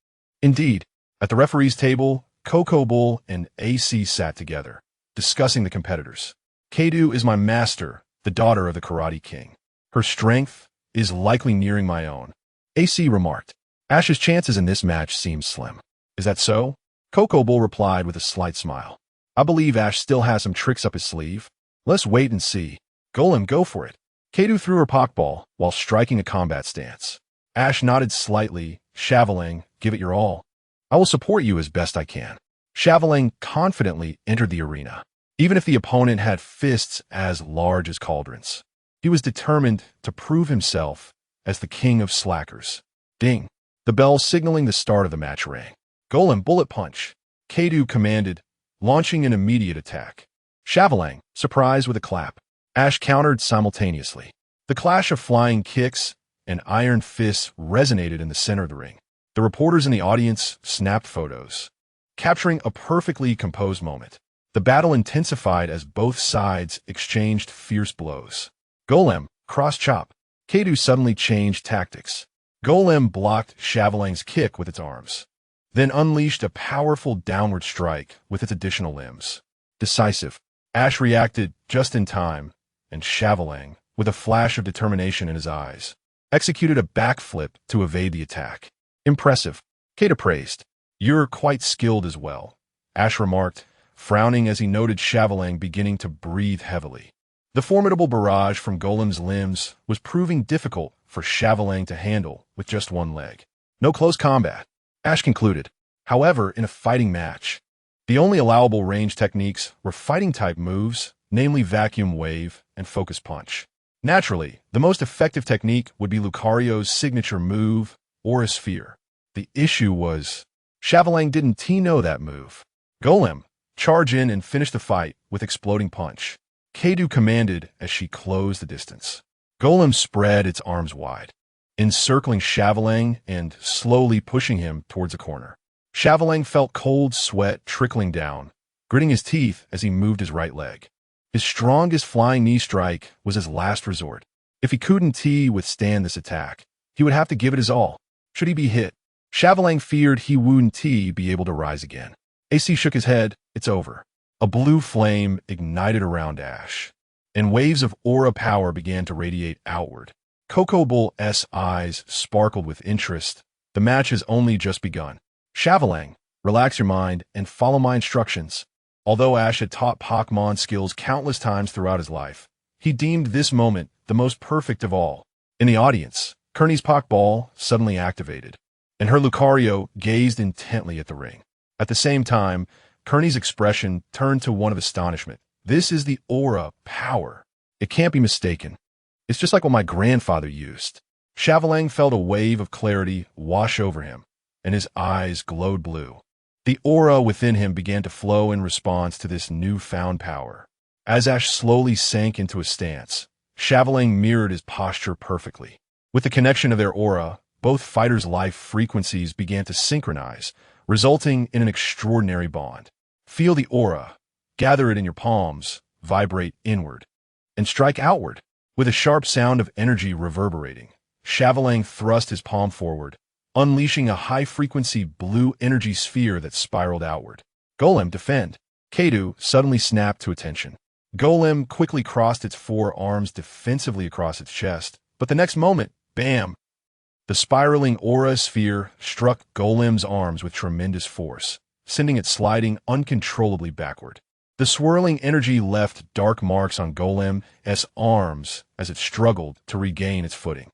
Indeed. At the referee's table, Coco Bull and AC sat together, discussing the competitors. Kato is my master, the daughter of the Karate King. Her strength is likely nearing my own, AC remarked. Ash's chances in this match seem slim. Is that so? Coco Bull replied with a slight smile. I believe Ash still has some tricks up his sleeve. Let's wait and see. Golem, go for it. Kato threw her Pokeball while striking a combat stance. Ash nodded slightly, Chavaling, give it your all. I will support you as best I can. Chavaling confidently entered the arena. Even if the opponent had fists as large as cauldrons, he was determined to prove himself as the king of slackers. Ding! The bell signaling the start of the match rang. Golem, bullet punch! Kato commanded, launching an immediate attack. Chavalang, surprised with a clap. Ash countered simultaneously. The clash of flying kicks and iron fists resonated in the center of the ring. The reporters in the audience snapped photos, capturing a perfectly composed moment. The battle intensified as both sides exchanged fierce blows. Golem, cross-chop. Kadu suddenly changed tactics. Golem blocked Chavalang's kick with its arms, then unleashed a powerful downward strike with its additional limbs. Decisive. Ash reacted just in time, and Chavalang, with a flash of determination in his eyes, executed a backflip to evade the attack. Impressive. Kata praised. You're quite skilled as well, Ash remarked, frowning as he noted Chavalang beginning to breathe heavily. The formidable barrage from Golem's limbs was proving difficult for Chavalang to handle with just one leg. No close combat, Ash concluded. However, in a fighting match, the only allowable range techniques were fighting-type moves, namely vacuum wave and focus punch. Naturally, the most effective technique would be Lucario's signature move, Aura Sphere. The issue was, Chavalang didn't know that move. Golem, charge in and finish the fight with exploding punch, Kadu commanded as she closed the distance. Golem spread its arms wide, encircling Chavalang and slowly pushing him towards a corner. Chavalang felt cold sweat trickling down, gritting his teeth as he moved his right leg. His strongest flying knee strike was his last resort. If he couldn't withstand this attack, he would have to give it his all. Should he be hit, Chavalang feared he wouldn't be able to rise again. AC shook his head. It's over. A blue flame ignited around Ash, and waves of aura power began to radiate outward. Coco Bull's eyes sparkled with interest. The match has only just begun. Chavalang, relax your mind and follow my instructions. Although Ash had taught Pokemon skills countless times throughout his life, he deemed this moment the most perfect of all. In the audience, Kearney's Pokeball suddenly activated, and her Lucario gazed intently at the ring. At the same time, Kearney's expression turned to one of astonishment. This is the aura power. It can't be mistaken. It's just like what my grandfather used. Chavalang felt a wave of clarity wash over him, and his eyes glowed blue. The aura within him began to flow in response to this newfound power. As Ash slowly sank into a stance, Chavalang mirrored his posture perfectly. With the connection of their aura, both fighters' life frequencies began to synchronize, resulting in an extraordinary bond. Feel the aura, gather it in your palms, vibrate inward, and strike outward. With a sharp sound of energy reverberating, Chavalang thrust his palm forward, unleashing a high-frequency blue energy sphere that spiraled outward. Golem, defend. Kadu suddenly snapped to attention. Golem quickly crossed its four arms defensively across its chest, but the next moment, bam! The spiraling aura sphere struck Golem's arms with tremendous force, sending it sliding uncontrollably backward. The swirling energy left dark marks on Golem's arms as it struggled to regain its footing.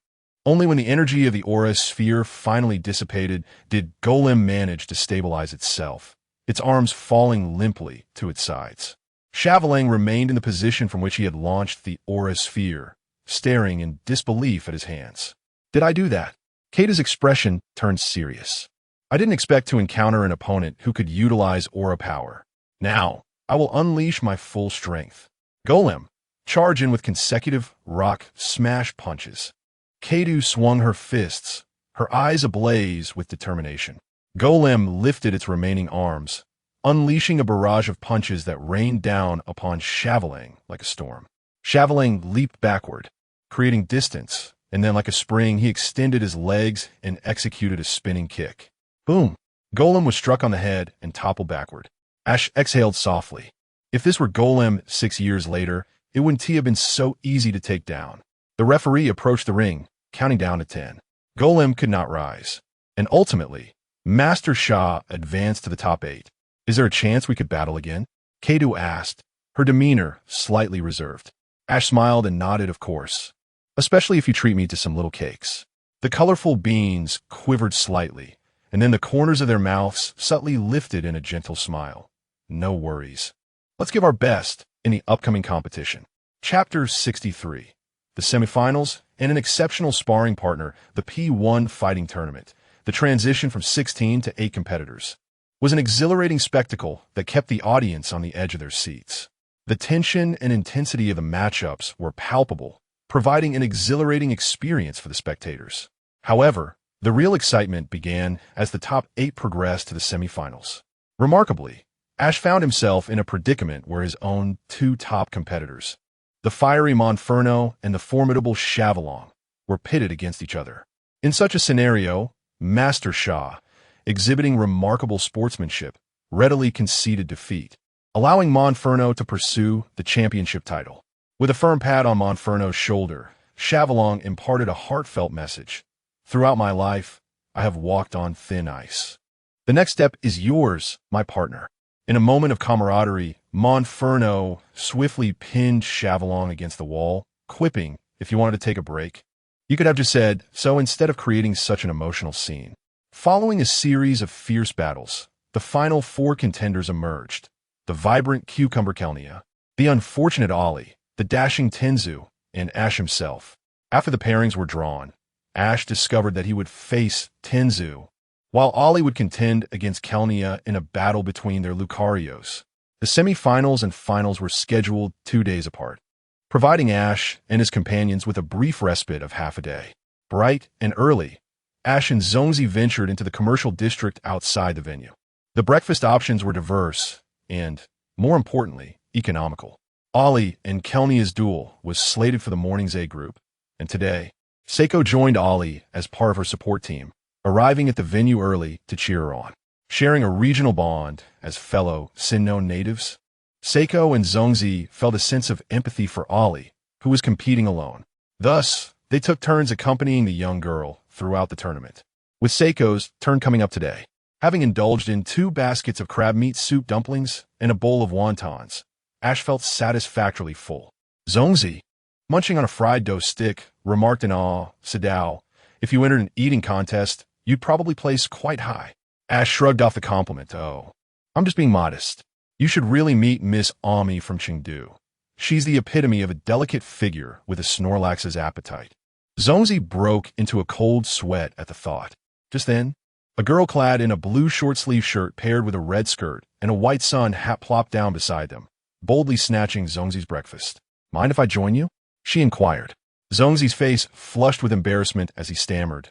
Only when the energy of the aura sphere finally dissipated did Golem manage to stabilize itself, its arms falling limply to its sides. Chavalang remained in the position from which he had launched the aura sphere, staring in disbelief at his hands. Did I do that? Kata's expression turned serious. I didn't expect to encounter an opponent who could utilize aura power. Now, I will unleash my full strength. Golem, charge in with consecutive rock smash punches. Kadu swung her fists, her eyes ablaze with determination. Golem lifted its remaining arms, unleashing a barrage of punches that rained down upon Chavalang like a storm. Chavalang leaped backward, creating distance, and then like a spring, he extended his legs and executed a spinning kick. Boom! Golem was struck on the head and toppled backward. Ash exhaled softly. If this were Golem 6 years later, it wouldn't have been so easy to take down. The referee approached the ring, counting down to 10. Golem could not rise. And ultimately, Master Shah advanced to the top 8. Is there a chance we could battle again? Kadu asked, her demeanor slightly reserved. Ash smiled and nodded, of course. Especially if you treat me to some little cakes. The colorful beans quivered slightly, and then the corners of their mouths subtly lifted in a gentle smile. No worries. Let's give our best in the upcoming competition. Chapter 63. The semifinals and an exceptional sparring partner, the P1 fighting tournament. The transition from 16 to 8 competitors was an exhilarating spectacle that kept the audience on the edge of their seats. The tension and intensity of the matchups were palpable, providing an exhilarating experience for the spectators. However, the real excitement began as the top 8 progressed to the semifinals. Remarkably, Ash found himself in a predicament where his own 2 top competitors, the fiery Monferno and the formidable Chavalong, were pitted against each other. In such a scenario, Master Shah, exhibiting remarkable sportsmanship, readily conceded defeat, allowing Monferno to pursue the championship title. With a firm pat on Monferno's shoulder, Chavalong imparted a heartfelt message. "Throughout my life, I have walked on thin ice. The next step is yours, my partner." In a moment of camaraderie, Monferno swiftly pinned Chavalong against the wall, quipping, "If you wanted to take a break, you could have just said so instead of creating such an emotional scene." Following a series of fierce battles, the final 4 contenders emerged: the vibrant Cucumber Kelnia, the unfortunate Ollie, the dashing Tenzu, and Ash himself. After the pairings were drawn, Ash discovered that he would face Tenzu, while Ollie would contend against Kelnia in a battle between their Lucarios. The semifinals and finals were scheduled 2 days apart, providing Ash and his companions with a brief respite of half a day. Bright and early, Ash and Zongzi ventured into the commercial district outside the venue. The breakfast options were diverse and, more importantly, economical. Ollie and Kelnia's duel was slated for the morning's A group, and today, Seiko joined Ollie as part of her support team, arriving at the venue early to cheer her on. Sharing a regional bond as fellow Sinnoh natives, Seiko and Zongzi felt a sense of empathy for Ollie, who was competing alone. Thus, they took turns accompanying the young girl throughout the tournament. With Seiko's turn coming up today, having indulged in 2 baskets of crab meat soup dumplings and a bowl of wontons, Ash felt satisfactorily full. Zongzi, munching on a fried dough stick, remarked in awe, "Sadao, if you entered an eating contest, you'd probably place quite high." Ash shrugged off the compliment. "Oh, I'm just being modest. You should really meet Miss Ami from Chengdu. She's the epitome of a delicate figure with a Snorlax's appetite." Zongzi broke into a cold sweat at the thought. Just then, a girl clad in a blue short-sleeve shirt paired with a red skirt and a white sun hat plopped down beside them, boldly snatching Zongzi's breakfast. "Mind if I join you?" she inquired. Zongzi's face flushed with embarrassment as he stammered,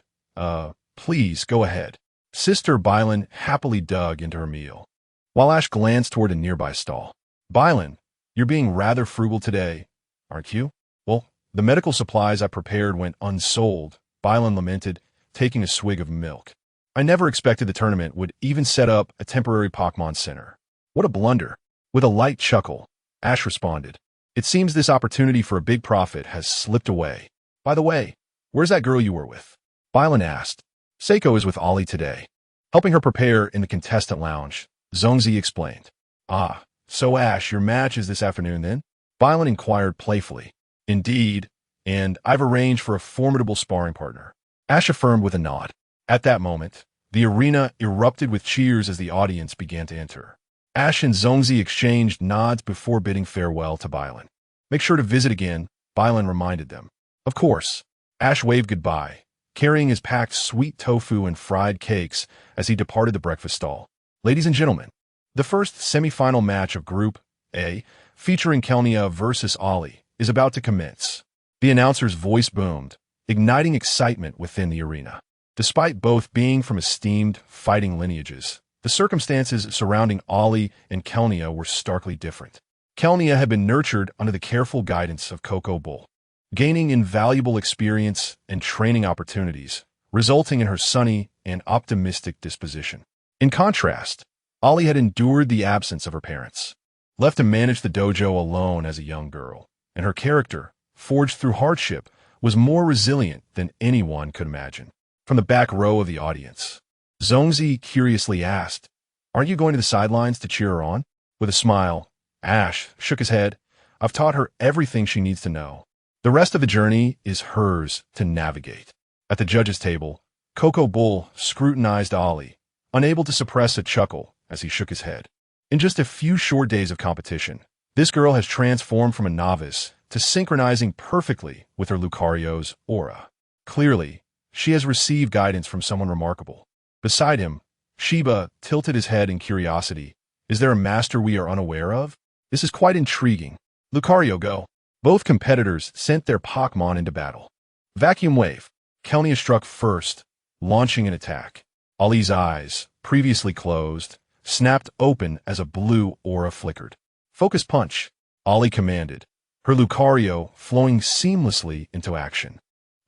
Please, go ahead." Sister Bailan happily dug into her meal, while Ash glanced toward a nearby stall. "Bailan, you're being rather frugal today, aren't you?" "Well, the medical supplies I prepared went unsold," Bailan lamented, taking a swig of milk. "I never expected the tournament would even set up a temporary Pokemon Center. What a blunder." With a light chuckle, Ash responded, "It seems this opportunity for a big profit has slipped away. By the way, where's that girl you were with?" Bailan asked. "Seiko is with Ollie today, helping her prepare in the contestant lounge," Zongzi explained. "Ah, so Ash, your match is this afternoon then?" Bailan inquired playfully. "Indeed, and I've arranged for a formidable sparring partner," Ash affirmed with a nod. At that moment, the arena erupted with cheers as the audience began to enter. Ash and Zongzi exchanged nods before bidding farewell to Bailan. "Make sure to visit again," Bailan reminded them. "Of course." Ash waved goodbye, carrying his packed sweet tofu and fried cakes as he departed the breakfast stall. Ladies and gentlemen, the first semifinal match of Group A, featuring Kelnia versus Ollie, is about to commence. The announcer's voice boomed, igniting excitement within the arena. Despite both being from esteemed fighting lineages, the circumstances surrounding Ollie and Kelnia were starkly different. Kelnia had been nurtured under the careful guidance of Coco Bull, gaining invaluable experience and training opportunities, resulting in her sunny and optimistic disposition. In contrast, Ollie had endured the absence of her parents, left to manage the dojo alone as a young girl, and her character, forged through hardship, was more resilient than anyone could imagine. From the back row of the audience, Zongzi curiously asked, "Aren't you going to the sidelines to cheer her on?" With a smile, Ash shook his head. "I've taught her everything she needs to know. The rest of the journey is hers to navigate." At the judges' table, Coco Bull scrutinized Ollie, unable to suppress a chuckle as he shook his head. In just a few short days of competition, this girl has transformed from a novice to synchronizing perfectly with her Lucario's aura. Clearly, she has received guidance from someone remarkable. Beside him, Shiba tilted his head in curiosity. "Is there a master we are unaware of?" This is quite intriguing. Lucario, go. Both competitors sent their Pokemon into battle. Vacuum Wave. Kelnia struck first, launching an attack. Ollie's eyes, previously closed, snapped open as a blue aura flickered. Focus Punch. Ollie commanded, her Lucario flowing seamlessly into action.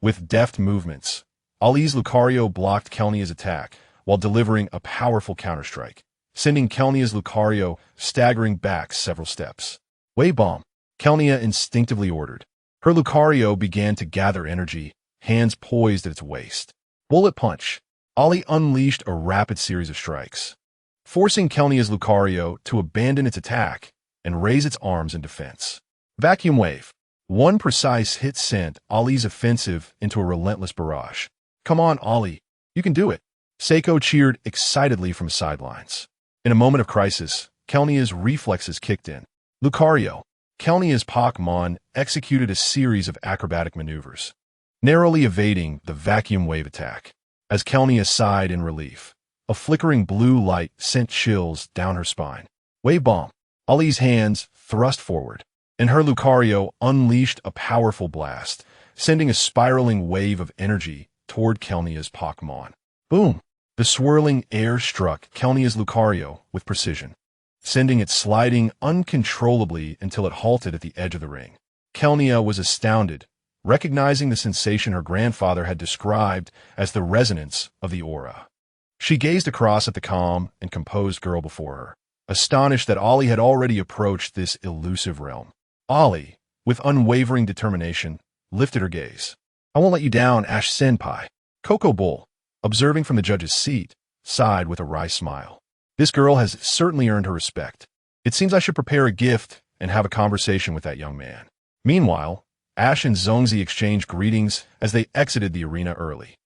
With deft movements, Ollie's Lucario blocked Kelnia's attack while delivering a powerful counterstrike, sending Kelnia's Lucario staggering back several steps. Wave Bomb. Kelnia instinctively ordered. Her Lucario began to gather energy, hands poised at its waist. Bullet Punch. Ollie unleashed a rapid series of strikes, forcing Kelnia's Lucario to abandon its attack and raise its arms in defense. Vacuum Wave. One precise hit sent Ollie's offensive into a relentless barrage. Come on, Ollie. You can do it. Seiko cheered excitedly from the sidelines. In a moment of crisis, Kelnia's reflexes kicked in. Lucario. Kelnia's Pokemon executed a series of acrobatic maneuvers, narrowly evading the Vacuum Wave attack. As Kelnia sighed in relief, a flickering blue light sent chills down her spine. Wave Bomb. Ollie's hands thrust forward, and her Lucario unleashed a powerful blast, sending a spiraling wave of energy toward Kelnia's Pokemon. Boom! The swirling air struck Kelnia's Lucario with precision, sending it sliding uncontrollably until it halted at the edge of the ring. Kelnia was astounded, recognizing the sensation her grandfather had described as the resonance of the aura. She gazed across at the calm and composed girl before her, astonished that Ollie had already approached this elusive realm. Ollie, with unwavering determination, lifted her gaze. I won't let you down, Ash Senpai. Coco Bull, observing from the judge's seat, sighed with a wry smile. This girl has certainly earned her respect. It seems I should prepare a gift and have a conversation with that young man. Meanwhile, Ash and Zongzi exchanged greetings as they exited the arena early.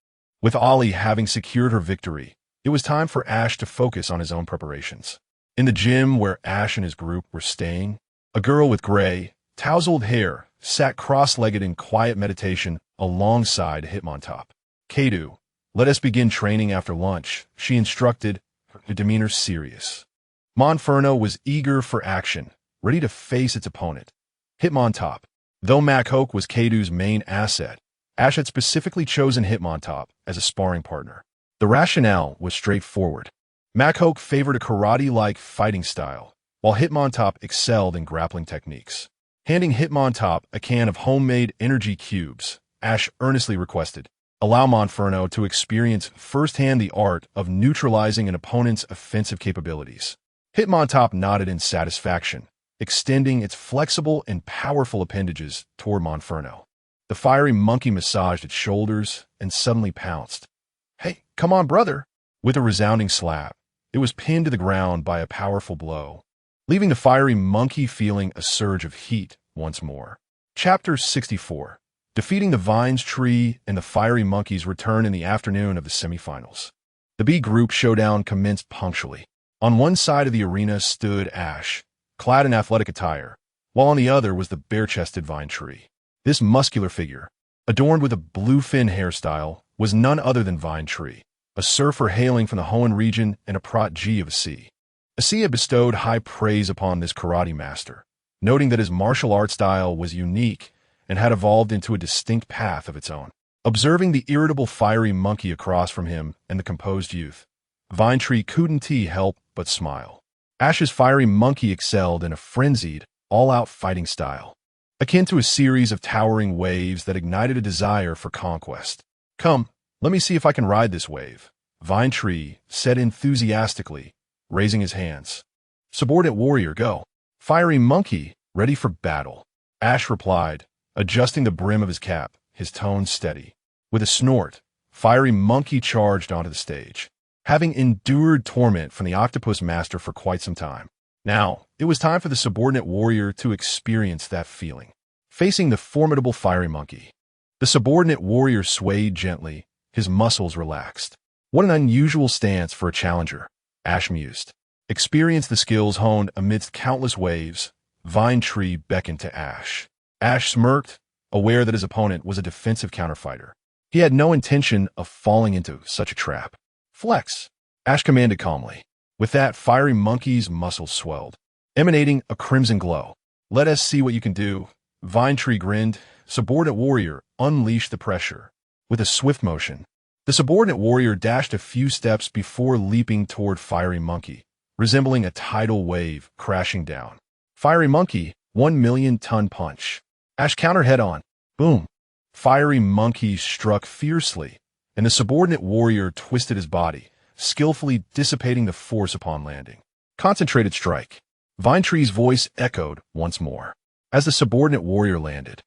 With Ollie having secured her victory, it was time for Ash to focus on his own preparations. In the gym where Ash and his group were staying, a girl with gray, tousled hair sat cross-legged in quiet meditation alongside Hitmontop. Kadu, let us begin training after lunch, she instructed, her demeanor serious. Monferno was eager for action, ready to face its opponent. Hitmontop. Though Machoke was Kadu's main asset, Ash had specifically chosen Hitmontop as a sparring partner. The rationale was straightforward. Machoke favored a karate-like fighting style, while Hitmontop excelled in grappling techniques. Handing Hitmontop a can of homemade energy cubes, Ash earnestly requested, allow Monferno to experience firsthand the art of neutralizing an opponent's offensive capabilities. Hitmontop nodded in satisfaction, extending its flexible and powerful appendages toward Monferno. The fiery monkey massaged its shoulders and suddenly pounced. Hey, come on, brother! With a resounding slap, it was pinned to the ground by a powerful blow, leaving the fiery monkey feeling a surge of heat once more. Chapter 64. Defeating the Vines Tree and the Fiery Monkeys return in the afternoon of the semifinals. The B group showdown commenced punctually. On one side of the arena stood Ash, clad in athletic attire, while on the other was the bare-chested Vine Tree. This muscular figure, adorned with a bluefin hairstyle, was none other than Vine Tree, a surfer hailing from the Hoenn region and a protege of Asi. Asi had bestowed high praise upon this karate master, noting that his martial art style was unique and had evolved into a distinct path of its own. Observing the irritable fiery monkey across from him and the composed youth, Vine Tree couldn't help but smile. Ash's fiery monkey excelled in a frenzied, all-out fighting style, akin to a series of towering waves that ignited a desire for conquest. Come, let me see if I can ride this wave, Vine Tree said enthusiastically, raising his hands. Subordinate warrior, go. Fiery monkey, ready for battle, Ash replied, adjusting the brim of his cap, his tone steady. With a snort, Fiery Monkey charged onto the stage, having endured torment from the Octopus Master for quite some time. Now, it was time for the subordinate warrior to experience that feeling. Facing the formidable Fiery Monkey, the subordinate warrior swayed gently, his muscles relaxed. What an unusual stance for a challenger, Ash mused. Experience the skills honed amidst countless waves, Vine Tree beckoned to Ash. Ash smirked, aware that his opponent was a defensive counterfighter. He had no intention of falling into such a trap. Flex, Ash commanded calmly. With that, Fiery Monkey's muscles swelled, emanating a crimson glow. Let us see what you can do. Vine Tree grinned. Subordinate warrior unleashed the pressure. With a swift motion, the subordinate warrior dashed a few steps before leaping toward Fiery Monkey, resembling a tidal wave crashing down. Fiery Monkey, 1 million-ton punch. Ash countered head-on. Boom. Fiery Monkey struck fiercely, and the subordinate warrior twisted his body, skillfully dissipating the force upon landing. Concentrated strike. Vine Tree's voice echoed once more. As the subordinate warrior landed,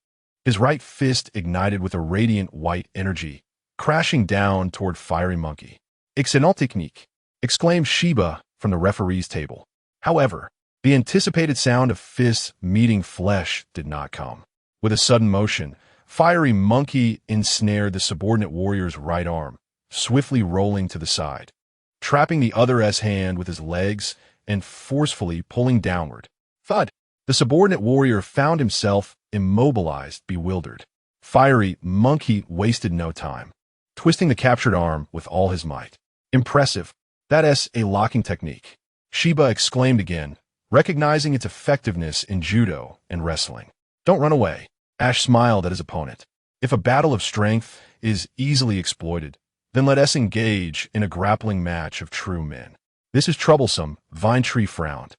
his right fist ignited with a radiant white energy, crashing down toward Fiery Monkey. Excellent technique, exclaimed Sheba from the referee's table. However, the anticipated sound of fists meeting flesh did not come. With a sudden motion, Fiery Monkey ensnared the subordinate warrior's right arm, swiftly rolling to the side, trapping the other's hand with his legs and forcefully pulling downward. Thud! The subordinate warrior found himself immobilized, bewildered. Fiery Monkey wasted no time, twisting the captured arm with all his might. Impressive. That's a locking technique, Sheba exclaimed again, recognizing its effectiveness in judo and wrestling. Don't run away. Ash smiled at his opponent. If a battle of strength is easily exploited, then let us engage in a grappling match of true men. This is troublesome, Vine Tree frowned.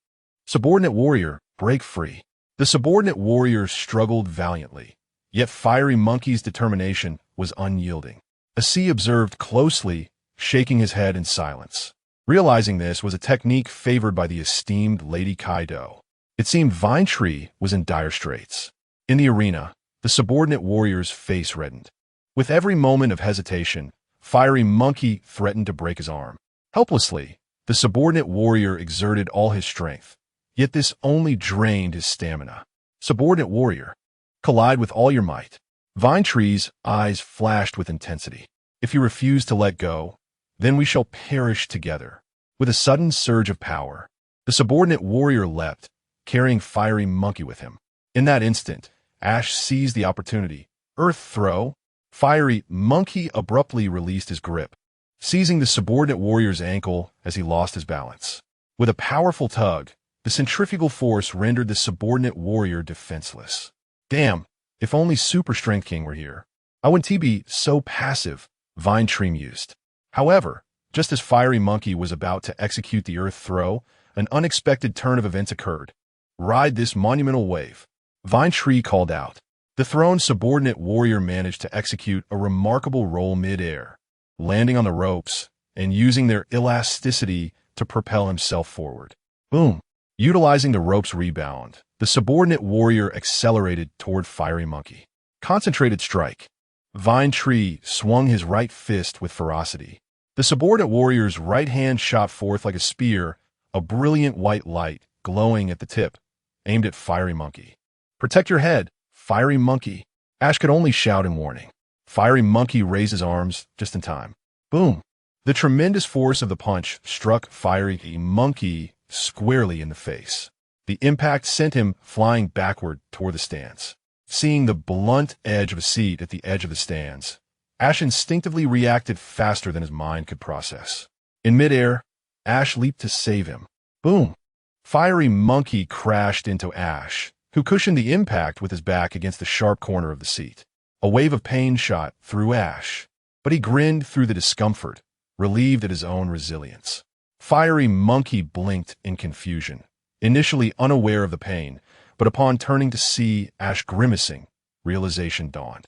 Subordinate warrior, break free. The subordinate warrior struggled valiantly, yet Fiery Monkey's determination was unyielding. Asi observed closely, shaking his head in silence. Realizing this was a technique favored by the esteemed Lady Kaido, it seemed Vine Tree was in dire straits. In the arena, the subordinate warrior's face reddened. With every moment of hesitation, Fiery Monkey threatened to break his arm. Helplessly, the subordinate warrior exerted all his strength, yet this only drained his stamina. Subordinate warrior, collide with all your might. Vine Tree's eyes flashed with intensity. If you refuse to let go, then we shall perish together. With a sudden surge of power, the subordinate warrior leapt, carrying Fiery Monkey with him. In that instant, Ash seized the opportunity. Earth throw. Fiery Monkey abruptly released his grip, seizing the subordinate warrior's ankle as he lost his balance. With a powerful tug, the centrifugal force rendered the subordinate warrior defenseless. Damn, if only Super Strength King were here. I wouldn't be so passive, Vine Tree mused. However, just as Fiery Monkey was about to execute the earth throw, an unexpected turn of events occurred. Ride this monumental wave, Vine Tree called out. The throne's subordinate warrior managed to execute a remarkable roll mid-air, landing on the ropes and using their elasticity to propel himself forward. Boom! Utilizing the rope's rebound, the subordinate warrior accelerated toward Fiery Monkey. Concentrated strike. Vine Tree swung his right fist with ferocity. The subordinate warrior's right hand shot forth like a spear, a brilliant white light glowing at the tip, aimed at Fiery Monkey. Protect your head, Fiery Monkey. Ash could only shout in warning. Fiery Monkey raised his arms just in time. Boom! The tremendous force of the punch struck Fiery Monkey squarely in the face. The impact sent him flying backward toward the stands. Seeing the blunt edge of a seat at the edge of the stands, Ash instinctively reacted faster than his mind could process. In midair, Ash leaped to save him. Boom! Fiery Monkey crashed into Ash, who cushioned the impact with his back against the sharp corner of the seat. A wave of pain shot through Ash, but he grinned through the discomfort, relieved at his own resilience. Fiery Monkey blinked in confusion, initially unaware of the pain, but upon turning to see Ash grimacing, realization dawned.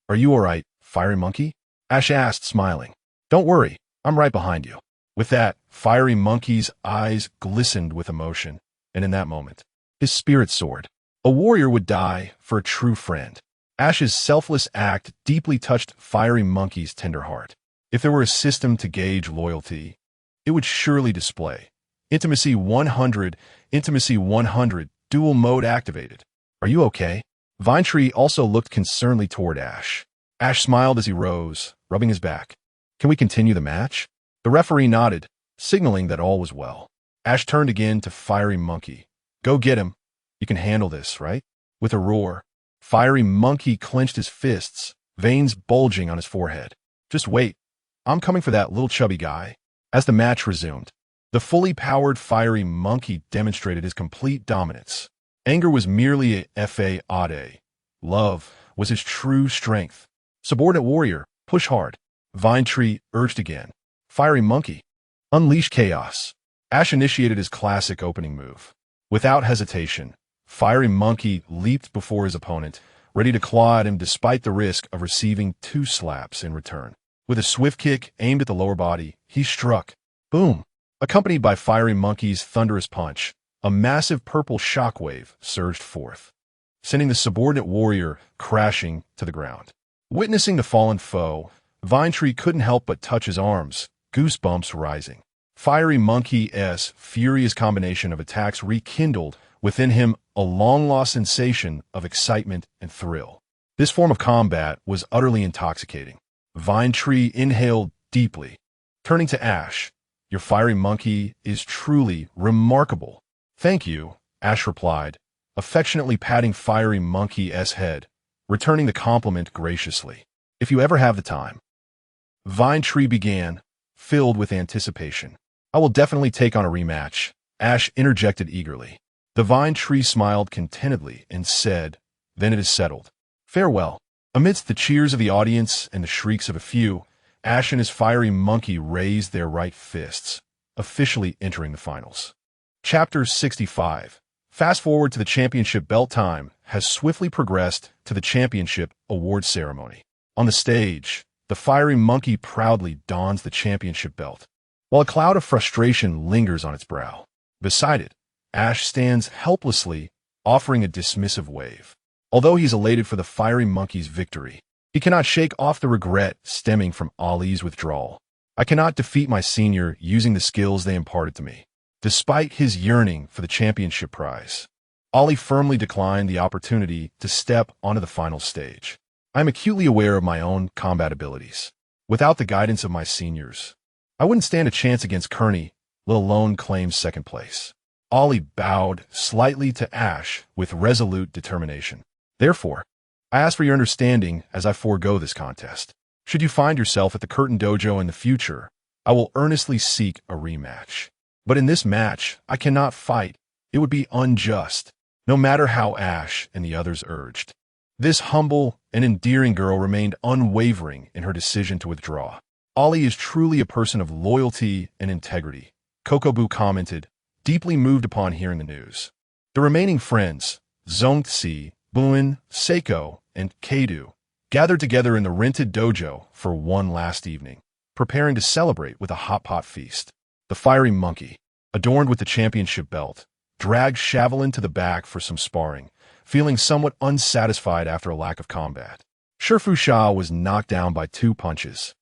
Are you all right, Fiery Monkey? Ash asked, smiling. Don't worry, I'm right behind you. With that, Fiery Monkey's eyes glistened with emotion, and in that moment, his spirit soared. A warrior would die for a true friend. Ash's selfless act deeply touched Fiery Monkey's tender heart. If there were a system to gauge loyalty, it would surely display Intimacy 100, Intimacy 100, dual mode activated. Are you okay? Vine Tree also looked concernedly toward Ash. Ash smiled as he rose, rubbing his back. Can we continue the match? The referee nodded, signaling that all was well. Ash turned again to Fiery Monkey. Go get him. You can handle this, right? With a roar, Fiery Monkey clenched his fists, veins bulging on his forehead. Just wait. I'm coming for that little chubby guy. As the match resumed, The fully powered fiery monkey demonstrated his complete dominance. Anger was merely a fade. Love was his true strength. Subordinate warrior, push hard. Vine Tree urged again. Fiery monkey, unleash chaos. Ash initiated his classic opening move. Without hesitation, Fiery Monkey leaped before his opponent, ready to claw at him despite the risk of receiving 2 slaps in return. With a swift kick aimed at the lower body, he struck. Boom! Accompanied by Fiery Monkey's thunderous punch, a massive purple shockwave surged forth, sending the subordinate warrior crashing to the ground. Witnessing the fallen foe, Vine Tree couldn't help but touch his arms, goosebumps rising. Fiery Monkey's furious combination of attacks rekindled within him a long-lost sensation of excitement and thrill. This form of combat was utterly intoxicating. Vine Tree inhaled deeply. Turning to Ash, your Fiery Monkey is truly remarkable. Thank you, Ash replied, affectionately patting Fiery Monkey's head, returning the compliment graciously. If you ever have the time. Vine Tree began, filled with anticipation. I will definitely take on a rematch, Ash interjected eagerly. The Vine Tree smiled contentedly and said, then it is settled. Farewell. Amidst the cheers of the audience and the shrieks of a few, Ash and his Fiery Monkey raised their right fists, officially entering the finals. Chapter 65. Fast forward to the championship belt. Time has swiftly progressed to the championship award ceremony. On the stage, the Fiery Monkey proudly dons the championship belt, while a cloud of frustration lingers on its brow. Beside it, Ash stands helplessly, offering a dismissive wave. Although he's elated for the Fiery Monkey's victory, he cannot shake off the regret stemming from Ollie's withdrawal. I cannot defeat my senior using the skills they imparted to me. Despite his yearning for the championship prize, Ollie firmly declined the opportunity to step onto the final stage. I am acutely aware of my own combat abilities. Without the guidance of my seniors, I wouldn't stand a chance against Kearney, let alone claim second place. Ollie bowed slightly to Ash with resolute determination. Therefore, I ask for your understanding as I forego this contest. Should you find yourself at the Curtain Dojo in the future, I will earnestly seek a rematch. But in this match, I cannot fight. It would be unjust, no matter how Ash and the others urged. This humble and endearing girl remained unwavering in her decision to withdraw. Ollie is truly a person of loyalty and integrity, Kokobu commented, deeply moved upon hearing the news. The remaining friends, Zongtsi, Buin, Seiko, and Keidu, gathered together in the rented dojo for one last evening, preparing to celebrate with a hot pot feast. The Fiery Monkey, adorned with the championship belt, dragged Shavelin to the back for some sparring, feeling somewhat unsatisfied after a lack of combat. Shifu Sha was knocked down by 2 punches,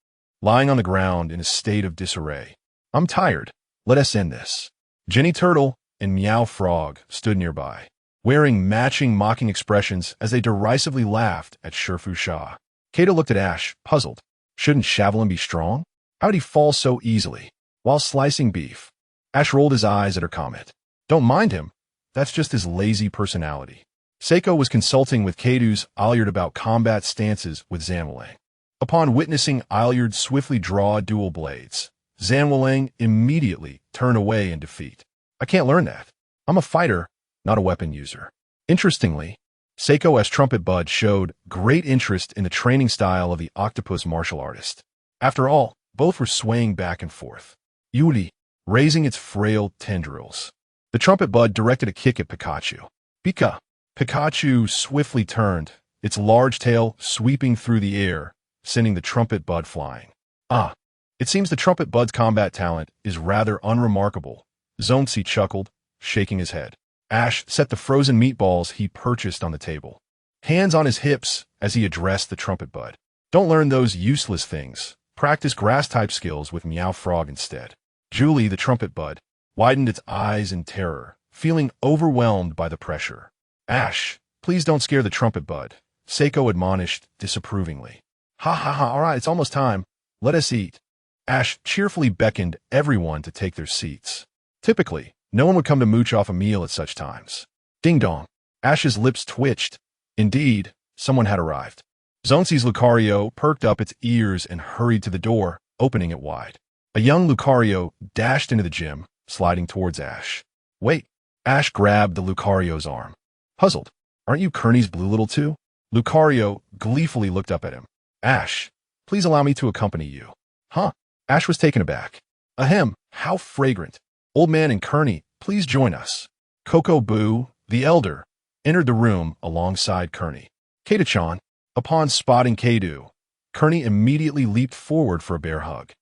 lying on the ground in a state of disarray. I'm tired. Let us end this. Jenny Turtle and Meow Frog stood nearby, wearing matching mocking expressions as they derisively laughed at Shifu Sha. Kato looked at Ash, puzzled. Shouldn't Shavelin be strong? How did he fall so easily? While slicing beef, Ash rolled his eyes at her comment. Don't mind him. That's just his lazy personality. Seiko was consulting with Keidu's Ilyard about combat stances with Zanwalang. Upon witnessing Ilyard swiftly draw dual blades, Zanwalang immediately turned away in defeat. I can't learn that. I'm a fighter, not a weapon user. Interestingly, Seiko as Trumpet Bud showed great interest in the training style of the octopus martial artist. After all, both were swaying back and forth, Yuli raising its frail tendrils. The Trumpet Bud directed a kick at Pikachu. Pika! Pikachu swiftly turned, its large tail sweeping through the air, sending the Trumpet Bud flying. Ah, it seems the Trumpet Bud's combat talent is rather unremarkable, Zonzi chuckled, shaking his head. Ash set the frozen meatballs he purchased on the table, hands on his hips as he addressed the Trumpet Bud. Don't learn those useless things. Practice grass-type skills with Meow Frog instead. Julie, the Trumpet Bud, widened its eyes in terror, feeling overwhelmed by the pressure. Ash, please don't scare the Trumpet Bud, Seiko admonished disapprovingly. Ha ha ha, all right, it's almost time. Let us eat. Ash cheerfully beckoned everyone to take their seats. Typically, no one would come to mooch off a meal at such times. Ding dong. Ash's lips twitched. Indeed, someone had arrived. Zonzi's Lucario perked up its ears and hurried to the door, opening it wide. A young Lucario dashed into the gym, sliding towards Ash. Wait. Ash grabbed the Lucario's arm. Puzzled. Aren't you Kearney's blue little two? Lucario gleefully looked up at him. Ash, please allow me to accompany you. Huh? Ash was taken aback. Ahem, how fragrant. Old man and Kearney, please join us. Coco-Boo, the elder, entered the room alongside Kearney. Kato-chan, upon spotting Kado, Kearney immediately leaped forward for a bear hug.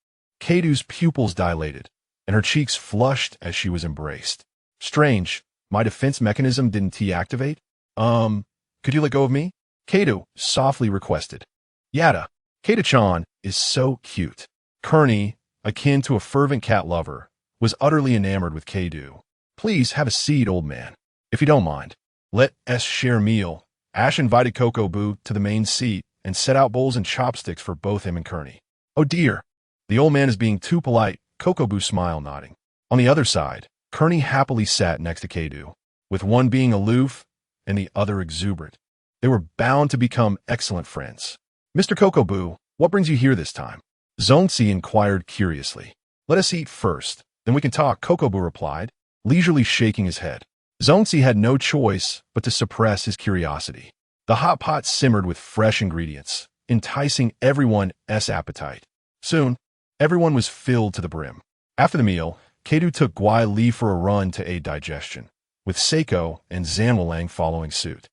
Kado's pupils dilated, and her cheeks flushed as she was embraced. Strange, my defense mechanism didn't deactivate? Could you let go of me? Kato softly requested. Yada, Kato-chan is so cute. Kearney, akin to a fervent cat lover, was utterly enamored with Kado. Please have a seat, old man, if you don't mind. Let us share meal. Ash invited Coco-Boo to the main seat and set out bowls and chopsticks for both him and Kearney. Oh dear, the old man is being too polite, Coco-Boo smiled, nodding. On the other side, Kearney happily sat next to Kado, with one being aloof and the other exuberant. They were bound to become excellent friends. Mr. Coco-Boo, what brings you here this time? Zongzi inquired curiously. Let us eat first, then we can talk, Coco-Boo replied, leisurely shaking his head. Zongzi had no choice but to suppress his curiosity. The hot pot simmered with fresh ingredients, enticing everyone's appetite. Soon, everyone was filled to the brim. After the meal, Kado took Guai Li for a run to aid digestion, with Seiko and Zanwalang following suit.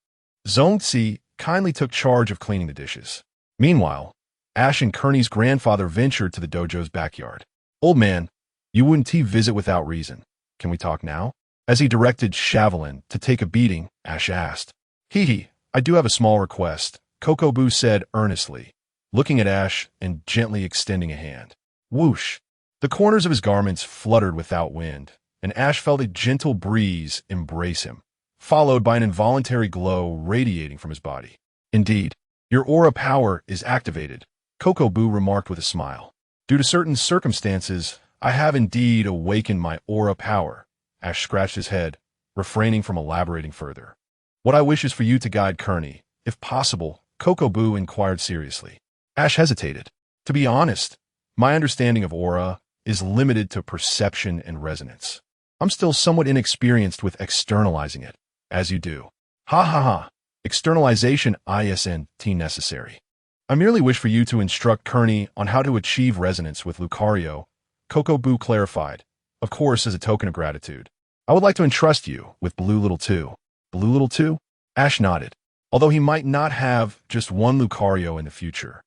Zongzi kindly took charge of cleaning the dishes. Meanwhile, Ash and Kearney's grandfather ventured to the dojo's backyard. Old man, you wouldn't visit without reason. Can we talk now? As he directed Shavelin to take a beating, Ash asked. Hee, I do have a small request, Coco-Boo said earnestly, looking at Ash and gently extending a hand. Whoosh! The corners of his garments fluttered without wind, and Ash felt a gentle breeze embrace him, followed by an involuntary glow radiating from his body. Indeed, your aura power is activated, Coco-Boo remarked with a smile. Due to certain circumstances, I have indeed awakened my aura power. Ash scratched his head, refraining from elaborating further. What I wish is for you to guide Kearney, if possible, Coco-Boo inquired seriously. Ash hesitated. To be honest, my understanding of aura is limited to perception and resonance. I'm still somewhat inexperienced with externalizing it, as you do. Ha ha ha. Externalization isn't necessary. I merely wish for you to instruct Kearney on how to achieve resonance with Lucario, Coco-Boo clarified, of course as a token of gratitude. I would like to entrust you with Blue Little 2. Blue Little 2? Ash nodded, although he might not have just one Lucario in the future.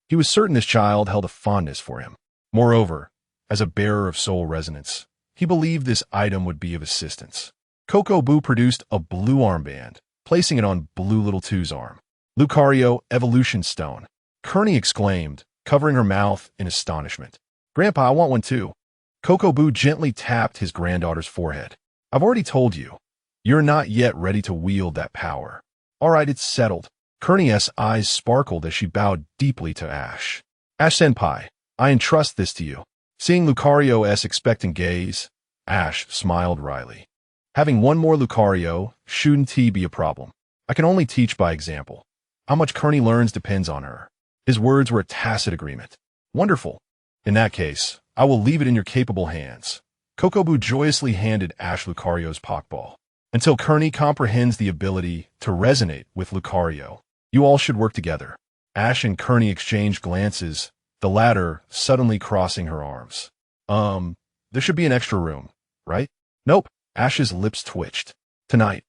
He was certain this child held a fondness for him. Moreover, as a bearer of soul resonance, he believed this item would be of assistance. Coco-Boo produced a blue armband, placing it on Blue Little 2's arm. Lucario Evolution Stone. Kearney exclaimed, covering her mouth in astonishment. Grandpa, I want one too. Coco-Boo gently tapped his granddaughter's forehead. I've already told you, you're not yet ready to wield that power. All right, it's settled. Kearney's eyes sparkled as she bowed deeply to Ash. Ash-senpai, I entrust this to you. Seeing Lucario's expectant gaze, Ash smiled wryly. Having one more Lucario shouldn't be a problem. I can only teach by example. How much Kearney learns depends on her. His words were a tacit agreement. Wonderful. In that case, I will leave it in your capable hands. Coco-Boo joyously handed Ash Lucario's Pokeball. Until Kearney comprehends the ability to resonate with Lucario, you all should work together. Ash and Kearney exchanged glances, the latter suddenly crossing her arms. There should be an extra room, right? Nope. Ash's lips twitched. Tonight,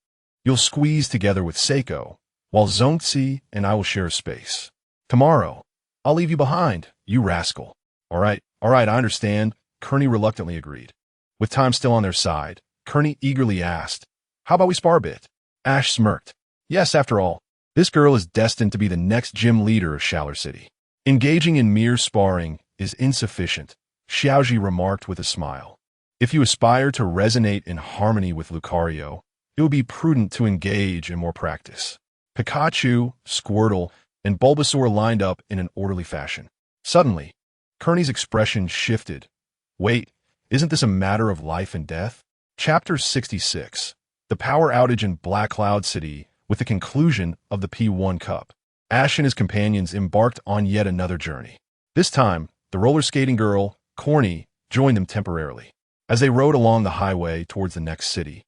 you'll squeeze together with Seiko, while Zongzi and I will share a space. Tomorrow, I'll leave you behind, you rascal. All right, I understand, Kearney reluctantly agreed. With time still on their side, Kearney eagerly asked, how about we spar a bit? Ash smirked. Yes, after all, this girl is destined to be the next gym leader of Shaler City. Engaging in mere sparring is insufficient, Xiaoji remarked with a smile. If you aspire to resonate in harmony with Lucario, it would be prudent to engage in more practice. Pikachu, Squirtle, and Bulbasaur lined up in an orderly fashion. Suddenly, Kearney's expression shifted. Wait, isn't this a matter of life and death? Chapter 66. The power outage in Black Cloud City with the conclusion of the P1 Cup. Ash and his companions embarked on yet another journey. This time, the roller skating girl, Corny, joined them temporarily. As they rode along the highway towards the next city,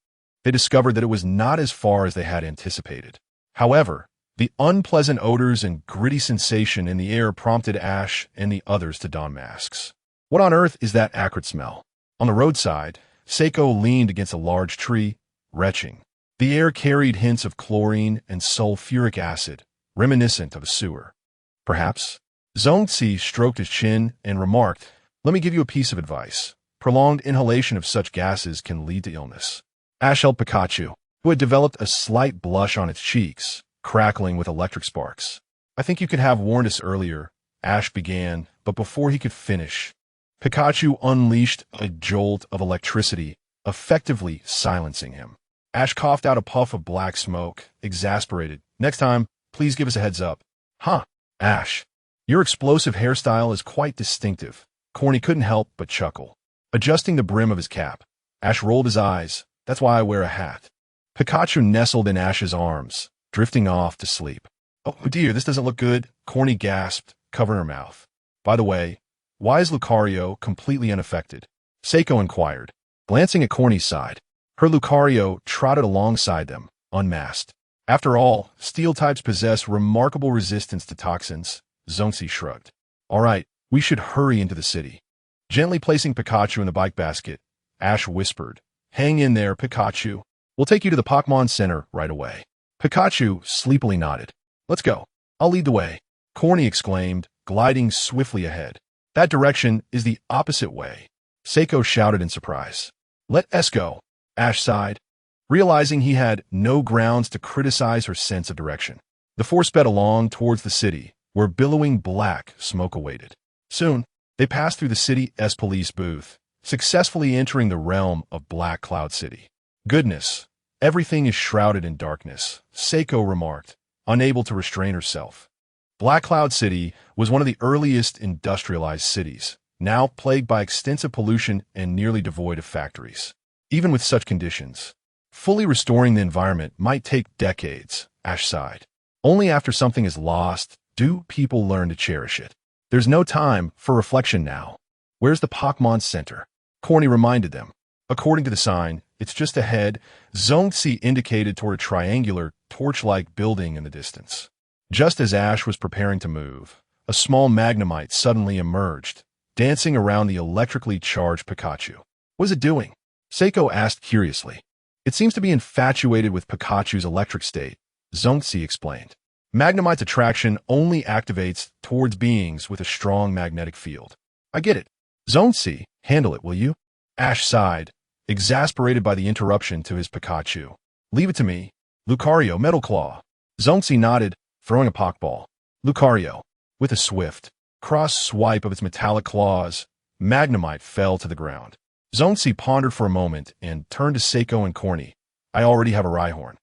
they discovered that it was not as far as they had anticipated. However, the unpleasant odors and gritty sensation in the air prompted Ash and the others to don masks. What on earth is that acrid smell? On the roadside, Seiko leaned against a large tree, retching. The air carried hints of chlorine and sulfuric acid, reminiscent of a sewer. Perhaps? Zongzi stroked his chin and remarked, "Let me give you a piece of advice. Prolonged inhalation of such gases can lead to illness." Ash held Pikachu, who had developed a slight blush on its cheeks, crackling with electric sparks. "I think you could have warned us earlier," Ash began, but before he could finish, Pikachu unleashed a jolt of electricity, effectively silencing him. Ash coughed out a puff of black smoke, exasperated. "Next time, please give us a heads up." "Huh, Ash, your explosive hairstyle is quite distinctive." Corny couldn't help but chuckle. Adjusting the brim of his cap, Ash rolled his eyes. "That's why I wear a hat." Pikachu nestled in Ash's arms, drifting off to sleep. "Oh dear, this doesn't look good," Corny gasped, covering her mouth. "By the way, why is Lucario completely unaffected?" Seiko inquired, glancing at Corny's side. Her Lucario trotted alongside them, unmasked. "After all, steel types possess remarkable resistance to toxins," Zongzi shrugged. "All right, we should hurry into the city." Gently placing Pikachu in the bike basket, Ash whispered, "Hang in there, Pikachu. We'll take you to the Pokemon Center right away." Pikachu sleepily nodded. "Let's go. I'll lead the way," Corny exclaimed, gliding swiftly ahead. "That direction is the opposite way," Seiko shouted in surprise. "Let us go," Ash sighed, realizing he had no grounds to criticize her sense of direction. The four sped along towards the city, where billowing black smoke awaited. Soon, they passed through the city's police booth, successfully entering the realm of Black Cloud City. "Goodness, everything is shrouded in darkness," Seiko remarked, unable to restrain herself. Black Cloud City was one of the earliest industrialized cities, now plagued by extensive pollution and nearly devoid of factories. Even with such conditions, fully restoring the environment might take decades, Ash sighed. Only after something is lost do people learn to cherish it. There's no time for reflection now. "Where's the Pokemon Center?" Corny reminded them. "According to the sign, it's just ahead." Zongzi indicated toward a triangular, torch-like building in the distance. Just as Ash was preparing to move, a small Magnemite suddenly emerged, dancing around the electrically charged Pikachu. "What is it doing?" Seiko asked curiously. "It seems to be infatuated with Pikachu's electric state," Zongzi explained. "Magnemite's attraction only activates towards beings with a strong magnetic field." "I get it. Zongzi, handle it, will you?" Ash sighed, exasperated by the interruption to his Pikachu. "Leave it to me. Lucario, Metal Claw." Zongzi nodded, throwing a Pokeball. Lucario, with a swift, cross-swipe of its metallic claws, Magnemite fell to the ground. Zongzi pondered for a moment and turned to Seiko and Corny. "I already have a Rhyhorn.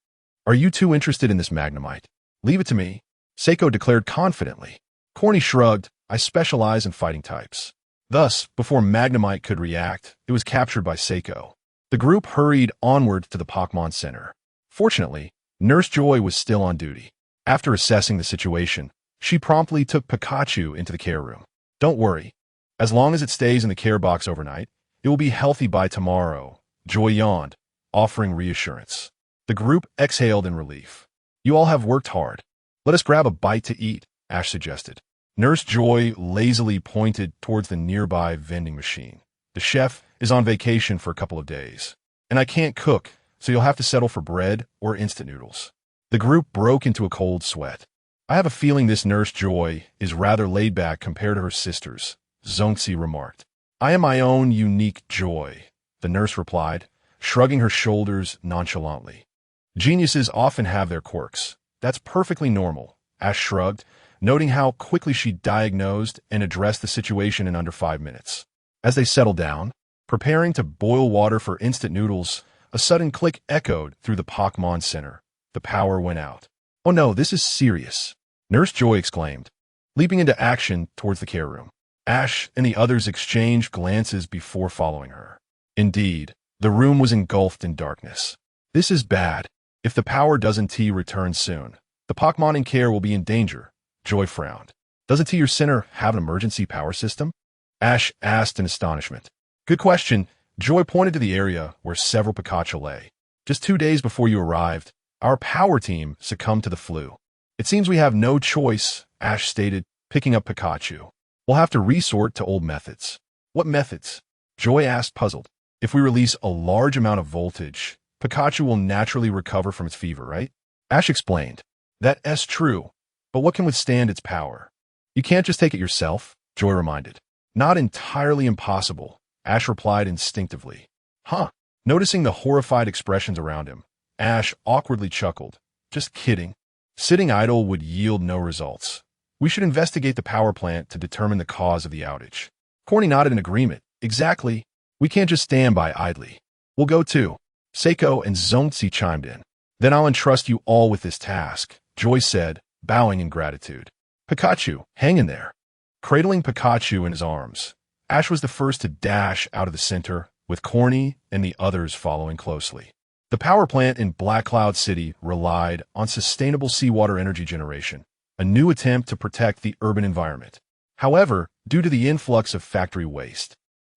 Are you two interested in this Magnemite?" "Leave it to me," Seiko declared confidently. Corny shrugged. "I specialize in fighting types." Thus, before Magnemite could react, it was captured by Seiko. The group hurried onward to the Pokemon Center. Fortunately, Nurse Joy was still on duty. After assessing the situation, she promptly took Pikachu into the care room. "Don't worry. As long as it stays in the care box overnight, it will be healthy by tomorrow," Joy yawned, offering reassurance. The group exhaled in relief. "You all have worked hard. Let us grab a bite to eat," Ash suggested. Nurse Joy lazily pointed towards the nearby vending machine. "The chef is on vacation for a couple of days, and I can't cook, so you'll have to settle for bread or instant noodles." The group broke into a cold sweat. "I have a feeling this Nurse Joy is rather laid back compared to her sisters," Zongzi remarked. "I am my own unique joy," the nurse replied, shrugging her shoulders nonchalantly. "Geniuses often have their quirks. That's perfectly normal," Ash shrugged, noting how quickly she diagnosed and addressed the situation in under 5 minutes. As they settled down, preparing to boil water for instant noodles, a sudden click echoed through the Pokemon Center. The power went out. "Oh no, this is serious," Nurse Joy exclaimed, leaping into action towards the care room. Ash and the others exchanged glances before following her. Indeed, the room was engulfed in darkness. "This is bad. If the power doesn't return soon, the Pokemon in care will be in danger," Joy frowned. "Doesn't your center have an emergency power system?" Ash asked in astonishment. "Good question. Joy pointed to the area where several Pikachu lay. Just 2 days before you arrived, our power team succumbed to the flu. It seems we have no choice, Ash stated, picking up Pikachu. We'll have to resort to old methods. What methods? Joy asked, puzzled. If we release a large amount of voltage, Pikachu will naturally recover from its fever, right? Ash explained. That's true, but what can withstand its power? You can't just take it yourself, Joy reminded. Not entirely impossible, Ash replied instinctively. Huh. Noticing the horrified expressions around him, Ash awkwardly chuckled. Just kidding. Sitting idle would yield no results. We should investigate the power plant to determine the cause of the outage. Corny nodded in agreement. Exactly. We can't just stand by idly. We'll go too. Seiko and Zonzi chimed in. Then I'll entrust you all with this task, Joy said, bowing in gratitude. Pikachu, hang in there. Cradling Pikachu in his arms, Ash was the first to dash out of the center, with Corny and the others following closely. The power plant in Black Cloud City relied on sustainable seawater energy generation, a new attempt to protect the urban environment. However, due to the influx of factory waste,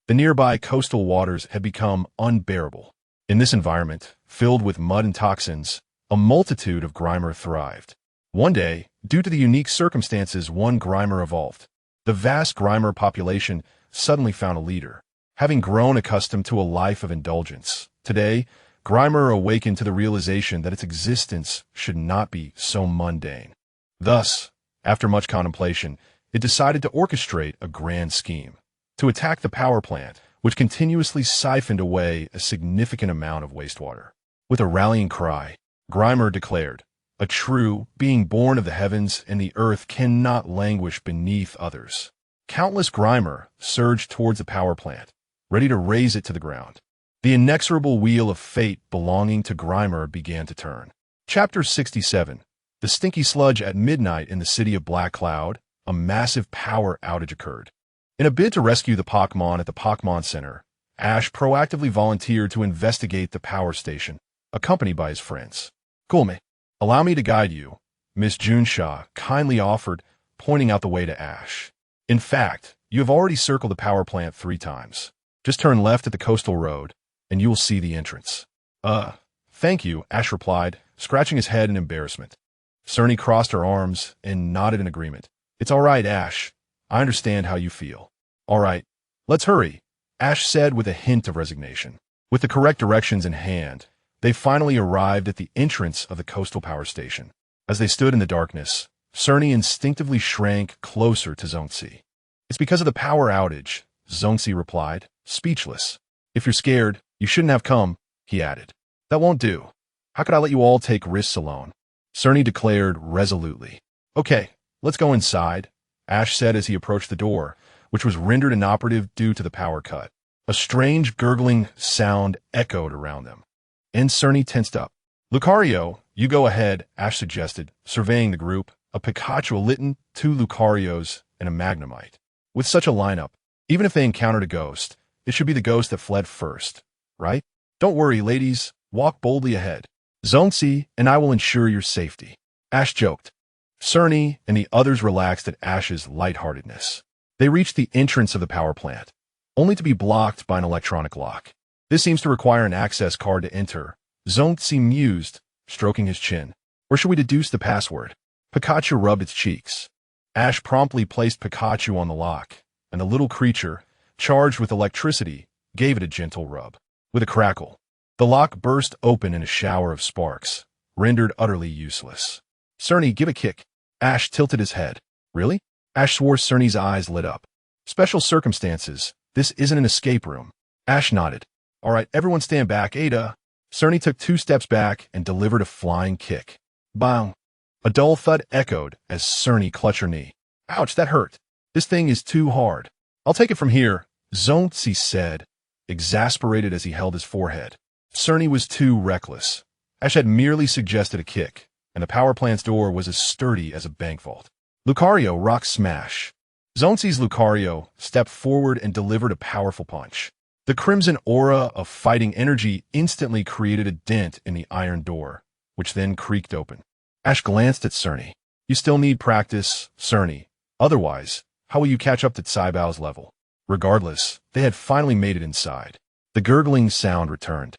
the nearby coastal waters had become unbearable. In this environment, filled with mud and toxins, a multitude of Grimer thrived. One day, due to the unique circumstances one Grimer evolved, the vast Grimer population suddenly found a leader. Having grown accustomed to a life of indulgence, today, Grimer awakened to the realization that its existence should not be so mundane. Thus, after much contemplation, it decided to orchestrate a grand scheme to attack the power plant, which continuously siphoned away a significant amount of wastewater. With a rallying cry, Grimer declared, "A true being born of the heavens and the earth cannot languish beneath others." Countless Grimer surged towards the power plant, ready to raze it to the ground. The inexorable wheel of fate belonging to Grimer began to turn. Chapter 67. The stinky sludge at midnight in the city of Black Cloud, a massive power outage occurred. In a bid to rescue the Pokémon at the Pokémon Center, Ash proactively volunteered to investigate the power station, accompanied by his friends. Gulme, allow me to guide you, Miss Junshaw kindly offered, pointing out the way to Ash. In fact, you have already circled the power plant 3 times. Just turn left at the coastal road, and you will see the entrance. Thank you, Ash replied, scratching his head in embarrassment. Cerny crossed her arms and nodded in agreement. It's all right, Ash. I understand how you feel. All right, let's hurry, Ash said with a hint of resignation. With the correct directions in hand, they finally arrived at the entrance of the coastal power station. As they stood in the darkness, Cerny instinctively shrank closer to Zonzi. It's because of the power outage, Zonzi replied, speechless. If you're scared, you shouldn't have come, he added. That won't do. How could I let you all take risks alone? Cerny declared resolutely. Okay, let's go inside, Ash said as he approached the door, which was rendered inoperative due to the power cut. A strange gurgling sound echoed around them. And Cerny tensed up. Lucario, you go ahead, Ash suggested, surveying the group, a Pikachu, a Litten, 2 Lucarios, and a Magnemite. With such a lineup, even if they encountered a ghost, it should be the ghost that fled first, right? Don't worry, ladies, walk boldly ahead. Zonzi and I will ensure your safety, Ash joked. Cerny and the others relaxed at Ash's lightheartedness. They reached the entrance of the power plant, only to be blocked by an electronic lock. This seems to require an access card to enter. Zonzi mused, stroking his chin. Or should we deduce the password? Pikachu rubbed its cheeks. Ash promptly placed Pikachu on the lock, and the little creature, charged with electricity, gave it a gentle rub. With a crackle, the lock burst open in a shower of sparks, rendered utterly useless. Cerny, give a kick. Ash tilted his head. Really? Ash swore. Cerny's eyes lit up. Special circumstances. This isn't an escape room. Ash nodded. All right, everyone stand back. Ada. Cerny took 2 steps back and delivered a flying kick. Bang. A dull thud echoed as Cerny clutched her knee. Ouch, that hurt. This thing is too hard. I'll take it from here, Zonzi said, exasperated as he held his forehead. Cerny was too reckless. Ash had merely suggested a kick, and the power plant's door was as sturdy as a bank vault. Lucario rock smash. Zonzi's Lucario stepped forward and delivered a powerful punch. The crimson aura of fighting energy instantly created a dent in the iron door, which then creaked open. Ash glanced at Cerny. You still need practice, Cerny. Otherwise, how will you catch up to Caibao's level? Regardless, they had finally made it inside. The gurgling sound returned,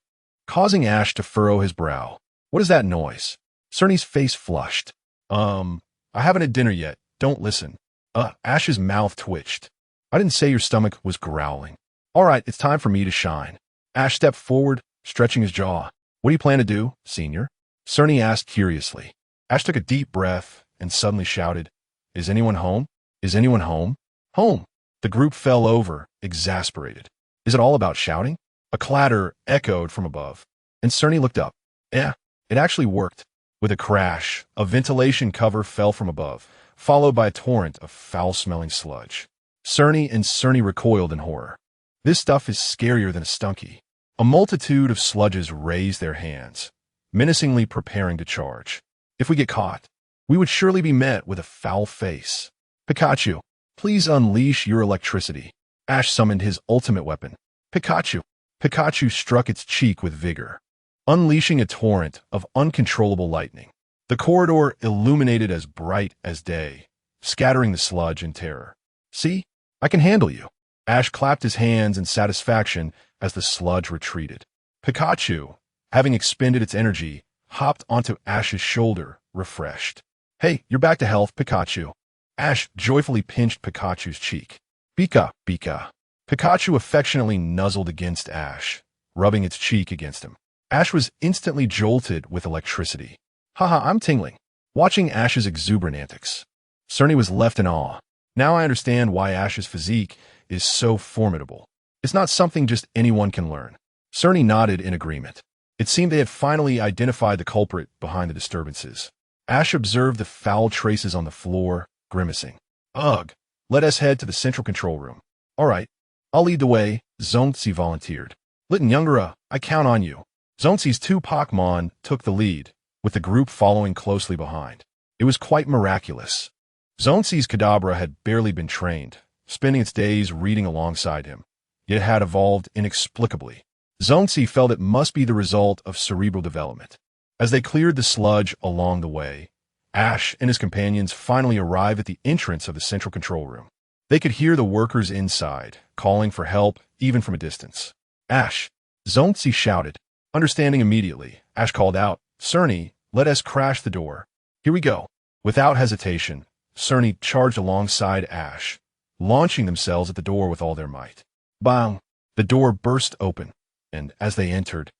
causing Ash to furrow his brow. What is that noise? Cerny's face flushed. I haven't had dinner yet. Don't listen. Ash's mouth twitched. I didn't say your stomach was growling. All right, it's time for me to shine. Ash stepped forward, stretching his jaw. What do you plan to do, senior? Cerny asked curiously. Ash took a deep breath and suddenly shouted, Is anyone home? Is anyone home? Home! The group fell over, exasperated. Is it all about shouting? A clatter echoed from above, and Cerny looked up. Yeah, it actually worked. With a crash, a ventilation cover fell from above, followed by a torrent of foul-smelling sludge. Cerny recoiled in horror. This stuff is scarier than a stunky. A multitude of sludges raised their hands, menacingly preparing to charge. If we get caught, we would surely be met with a foul face. Pikachu, please unleash your electricity. Ash summoned his ultimate weapon. Pikachu. Pikachu struck its cheek with vigor, unleashing a torrent of uncontrollable lightning. The corridor illuminated as bright as day, scattering the sludge in terror. See? I can handle you. Ash clapped his hands in satisfaction as the sludge retreated. Pikachu, having expended its energy, hopped onto Ash's shoulder, refreshed. Hey, you're back to health, Pikachu. Ash joyfully pinched Pikachu's cheek. Pika, Pika. Pikachu affectionately nuzzled against Ash, rubbing its cheek against him. Ash was instantly jolted with electricity. Haha, I'm tingling, watching Ash's exuberant antics. Cerny was left in awe. Now I understand why Ash's physique is so formidable. It's not something just anyone can learn. Cerny nodded in agreement. It seemed they had finally identified the culprit behind the disturbances. Ash observed the foul traces on the floor, grimacing. Ugh, let us head to the central control room. All right, I'll lead the way, Zongzi volunteered. Litten Youngara, I count on you. Zongzi's two Pokemon took the lead, with the group following closely behind. It was quite miraculous. Zongzi's Kadabra had barely been trained, spending its days reading alongside him, yet it had evolved inexplicably. Zongzi felt it must be the result of cerebral development. As they cleared the sludge along the way, Ash and his companions finally arrived at the entrance of the central control room. They could hear the workers inside, calling for help even from a distance. Ash, Zongzi shouted. Understanding immediately, Ash called out, Cerny, let us crash the door. Here we go. Without hesitation, Cerny charged alongside Ash, launching themselves at the door with all their might. Bang! The door burst open, and as they entered,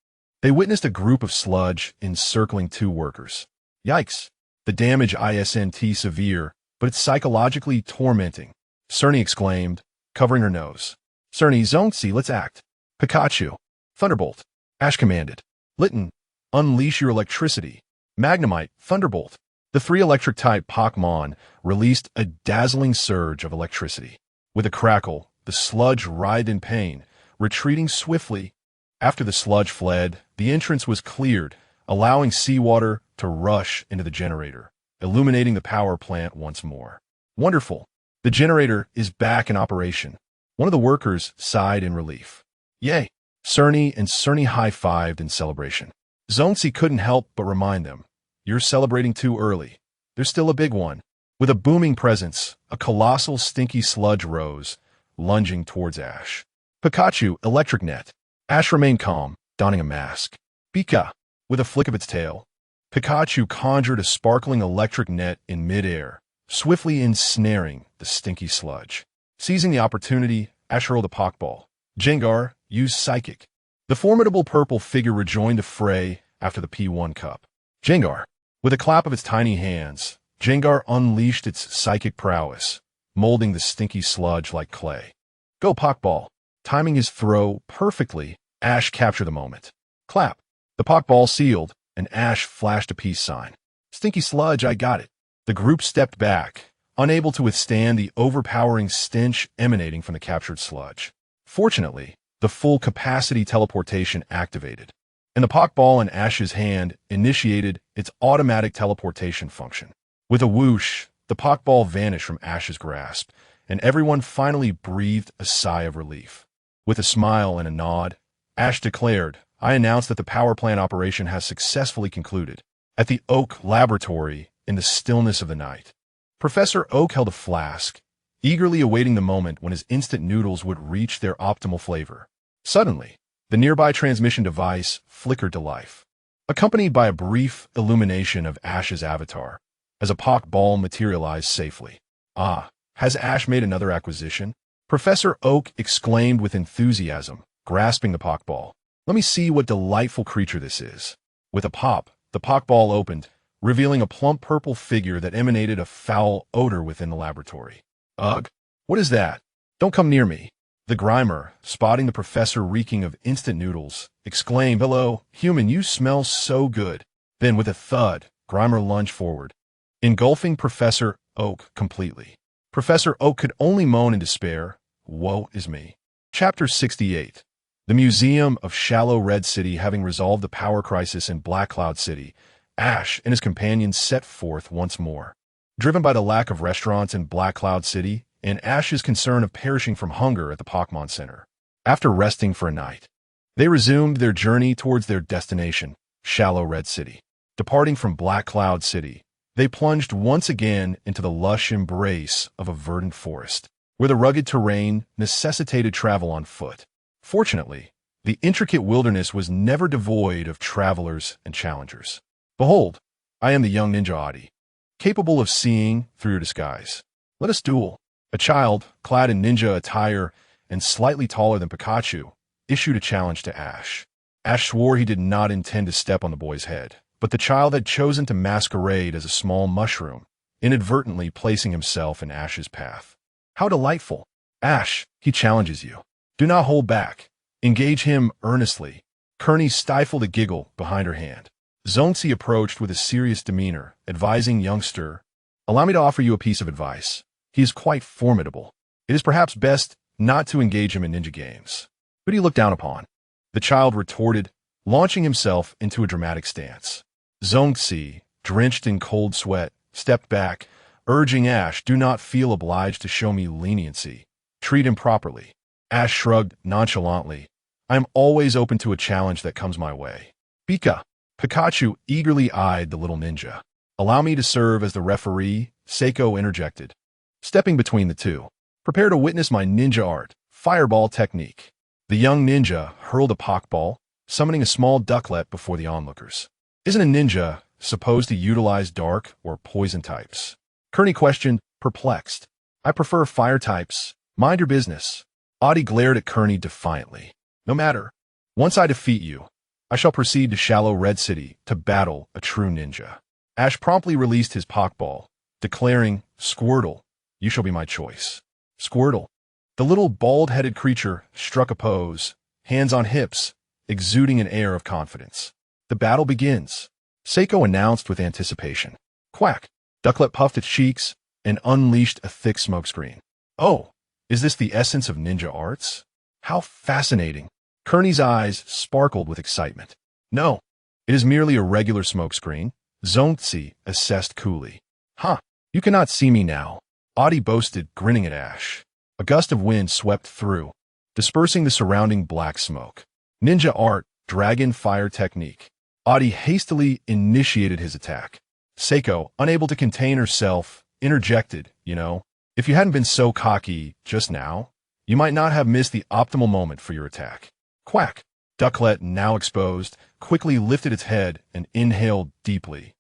they witnessed a group of sludge encircling two workers. Yikes! The damage isn't severe, but it's psychologically tormenting, Cerny exclaimed, covering her nose. Cerny, Zongzi, let's act. Pikachu. Thunderbolt. Ash commanded. Litten, unleash your electricity. Magnemite, Thunderbolt. The three electric-type Pokemon released a dazzling surge of electricity. With a crackle, the sludge writhed in pain, retreating swiftly. After the sludge fled, the entrance was cleared, allowing seawater to rush into the generator, illuminating the power plant once more. Wonderful! The generator is back in operation. One of the workers sighed in relief. Yay! Cerny high-fived in celebration. Zongzi couldn't help but remind them, you're celebrating too early. There's still a big one. With a booming presence, a colossal stinky sludge rose, lunging towards Ash. Pikachu, Electric Net. Ash remained calm, donning a mask. Pika, with a flick of its tail. Pikachu conjured a sparkling electric net in midair, swiftly ensnaring the stinky sludge. Seizing the opportunity, Ash hurled a Pokeball. Gengar used Psychic. The formidable purple figure rejoined the fray after the P1 Cup. Gengar. With a clap of its tiny hands, Gengar unleashed its psychic prowess, molding the stinky sludge like clay. Go Pokeball. Timing his throw perfectly, Ash captured the moment. Clap. The Pokeball sealed, and Ash flashed a peace sign. Stinky sludge, I got it. The group stepped back, unable to withstand the overpowering stench emanating from the captured sludge. Fortunately, the full capacity teleportation activated, and the Pokeball in Ash's hand initiated its automatic teleportation function. With a whoosh, the Pokeball vanished from Ash's grasp, and everyone finally breathed a sigh of relief. With a smile and a nod, Ash declared, I announce that the power plant operation has successfully concluded. At the Oak Laboratory, in the stillness of the night, Professor Oak held a flask, eagerly awaiting the moment when his instant noodles would reach their optimal flavor. Suddenly, The nearby transmission device flickered to life, accompanied by a brief illumination of Ash's avatar, as a Pokeball materialized safely. Ah, has Ash made another acquisition? Professor Oak exclaimed with enthusiasm, grasping the Pokeball. Let me see what delightful creature this is. With a pop, the Pokeball opened, revealing a plump purple figure that emanated a foul odor within the laboratory. Ugh, what is that? Don't come near me. The Grimer, spotting the professor reeking of instant noodles, exclaimed, "Hello, human, you smell so good." Then with a thud, Grimer lunged forward, engulfing Professor Oak completely. Professor Oak could only moan in despair. Woe is me. Chapter 68. The Museum of Shallow Red City. Having resolved the power crisis in Black Cloud City, Ash and his companions set forth once more. Driven by the lack of restaurants in Black Cloud City and Ash's concern of perishing from hunger at the Pokemon Center. After resting for a night, they resumed their journey towards their destination, Shallow Red City. Departing from Black Cloud City, they plunged once again into the lush embrace of a verdant forest, where the rugged terrain necessitated travel on foot. Fortunately, the intricate wilderness was never devoid of travelers and challengers. Behold, I am the young ninja Adi, capable of seeing through your disguise. Let us duel. A child, clad in ninja attire and slightly taller than Pikachu, issued a challenge to Ash. Ash swore he did not intend to step on the boy's head, but the child had chosen to masquerade as a small mushroom, inadvertently placing himself in Ash's path. How delightful! Ash, he challenges you. Do not hold back. Engage him earnestly. Kearney stifled a giggle behind her hand. Zonzi approached with a serious demeanor, advising youngster, "Allow me to offer you a piece of advice. He is quite formidable. It is perhaps best not to engage him in ninja games." "Who do you look down upon?" the child retorted, launching himself into a dramatic stance. Zonzi, drenched in cold sweat, stepped back, urging Ash, "Do not feel obliged to show me leniency. Treat him properly." Ash shrugged nonchalantly. "I am always open to a challenge that comes my way." Pikachu eagerly eyed the little ninja. "Allow me to serve as the referee," Seiko interjected, stepping between the two. "Prepare to witness my ninja art, fireball technique." The young ninja hurled a Pokeball, summoning a small ducklet before the onlookers. "Isn't a ninja supposed to utilize dark or poison types?" Kearney questioned, perplexed. "I prefer fire types. Mind your business." Adi glared at Kearney defiantly. "No matter. Once I defeat you, I shall proceed to Shallow Red City to battle a true ninja." Ash promptly released his Pokeball, declaring, "Squirtle, you shall be my choice." Squirtle. The little bald-headed creature struck a pose, hands on hips, exuding an air of confidence. "The battle begins," Seiko announced with anticipation. Quack. Ducklet puffed its cheeks and unleashed a thick smokescreen. "Oh, is this the essence of ninja arts? How fascinating." Kearney's eyes sparkled with excitement. "No, it is merely a regular smokescreen," Zonzi assessed coolly. "Huh, you cannot see me now," Adi boasted, grinning at Ash. A gust of wind swept through, dispersing the surrounding black smoke. "Ninja art, dragon fire technique." Adi hastily initiated his attack. Seiko, unable to contain herself, interjected, "If you hadn't been so cocky just now, you might not have missed the optimal moment for your attack." Quack. Ducklet, now exposed, quickly lifted its head and inhaled deeply,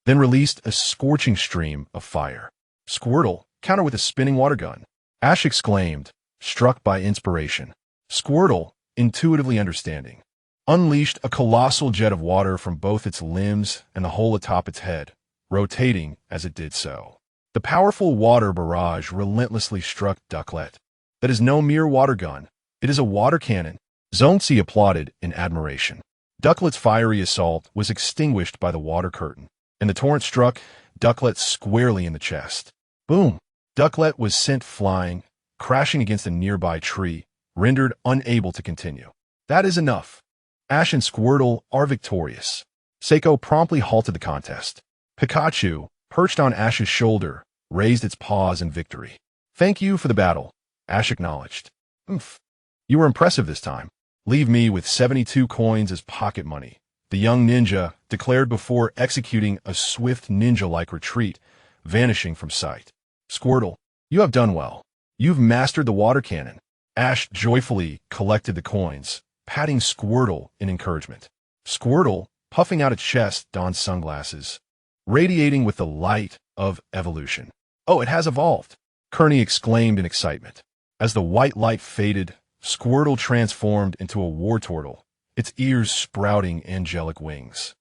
then released a scorching stream of fire. "Squirtle, counter with a spinning water gun," Ash exclaimed, struck by inspiration. Squirtle, intuitively understanding, unleashed a colossal jet of water from both its limbs and the hole atop its head, rotating as it did so. The powerful water barrage relentlessly struck Ducklet. "That is no mere water gun. It is a water cannon." Zonzi applauded in admiration. Ducklet's fiery assault was extinguished by the water curtain, and the torrent struck Ducklet squarely in the chest. Boom! Ducklet was sent flying, crashing against a nearby tree, rendered unable to continue. "That is enough. Ash and Squirtle are victorious." Seiko promptly halted the contest. Pikachu, perched on Ash's shoulder, raised its paws in victory. "Thank you for the battle," Ash acknowledged. "Oomph. You were impressive this time. Leave me with 72 coins as pocket money," the young ninja declared before executing a swift ninja-like retreat, vanishing from sight. "Squirtle, you have done well. You've mastered the water cannon." Ash joyfully collected the coins, patting Squirtle in encouragement. Squirtle, puffing out its chest, donned sunglasses, radiating with the light of evolution. "Oh, it has evolved!" Kearney exclaimed in excitement. As the white light faded, Squirtle transformed into a wartortle, its ears sprouting angelic wings,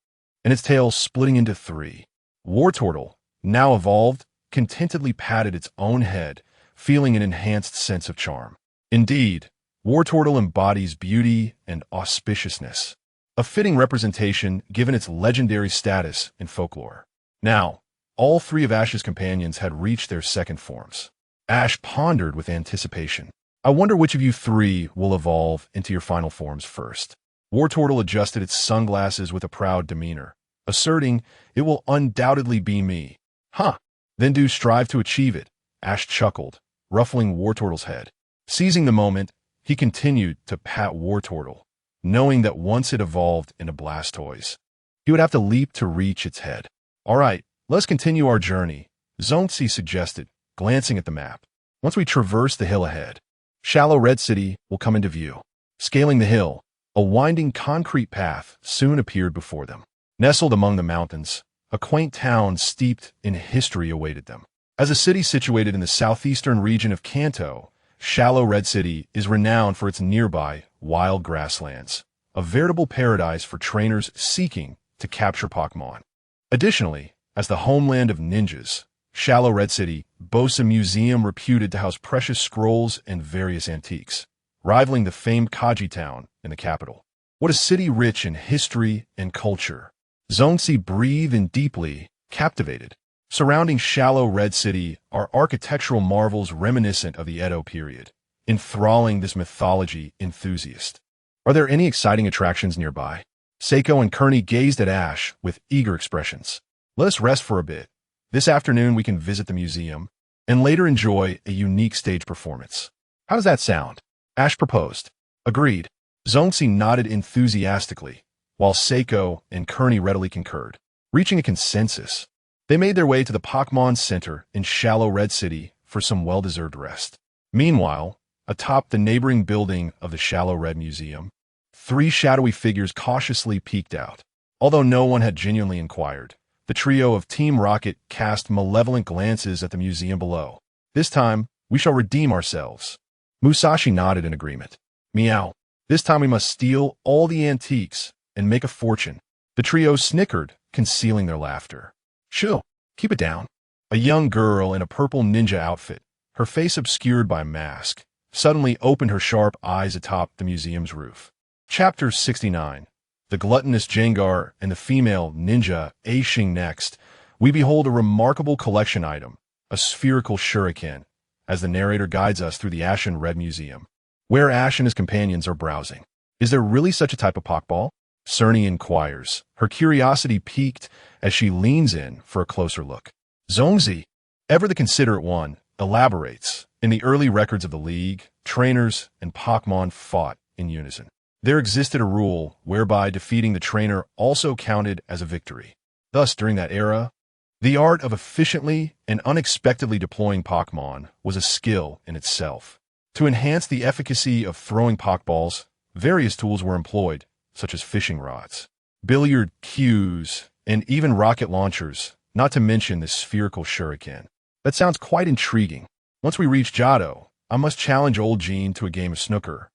and its tail splitting into three. Wartortle, now evolved, contentedly patted its own head, feeling an enhanced sense of charm. Indeed, Wartortle embodies beauty and auspiciousness, a fitting representation given its legendary status in folklore. Now, all three of Ash's companions had reached their second forms. Ash pondered with anticipation. "I wonder which of you three will evolve into your final forms first." Wartortle adjusted its sunglasses with a proud demeanor, asserting, "It will undoubtedly be me." "Huh, then do strive to achieve it," Ash chuckled, ruffling Wartortle's head. Seizing the moment, he continued to pat Wartortle, knowing that once it evolved into Blastoise, he would have to leap to reach its head. "All right, let's continue our journey," Zonzi suggested, glancing at the map. "Once we traverse the hill ahead, Shallow Red City will come into view." Scaling the hill, a winding concrete path soon appeared before them. Nestled among the mountains, a quaint town steeped in history awaited them. As a city situated in the southeastern region of Kanto, Shallow Red City is renowned for its nearby wild grasslands, a veritable paradise for trainers seeking to capture Pokémon. Additionally, as the homeland of ninjas, Shallow Red City boasts a museum reputed to house precious scrolls and various antiques, rivaling the famed Kaji town in the capital. What a city rich in history and culture. Zonzi breathed in deeply, captivated. Surrounding Shallow Red City are architectural marvels reminiscent of the Edo period, enthralling this mythology enthusiast. "Are there any exciting attractions nearby?" Seiko and Kearney gazed at Ash with eager expressions. "Let us rest for a bit. This afternoon we can visit the museum, and later enjoy a unique stage performance. How does that sound?" Ash proposed. "Agreed." Zonzi nodded enthusiastically, while Seiko and Kearney readily concurred. Reaching a consensus, they made their way to the Pokémon Center in Shallow Red City for some well-deserved rest. Meanwhile, atop the neighboring building of the Shallow Red Museum, three shadowy figures cautiously peeked out. Although no one had genuinely inquired, the trio of Team Rocket cast malevolent glances at the museum below. "This time, we shall redeem ourselves." Musashi nodded in agreement. "Meow. This time we must steal all the antiques and make a fortune." The trio snickered, concealing their laughter. "Shoo, keep it down." A young girl in a purple ninja outfit, her face obscured by a mask, suddenly opened her sharp eyes atop the museum's roof. Chapter 69. The Gluttonous Jengar and the Female Ninja Aishing. Next, we behold a remarkable collection item, a spherical shuriken, as the narrator guides us through the Ashen Red Museum, where Ash and his companions are browsing. "Is there really such a type of Pokeball?" Cerny inquires, her curiosity piqued as she leans in for a closer look. Zonzi, ever the considerate one, elaborates. In the early records of the League, trainers and Pokémon fought in unison. There existed a rule whereby defeating the trainer also counted as a victory. Thus, during that era, the art of efficiently and unexpectedly deploying Pokémon was a skill in itself. To enhance the efficacy of throwing Pokeballs, various tools were employed, such as fishing rods, billiard cues, and even rocket launchers, not to mention the spherical shuriken. That sounds quite intriguing. Once we reach Johto, I must challenge old Jean to a game of snooker.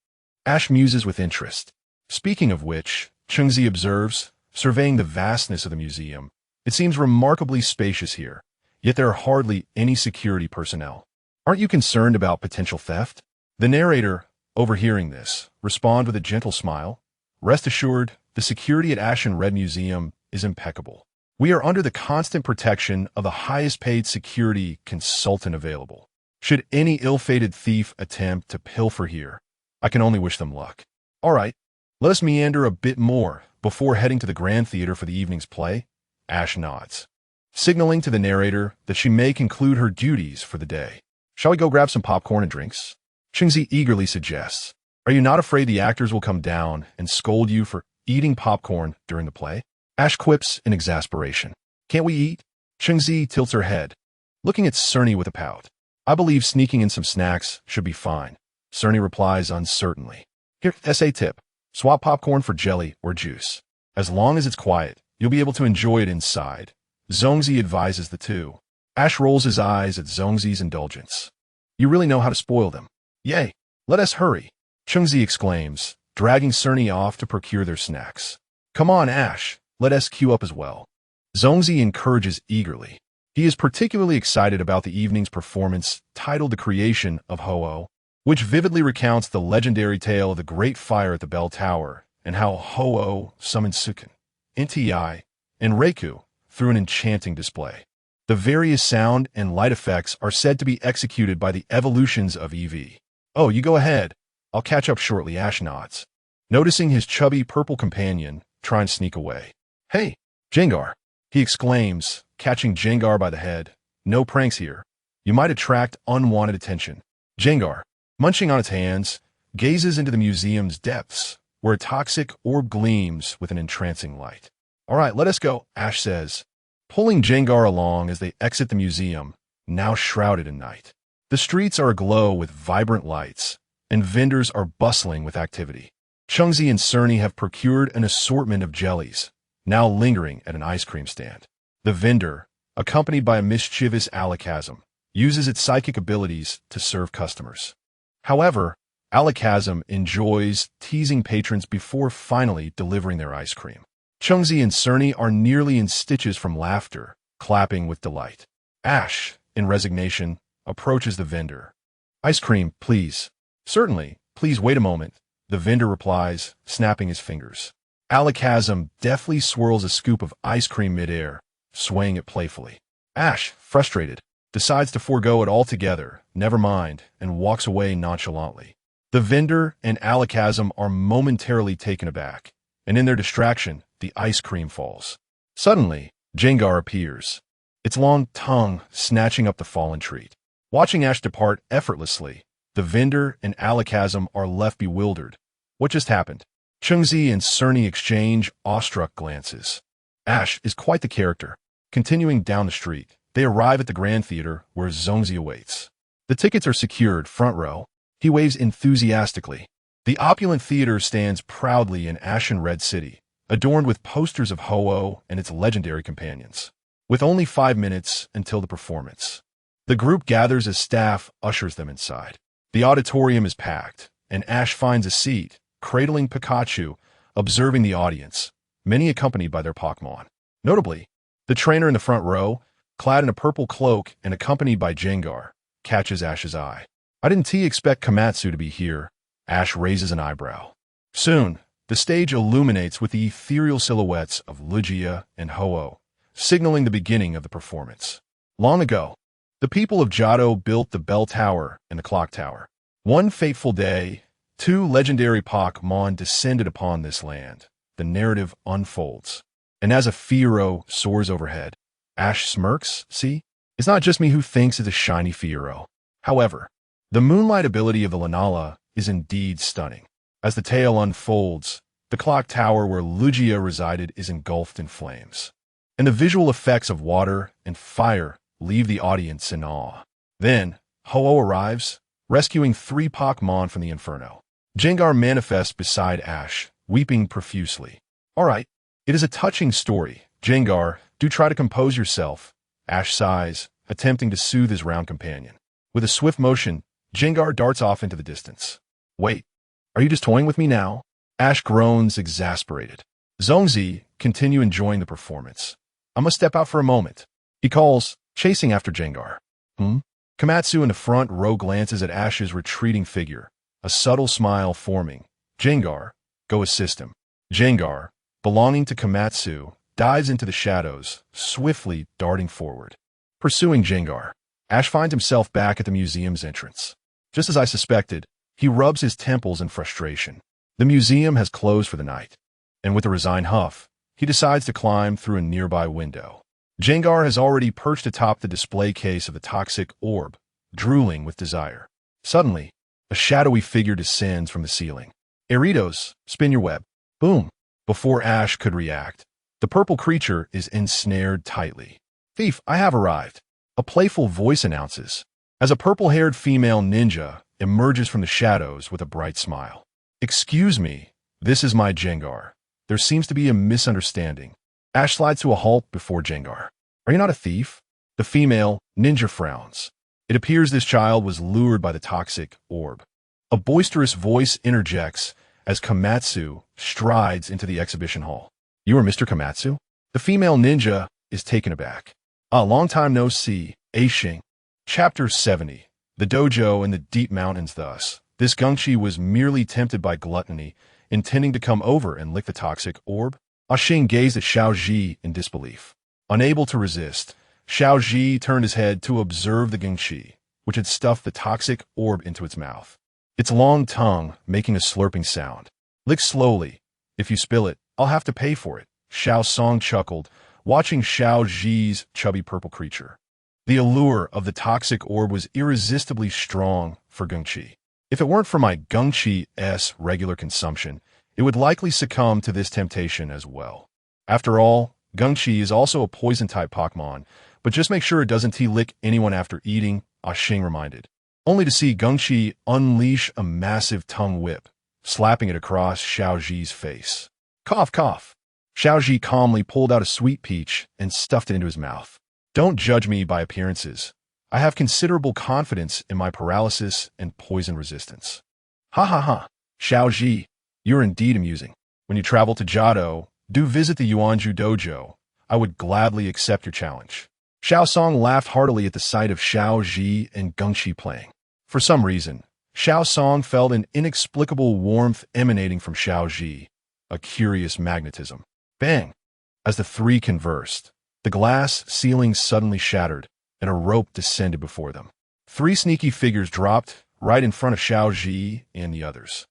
Ash muses with interest. Speaking of which, Chungzi observes, surveying the vastness of the museum, "It seems remarkably spacious here, yet there are hardly any security personnel. Aren't you concerned about potential theft?" The narrator, overhearing this, responded with a gentle smile. "Rest assured, the security at Ashen Red Museum is impeccable. We are under the constant protection of the highest-paid security consultant available. Should any ill-fated thief attempt to pilfer here, I can only wish them luck. All right, let us meander a bit more before heading to the Grand Theater for the evening's play." Ash nods, signaling to the narrator that she may conclude her duties for the day. "Shall we go grab some popcorn and drinks?" Chingzi eagerly suggests. "Are you not afraid the actors will come down and scold you for eating popcorn during the play?" Ash quips in exasperation. "Can't we eat?" Chingzi tilts her head, looking at Cerny with a pout. "I believe sneaking in some snacks should be fine." Cerny replies uncertainly. "Here, SA tip. Swap popcorn for jelly or juice. As long as it's quiet, you'll be able to enjoy it inside. Zongzi advises the two. Ash rolls his eyes at Zongzi's indulgence. You really know how to spoil them. Yay! Let us hurry, Chungzi exclaims, dragging Cerny off to procure their snacks. Come on, Ash, let us queue up as well. Zongzi encourages eagerly. He is particularly excited about the evening's performance, titled The Creation of Ho-Oh, which vividly recounts the legendary tale of the Great Fire at the Bell Tower and how Ho-Oh summoned Sukin, Inti, and Reiku through an enchanting display. The various sound and light effects are said to be executed by the evolutions of EV. Oh, you go ahead. I'll catch up shortly, Ash nods. Noticing his chubby purple companion try and sneak away. Hey, Jengar, he exclaims, catching Jengar by the head. No pranks here. You might attract unwanted attention. Jengar, munching on its hands, gazes into the museum's depths, where a toxic orb gleams with an entrancing light. All right, let us go, Ash says, pulling Jengar along as they exit the museum, now shrouded in night. The streets are aglow with vibrant lights, and vendors are bustling with activity. Chungzi and Cerny have procured an assortment of jellies, now lingering at an ice cream stand. The vendor, accompanied by a mischievous Alakazam, uses its psychic abilities to serve customers. However, Alakazam enjoys teasing patrons before finally delivering their ice cream. Chungzi and Cerny are nearly in stitches from laughter, clapping with delight. Ash, in resignation, approaches the vendor. Ice cream, please. Certainly, please wait a moment, the vendor replies, snapping his fingers. Alakazam deftly swirls a scoop of ice cream midair, swaying it playfully. Ash, frustrated, decides to forego it altogether, never mind, and walks away nonchalantly. The vendor and Alakazam are momentarily taken aback, and in their distraction, the ice cream falls. Suddenly, Jengar appears, its long tongue snatching up the fallen treat. Watching Ash depart effortlessly, the vendor and Alakazam are left bewildered. What just happened? Chungzi and Cerny exchange awestruck glances. Ash is quite the character. Continuing down the street, they arrive at the Grand Theater where Zongzi awaits. The tickets are secured, front row. He waves enthusiastically. The opulent theater stands proudly in Ashen Red City, adorned with posters of Ho-Oh and its legendary companions. With only 5 minutes until the performance, the group gathers as staff ushers them inside. The auditorium is packed, and Ash finds a seat, cradling Pikachu, observing the audience, many accompanied by their Pokemon. Notably, the trainer in the front row, clad in a purple cloak and accompanied by Jengar, catches Ash's eye. I didn't expect Komatsu to be here. Ash raises an eyebrow. Soon, the stage illuminates with the ethereal silhouettes of Lugia and Ho-Oh, signaling the beginning of the performance. Long ago, the people of Johto built the Bell Tower and the Clock Tower. One fateful day, 2 legendary Pokemon descended upon this land. The narrative unfolds. And as a Fiero soars overhead, Ash smirks, see? It's not just me who thinks it's a shiny Fiero. However, the moonlight ability of the Lunala is indeed stunning. As the tale unfolds, the clock tower where Lugia resided is engulfed in flames, and the visual effects of water and fire leave the audience in awe. Then, Ho-Oh arrives, rescuing 3 Pokemon from the inferno. Jengar manifests beside Ash, weeping profusely. All right, it is a touching story. Jengar, do try to compose yourself. Ash sighs, attempting to soothe his round companion. With a swift motion, Jengar darts off into the distance. Wait, are you just toying with me now? Ash groans, exasperated. Zongzi continue enjoying the performance. I must step out for a moment, he calls, chasing after Jengar. Komatsu in the front row glances at Ash's retreating figure, a subtle smile forming. Jengar, go assist him. Jengar, belonging to Komatsu, dives into the shadows, swiftly darting forward. Pursuing Jengar, Ash finds himself back at the museum's entrance. Just as I suspected, he rubs his temples in frustration. The museum has closed for the night, and with a resigned huff, he decides to climb through a nearby window. Jengar has already perched atop the display case of the toxic orb, drooling with desire. Suddenly, a shadowy figure descends from the ceiling. Eritos, spin your web. Boom! Before Ash could react, the purple creature is ensnared tightly. Thief, I have arrived, a playful voice announces, as a purple-haired female ninja emerges from the shadows with a bright smile. Excuse me, This is my Jengar. There seems to be a misunderstanding. Ash slides to a halt before Jengar. Are you not a thief? The female ninja frowns. It appears this child was lured by the toxic orb. A boisterous voice interjects as Komatsu strides into the exhibition hall. You are Mr. Komatsu? The female ninja is taken aback. Long time no see, Aishing. Chapter 70. The dojo in the deep mountains thus. This Gungchi was merely tempted by gluttony, intending to come over and lick the toxic orb. Aishing gazed at Xiaoji in disbelief. Unable to resist, Xiaoji turned his head to observe the Gungchi, which had stuffed the toxic orb into its mouth. Its long tongue making a slurping sound. Lick slowly. If you spill it, I'll have to pay for it. Xiao Song chuckled, watching Xiaoji's chubby purple creature. The allure of the toxic orb was irresistibly strong for Gungchi. If it weren't for my Gungchi's regular consumption, it would likely succumb to this temptation as well. After all, Gungchi is also a poison-type Pokemon, but just make sure it doesn't lick anyone after eating, Aishing reminded. Only to see Gungchi unleash a massive tongue whip, slapping it across Xiaoji's face. Cough, cough. Xiaoji calmly pulled out a sweet peach and stuffed it into his mouth. Don't judge me by appearances. I have considerable confidence in my paralysis and poison resistance. Ha ha ha. Xiaoji, you're indeed amusing. When you travel to Jado, do visit the Yuanju dojo. I would gladly accept your challenge. Xiao Song laughed heartily at the sight of Xiaoji and Gungchi playing. For some reason, Xiao Song felt an inexplicable warmth emanating from Xiaoji, a curious magnetism. Bang! As the three conversed, the glass ceiling suddenly shattered, and a rope descended before them. Three sneaky figures dropped right in front of Xiaoji and the others.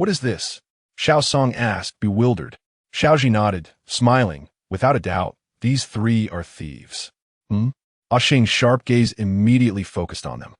What is this? Xiao Song asked, bewildered. Xiaoji nodded, smiling. Without a doubt, these three are thieves. Aishing's sharp gaze immediately focused on them.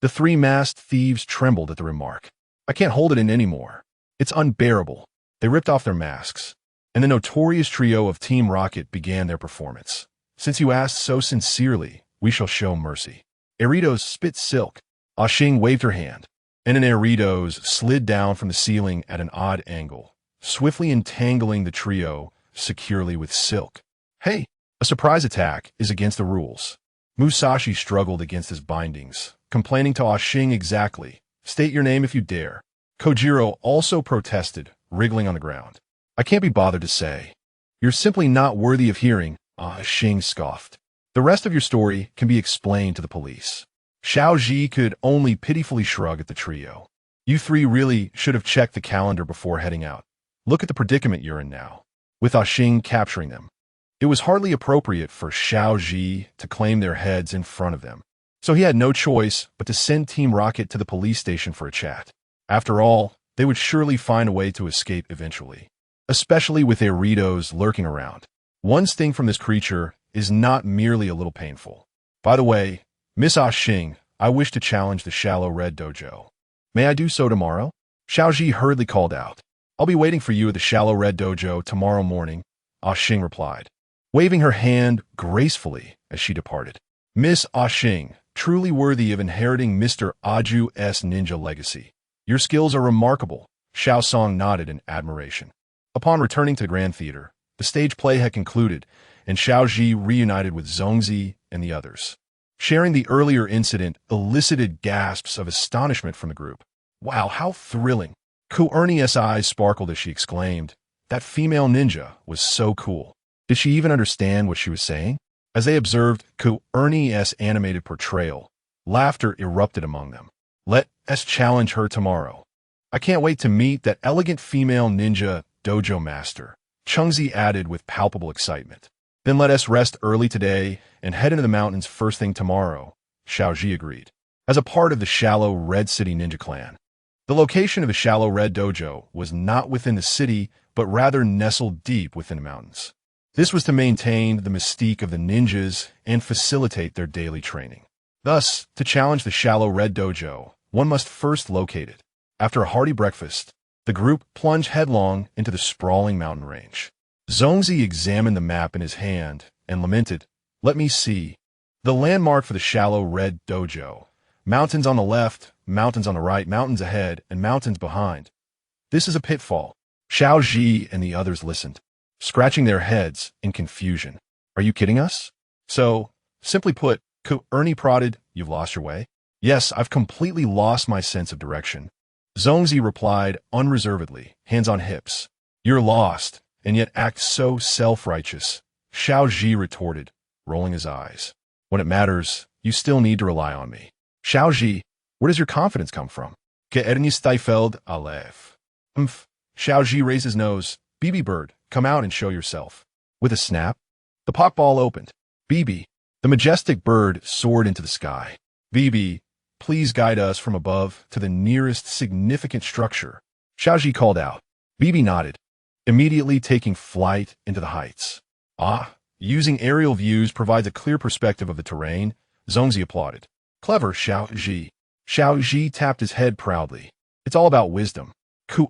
The three masked thieves trembled at the remark. I can't hold it in anymore. It's unbearable. They ripped off their masks, and the notorious trio of Team Rocket began their performance. Since you asked so sincerely, we shall show mercy. Eritos spit silk. Aishing waved her hand, and an Eritos slid down from the ceiling at an odd angle, swiftly entangling the trio securely with silk. Hey, a surprise attack is against the rules. Musashi struggled against his bindings, complaining to Aishing exactly. State your name if you dare. Kojiro also protested, wriggling on the ground. I can't be bothered to say. You're simply not worthy of hearing, Aishing scoffed. The rest of your story can be explained to the police. Xiaoji could only pitifully shrug at the trio. You three really should have checked the calendar before heading out. Look at the predicament you're in now, with Aishing capturing them. It was hardly appropriate for Xiaoji to claim their heads in front of them, so he had no choice but to send Team Rocket to the police station for a chat. After all, they would surely find a way to escape eventually, especially with Eritos lurking around. One sting from this creature is not merely a little painful. By the way, Miss Aishing, I wish to challenge the Shallow Red Dojo. May I do so tomorrow? Xiaoji hurriedly called out. I'll be waiting for you at the Shallow Red Dojo tomorrow morning, Aishing replied, waving her hand gracefully as she departed. Miss Aishing, truly worthy of inheriting Mr. Aju's ninja legacy. Your skills are remarkable, Xiao Song nodded in admiration. Upon returning to the Grand Theater, the stage play had concluded, and Xiaoji reunited with Zhongzi and the others. Sharing the earlier incident elicited gasps of astonishment from the group. Wow, how thrilling! Ernie's eyes sparkled as she exclaimed, that female ninja was so cool. Did she even understand what she was saying? As they observed Ernie's animated portrayal, laughter erupted among them. Let us challenge her tomorrow. I can't wait to meet that elegant female ninja dojo master, Chungzi added with palpable excitement. Then let us rest early today and head into the mountains first thing tomorrow, Xiaoji agreed. As a part of the Shallow Red City Ninja Clan, the location of the Shallow Red Dojo was not within the city, but rather nestled deep within the mountains. This was to maintain the mystique of the ninjas and facilitate their daily training. Thus, to challenge the Shallow Red Dojo, one must first locate it. After a hearty breakfast, the group plunged headlong into the sprawling mountain range. Zhongzi examined the map in his hand and lamented, let me see. The landmark for the Shallow Red Dojo. Mountains on the left, mountains on the right, mountains ahead, and mountains behind. This is a pitfall. Xiao Ji and the others listened, scratching their heads in confusion. Are you kidding us? So, simply put, Ernie prodded, you've lost your way? Yes, I've completely lost my sense of direction. Zhongzi replied unreservedly, hands on hips. You're lost, and yet act so self-righteous. Xiao Ji retorted, rolling his eyes. When it matters, you still need to rely on me. Xiao Ji, where does your confidence come from? Que Ernie Steifeld Aleph. Xiao Ji raised his nose. BB Bird, come out and show yourself. With a snap, the pockball opened. BB, the majestic bird soared into the sky. BB, please guide us from above to the nearest significant structure. Xiao Ji called out. BB nodded, immediately taking flight into the heights. Using aerial views provides a clear perspective of the terrain. Zhongzi applauded. Clever, Xiao Ji. Xiao Ji tapped his head proudly. It's all about wisdom.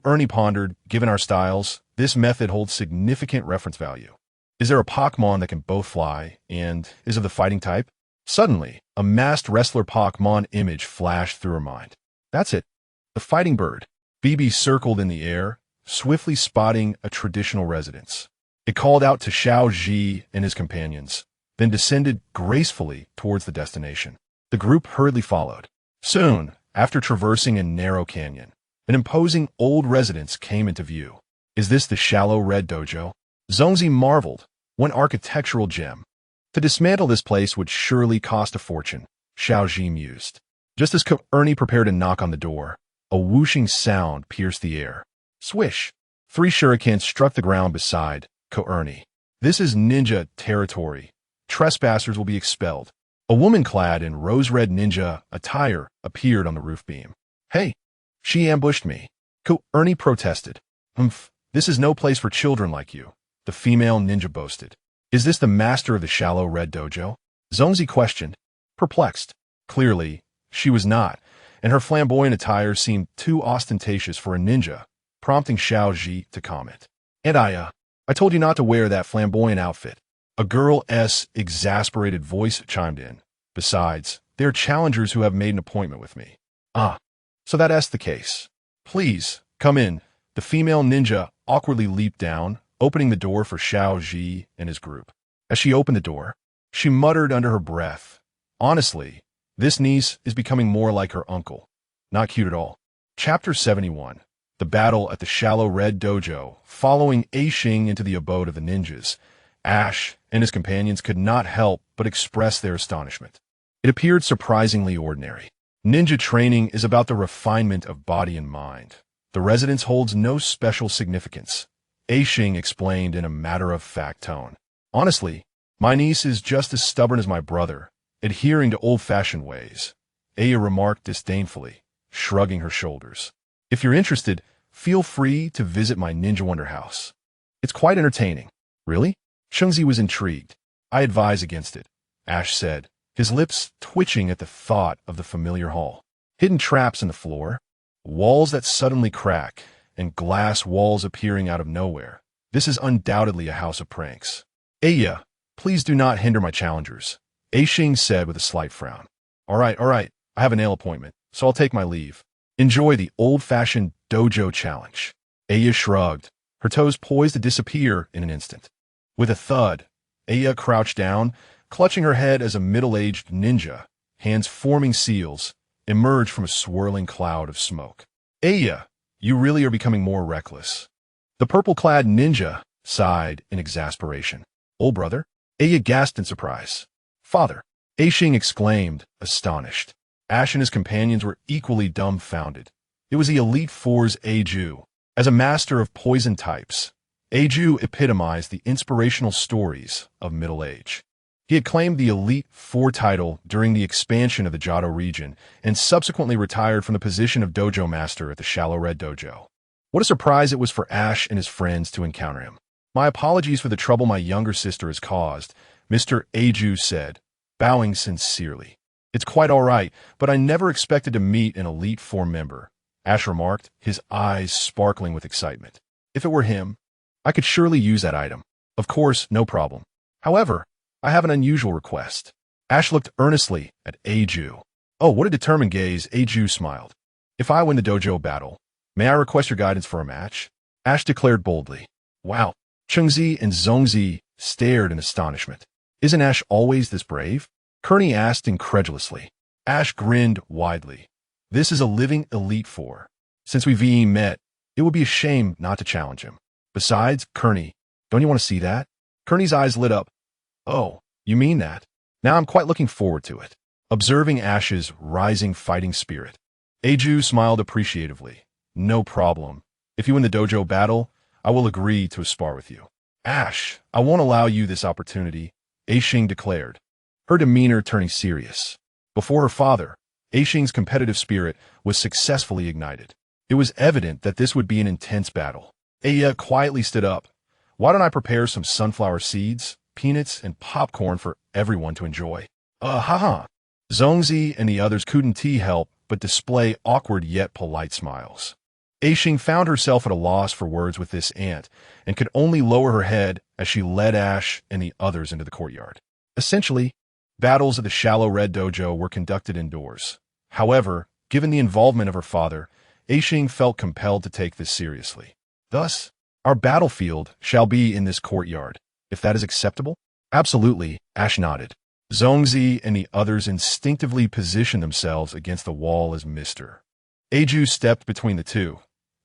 Ernie pondered, given our styles, this method holds significant reference value. Is there a Pokemon that can both fly and is of the fighting type? Suddenly, a masked wrestler Pokemon image flashed through her mind. That's it. The fighting bird. BB circled in the air, swiftly spotting a traditional residence. It called out to Xiao Ji and his companions, then descended gracefully towards the destination. The group hurriedly followed. Soon, after traversing a narrow canyon, an imposing old residence came into view. Is this the shallow red dojo? Zhongzi marveled. One architectural gem. To dismantle this place would surely cost a fortune, Xiao Ji mused. Just as Ernie prepared to knock on the door, a whooshing sound pierced the air. Swish! 3 shurikens struck the ground beside Ernie. This is ninja territory. Trespassers will be expelled. A woman clad in rose-red ninja attire appeared on the roof beam. Hey! She ambushed me. Ernie protested. This is no place for children like you, the female ninja boasted. Is this the master of the shallow red dojo? Zhongzi questioned, perplexed. Clearly, she was not, and her flamboyant attire seemed too ostentatious for a ninja, prompting Xiao Ji to comment. And I told you not to wear that flamboyant outfit. A girl's exasperated voice chimed in. Besides, they're challengers who have made an appointment with me. So that's the case. Please, come in. The female ninja awkwardly leaped down, opening the door for Xiao Ji and his group. As she opened the door, she muttered under her breath, honestly, this niece is becoming more like her uncle. Not cute at all. Chapter 71. The battle at the shallow red dojo. Following Aixing into the abode of the ninjas, Ash and his companions could not help but express their astonishment. It appeared surprisingly ordinary. Ninja training is about the refinement of body and mind. The residence holds no special significance. Aixing explained in a matter-of-fact tone. Honestly, my niece is just as stubborn as my brother, adhering to old-fashioned ways. Aya remarked disdainfully, shrugging her shoulders. If you're interested, feel free to visit my Ninja Wonder House. It's quite entertaining. Really? Zhongzi was intrigued. I advise against it, Ash said, his lips twitching at the thought of the familiar hall. Hidden traps in the floor, walls that suddenly crack, and glass walls appearing out of nowhere. This is undoubtedly a house of pranks. Aya, please do not hinder my challengers, Aixing said with a slight frown. All right, I have a nail appointment, so I'll take my leave. Enjoy the old-fashioned dojo challenge. Aya shrugged, her toes poised to disappear in an instant. With a thud, Aya crouched down, clutching her head as a middle-aged ninja, hands forming seals, emerged from a swirling cloud of smoke. Aya, you really are becoming more reckless. The purple-clad ninja sighed in exasperation. Old brother? Aya gasped in surprise. Father, Aixing exclaimed, astonished. Ash and his companions were equally dumbfounded. It was the Elite Four's Aju. As a master of poison types, Aju epitomized the inspirational stories of middle age. He had claimed the Elite Four title during the expansion of the Johto region and subsequently retired from the position of dojo master at the Shallow Red Dojo. What a surprise it was for Ash and his friends to encounter him. My apologies for the trouble my younger sister has caused, Mr. Aju said, bowing sincerely. It's quite all right, but I never expected to meet an Elite Four member, Ash remarked, his eyes sparkling with excitement. If it were him, I could surely use that item. Of course, no problem. However, I have an unusual request. Ash looked earnestly at Aju. Oh, what a determined gaze, Aju smiled. If I win the dojo battle, may I request your guidance for a match? Ash declared boldly. Wow. Chengzi and Zhongzi stared in astonishment. Isn't Ash always this brave? Kearney asked incredulously. Ash grinned widely. This is a living elite four. Since we've met, it would be a shame not to challenge him. Besides, Kearney, don't you want to see that? Kearney's eyes lit up. Oh, you mean that? Now I'm quite looking forward to it. Observing Ash's rising fighting spirit, Eiju smiled appreciatively. No problem. If you win the dojo battle, I will agree to a spar with you. Ash, I won't allow you this opportunity, Aixing declared, her demeanor turning serious. Before her father, Aixing's competitive spirit was successfully ignited. It was evident that this would be an intense battle. Aya quietly stood up. Why don't I prepare some sunflower seeds, peanuts, and popcorn for everyone to enjoy? Haha. Zhongzi and the others couldn't help but display awkward yet polite smiles. Aixing found herself at a loss for words with this aunt and could only lower her head as she led Ash and the others into the courtyard. Essentially, battles at the Shallow Red Dojo were conducted indoors. However, given the involvement of her father, Aixing felt compelled to take this seriously. Thus, our battlefield shall be in this courtyard, if that is acceptable? Absolutely, Ash nodded. Zhongzi and the others instinctively positioned themselves against the wall as Mr. Eiju stepped between the two.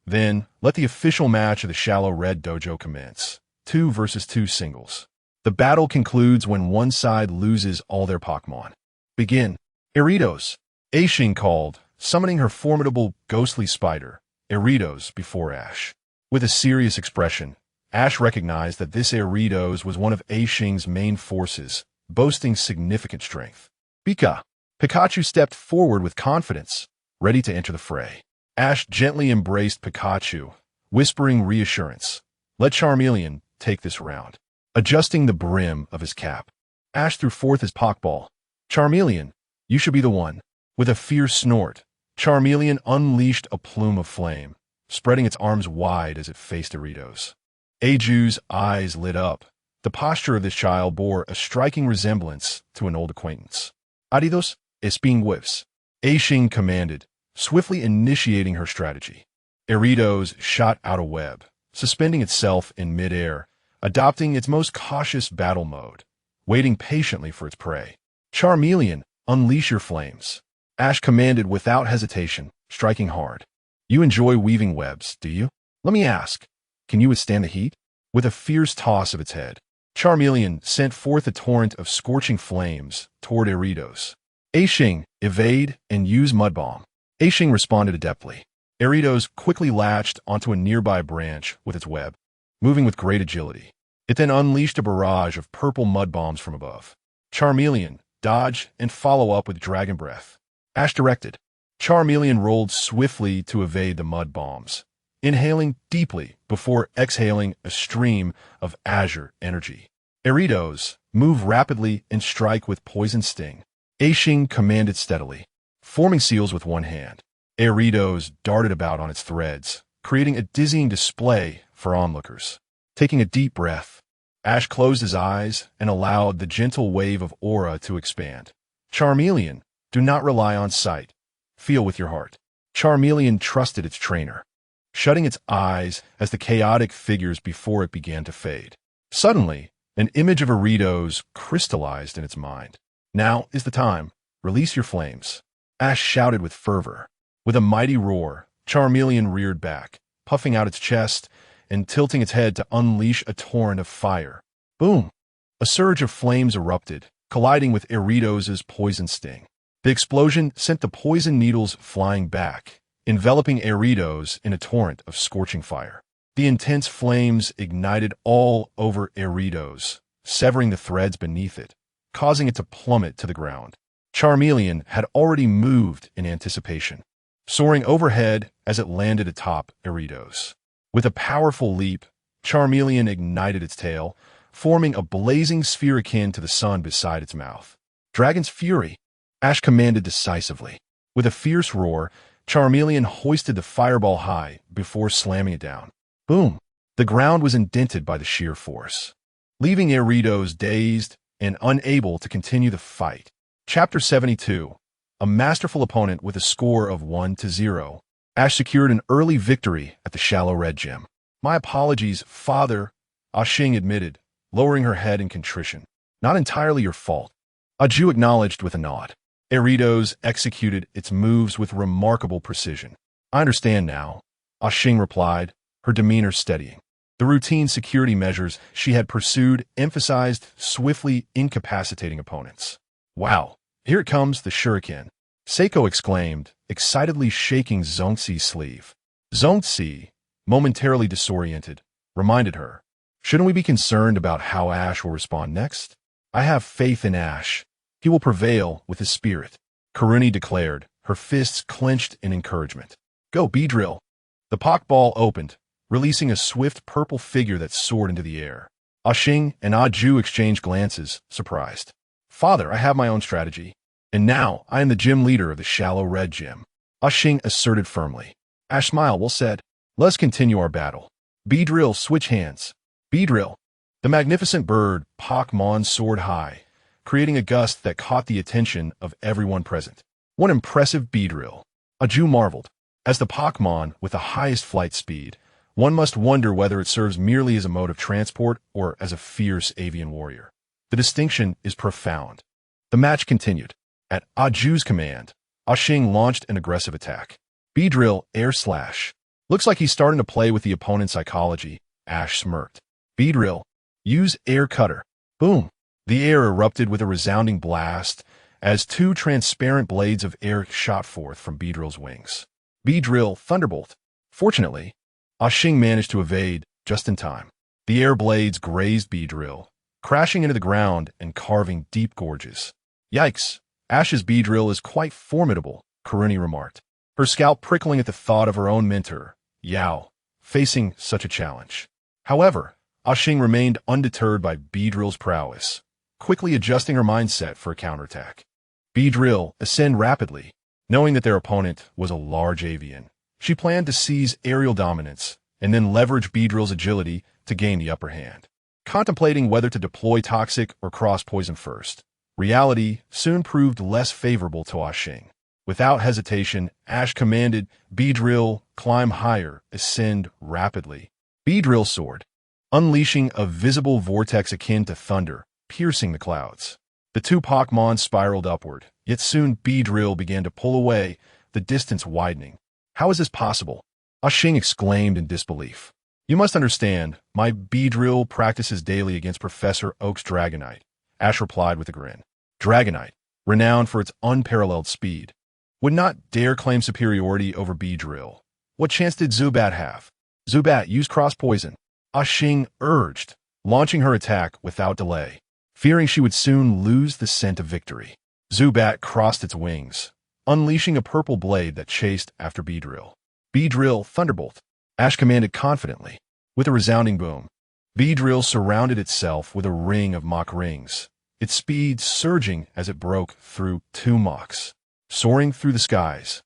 Then, let the official match of the Shallow Red Dojo commence. 2 versus 2 singles. The battle concludes when one side loses all their Pokemon. Begin. Eritos, Aixing called, summoning her formidable ghostly spider, Eritos, before Ash. With a serious expression, Ash recognized that this Eritos was one of Aixing's main forces, boasting significant strength. Pikachu stepped forward with confidence, ready to enter the fray. Ash gently embraced Pikachu, whispering reassurance. Let Charmeleon take this round. Adjusting the brim of his cap, Ash threw forth his Pokeball. Charmeleon, you should be the one. With a fierce snort, Charmeleon unleashed a plume of flame, spreading its arms wide as it faced Eritos. Eiju's eyes lit up. The posture of this child bore a striking resemblance to an old acquaintance. Adidos, espinguifs, Aixing commanded, swiftly initiating her strategy. Eritos shot out a web, suspending itself in midair, adopting its most cautious battle mode, waiting patiently for its prey. Charmeleon, unleash your flames. Ash commanded without hesitation, striking hard. You enjoy weaving webs, do you? Let me ask, can you withstand the heat? With a fierce toss of its head, Charmeleon sent forth a torrent of scorching flames toward Eritos. Aixing, evade and use Mud Bomb. Aixing responded adeptly. Eritos quickly latched onto a nearby branch with its web, moving with great agility. It then unleashed a barrage of purple mud bombs from above. Charmeleon, dodge and follow up with Dragon Breath. Ash directed. Charmeleon rolled swiftly to evade the mud bombs, inhaling deeply before exhaling a stream of azure energy. Eritos, move rapidly and strike with Poison Sting. Aixing commanded steadily, forming seals with one hand. Eritos darted about on its threads, creating a dizzying display for onlookers. Taking a deep breath, Ash closed his eyes and allowed the gentle wave of aura to expand. Charmeleon, do not rely on sight. Feel with your heart. Charmeleon trusted its trainer, shutting its eyes as the chaotic figures before it began to fade. Suddenly, an image of Eritos crystallized in its mind. Now is the time. Release your flames. Ash shouted with fervor. With a mighty roar, Charmeleon reared back, puffing out its chest and tilting its head to unleash a torrent of fire. Boom! A surge of flames erupted, colliding with Eritos' Poison Sting. The explosion sent the poison needles flying back, enveloping Eritos in a torrent of scorching fire. The intense flames ignited all over Eritos, severing the threads beneath it, causing it to plummet to the ground. Charmeleon had already moved in anticipation, soaring overhead as it landed atop Eritos. With a powerful leap, Charmeleon ignited its tail, forming a blazing sphere akin to the sun beside its mouth. Dragon's Fury, Ash commanded decisively. With a fierce roar, Charmeleon hoisted the fireball high before slamming it down. Boom! The ground was indented by the sheer force, leaving Eritos dazed and unable to continue the fight. Chapter 72. A masterful opponent with a score of 1-0. Ash secured an early victory at the Shallow Red Gym. My apologies, father, Ah Xing admitted, lowering her head in contrition. Not entirely your fault. Ah Ju acknowledged with a nod. Eritos executed its moves with remarkable precision. I understand now, Ah Xing replied, her demeanor steadying. The routine security measures she had pursued emphasized swiftly incapacitating opponents. Wow, here it comes, the shuriken. Seiko exclaimed, excitedly shaking Zongxi's sleeve. Zongxi, momentarily disoriented, reminded her, shouldn't we be concerned about how Ash will respond next? I have faith in Ash. He will prevail with his spirit, Karuni declared, her fists clenched in encouragement. Go, Beedrill. The Pak ball opened, releasing a swift purple figure that soared into the air. Ah Xing and Ah Ju exchanged glances, surprised. Father, I have my own strategy. And now, I am the gym leader of the shallow red gym. Ah Xing asserted firmly. Ash smiled, well said. Let's continue our battle. Beedrill, switch hands. Beedrill. The magnificent bird, Pak Mon, soared high, creating a gust that caught the attention of everyone present. What impressive Beedrill. Ah Ju marveled. As the Pak Mon with the highest flight speed, one must wonder whether it serves merely as a mode of transport or as a fierce avian warrior. The distinction is profound. The match continued. At Ah Ju's command, Ah Xing launched an aggressive attack. Beedrill, air slash. Looks like he's starting to play with the opponent's psychology, Ash smirked. Beedrill, use air cutter. Boom. The air erupted with a resounding blast as two transparent blades of air shot forth from Beedrill's wings. Beedrill, thunderbolt. Fortunately, Ah Xing managed to evade just in time. The air blades grazed Beedrill, crashing into the ground and carving deep gorges. Yikes, Ash's Beedrill is quite formidable, Karuni remarked, her scalp prickling at the thought of her own mentor, Yao, facing such a challenge. However, Ah Xing remained undeterred by Beedrill's prowess, quickly adjusting her mindset for a counterattack. Beedrill, ascend rapidly. Knowing that their opponent was a large avian, she planned to seize aerial dominance and then leverage Beedrill's agility to gain the upper hand. Contemplating whether to deploy toxic or cross-poison first, reality soon proved less favorable to Ah Xing. Without hesitation, Ash commanded Beedrill, climb higher, ascend rapidly. Beedrill soared, unleashing a visible vortex akin to thunder, piercing the clouds. The two Pakmon spiraled upward, yet soon Beedrill began to pull away, the distance widening. How is this possible? Ah Xing exclaimed in disbelief. You must understand, my Beedrill practices daily against Professor Oak's Dragonite, Ash replied with a grin. Dragonite, renowned for its unparalleled speed, would not dare claim superiority over Beedrill. What chance did Zubat have? Zubat, use cross-poison, Ah Xing urged, launching her attack without delay, fearing she would soon lose the scent of victory. Zubat crossed its wings, unleashing a purple blade that chased after Beedrill. Beedrill, thunderbolt, Ash commanded confidently. With a resounding boom, Beedrill surrounded itself with a ring of Mach rings, its speed surging as it broke through two Machs, soaring through the skies.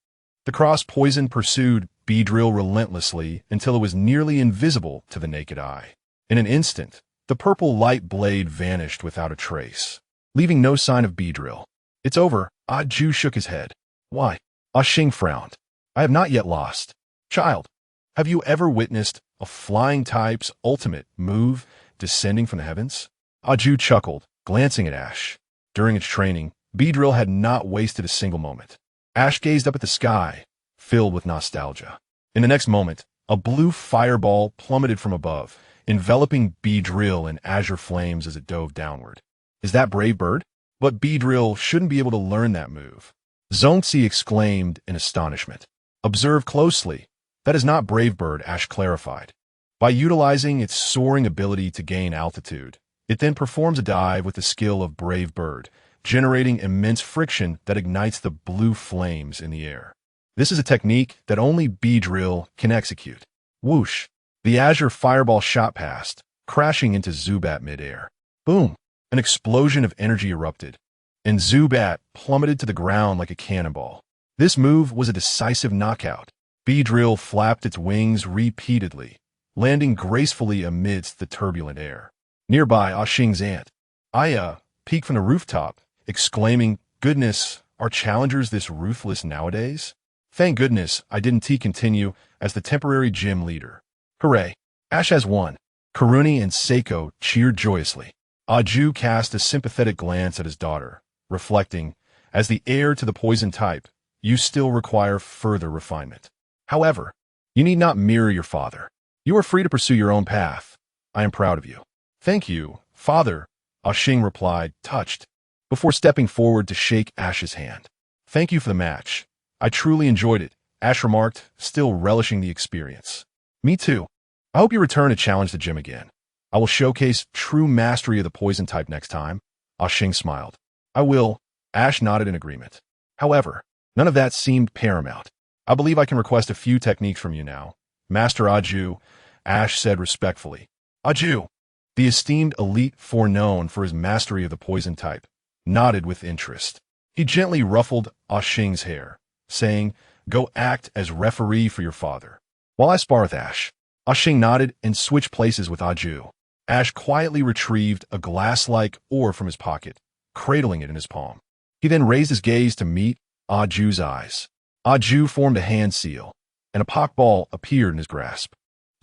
The cross-poison pursued Beedrill relentlessly until it was nearly invisible to the naked eye. In an instant, the purple light blade vanished without a trace, leaving no sign of Beedrill. It's over, Ah Ju shook his head. Why? Ah Xing frowned. I have not yet lost. Child, have you ever witnessed a flying type's ultimate move descending from the heavens? Ah Ju chuckled, glancing at Ash. During its training, Beedrill had not wasted a single moment. Ash gazed up at the sky, filled with nostalgia. In the next moment, a blue fireball plummeted from above, enveloping Beedrill in azure flames as it dove downward. Is that Brave Bird? But Beedrill shouldn't be able to learn that move. Zongxi exclaimed in astonishment. Observe closely. That is not Brave Bird, Ash clarified. By utilizing its soaring ability to gain altitude, it then performs a dive with the skill of Brave Bird, generating immense friction that ignites the blue flames in the air. This is a technique that only Beedrill can execute. Whoosh! The azure fireball shot past, crashing into Zubat midair. Boom! An explosion of energy erupted, and Zubat plummeted to the ground like a cannonball. This move was a decisive knockout. Beedrill flapped its wings repeatedly, landing gracefully amidst the turbulent air. Nearby, Ah Xing's aunt, Aya, peeked from the rooftop, exclaiming, Goodness, are challengers this ruthless nowadays? Thank goodness I didn't continue as the temporary gym leader. Hooray! Ash has won. Karuni and Seiko cheered joyously. Aju cast a sympathetic glance at his daughter, reflecting, as the heir to the poison type, you still require further refinement. However, you need not mirror your father. You are free to pursue your own path. I am proud of you. Thank you, father, Xing replied, touched, before stepping forward to shake Ash's hand. Thank you for the match. I truly enjoyed it, Ash remarked, still relishing the experience. Me too. I hope you return to challenge the gym again. I will showcase true mastery of the poison type next time. Xing smiled. I will. Ash nodded in agreement. However, none of that seemed paramount. I believe I can request a few techniques from you now. Master Aju, Ash said respectfully. Aju, the esteemed elite foreknown for his mastery of the poison type, nodded with interest. He gently ruffled Xing's hair, saying, go act as referee for your father. While I spar with Ash, Xing nodded and switched places with Aju. Ash quietly retrieved a glass-like ore from his pocket, cradling it in his palm. He then raised his gaze to meet Aju's eyes. Aju formed a hand seal, and a Pokeball appeared in his grasp.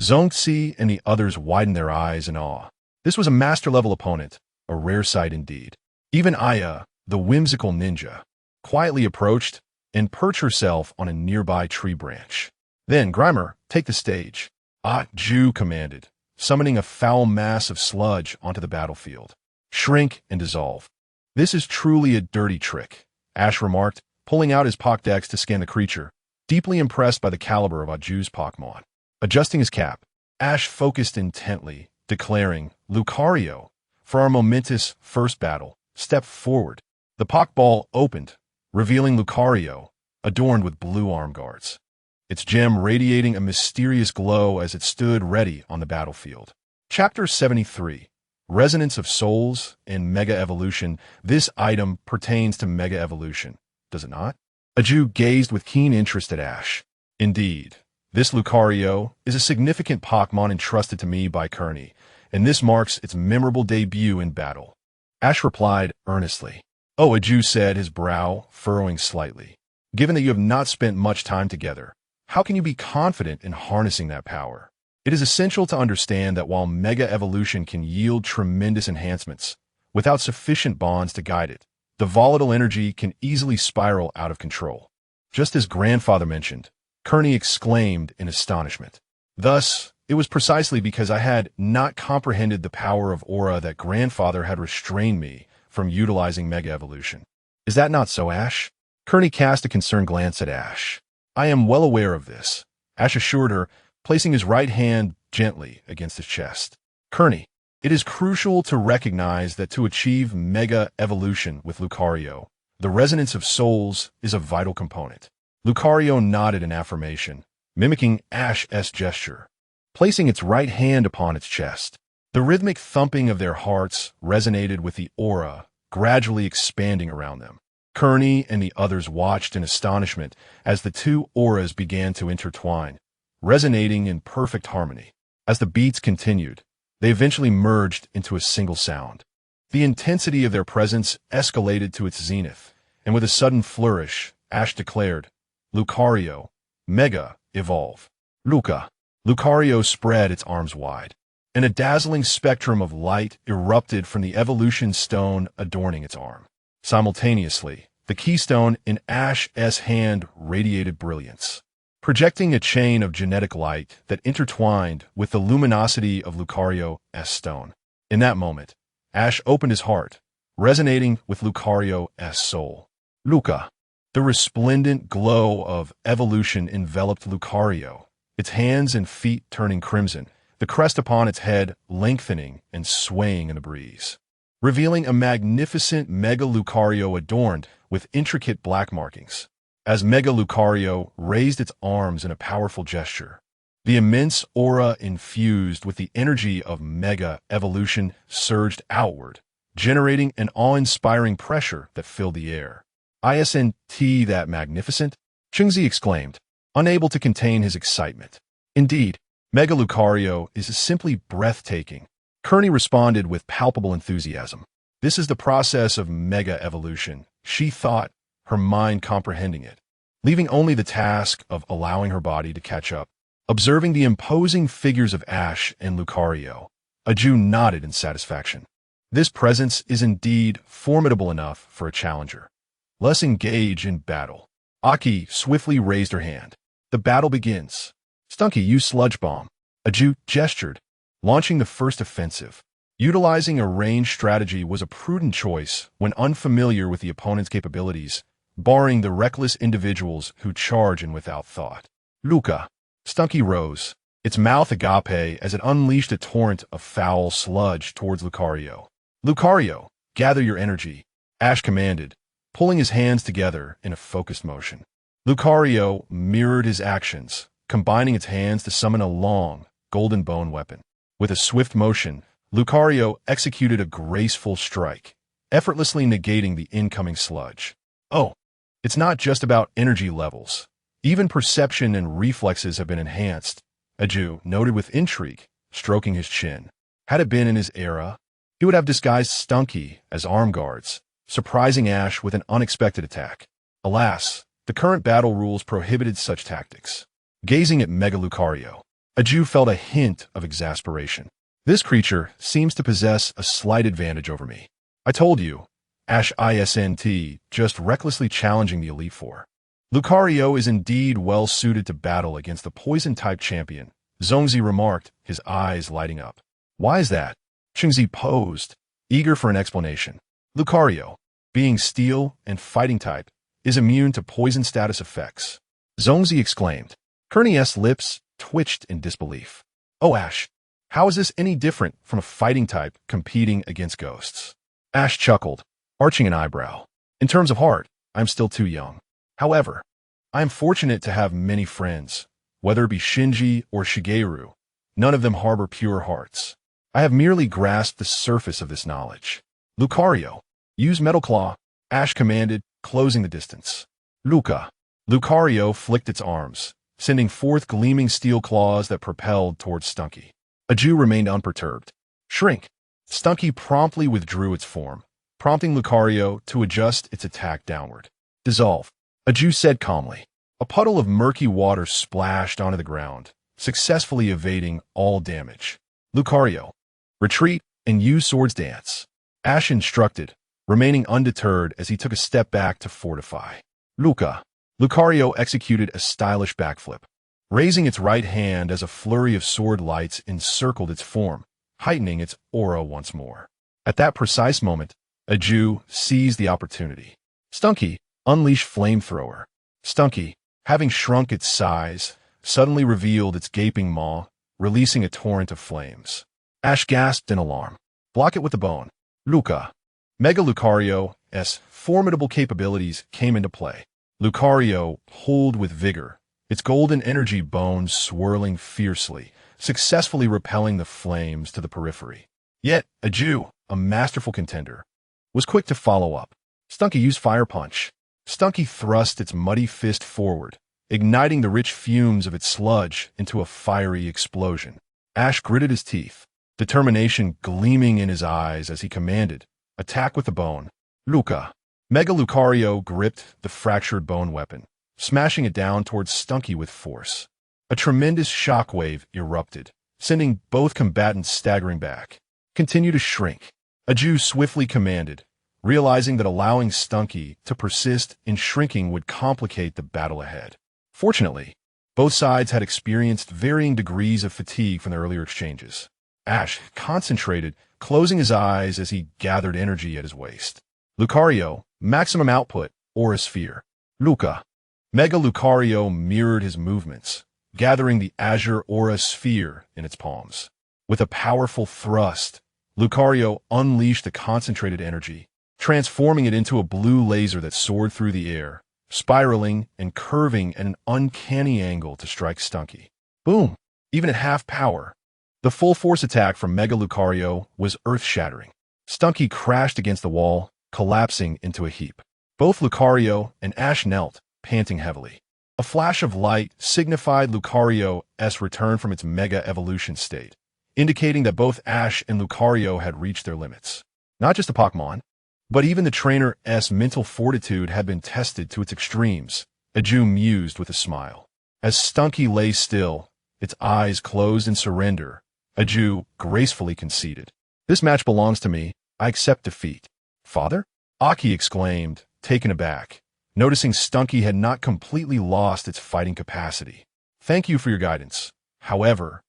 Zongxi and the others widened their eyes in awe. This was a master-level opponent, a rare sight indeed. Even Aya, the whimsical ninja, quietly approached and perched herself on a nearby tree branch. Then, Grimer, take the stage, Aju commanded, summoning a foul mass of sludge onto the battlefield. Shrink and dissolve. This is truly a dirty trick, Ash remarked, pulling out his Pokédex to scan the creature, deeply impressed by the caliber of Aju's Pokémon. Adjusting his cap, Ash focused intently, declaring, Lucario, for our momentous first battle, step forward. The Pokeball opened, revealing Lucario, adorned with blue arm guards. Its gem radiating a mysterious glow as it stood ready on the battlefield. Chapter 73. Resonance of Souls and Mega Evolution. This item pertains to Mega Evolution, does it not? Aju gazed with keen interest at Ash. Indeed, this Lucario is a significant Pokémon entrusted to me by Kearney, and this marks its memorable debut in battle. Ash replied earnestly. Oh, Aju said, his brow furrowing slightly. Given that you have not spent much time together, how can you be confident in harnessing that power? It is essential to understand that while Mega Evolution can yield tremendous enhancements, without sufficient bonds to guide it, the volatile energy can easily spiral out of control. Just as grandfather mentioned, Kearney exclaimed in astonishment. Thus, it was precisely because I had not comprehended the power of aura that grandfather had restrained me from utilizing Mega Evolution. Is that not so, Ash? Kearney cast a concerned glance at Ash. I am well aware of this, Ash assured her, placing his right hand gently against his chest. Kearney, it is crucial to recognize that to achieve Mega Evolution with Lucario, the resonance of souls is a vital component. Lucario nodded in affirmation, mimicking Ash's gesture, placing its right hand upon its chest. The rhythmic thumping of their hearts resonated with the aura gradually expanding around them. Kearney and the others watched in astonishment as the two auras began to intertwine, resonating in perfect harmony. As the beats continued, they eventually merged into a single sound. The intensity of their presence escalated to its zenith, and with a sudden flourish, Ash declared, Lucario, Mega Evolve. Lucario spread its arms wide, and a dazzling spectrum of light erupted from the evolution stone adorning its arm. Simultaneously, the keystone in Ash's hand radiated brilliance, projecting a chain of genetic light that intertwined with the luminosity of Lucario's stone. In that moment, Ash opened his heart, resonating with Lucario's soul. The resplendent glow of evolution enveloped Lucario, its hands and feet turning crimson, the crest upon its head lengthening and swaying in the breeze, revealing a magnificent Mega Lucario adorned with intricate black markings. As Mega Lucario raised its arms in a powerful gesture, the immense aura infused with the energy of Mega Evolution surged outward, generating an awe-inspiring pressure that filled the air. Isn't that magnificent? Chengzi exclaimed, unable to contain his excitement. Indeed, Mega Lucario is simply breathtaking. Kearney responded with palpable enthusiasm. This is the process of Mega Evolution, she thought, her mind comprehending it, leaving only the task of allowing her body to catch up. Observing the imposing figures of Ash and Lucario, Aju nodded in satisfaction. This presence is indeed formidable enough for a challenger. Let's engage in battle. Aki swiftly raised her hand. The battle begins. Stunky used Sludge Bomb. Aju gestured, launching the first offensive. Utilizing a ranged strategy was a prudent choice when unfamiliar with the opponent's capabilities, barring the reckless individuals who charge in without thought. Luca. Stunky rose, its mouth agape as it unleashed a torrent of foul sludge towards Lucario. Lucario, gather your energy, Ash commanded, pulling his hands together in a focused motion. Lucario mirrored his actions, combining its hands to summon a long, golden bone weapon. With a swift motion, Lucario executed a graceful strike, effortlessly negating the incoming sludge. Oh, it's not just about energy levels. Even perception and reflexes have been enhanced, Aju noted with intrigue, stroking his chin. Had it been in his era, he would have disguised Stunky as arm guards, surprising Ash with an unexpected attack. Alas, the current battle rules prohibited such tactics. Gazing at Mega Lucario, Aju felt a hint of exasperation. This creature seems to possess a slight advantage over me. I told you, Ash ISNT, just recklessly challenging the Elite Four. Lucario is indeed well-suited to battle against the Poison-type champion, Zhongzi remarked, his eyes lighting up. Why is that? Qingzi posed, eager for an explanation. Lucario, being Steel and Fighting-type, is immune to poison status effects. Zhongzi exclaimed. Kearney's lips twitched in disbelief. Oh, Ash, how is this any different from a Fighting-type competing against ghosts? Ash chuckled, arching an eyebrow. In terms of heart, I'm still too young. However, I am fortunate to have many friends, whether it be Shinji or Shigeru. None of them harbor pure hearts. I have merely grasped the surface of this knowledge. Lucario, use Metal Claw, Ash commanded, closing the distance. Lucario flicked its arms, sending forth gleaming steel claws that propelled towards Stunky. Aju remained unperturbed. Shrink. Stunky promptly withdrew its form, prompting Lucario to adjust its attack downward. Dissolve. Aju said calmly. A puddle of murky water splashed onto the ground, successfully evading all damage. Lucario, retreat and use Swords Dance. Ash instructed, remaining undeterred as he took a step back to fortify. Lucario executed a stylish backflip, raising its right hand as a flurry of sword lights encircled its form, heightening its aura once more. At that precise moment, Aju seized the opportunity. Stunky, unleashed Flamethrower. Stunky, having shrunk its size, suddenly revealed its gaping maw, releasing a torrent of flames. Ash gasped in alarm. Block it with the bone. Mega Lucario's formidable capabilities came into play. Lucario pulled with vigor, its golden energy bones swirling fiercely, successfully repelling the flames to the periphery. Yet, Aju, a masterful contender, was quick to follow up. Stunky used Fire Punch. Stunky thrust its muddy fist forward, igniting the rich fumes of its sludge into a fiery explosion. Ash gritted his teeth, determination gleaming in his eyes as he commanded, attack with the bone. Mega Lucario gripped the fractured bone weapon, smashing it down towards Stunky with force. A tremendous shockwave erupted, sending both combatants staggering back. Continue to shrink. Aju swiftly commanded, realizing that allowing Stunky to persist in shrinking would complicate the battle ahead. Fortunately, both sides had experienced varying degrees of fatigue from their earlier exchanges. Ash concentrated, closing his eyes as he gathered energy at his waist. Lucario, maximum output, Aura Sphere. Mega Lucario mirrored his movements, gathering the Azure Aura Sphere in its palms. With a powerful thrust, Lucario unleashed the concentrated energy, transforming it into a blue laser that soared through the air, spiraling and curving at an uncanny angle to strike Stunky. Boom! Even at half power, the full-force attack from Mega Lucario was earth-shattering. Stunky crashed against the wall, collapsing into a heap. Both Lucario and Ash knelt, panting heavily. A flash of light signified Lucario's return from its Mega Evolution state, indicating that both Ash and Lucario had reached their limits. Not just the Pokemon, but even the trainer's mental fortitude had been tested to its extremes, Aju mused with a smile. As Stunky lay still, its eyes closed in surrender. A Jew gracefully conceded. This match belongs to me. I accept defeat. Father? Aki exclaimed, taken aback, noticing Stunky had not completely lost its fighting capacity. Thank you for your guidance. However,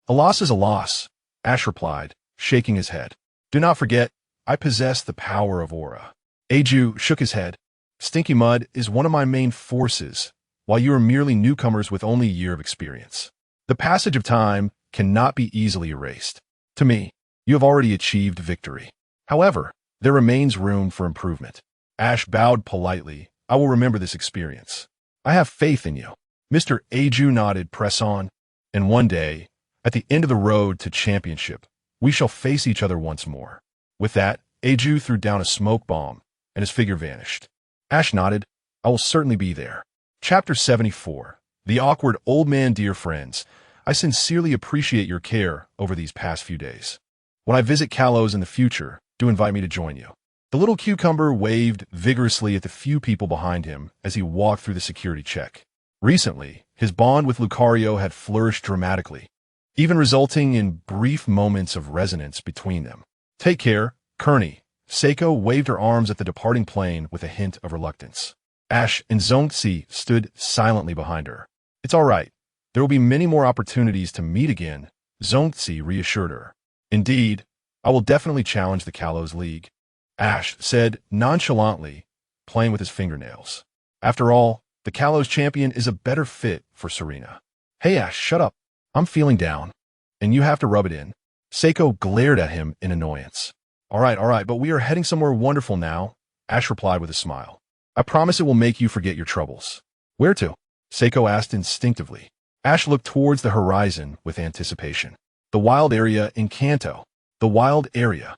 a loss is a loss, Ash replied, shaking his head. Do not forget, I possess the power of aura. Aju shook his head. Stinky Mud is one of my main forces, while you are merely newcomers with only a year of experience. The passage of time cannot be easily erased. To me, you have already achieved victory. However, there remains room for improvement. Ash bowed politely. I will remember this experience. I have faith in you. Mr. Aju nodded. Press on. And one day, at the end of the road to championship, we shall face each other once more. With that, Aju threw down a smoke bomb, and his figure vanished. Ash nodded. I will certainly be there. Chapter 74. The Awkward Old Man. Dear friends, I sincerely appreciate your care over these past few days. When I visit Kalos in the future, do invite me to join you. The little cucumber waved vigorously at the few people behind him as he walked through the security check. Recently, his bond with Lucario had flourished dramatically, even resulting in brief moments of resonance between them. Take care, Kearney. Seiko waved her arms at the departing plane with a hint of reluctance. Ash and Zongzi stood silently behind her. It's all right. There will be many more opportunities to meet again, Zongzi reassured her. Indeed, I will definitely challenge the Kalos League, Ash said nonchalantly, playing with his fingernails. After all, the Kalos champion is a better fit for Serena. Hey Ash, shut up. I'm feeling down, and you have to rub it in. Seiko glared at him in annoyance. All right, but we are heading somewhere wonderful now, Ash replied with a smile. I promise it will make you forget your troubles. Where to? Seiko asked instinctively. Ash looked towards the horizon with anticipation. The wild area in Kanto. The wild area.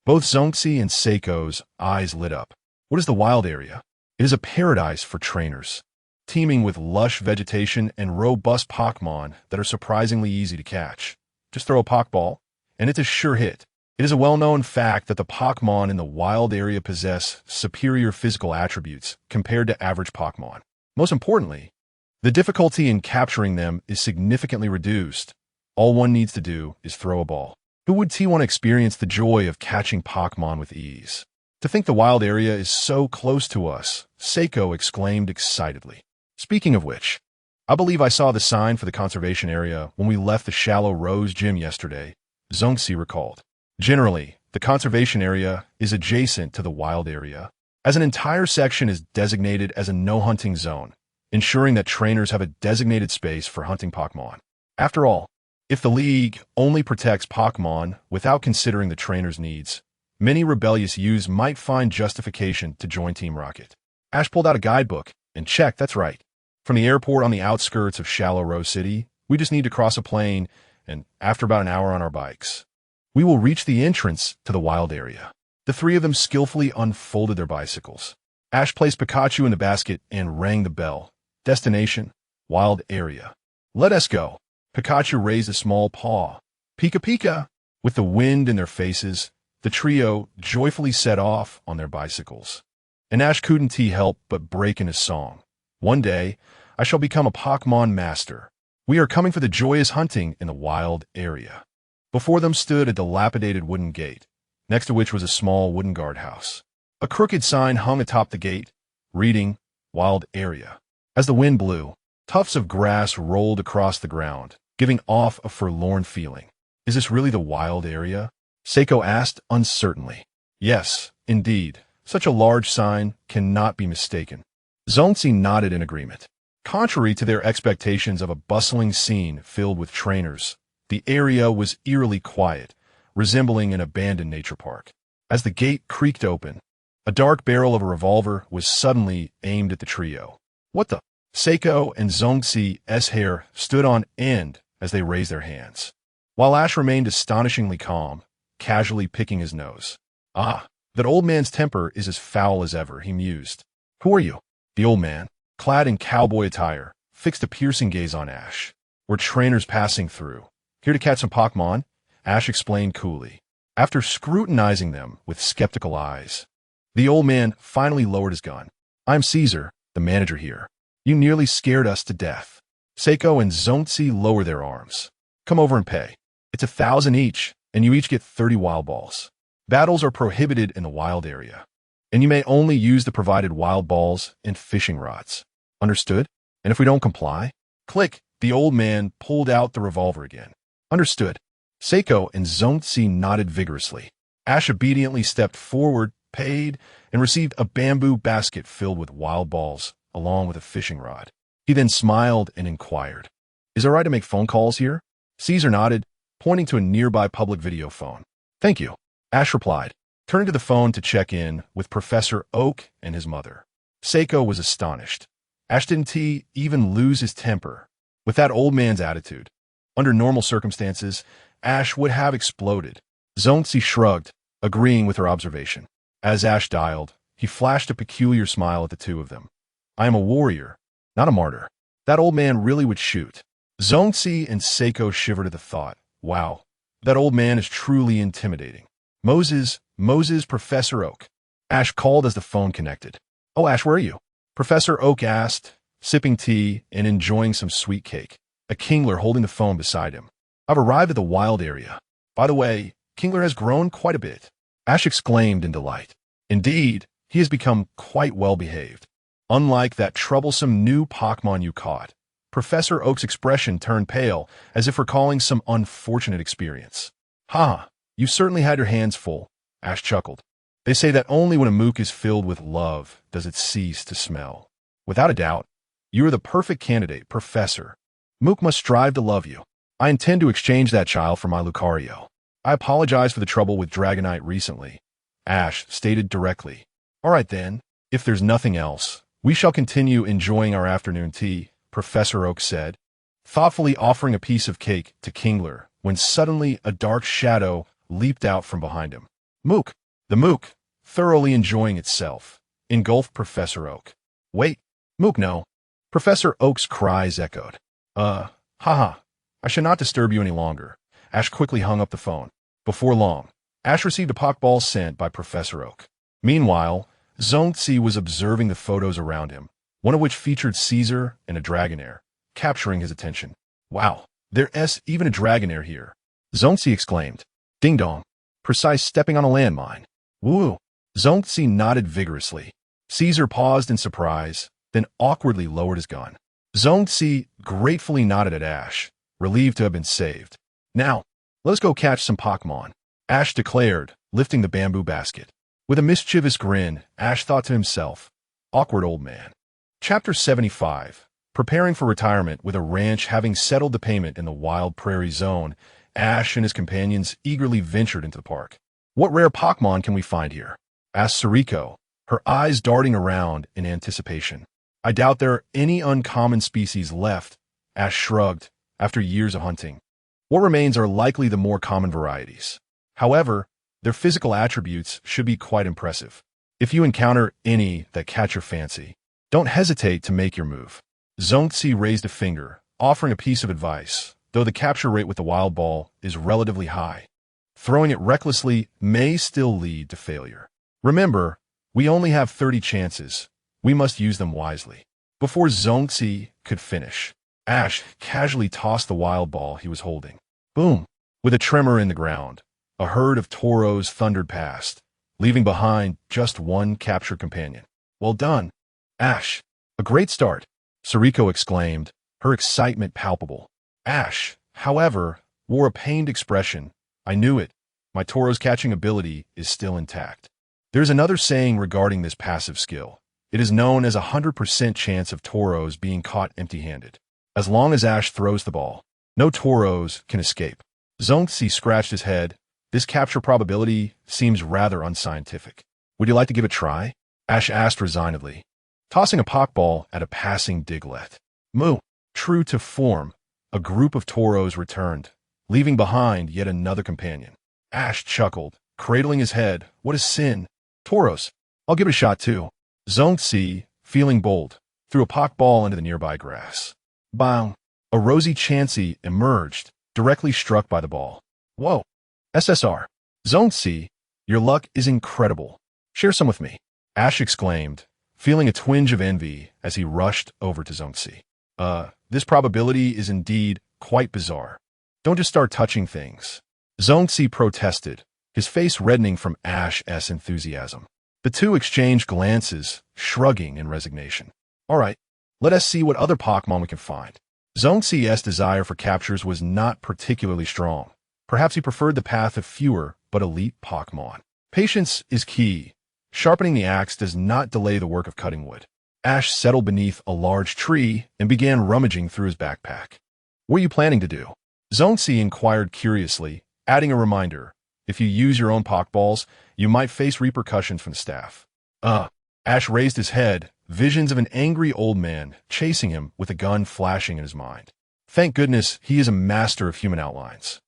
Both Zongzi and Seiko's eyes lit up. What is the wild area? It is a paradise for trainers, teeming with lush vegetation and robust Pokemon that are surprisingly easy to catch. Just throw a Pokeball, and it's a sure hit. It is a well-known fact that the Pokemon in the wild area possess superior physical attributes compared to average Pokemon. Most importantly, the difficulty in capturing them is significantly reduced. All one needs to do is throw a ball. Who would want to experience the joy of catching Pokemon with ease? To think the wild area is so close to us, Seiko exclaimed excitedly. Speaking of which, I believe I saw the sign for the conservation area when we left the Shallow Rose Gym yesterday, Zongzi recalled. Generally, the conservation area is adjacent to the wild area, as an entire section is designated as a no-hunting zone, ensuring that trainers have a designated space for hunting Pokemon. After all, if the league only protects Pokemon without considering the trainer's needs, many rebellious youths might find justification to join Team Rocket. Ash pulled out a guidebook and checked, that's right. From the airport on the outskirts of Shallow Rose City, we just need to cross a plain, and after about an hour on our bikes, we will reach the entrance to the wild area. The three of them skillfully unfolded their bicycles. Ash placed Pikachu in the basket and rang the bell. Destination, wild area. Let us go. Pikachu raised a small paw. Pika Pika! With the wind in their faces, the trio joyfully set off on their bicycles. And Ash couldn't help but break into song. One day, I shall become a Pokemon master. We are coming for the joyous hunting in the wild area. Before them stood a dilapidated wooden gate, next to which was a small wooden guardhouse. A crooked sign hung atop the gate, reading, Wild Area. As the wind blew, tufts of grass rolled across the ground, giving off a forlorn feeling. Is this really the wild area? Seiko asked uncertainly. Yes, indeed. Such a large sign cannot be mistaken. Zongzi nodded in agreement. Contrary to their expectations of a bustling scene filled with trainers, the area was eerily quiet, resembling an abandoned nature park. As the gate creaked open, a dark barrel of a revolver was suddenly aimed at the trio. What the? Seiko and Zongzi's hair stood on end as they raised their hands, while Ash remained astonishingly calm, casually picking his nose. Ah, that old man's temper is as foul as ever, he mused. Who are you? The old man, clad in cowboy attire, fixed a piercing gaze on Ash. We're trainers passing through. Here to catch some Pokemon, Ash explained coolly. After scrutinizing them with skeptical eyes, the old man finally lowered his gun. I'm Caesar, the manager here. You nearly scared us to death. Seiko and Zongzi lower their arms. Come over and pay. It's 1,000 each, and you each get 30 wild balls. Battles are prohibited in the wild area, and you may only use the provided wild balls and fishing rods. Understood? And if we don't comply? Click. The old man pulled out the revolver again. Understood. Seiko and Zongzi nodded vigorously. Ash obediently stepped forward, paid, and received a bamboo basket filled with wild balls, along with a fishing rod. He then smiled and inquired, "Is it right to make phone calls here?" Caesar nodded, pointing to a nearby public video phone. "Thank you," Ash replied, turning to the phone to check in with Professor Oak and his mother. Seiko was astonished. Ash didn't even lose his temper. With that old man's attitude, under normal circumstances, Ash would have exploded. Zongzi shrugged, agreeing with her observation. As Ash dialed, he flashed a peculiar smile at the two of them. "I am a warrior, not a martyr." That old man really would shoot. Zongzi and Seiko shivered at the thought. Wow, that old man is truly intimidating. Moses, Professor Oak. Ash called as the phone connected. "Oh, Ash, where are you?" Professor Oak asked, sipping tea and enjoying some sweet cake. A Kingler holding the phone beside him. "I've arrived at the wild area. By the way, Kingler has grown quite a bit." Ash exclaimed in delight. Indeed, he has become quite well behaved. Unlike that troublesome new Pokemon you caught, Professor Oak's expression turned pale, as if recalling some unfortunate experience. "Ha, you certainly had your hands full," Ash chuckled. "They say that only when a mook is filled with love does it cease to smell. Without a doubt, you are the perfect candidate, Professor. Mook must strive to love you. I intend to exchange that child for my Lucario. I apologize for the trouble with Dragonite recently," Ash stated directly. "All right then, if there's nothing else, we shall continue enjoying our afternoon tea," Professor Oak said, thoughtfully offering a piece of cake to Kingler, when suddenly a dark shadow leaped out from behind him. "Mook!" The Mook, thoroughly enjoying itself, engulfed Professor Oak. "Wait, Mook, no." Professor Oak's cries echoed. Haha, I should not disturb you any longer." Ash quickly hung up the phone. Before long, Ash received a Pokeball sent by Professor Oak. Meanwhile, Zongzi was observing the photos around him, one of which featured Caesar and a Dragonair, capturing his attention. "Wow, there's even a Dragonair here," Zongzi exclaimed. "Ding dong. Precise stepping on a landmine." "Woo!" Zongzi nodded vigorously. Caesar paused in surprise, then awkwardly lowered his gun. Zongzi gratefully nodded at Ash, relieved to have been saved. "Now, let us go catch some Pokemon," Ash declared, lifting the bamboo basket. With a mischievous grin, Ash thought to himself, "Awkward old man." Chapter 75. Preparing for retirement with a ranch having settled the payment in the wild prairie zone, Ash and his companions eagerly ventured into the park. "What rare Pokemon can we find here?" asked Sariko, her eyes darting around in anticipation. "I doubt there are any uncommon species left," Ash shrugged, after years of hunting. "What remains are likely the more common varieties. However, their physical attributes should be quite impressive. If you encounter any that catch your fancy, don't hesitate to make your move." Zongzi raised a finger, offering a piece of advice, though the capture rate with the wild ball is relatively high. Throwing it recklessly may still lead to failure. Remember, we only have 30 chances. We must use them wisely. Before Zongzi could finish, Ash casually tossed the wild ball he was holding. Boom! With a tremor in the ground, a herd of toros thundered past, leaving behind just one captured companion. "Well done, Ash. A great start," Sariko exclaimed, her excitement palpable. Ash, however, wore a pained expression. "I knew it. My Toro's catching ability is still intact." There's another saying regarding this passive skill. It is known as 100% chance of Toros being caught empty-handed. As long as Ash throws the ball, no Toros can escape. Zongzi scratched his head. This capture probability seems rather unscientific. "Would you like to give it a try?" Ash asked resignedly, tossing a Pokeball at a passing Diglett. Moo! True to form, a group of Toros returned, leaving behind yet another companion. Ash chuckled, cradling his head. "What a sin! Toros! I'll give it a shot too." Zongzi, feeling bold, threw a Pokeball into the nearby grass. Bang! A rosy Chansey emerged, directly struck by the ball. "Whoa! SSR! Zongzi, your luck is incredible. Share some with me," Ash exclaimed, feeling a twinge of envy as he rushed over to Zongzi. This probability is indeed quite bizarre. Don't just start touching things. Zongzi protested, his face reddening from Ash's enthusiasm. The two exchanged glances, shrugging in resignation. All right, let us see what other Pokemon we can find. Zongzi's desire for captures was not particularly strong. Perhaps he preferred the path of fewer but elite Pokemon. Patience is key. Sharpening the axe does not delay the work of cutting wood. Ash settled beneath a large tree and began rummaging through his backpack. What are you planning to do? Zongzi inquired curiously, adding a reminder. If you use your own Pokeballs, you might face repercussions from the staff. Ash raised his head, visions of an angry old man chasing him with a gun flashing in his mind. Thank goodness he is a master of human outlines.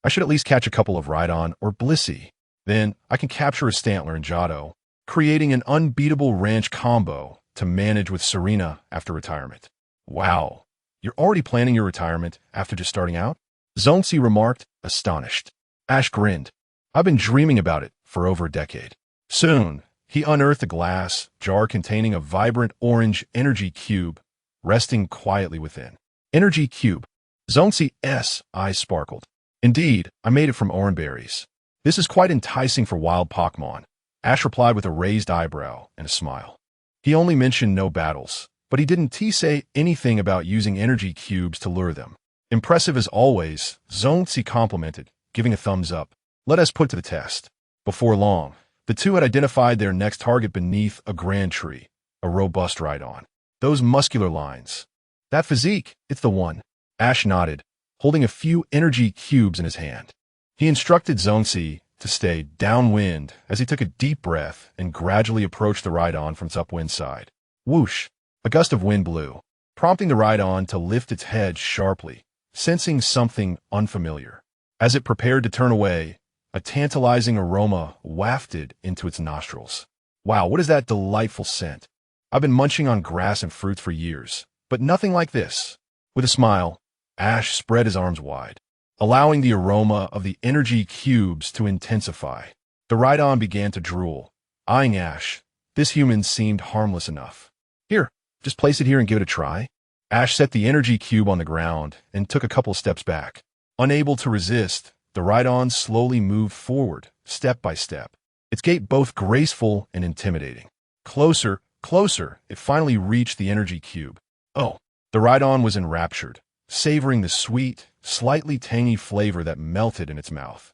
I should at least catch a couple of Rhydon or Blissey. Then I can capture a Stantler and Johto, creating an unbeatable ranch combo to manage with Serena after retirement. Wow, you're already planning your retirement after just starting out? Zongzi remarked, astonished. Ash grinned. I've been dreaming about it for over a decade. Soon, he unearthed a glass jar containing a vibrant orange energy cube resting quietly within. Energy cube. Zongzi's eyes sparkled. Indeed, I made it from orange berries. This is quite enticing for wild Pokemon. Ash replied with a raised eyebrow and a smile. He only mentioned no battles, but he didn't say anything about using energy cubes to lure them. Impressive as always, Zongzi complimented, giving a thumbs up. Let us put to the test. Before long, the two had identified their next target beneath a grand tree, a robust Rhydon. Those muscular lines. That physique, it's the one. Ash nodded, holding a few energy cubes in his hand. He instructed Zongzi to stay downwind as he took a deep breath and gradually approached the Rhydon from its upwind side. Whoosh! A gust of wind blew, prompting the Rhydon to lift its head sharply, sensing something unfamiliar. As it prepared to turn away, a tantalizing aroma wafted into its nostrils. Wow, what is that delightful scent? I've been munching on grass and fruits for years, but nothing like this. With a smile, Ash spread his arms wide, allowing the aroma of the energy cubes to intensify. The Rhydon began to drool, eyeing Ash. This human seemed harmless enough. Here, just place it here and give it a try. Ash set the energy cube on the ground and took a couple steps back. Unable to resist, the Rhydon slowly moved forward, step by step, its gait both graceful and intimidating. Closer, closer, it finally reached the energy cube. Oh, the Rhydon was enraptured, savoring the sweet, slightly tangy flavor that melted in its mouth.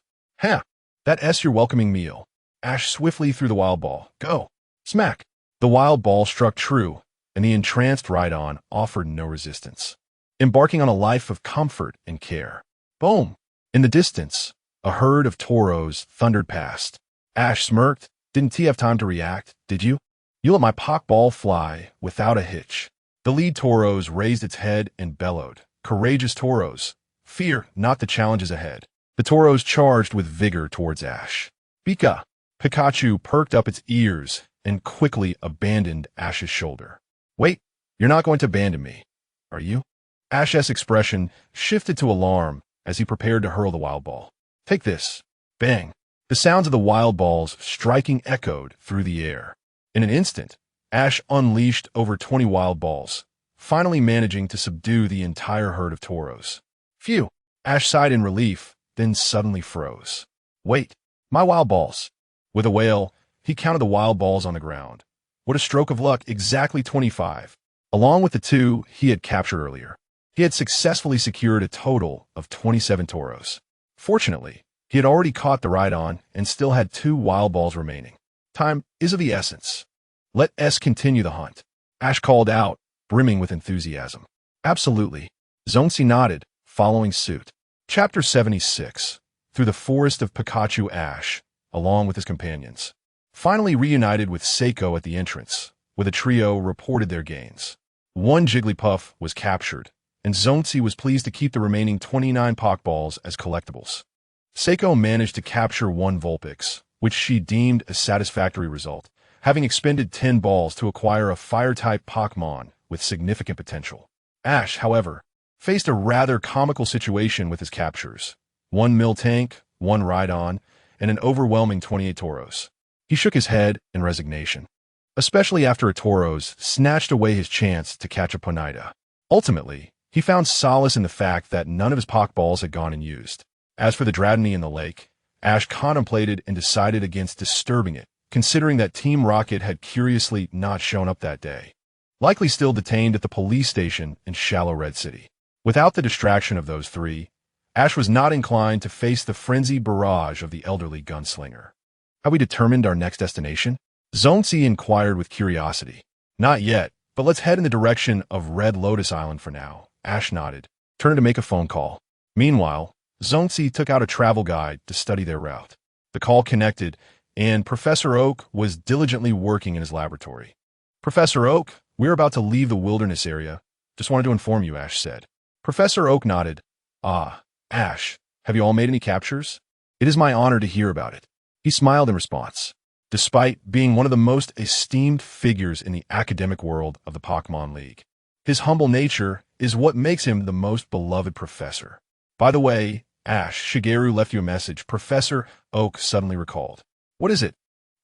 That's your welcoming meal. Ash swiftly threw the wild ball. Go! Smack! The wild ball struck true, and the entranced Rhydon offered no resistance, embarking on a life of comfort and care. Boom! In the distance, a herd of toros thundered past. Ash smirked. Didn't he have time to react, did you? You let my Pokeball fly without a hitch. The lead toros raised its head and bellowed. Courageous toros. Fear not the challenges ahead. The toros charged with vigor towards Ash. Pika! Pikachu perked up its ears and quickly abandoned Ash's shoulder. Wait, you're not going to abandon me, are you? Ash's expression shifted to alarm as he prepared to hurl the wild ball. Take this. Bang. The sounds of the wild balls striking echoed through the air. In an instant, Ash unleashed over 20 wild balls, finally managing to subdue the entire herd of toros. Phew! Ash sighed in relief, then suddenly froze. Wait, my wild balls. With a wail, he counted the wild balls on the ground. What a stroke of luck, exactly 25. Along with the two he had captured earlier, he had successfully secured a total of 27 toros. Fortunately, he had already caught the Rhydon and still had 2 wild balls remaining. Time is of the essence. Let us continue the hunt. Ash called out, brimming with enthusiasm. Absolutely. Zongzi nodded, following suit. Chapter 76. Through the forest of Pikachu, Ash, along with his companions, finally reunited with Seiko at the entrance, where the trio reported their gains. 1 Jigglypuff was captured, and Zongzi was pleased to keep the remaining 29 Pokeballs as collectibles. Seiko managed to capture 1 Vulpix, which she deemed a satisfactory result, having expended 10 balls to acquire a Fire-type Pokemon with significant potential. Ash, however, faced a rather comical situation with his captures. 1 Miltank, 1 Rhydon, and an overwhelming 28 Tauros. He shook his head in resignation, especially after a Tauros snatched away his chance to catch a Ponyta. Ultimately, he found solace in the fact that none of his Pokeballs had gone unused. As for the Dratini in the lake, Ash contemplated and decided against disturbing it, considering that Team Rocket had curiously not shown up that day. Likely still detained at the police station in Shallow Red City. Without the distraction of those three, Ash was not inclined to face the frenzied barrage of the elderly gunslinger. Have we determined our next destination? Zonzi inquired with curiosity. Not yet, but let's head in the direction of Red Lotus Island for now. Ash nodded, turning to make a phone call. Meanwhile, Zonzi took out a travel guide to study their route. The call connected, and Professor Oak was diligently working in his laboratory. Professor Oak, we're about to leave the wilderness area. Just wanted to inform you, Ash said. Professor Oak nodded. Ah, Ash, have you all made any captures? It is my honor to hear about it. He smiled in response. Despite being one of the most esteemed figures in the academic world of the Pokemon League, his humble nature is what makes him the most beloved professor. By the way, Ash, Shigeru left you a message, Professor Oak suddenly recalled. What is it?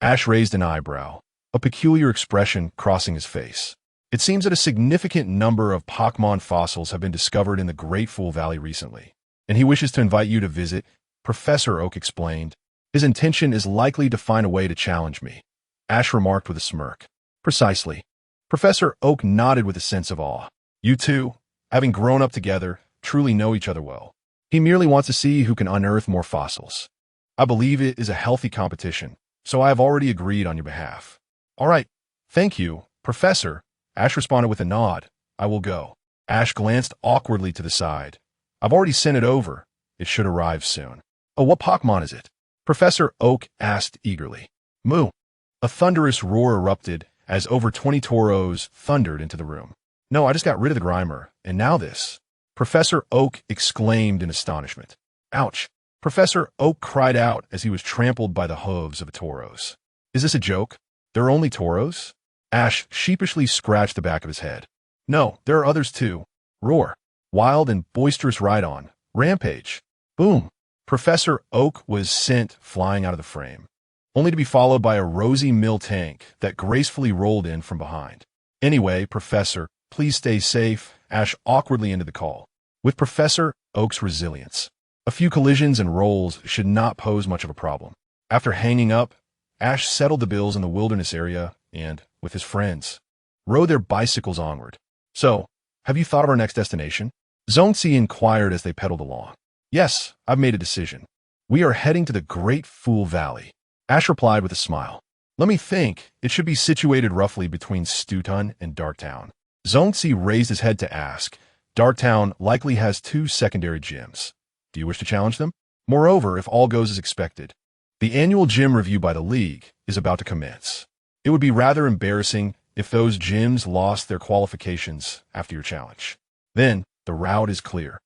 Ash raised an eyebrow, a peculiar expression crossing his face. It seems that a significant number of Pokemon fossils have been discovered in the Great Fool Valley recently, and he wishes to invite you to visit, Professor Oak explained. His intention is likely to find a way to challenge me, Ash remarked with a smirk. Precisely. Professor Oak nodded with a sense of awe. You two, having grown up together, truly know each other well. He merely wants to see who can unearth more fossils. I believe it is a healthy competition, so I have already agreed on your behalf. All right, thank you, Professor. Ash responded with a nod. I will go. Ash glanced awkwardly to the side. I've already sent it over. It should arrive soon. Oh, what Pokemon is it? Professor Oak asked eagerly. Moo. A thunderous roar erupted as over 20 Tauros thundered into the room. No, I just got rid of the Grimer, and now this. Professor Oak exclaimed in astonishment. Ouch. Professor Oak cried out as he was trampled by the hooves of a Tauros. Is this a joke? There are only Tauros? Ash sheepishly scratched the back of his head. No, there are others too. Roar. Wild and boisterous ride-on. Rampage. Boom. Professor Oak was sent flying out of the frame, only to be followed by a rosy Miltank that gracefully rolled in from behind. Anyway, Professor, please stay safe. Ash awkwardly ended the call. With Professor Oak's resilience, a few collisions and rolls should not pose much of a problem. After hanging up, Ash settled the bills in the wilderness area and, with his friends, rode their bicycles onward. So, have you thought of our next destination? Zonzi inquired as they pedaled along. Yes, I've made a decision. We are heading to the Great Fool Valley. Ash replied with a smile. Let me think. It should be situated roughly between Stutun and Darktown. Zonzi raised his head to ask. Darktown likely has 2 secondary gyms. Do you wish to challenge them? Moreover, if all goes as expected, the annual gym review by the League is about to commence. It would be rather embarrassing if those gyms lost their qualifications after your challenge. Then, the route is clear.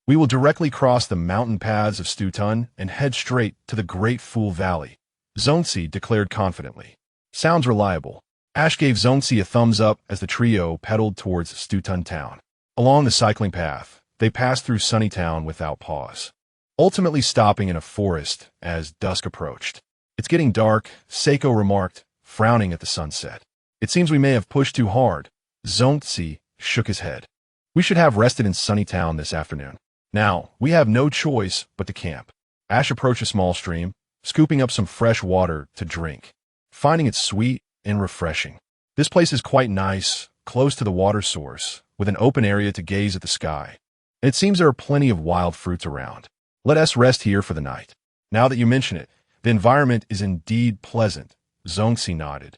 We will directly cross the mountain paths of Stutun and head straight to the Great Fool Valley, Zonzi declared confidently. Sounds reliable. Ash gave Zonzi a thumbs up as the trio pedaled towards Stutun town. Along the cycling path, they passed through Sunnytown without pause, ultimately stopping in a forest as dusk approached. It's getting dark, Seiko remarked, frowning at the sunset. It seems we may have pushed too hard. Zonzi shook his head. We should have rested in Sunnytown this afternoon. Now, we have no choice but to camp. Ash approached a small stream, scooping up some fresh water to drink, finding it sweet and refreshing. This place is quite nice, close to the water source, with an open area to gaze at the sky. And it seems there are plenty of wild fruits around. Let us rest here for the night. Now that you mention it, the environment is indeed pleasant. Zonzi nodded.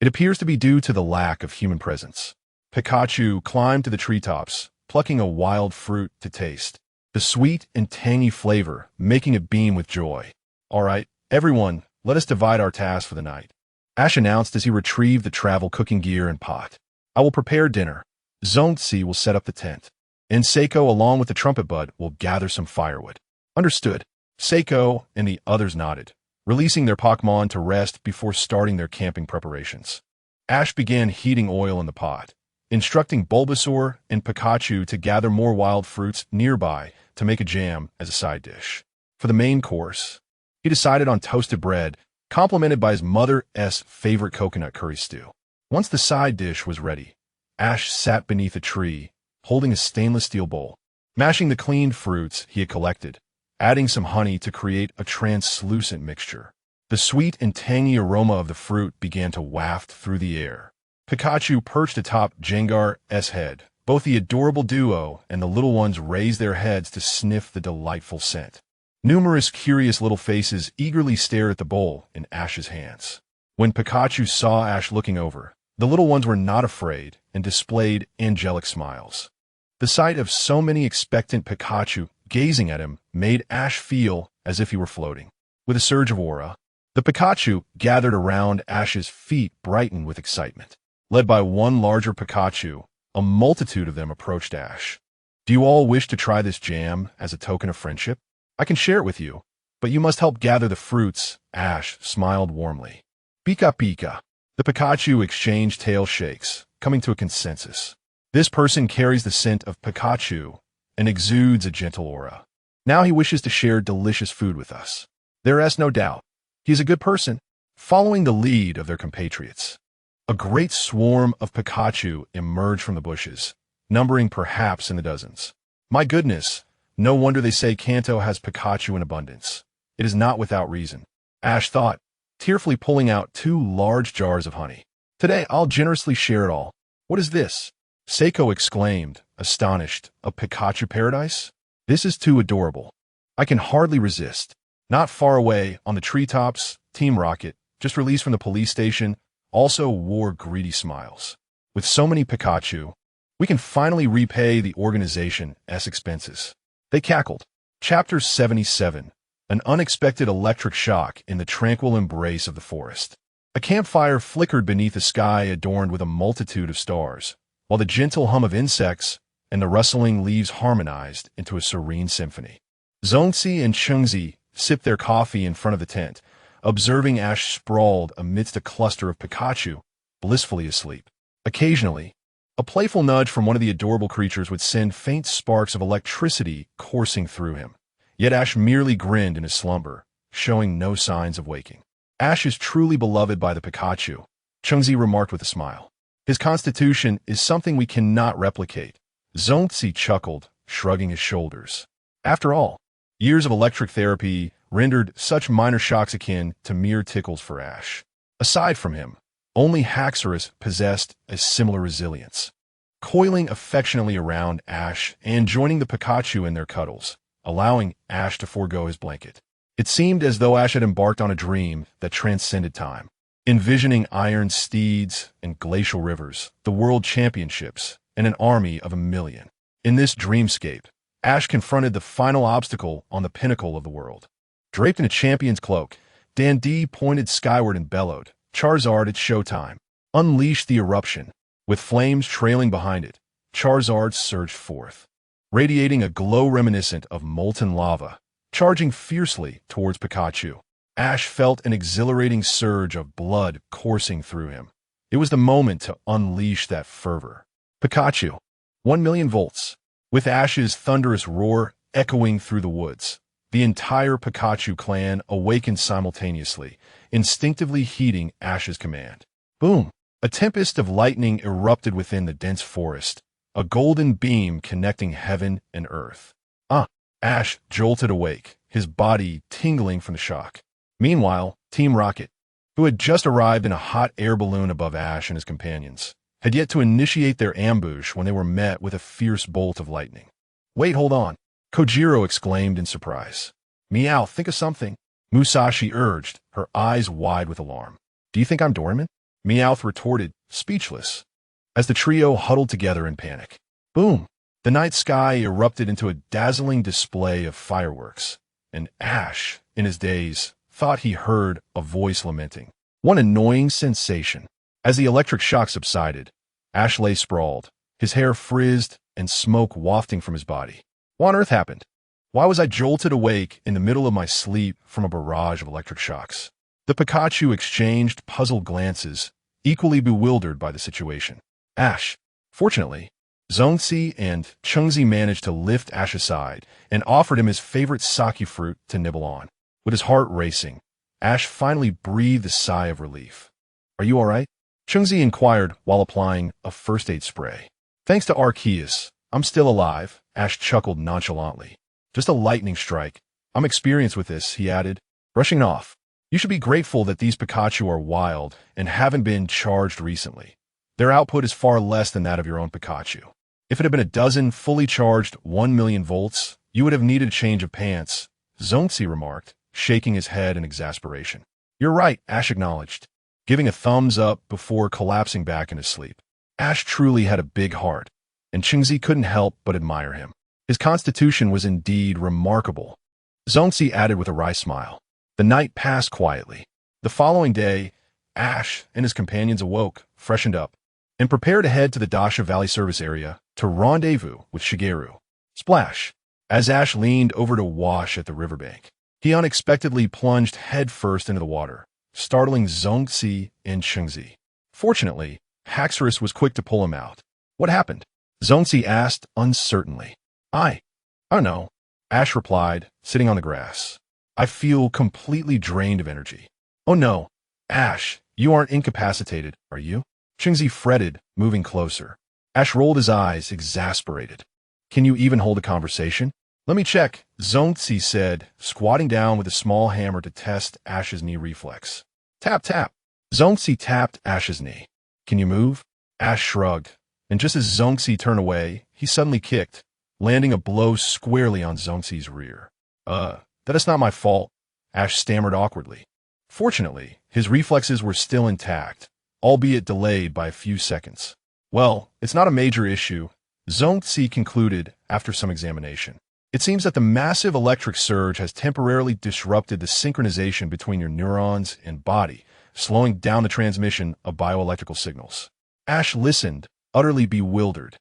It appears to be due to the lack of human presence. Pikachu climbed to the treetops, plucking a wild fruit to taste, the sweet and tangy flavor making it beam with joy. All right, everyone, let us divide our tasks for the night. Ash announced as he retrieved the travel cooking gear and pot. I will prepare dinner. Zonzi will set up the tent, and Seiko, along with the trumpet bud, will gather some firewood. Understood. Seiko and the others nodded, releasing their Pokemon to rest before starting their camping preparations. Ash began heating oil in the pot, instructing Bulbasaur and Pikachu to gather more wild fruits nearby to make a jam as a side dish. For the main course, he decided on toasted bread, complemented by his mother's favorite coconut curry stew. Once the side dish was ready, Ash sat beneath a tree, holding a stainless steel bowl, mashing the cleaned fruits he had collected, adding some honey to create a translucent mixture. The sweet and tangy aroma of the fruit began to waft through the air. Pikachu perched atop Jengar's head. Both the adorable duo and the little ones raised their heads to sniff the delightful scent. Numerous curious little faces eagerly stared at the bowl in Ash's hands. When Pikachu saw Ash looking over, the little ones were not afraid and displayed angelic smiles. The sight of so many expectant Pikachu gazing at him made Ash feel as if he were floating. With a surge of aura, the Pikachu gathered around Ash's feet brightened with excitement. Led by one larger Pikachu, a multitude of them approached Ash. Do you all wish to try this jam as a token of friendship? I can share it with you, but you must help gather the fruits. Ash smiled warmly. Pika Pika. The Pikachu exchanged tail shakes, coming to a consensus. This person carries the scent of Pikachu and exudes a gentle aura. Now he wishes to share delicious food with us. There is no doubt. He is a good person, following the lead of their compatriots. A great swarm of Pikachu emerged from the bushes, numbering perhaps in the dozens. My goodness, no wonder they say Kanto has Pikachu in abundance. It is not without reason. Ash thought, tearfully pulling out 2 large jars of honey. Today I'll generously share it all. What is this? Seiko exclaimed, astonished. A Pikachu paradise? This is too adorable. I can hardly resist. Not far away, on the treetops, Team Rocket, just released from the police station, also wore greedy smiles. With so many Pikachu, we can finally repay the organization's expenses. They cackled. Chapter 77. An unexpected electric shock in the tranquil embrace of the forest. A campfire flickered beneath a sky adorned with a multitude of stars, while the gentle hum of insects and the rustling leaves harmonized into a serene symphony. Zongzi and Chungzi sipped their coffee in front of the tent, observing Ash sprawled amidst a cluster of Pikachu, blissfully asleep. Occasionally, a playful nudge from one of the adorable creatures would send faint sparks of electricity coursing through him. Yet Ash merely grinned in his slumber, showing no signs of waking. Ash is truly beloved by the Pikachu, Chungzi remarked with a smile. His constitution is something we cannot replicate. Zongzi chuckled, shrugging his shoulders. After all, years of electric therapy rendered such minor shocks akin to mere tickles for Ash. Aside from him, only Haxorus possessed a similar resilience. Coiling affectionately around Ash and joining the Pikachu in their cuddles, allowing Ash to forego his blanket. It seemed as though Ash had embarked on a dream that transcended time, envisioning iron steeds and glacial rivers, the world championships, and an army of 1,000,000. In this dreamscape, Ash confronted the final obstacle on the pinnacle of the world. Draped in a champion's cloak, Dandee pointed skyward and bellowed, Charizard, it's showtime. Unleash the eruption. With flames trailing behind it, Charizard surged forth, radiating a glow reminiscent of molten lava, charging fiercely towards Pikachu. Ash felt an exhilarating surge of blood coursing through him. It was the moment to unleash that fervor. Pikachu, 1,000,000 volts. With Ash's thunderous roar echoing through the woods, the entire Pikachu clan awakened simultaneously, instinctively heeding Ash's command. Boom! A tempest of lightning erupted within the dense forest, a golden beam connecting heaven and earth. Ash jolted awake, his body tingling from the shock. Meanwhile, Team Rocket, who had just arrived in a hot air balloon above Ash and his companions, had yet to initiate their ambush when they were met with a fierce bolt of lightning. Wait, hold on, Kojiro exclaimed in surprise. Meow, think of something, Musashi urged, her eyes wide with alarm. Do you think I'm dormant? Meowth retorted, speechless, as the trio huddled together in panic. Boom! The night sky erupted into a dazzling display of fireworks, and Ash, in his daze, thought he heard a voice lamenting. One annoying sensation. As the electric shock subsided, Ash lay sprawled, his hair frizzed and smoke wafting from his body. What on earth happened? Why was I jolted awake in the middle of my sleep from a barrage of electric shocks? The Pikachu exchanged puzzled glances, equally bewildered by the situation. Ash, fortunately, Zongzi and Chungzi managed to lift Ash aside and offered him his favorite sake fruit to nibble on. With his heart racing, Ash finally breathed a sigh of relief. Are you all right? Chungzi inquired while applying a first aid spray. Thanks to Arceus, I'm still alive, Ash chuckled nonchalantly. Just a lightning strike. I'm experienced with this, he added, brushing it off. You should be grateful that these Pikachu are wild and haven't been charged recently. Their output is far less than that of your own Pikachu. If it had been a dozen fully charged 1,000,000 volts, you would have needed a change of pants, Zongzi remarked, shaking his head in exasperation. You're right, Ash acknowledged, giving a thumbs up before collapsing back into sleep. Ash truly had a big heart, and Qingzi couldn't help but admire him. His constitution was indeed remarkable. Zongzi added with a wry smile. The night passed quietly. The following day, Ash and his companions awoke, freshened up, and prepared to head to the Dasha Valley service area to rendezvous with Shigeru. Splash! As Ash leaned over to wash at the riverbank, he unexpectedly plunged headfirst into the water, startling Zongzi and Qingzi. Fortunately, Haxorus was quick to pull him out. What happened? Zongzi asked uncertainly. I don't know, Ash replied, sitting on the grass. I feel completely drained of energy. Oh no, Ash, you aren't incapacitated, are you? Qingzi fretted, moving closer. Ash rolled his eyes, exasperated. Can you even hold a conversation? Let me check, Zongzi said, squatting down with a small hammer to test Ash's knee reflex. Tap, tap. Zongzi tapped Ash's knee. Can you move? Ash shrugged, and just as Zongzi turned away, he suddenly kicked, landing a blow squarely on Zongzi's rear. That is not my fault, Ash stammered awkwardly. Fortunately, his reflexes were still intact, albeit delayed by a few seconds. Well, it's not a major issue, Zongzi concluded after some examination. It seems that the massive electric surge has temporarily disrupted the synchronization between your neurons and body, slowing down the transmission of bioelectrical signals. Ash listened, utterly bewildered,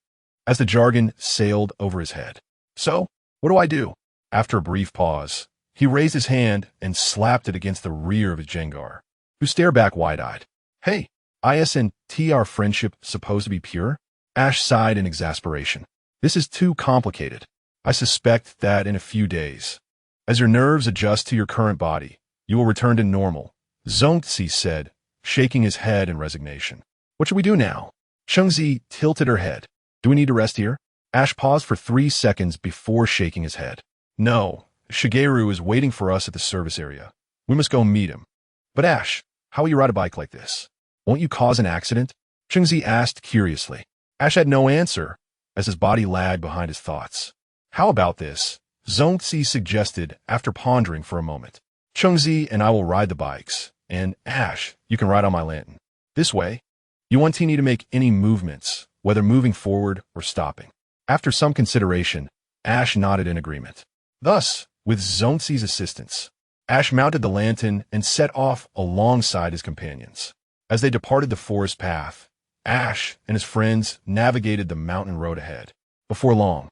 as the jargon sailed over his head. So, what do I do? After a brief pause, he raised his hand and slapped it against the rear of his Jengar, who stared back wide-eyed. Hey, isn't our friendship supposed to be pure? Ash sighed in exasperation. This is too complicated. I suspect that in a few days, as your nerves adjust to your current body, you will return to normal, Zongzi said, shaking his head in resignation. What should we do now? Qingzi tilted her head. Do we need to rest here? Ash paused for 3 seconds before shaking his head. No, Shigeru is waiting for us at the service area. We must go meet him. But Ash, how will you ride a bike like this? Won't you cause an accident? Qingzi asked curiously. Ash had no answer, as his body lagged behind his thoughts. How about this? Zongzi suggested after pondering for a moment. Qingzi and I will ride the bikes, and Ash, you can ride on my lantern. This way, you won't need to make any movements, whether moving forward or stopping. After some consideration, Ash nodded in agreement. Thus, with Zongzi's assistance, Ash mounted the lantern and set off alongside his companions. As they departed the forest path, Ash and his friends navigated the mountain road ahead. Before long,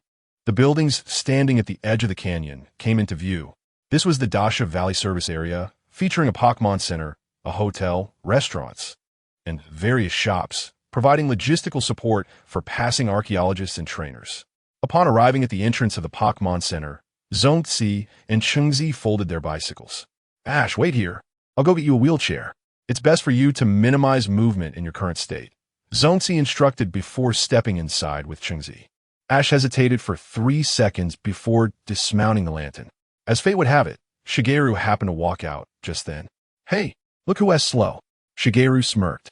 the buildings standing at the edge of the canyon came into view. This was the Dasha Valley service area, featuring a Pokemon Center, a hotel, restaurants, and various shops, providing logistical support for passing archaeologists and trainers. Upon arriving at the entrance of the Pokemon Center, Zongzi and Qingzi folded their bicycles. Ash, wait here. I'll go get you a wheelchair. It's best for you to minimize movement in your current state, Zongzi instructed before stepping inside with Qingzi. Ash hesitated for 3 seconds before dismounting the lantern. As fate would have it, Shigeru happened to walk out just then. Hey, look who has slow. Shigeru smirked,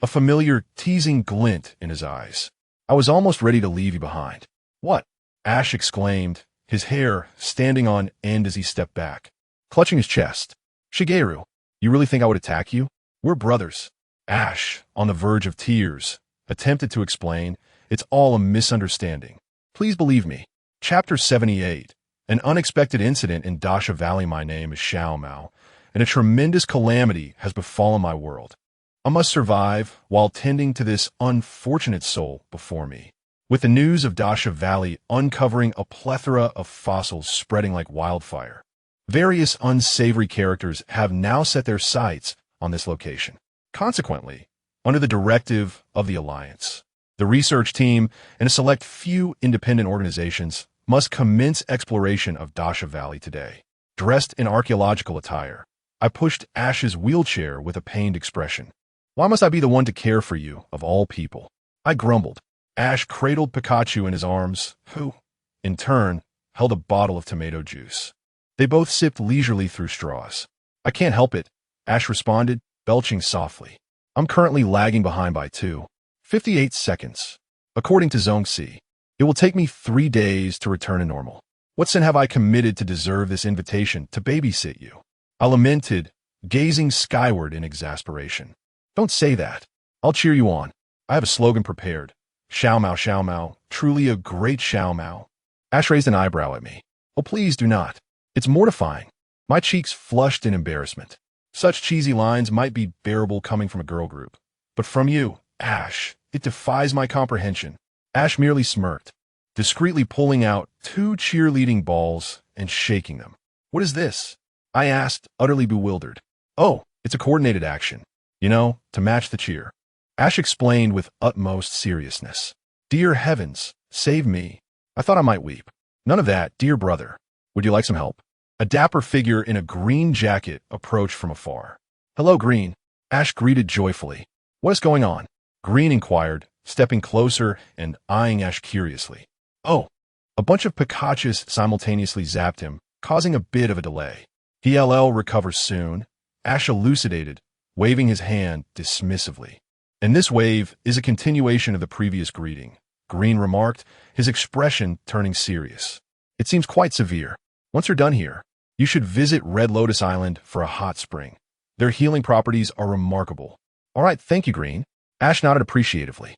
a familiar, teasing glint in his eyes. I was almost ready to leave you behind. What? Ash exclaimed, his hair standing on end as he stepped back, clutching his chest. Shigeru, you really think I would attack you? We're brothers. Ash, on the verge of tears, attempted to explain, it's all a misunderstanding. Please believe me. Chapter 78. An unexpected incident in Dasha Valley. My name is Xiao Mao, and a tremendous calamity has befallen my world. I must survive while tending to this unfortunate soul before me. With the news of Dasha Valley uncovering a plethora of fossils spreading like wildfire, various unsavory characters have now set their sights on this location. Consequently, under the directive of the Alliance, the research team and a select few independent organizations must commence exploration of Dasha Valley today. Dressed in archaeological attire, I pushed Ash's wheelchair with a pained expression. Why must I be the one to care for you, of all people? I grumbled. Ash cradled Pikachu in his arms, who, in turn, held a bottle of tomato juice. They both sipped leisurely through straws. I can't help it, Ash responded, belching softly. I'm currently lagging behind by 58 seconds. According to Zongxi, it will take me 3 days to return to normal. What sin have I committed to deserve this invitation to babysit you? I lamented, gazing skyward in exasperation. Don't say that. I'll cheer you on. I have a slogan prepared. Xiao Mao, truly a great Xiao Mao. Ash raised an eyebrow at me. Oh, please do not. It's mortifying. My cheeks flushed in embarrassment. Such cheesy lines might be bearable coming from a girl group. But from you, Ash, it defies my comprehension. Ash merely smirked, discreetly pulling out 2 cheerleading balls and shaking them. What is this? I asked, utterly bewildered. Oh, it's a coordinated action. You know, to match the cheer. Ash explained with utmost seriousness. Dear heavens, save me. I thought I might weep. None of that, dear brother. Would you like some help? A dapper figure in a green jacket approached from afar. Hello, Green. Ash greeted joyfully. What is going on? Green inquired, stepping closer and eyeing Ash curiously. Oh, a bunch of Pikachus simultaneously zapped him, causing a bit of a delay. He'll recover soon, Ash elucidated, waving his hand dismissively. And this wave is a continuation of the previous greeting, Green remarked, his expression turning serious. It seems quite severe. Once you're done here, you should visit Red Lotus Island for a hot spring. Their healing properties are remarkable. All right, thank you, Green. Ash nodded appreciatively.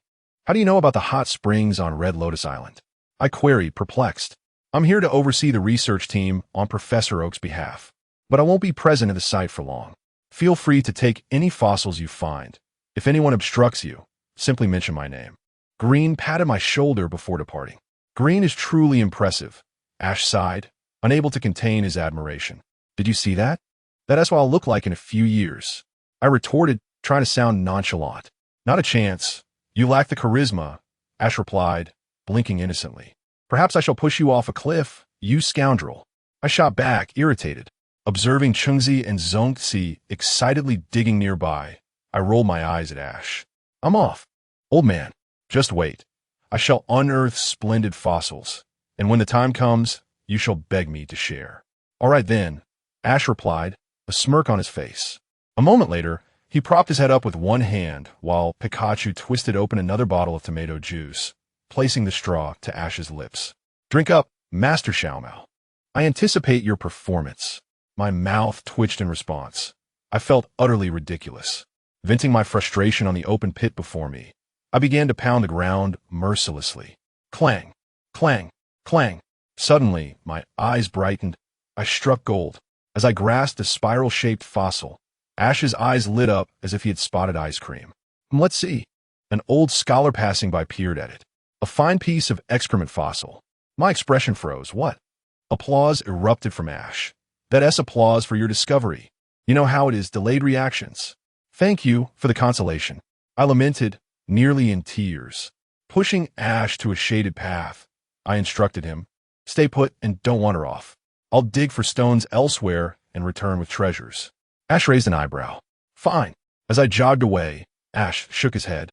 How do you know about the hot springs on Red Lotus Island? I queried, perplexed. I'm here to oversee the research team on Professor Oak's behalf, but I won't be present at the site for long. Feel free to take any fossils you find. If anyone obstructs you, simply mention my name. Green patted my shoulder before departing. Green is truly impressive. Ash sighed, unable to contain his admiration. Did you see that? That's what I'll look like in a few years. I retorted, trying to sound nonchalant. Not a chance. You lack the charisma, Ash replied, blinking innocently. Perhaps I shall push you off a cliff, you scoundrel. I shot back, irritated. Observing Chungzi and Zongxi excitedly digging nearby, I rolled my eyes at Ash. I'm off. Old man, just wait. I shall unearth splendid fossils, and when the time comes, you shall beg me to share. All right then, Ash replied, a smirk on his face. A moment later, he propped his head up with one hand while Pikachu twisted open another bottle of tomato juice, placing the straw to Ash's lips. Drink up, Master Xiaomao. I anticipate your performance. My mouth twitched in response. I felt utterly ridiculous. Venting my frustration on the open pit before me, I began to pound the ground mercilessly. Clang, clang, clang. Suddenly, my eyes brightened. I struck gold. As I grasped a spiral-shaped fossil, Ash's eyes lit up as if he had spotted ice cream. Let's see. An old scholar passing by peered at it. A fine piece of excrement fossil. My expression froze. What? Applause erupted from Ash. That's applause for your discovery. You know how it is, delayed reactions. Thank you for the consolation. I lamented, nearly in tears. Pushing Ash to a shaded path, I instructed him, stay put and don't wander off. I'll dig for stones elsewhere and return with treasures. Ash raised an eyebrow. Fine. As I jogged away, Ash shook his head,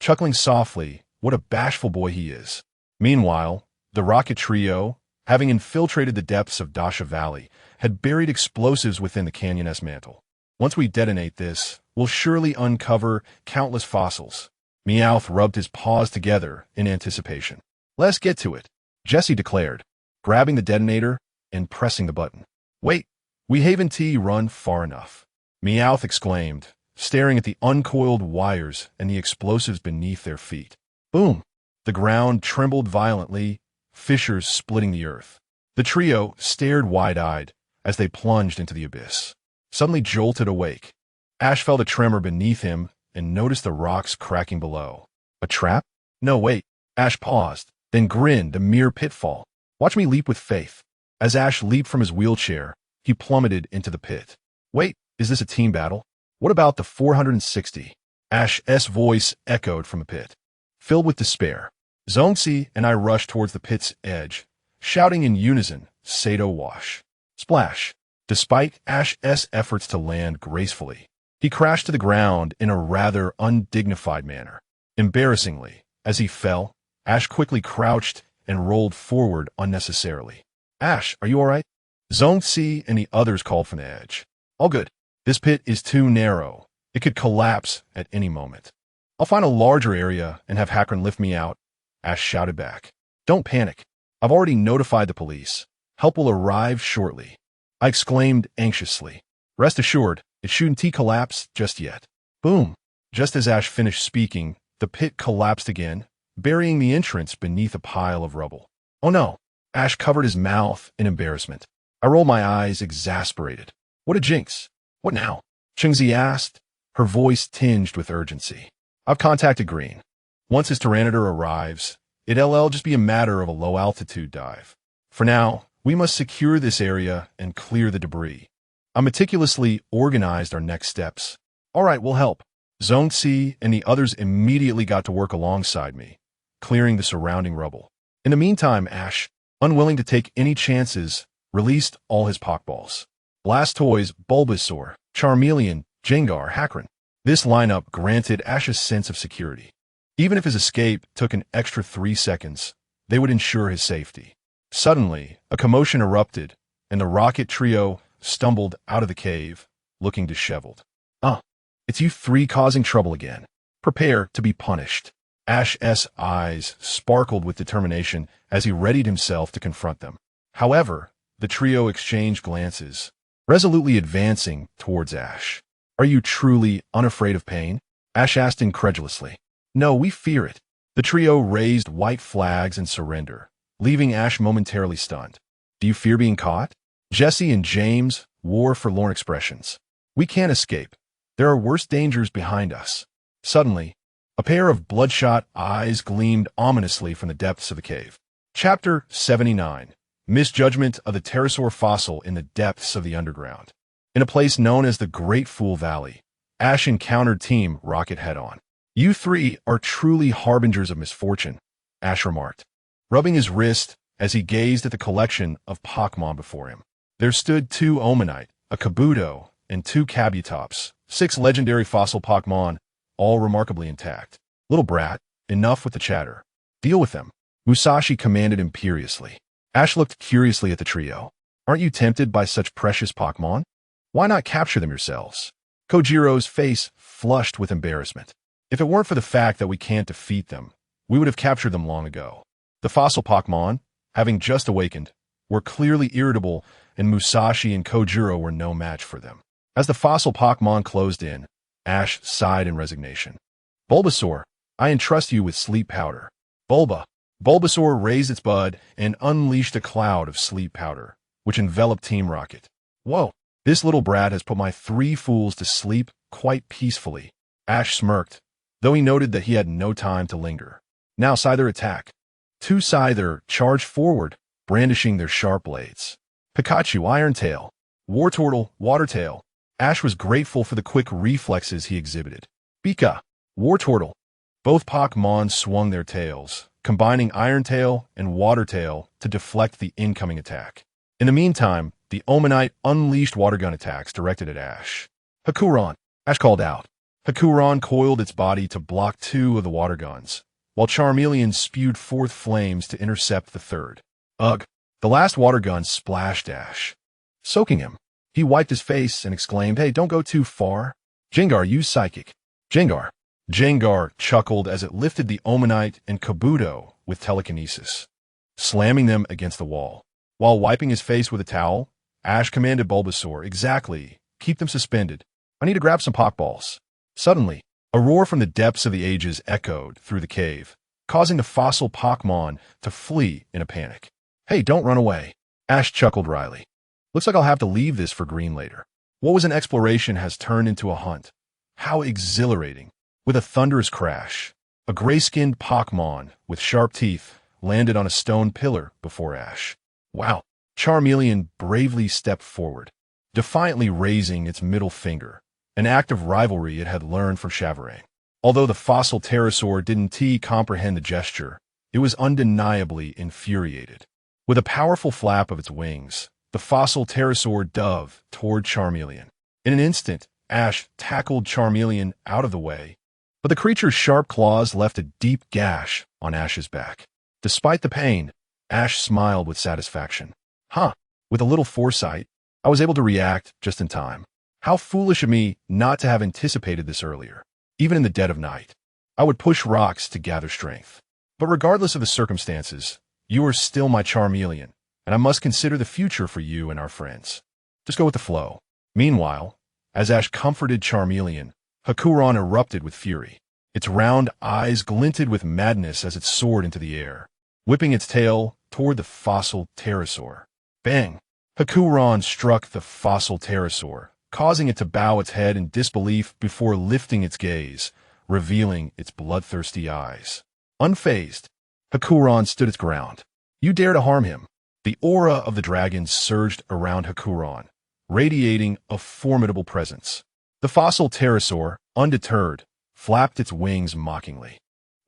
chuckling softly. What a bashful boy he is. Meanwhile, the rocket trio, having infiltrated the depths of Dasha Valley, had buried explosives within the canyon's mantle. Once we detonate this, we'll surely uncover countless fossils. Meowth rubbed his paws together in anticipation. Let's get to it, Jesse declared, grabbing the detonator and pressing the button. Wait, we haven't run far enough, Meowth exclaimed, staring at the uncoiled wires and the explosives beneath their feet. Boom! The ground trembled violently, fissures splitting the earth. The trio stared wide-eyed as they plunged into the abyss. Suddenly jolted awake. Ash felt a tremor beneath him and noticed the rocks cracking below. A trap? No, wait. Ash paused, then grinned, a mere pitfall. Watch me leap with faith. As Ash leaped from his wheelchair, he plummeted into the pit. Wait, is this a team battle? What about the 460? Ash's voice echoed from the pit. Filled with despair, Zongxi and I rushed towards the pit's edge, shouting in unison, Sato wash. Splash. Despite Ash's efforts to land gracefully, he crashed to the ground in a rather undignified manner. Embarrassingly, as he fell, Ash quickly crouched and rolled forward unnecessarily. Ash, are you alright? Zhongxi and the others called from the edge. All good. This pit is too narrow. It could collapse at any moment. I'll find a larger area and have Hakron lift me out, Ash shouted back. Don't panic. I've already notified the police. Help will arrive shortly. I exclaimed anxiously. Rest assured, it shouldn't collapse just yet. Boom. Just as Ash finished speaking, the pit collapsed again, burying the entrance beneath a pile of rubble. Oh no. Ash covered his mouth in embarrassment. I rolled my eyes, exasperated. What a jinx. What now? Chengzi asked, her voice tinged with urgency. I've contacted Green. Once his Tyranitar arrives, it'll just be a matter of a low-altitude dive. For now, we must secure this area and clear the debris. I meticulously organized our next steps. All right, we'll help. Zhongxi and the others immediately got to work alongside me, clearing the surrounding rubble. In the meantime, Ash, unwilling to take any chances, released all his Pokeballs. Blastoise, Bulbasaur, Charmeleon, Gengar, Hakron. This lineup granted Ash a sense of security. Even if his escape took an extra 3 seconds, they would ensure his safety. Suddenly, a commotion erupted, and the Rocket Trio stumbled out of the cave, looking disheveled. It's you three causing trouble again. Prepare to be punished. Ash's eyes sparkled with determination as he readied himself to confront them. However, the trio exchanged glances, resolutely advancing towards Ash. Are you truly unafraid of pain? Ash asked incredulously. No, we fear it. The trio raised white flags in surrender, leaving Ash momentarily stunned. Do you fear being caught? Jesse and James wore forlorn expressions. We can't escape. There are worse dangers behind us. Suddenly, a pair of bloodshot eyes gleamed ominously from the depths of the cave. Chapter 79. Misjudgment of the pterosaur fossil in the depths of the underground. In a place known as the Great Fool Valley, Ash encountered Team Rocket head-on. You three are truly harbingers of misfortune, Ash remarked, rubbing his wrist as he gazed at the collection of Pokemon before him. There stood 2 Omanite, a Kabuto, and 2 Kabutops, 6 legendary fossil Pokemon, all remarkably intact. Little brat, enough with the chatter. Deal with them, Musashi commanded imperiously. Ash looked curiously at the trio. Aren't you tempted by such precious Pokemon? Why not capture them yourselves? Kojiro's face flushed with embarrassment. If it weren't for the fact that we can't defeat them, we would have captured them long ago. The fossil Pokemon, having just awakened, were clearly irritable, and Musashi and Kojiro were no match for them. As the fossil Pokemon closed in, Ash sighed in resignation. Bulbasaur, I entrust you with sleep powder. Bulbasaur raised its bud and unleashed a cloud of sleep powder, which enveloped Team Rocket. Whoa, this little brat has put my 3 fools to sleep quite peacefully. Ash smirked, though he noted that he had no time to linger. Now Scyther attack. 2 Scyther charged forward, brandishing their sharp blades. Pikachu, Iron Tail. Wartortle, Water Tail. Ash was grateful for the quick reflexes he exhibited. Pika, Wartortle. Both Pokemon swung their tails, combining Iron Tail and Water Tail to deflect the incoming attack. In the meantime, the Omanite unleashed water gun attacks directed at Ash. Hakuron, Ash called out. Hakuron coiled its body to block 2 of the water guns, while Charmeleon spewed forth flames to intercept the third. Ugh! The last water gun splashed Ash, soaking him. He wiped his face and exclaimed, Hey, don't go too far. Gengar, use Psychic. Gengar chuckled as it lifted the Omanite and Kabuto with telekinesis, slamming them against the wall. While wiping his face with a towel, Ash commanded Bulbasaur, Exactly. Keep them suspended. I need to grab some Pokeballs. Suddenly, a roar from the depths of the ages echoed through the cave, causing the fossil Pokemon to flee in a panic. Hey, don't run away. Ash chuckled wryly. Looks like I'll have to leave this for Green later. What was an exploration has turned into a hunt. How exhilarating. With a thunderous crash, a gray-skinned Pokemon with sharp teeth landed on a stone pillar before Ash. Wow. Charmeleon bravely stepped forward, defiantly raising its middle finger, an act of rivalry it had learned from Chavaray. Although the fossil pterosaur didn't comprehend the gesture, it was undeniably infuriated. With a powerful flap of its wings, the fossil pterosaur dove toward Charmeleon. In an instant, Ash tackled Charmeleon out of the way, but the creature's sharp claws left a deep gash on Ash's back. Despite the pain, Ash smiled with satisfaction. Huh, with a little foresight, I was able to react just in time. How foolish of me not to have anticipated this earlier. Even in the dead of night, I would push rocks to gather strength. But regardless of the circumstances, you are still my Charmeleon, and I must consider the future for you and our friends. Just go with the flow. Meanwhile, as Ash comforted Charmeleon, Hakuron erupted with fury. Its round eyes glinted with madness as it soared into the air, whipping its tail toward the fossil pterosaur. Bang! Hakuron struck the fossil pterosaur, causing it to bow its head in disbelief before lifting its gaze, revealing its bloodthirsty eyes. Unfazed, Hakuron stood its ground. You dare to harm him. The aura of the dragon surged around Hakuron, radiating a formidable presence. The fossil pterosaur, undeterred, flapped its wings mockingly.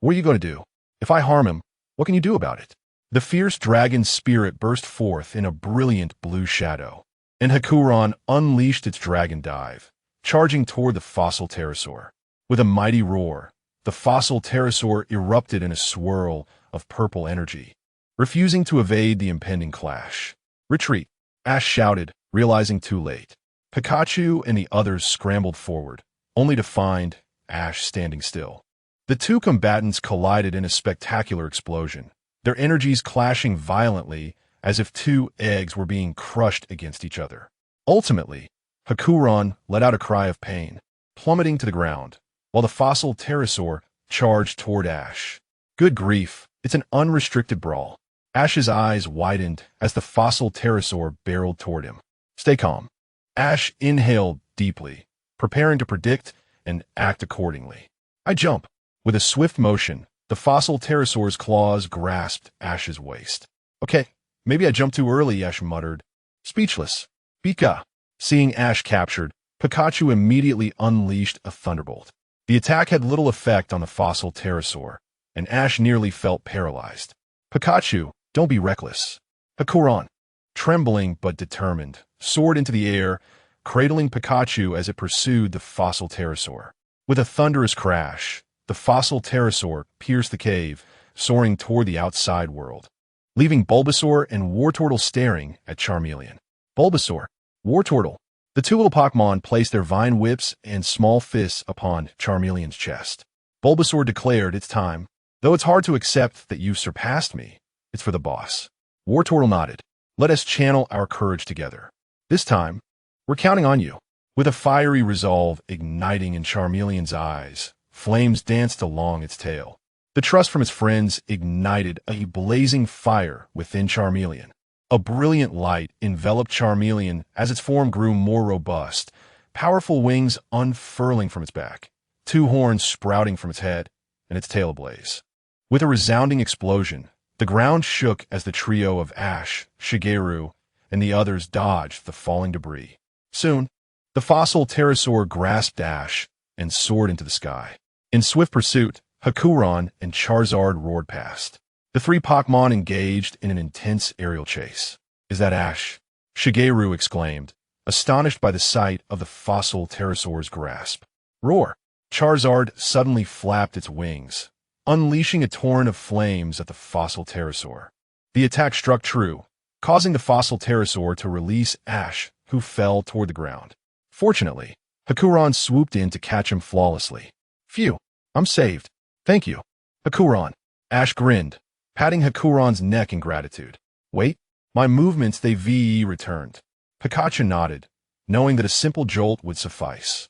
What are you going to do? If I harm him, what can you do about it? The fierce dragon's spirit burst forth in a brilliant blue shadow, and Hakuron unleashed its dragon dive, charging toward the fossil pterosaur. With a mighty roar, the fossil pterosaur erupted in a swirl of purple energy, refusing to evade the impending clash. Retreat, Ash shouted, realizing too late. Pikachu and the others scrambled forward, only to find Ash standing still. The two combatants collided in a spectacular explosion, their energies clashing violently as if two eggs were being crushed against each other. Ultimately, Hakuron let out a cry of pain, plummeting to the ground, while the fossil pterosaur charged toward Ash. Good grief, it's an unrestricted brawl. Ash's eyes widened as the fossil pterosaur barreled toward him. Stay calm. Ash inhaled deeply, preparing to predict and act accordingly. I jump. With a swift motion, the fossil pterosaur's claws grasped Ash's waist. Okay, maybe I jumped too early, Ash muttered. Speechless. Pika. Seeing Ash captured, Pikachu immediately unleashed a thunderbolt. The attack had little effect on the fossil pterosaur, and Ash nearly felt paralyzed. Pikachu, don't be reckless. Hakuron, trembling but determined, soared into the air, cradling Pikachu as it pursued the fossil pterosaur. With a thunderous crash, the fossil pterosaur pierced the cave, soaring toward the outside world, leaving Bulbasaur and Wartortle staring at Charmeleon. Bulbasaur, Wartortle. The two little Pokémon placed their vine whips and small fists upon Charmeleon's chest. Bulbasaur declared, it's time. Though it's hard to accept that you surpassed me, it's for the boss. Wartortle nodded. Let us channel our courage together. This time, we're counting on you. With a fiery resolve igniting in Charmeleon's eyes, flames danced along its tail. The trust from its friends ignited a blazing fire within Charmeleon. A brilliant light enveloped Charmeleon as its form grew more robust, powerful wings unfurling from its back, two horns sprouting from its head, and its tail ablaze. With a resounding explosion, the ground shook as the trio of Ash, Shigeru, and the others dodged the falling debris. Soon, the fossil pterosaur grasped Ash and soared into the sky. In swift pursuit, Hakuron and Charizard roared past. The three Pokémon engaged in an intense aerial chase. Is that Ash? Shigeru exclaimed, astonished by the sight of the fossil pterosaur's grasp. Roar! Charizard suddenly flapped its wings, unleashing a torrent of flames at the fossil pterosaur. The attack struck true, causing the fossil pterosaur to release Ash, who fell toward the ground. Fortunately, Hakuron swooped in to catch him flawlessly. Phew, I'm saved. Thank you. Hakuron. Ash grinned, patting Hakuron's neck in gratitude. Wait, my movements they VE returned. Pikachu nodded, knowing that a simple jolt would suffice.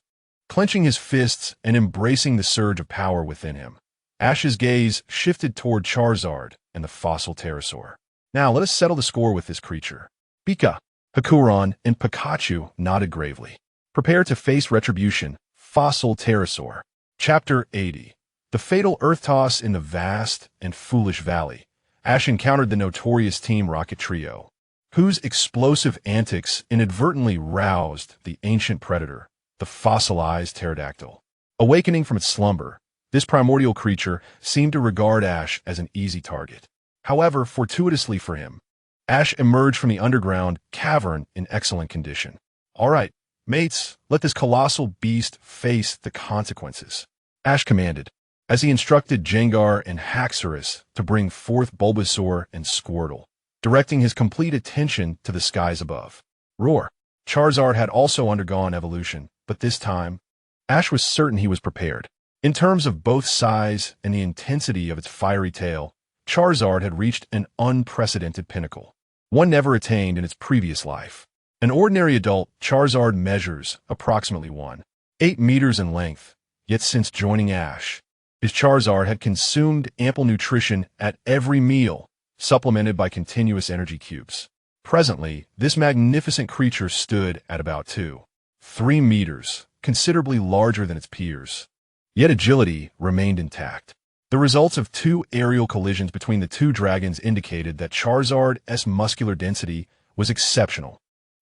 Clenching his fists and embracing the surge of power within him, Ash's gaze shifted toward Charizard and the fossil pterosaur. Now let us settle the score with this creature. Pika. Hakuron and Pikachu nodded gravely. Prepare to face retribution, fossil pterosaur. Chapter 80. The fatal earth toss in the vast and foolish valley. Ash encountered the notorious Team Rocket trio, whose explosive antics inadvertently roused the ancient predator, the fossilized pterodactyl. Awakening from its slumber, this primordial creature seemed to regard Ash as an easy target. However, fortuitously for him, Ash emerged from the underground cavern in excellent condition. All right, mates, let this colossal beast face the consequences. Ash commanded, as he instructed Jengar and Haxorus to bring forth Bulbasaur and Squirtle, directing his complete attention to the skies above. Roar. Charizard had also undergone evolution, but this time, Ash was certain he was prepared. In terms of both size and the intensity of its fiery tail, Charizard had reached an unprecedented pinnacle, one never attained in its previous life. An ordinary adult, Charizard measures approximately 1.8 meters in length, yet since joining Ash, his Charizard had consumed ample nutrition at every meal, supplemented by continuous energy cubes. Presently, this magnificent creature stood at about 2.3 meters, considerably larger than its peers. Yet agility remained intact. The results of 2 aerial collisions between the 2 dragons indicated that Charizard's muscular density was exceptional,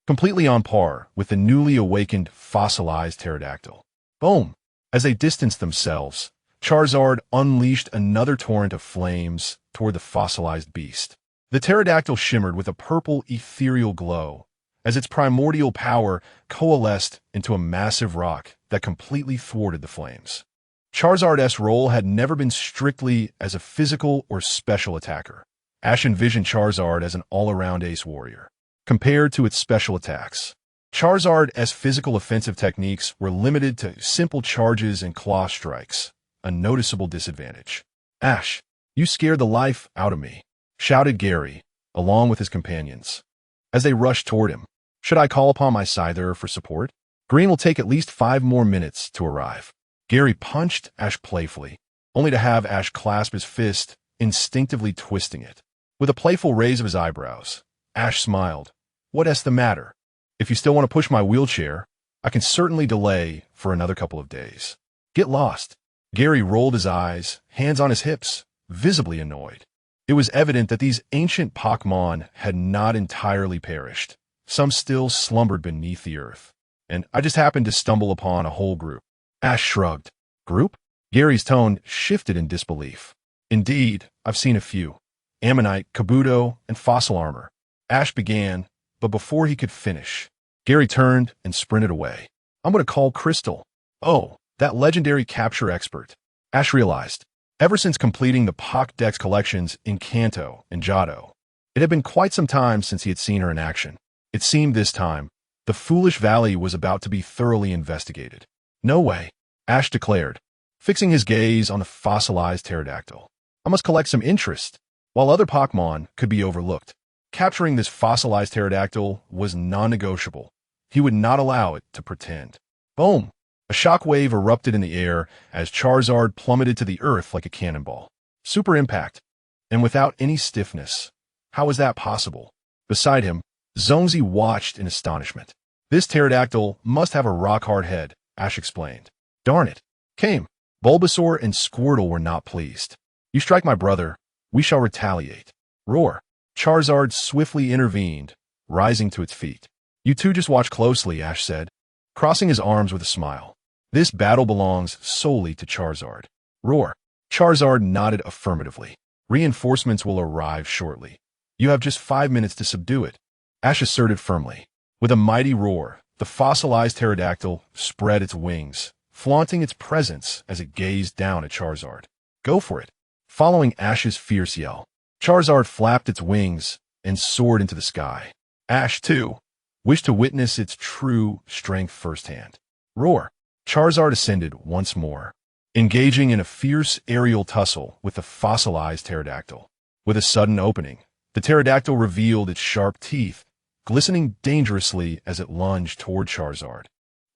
completely on par with the newly awakened fossilized pterodactyl. Boom! As they distanced themselves, Charizard unleashed another torrent of flames toward the fossilized beast. The pterodactyl shimmered with a purple ethereal glow as its primordial power coalesced into a massive rock that completely thwarted the flames. Charizard's role had never been strictly as a physical or special attacker. Ash envisioned Charizard as an all-around ace warrior. Compared to its special attacks, Charizard's physical offensive techniques were limited to simple charges and claw strikes, a noticeable disadvantage. "Ash, you scared the life out of me," shouted Gary, along with his companions, as they rushed toward him. "Should I call upon my Scyther for support? Green will take at least 5 more minutes to arrive." Gary punched Ash playfully, only to have Ash clasp his fist, instinctively twisting it. With a playful raise of his eyebrows, Ash smiled. "What's the matter? If you still want to push my wheelchair, I can certainly delay for another couple of days." "Get lost." Gary rolled his eyes, hands on his hips, visibly annoyed. It was evident that these ancient Pokémon had not entirely perished. Some still slumbered beneath the earth. "And I just happened to stumble upon a whole group." Ash shrugged. "Group?" Gary's tone shifted in disbelief. "Indeed, I've seen a few. Ammonite, Kabuto, and Fossil Armor." Ash began, but before he could finish, Gary turned and sprinted away. "I'm going to call Crystal." "Oh, that legendary capture expert." Ash realized, ever since completing the Pokédex collections in Kanto and Johto, it had been quite some time since he had seen her in action. It seemed this time, the Foolish Valley was about to be thoroughly investigated. "No way," Ash declared, fixing his gaze on the fossilized pterodactyl. "I must collect some interest." While other Pokémon could be overlooked, capturing this fossilized pterodactyl was non-negotiable. He would not allow it to pretend. Boom! A shockwave erupted in the air as Charizard plummeted to the earth like a cannonball. Super impact. And without any stiffness. How was that possible? Beside him, Zongzi watched in astonishment. "This pterodactyl must have a rock-hard head," Ash explained. "Darn it. Came." Bulbasaur and Squirtle were not pleased. "You strike my brother, we shall retaliate." Roar. Charizard swiftly intervened, rising to its feet. "You two just watch closely," Ash said, crossing his arms with a smile. "This battle belongs solely to Charizard." Roar. Charizard nodded affirmatively. "Reinforcements will arrive shortly. You have just 5 minutes to subdue it," Ash asserted firmly. With a mighty roar, the fossilized pterodactyl spread its wings, flaunting its presence as it gazed down at Charizard. "Go for it." Following Ash's fierce yell, Charizard flapped its wings and soared into the sky. Ash, too, wished to witness its true strength firsthand. Roar. Charizard ascended once more, engaging in a fierce aerial tussle with the fossilized pterodactyl. With a sudden opening, the pterodactyl revealed its sharp teeth, glistening dangerously as it lunged toward Charizard.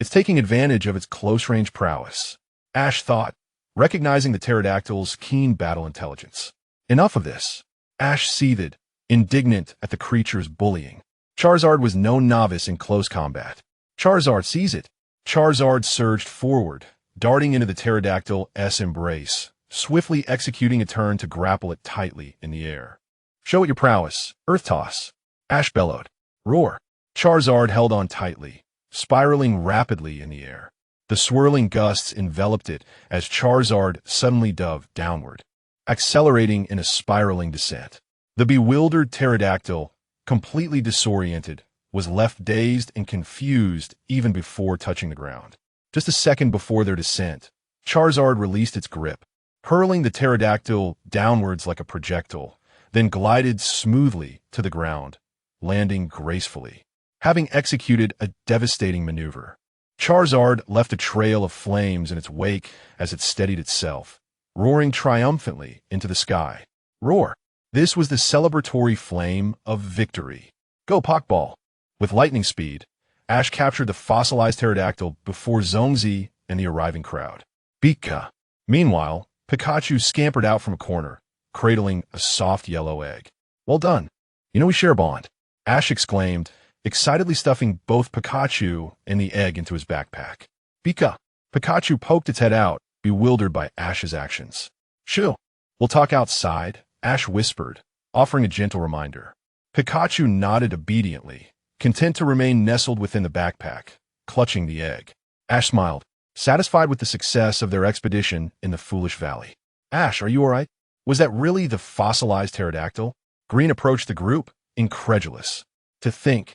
"It's taking advantage of its close-range prowess," Ash thought, recognizing the pterodactyl's keen battle intelligence. Enough of this. Ash seethed, indignant at the creature's bullying. Charizard was no novice in close combat. "Charizard, seize it!" Charizard surged forward, darting into the pterodactyl's embrace, swiftly executing a turn to grapple it tightly in the air. "Show it your prowess, Earth Toss!" Ash bellowed. Roar. Charizard held on tightly, spiraling rapidly in the air. The swirling gusts enveloped it as Charizard suddenly dove downward, accelerating in a spiraling descent. The bewildered pterodactyl, completely disoriented, was left dazed and confused even before touching the ground. Just a second before their descent, Charizard released its grip, hurling the pterodactyl downwards like a projectile, then glided smoothly to the ground, landing gracefully. Having executed a devastating maneuver, Charizard left a trail of flames in its wake as it steadied itself, roaring triumphantly into the sky. Roar! This was the celebratory flame of victory. Go Pokeball! With lightning speed, Ash captured the fossilized pterodactyl before Zongzi and the arriving crowd. Pika! Meanwhile, Pikachu scampered out from a corner, cradling a soft yellow egg. Well done. You know we share a bond, Ash exclaimed, excitedly stuffing both Pikachu and the egg into his backpack. Pika! Pikachu poked its head out, bewildered by Ash's actions. Shoo! We'll talk outside, Ash whispered, offering a gentle reminder. Pikachu nodded obediently, content to remain nestled within the backpack, clutching the egg. Ash smiled, satisfied with the success of their expedition in the Foolish Valley. Ash, are you all right? Was that really the fossilized pterodactyl? Green approached the group, incredulous. To think,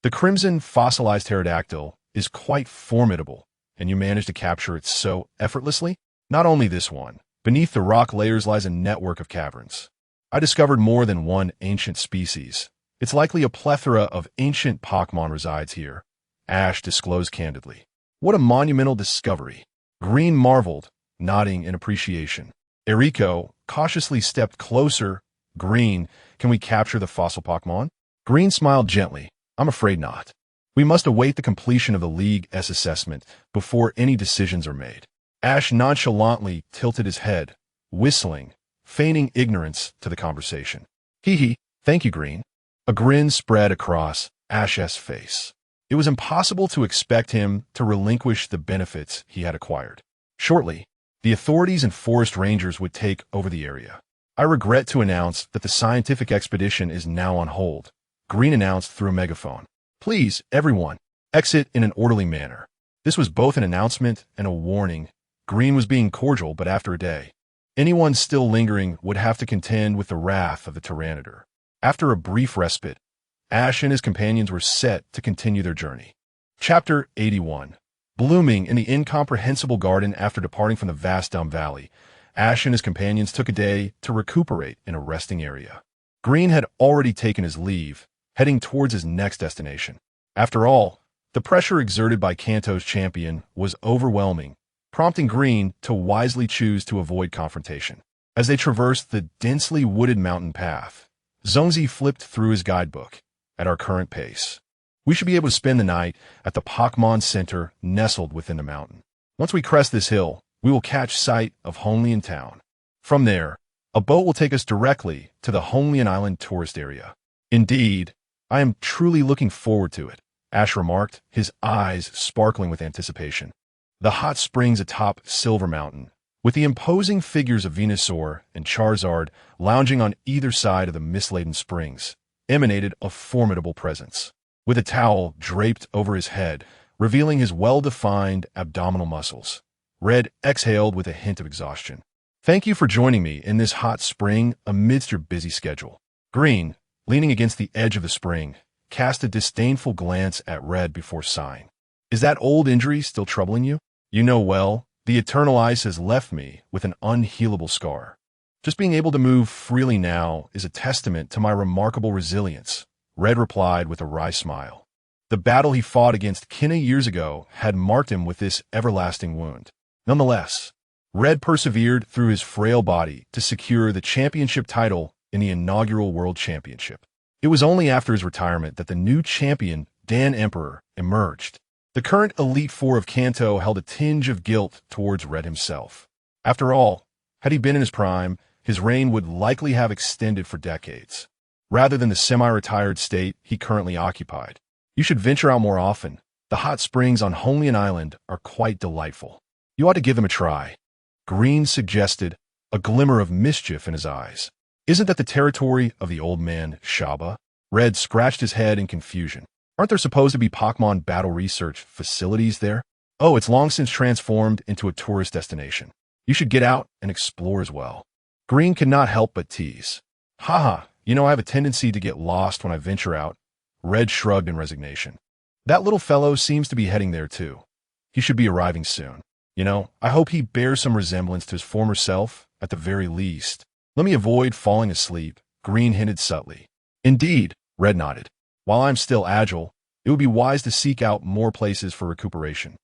the crimson fossilized pterodactyl is quite formidable, and you managed to capture it so effortlessly? Not only this one. Beneath the rock layers lies a network of caverns. I discovered more than one ancient species. It's likely a plethora of ancient Pokemon resides here, Ash disclosed candidly. What a monumental discovery. Green marveled, nodding in appreciation. Eriko cautiously stepped closer. Green, can we capture the fossil Pokemon? Green smiled gently. I'm afraid not. We must await the completion of the League's assessment before any decisions are made. Ash nonchalantly tilted his head, whistling, feigning ignorance to the conversation. Hee hee, thank you, Green. A grin spread across Ash's face. It was impossible to expect him to relinquish the benefits he had acquired. Shortly, the authorities and forest rangers would take over the area. I regret to announce that the scientific expedition is now on hold, Green announced through a megaphone. Please, everyone, exit in an orderly manner. This was both an announcement and a warning. Green was being cordial, but after a day, anyone still lingering would have to contend with the wrath of the Tyranitar. After a brief respite, Ash and his companions were set to continue their journey. Chapter 81. Blooming in the incomprehensible garden after departing from the vast dumb valley, Ash and his companions took a day to recuperate in a resting area. Green had already taken his leave, heading towards his next destination. After all, the pressure exerted by Kanto's champion was overwhelming, prompting Green to wisely choose to avoid confrontation. As they traversed the densely wooded mountain path, Zongzi flipped through his guidebook. At our current pace, we should be able to spend the night at the Pokemon Center nestled within the mountain. Once we crest this hill, we will catch sight of Honglian Town. From there, a boat will take us directly to the Honglian Island tourist area. Indeed, I am truly looking forward to it, Ash remarked, his eyes sparkling with anticipation. The hot springs atop Silver Mountain, with the imposing figures of Venusaur and Charizard lounging on either side of the mist-laden springs, emanated a formidable presence. With a towel draped over his head, revealing his well-defined abdominal muscles, Red exhaled with a hint of exhaustion. Thank you for joining me in this hot spring amidst your busy schedule. Green, leaning against the edge of the spring, cast a disdainful glance at Red before sighing. Is that old injury still troubling you? You know well, the eternal ice has left me with an unhealable scar. Just being able to move freely now is a testament to my remarkable resilience, Red replied with a wry smile. The battle he fought against Kinna years ago had marked him with this everlasting wound. Nonetheless, Red persevered through his frail body to secure the championship title in the inaugural World Championship. It was only after his retirement that the new champion, Dan Emperor, emerged. The current Elite Four of Kanto held a tinge of guilt towards Red himself. After all, had he been in his prime, his reign would likely have extended for decades, rather than the semi-retired state he currently occupied. You should venture out more often. The hot springs on Honglian Island are quite delightful. You ought to give them a try. Green suggested, a glimmer of mischief in his eyes. Isn't that the territory of the old man Shaba? Red scratched his head in confusion. Aren't there supposed to be Pokemon battle research facilities there? Oh, it's long since transformed into a tourist destination. You should get out and explore as well. Green could not help but tease. Haha, you know I have a tendency to get lost when I venture out. Red shrugged in resignation. That little fellow seems to be heading there too. He should be arriving soon. I hope he bears some resemblance to his former self, at the very least. Let me avoid falling asleep, Green hinted subtly. Indeed, Red nodded. While I'm still agile, it would be wise to seek out more places for recuperation.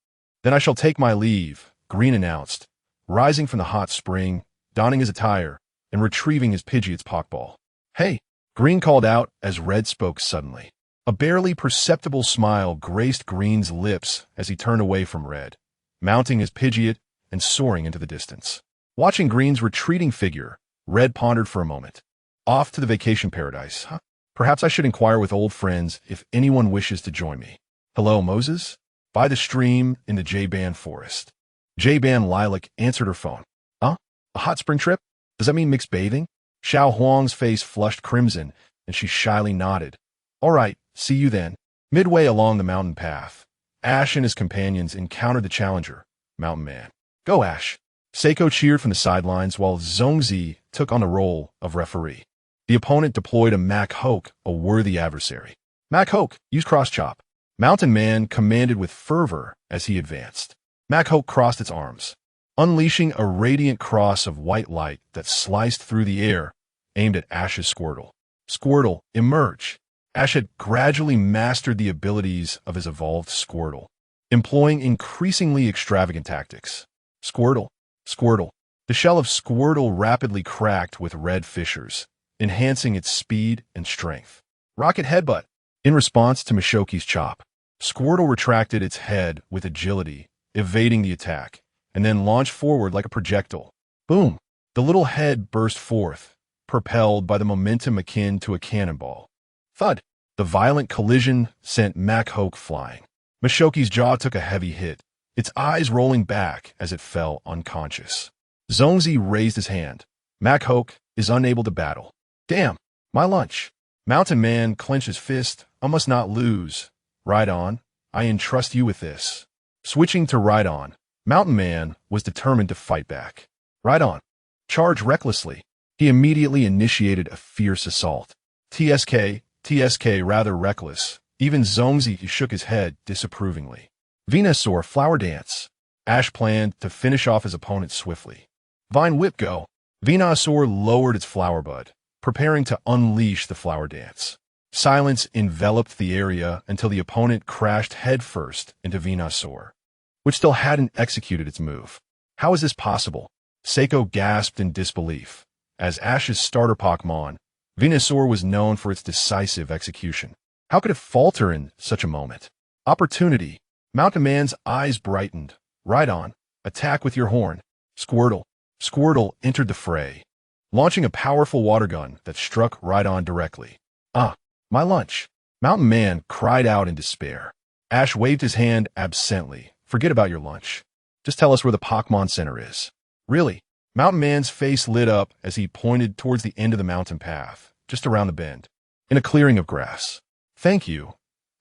Then I shall take my leave, Green announced, rising from the hot spring, donning his attire, and retrieving his Pidgeot's Pokeball. Hey, Green called out as Red spoke suddenly. A barely perceptible smile graced Green's lips as he turned away from Red, mounting his Pidgeot and soaring into the distance. Watching Green's retreating figure, Red pondered for a moment. Off to the vacation paradise, huh? Perhaps I should inquire with old friends if anyone wishes to join me. Hello, Moses? By the stream in the J-Band forest. J-Band Lilac answered her phone. Huh? A hot spring trip? Does that mean mixed bathing? Xiao Huang's face flushed crimson, and she shyly nodded. All right, see you then. Midway along the mountain path, Ash and his companions encountered the challenger, Mountain Man. Go, Ash. Seiko cheered from the sidelines while Zhongzi took on the role of referee. The opponent deployed a Mac Hoke, a worthy adversary. Mac Hoke, use cross chop. Mountain Man commanded with fervor as he advanced. Mac Hoke crossed its arms, unleashing a radiant cross of white light that sliced through the air, aimed at Ash's Squirtle. Squirtle, emerge. Ash had gradually mastered the abilities of his evolved Squirtle, employing increasingly extravagant tactics. Squirtle, Squirtle. The shell of Squirtle rapidly cracked with red fissures, enhancing its speed and strength. Rocket Headbutt. In response to Mishoki's chop, Squirtle retracted its head with agility, evading the attack, and then launched forward like a projectile. Boom! The little head burst forth, propelled by the momentum akin to a cannonball. Thud! The violent collision sent Mac Hoke flying. Mishoki's jaw took a heavy hit, its eyes rolling back as it fell unconscious. Zhongzi raised his hand. Mac Hoke is unable to battle. Damn! My lunch! Mountain Man clenched his fist. I must not lose. Rhydon, I entrust you with this. Switching to Rhydon, Mountain Man was determined to fight back. Rhydon, charge recklessly. He immediately initiated a fierce assault. TSK, rather reckless. Even Zhongzi shook his head disapprovingly. Venusaur Flower Dance. Ash planned to finish off his opponent swiftly. Vine Whip Go. Venusaur lowered its flower bud, preparing to unleash the flower dance. Silence enveloped the area until the opponent crashed headfirst into Venusaur, which still hadn't executed its move. How is this possible? Seiko gasped in disbelief. As Ash's starter Pokemon, Venusaur was known for its decisive execution. How could it falter in such a moment? Opportunity. Mountain Man's eyes brightened. Rhydon, attack with your horn. Squirtle. Squirtle entered the fray, launching a powerful water gun that struck Rhydon directly. Ah, my lunch. Mountain Man cried out in despair. Ash waved his hand absently. Forget about your lunch. Just tell us where the Pokemon Center is. Really? Mountain Man's face lit up as he pointed towards the end of the mountain path, just around the bend, in a clearing of grass. Thank you,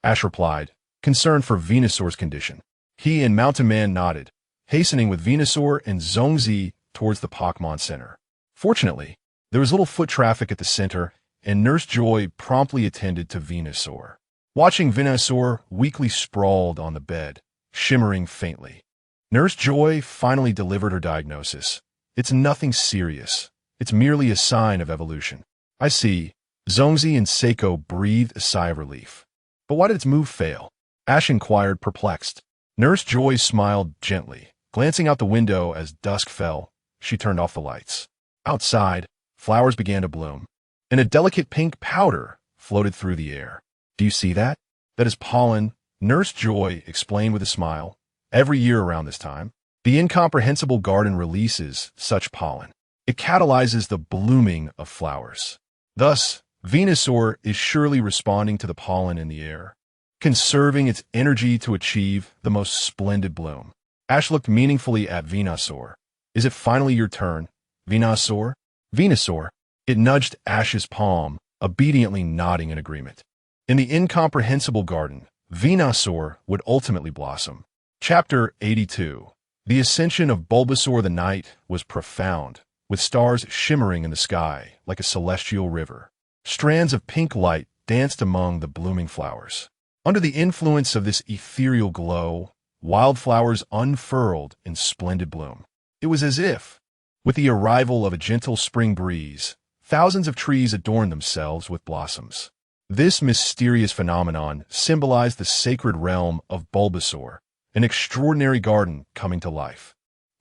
Ash replied, concerned for Venusaur's condition. He and Mountain Man nodded, hastening with Venusaur and Zhongzi towards the Pokemon Center. Fortunately, there was little foot traffic at the center, and Nurse Joy promptly attended to Venusaur. Watching Venusaur weakly sprawled on the bed, shimmering faintly, Nurse Joy finally delivered her diagnosis. It's nothing serious. It's merely a sign of evolution. I see. Zhongzi and Seiko breathed a sigh of relief. But why did its move fail? Ash inquired, perplexed. Nurse Joy smiled gently. Glancing out the window as dusk fell, she turned off the lights. Outside, flowers began to bloom, and a delicate pink powder floated through the air. Do you see that? That is pollen, Nurse Joy explained with a smile. Every year around this time, the incomprehensible garden releases such pollen. It catalyzes the blooming of flowers. Thus, Venusaur is surely responding to the pollen in the air, conserving its energy to achieve the most splendid bloom. Ash looked meaningfully at Venusaur. Is it finally your turn, Venusaur? Venusaur. It nudged Ash's palm, obediently nodding in agreement. In the incomprehensible garden, Venusaur would ultimately blossom. Chapter 82. The ascension of Bulbasaur the Knight was profound, with stars shimmering in the sky like a celestial river. Strands of pink light danced among the blooming flowers. Under the influence of this ethereal glow, wildflowers unfurled in splendid bloom. It was as if, with the arrival of a gentle spring breeze, thousands of trees adorned themselves with blossoms. This mysterious phenomenon symbolized the sacred realm of Bulbasaur, an extraordinary garden coming to life.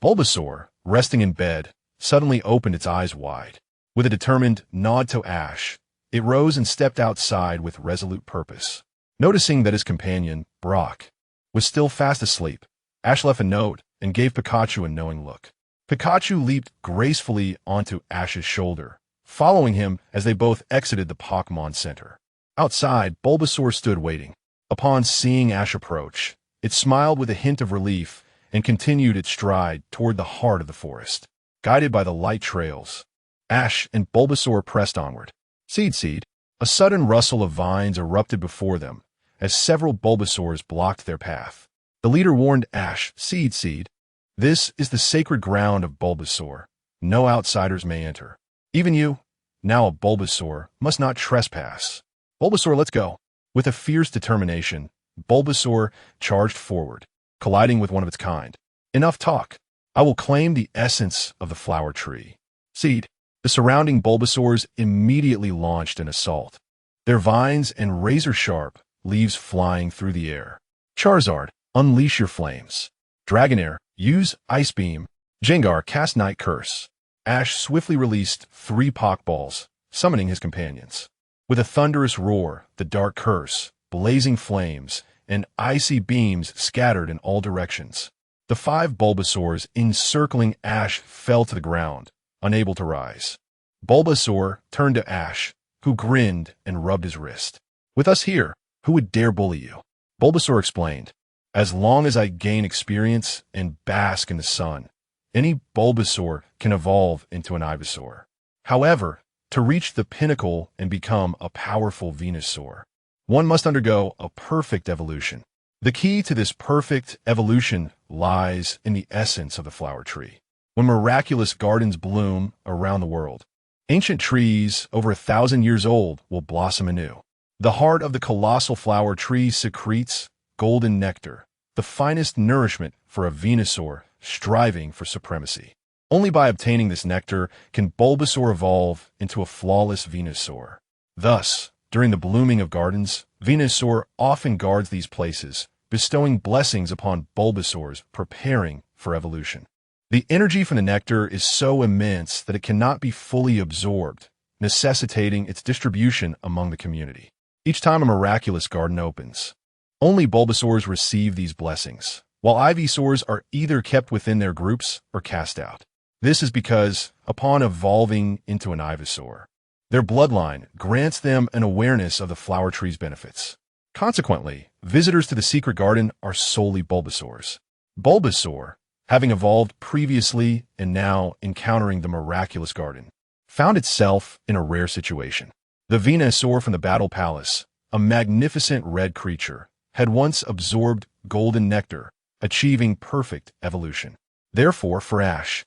Bulbasaur, resting in bed, suddenly opened its eyes wide. With a determined nod to Ash, it rose and stepped outside with resolute purpose. Noticing that his companion, Brock, was still fast asleep, Ash left a note and gave Pikachu a knowing look. Pikachu leaped gracefully onto Ash's shoulder, following him as they both exited the Pokémon Center. Outside, Bulbasaur stood waiting. Upon seeing Ash approach, it smiled with a hint of relief and continued its stride toward the heart of the forest. Guided by the light trails, Ash and Bulbasaur pressed onward. Seed. A sudden rustle of vines erupted before them as several Bulbasaurs blocked their path. The leader warned Ash, Seed. This is the sacred ground of Bulbasaur. No outsiders may enter. Even you, now a Bulbasaur, must not trespass. Bulbasaur, let's go. With a fierce determination, Bulbasaur charged forward, colliding with one of its kind. Enough talk. I will claim the essence of the flower tree. Seed. The surrounding Bulbasaurs immediately launched an assault, their vines and razor-sharp leaves flying through the air. Charizard, unleash your flames. Dragonair, use Ice Beam. Gengar, cast Night Curse. Ash swiftly released 3 Pokeballs, summoning his companions. With a thunderous roar, the Dark Curse, blazing flames, and icy beams scattered in all directions. The 5 Bulbasaurs encircling Ash fell to the ground, unable to rise. Bulbasaur turned to Ash, who grinned and rubbed his wrist. With us here, who would dare bully you? Bulbasaur explained, as long as I gain experience and bask in the sun, any Bulbasaur can evolve into an Ivysaur. However, to reach the pinnacle and become a powerful Venusaur, one must undergo a perfect evolution. The key to this perfect evolution lies in the essence of the flower tree. When miraculous gardens bloom around the world, ancient trees over 1,000 years old will blossom anew. The heart of the colossal flower tree secretes golden nectar, the finest nourishment for a Venusaur striving for supremacy. Only by obtaining this nectar can Bulbasaur evolve into a flawless Venusaur. Thus, during the blooming of gardens, Venusaur often guards these places, bestowing blessings upon Bulbasaurs preparing for evolution. The energy from the nectar is so immense that it cannot be fully absorbed, necessitating its distribution among the community. Each time a miraculous garden opens, only Bulbasaurs receive these blessings, while Ivysaurs are either kept within their groups or cast out. This is because, upon evolving into an Ivysaur, their bloodline grants them an awareness of the flower tree's benefits. Consequently, visitors to the secret garden are solely Bulbasaurs. Bulbasaur, having evolved previously and now encountering the miraculous garden, found itself in a rare situation. The Venusaur from the Battle Palace, a magnificent red creature, had once absorbed golden nectar, achieving perfect evolution. Therefore, for Ash,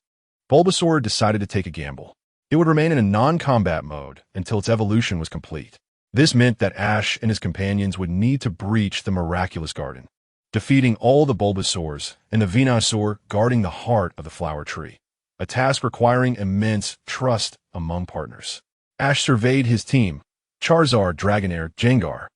Bulbasaur decided to take a gamble. It would remain in a non-combat mode until its evolution was complete. This meant that Ash and his companions would need to breach the miraculous garden, defeating all the Bulbasaurs and the Venusaur guarding the heart of the flower tree, a task requiring immense trust among partners. Ash surveyed his team, Charizard, Dragonair, Gengar,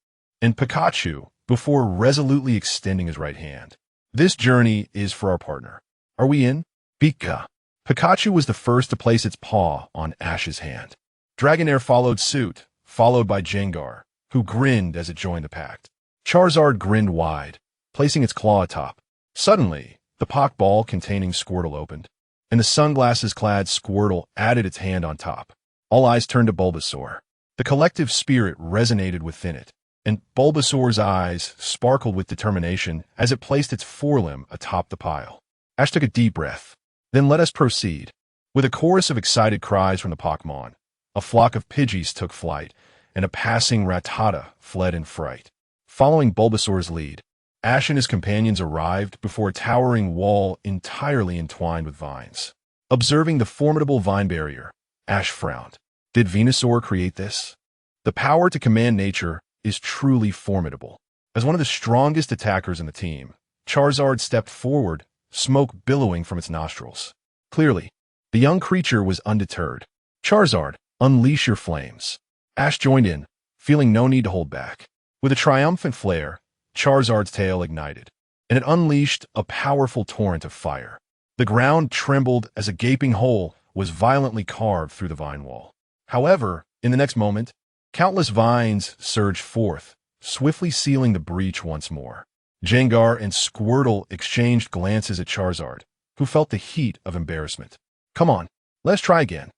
and Pikachu, before resolutely extending his right hand. This journey is for our partner. Are we in? Pika. Pikachu was the first to place its paw on Ash's hand. Dragonair followed suit, followed by Gengar, who grinned as it joined the pact. Charizard grinned wide, placing its claw atop. Suddenly, the Pokeball containing Squirtle opened, and the sunglasses-clad Squirtle added its hand on top. All eyes turned to Bulbasaur. The collective spirit resonated within it, and Bulbasaur's eyes sparkled with determination as it placed its forelimb atop the pile. Ash took a deep breath. Then let us proceed. With a chorus of excited cries from the Pokémon, a flock of Pidgeys took flight, and a passing Rattata fled in fright. Following Bulbasaur's lead, Ash and his companions arrived before a towering wall entirely entwined with vines. Observing the formidable vine barrier, Ash frowned. Did Venusaur create this? The power to command nature is truly formidable. As one of the strongest attackers in the team, Charizard stepped forward, smoke billowing from its nostrils. Clearly, the young creature was undeterred. Charizard, unleash your flames. Ash joined in, feeling no need to hold back. With a triumphant flare, Charizard's tail ignited, and it unleashed a powerful torrent of fire. The ground trembled as a gaping hole was violently carved through the vine wall. However, in the next moment, countless vines surged forth, swiftly sealing the breach once more. Jengar and Squirtle exchanged glances at Charizard, who felt the heat of embarrassment. Come on, let's try again.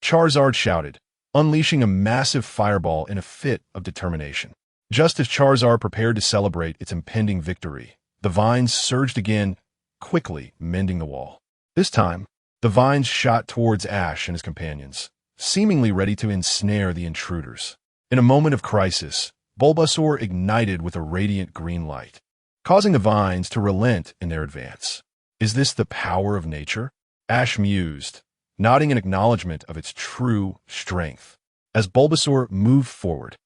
Charizard shouted, unleashing a massive fireball in a fit of determination. Just as Charizard prepared to celebrate its impending victory, the vines surged again, quickly mending the wall. This time, the vines shot towards Ash and his companions, seemingly ready to ensnare the intruders. In a moment of crisis, Bulbasaur ignited with a radiant green light, causing the vines to relent in their advance. Is this the power of nature? Ash mused, nodding in acknowledgement of its true strength. As Bulbasaur moved forward,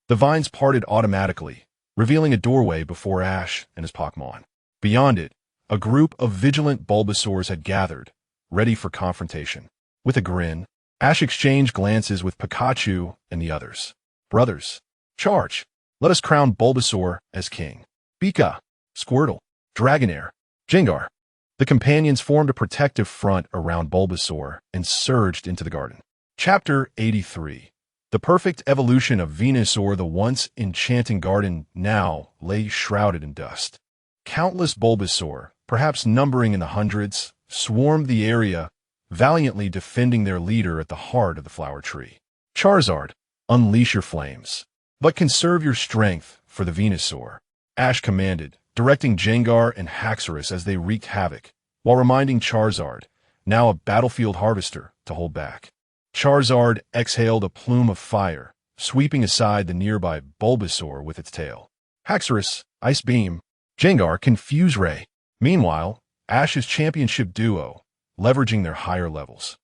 the vines parted automatically, revealing a doorway before Ash and his Pokémon. Beyond it, a group of vigilant Bulbasaurs had gathered, ready for confrontation. With a grin, Ash exchanged glances with Pikachu and the others. Brothers, charge! Let us crown Bulbasaur as king. Pika, Squirtle, Dragonair, Jengar. The companions formed a protective front around Bulbasaur and surged into the garden. Chapter 83. The perfect evolution of Venusaur. The once enchanting garden now lay shrouded in dust. Countless Bulbasaur, perhaps numbering in the hundreds, swarmed the area, valiantly defending their leader at the heart of the flower tree. Charizard, unleash your flames, but conserve your strength for the Venusaur, Ash commanded, directing Jengar and Haxorus as they wreaked havoc, while reminding Charizard, now a battlefield harvester, to hold back. Charizard exhaled a plume of fire, sweeping aside the nearby Bulbasaur with its tail. Haxorus, Ice Beam, Jengar, Confuse Ray. Meanwhile, Ash's championship duo, leveraging their higher levels.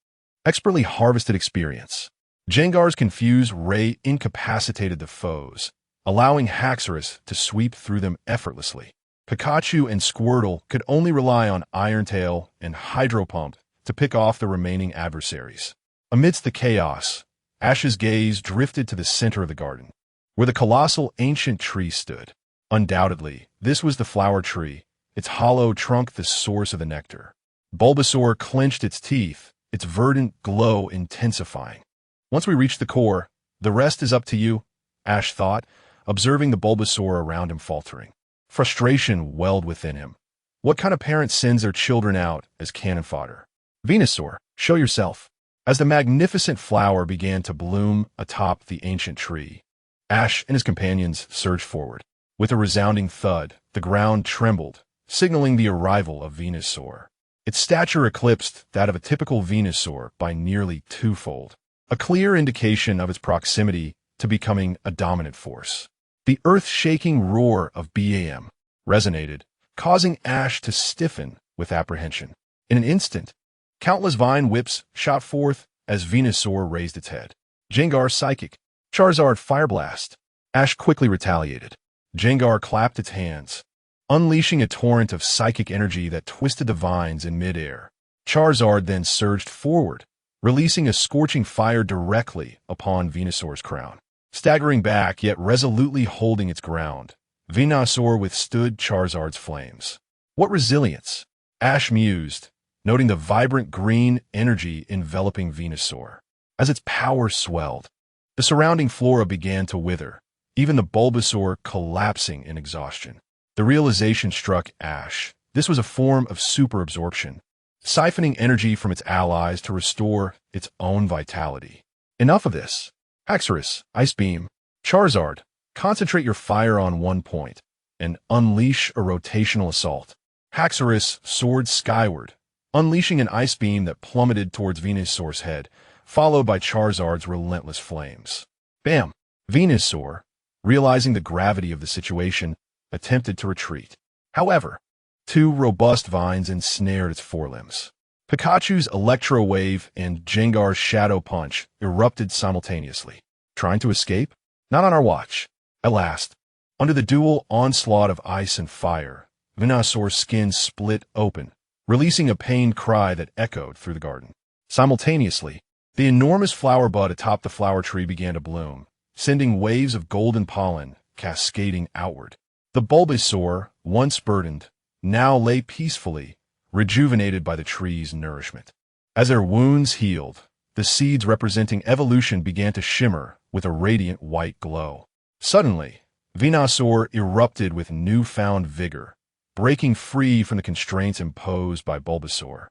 Expertly harvested experience. Jengar's Confuse Ray incapacitated the foes, allowing Haxorus to sweep through them effortlessly. Pikachu and Squirtle could only rely on Iron Tail and Hydro Pump to pick off the remaining adversaries. Amidst the chaos, Ash's gaze drifted to the center of the garden, where the colossal ancient tree stood. Undoubtedly, this was the flower tree, its hollow trunk the source of the nectar. Bulbasaur clenched its teeth, its verdant glow intensifying. Once we reach the core, the rest is up to you, Ash thought, observing the Bulbasaur around him faltering. Frustration welled within him. What kind of parent sends their children out as cannon fodder? Venusaur, show yourself. As the magnificent flower began to bloom atop the ancient tree, Ash and his companions surged forward. With a resounding thud, the ground trembled, signaling the arrival of Venusaur. Its stature eclipsed that of a typical Venusaur by nearly twofold, a clear indication of its proximity to becoming a dominant force. The earth-shaking roar of BAM resonated, causing Ash to stiffen with apprehension. In an instant, countless vine whips shot forth as Venusaur raised its head. Jengar Psychic, Charizard Fire Blast. Ash quickly retaliated. Jengar clapped its hands, unleashing a torrent of psychic energy that twisted the vines in midair. Charizard then surged forward, releasing a scorching fire directly upon Venusaur's crown. Staggering back, yet resolutely holding its ground, Venusaur withstood Charizard's flames. What resilience! Ash mused, noting the vibrant green energy enveloping Venusaur. As its power swelled, the surrounding flora began to wither, even the Bulbasaur collapsing in exhaustion. The realization struck Ash. This was a form of superabsorption, siphoning energy from its allies to restore its own vitality. Enough of this. Haxorus, Ice Beam, Charizard, concentrate your fire on one point and unleash a rotational assault. Haxorus soared skyward, unleashing an ice beam that plummeted towards Venusaur's head, followed by Charizard's relentless flames. Bam! Venusaur, realizing the gravity of the situation, attempted to retreat. However, two robust vines ensnared its forelimbs. Pikachu's Electro Wave and Jengar's Shadow Punch erupted simultaneously. Trying to escape? Not on our watch. At last, under the dual onslaught of ice and fire, Venusaur's skin split open, releasing a pained cry that echoed through the garden. Simultaneously, the enormous flower bud atop the flower tree began to bloom, sending waves of golden pollen cascading outward. The Bulbasaur, once burdened, now lay peacefully, rejuvenated by the tree's nourishment. As their wounds healed, the seeds representing evolution began to shimmer with a radiant white glow. Suddenly, Venusaur erupted with newfound vigor, breaking free from the constraints imposed by Bulbasaur.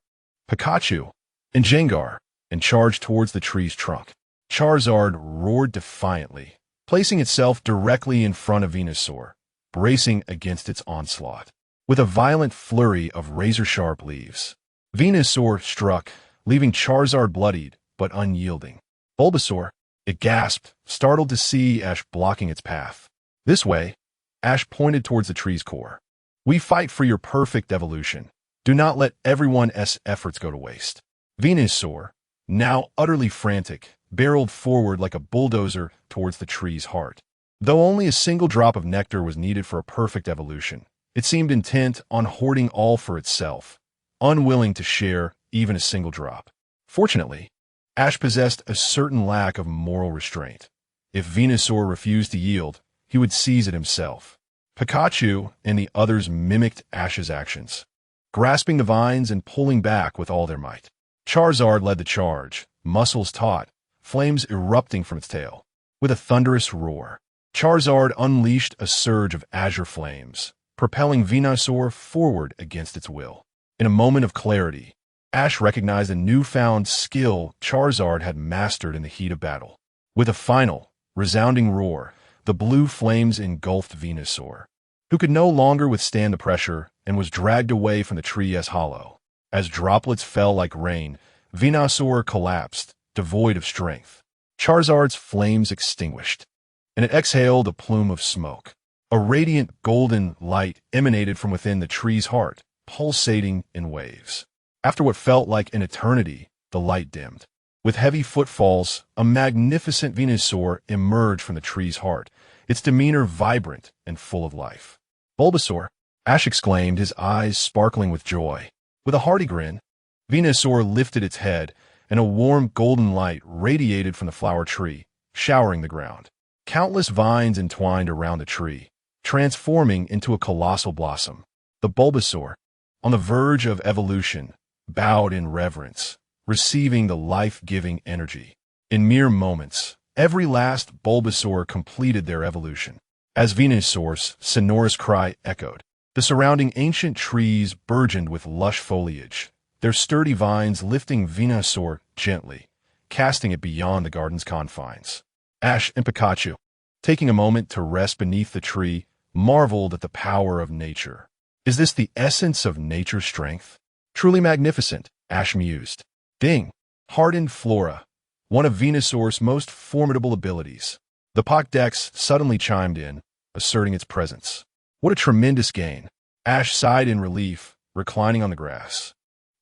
Pikachu and Gengar and charged towards the tree's trunk. Charizard roared defiantly, placing itself directly in front of Venusaur, bracing against its onslaught. With a violent flurry of razor-sharp leaves, Venusaur struck, leaving Charizard bloodied but unyielding. Bulbasaur, it gasped, startled to see Ash blocking its path. This way, Ash pointed towards the tree's core. We fight for your perfect evolution. Do not let everyone's efforts go to waste. Venusaur, now utterly frantic, barreled forward like a bulldozer towards the tree's heart. Though only a single drop of nectar was needed for a perfect evolution, it seemed intent on hoarding all for itself, unwilling to share even a single drop. Fortunately, Ash possessed a certain lack of moral restraint. If Venusaur refused to yield, he would seize it himself. Pikachu and the others mimicked Ash's actions, grasping the vines and pulling back with all their might. Charizard led the charge, muscles taut, flames erupting from its tail. With a thunderous roar, Charizard unleashed a surge of azure flames, propelling Venusaur forward against its will. In a moment of clarity, Ash recognized a newfound skill Charizard had mastered in the heat of battle. With a final, resounding roar, the blue flames engulfed Venusaur, who could no longer withstand the pressure and was dragged away from the tree's hollow. As droplets fell like rain, Venusaur collapsed, devoid of strength. Charizard's flames extinguished, and it exhaled a plume of smoke. A radiant golden light emanated from within the tree's heart, pulsating in waves. After what felt like an eternity, the light dimmed. With heavy footfalls, a magnificent Venusaur emerged from the tree's heart, its demeanor vibrant and full of life. Bulbasaur, Ash exclaimed, his eyes sparkling with joy. With a hearty grin, Venusaur lifted its head, and a warm golden light radiated from the flower tree, showering the ground. Countless vines entwined around the tree, transforming into a colossal blossom. The Bulbasaur, on the verge of evolution, bowed in reverence, receiving the life-giving energy. In mere moments, every last Bulbasaur completed their evolution. As Venusaur's sonorous cry echoed, the surrounding ancient trees burgeoned with lush foliage, their sturdy vines lifting Venusaur gently, casting it beyond the garden's confines. Ash and Pikachu, taking a moment to rest beneath the tree, marveled at the power of nature. Is this the essence of nature's strength? Truly magnificent, Ash mused. Ding! Hardened flora, one of Venusaur's most formidable abilities. The Pokédex suddenly chimed in, asserting its presence. What a tremendous gain! Ash sighed in relief, reclining on the grass,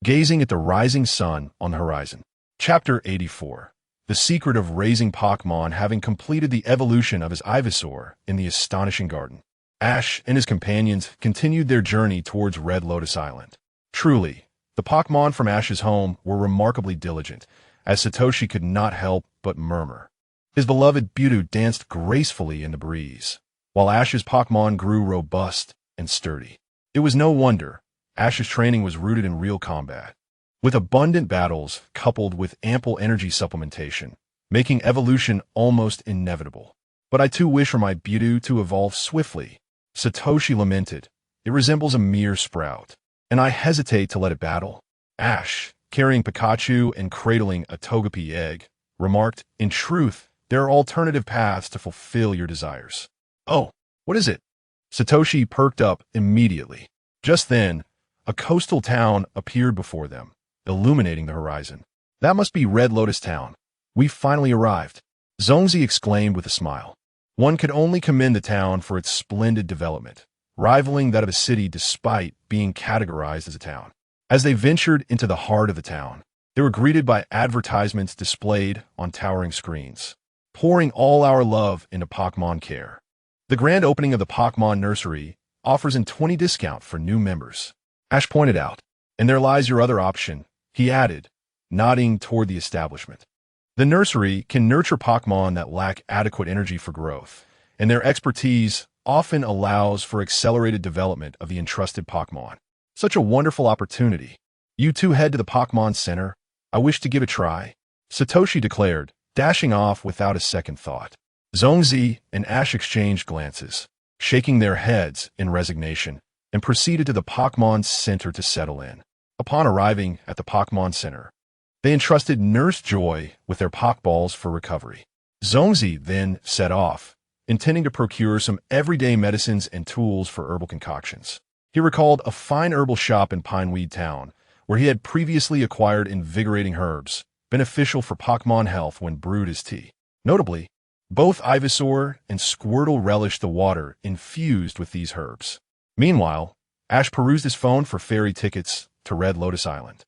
gazing at the rising sun on the horizon. Chapter 84. The secret of raising Pokémon, having completed the evolution of his Ivysaur in the astonishing garden. Ash and his companions continued their journey towards Red Lotus Island. Truly, the Pokémon from Ash's home were remarkably diligent, as Satoshi could not help but murmur. His beloved Mewtwo danced gracefully in the breeze, while Ash's Pokémon grew robust and sturdy. It was no wonder Ash's training was rooted in real combat, with abundant battles coupled with ample energy supplementation, making evolution almost inevitable. But I too wish for my Mewtwo to evolve swiftly, Satoshi lamented. It resembles a mere sprout, and I hesitate to let it battle. Ash, carrying Pikachu and cradling a Togepi egg, remarked, in truth, there are alternative paths to fulfill your desires. Oh, what is it? Satoshi perked up immediately. Just then, a coastal town appeared before them, illuminating the horizon. That must be Red Lotus Town. We've finally arrived, Zongzi exclaimed with a smile. One could only commend the town for its splendid development, rivaling that of a city despite being categorized as a town. As they ventured into the heart of the town, they were greeted by advertisements displayed on towering screens, pouring all our love into Pokémon care. The grand opening of the Pokémon Nursery, offers a 20% discount for new members. Ash pointed out. And there lies your other option, he added, nodding toward the establishment. The nursery can nurture Pokemon that lack adequate energy for growth, and their expertise often allows for accelerated development of the entrusted Pokemon. Such a wonderful opportunity. You two head to the Pokemon Center. I wish to give a try, Satoshi declared, dashing off without a second thought. Zongzi and Ash exchanged glances, shaking their heads in resignation, and proceeded to the Pokemon Center to settle in. Upon arriving at the Pokemon Center, they entrusted Nurse Joy with their Pokeballs for recovery. Zongzi then set off, intending to procure some everyday medicines and tools for herbal concoctions. He recalled a fine herbal shop in Pineweed Town, where he had previously acquired invigorating herbs, beneficial for Pokemon health when brewed as tea. Notably, both Ivysaur and Squirtle relished the water infused with these herbs. Meanwhile, Ash perused his phone for ferry tickets to Red Lotus Island.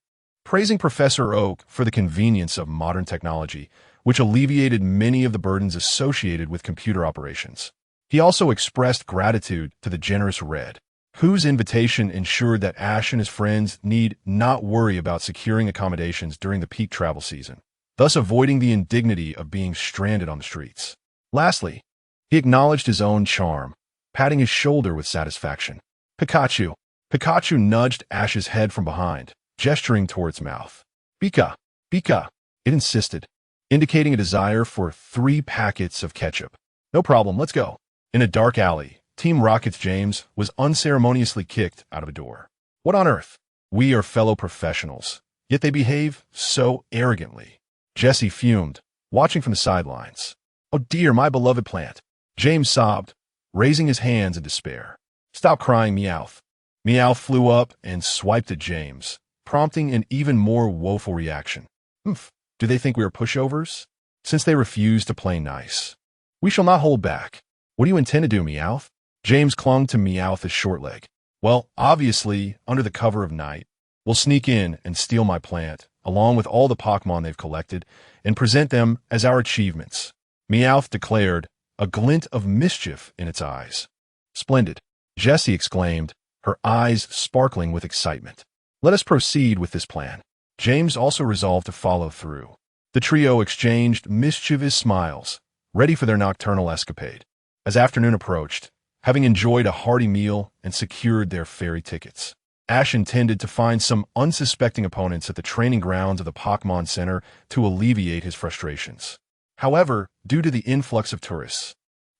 Praising Professor Oak for the convenience of modern technology, which alleviated many of the burdens associated with computer operations. He also expressed gratitude to the generous Red, whose invitation ensured that Ash and his friends need not worry about securing accommodations during the peak travel season, thus avoiding the indignity of being stranded on the streets. Lastly, he acknowledged his own charm, patting his shoulder with satisfaction. Pikachu. Pikachu nudged Ash's head from behind, gesturing toward its mouth. Pika, Pika, it insisted, indicating a desire for 3 packets of ketchup. No problem, let's go. In a dark alley, Team Rocket's James was unceremoniously kicked out of a door. What on earth? We are fellow professionals, yet they behave so arrogantly. Jesse fumed, watching from the sidelines. Oh dear, my beloved plant. James sobbed, raising his hands in despair. Stop crying, Meowth. Meowth flew up and swiped at James, prompting an even more woeful reaction. Humph, do they think we are pushovers? Since they refuse to play nice. We shall not hold back. What do you intend to do, Meowth? James clung to Meowth's short leg. Well, obviously, under the cover of night, we'll sneak in and steal my plant, along with all the Pokemon they've collected, and present them as our achievements, Meowth declared, a glint of mischief in its eyes. Splendid, Jessie exclaimed, her eyes sparkling with excitement. Let us proceed with this plan. James also resolved to follow through. The trio exchanged mischievous smiles, ready for their nocturnal escapade. As afternoon approached, having enjoyed a hearty meal and secured their ferry tickets, Ash intended to find some unsuspecting opponents at the training grounds of the Pokemon Center to alleviate his frustrations. However, due to the influx of tourists,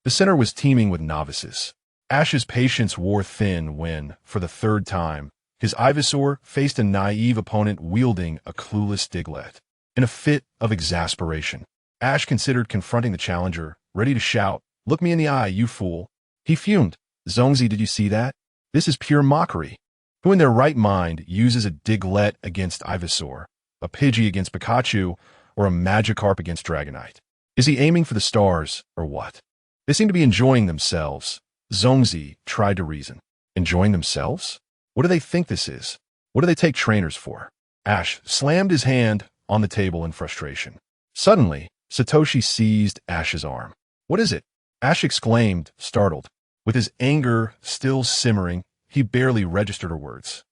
the center was teeming with novices. Ash's patience wore thin when, for the 3rd time, his Ivysaur faced a naive opponent wielding a clueless Diglett. In a fit of exasperation, Ash considered confronting the challenger, ready to shout, "Look me in the eye, you fool." He fumed. Zongzi, did you see that? This is pure mockery. Who in their right mind uses a Diglett against Ivysaur, a Pidgey against Pikachu, or a Magikarp against Dragonite? Is he aiming for the stars, or what? They seem to be enjoying themselves. Zongzi tried to reason. Enjoying themselves? What do they think this is? What do they take trainers for? Ash slammed his hand on the table in frustration. Suddenly, Satoshi seized Ash's arm. What is it? Ash exclaimed, startled. With his anger still simmering, he barely registered her words.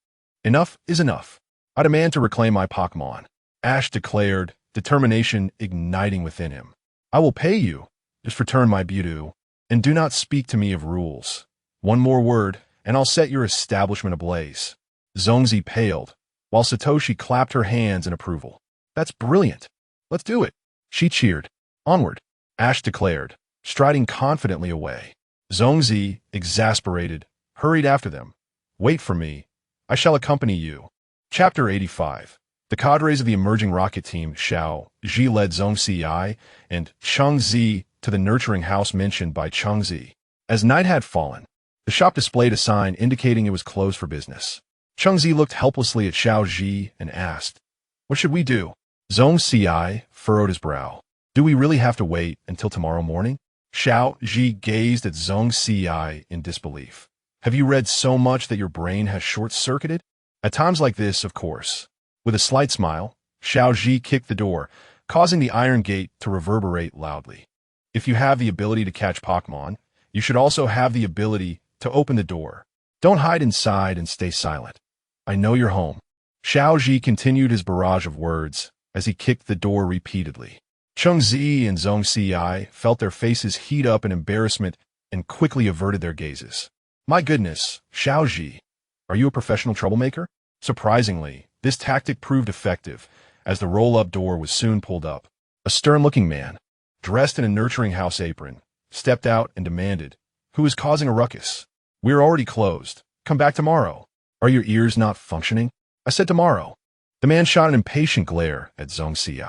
Enough is enough. I demand to reclaim my Pokemon, Ash declared, determination igniting within him. I will pay you. Just return my Mewtwo, and do not speak to me of rules. One more word, and I'll set your establishment ablaze. Zongzi paled, while Satoshi clapped her hands in approval. That's brilliant. Let's do it. She cheered. Onward, Ash declared, striding confidently away. Zongzi, exasperated, hurried after them. Wait for me. I shall accompany you. Chapter 85. The cadres of the emerging rocket team, Xiao Ji led Zongzi and Cheng Zi to the nurturing house mentioned by Cheng Zi. As night had fallen, the shop displayed a sign indicating it was closed for business. Cheng Zi looked helplessly at Xiao Ji and asked, "What should we do?" Zongzi furrowed his brow. "Do we really have to wait until tomorrow morning?" Xiao Ji gazed at Zongzi in disbelief. "Have you read so much that your brain has short-circuited?" At times like this, of course. With a slight smile, Xiao Ji kicked the door, causing the iron gate to reverberate loudly. If you have the ability to catch Pokemon, you should also have the ability to open the door. Don't hide inside and stay silent. I know you're home. Xiao Ji continued his barrage of words as he kicked the door repeatedly. Cheng Zi and Zhong Xi felt their faces heat up in embarrassment and quickly averted their gazes. My goodness, Xiao Ji, are you a professional troublemaker? Surprisingly, this tactic proved effective, as the roll-up door was soon pulled up. A stern-looking man, dressed in a nurturing house apron, stepped out and demanded, "Who is causing a ruckus? We're already closed. Come back tomorrow." Are your ears not functioning? I said tomorrow. The man shot an impatient glare at Zhong Xi.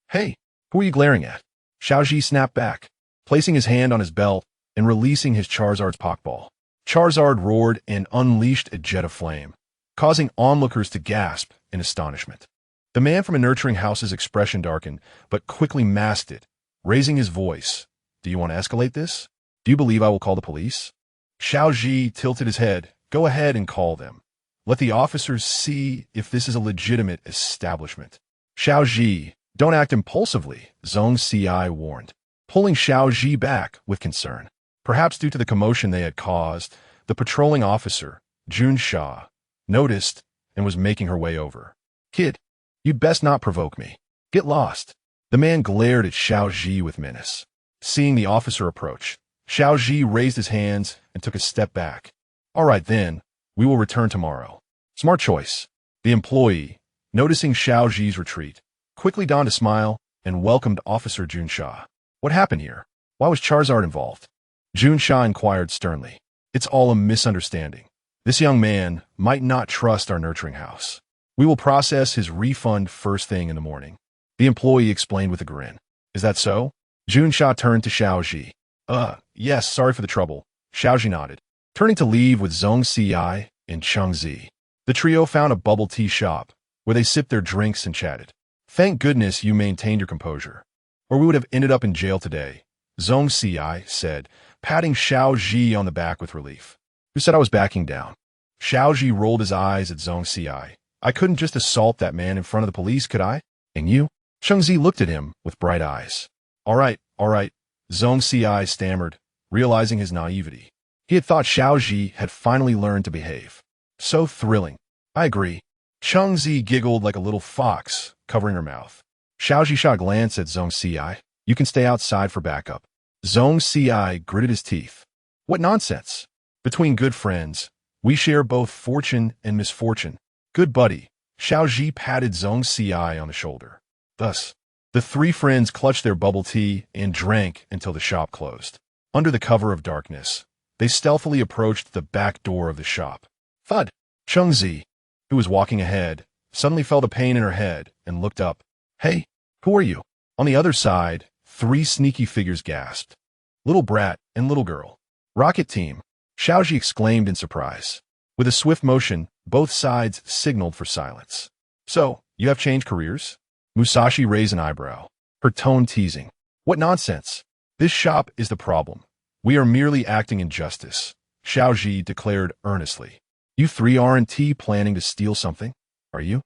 Hey, who are you glaring at? Xiao Ji snapped back, placing his hand on his belt and releasing his Charizard's Pokeball. Charizard roared and unleashed a jet of flame, causing onlookers to gasp in astonishment. The man from a nurturing house's expression darkened, but quickly masked it, raising his voice. Do you want to escalate this? Do you believe I will call the police? Xiao Ji tilted his head. Go ahead and call them. Let the officers see if this is a legitimate establishment. Xiao Ji, don't act impulsively, Zhong Xi warned, pulling Xiao Ji back with concern. Perhaps due to the commotion they had caused, the patrolling officer, Jun Sha, noticed and was making her way over. Kid, you'd best not provoke me. Get lost. The man glared at Xiao Ji with menace. Seeing the officer approach, Xiao Ji raised his hands and took a step back. All right then, we will return tomorrow. Smart choice. The employee, noticing Xiao Ji's retreat, quickly donned a smile and welcomed Officer Jun Sha. What happened here? Why was Charizard involved? Jun Sha inquired sternly. It's all a misunderstanding. This young man might not trust our nurturing house. We will process his refund first thing in the morning. The employee explained with a grin. Is that so? Jun Sha turned to Xiao Ji. Yes, sorry for the trouble. Xiao Ji nodded, turning to leave with Zhong Xi and Cheng Zi. The trio found a bubble tea shop, where they sipped their drinks and chatted. Thank goodness you maintained your composure, or we would have ended up in jail today, Zhong Xi said, patting Xiao Ji on the back with relief. Who said I was backing down? Xiao Ji rolled his eyes at Zhong Xi. I couldn't just assault that man in front of the police, could I? And you? Cheng Zi looked at him with bright eyes. All right, Zhong Xi stammered, realizing his naivety. He had thought Xiao Ji had finally learned to behave. So thrilling. I agree. Cheng Zi giggled like a little fox, covering her mouth. Xiao Ji shot a glance at Zhong Xi. You can stay outside for backup. Zhong Xi gritted his teeth. What nonsense. Between good friends, we share both fortune and misfortune. Good buddy. Xiao Ji patted Zhong Xi on the shoulder. Thus, the three friends clutched their bubble tea and drank until the shop closed. Under the cover of darkness, they stealthily approached the back door of the shop. Thud! Cheng Zi, who was walking ahead, suddenly felt a pain in her head and looked up. Hey, who are you? On the other side, three sneaky figures gasped. Little brat and little girl. Rocket team, Xiao Ji exclaimed in surprise. With a swift motion, both sides signaled for silence. So, you have changed careers? Musashi raised an eyebrow, her tone teasing. What nonsense. This shop is the problem. We are merely acting in justice, Xiao Ji declared earnestly. You three aren't planning to steal something, are you?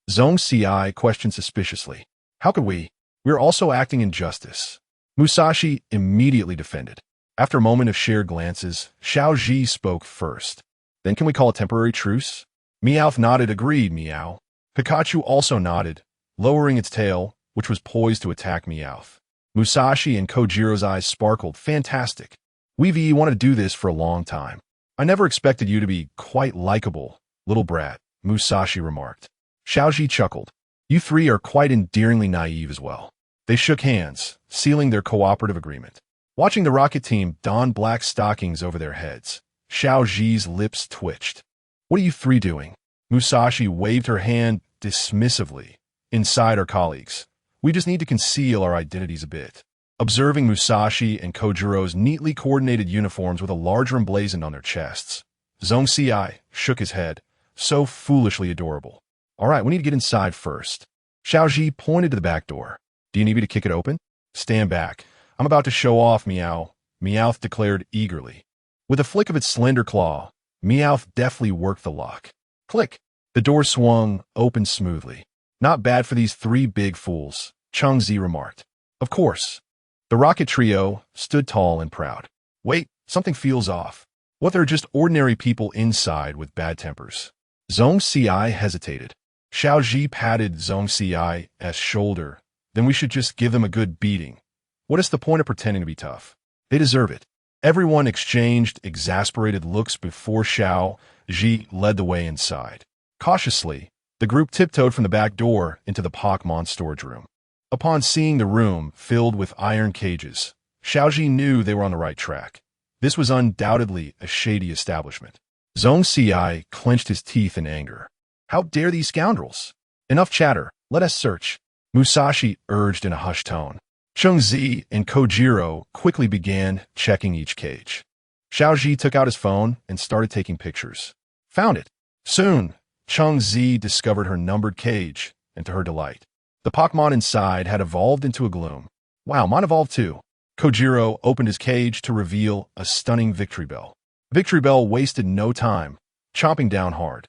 Zhong Xi questioned suspiciously. How could we? We're also acting in justice. Musashi immediately defended. After a moment of shared glances, Xiao Ji spoke first. Then can we call a temporary truce? Meowth nodded, agreed, Meow. Pikachu also nodded, lowering its tail, which was poised to attack Meowth. Musashi and Kojiro's eyes sparkled. Fantastic. We've wanted to do this for a long time. I never expected you to be quite likable, little brat, Musashi remarked. Xiao Ji chuckled. You three are quite endearingly naive as well. They shook hands, sealing their cooperative agreement. Watching the rocket team don black stockings over their heads, Xiao Ji's lips twitched. What are you three doing? Musashi waved her hand dismissively. Inside our colleagues. We just need to conceal our identities a bit. Observing Musashi and Kojiro's neatly coordinated uniforms with a larger emblazoned on their chests, Zhong Xi shook his head. So foolishly adorable. All right, we need to get inside first. Xiao Ji pointed to the back door. Do you need me to kick it open? Stand back. I'm about to show off, Meow, Meowth declared eagerly. With a flick of its slender claw, Meowth deftly worked the lock. Click. The door swung open smoothly. Not bad for these three big fools, Cheng Zi remarked. Of course. The rocket trio stood tall and proud. Wait, something feels off. What, they're just ordinary people inside with bad tempers. Zhong Ci hesitated. Xiao Ji patted Zhong Ci's shoulder. Then we should just give them a good beating. What is the point of pretending to be tough? They deserve it. Everyone exchanged exasperated looks before Xiao Ji led the way inside. Cautiously, the group tiptoed from the back door into the Pokemon storage room. Upon seeing the room filled with iron cages, Xiao Ji knew they were on the right track. This was undoubtedly a shady establishment. Zhong Ci clenched his teeth in anger. How dare these scoundrels? Enough chatter, let us search, Musashi urged in a hushed tone. Chengzi and Kojiro quickly began checking each cage. Xiao Ji took out his phone and started taking pictures. Found it. Soon, Chengzi discovered her numbered cage, and to her delight, the Pokemon inside had evolved into a gloom. Wow, mine evolved too. Kojiro opened his cage to reveal a stunning Victory Bell. Victory Bell wasted no time, chomping down hard.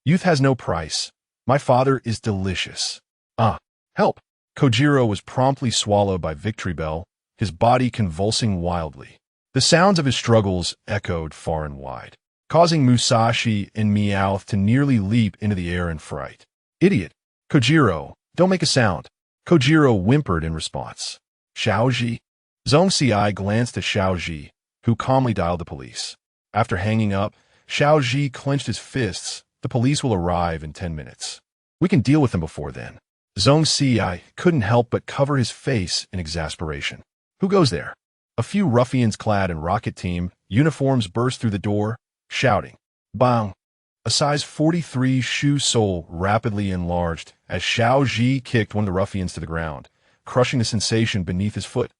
Youth has no price. My father is delicious. Help! Kojiro was promptly swallowed by Victory Bell, his body convulsing wildly. The sounds of his struggles echoed far and wide, causing Musashi and Meowth to nearly leap into the air in fright. Idiot! Kojiro, don't make a sound. Kojiro whimpered in response. Xiao Ji? Zhong Ci glanced at Xiao Ji, who calmly dialed the police. After hanging up, Xiao Ji clenched his fists. The police will arrive in 10 minutes. We can deal with them before then. Zhong Ci couldn't help but cover his face in exasperation. Who goes there? A few ruffians clad in Rocket Team uniforms burst through the door, shouting, Bang! A size 43 shoe sole rapidly enlarged as Xiao Ji kicked one of the ruffians to the ground, crushing the sensation beneath his foot.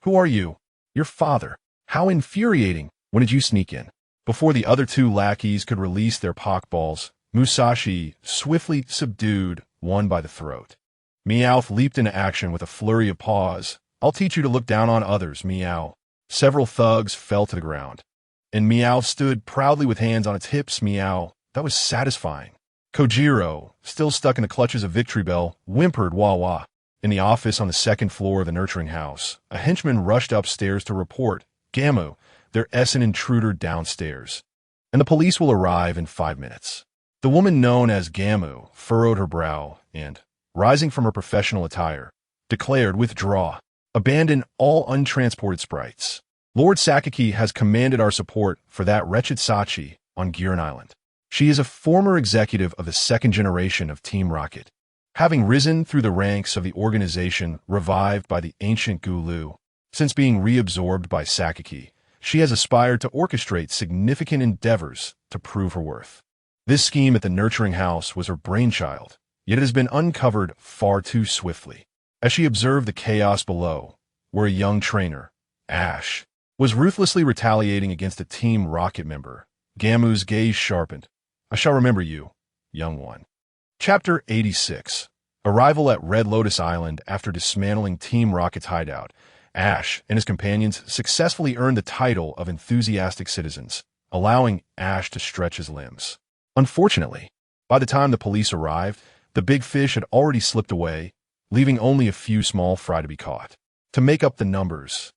Who are you? Your father. How infuriating! When did you sneak in? Before the other two lackeys could release their pokeballs, Musashi swiftly subdued one by the throat. Meowth leaped into action with a flurry of paws. I'll teach you to look down on others, Meow. Several thugs fell to the ground, and Meowth stood proudly with hands on its hips. Meow. That was satisfying. Kojiro, still stuck in the clutches of Victory Bell, whimpered wah wah. In the office on the second floor of the nurturing house, a henchman rushed upstairs to report, Gamu, there is an intruder downstairs, and the police will arrive in 5 minutes. The woman known as Gamu furrowed her brow and, rising from her professional attire, declared, Withdraw. Abandon all untransported sprites. Lord Sakaki has commanded our support for that wretched Sachi on Giran Island. She is a former executive of the second generation of Team Rocket, having risen through the ranks of the organization revived by the ancient Gulu. Since being reabsorbed by Sakaki, she has aspired to orchestrate significant endeavors to prove her worth. This scheme at the nurturing house was her brainchild, yet it has been uncovered far too swiftly. As she observed the chaos below, where a young trainer, Ash, was ruthlessly retaliating against a Team Rocket member, Gamu's gaze sharpened. I shall remember you, young one. Chapter 86. Arrival at Red Lotus Island. After dismantling Team Rocket's hideout, Ash and his companions successfully earned the title of enthusiastic citizens, allowing Ash to stretch his limbs. Unfortunately, by the time the police arrived, the big fish had already slipped away, leaving only a few small fry to be caught. To make up the numbers,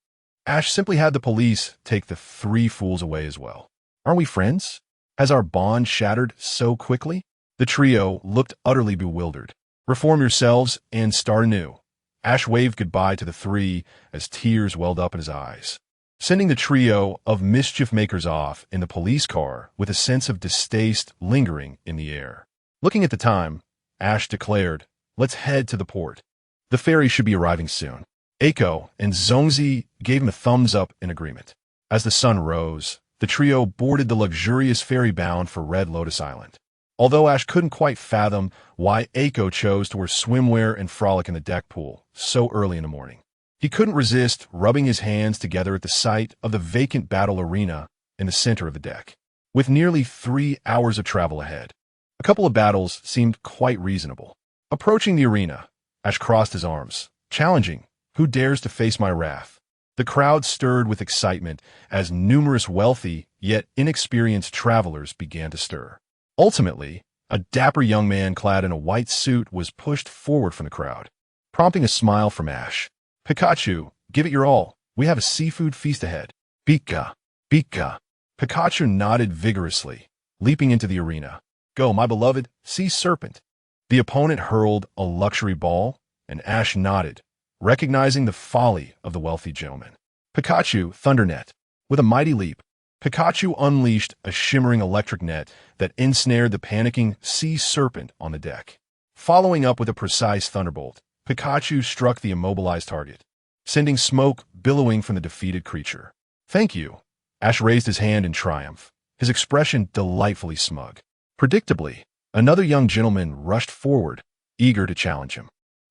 Ash simply had the police take the 3 fools away as well. Aren't we friends? Has our bond shattered so quickly? The trio looked utterly bewildered. Reform yourselves and start anew. Ash waved goodbye to the 3 as tears welled up in his eyes, sending the trio of mischief makers off in the police car with a sense of distaste lingering in the air. Looking at the time, Ash declared, Let's head to the port. The ferry should be arriving soon. Eiko and Zongzi gave him a thumbs up in agreement. As the sun rose, the trio boarded the luxurious ferry bound for Red Lotus Island. Although Ash couldn't quite fathom why Eiko chose to wear swimwear and frolic in the deck pool so early in the morning, he couldn't resist rubbing his hands together at the sight of the vacant battle arena in the center of the deck. With nearly 3 hours of travel ahead, a couple of battles seemed quite reasonable. Approaching the arena, Ash crossed his arms, challenging, Who dares to face my wrath? The crowd stirred with excitement as numerous wealthy yet inexperienced travelers began to stir. Ultimately, a dapper young man clad in a white suit was pushed forward from the crowd, prompting a smile from Ash. Pikachu, give it your all. We have a seafood feast ahead. Pika, Pika. Pikachu nodded vigorously, leaping into the arena. Go, my beloved sea serpent. The opponent hurled a luxury ball, and Ash nodded, recognizing the folly of the wealthy gentleman. Pikachu, Thundernet. With a mighty leap, Pikachu unleashed a shimmering electric net that ensnared the panicking sea serpent on the deck. Following up with a precise thunderbolt, Pikachu struck the immobilized target, sending smoke billowing from the defeated creature. Thank you. Ash raised his hand in triumph, his expression delightfully smug. Predictably, another young gentleman rushed forward, eager to challenge him.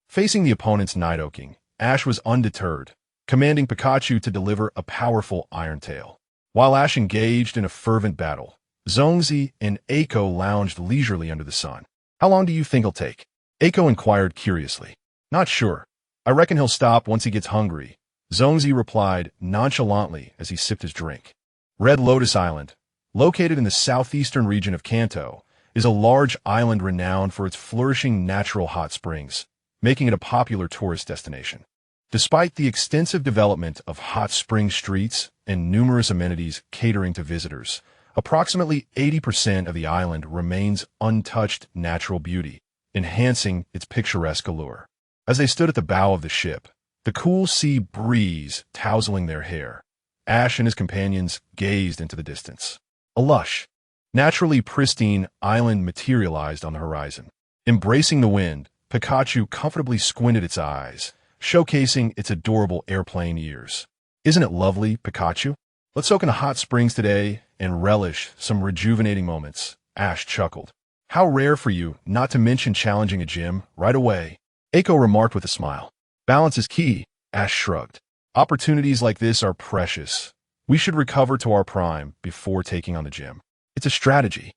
Facing the opponent's Nidoking, Ash was undeterred, commanding Pikachu to deliver a powerful Iron Tail. While Ash engaged in a fervent battle, Zongzi and Eiko lounged leisurely under the sun. How long do you think it'll take? Eiko inquired curiously. Not sure. I reckon he'll stop once he gets hungry, Zongzi replied nonchalantly as he sipped his drink. Red Lotus Island, located in the southeastern region of Kanto, is a large island renowned for its flourishing natural hot springs, making it a popular tourist destination. Despite the extensive development of hot spring streets and numerous amenities catering to visitors, approximately 80% of the island remains untouched natural beauty, enhancing its picturesque allure. As they stood at the bow of the ship, the cool sea breeze tousling their hair, Ash and his companions gazed into the distance. A lush, naturally pristine island materialized on the horizon. Embracing the wind, Pikachu comfortably squinted its eyes, showcasing its adorable airplane ears. Isn't it lovely, Pikachu? Let's soak in the hot springs today and relish some rejuvenating moments, Ash chuckled. How rare for you not to mention challenging a gym right away, Eiko remarked with a smile. Balance is key, Ash shrugged. Opportunities like this are precious. We should recover to our prime before taking on the gym. It's a strategy.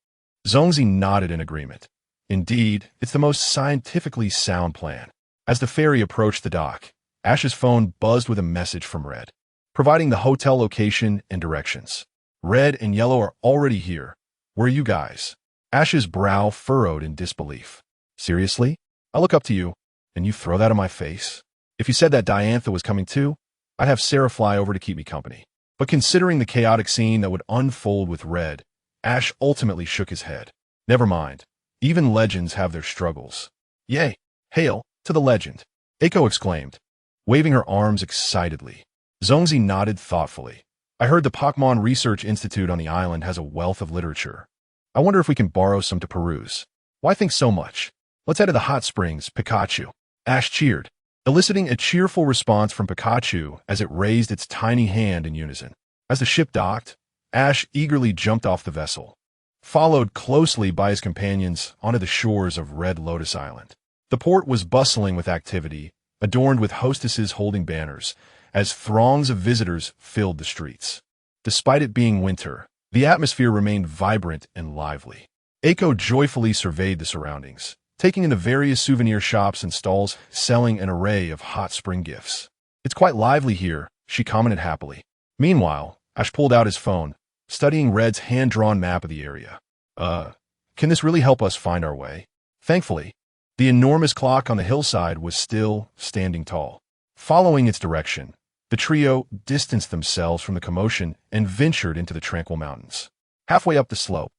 Zongzi nodded in agreement. Indeed, it's the most scientifically sound plan. As the ferry approached the dock, Ash's phone buzzed with a message from Red, providing the hotel location and directions. Red and Yellow are already here. Where are you guys? Ash's brow furrowed in disbelief. Seriously? I look up to you, and you throw that in my face? If you said that Diantha was coming too, I'd have Sarah fly over to keep me company. But considering the chaotic scene that would unfold with Red, Ash ultimately shook his head. Never mind. Even legends have their struggles. Yay! Hail to the legend! Eiko exclaimed, waving her arms excitedly. Zongzi nodded thoughtfully. I heard the Pokemon Research Institute on the island has a wealth of literature. I wonder if we can borrow some to peruse. Why think so much? Let's head to the hot springs, Pikachu. Ash cheered, eliciting a cheerful response from Pikachu as it raised its tiny hand in unison. As the ship docked, Ash eagerly jumped off the vessel, followed closely by his companions onto the shores of Red Lotus Island. The port was bustling with activity, adorned with hostesses holding banners, as throngs of visitors filled the streets. Despite it being winter, the atmosphere remained vibrant and lively. Eiko joyfully surveyed the surroundings, taking in the various souvenir shops and stalls selling an array of hot spring gifts. It's quite lively here, she commented happily. Meanwhile, Ash pulled out his phone, studying Red's hand-drawn map of the area. Can this really help us find our way? Thankfully, the enormous clock on the hillside was still standing tall. Following its direction, the trio distanced themselves from the commotion and ventured into the tranquil mountains. Halfway up the slope,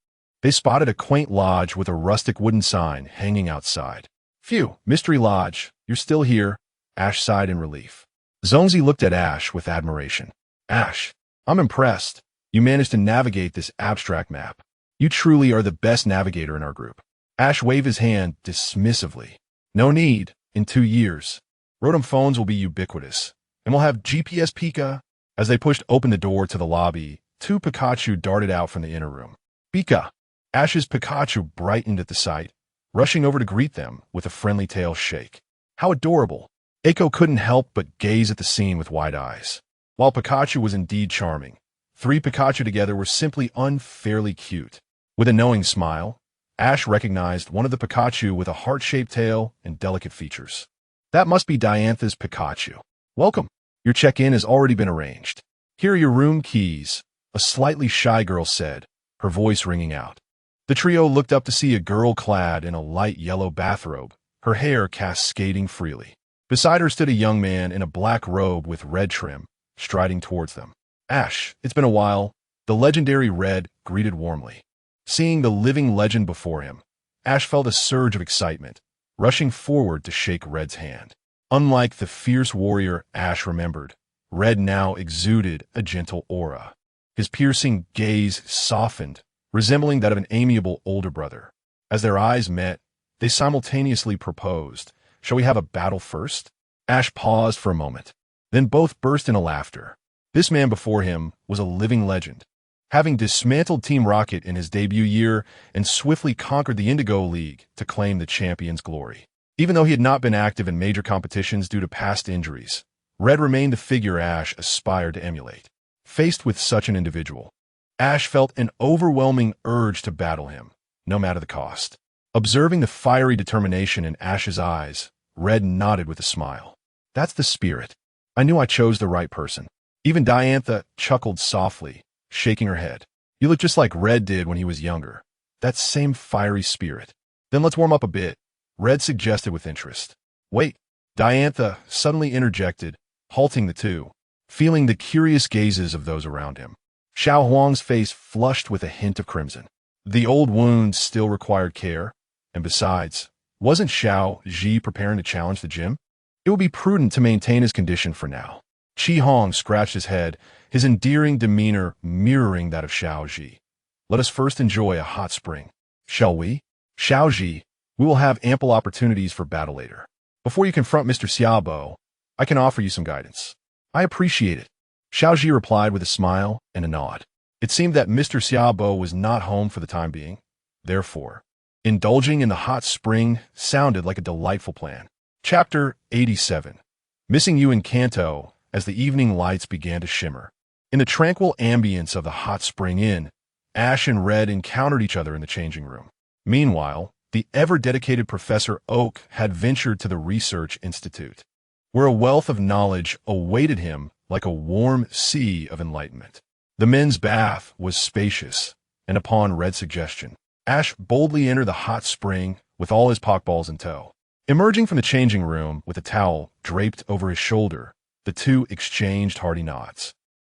they spotted a quaint lodge with a rustic wooden sign hanging outside. Phew, Mystery Lodge, you're still here, Ash sighed in relief. Zongzi looked at Ash with admiration. Ash, I'm impressed. You managed to navigate this abstract map. You truly are the best navigator in our group. Ash waved his hand dismissively. No need, in 2 years. Rotom phones will be ubiquitous, and we'll have GPS Pika. As they pushed open the door to the lobby, 2 Pikachu darted out from the inner room. Pika! Ash's Pikachu brightened at the sight, rushing over to greet them with a friendly tail shake. How adorable! Eiko couldn't help but gaze at the scene with wide eyes. While Pikachu was indeed charming, 3 Pikachu together were simply unfairly cute. With a knowing smile, Ash recognized one of the Pikachu with a heart-shaped tail and delicate features. That must be Diantha's Pikachu. Welcome. Your check-in has already been arranged. Here are your room keys, a slightly shy girl said, her voice ringing out. The trio looked up to see a girl clad in a light yellow bathrobe, her hair cascading freely. Beside her stood a young man in a black robe with red trim, striding towards them. Ash, it's been a while, the legendary Red greeted warmly. Seeing the living legend before him, Ash felt a surge of excitement, rushing forward to shake Red's hand. Unlike the fierce warrior Ash remembered, Red now exuded a gentle aura. His piercing gaze softened, resembling that of an amiable older brother. As their eyes met, they simultaneously proposed, "Shall we have a battle first?" Ash paused for a moment. Then both burst into laughter. This man before him was a living legend. Having dismantled Team Rocket in his debut year and swiftly conquered the Indigo League to claim the champion's glory. Even though he had not been active in major competitions due to past injuries, Red remained the figure Ash aspired to emulate. Faced with such an individual, Ash felt an overwhelming urge to battle him, no matter the cost. Observing the fiery determination in Ash's eyes, Red nodded with a smile. "That's the spirit. I knew I chose the right person." Even Diantha chuckled softly, shaking her head. "You look just like Red did when he was younger. That same fiery spirit." "Then let's warm up a bit," Red suggested with interest. "Wait," Diantha suddenly interjected, halting the two, feeling the curious gazes of those around him. Xiao Huang's face flushed with a hint of crimson. The old wound still required care, and besides, wasn't Xiao Ji preparing to challenge the gym? It would be prudent to maintain his condition for now. Qi Hong scratched his head, his endearing demeanor mirroring that of Xiao Ji. "Let us first enjoy a hot spring. Shall we? Xiao Ji, we will have ample opportunities for battle later. Before you confront Mr. Xiaobo, I can offer you some guidance." "I appreciate it," Xiao Ji replied with a smile and a nod. It seemed that Mr. Xiaobo was not home for the time being. Therefore, indulging in the hot spring sounded like a delightful plan. Chapter 87. Missing you in Kanto as the evening lights began to shimmer. In the tranquil ambience of the hot spring inn, Ash and Red encountered each other in the changing room. Meanwhile, the ever-dedicated Professor Oak had ventured to the Research Institute, where a wealth of knowledge awaited him like a warm sea of enlightenment. The men's bath was spacious, and upon Red's suggestion, Ash boldly entered the hot spring with all his pokeballs in tow. Emerging from the changing room with a towel draped over his shoulder, the two exchanged hearty nods.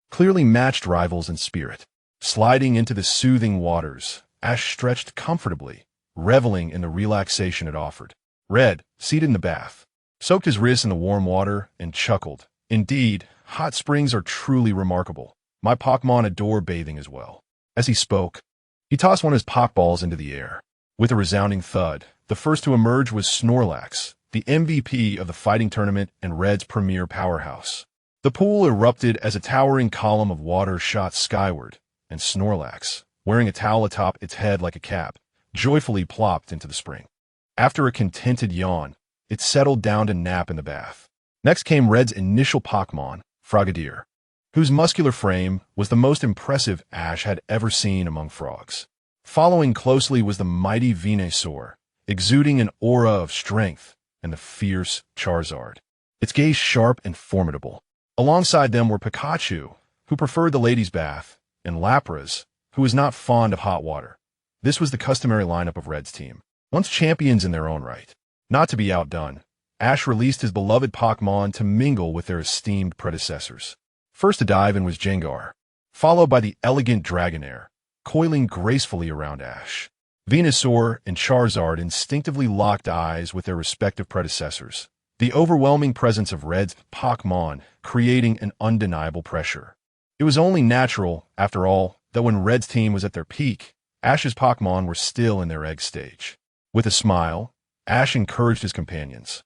Clearly matched rivals in spirit. Sliding into the soothing waters, Ash stretched comfortably, reveling in the relaxation it offered. Red, seated in the bath, soaked his wrists in the warm water and chuckled. "Indeed, hot springs are truly remarkable. My Pokemon adore bathing as well." As he spoke, he tossed one of his Pokeballs into the air. With a resounding thud, the first to emerge was Snorlax, the MVP of the fighting tournament and Red's premier powerhouse. The pool erupted as a towering column of water shot skyward, and Snorlax, wearing a towel atop its head like a cap, joyfully plopped into the spring. After a contented yawn, it settled down to nap in the bath. Next came Red's initial Pokemon, Frogadier, whose muscular frame was the most impressive Ash had ever seen among frogs. Following closely was the mighty Venusaur, exuding an aura of strength, and the fierce Charizard, its gaze sharp and formidable. Alongside them were Pikachu, who preferred the ladies' bath, and Lapras, who was not fond of hot water. This was the customary lineup of Red's team, once champions in their own right. Not to be outdone, Ash released his beloved Pokemon to mingle with their esteemed predecessors. First to dive in was Gengar, followed by the elegant Dragonair, coiling gracefully around Ash. Venusaur and Charizard instinctively locked eyes with their respective predecessors, the overwhelming presence of Red's Pokemon creating an undeniable pressure. It was only natural, after all, that when Red's team was at their peak, Ash's Pokemon were still in their egg stage. With a smile, Ash encouraged his companions.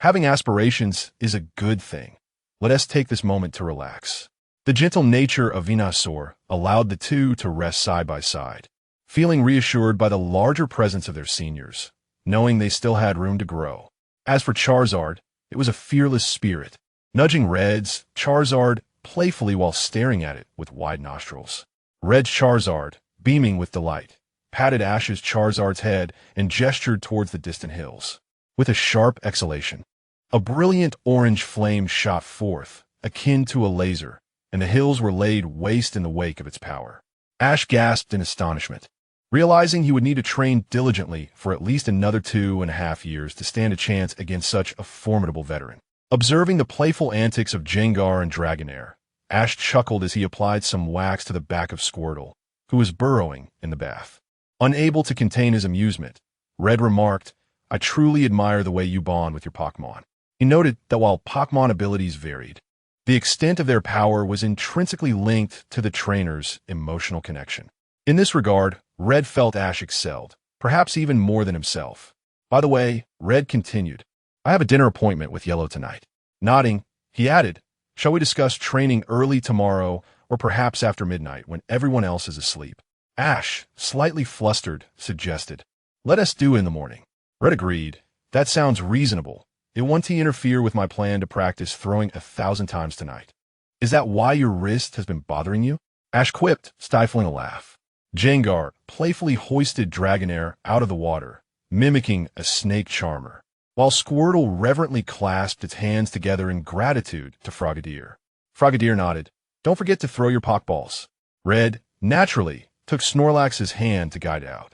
"Having aspirations is a good thing. Let us take this moment to relax." The gentle nature of Venusaur allowed the two to rest side by side, feeling reassured by the larger presence of their seniors, knowing they still had room to grow. As for Charizard, it was a fearless spirit, nudging Red's Charizard playfully while staring at it with wide nostrils. Red's Charizard, beaming with delight, patted Ash's Charizard's head and gestured towards the distant hills. With a sharp exhalation, a brilliant orange flame shot forth, akin to a laser, and the hills were laid waste in the wake of its power. Ash gasped in astonishment, realizing he would need to train diligently for at least another 2.5 years to stand a chance against such a formidable veteran. Observing the playful antics of Gengar and Dragonair, Ash chuckled as he applied some wax to the back of Squirtle, who was burrowing in the bath. Unable to contain his amusement, Red remarked, "I truly admire the way you bond with your Pokemon." He noted that while Pokemon abilities varied, the extent of their power was intrinsically linked to the trainer's emotional connection. In this regard, Red felt Ash excelled, perhaps even more than himself. By the way, Red continued, "I have a dinner appointment with Yellow tonight." Nodding, he added, "Shall we discuss training early tomorrow or perhaps after midnight when everyone else is asleep?" Ash, slightly flustered, suggested, "Let us do it in the morning." Red agreed. "That sounds reasonable. It won't interfere with my plan to practice throwing 1,000 times tonight." "Is that why your wrist has been bothering you?" Ash quipped, stifling a laugh. Jengar playfully hoisted Dragonair out of the water, mimicking a snake charmer, while Squirtle reverently clasped its hands together in gratitude to Frogadier. Frogadier nodded. "Don't forget to throw your Pokeballs." Red, naturally, took Snorlax's hand to guide out.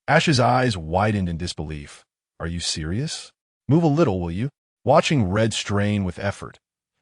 Ash's eyes widened in disbelief. "Are you serious? Move a little, will you?" Watching Red strain with effort,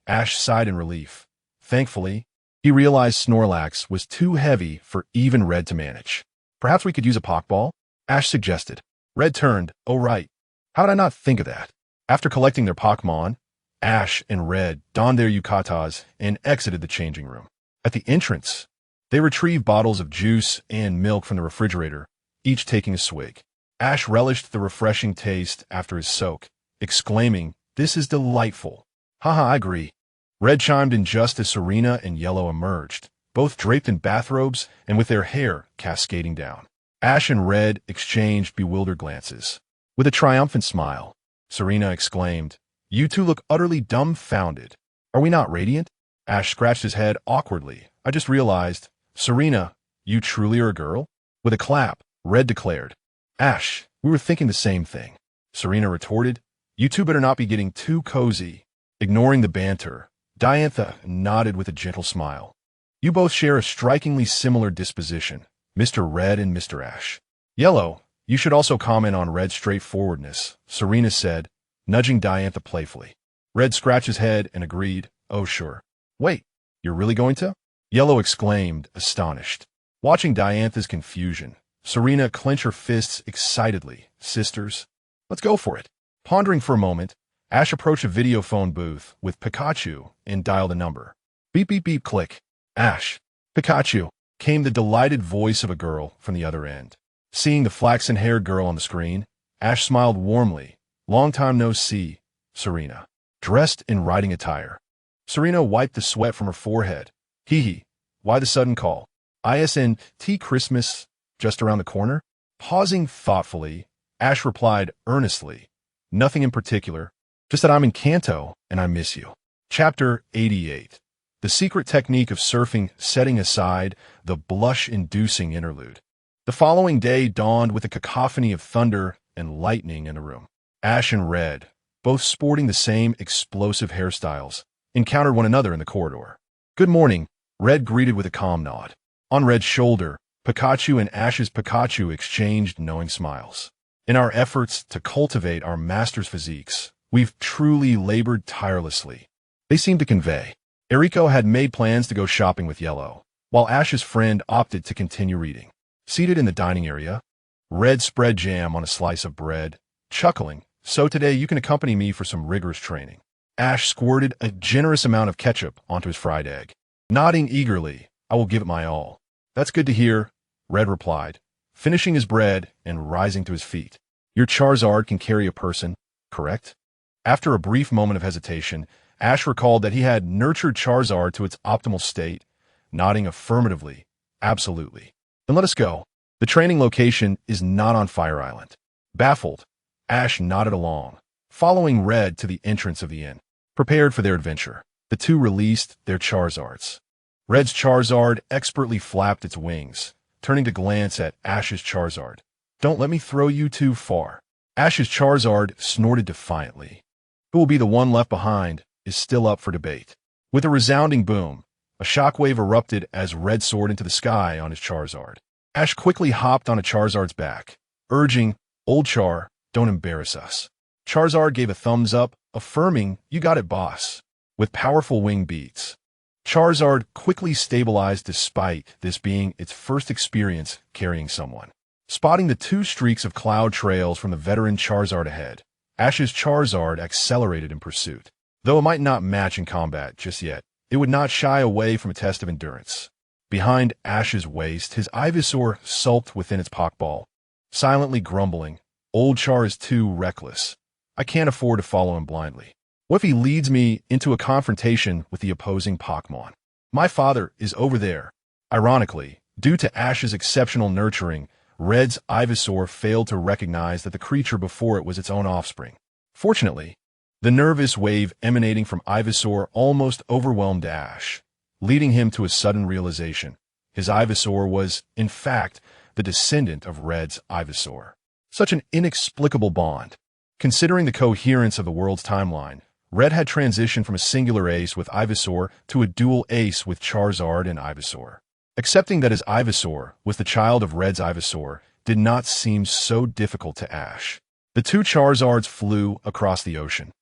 Ash sighed in relief. Thankfully, he realized Snorlax was too heavy for even Red to manage. "Perhaps we could use a Pokeball?" Ash suggested. Red turned. "Oh right. How did I not think of that?" After collecting their Pokemon, Ash and Red donned their yukatas and exited the changing room. At the entrance, they retrieved bottles of juice and milk from the refrigerator, each taking a swig. Ash relished the refreshing taste after his soak, exclaiming, "This is delightful." "Haha, I agree." Red chimed in just as Serena and Yellow emerged, both draped in bathrobes and with their hair cascading down. Ash and Red exchanged bewildered glances. With a triumphant smile, Serena exclaimed, "You two look utterly dumbfounded. Are we not radiant?" Ash scratched his head awkwardly. "I just realized." "Serena, you truly are a girl?" With a clap, Red declared, "Ash, we were thinking the same thing." Serena retorted, "You two better not be getting too cozy." Ignoring the banter, Diantha nodded with a gentle smile. "You both share a strikingly similar disposition, Mr. Red and Mr. Ash." "Yellow, you should also comment on Red's straightforwardness," Serena said, nudging Diantha playfully. Red scratched his head and agreed, "Oh sure." "Wait, you're really going to?" Yellow exclaimed, astonished. Watching Diantha's confusion, Serena clenched her fists excitedly. "Sisters, let's go for it." Pondering for a moment, Ash approached a video phone booth with Pikachu and dialed a number. Beep, beep, beep, click. "Ash, Pikachu," came the delighted voice of a girl from the other end. Seeing the flaxen-haired girl on the screen, Ash smiled warmly. "Long time no see, Serena." Dressed in riding attire, Serena wiped the sweat from her forehead. "Hee hee, why the sudden call? ISNT Christmas just around the corner?" Pausing thoughtfully, Ash replied earnestly, "Nothing in particular, just that I'm in Kanto and I miss you." Chapter 88. The secret technique of surfing, setting aside the blush-inducing interlude. The following day dawned with a cacophony of thunder and lightning in the room. Ash and Red, both sporting the same explosive hairstyles, encountered one another in the corridor. "Good morning," Red greeted with a calm nod. On Red's shoulder, Pikachu and Ash's Pikachu exchanged knowing smiles. "In our efforts to cultivate our master's physiques, we've truly labored tirelessly," they seemed to convey. Eriko had made plans to go shopping with Yellow, while Ash's friend opted to continue reading. Seated in the dining area, Red spread jam on a slice of bread, chuckling, "So today you can accompany me for some rigorous training." Ash squirted a generous amount of ketchup onto his fried egg. Nodding eagerly, "I will give it my all." "That's good to hear," Red replied, finishing his bread and rising to his feet. "Your Charizard can carry a person, correct?" After a brief moment of hesitation, Ash recalled that he had nurtured Charizard to its optimal state, nodding affirmatively. "Absolutely." "Then let us go. The training location is not on Fire Island." Baffled, Ash nodded along, following Red to the entrance of the inn. Prepared for their adventure, the two released their Charizards. Red's Charizard expertly flapped its wings, turning to glance at Ash's Charizard. "Don't let me throw you too far." Ash's Charizard snorted defiantly. Who will be the one left behind is still up for debate. With a resounding boom, a shockwave erupted as Red soared into the sky on his Charizard. Ash quickly hopped on a Charizard's back, urging, "Old Char, don't embarrass us." Charizard gave a thumbs up, affirming, "You got it, boss." With powerful wing beats, Charizard quickly stabilized despite this being its first experience carrying someone. Spotting the two streaks of cloud trails from the veteran Charizard ahead, Ash's Charizard accelerated in pursuit. Though it might not match in combat just yet, it would not shy away from a test of endurance. Behind Ash's waist, his Ivysaur sulked within its Pokeball, silently grumbling, "Old Char is too reckless. I can't afford to follow him blindly. What if he leads me into a confrontation with the opposing Pokemon? My father is over there." Ironically, due to Ash's exceptional nurturing, Red's Ivysaur failed to recognize that the creature before it was its own offspring. Fortunately, the nervous wave emanating from Ivysaur almost overwhelmed Ash, leading him to a sudden realization. His Ivysaur was, in fact, the descendant of Red's Ivysaur. Such an inexplicable bond. Considering the coherence of the world's timeline, Red had transitioned from a singular ace with Ivysaur to a dual ace with Charizard and Ivysaur. Accepting that his Ivysaur was the child of Red's Ivysaur did not seem so difficult to Ash. The two Charizards flew across the ocean,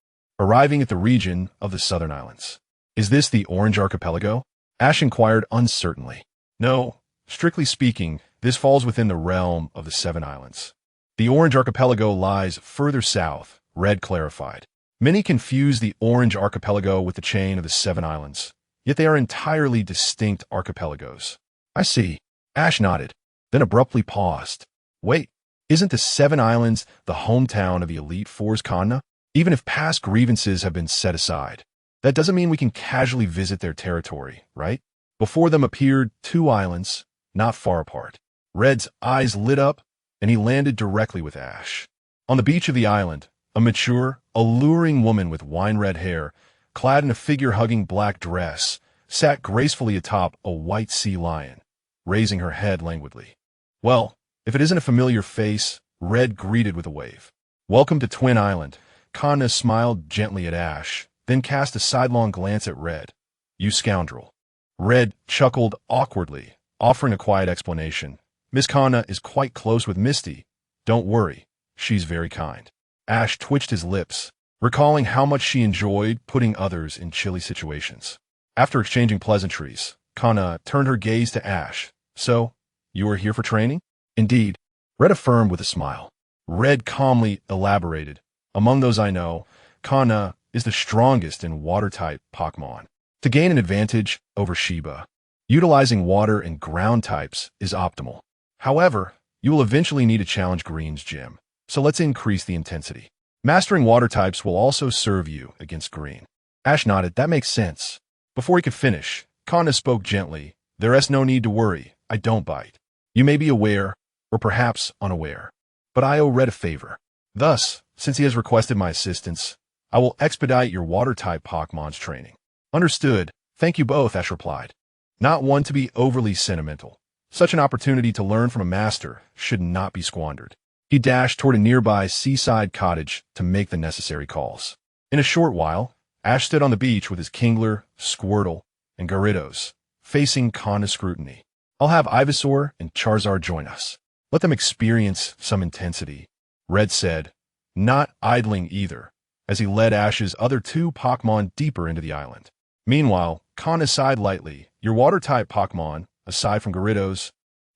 arriving at the region of the Southern Islands. "Is this the Orange Archipelago?" Ash inquired uncertainly. "No, strictly speaking, this falls within the realm of the Seven Islands. The Orange Archipelago lies further south," Red clarified. Many confuse the Orange Archipelago with the chain of the Seven Islands, yet they are entirely distinct archipelagos. "I see." Ash nodded, then abruptly paused. "Wait, isn't the Seven Islands the hometown of the Elite Four's Kanna? Even if past grievances have been set aside, that doesn't mean we can casually visit their territory, right?" Before them appeared two islands, not far apart. Red's eyes lit up, and he landed directly with Ash. On the beach of the island, a mature, alluring woman with wine-red hair, clad in a figure-hugging black dress, sat gracefully atop a white sea lion, raising her head languidly. "Well, if it isn't a familiar face," Red greeted with a wave. "Welcome to Twin Island." Kanna smiled gently at Ash, then cast a sidelong glance at Red. "You scoundrel." Red chuckled awkwardly, offering a quiet explanation. "Miss Kanna is quite close with Misty. Don't worry, she's very kind." Ash twitched his lips, recalling how much she enjoyed putting others in chilly situations. After exchanging pleasantries, Kanna turned her gaze to Ash. "So, you are here for training?" "Indeed," Red affirmed with a smile. Red calmly elaborated. "Among those I know, Kanna is the strongest in water-type Pokemon. To gain an advantage over Shiba, utilizing water and ground types is optimal. However, you will eventually need to challenge Green's gym, so let's increase the intensity. Mastering water types will also serve you against Green." Ash nodded. "That makes sense." Before he could finish, Kanna spoke gently. "There is no need to worry. I don't bite. You may be aware, or perhaps unaware, but I owe Red a favor. Thus, since he has requested my assistance, I will expedite your water-type Pokemon's training." "Understood. Thank you both," Ash replied. Not one to be overly sentimental, such an opportunity to learn from a master should not be squandered. He dashed toward a nearby seaside cottage to make the necessary calls. In a short while, Ash stood on the beach with his Kingler, Squirtle, and Gyarados, facing Kanna's scrutiny. "I'll have Ivysaur and Charizard join us. Let them experience some intensity," Red said, not idling either, as he led Ash's other two Pokemon deeper into the island. Meanwhile, Kanna sighed lightly. "Your water-type Pokemon, aside from Gyarados,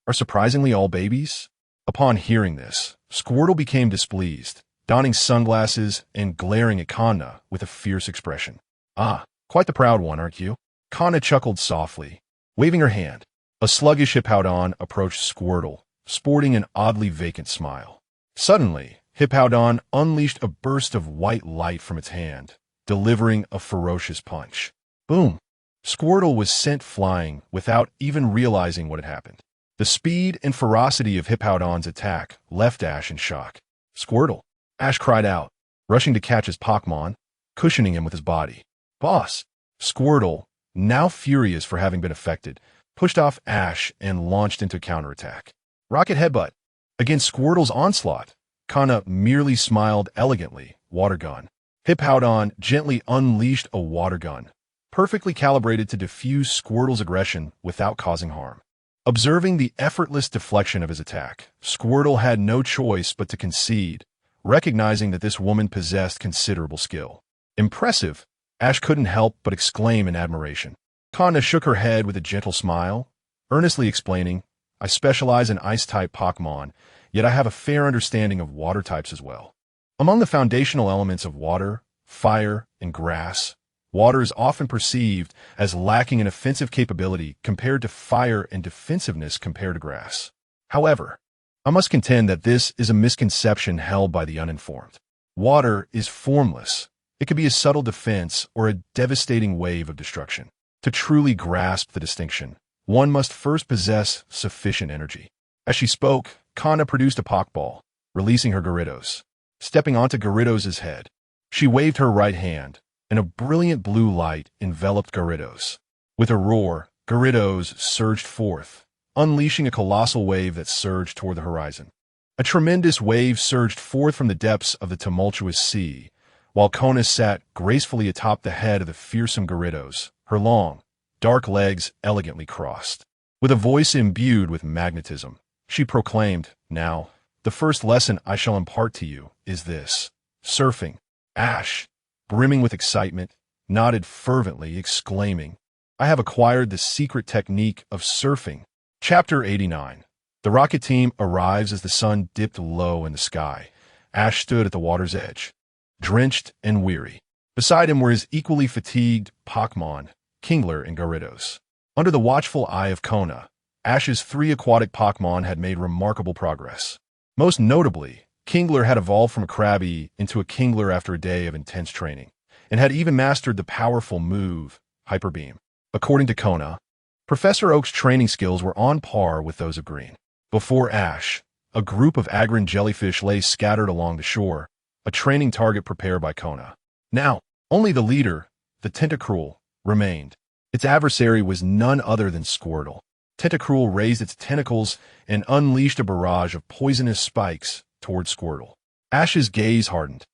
are surprisingly all babies?" Upon hearing this, Squirtle became displeased, donning sunglasses and glaring at Kanna with a fierce expression. "Ah, quite the proud one, aren't you?" Kanna chuckled softly, waving her hand. A sluggish Hippowdon approached Squirtle, sporting an oddly vacant smile. Suddenly, Hippowdon unleashed a burst of white light from its hand, delivering a ferocious punch. Boom! Squirtle was sent flying without even realizing what had happened. The speed and ferocity of Hippowdon's attack left Ash in shock. "Squirtle!" Ash cried out, rushing to catch his Pokemon, cushioning him with his body. "Boss!" Squirtle, now furious for having been affected, pushed off Ash and launched into counterattack. Rocket Headbutt! Against Squirtle's onslaught, Kanna merely smiled elegantly. Water Gun. Hippowdon gently unleashed a water gun, perfectly calibrated to diffuse Squirtle's aggression without causing harm. Observing the effortless deflection of his attack, Squirtle had no choice but to concede, recognizing that this woman possessed considerable skill. "Impressive!" Ash couldn't help but exclaim in admiration. Kana shook her head with a gentle smile, earnestly explaining, I specialize in ice-type Pokemon, yet I have a fair understanding of water types as well. Among the foundational elements of water, fire, and grass, water is often perceived as lacking in offensive capability compared to fire and defensiveness compared to grass. However, I must contend that this is a misconception held by the uninformed. Water is formless. It can be a subtle defense or a devastating wave of destruction. To truly grasp the distinction, one must first possess sufficient energy. As she spoke, Kana produced a Pokeball, releasing her Gyarados. Stepping onto Gyarados' head, she waved her right hand, and a brilliant blue light enveloped Gyarados. With a roar, Gyarados surged forth, unleashing a colossal wave that surged toward the horizon. A tremendous wave surged forth from the depths of the tumultuous sea, while Kona sat gracefully atop the head of the fearsome Gyarados, her long, dark legs elegantly crossed. With a voice imbued with magnetism, she proclaimed, Now, the first lesson I shall impart to you is this. Surfing. Ash, brimming with excitement, nodded fervently, exclaiming, I have acquired the secret technique of surfing. Chapter 89. The rocket team arrives as the sun dipped low in the sky. Ash stood at the water's edge, drenched and weary. Beside him were his equally fatigued Pokemon, Kingler and Gyarados. Under the watchful eye of Kona, Ash's 3 aquatic Pokemon had made remarkable progress. Most notably, Kingler had evolved from a Krabby into a Kingler after a day of intense training, and had even mastered the powerful move, Hyper Beam. According to Kona, Professor Oak's training skills were on par with those of Green. Before Ash, a group of Agron jellyfish lay scattered along the shore, a training target prepared by Kona. Now, only the leader, the Tentacruel, remained. Its adversary was none other than Squirtle. Tentacruel raised its tentacles and unleashed a barrage of poisonous spikes toward Squirtle. Ash's gaze hardened.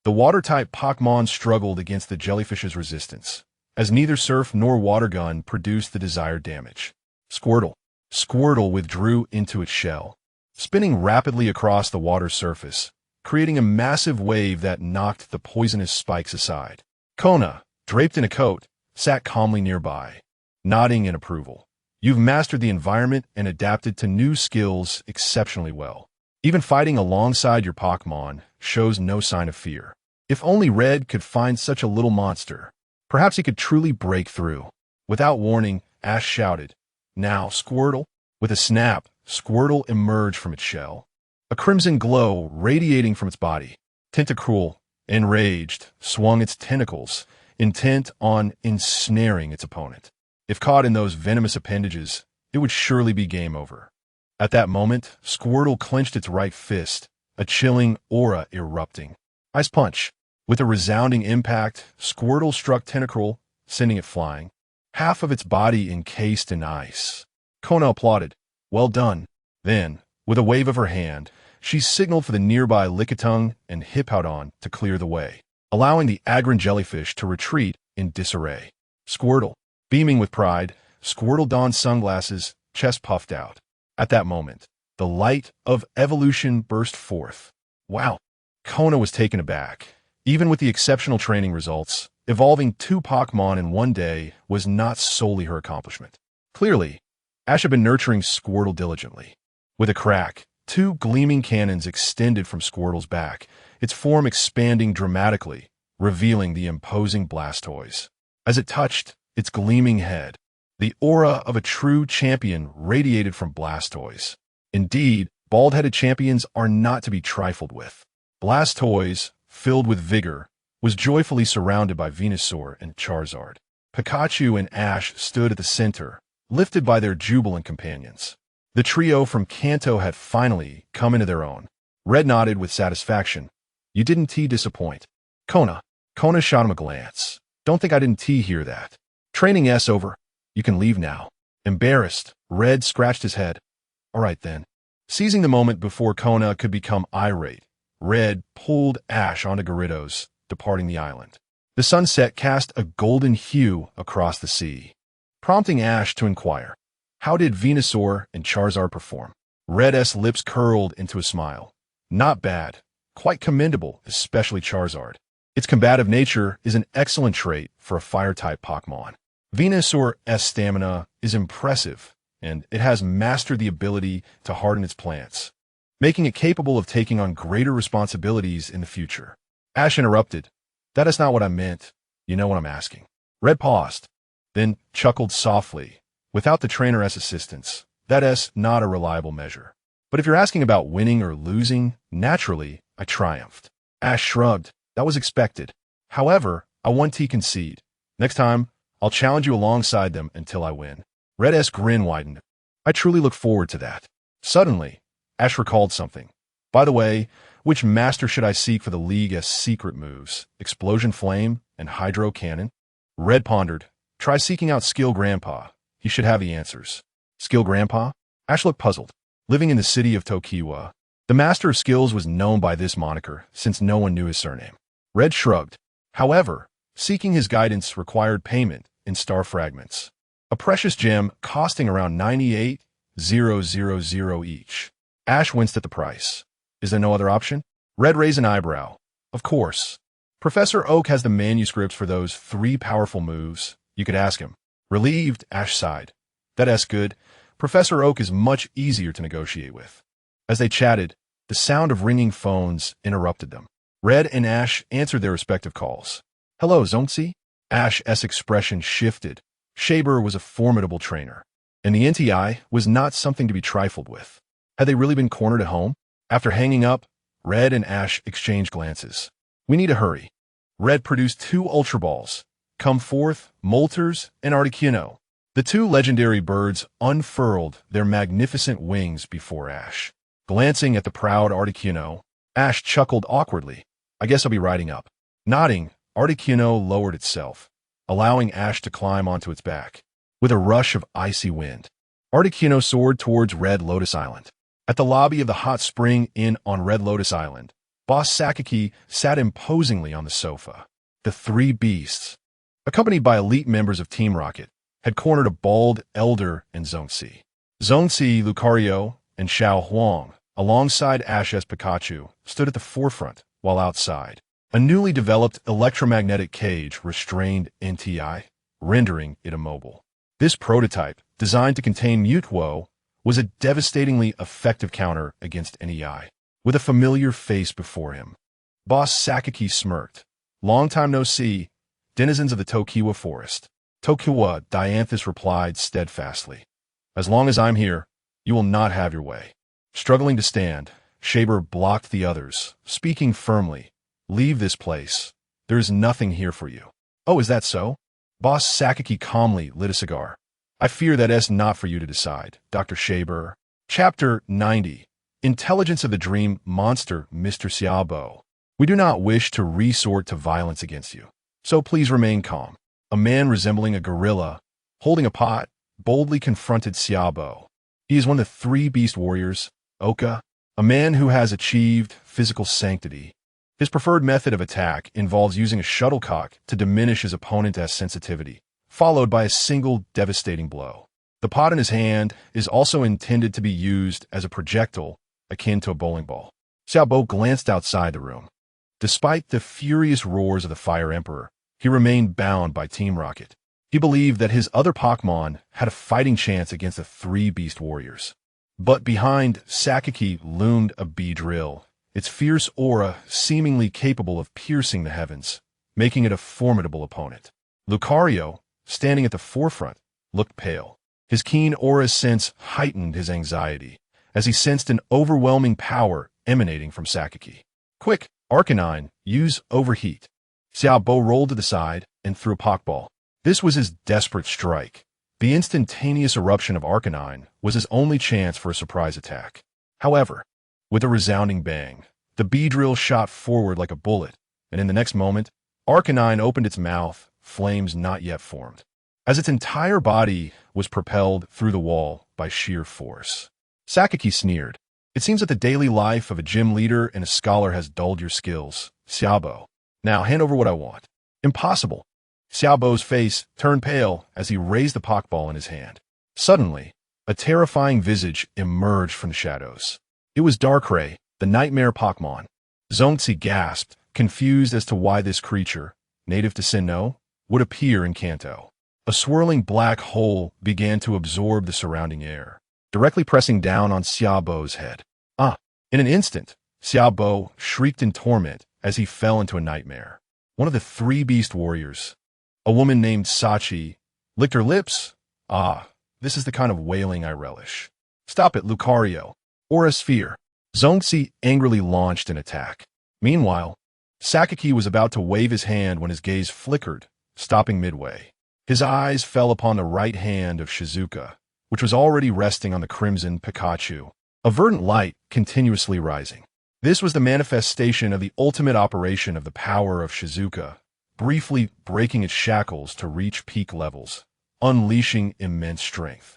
The water-type Pokemon struggled against the jellyfish's resistance, as neither Surf nor Water Gun produced the desired damage. Squirtle withdrew into its shell, spinning rapidly across the water's surface, creating a massive wave that knocked the poisonous spikes aside. Kona, draped in a coat, sat calmly nearby, nodding in approval. You've mastered the environment and adapted to new skills exceptionally well. Even fighting alongside your Pokemon shows no sign of fear. If only Red could find such a little monster, perhaps he could truly break through. Without warning, Ash shouted, Now, Squirtle! With a snap, Squirtle emerged from its shell, a crimson glow radiating from its body. Tentacruel, enraged, swung its tentacles, intent on ensnaring its opponent. If caught in those venomous appendages, it would surely be game over. At that moment, Squirtle clenched its right fist, a chilling aura erupting. Ice Punch. With a resounding impact, Squirtle struck Tentacruel, sending it flying, half of its body encased in ice. Kona applauded. Well done. Then, with a wave of her hand, she signaled for the nearby Lickitung and Hippowdon to clear the way, allowing the Agron jellyfish to retreat in disarray. Squirtle. Beaming with pride, Squirtle donned sunglasses, chest puffed out. At that moment, the light of evolution burst forth. Wow! Kona was taken aback. Even with the exceptional training results, evolving 2 Pokemon in one day was not solely her accomplishment. Clearly, Ash had been nurturing Squirtle diligently. With a crack, 2 gleaming cannons extended from Squirtle's back, its form expanding dramatically, revealing the imposing Blastoise. As it touched its gleaming head, the aura of a true champion radiated from Blastoise. Indeed, bald-headed champions are not to be trifled with. Blastoise, filled with vigor, was joyfully surrounded by Venusaur and Charizard. Pikachu and Ash stood at the center, lifted by their jubilant companions. The trio from Kanto had finally come into their own. Red nodded with satisfaction. You didn't disappoint. Kona shot him a glance. Don't think I didn't hear that. Training S over. You can leave now. Embarrassed, Red scratched his head. All right then. Seizing the moment before Kona could become irate, Red pulled Ash onto Gyarados, departing the island. The sunset cast a golden hue across the sea, prompting Ash to inquire, how did Venusaur and Charizard perform? Red's lips curled into a smile. Not bad. Quite commendable, especially Charizard. Its combative nature is an excellent trait for a fire-type Pokemon. Venusaur's stamina is impressive, and it has mastered the ability to harden its plants, making it capable of taking on greater responsibilities in the future. Ash interrupted. That is not what I meant. You know what I'm asking. Red paused, then chuckled softly. Without the trainer's assistance, that's not a reliable measure. But if you're asking about winning or losing, naturally, I triumphed. Ash shrugged. That was expected. However, I want to concede. Next time, I'll challenge you alongside them until I win. Red's grin widened. I truly look forward to that. Suddenly, Ash recalled something. By the way, which master should I seek for the League's secret moves? Explosion Flame and Hydro Cannon? Red pondered. Try seeking out Skill Grandpa. He should have the answers. Skill Grandpa? Ash looked puzzled. Living in the city of Tokiwa, the Master of Skills was known by this moniker since no one knew his surname. Red shrugged. However, seeking his guidance required payment in star fragments. A precious gem costing around 98,000 each. Ash winced at the price. Is there no other option? Red raised an eyebrow. Of course. Professor Oak has the manuscripts for those 3 powerful moves. You could ask him. Relieved, Ash sighed. That's good. Professor Oak is much easier to negotiate with. As they chatted, the sound of ringing phones interrupted them. Red and Ash answered their respective calls. Hello, Zongzi? Ash's expression shifted. Shaber was a formidable trainer, and the NTI was not something to be trifled with. Had they really been cornered at home? After hanging up, Red and Ash exchanged glances. We need to hurry. Red produced 2 Ultra Balls. Come forth, Molters and Articuno. The 2 legendary birds unfurled their magnificent wings before Ash. Glancing at the proud Articuno, Ash chuckled awkwardly. I guess I'll be riding up. Nodding, Articuno lowered itself, allowing Ash to climb onto its back. With a rush of icy wind, Articuno soared towards Red Lotus Island. At the lobby of the hot spring inn on Red Lotus Island, Boss Sakaki sat imposingly on the sofa. The 3 beasts, accompanied by elite members of Team Rocket, had cornered a bald elder and Zongzi. Zongzi, Lucario, and Xiao Huang, alongside Ash's Pikachu, stood at the forefront, while outside, a newly developed electromagnetic cage restrained NTI, rendering it immobile. This prototype, designed to contain Mutwo, was a devastatingly effective counter against NEI, with a familiar face before him. Boss Sakaki smirked. Long time no see, denizens of the Tokiwa forest. Tokiwa, Dianthus replied steadfastly. As long as I'm here, you will not have your way. Struggling to stand, Shaber blocked the others, speaking firmly. Leave this place. There is nothing here for you. Oh, is that so? Boss Sakaki calmly lit a cigar. I fear that's not for you to decide, Dr. Shaber. Chapter 90. Intelligence of the Dream Monster, Mr. Xiaobo. We do not wish to resort to violence against you, so please remain calm. A man resembling a gorilla, holding a pot, boldly confronted Xiaobo. He is one of the 3 beast warriors, Oka, a man who has achieved physical sanctity. His preferred method of attack involves using a shuttlecock to diminish his opponent's sensitivity, followed by a single devastating blow. The pot in his hand is also intended to be used as a projectile, akin to a bowling ball. Xiaobo glanced outside the room. Despite the furious roars of the Fire Emperor, he remained bound by Team Rocket. He believed that his other Pokemon had a fighting chance against the 3 beast warriors. But behind Sakaki loomed a Beedrill, its fierce aura seemingly capable of piercing the heavens, making it a formidable opponent. Lucario, standing at the forefront, looked pale. His keen aura sense heightened his anxiety, as he sensed an overwhelming power emanating from Sakaki. Quick, Arcanine, use Overheat. Xiaobo rolled to the side and threw a Pokeball. This was his desperate strike. The instantaneous eruption of Arcanine was his only chance for a surprise attack. However, with a resounding bang, the Beedrill shot forward like a bullet, and in the next moment, Arcanine opened its mouth, flames not yet formed, as its entire body was propelled through the wall by sheer force. Sakaki sneered. It seems that the daily life of a gym leader and a scholar has dulled your skills, Xiaobo. Now hand over what I want. Impossible. Xiaobo's face turned pale as he raised the Pokeball in his hand. Suddenly, a terrifying visage emerged from the shadows. It was Darkrai, the nightmare Pokemon. Zongzi gasped, confused as to why this creature, native to Sinnoh, would appear in Kanto. A swirling black hole began to absorb the surrounding air, directly pressing down on Xiaobo's head. Ah! In an instant, Xiaobo shrieked in torment as he fell into a nightmare. One of the three beast warriors, a woman named Sachi, licked her lips. Ah, this is the kind of wailing I relish. Stop it, Lucario. Aura Sphere. Zongzi angrily launched an attack. Meanwhile, Sakaki was about to wave his hand when his gaze flickered, stopping midway. His eyes fell upon the right hand of Shizuka, which was already resting on the crimson Pikachu, a verdant light continuously rising. This was the manifestation of the ultimate operation of the power of Shizuka, briefly breaking its shackles to reach peak levels, unleashing immense strength.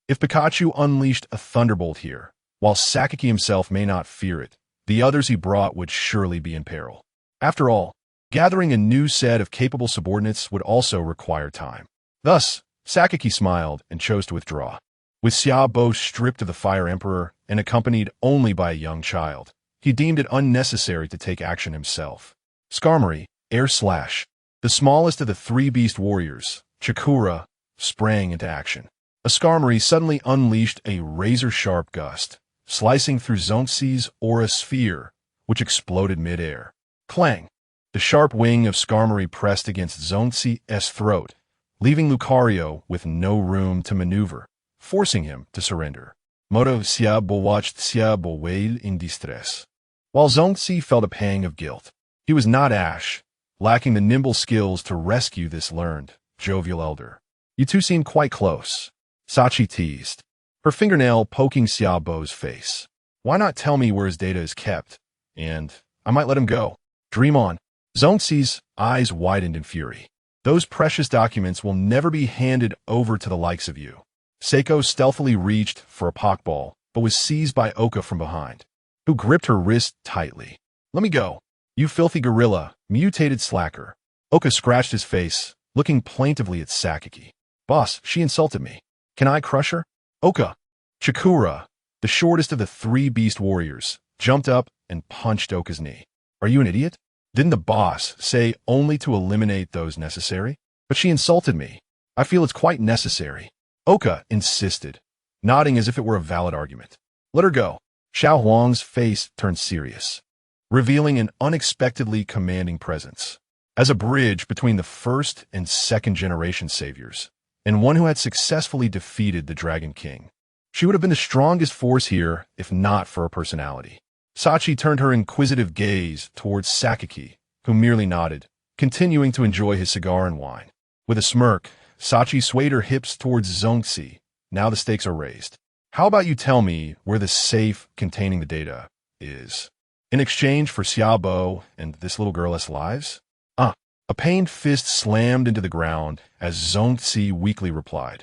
If Pikachu unleashed a thunderbolt here, while Sakaki himself may not fear it, the others he brought would surely be in peril. After all, gathering a new set of capable subordinates would also require time. Thus, Sakaki smiled and chose to withdraw. With Xiaobo stripped of the Fire Emperor and accompanied only by a young child, he deemed it unnecessary to take action himself. Skarmory, Air Slash, the smallest of the three beast warriors, Chikura, sprang into action. A Skarmory suddenly unleashed a razor-sharp gust, slicing through Zongzi's aura sphere, which exploded mid-air. Clang! The sharp wing of Skarmory pressed against Zongzi's throat, leaving Lucario with no room to maneuver, forcing him to surrender. Moto Xiaobo watched Xiaobo wail in distress. While Zongzi felt a pang of guilt, he was not Ash, lacking the nimble skills to rescue this learned, jovial elder. You two seem quite close, Sachi teased, her fingernail poking Xiaobo's face. Why not tell me where his data is kept, and I might let him go. Dream on. Zongzi's eyes widened in fury. Those precious documents will never be handed over to the likes of you. Seiko stealthily reached for a Pokeball, but was seized by Oka from behind, who gripped her wrist tightly. Let me go, you filthy gorilla, mutated slacker. Oka scratched his face, looking plaintively at Sakaki. Boss, she insulted me. Can I crush her? Oka. Chikura, the shortest of the three beast warriors, jumped up and punched Oka's knee. Are you an idiot? Didn't the boss say only to eliminate those necessary? But she insulted me. I feel it's quite necessary. Oka insisted, nodding as if it were a valid argument. Let her go. Xiao Huang's face turned serious, revealing an unexpectedly commanding presence. As a bridge between the first and second generation saviors, and one who had successfully defeated the Dragon King, she would have been the strongest force here if not for her personality. Sachi turned her inquisitive gaze towards Sakaki, who merely nodded, continuing to enjoy his cigar and wine. With a smirk, Sachi swayed her hips towards Zongzi. Now the stakes are raised. How about you tell me where the safe containing the data is? In exchange for Xiaobo and this little girl's lives? A pained fist slammed into the ground as Zongzi weakly replied.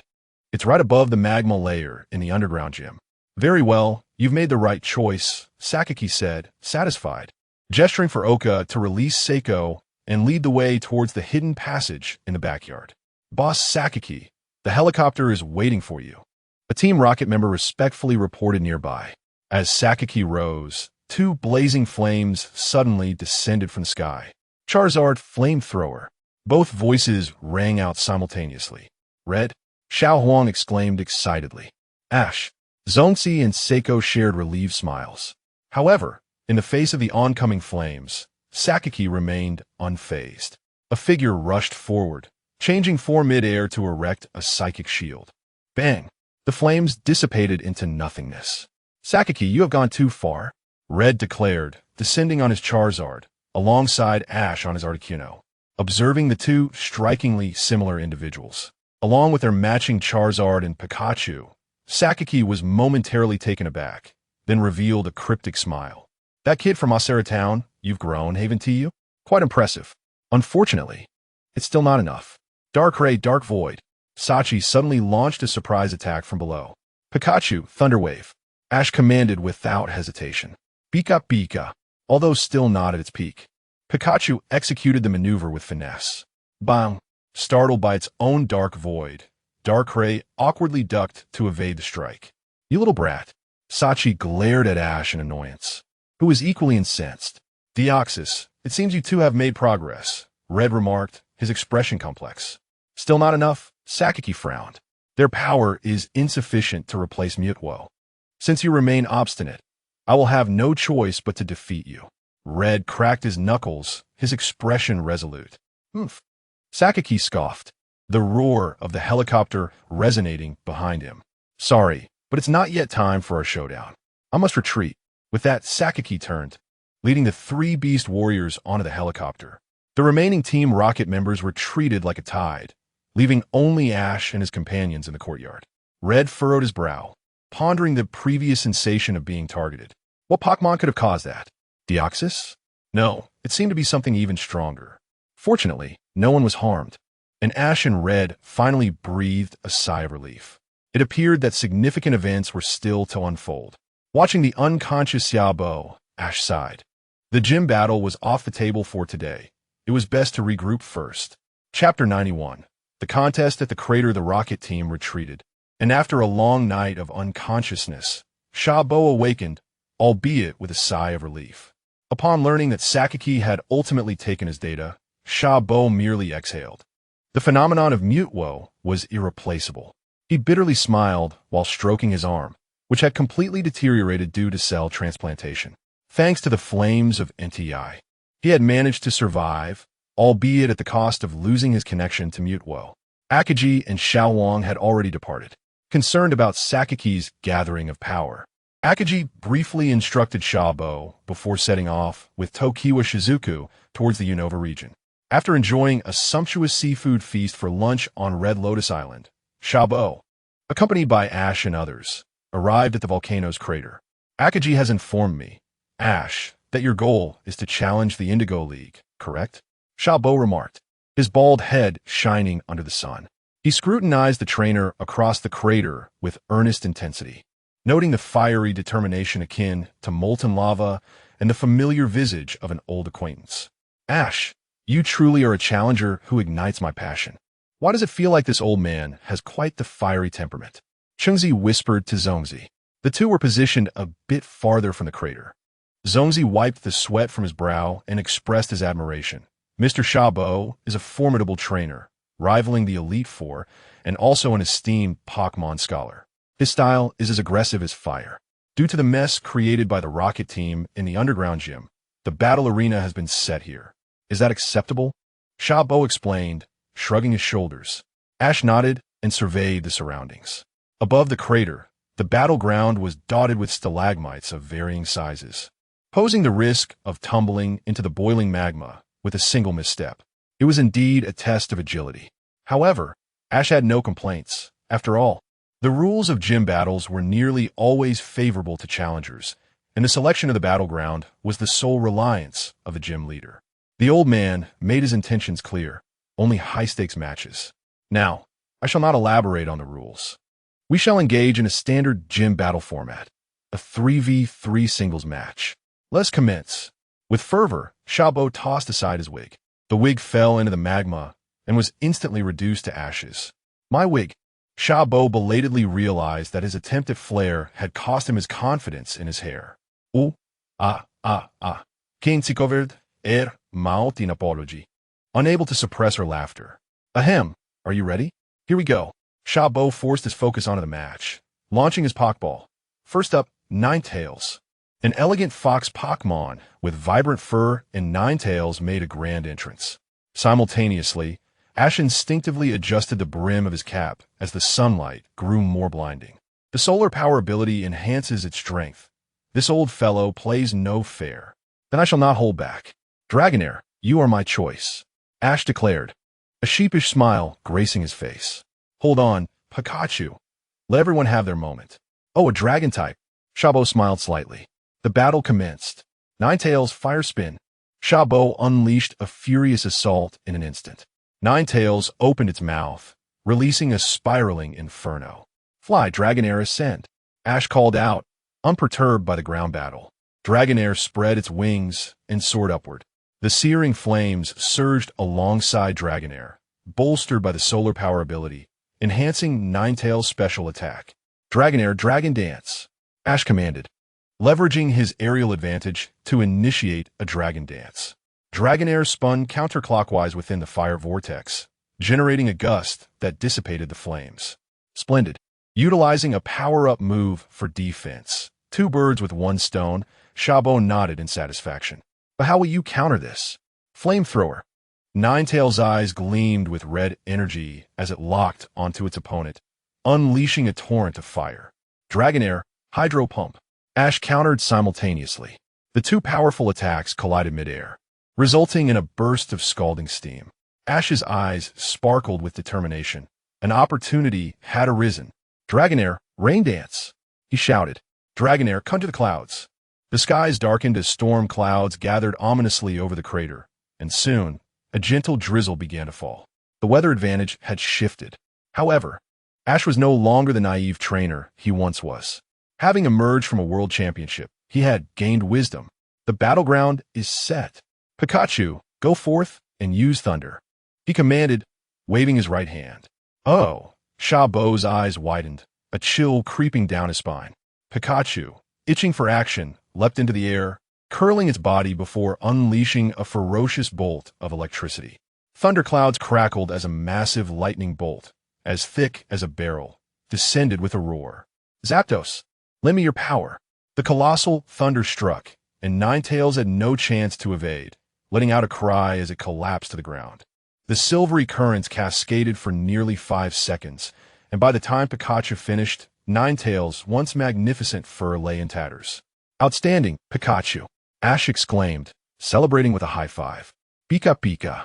It's right above the magma layer in the underground gym. Very well, you've made the right choice, Sakaki said, satisfied, gesturing for Oka to release Seiko and lead the way towards the hidden passage in the backyard. Boss Sakaki, the helicopter is waiting for you. A Team Rocket member respectfully reported nearby. As Sakaki rose, two blazing flames suddenly descended from the sky. Charizard Flamethrower. Both voices rang out simultaneously. Red? Xiao Huang exclaimed excitedly. Ash. Zongzi and Seiko shared relieved smiles. However, in the face of the oncoming flames, Sakaki remained unfazed. A figure rushed forward, changing form mid-air to erect a psychic shield. Bang! The flames dissipated into nothingness. Sakaki, you have gone too far, Red declared, descending on his Charizard, alongside Ash on his Articuno. Observing the two strikingly similar individuals, along with their matching Charizard and Pikachu, Sakaki was momentarily taken aback, then revealed a cryptic smile. That kid from Osera Town, you've grown, Haven to you? Quite impressive. Unfortunately, it's still not enough. Dark Ray, Dark Void. Sachi suddenly launched a surprise attack from below. Pikachu, Thunder Wave. Ash commanded without hesitation. Pika Pika, although still not at its peak. Pikachu executed the maneuver with finesse. Bang! Startled by its own Dark Void, Darkrai awkwardly ducked to evade the strike. You little brat. Sachi glared at Ash in annoyance, who was equally incensed. Deoxys, it seems you two have made progress, Red remarked, his expression complex. Still not enough? Sakaki frowned. Their power is insufficient to replace Mutwo. Since you remain obstinate, I will have no choice but to defeat you. Red cracked his knuckles, his expression resolute. Oomph. Sakaki scoffed, the roar of the helicopter resonating behind him. Sorry, but it's not yet time for our showdown. I must retreat. With that, Sakaki turned, leading the three beast warriors onto the helicopter. The remaining Team Rocket members retreated like a tide, leaving only Ash and his companions in the courtyard. Red furrowed his brow, pondering the previous sensation of being targeted. What Pokemon could have caused that? Deoxys? No, it seemed to be something even stronger. Fortunately, no one was harmed, and Ash and Red finally breathed a sigh of relief. It appeared that significant events were still to unfold. Watching the unconscious Xiaobo, Ash sighed. The gym battle was off the table for today. It was best to regroup first. Chapter 91. The contest at the crater. The rocket team retreated, and after a long night of unconsciousness, Xiaobo awakened, albeit with a sigh of relief. Upon learning that Sakaki had ultimately taken his data, Xiaobo merely exhaled. The phenomenon of Mutwo was irreplaceable. He bitterly smiled while stroking his arm, which had completely deteriorated due to cell transplantation. Thanks to the flames of NTI, he had managed to survive, albeit at the cost of losing his connection to Mutwo. Akaji and Xiaowang had already departed, concerned about Sakaki's gathering of power. Akaji briefly instructed Xiaobo before setting off with Tokiwa Shizuku towards the Unova region. After enjoying a sumptuous seafood feast for lunch on Red Lotus Island, Xiaobo, accompanied by Ash and others, arrived at the volcano's crater. Akaji has informed me, Ash, that your goal is to challenge the Indigo League, correct? Xiaobo remarked, his bald head shining under the sun. He scrutinized the trainer across the crater with earnest intensity, noting the fiery determination akin to molten lava and the familiar visage of an old acquaintance. Ash, you truly are a challenger who ignites my passion. Why does it feel like this old man has quite the fiery temperament? Chungzi whispered to Zongzi. The two were positioned a bit farther from the crater. Zongzi wiped the sweat from his brow and expressed his admiration. Mr. Xiaobo is a formidable trainer, rivaling the Elite Four, and also an esteemed Pokemon scholar. His style is as aggressive as fire. Due to the mess created by the rocket team in the underground gym, the battle arena has been set here. Is that acceptable? Xiaobo explained, shrugging his shoulders. Ash nodded and surveyed the surroundings. Above the crater, the battleground was dotted with stalagmites of varying sizes, posing the risk of tumbling into the boiling magma with a single misstep. It was indeed a test of agility. However, Ash had no complaints. After all, the rules of gym battles were nearly always favorable to challengers, and the selection of the battleground was the sole reliance of the gym leader. The old man made his intentions clear, only high-stakes matches. Now, I shall not elaborate on the rules. We shall engage in a standard gym battle format, a 3v3 singles match. Let's commence. With fervor, Xiaobo tossed aside his wig. The wig fell into the magma and was instantly reduced to ashes. My wig. Xiaobo belatedly realized that his attempt at flair had cost him his confidence in his hair. Quem se covered mouth in apology. Unable to suppress her laughter. Ahem, are you ready? Here we go. Xiaobo forced his focus onto the match, launching his Pokeball. First up, Ninetales. An elegant fox Pokemon with vibrant fur and 9 tails made a grand entrance. Simultaneously, Ash instinctively adjusted the brim of his cap as the sunlight grew more blinding. The solar power ability enhances its strength. This old fellow plays no fair. Then I shall not hold back. Dragonair, you are my choice, Ash declared, a sheepish smile gracing his face. Hold on, Pikachu. Let everyone have their moment. Oh, a dragon type. Xiaobo smiled slightly. The battle commenced. Ninetales Fire Spin. Xiaobo unleashed a furious assault in an instant. Ninetales opened its mouth, releasing a spiraling inferno. Fly, Dragonair, ascend. Ash called out, unperturbed by the ground battle. Dragonair spread its wings and soared upward. The searing flames surged alongside Dragonair, bolstered by the solar power ability, enhancing Ninetales' special attack. Dragonair, Dragon Dance, Ash commanded, leveraging his aerial advantage to initiate a Dragon Dance. Dragonair spun counterclockwise within the fire vortex, generating a gust that dissipated the flames. Splendid. Utilizing a power-up move for defense. Two birds with one stone, Shabo nodded in satisfaction. But how will you counter this? Flamethrower. Ninetail's eyes gleamed with red energy as it locked onto its opponent, unleashing a torrent of fire. Dragonair, Hydro Pump. Ash countered simultaneously. The two powerful attacks collided midair, resulting in a burst of scalding steam. Ash's eyes sparkled with determination. An opportunity had arisen. Dragonair, Rain Dance! He shouted. Dragonair, come to the clouds. The skies darkened as storm clouds gathered ominously over the crater, and soon, a gentle drizzle began to fall. The weather advantage had shifted. However, Ash was no longer the naive trainer he once was. Having emerged from a world championship, he had gained wisdom. The battleground is set. Pikachu, go forth and use thunder. He commanded, waving his right hand. Oh, Shabo's eyes widened, a chill creeping down his spine. Pikachu, itching for action, leapt into the air, curling its body before unleashing a ferocious bolt of electricity. Thunderclouds crackled as a massive lightning bolt, as thick as a barrel, descended with a roar. Zapdos, lend me your power. The colossal thunder struck, and Ninetales had no chance to evade, letting out a cry as it collapsed to the ground. The silvery currents cascaded for nearly 5 seconds, and by the time Pikachu finished, Ninetales' once magnificent fur lay in tatters. Outstanding, Pikachu! Ash exclaimed, celebrating with a high five. Pika Pika!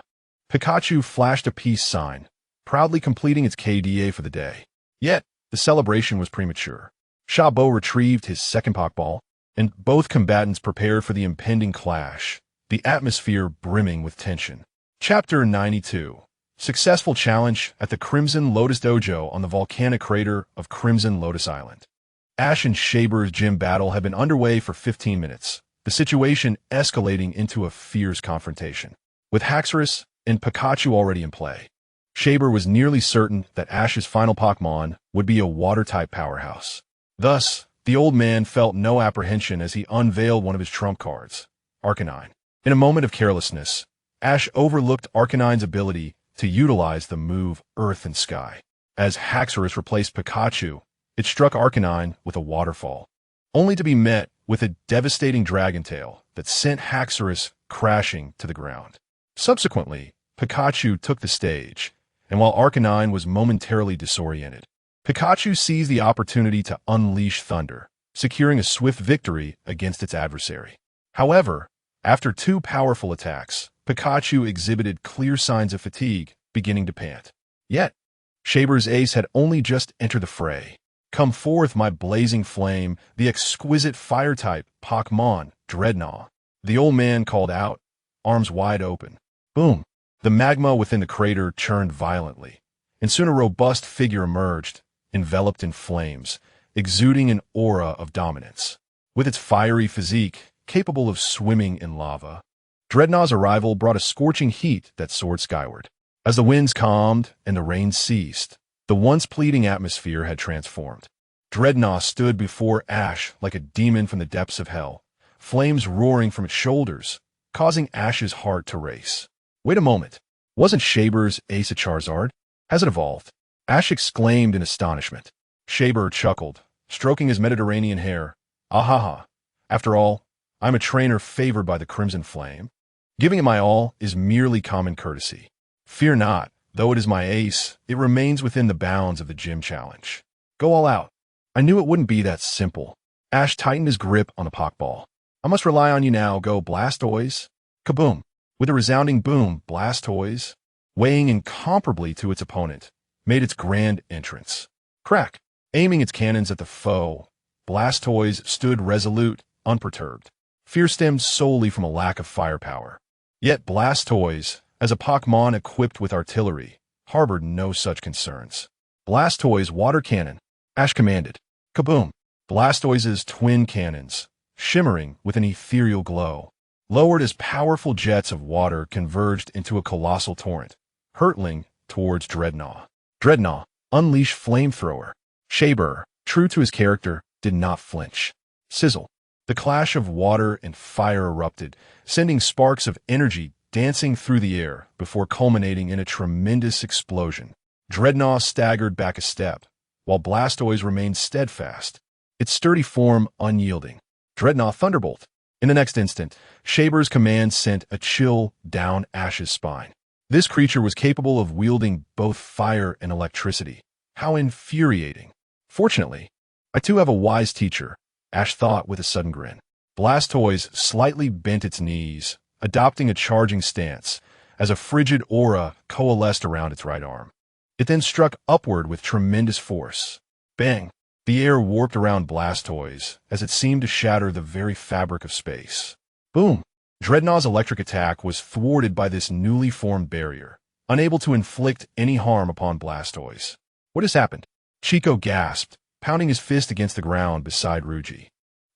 Pikachu flashed a peace sign, proudly completing its KDA for the day. Yet, the celebration was premature. Shabo retrieved his second Pokeball, and both combatants prepared for the impending clash, the atmosphere brimming with tension. Chapter 92. Successful challenge at the Crimson Lotus Dojo on the volcanic crater of Crimson Lotus Island. Ash and Shaber's gym battle had been underway for 15 minutes, the situation escalating into a fierce confrontation. With Haxorus and Pikachu already in play, Shaber was nearly certain that Ash's final Pokemon would be a Water-type powerhouse. Thus, the old man felt no apprehension as he unveiled one of his trump cards, Arcanine. In a moment of carelessness, Ash overlooked Arcanine's ability to utilize the move Earth and Sky. As Haxorus replaced Pikachu, it struck Arcanine with a waterfall, only to be met with a devastating Dragon Tail that sent Haxorus crashing to the ground. Subsequently, Pikachu took the stage, and while Arcanine was momentarily disoriented, Pikachu seized the opportunity to unleash thunder, securing a swift victory against its adversary. However, after 2 powerful attacks, Pikachu exhibited clear signs of fatigue, beginning to pant. Yet, Shaber's ace had only just entered the fray. Come forth, my blazing flame, the exquisite fire-type Pokemon, Dreadnought. The old man called out, arms wide open. Boom! The magma within the crater churned violently, and soon a robust figure emerged, enveloped in flames, exuding an aura of dominance. With its fiery physique, capable of swimming in lava, Dreadnaught's arrival brought a scorching heat that soared skyward. As the winds calmed and the rain ceased, the once pleading atmosphere had transformed. Dreadnought stood before Ash like a demon from the depths of hell, flames roaring from its shoulders, causing Ash's heart to race. Wait a moment. Wasn't Shaber's ace a Charizard? Has it evolved? Ash exclaimed in astonishment. Shaber chuckled, stroking his Mediterranean hair. Ahaha. After all, I'm a trainer favored by the Crimson Flame. Giving it my all is merely common courtesy. Fear not, though it is my ace, it remains within the bounds of the gym challenge. Go all out. I knew it wouldn't be that simple. Ash tightened his grip on the Pokeball. I must rely on you now, go Blastoise. Kaboom! With a resounding boom, Blastoise, weighing incomparably to its opponent, made its grand entrance. Crack! Aiming its cannons at the foe, Blastoise stood resolute, unperturbed. Fear stemmed solely from a lack of firepower. Yet Blastoise, as a Pokemon equipped with artillery, harbored no such concerns. Blastoise Water Cannon, Ash commanded. Kaboom! Blastoise's twin cannons, shimmering with an ethereal glow, lowered as powerful jets of water converged into a colossal torrent, hurtling towards Dreadnought. Dreadnought, unleash Flamethrower. Shaber, true to his character, did not flinch. Sizzle. The clash of water and fire erupted, sending sparks of energy dancing through the air before culminating in a tremendous explosion. Dreadnought staggered back a step, while Blastoise remained steadfast, its sturdy form unyielding. Dreadnought Thunderbolt. In the next instant, Shaber's command sent a chill down Ash's spine. This creature was capable of wielding both fire and electricity. How infuriating. Fortunately, I too have a wise teacher, Ash thought with a sudden grin. Blastoise slightly bent its knees, adopting a charging stance, as a frigid aura coalesced around its right arm. It then struck upward with tremendous force. Bang! The air warped around Blastoise as it seemed to shatter the very fabric of space. Boom! Dreadnaught's electric attack was thwarted by this newly formed barrier, unable to inflict any harm upon Blastoise. What has happened? Chico gasped, pounding his fist against the ground beside Ruji.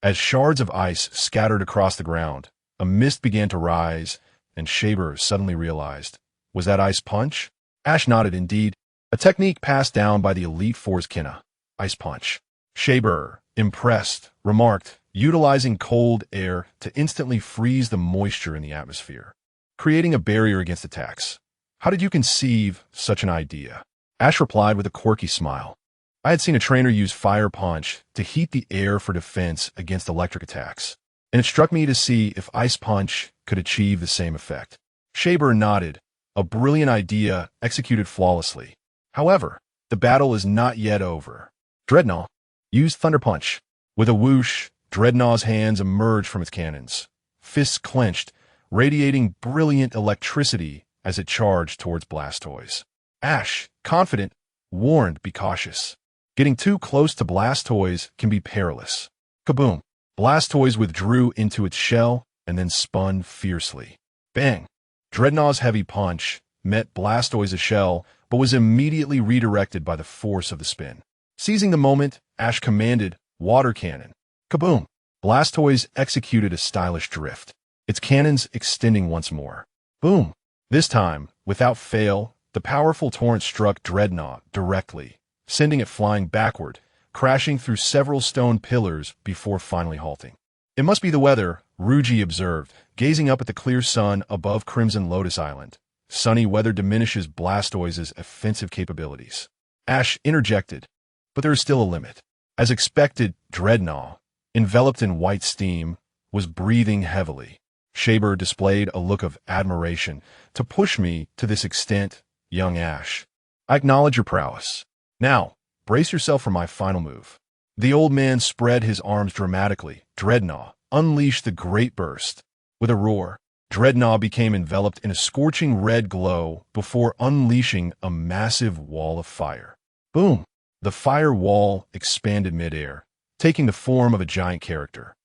As shards of ice scattered across the ground, a mist began to rise, and Shaber suddenly realized, was that Ice Punch? Ash nodded indeed, a technique passed down by the Elite Four's Kinna. Ice Punch. Shaber, impressed, remarked, utilizing cold air to instantly freeze the moisture in the atmosphere, creating a barrier against attacks. How did you conceive such an idea? Ash replied with a quirky smile. I had seen a trainer use Fire Punch to heat the air for defense against electric attacks, and it struck me to see if Ice Punch could achieve the same effect. Shaber nodded, a brilliant idea executed flawlessly. However, the battle is not yet over. Dreadnought used Thunder Punch. With a whoosh, Dreadnaught's hands emerged from its cannons, fists clenched, radiating brilliant electricity as it charged towards Blastoise. Ash, confident, warned, be cautious. Getting too close to Blastoise can be perilous. Kaboom! Blastoise withdrew into its shell and then spun fiercely. Bang! Dreadnaught's heavy punch met Blastoise's shell, but was immediately redirected by the force of the spin. Seizing the moment, Ash commanded, Water Cannon. Kaboom! Blastoise executed a stylish drift, its cannons extending once more. Boom! This time, without fail, the powerful torrent struck Dreadnought directly, sending it flying backward, crashing through several stone pillars before finally halting. It must be the weather, Ruji observed, gazing up at the clear sun above Crimson Lotus Island. Sunny weather diminishes Blastoise's offensive capabilities. Ash interjected, but there is still a limit. As expected, Dreadnought, enveloped in white steam, was breathing heavily. Shaber displayed a look of admiration. To push me to this extent, young Ash. I acknowledge your prowess. Now, brace yourself for my final move. The old man spread his arms dramatically. Dreadnought unleashed the great burst. With a roar, Dreadnought became enveloped in a scorching red glow before unleashing a massive wall of fire. Boom! The fire wall expanded midair, taking the form of a giant character,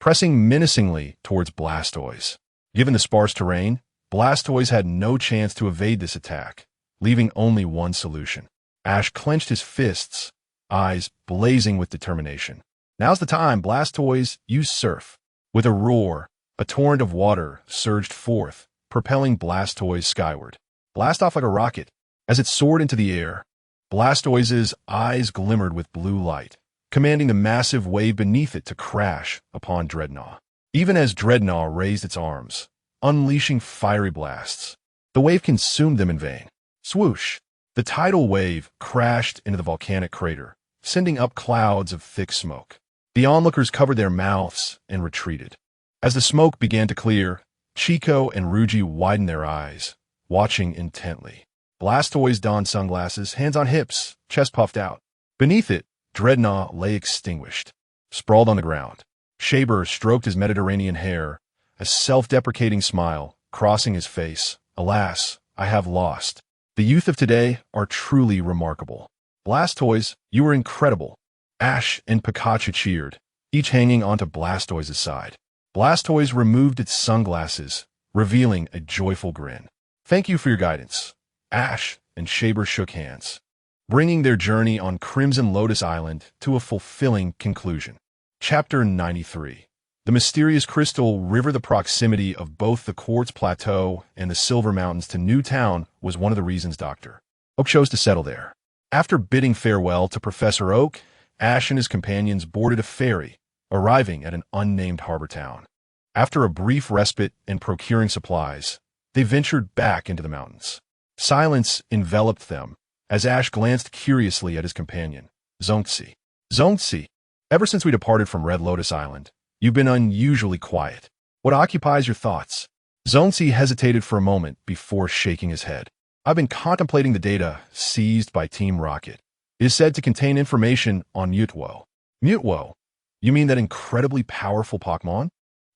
pressing menacingly towards Blastoise. Given the sparse terrain, Blastoise had no chance to evade this attack, leaving only one solution. Ash clenched his fists, eyes blazing with determination. Now's the time, Blastoise, use Surf. With a roar, a torrent of water surged forth, propelling Blastoise skyward. Blast off like a rocket. As it soared into the air, Blastoise's eyes glimmered with blue light, commanding the massive wave beneath it to crash upon Dreadnought. Even as Dreadnought raised its arms, unleashing fiery blasts, the wave consumed them in vain. Swoosh! The tidal wave crashed into the volcanic crater, sending up clouds of thick smoke. The onlookers covered their mouths and retreated. As the smoke began to clear, Chico and Ruji widened their eyes, watching intently. Blastoise donned sunglasses, hands on hips, chest puffed out. Beneath it, Dreadnought lay extinguished, sprawled on the ground. Shaber stroked his Mediterranean hair, a self-deprecating smile crossing his face. Alas, I have lost. The youth of today are truly remarkable. Blastoise, you are incredible. Ash and Pikachu cheered, each hanging onto Blastoise's side. Blastoise removed its sunglasses, revealing a joyful grin. Thank you for your guidance. Ash and Shaber shook hands, bringing their journey on Crimson Lotus Island to a fulfilling conclusion. Chapter 93. The mysterious crystal river. The proximity of both the Quartz Plateau and the Silver Mountains to Newtown was one of the reasons Dr. Oak chose to settle there. After bidding farewell to Professor Oak, Ash and his companions boarded a ferry, arriving at an unnamed harbor town. After a brief respite and procuring supplies, They ventured back into the mountains. Silence enveloped them as Ash glanced curiously at his companion, Zongzi. Zongzi, ever since we departed from Red Lotus Island, you've been unusually quiet. What occupies your thoughts? Zongzi hesitated for a moment before shaking his head. I've been contemplating the data seized by Team Rocket. It is said to contain information on Mutwo. Mutwo? You mean that incredibly powerful Pokemon?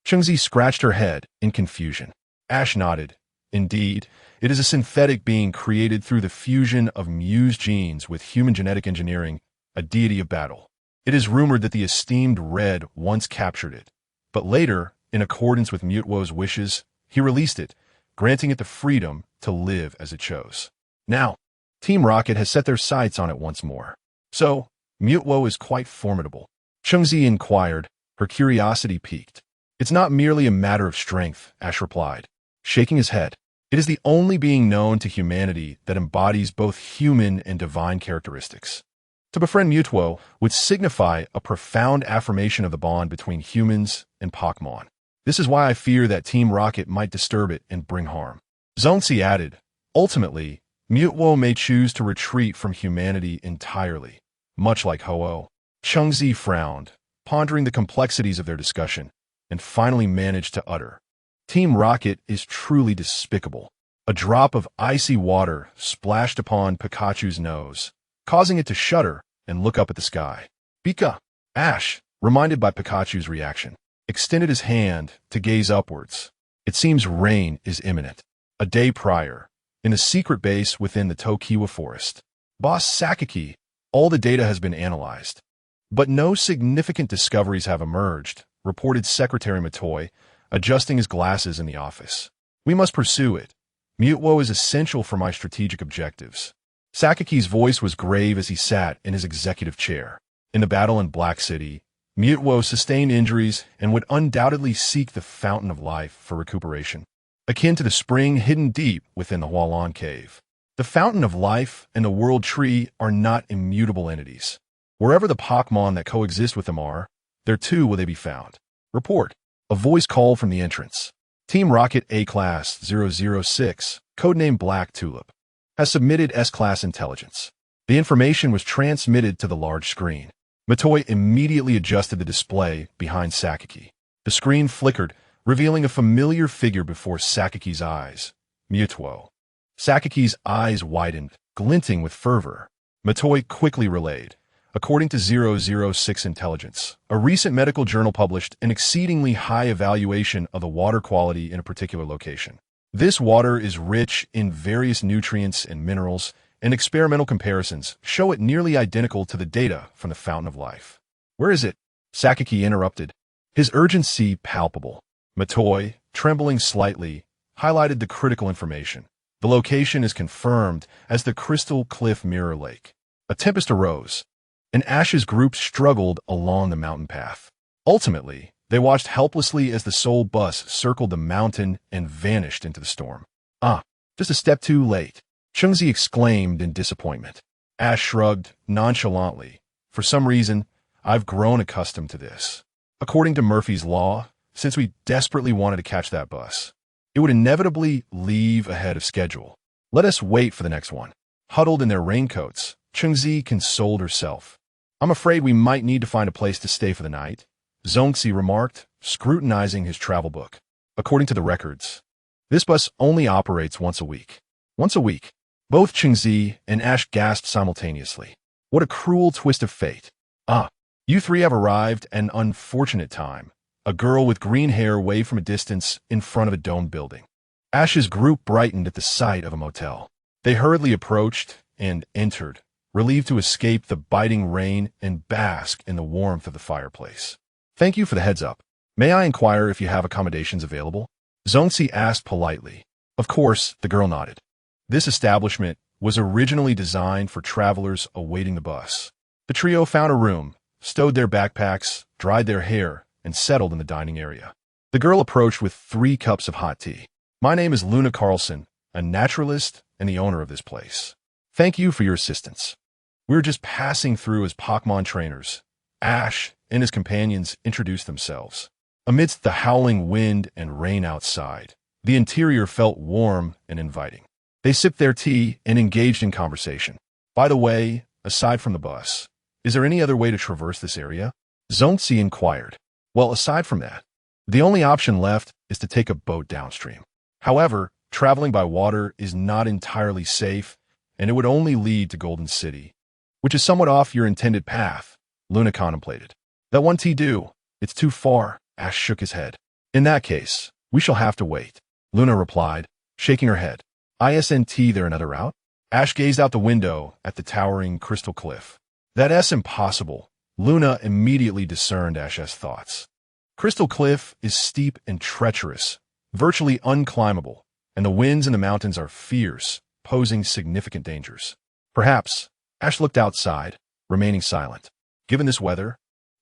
Chengzi scratched her head in confusion. Ash nodded. Indeed, it is a synthetic being created through the fusion of Mew's genes with human genetic engineering, a deity of battle. It is rumored that the esteemed Red once captured it, but later, in accordance with Mutwo's wishes, he released it, granting it the freedom to live as it chose. Now, Team Rocket has set their sights on it once more. So, Mutwo is quite formidable. Chengzi inquired, her curiosity piqued. It's not merely a matter of strength, Ash replied, shaking his head. It is the only being known to humanity that embodies both human and divine characteristics. To befriend Mutwo would signify a profound affirmation of the bond between humans and Pokemon. This is why I fear that Team Rocket might disturb it and bring harm. Zongzi added, ultimately, Mutwo may choose to retreat from humanity entirely, much like Ho-Oh. Chengzi frowned, pondering the complexities of their discussion, and finally managed to utter. Team Rocket is truly despicable. A drop of icy water splashed upon Pikachu's nose, causing it to shudder and look up at the sky. Pika! Ash, reminded by Pikachu's reaction, extended his hand to gaze upwards. It seems rain is imminent. A day prior, in a secret base within the Tokiwa forest, Boss Sakaki, all the data has been analyzed. But no significant discoveries have emerged, reported Secretary Matoi, adjusting his glasses in the office. We must pursue it. Mutwo is essential for my strategic objectives. Sakaki's voice was grave as he sat in his executive chair. In the battle in Black City, Mutwo sustained injuries and would undoubtedly seek the Fountain of Life for recuperation, akin to the spring hidden deep within the Hualan Cave. The Fountain of Life and the World Tree are not immutable entities. Wherever the Pokemon that coexist with them are, there too will they be found. Report. A voice called from the entrance. Team Rocket A-Class 006, codename Black Tulip, has submitted S-Class intelligence. The information was transmitted to the large screen. Matoi immediately adjusted the display behind Sakaki. The screen flickered, revealing a familiar figure before Sakaki's eyes. Mutwo. Sakaki's eyes widened, glinting with fervor. Matoi quickly relayed. According to 006 Intelligence, a recent medical journal published an exceedingly high evaluation of the water quality in a particular location. This water is rich in various nutrients and minerals, and experimental comparisons show it nearly identical to the data from the Fountain of Life. Where is it? Sakaki interrupted, his urgency palpable. Matoi, trembling slightly, highlighted the critical information. The location is confirmed as the Crystal Cliff Mirror Lake. A tempest arose, and Ash's group struggled along the mountain path. Ultimately, they watched helplessly as the Soul Bus circled the mountain and vanished into the storm. Just a step too late, Chengzi exclaimed in disappointment. Ash shrugged nonchalantly. For some reason, I've grown accustomed to this. According to Murphy's Law, since we desperately wanted to catch that bus, it would inevitably leave ahead of schedule. Let us wait for the next one. Huddled in their raincoats, Chengzi consoled herself. I'm afraid we might need to find a place to stay for the night, Zongzi remarked, scrutinizing his travel book. According to the records, this bus only operates once a week. Once a week. Both Chengzi and Ash gasped simultaneously. What a cruel twist of fate. You three have arrived at an unfortunate time. A girl with green hair waved from a distance in front of a domed building. Ash's group brightened at the sight of a motel. They hurriedly approached and entered, relieved to escape the biting rain and bask in the warmth of the fireplace. Thank you for the heads up. May I inquire if you have accommodations available? Zongzi asked politely. Of course, the girl nodded. This establishment was originally designed for travelers awaiting the bus. The trio found a room, stowed their backpacks, dried their hair, and settled in the dining area. The girl approached with 3 cups of hot tea. My name is Luna Carlson, a naturalist and the owner of this place. Thank you for your assistance. We were just passing through as Pokemon trainers. Ash and his companions introduced themselves. Amidst the howling wind and rain outside, The interior felt warm and inviting. They sipped their tea and engaged in conversation. By the way, aside from the bus, is there any other way to traverse this area? Zongzi inquired. Well, aside from that, the only option left is to take a boat downstream. However, traveling by water is not entirely safe, and it would only lead to Golden City, which is somewhat off your intended path, Luna contemplated. That won't do. It's too far, Ash shook his head. In that case, we shall have to wait, Luna replied, shaking her head. Isn't there another route? Ash gazed out the window at the towering crystal cliff. That's impossible. Luna immediately discerned Ash's thoughts. Crystal Cliff is steep and treacherous, virtually unclimbable, and the winds in the mountains are fierce, posing significant dangers. Perhaps, Ash looked outside, remaining silent. Given this weather,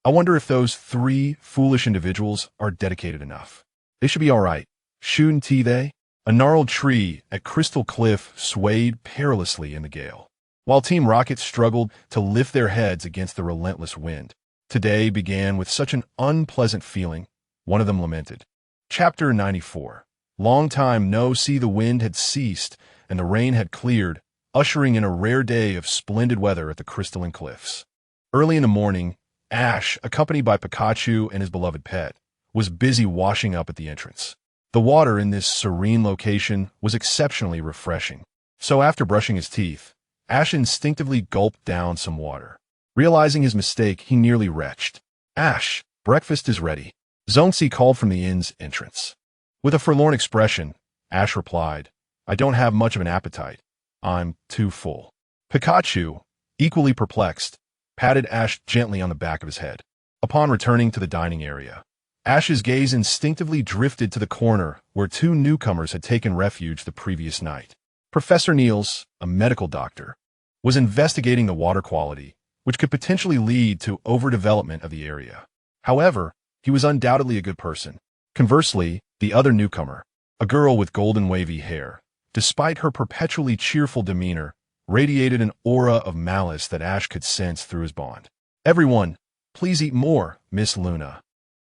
I wonder if those 3 foolish individuals are dedicated enough. They should be all right. Shouldn't they? A gnarled tree at Crystal Cliff swayed perilously in the gale, while Team Rocket struggled to lift their heads against the relentless wind. Today began with such an unpleasant feeling, one of them lamented. Chapter 94. Long time no see. The wind had ceased, and the rain had cleared, ushering in a rare day of splendid weather at the crystalline cliffs. Early in the morning, Ash, accompanied by Pikachu and his beloved pet, was busy washing up at the entrance. The water in this serene location was exceptionally refreshing, so after brushing his teeth, Ash instinctively gulped down some water. Realizing his mistake, he nearly retched. Ash, breakfast is ready. Zongzi called from the inn's entrance. With a forlorn expression, Ash replied, I don't have much of an appetite. I'm too full. Pikachu, equally perplexed, patted Ash gently on the back of his head. Upon returning to the dining area, Ash's gaze instinctively drifted to the corner where 2 newcomers had taken refuge the previous night. Professor Niels, a medical doctor, was investigating the water quality, which could potentially lead to overdevelopment of the area. However, he was undoubtedly a good person. Conversely, the other newcomer, a girl with golden wavy hair, despite her perpetually cheerful demeanor, radiated an aura of malice that Ash could sense through his bond. Everyone, please eat more, Miss Luna,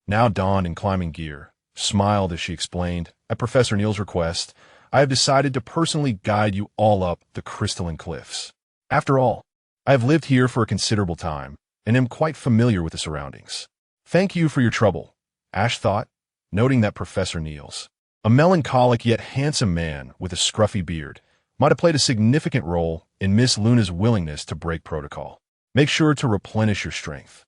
now donned in climbing gear, smiled as she explained, at Professor Niels' request, I have decided to personally guide you all up the crystalline cliffs. After all, I have lived here for a considerable time, and am quite familiar with the surroundings. Thank you for your trouble, Ash thought, noting that Professor Niels, a melancholic yet handsome man with a scruffy beard, might have played a significant role in Miss Luna's willingness to break protocol. Make sure to replenish your strength.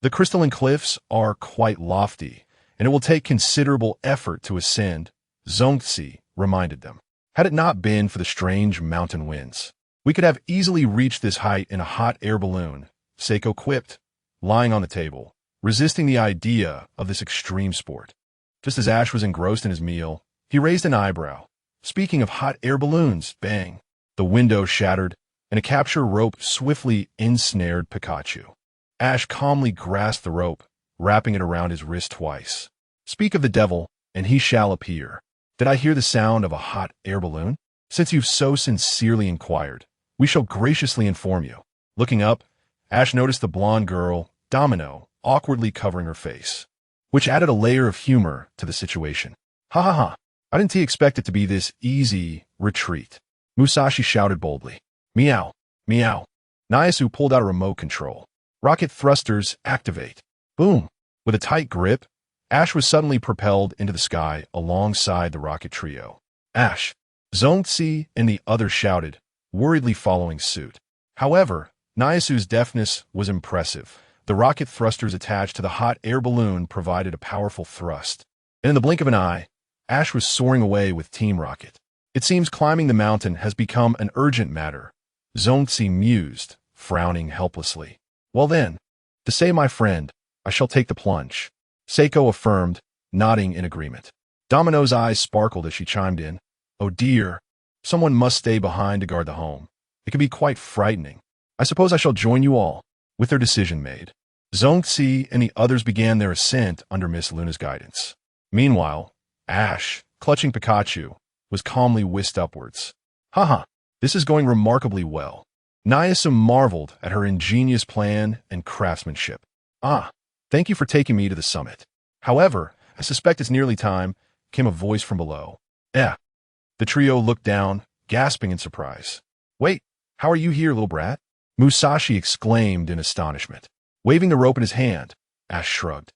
The crystalline cliffs are quite lofty, and it will take considerable effort to ascend, Zongzi reminded them. Had it not been for the strange mountain winds, we could have easily reached this height in a hot air balloon, Seiko quipped, lying on the table, resisting the idea of this extreme sport. Just as Ash was engrossed in his meal, he raised an eyebrow. Speaking of hot air balloons, bang! The window shattered, and a capture rope swiftly ensnared Pikachu. Ash calmly grasped the rope, wrapping it around his wrist twice. Speak of the devil, and he shall appear. Did I hear the sound of a hot air balloon? Since you've so sincerely inquired, we shall graciously inform you. Looking up, Ash noticed the blonde girl, Domino, awkwardly covering her face, which added a layer of humor to the situation. Ha ha ha, I didn't expect it to be this easy. Retreat, Musashi shouted boldly. Meow, meow. Nyasu pulled out a remote control. Rocket thrusters activate. Boom. With a tight grip, Ash was suddenly propelled into the sky alongside the rocket trio. Ash, Zongzi, and the others shouted, worriedly following suit. However, Nyasu's deftness was impressive. The rocket thrusters attached to the hot air balloon provided a powerful thrust. And in the blink of an eye, Ash was soaring away with Team Rocket. It seems climbing the mountain has become an urgent matter, Zongzi mused, frowning helplessly. Well then, to save my friend, I shall take the plunge, Seiko affirmed, nodding in agreement. Domino's eyes sparkled as she chimed in. Oh dear, someone must stay behind to guard the home. It can be quite frightening. I suppose I shall join you all. With their decision made, Zongzi and the others began their ascent under Miss Luna's guidance. Meanwhile, Ash, clutching Pikachu, was calmly whisked upwards. Haha, this is going remarkably well. Nyasu marveled at her ingenious plan and craftsmanship. Ah, thank you for taking me to the summit. However, I suspect it's nearly time, came a voice from below. Eh. The trio looked down, gasping in surprise. Wait, how are you here, little brat? Musashi exclaimed in astonishment. Waving the rope in his hand, Ash shrugged.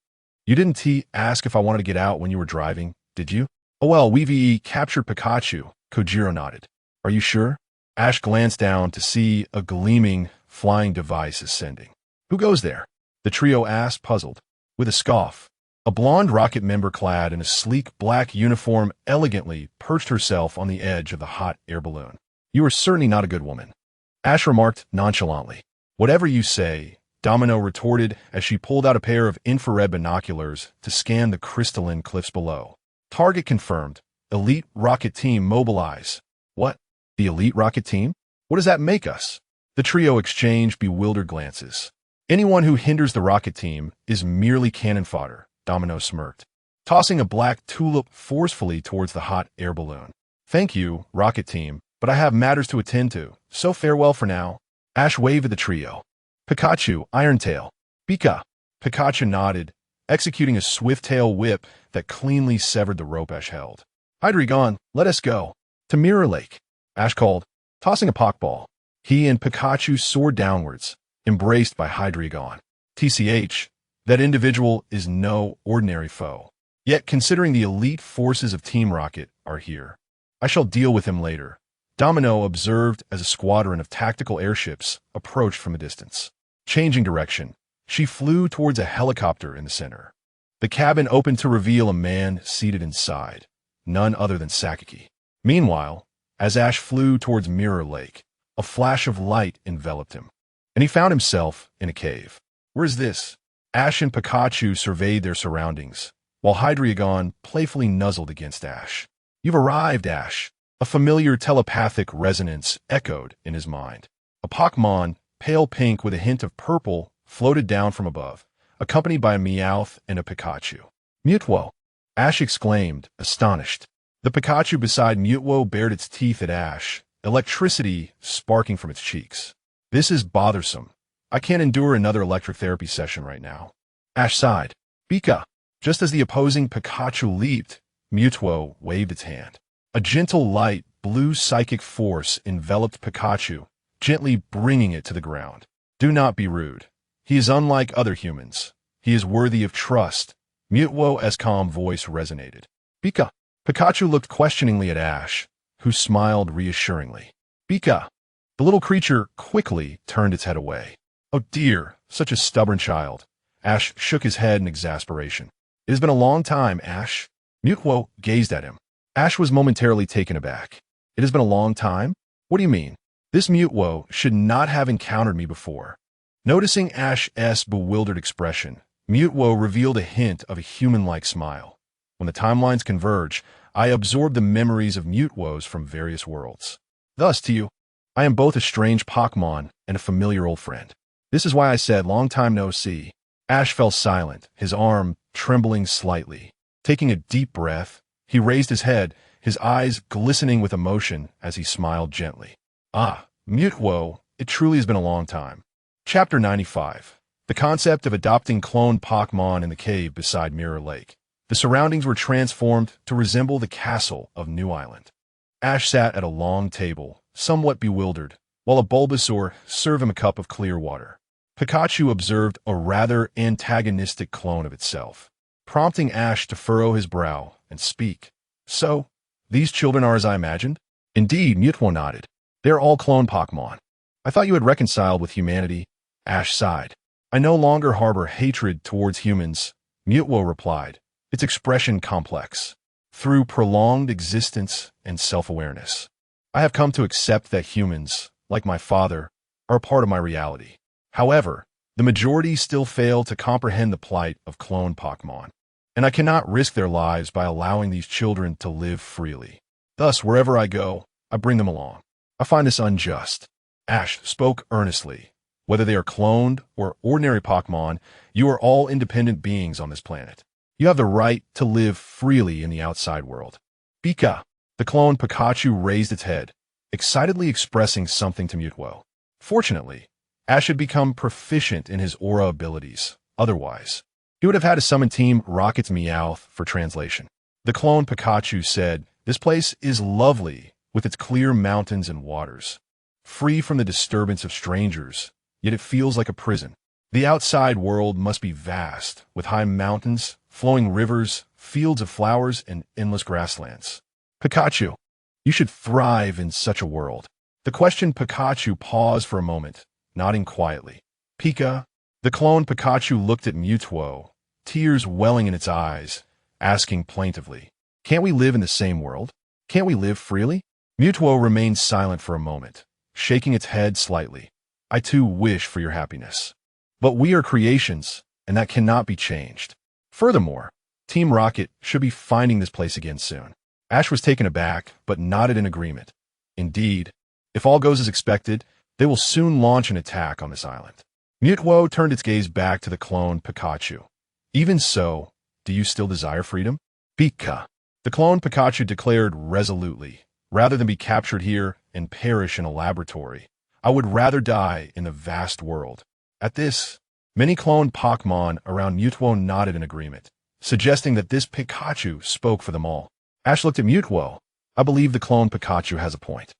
You didn't ask if I wanted to get out when you were driving, did you? Oh well, we've captured Pikachu, Kojiro nodded. Are you sure? Ash glanced down to see a gleaming, flying device ascending. Who goes there? The trio asked, puzzled. With a scoff, a blonde rocket member clad in a sleek black uniform elegantly perched herself on the edge of the hot air balloon. You are certainly not a good woman, Ash remarked nonchalantly. Whatever you say, Domino retorted as she pulled out a pair of infrared binoculars to scan the crystalline cliffs below. Target confirmed. Elite rocket team mobilize. What? The elite rocket team? What does that make us? The trio exchanged bewildered glances. Anyone who hinders the rocket team is merely cannon fodder, Domino smirked, tossing a black tulip forcefully towards the hot air balloon. Thank you, rocket team, but I have matters to attend to, so farewell for now. Ash waved at the trio. Pikachu, Irontail. Pika. Pikachu nodded, executing a swift tail whip that cleanly severed the rope Ash held. Hydreigon, let us go. To Mirror Lake, Ash called, tossing a Pokeball. He and Pikachu soared downwards, embraced by Hydreigon. TCH, that individual is no ordinary foe. Yet, considering the elite forces of Team Rocket are here, I shall deal with him later. Domino observed as a squadron of tactical airships approached from a distance. Changing direction, she flew towards a helicopter in the center. The cabin opened to reveal a man seated inside, none other than Sakaki. Meanwhile, as Ash flew towards Mirror Lake, a flash of light enveloped him, and he found himself in a cave. Where is this? Ash and Pikachu surveyed their surroundings, while Hydreigon playfully nuzzled against Ash. You've arrived, Ash. A familiar telepathic resonance echoed in his mind. A Pokemon, pale pink with a hint of purple, floated down from above, accompanied by a Meowth and a Pikachu. Mutwo! Ash exclaimed, astonished. The Pikachu beside Mutwo bared its teeth at Ash, electricity sparking from its cheeks. This is bothersome. I can't endure another electric therapy session right now. Ash sighed. Pika! Just as the opposing Pikachu leaped, Mutwo waved its hand. A gentle light blue psychic force enveloped Pikachu, gently bringing it to the ground. Do not be rude. He is unlike other humans. He is worthy of trust. Mutwo's calm voice resonated. Pika! Pikachu looked questioningly at Ash, who smiled reassuringly. Pika! The little creature quickly turned its head away. Oh dear, such a stubborn child. Ash shook his head in exasperation. It has been a long time, Ash. Mutwo gazed at him. Ash was momentarily taken aback. It has been a long time? What do you mean? This Mutwo should not have encountered me before. Noticing Ash's bewildered expression, Mutwo revealed a hint of a human-like smile. When the timelines converge, I absorb the memories of Mutwos from various worlds. Thus, to you, I am both a strange Pokemon and a familiar old friend. This is why I said long time no see. Ash fell silent, his arm trembling slightly. Taking a deep breath, he raised his head, his eyes glistening with emotion as he smiled gently. Ah, Mutwo, it truly has been a long time. Chapter 95. The concept of adopting cloned Pokemon in the cave beside Mirror Lake. The surroundings were transformed to resemble the castle of New Island. Ash sat at a long table, somewhat bewildered, while a Bulbasaur served him a cup of clear water. Pikachu observed a rather antagonistic clone of itself, prompting Ash to furrow his brow and speak. So, these children are as I imagined? Indeed, Mutwo nodded. They are all clone Pokemon. I thought you had reconciled with humanity. Ash sighed. I no longer harbor hatred towards humans, Mutwo replied, its expression complex. Through prolonged existence and self-awareness, I have come to accept that humans, like my father, are a part of my reality. However, the majority still fail to comprehend the plight of clone Pokemon, and I cannot risk their lives by allowing these children to live freely. Thus, wherever I go, I bring them along. I find this unjust. Ash spoke earnestly. Whether they are cloned or ordinary Pokemon, you are all independent beings on this planet. You have the right to live freely in the outside world. Pika! The clone Pikachu raised its head, excitedly expressing something to Mutwo. Fortunately, Ash had become proficient in his aura abilities. Otherwise, he would have had to summon Team Rocket's Meowth for translation. The clone Pikachu said, This place is lovely, with its clear mountains and waters, free from the disturbance of strangers, yet it feels like a prison. The outside world must be vast, with high mountains, flowing rivers, fields of flowers, and endless grasslands. Pikachu, you should thrive in such a world. The questioned Pikachu paused for a moment, nodding quietly. Pika, the clone Pikachu looked at Mewtwo, tears welling in its eyes, asking plaintively, "Can't we live in the same world? Can't we live freely?" Mewtwo remained silent for a moment, shaking its head slightly. "I too wish for your happiness. But we are creations, and that cannot be changed. Furthermore, Team Rocket should be finding this place again soon." Ash was taken aback, but nodded in agreement. Indeed, if all goes as expected, they will soon launch an attack on this island. Mewtwo turned its gaze back to the clone Pikachu. "Even so, do you still desire freedom?" "Pika," the clone Pikachu declared resolutely, "rather than be captured here and perish in a laboratory, I would rather die in the vast world." At this, many cloned Pokémon around Mewtwo nodded in agreement, suggesting that this Pikachu spoke for them all. Ash looked at Mewtwo. "I believe the clone Pikachu has a point."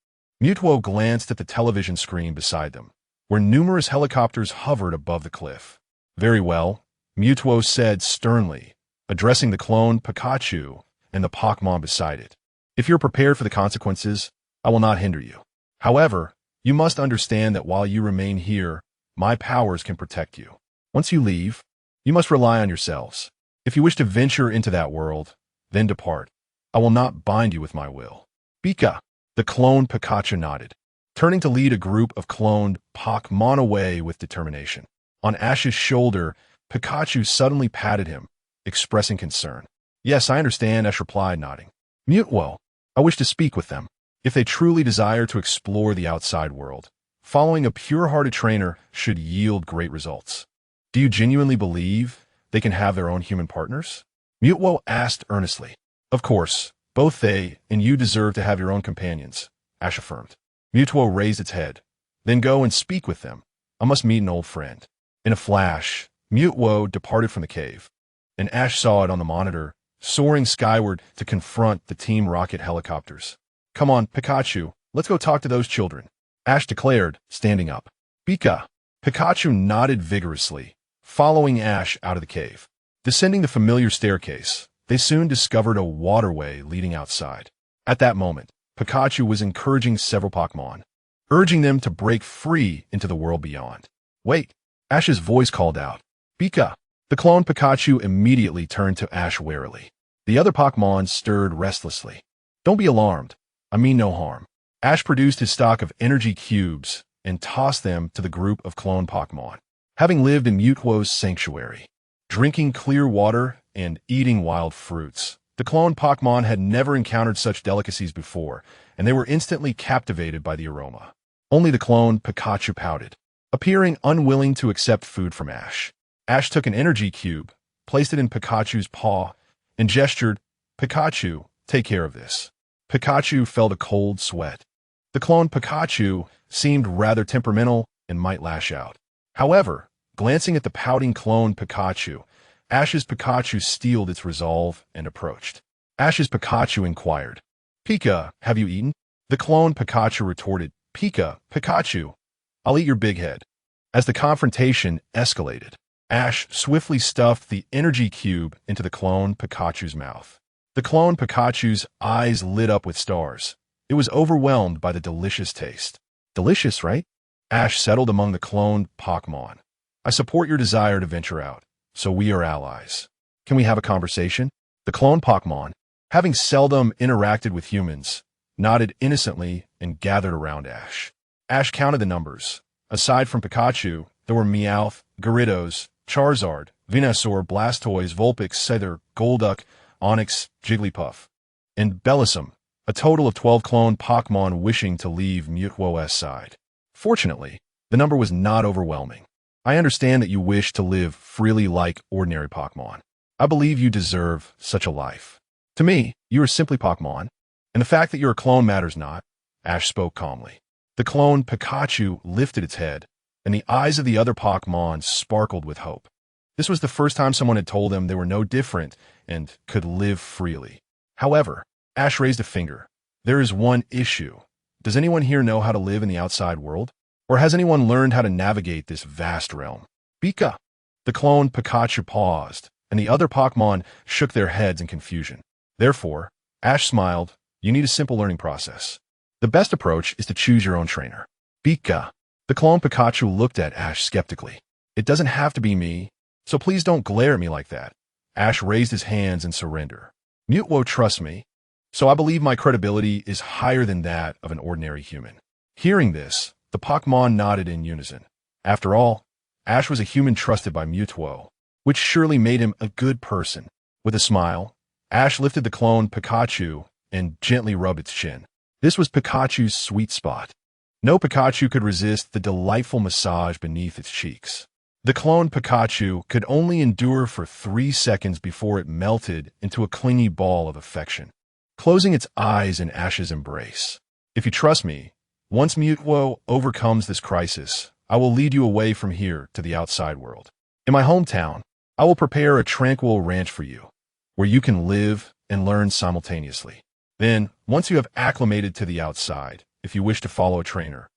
Mewtwo glanced at the television screen beside them, where numerous helicopters hovered above the cliff. "Very well," Mewtwo said sternly, addressing the clone Pikachu and the Pokémon beside it. "If you're prepared for the consequences, I will not hinder you. However, you must understand that while you remain here, my powers can protect you. Once you leave, you must rely on yourselves. If you wish to venture into that world, then depart. I will not bind you with my will." "Pika," the clone Pikachu nodded, turning to lead a group of cloned Pokémon away with determination. On Ash's shoulder, Pikachu suddenly patted him, expressing concern. "Yes, I understand," Ash replied, nodding. "Mewtwo, I wish to speak with them. If they truly desire to explore the outside world, following a pure-hearted trainer should yield great results. Do you genuinely believe they can have their own human partners?" Mewtwo asked earnestly. "Of course, both they and you deserve to have your own companions," Ash affirmed. Mewtwo raised its head. "Then go and speak with them. I must meet an old friend." In a flash, Mewtwo departed from the cave, and Ash saw it on the monitor, soaring skyward to confront the Team Rocket helicopters. "Come on, Pikachu, let's go talk to those children," Ash declared, standing up. "Pika." Pikachu nodded vigorously, following Ash out of the cave. Descending the familiar staircase, they soon discovered a waterway leading outside. At that moment, Pikachu was encouraging several Pokémon, urging them to break free into the world beyond. "Wait!" Ash's voice called out. "Pika!" The clone Pikachu immediately turned to Ash warily. The other Pokémon stirred restlessly. "Don't be alarmed. I mean no harm." Ash produced his stock of energy cubes and tossed them to the group of clone Pokémon. Having lived in Mewtwo's sanctuary, drinking clear water and eating wild fruits, the clone Pokémon had never encountered such delicacies before, and they were instantly captivated by the aroma. Only the clone Pikachu pouted, appearing unwilling to accept food from Ash. Ash took an energy cube, placed it in Pikachu's paw, and gestured, "Pikachu, take care of this." Pikachu felt a cold sweat. The clone Pikachu seemed rather temperamental and might lash out. However, glancing at the pouting clone Pikachu, Ash's Pikachu steeled its resolve and approached. Ash's Pikachu inquired, "Pika, have you eaten?" The clone Pikachu retorted, "Pika, Pikachu, I'll eat your big head." As the confrontation escalated, Ash swiftly stuffed the energy cube into the clone Pikachu's mouth. The clone Pikachu's eyes lit up with stars. It was overwhelmed by the delicious taste. "Delicious, right?" Ash settled among the cloned Pokémon. "I support your desire to venture out, so we are allies. Can we have a conversation?" The clone Pokémon, having seldom interacted with humans, nodded innocently and gathered around Ash. Ash counted the numbers. Aside from Pikachu, there were Meowth, Gyarados, Charizard, Venusaur, Blastoise, Vulpix, Scyther, Golduck, Onix, Jigglypuff, and Bellossom, a total of 12 clone Pokémon wishing to leave Mewtwo's side. Fortunately, the number was not overwhelming. "I understand that you wish to live freely like ordinary Pokémon. I believe you deserve such a life. To me, you are simply Pokémon, and the fact that you're a clone matters not," Ash spoke calmly. The clone Pikachu lifted its head, and the eyes of the other Pokémon sparkled with hope. This was the first time someone had told them they were no different and could live freely. However, Ash raised a finger. There is one issue. Does anyone here know how to live in the outside world? Or has anyone learned how to navigate this vast realm? Pika! The clone Pikachu paused, and the other Pokemon shook their heads in confusion. Therefore, Ash smiled. You need a simple learning process. The best approach is to choose your own trainer. Pika! The clone Pikachu looked at Ash skeptically. It doesn't have to be me, so please don't glare at me like that. Ash raised his hands in surrender. Mutwo trusts me, so I believe my credibility is higher than that of an ordinary human. Hearing this, the Pokemon nodded in unison. After all, Ash was a human trusted by Mutwo, which surely made him a good person. With a smile, Ash lifted the clone Pikachu and gently rubbed its chin. This was Pikachu's sweet spot. No Pikachu could resist the delightful massage beneath its cheeks. The clone Pikachu could only endure for 3 seconds before it melted into a clingy ball of affection, closing its eyes in Ash's embrace. If you trust me, once Mutwo overcomes this crisis, I will lead you away from here to the outside world. In my hometown, I will prepare a tranquil ranch for you, where you can live and learn simultaneously. Then, once you have acclimated to the outside, if you wish to follow a trainer,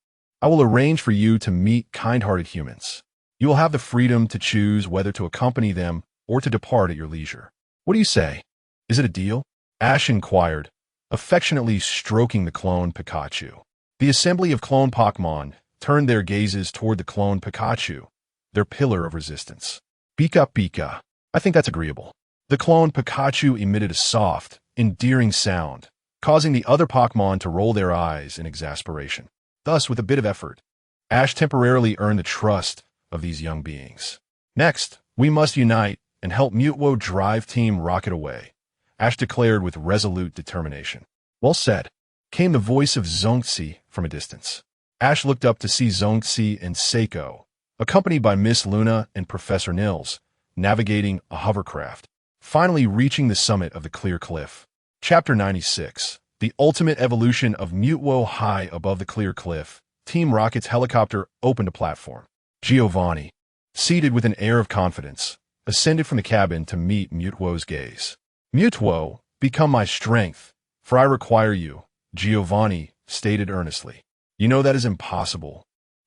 I will arrange for you to meet kind-hearted humans. You will have the freedom to choose whether to accompany them or to depart at your leisure. What do you say? Is it a deal? Ash inquired, affectionately stroking the clone Pikachu. The assembly of clone Pokemon turned their gazes toward the clone Pikachu, their pillar of resistance. Pika Pika. I think that's agreeable. The clone Pikachu emitted a soft, endearing sound, causing the other Pokemon to roll their eyes in exasperation. Thus, with a bit of effort, Ash temporarily earned the trust of these young beings. Next, we must unite and help Mutwo drive Team Rocket away, Ash declared with resolute determination. Well said, came the voice of Zongzi from a distance. Ash looked up to see Zongzi and Seiko, accompanied by Miss Luna and Professor Nils, navigating a hovercraft, finally reaching the summit of the clear cliff. Chapter 96. The ultimate evolution of Mutwo. High above the clear cliff, Team Rocket's helicopter opened a platform. Giovanni, seated with an air of confidence, ascended from the cabin to meet Mutwo's gaze. Mutwo, become my strength, for I require you, Giovanni stated earnestly. You know that is impossible.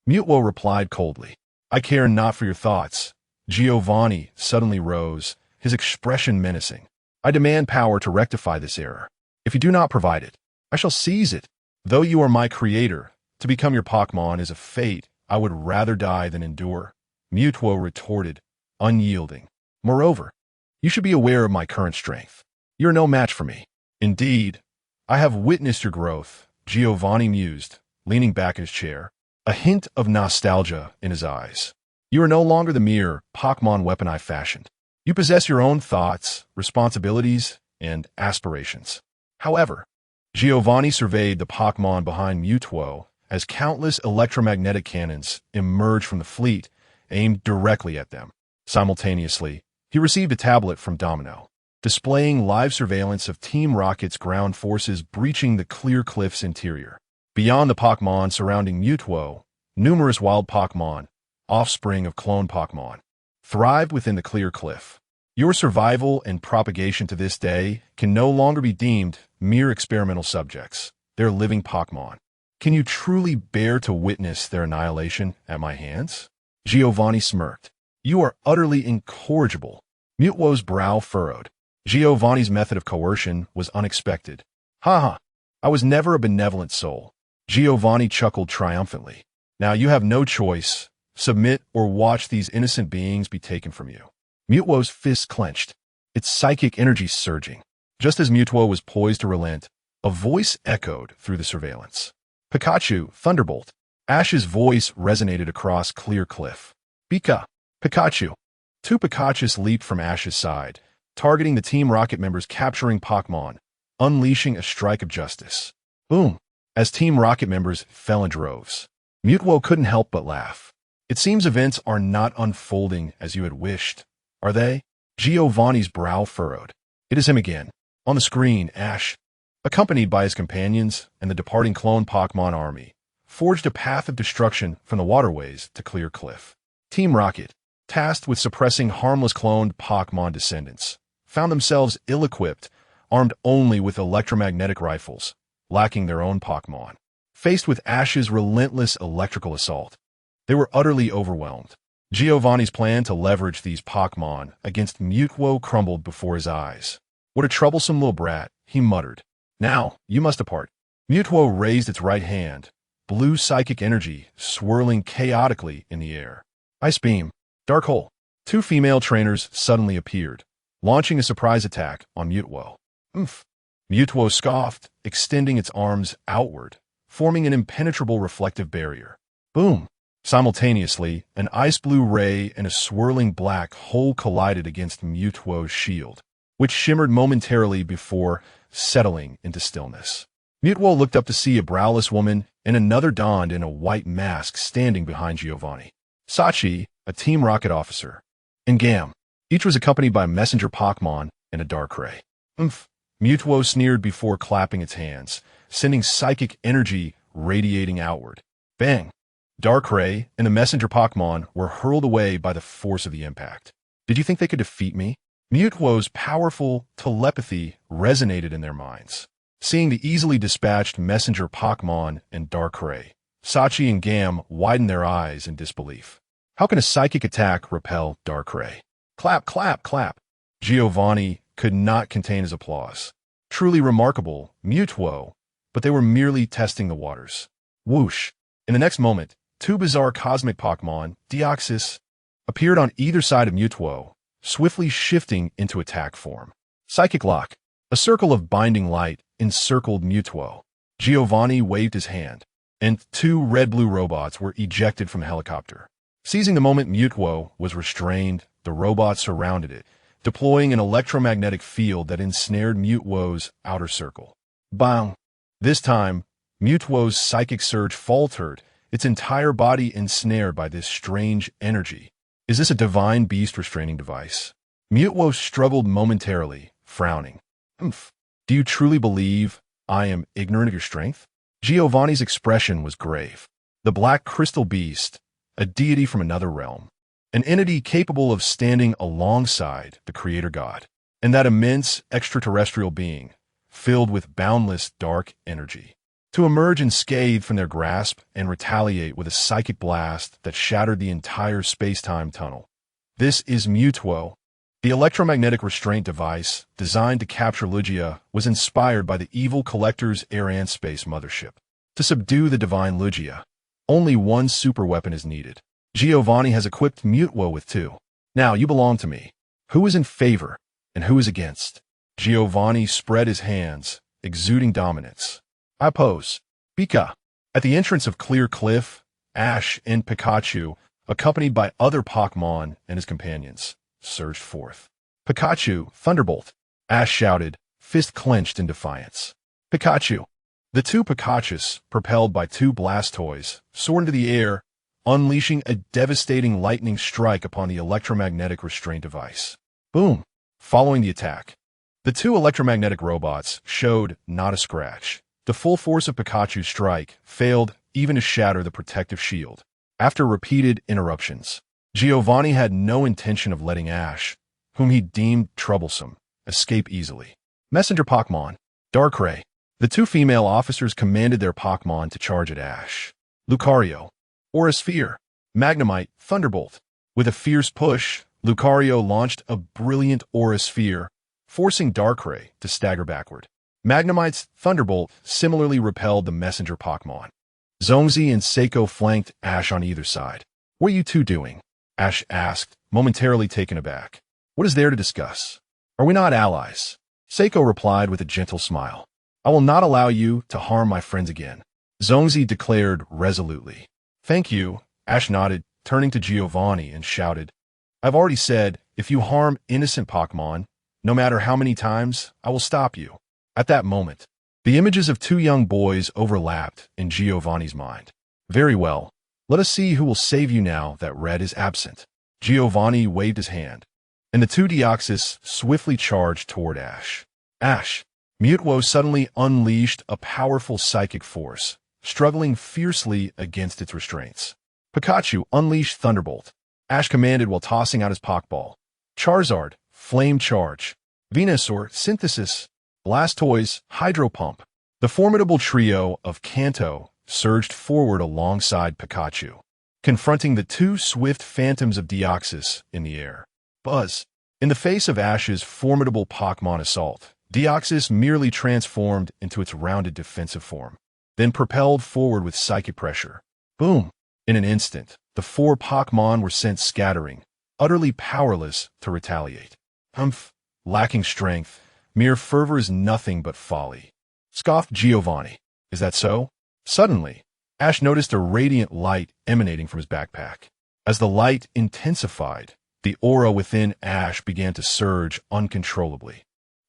Mutwo replied coldly. I care not for your thoughts. Giovanni suddenly rose, his expression menacing. I demand power to rectify this error. If you do not provide it, I shall seize it. Though you are my creator, to become your Pokemon is a fate I would rather die than endure, Mutwo retorted, unyielding. Moreover, you should be aware of my current strength. You are no match for me. Indeed, I have witnessed your growth, Giovanni mused, leaning back in his chair, a hint of nostalgia in his eyes. You are no longer the mere Pokemon weapon I fashioned. You possess your own thoughts, responsibilities, and aspirations. However, Giovanni surveyed the Pokemon behind Mutwo as countless electromagnetic cannons emerged from the fleet, aimed directly at them. Simultaneously, he received a tablet from Domino, displaying live surveillance of Team Rocket's ground forces breaching the clear cliff's interior. Beyond the Pokemon surrounding Mutwo, numerous wild Pokemon, offspring of clone Pokemon, thrived within the clear cliff. Your survival and propagation to this day can no longer be deemed mere experimental subjects. They're living Pokemon. Can you truly bear to witness their annihilation at my hands? Giovanni smirked. You are utterly incorrigible. Mutwo's brow furrowed. Giovanni's method of coercion was unexpected. Ha! I was never a benevolent soul. Giovanni chuckled triumphantly. Now you have no choice. Submit or watch these innocent beings be taken from you. Mutwo's fist clenched, its psychic energy surging. Just as Mutwo was poised to relent, a voice echoed through the surveillance. Pikachu, Thunderbolt. Ash's voice resonated across clear cliff. Pika, Pikachu. 2 Pikachus leaped from Ash's side, targeting the Team Rocket members capturing Pokemon, unleashing a strike of justice. Boom! As Team Rocket members fell in droves. Mutwo couldn't help but laugh. It seems events are not unfolding as you had wished, are they? Giovanni's brow furrowed. It is him again. On the screen, Ash, accompanied by his companions and the departing clone Pokemon army, forged a path of destruction from the waterways to Clear Cliff. Team Rocket, tasked with suppressing harmless cloned Pokemon descendants, found themselves ill-equipped, armed only with electromagnetic rifles, lacking their own Pokemon. Faced with Ash's relentless electrical assault, they were utterly overwhelmed. Giovanni's plan to leverage these Pokemon against Mutwo crumbled before his eyes. "What a troublesome little brat," he muttered. "Now, you must depart." Mutwo raised its right hand, blue psychic energy swirling chaotically in the air. Ice Beam, Dark Hole. Two female trainers suddenly appeared, launching a surprise attack on Mutwo. "Oomph." Mutwo scoffed, extending its arms outward, forming an impenetrable reflective barrier. Boom! Simultaneously, an ice-blue ray and a swirling black hole collided against Mutwo's shield, which shimmered momentarily before settling into stillness. Mutwo looked up to see a browless woman and another donned in a white mask standing behind Giovanni. Sachi, a Team Rocket officer, and Gam. Each was accompanied by a messenger Pokemon and a Darkrai. "Oomph." Mutwo sneered before clapping its hands, sending psychic energy radiating outward. Bang! Darkrai and the messenger Pokemon were hurled away by the force of the impact. Did you think they could defeat me? Mutwo's powerful telepathy resonated in their minds. Seeing the easily dispatched messenger Pokemon and Darkrai, Sachi and Gam widened their eyes in disbelief. How can a psychic attack repel Darkrai? Clap, clap, clap. Giovanni could not contain his applause. Truly remarkable, Mutwo, but they were merely testing the waters. Whoosh! In the next moment, two bizarre cosmic Pokemon, Deoxys, appeared on either side of Mutwo, swiftly shifting into attack form. Psychic Lock. A circle of binding light encircled Mutwo. Giovanni waved his hand, and two red-blue robots were ejected from the helicopter. Seizing the moment Mutwo was restrained, the robots surrounded it, deploying an electromagnetic field that ensnared Mutwo's outer circle. Bang! This time, Mutwo's psychic surge faltered, its entire body ensnared by this strange energy. Is this a divine beast restraining device? Mutwo struggled momentarily, frowning. "Oomph. Do you truly believe I am ignorant of your strength?" Giovanni's expression was grave. The black crystal beast, a deity from another realm, an entity capable of standing alongside the creator god, and that immense extraterrestrial being, filled with boundless dark energy. To emerge unscathed from their grasp and retaliate with a psychic blast that shattered the entire space-time tunnel. This is Mutwo. The electromagnetic restraint device, designed to capture Lugia, was inspired by the evil Collector's Air and Space mothership. To subdue the divine Lugia, only one superweapon is needed. Giovanni has equipped Mutwo with two. Now you belong to me. Who is in favor, and who is against? Giovanni spread his hands, exuding dominance. I pose. Pika. At the entrance of Clear Cliff, Ash and Pikachu, accompanied by other Pokemon and his companions, surged forth. Pikachu, Thunderbolt. Ash shouted, fist clenched in defiance. Pikachu. The two Pikachus, propelled by two Blastoise, soared into the air, unleashing a devastating lightning strike upon the electromagnetic restraint device. Boom! Following the attack, the two electromagnetic robots showed not a scratch. The full force of Pikachu's strike failed even to shatter the protective shield. After repeated interruptions, Giovanni had no intention of letting Ash, whom he deemed troublesome, escape easily. Messenger Pokemon, Darkrai. The two female officers commanded their Pokemon to charge at Ash. Lucario, Aura Sphere, Magnemite, Thunderbolt. With a fierce push, Lucario launched a brilliant Aura Sphere, forcing Darkrai to stagger backward. Magnemite's Thunderbolt similarly repelled the messenger Pokemon. Zongzi and Seiko flanked Ash on either side. What are you two doing? Ash asked, momentarily taken aback. What is there to discuss? Are we not allies? Seiko replied with a gentle smile. I will not allow you to harm my friends again, Zongzi declared resolutely. Thank you, Ash nodded, turning to Giovanni and shouted. I've already said, if you harm innocent Pokemon, no matter how many times, I will stop you. At that moment, the images of two young boys overlapped in Giovanni's mind. Very well. Let us see who will save you now that Red is absent. Giovanni waved his hand, and the two Deoxys swiftly charged toward Ash. Ash. Mutwo suddenly unleashed a powerful psychic force, struggling fiercely against its restraints. Pikachu unleashed Thunderbolt. Ash commanded while tossing out his Pokeball. Charizard, Flame Charge. Venusaur, Synthesis. Blastoise, Hydro Pump. The formidable trio of Kanto surged forward alongside Pikachu, confronting the two swift phantoms of Deoxys in the air. Buzz. In the face of Ash's formidable Pokemon assault, Deoxys merely transformed into its rounded defensive form, then propelled forward with psychic pressure. Boom! In an instant, the four Pokemon were sent scattering, utterly powerless to retaliate. Humph! Lacking strength, mere fervor is nothing but folly, scoffed Giovanni. Is that so? Suddenly, Ash noticed a radiant light emanating from his backpack. As the light intensified, the aura within Ash began to surge uncontrollably.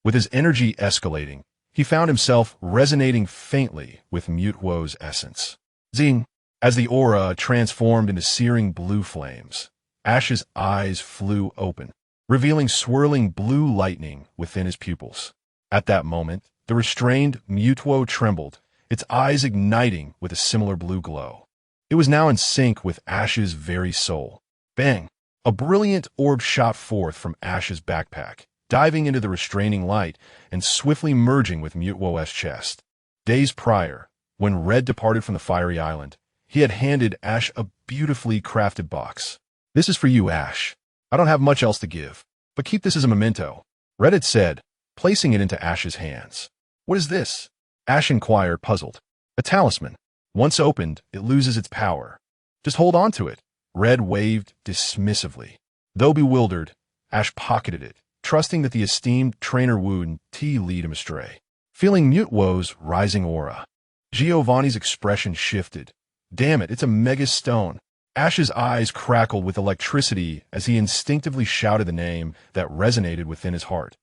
With his energy escalating, he found himself resonating faintly with Mute-Wo's essence. Zing! As the aura transformed into searing blue flames, Ash's eyes flew open, revealing swirling blue lightning within his pupils. At that moment, the restrained Mute-Wo trembled, its eyes igniting with a similar blue glow. It was now in sync with Ash's very soul. Bang! A brilliant orb shot forth from Ash's backpack, diving into the restraining light and swiftly merging with Mute-Wo's chest. Days prior, when Red departed from the Fiery Island, he had handed Ash a beautifully crafted box. "This is for you, Ash. I don't have much else to give, but keep this as a memento," Red had said, placing it into Ash's hands. "What is this?" Ash inquired, puzzled. "A talisman. Once opened, it loses its power. Just hold on to it," Red waved dismissively. Though bewildered, Ash pocketed it, trusting that the esteemed trainer wouldn't lead him astray. Feeling Mute-Wo's rising aura, Giovanni's expression shifted. "Damn it, it's a Mega Stone." Ash's eyes crackled with electricity as he instinctively shouted the name that resonated within his heart.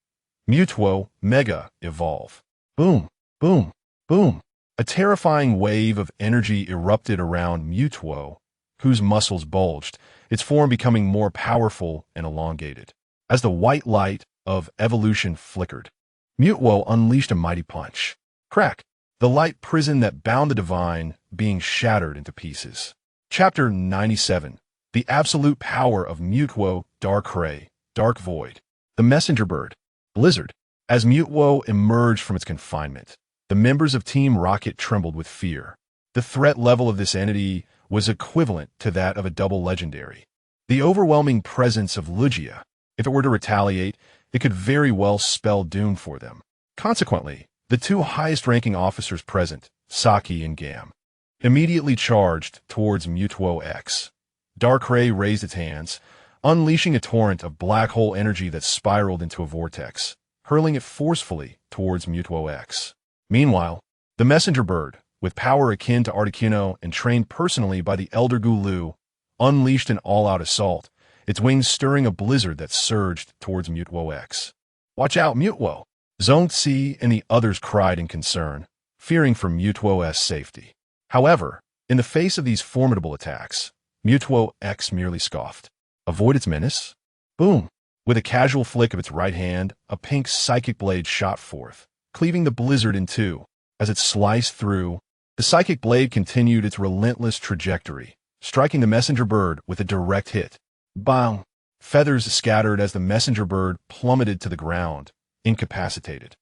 Mute-Wo, Mega, Evolve. Boom, boom, boom. A terrifying wave of energy erupted around Mute-Wo, whose muscles bulged, its form becoming more powerful and elongated. As the white light of evolution flickered, Mute-Wo unleashed a mighty punch. Crack! The light prison that bound the divine being shattered into pieces. Chapter 97. The Absolute Power of Mute-Wo, Darkrai, Dark Void. The Messenger Bird. Blizzard. As Mute-Wo emerged from its confinement, the members of Team Rocket trembled with fear. The threat level of this entity was equivalent to that of a double legendary. The overwhelming presence of Lugia, if it were to retaliate, it could very well spell doom for them. Consequently, the two highest-ranking officers present, Saki and Gam, immediately charged towards Mute-Wo X. Darkrai raised its hands, unleashing a torrent of black hole energy that spiraled into a vortex, hurling it forcefully towards Mute-Wo X. Meanwhile, the messenger bird, with power akin to Articuno and trained personally by the Elder Gulu, unleashed an all-out assault, its wings stirring a blizzard that surged towards Mute-Wo X. "Watch out, Mute-Wo!" Zhongxi and the others cried in concern, fearing for Mute-Wo's safety. However, in the face of these formidable attacks, Mute-Wo X merely scoffed. Avoid its menace? Boom! With a casual flick of its right hand, a pink psychic blade shot forth, cleaving the blizzard in two. As it sliced through, the psychic blade continued its relentless trajectory, striking the messenger bird with a direct hit. Bang! Feathers scattered as the messenger bird plummeted to the ground, incapacitated.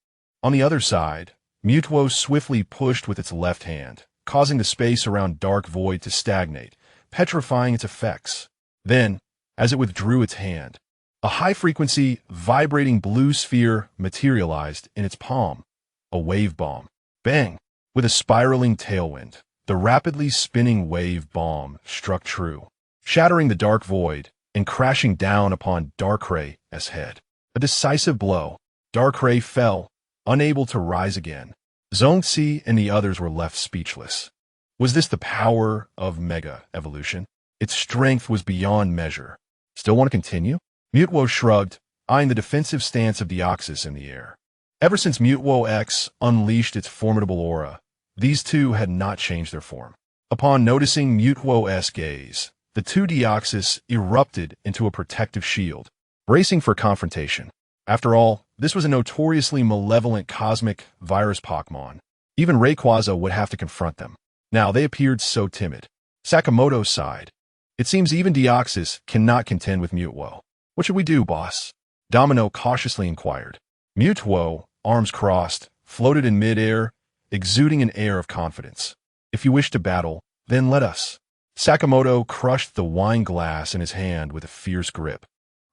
On the other side, Mute-Wo swiftly pushed with its left hand, causing the space around Dark Void to stagnate, petrifying its effects. Then, as it withdrew its hand, a high-frequency, vibrating blue sphere materialized in its palm, a wave bomb. Bang! With a spiraling tailwind, the rapidly spinning wave bomb struck true, shattering the Dark Void and crashing down upon Darkrai's head. A decisive blow. Darkrai fell, unable to rise again. Zhongxi and the others were left speechless. Was this the power of Mega Evolution? Its strength was beyond measure. Still want to continue? Mute-Wo shrugged, eyeing the defensive stance of Deoxys in the air. Ever since Mute-Wo X unleashed its formidable aura, these two had not changed their form. Upon noticing Mute-Wo's gaze, the two Deoxys erupted into a protective shield, bracing for confrontation. After all, this was a notoriously malevolent cosmic virus Pokemon. Even Rayquaza would have to confront them. Now they appeared so timid. Sakamoto sighed. "It seems even Deoxys cannot contend with Mute-Wo. What should we do, boss?" Domino cautiously inquired. Mute-Wo, arms crossed, floated in midair, exuding an air of confidence. If you wish to battle, then let us. Sakamoto crushed the wine glass in his hand with a fierce grip,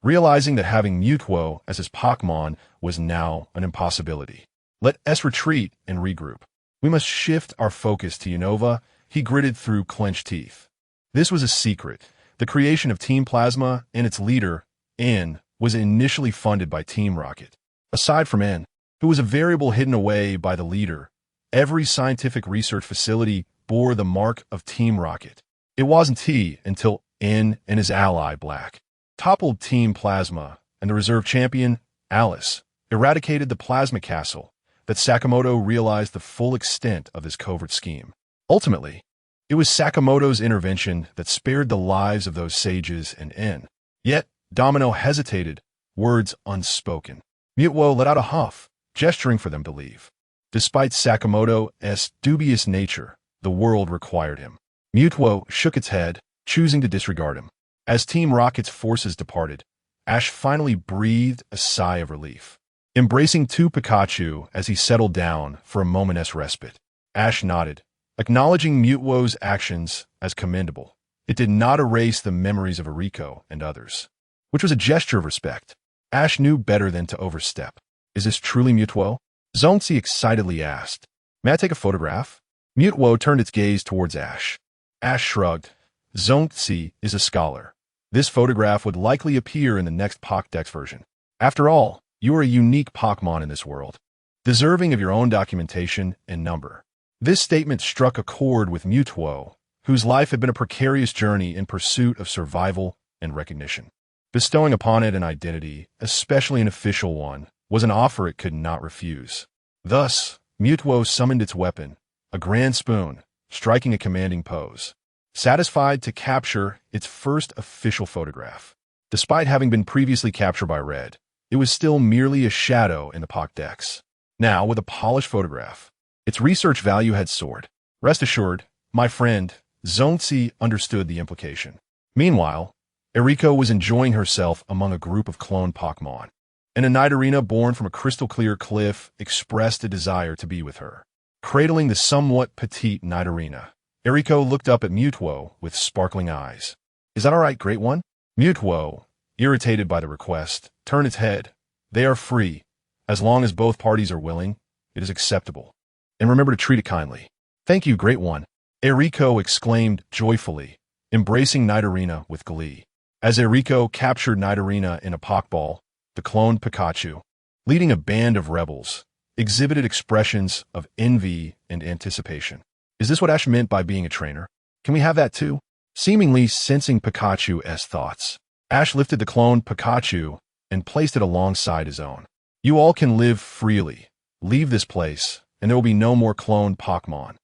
realizing that having Mutuo as his Pokemon was now an impossibility. Let us retreat and regroup. We must shift our focus to Unova, he gritted through clenched teeth. This was a secret. The creation of Team Plasma and its leader, N, was initially funded by Team Rocket. Aside from N, who was a variable hidden away by the leader, every scientific research facility bore the mark of Team Rocket. It wasn't T until N and his ally, Black, toppled Team Plasma, and the reserve champion, Alice, eradicated the Plasma Castle, that Sakamoto realized the full extent of this covert scheme. Ultimately, it was Sakamoto's intervention that spared the lives of those sages and N. Yet, Domino hesitated, words unspoken. Mutuo let out a huff, gesturing for them to leave. Despite Sakamoto's dubious nature, the world required him. Mutuo shook its head, choosing to disregard him. As Team Rocket's forces departed, Ash finally breathed a sigh of relief. Embracing two Pikachu as he settled down for a moment's respite, Ash nodded, acknowledging Mutuo's actions as commendable. It did not erase the memories of Eriko and others, which was a gesture of respect. Ash knew better than to overstep. Is this truly Mutuo? Zongzi excitedly asked. May I take a photograph? Mutuo turned its gaze towards Ash. Ash shrugged. Zongzi is a scholar. This photograph would likely appear in the next Pokédex version. After all, you are a unique Pokémon in this world, deserving of your own documentation and number. This statement struck a chord with Mutuo, whose life had been a precarious journey in pursuit of survival and recognition. Bestowing upon it an identity, especially an official one, was an offer it could not refuse. Thus, Mutuo summoned its weapon, a grand spoon, striking a commanding pose, satisfied to capture its first official photograph. Despite having been previously captured by Red, it was still merely a shadow in the Pokédex. Now, with a polished photograph, its research value had soared. Rest assured, my friend, Zongzi understood the implication. Meanwhile, Eriko was enjoying herself among a group of clone Pokémon, and a Nidorina born from a crystal-clear cliff expressed a desire to be with her. Cradling the somewhat petite Nidorina, Eriko looked up at Mutuo with sparkling eyes. Is that all right, Great One? Mutuo, irritated by the request, turned its head. They are free. As long as both parties are willing, it is acceptable. And remember to treat it kindly. Thank you, Great One, Eriko exclaimed joyfully, embracing Nidorina with glee. As Eriko captured Nidorina in a Pokeball, the cloned Pikachu, leading a band of rebels, exhibited expressions of envy and anticipation. Is this what Ash meant by being a trainer? Can we have that too? Seemingly sensing Pikachu's thoughts, Ash lifted the cloned Pikachu and placed it alongside his own. You all can live freely. Leave this place, and there will be no more cloned Pokemon,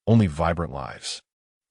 only vibrant lives.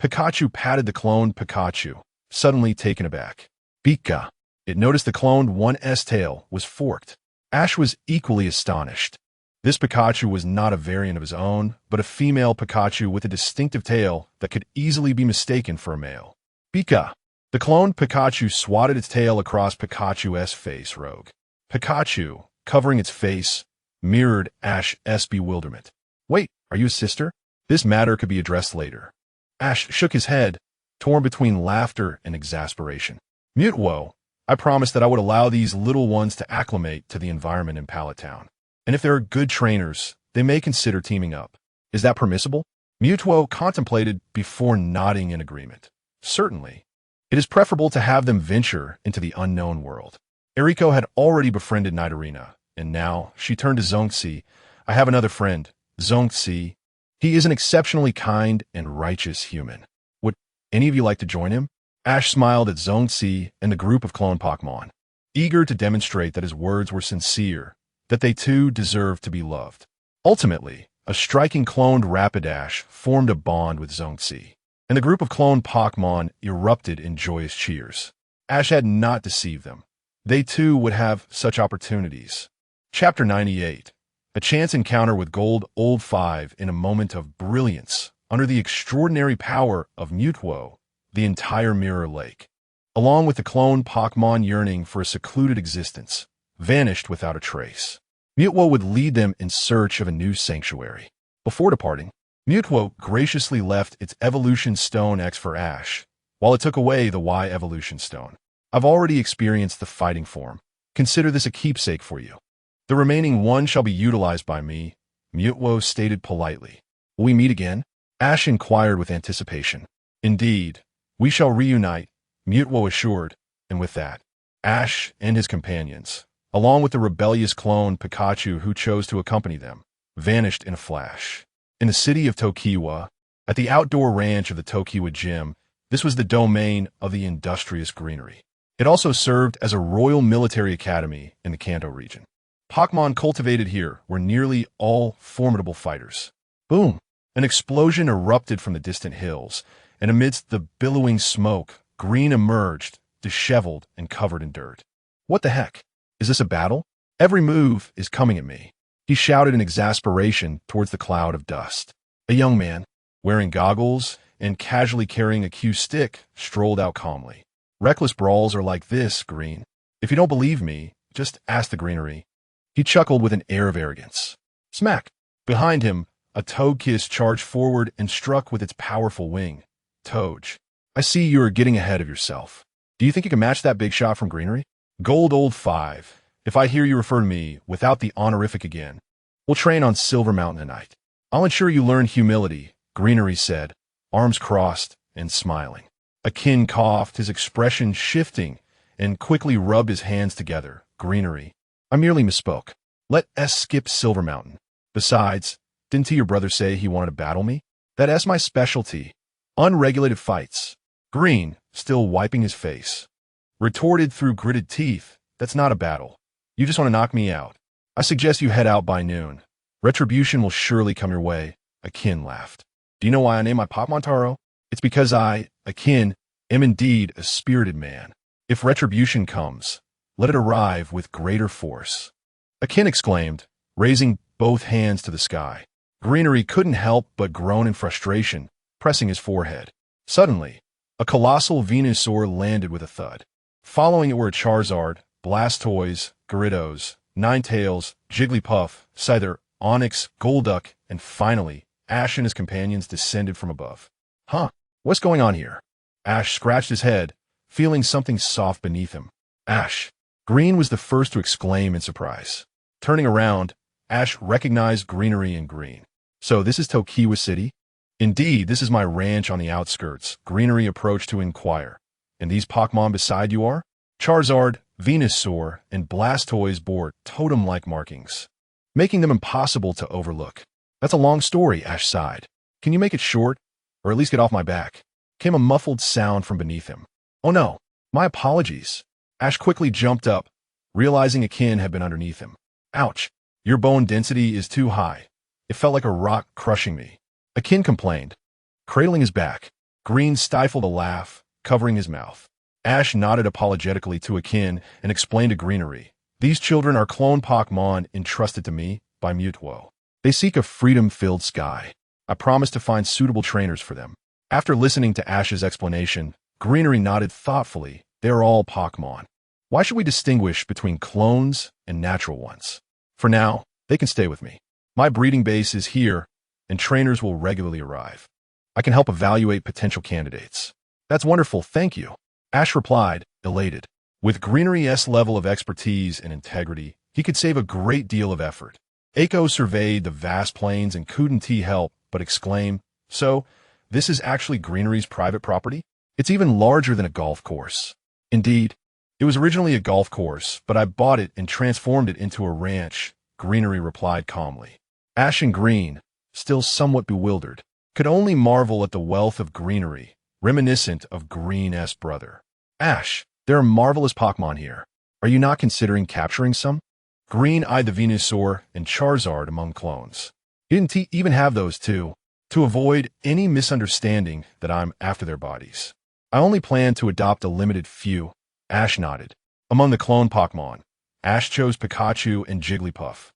Pikachu patted the cloned Pikachu, suddenly taken aback. Pika. It noticed the cloned one's tail was forked. Ash was equally astonished. This Pikachu was not a variant of his own, but a female Pikachu with a distinctive tail that could easily be mistaken for a male. Pika. The cloned Pikachu swatted its tail across Pikachu's face rogue. Pikachu, covering its face, mirrored Ash's bewilderment. Wait, are you a sister? This matter could be addressed later. Ash shook his head, torn between laughter and exasperation. Mutuo, I promised that I would allow these little ones to acclimate to the environment in Pallet Town. And if there are good trainers, they may consider teaming up. Is that permissible? Mutuo contemplated before nodding in agreement. Certainly. It is preferable to have them venture into the unknown world. Eriko had already befriended Nidorina, and now she turned to Zongzi. I have another friend, Zongzi. He is an exceptionally kind and righteous human. Would any of you like to join him? Ash smiled at Zongzi and the group of clone Pokemon, eager to demonstrate that his words were sincere, that they too deserved to be loved. Ultimately, a striking cloned Rapidash formed a bond with Zongzi, and the group of clone Pokemon erupted in joyous cheers. Ash had not deceived them. They too would have such opportunities. Chapter 98. A chance encounter with Gold Old 5 in a moment of brilliance under the extraordinary power of Mutuo, the entire Mirror Lake, along with the clone Pokemon yearning for a secluded existence, vanished without a trace. Mutwo would lead them in search of a new sanctuary. Before departing, Mutwo graciously left its Evolution Stone X for Ash, while it took away the Y Evolution Stone. I've already experienced the fighting form. Consider this a keepsake for you. The remaining one shall be utilized by me, Mutwo stated politely. Will we meet again? Ash inquired with anticipation. Indeed, we shall reunite, Mutwo assured, and with that, Ash and his companions, along with the rebellious clone Pikachu who chose to accompany them, vanished in a flash. In the city of Tokiwa, at the outdoor ranch of the Tokiwa Gym, this was the domain of the industrious greenery. It also served as a royal military academy in the Kanto region. Pokemon cultivated here were nearly all formidable fighters. Boom! An explosion erupted from the distant hills, and amidst the billowing smoke, Green emerged, disheveled and covered in dirt. What the heck? Is this a battle? Every move is coming at me, he shouted in exasperation towards the cloud of dust. A young man, wearing goggles and casually carrying a cue stick, strolled out calmly. Reckless brawls are like this, Green. If you don't believe me, just ask the greenery. He chuckled with an air of arrogance. Smack! Behind him, a Togekiss charged forward and struck with its powerful wing. Toge, I see you are getting ahead of yourself. Do you think you can match that big shot from greenery? Gold old 5. If I hear you refer to me without the honorific again, we'll train on Silver Mountain tonight. I'll ensure you learn humility, Greenery said, arms crossed and smiling. Akin coughed, his expression shifting, and quickly rubbed his hands together. Greenery. I merely misspoke. Let S skip Silver Mountain. Besides, didn't your brother say he wanted to battle me? That's my specialty. Unregulated fights. Green, still wiping his face, retorted through gritted teeth, that's not a battle. You just want to knock me out. I suggest you head out by noon. Retribution will surely come your way. Akin laughed. Do you know why I named my Pokemon Taro? It's because I, Akin, am indeed a spirited man. If retribution comes, let it arrive with greater force. Akin exclaimed, raising both hands to the sky. Greenery couldn't help but groan in frustration, pressing his forehead. Suddenly, a colossal Venusaur landed with a thud. Following it were a Charizard, Blastoise, Gyarados, Ninetales, Jigglypuff, Scyther, Onix, Golduck, and finally, Ash and his companions descended from above. Huh? What's going on here? Ash scratched his head, feeling something soft beneath him. Ash. Green was the first to exclaim in surprise. Turning around, Ash recognized Greenery in green. So this is Tokiwa City? Indeed, this is my ranch on the outskirts. Greenery approached to inquire. And these Pokemon beside you are? Charizard, Venusaur, and Blastoise bore totem-like markings, making them impossible to overlook. That's a long story, Ash sighed. Can you make it short? Or at least get off my back? Came a muffled sound from beneath him. Oh no, my apologies. Ash quickly jumped up, realizing Akin had been underneath him. Ouch, your bone density is too high. It felt like a rock crushing me. Akin complained, cradling his back. Green stifled a laugh, covering his mouth. Ash nodded apologetically to Akin and explained to Greenery. These children are clone Pokemon entrusted to me by Mutwo. They seek a freedom-filled sky. I promise to find suitable trainers for them. After listening to Ash's explanation, Greenery nodded thoughtfully. They are all Pokemon. Why should we distinguish between clones and natural ones? For now, they can stay with me. My breeding base is here, and trainers will regularly arrive. I can help evaluate potential candidates. That's wonderful, thank you. Ash replied, elated. With Greenery's level of expertise and integrity, he could save a great deal of effort. Aiko surveyed the vast plains and couldn't help but exclaim, so, this is actually Greenery's private property? It's even larger than a golf course. Indeed, it was originally a golf course, but I bought it and transformed it into a ranch, Greenery replied calmly. Ash and Green, still somewhat bewildered, could only marvel at the wealth of Greenery, reminiscent of Green's brother. Ash, there are marvelous Pokemon here. Are you not considering capturing some? Green eyed the Venusaur and Charizard among clones. He didn't even have those two, to avoid any misunderstanding that I'm after their bodies. I only plan to adopt a limited few. Ash nodded. Among the clone Pokemon, Ash chose Pikachu and Jigglypuff,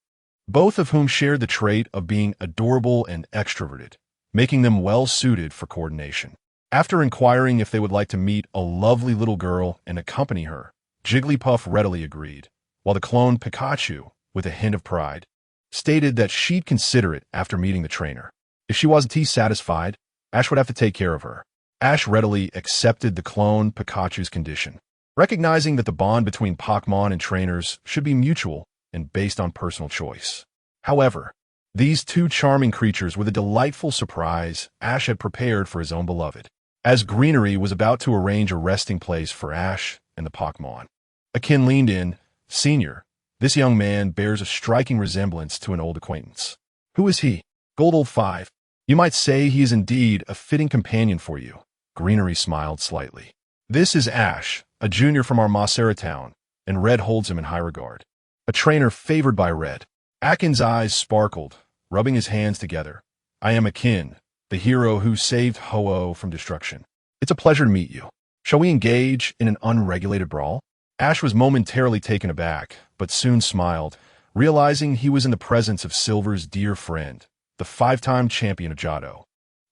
both of whom shared the trait of being adorable and extroverted, making them well-suited for coordination. After inquiring if they would like to meet a lovely little girl and accompany her, Jigglypuff readily agreed, while the clone Pikachu with a hint of pride, stated that she'd consider it after meeting the trainer. If she wasn't satisfied, Ash would have to take care of her. Ash readily accepted the clone Pikachu's condition, recognizing that the bond between Pokemon and trainers should be mutual and based on personal choice. However, these two charming creatures were the delightful surprise Ash had prepared for his own beloved. As Greenery was about to arrange a resting place for Ash and the Pokemon, Akin leaned in. "Senior, this young man bears a striking resemblance to an old acquaintance." "Who is he?" "Gold 5. You might say he is indeed a fitting companion for you." Greenery smiled slightly. "This is Ash, a junior from our Mossera town, and Red holds him in high regard. A trainer favored by Red." Akin's eyes sparkled, rubbing his hands together. "I am Akin, the hero who saved Ho-Oh from destruction. It's a pleasure to meet you. Shall we engage in an unregulated brawl?" Ash was momentarily taken aback, but soon smiled, realizing he was in the presence of Silver's dear friend, the 5-time champion of Johto,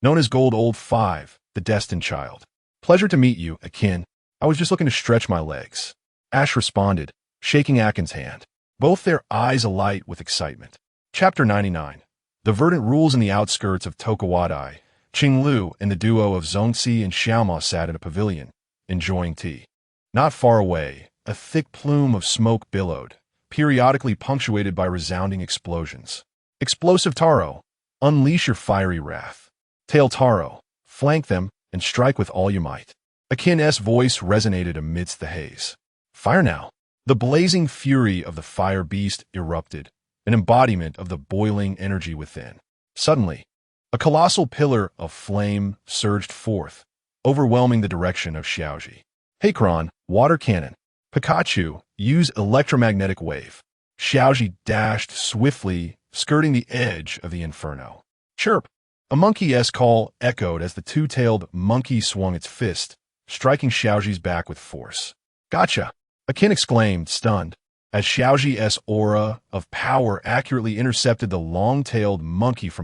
known as Gold 5, the destined child. "Pleasure to meet you, Akin. I was just looking to stretch my legs." Ash responded, shaking Akin's hand, both their eyes alight with excitement. Chapter 99. The verdant rules in the outskirts of Tokawadai. Qinglu and the duo of Zongzi and Xiaoma sat in a pavilion, enjoying tea. Not far away, a thick plume of smoke billowed, periodically punctuated by resounding explosions. "Explosive Taro, unleash your fiery wrath. Tail Taro, flank them and strike with all your might." Akin's voice resonated amidst the haze. "Fire now!" The blazing fury of the fire beast erupted, an embodiment of the boiling energy within. Suddenly, a colossal pillar of flame surged forth, overwhelming the direction of Xiaoji. "Hakron, water cannon. Pikachu, use electromagnetic wave." Xiaoji dashed swiftly, skirting the edge of the inferno. "Chirp!" A monkey-esque call echoed as the two-tailed monkey swung its fist, striking Xiaoji's back with force. "Gotcha!" Akin exclaimed, stunned, as Xiaoji's aura of power accurately intercepted the long-tailed monkey from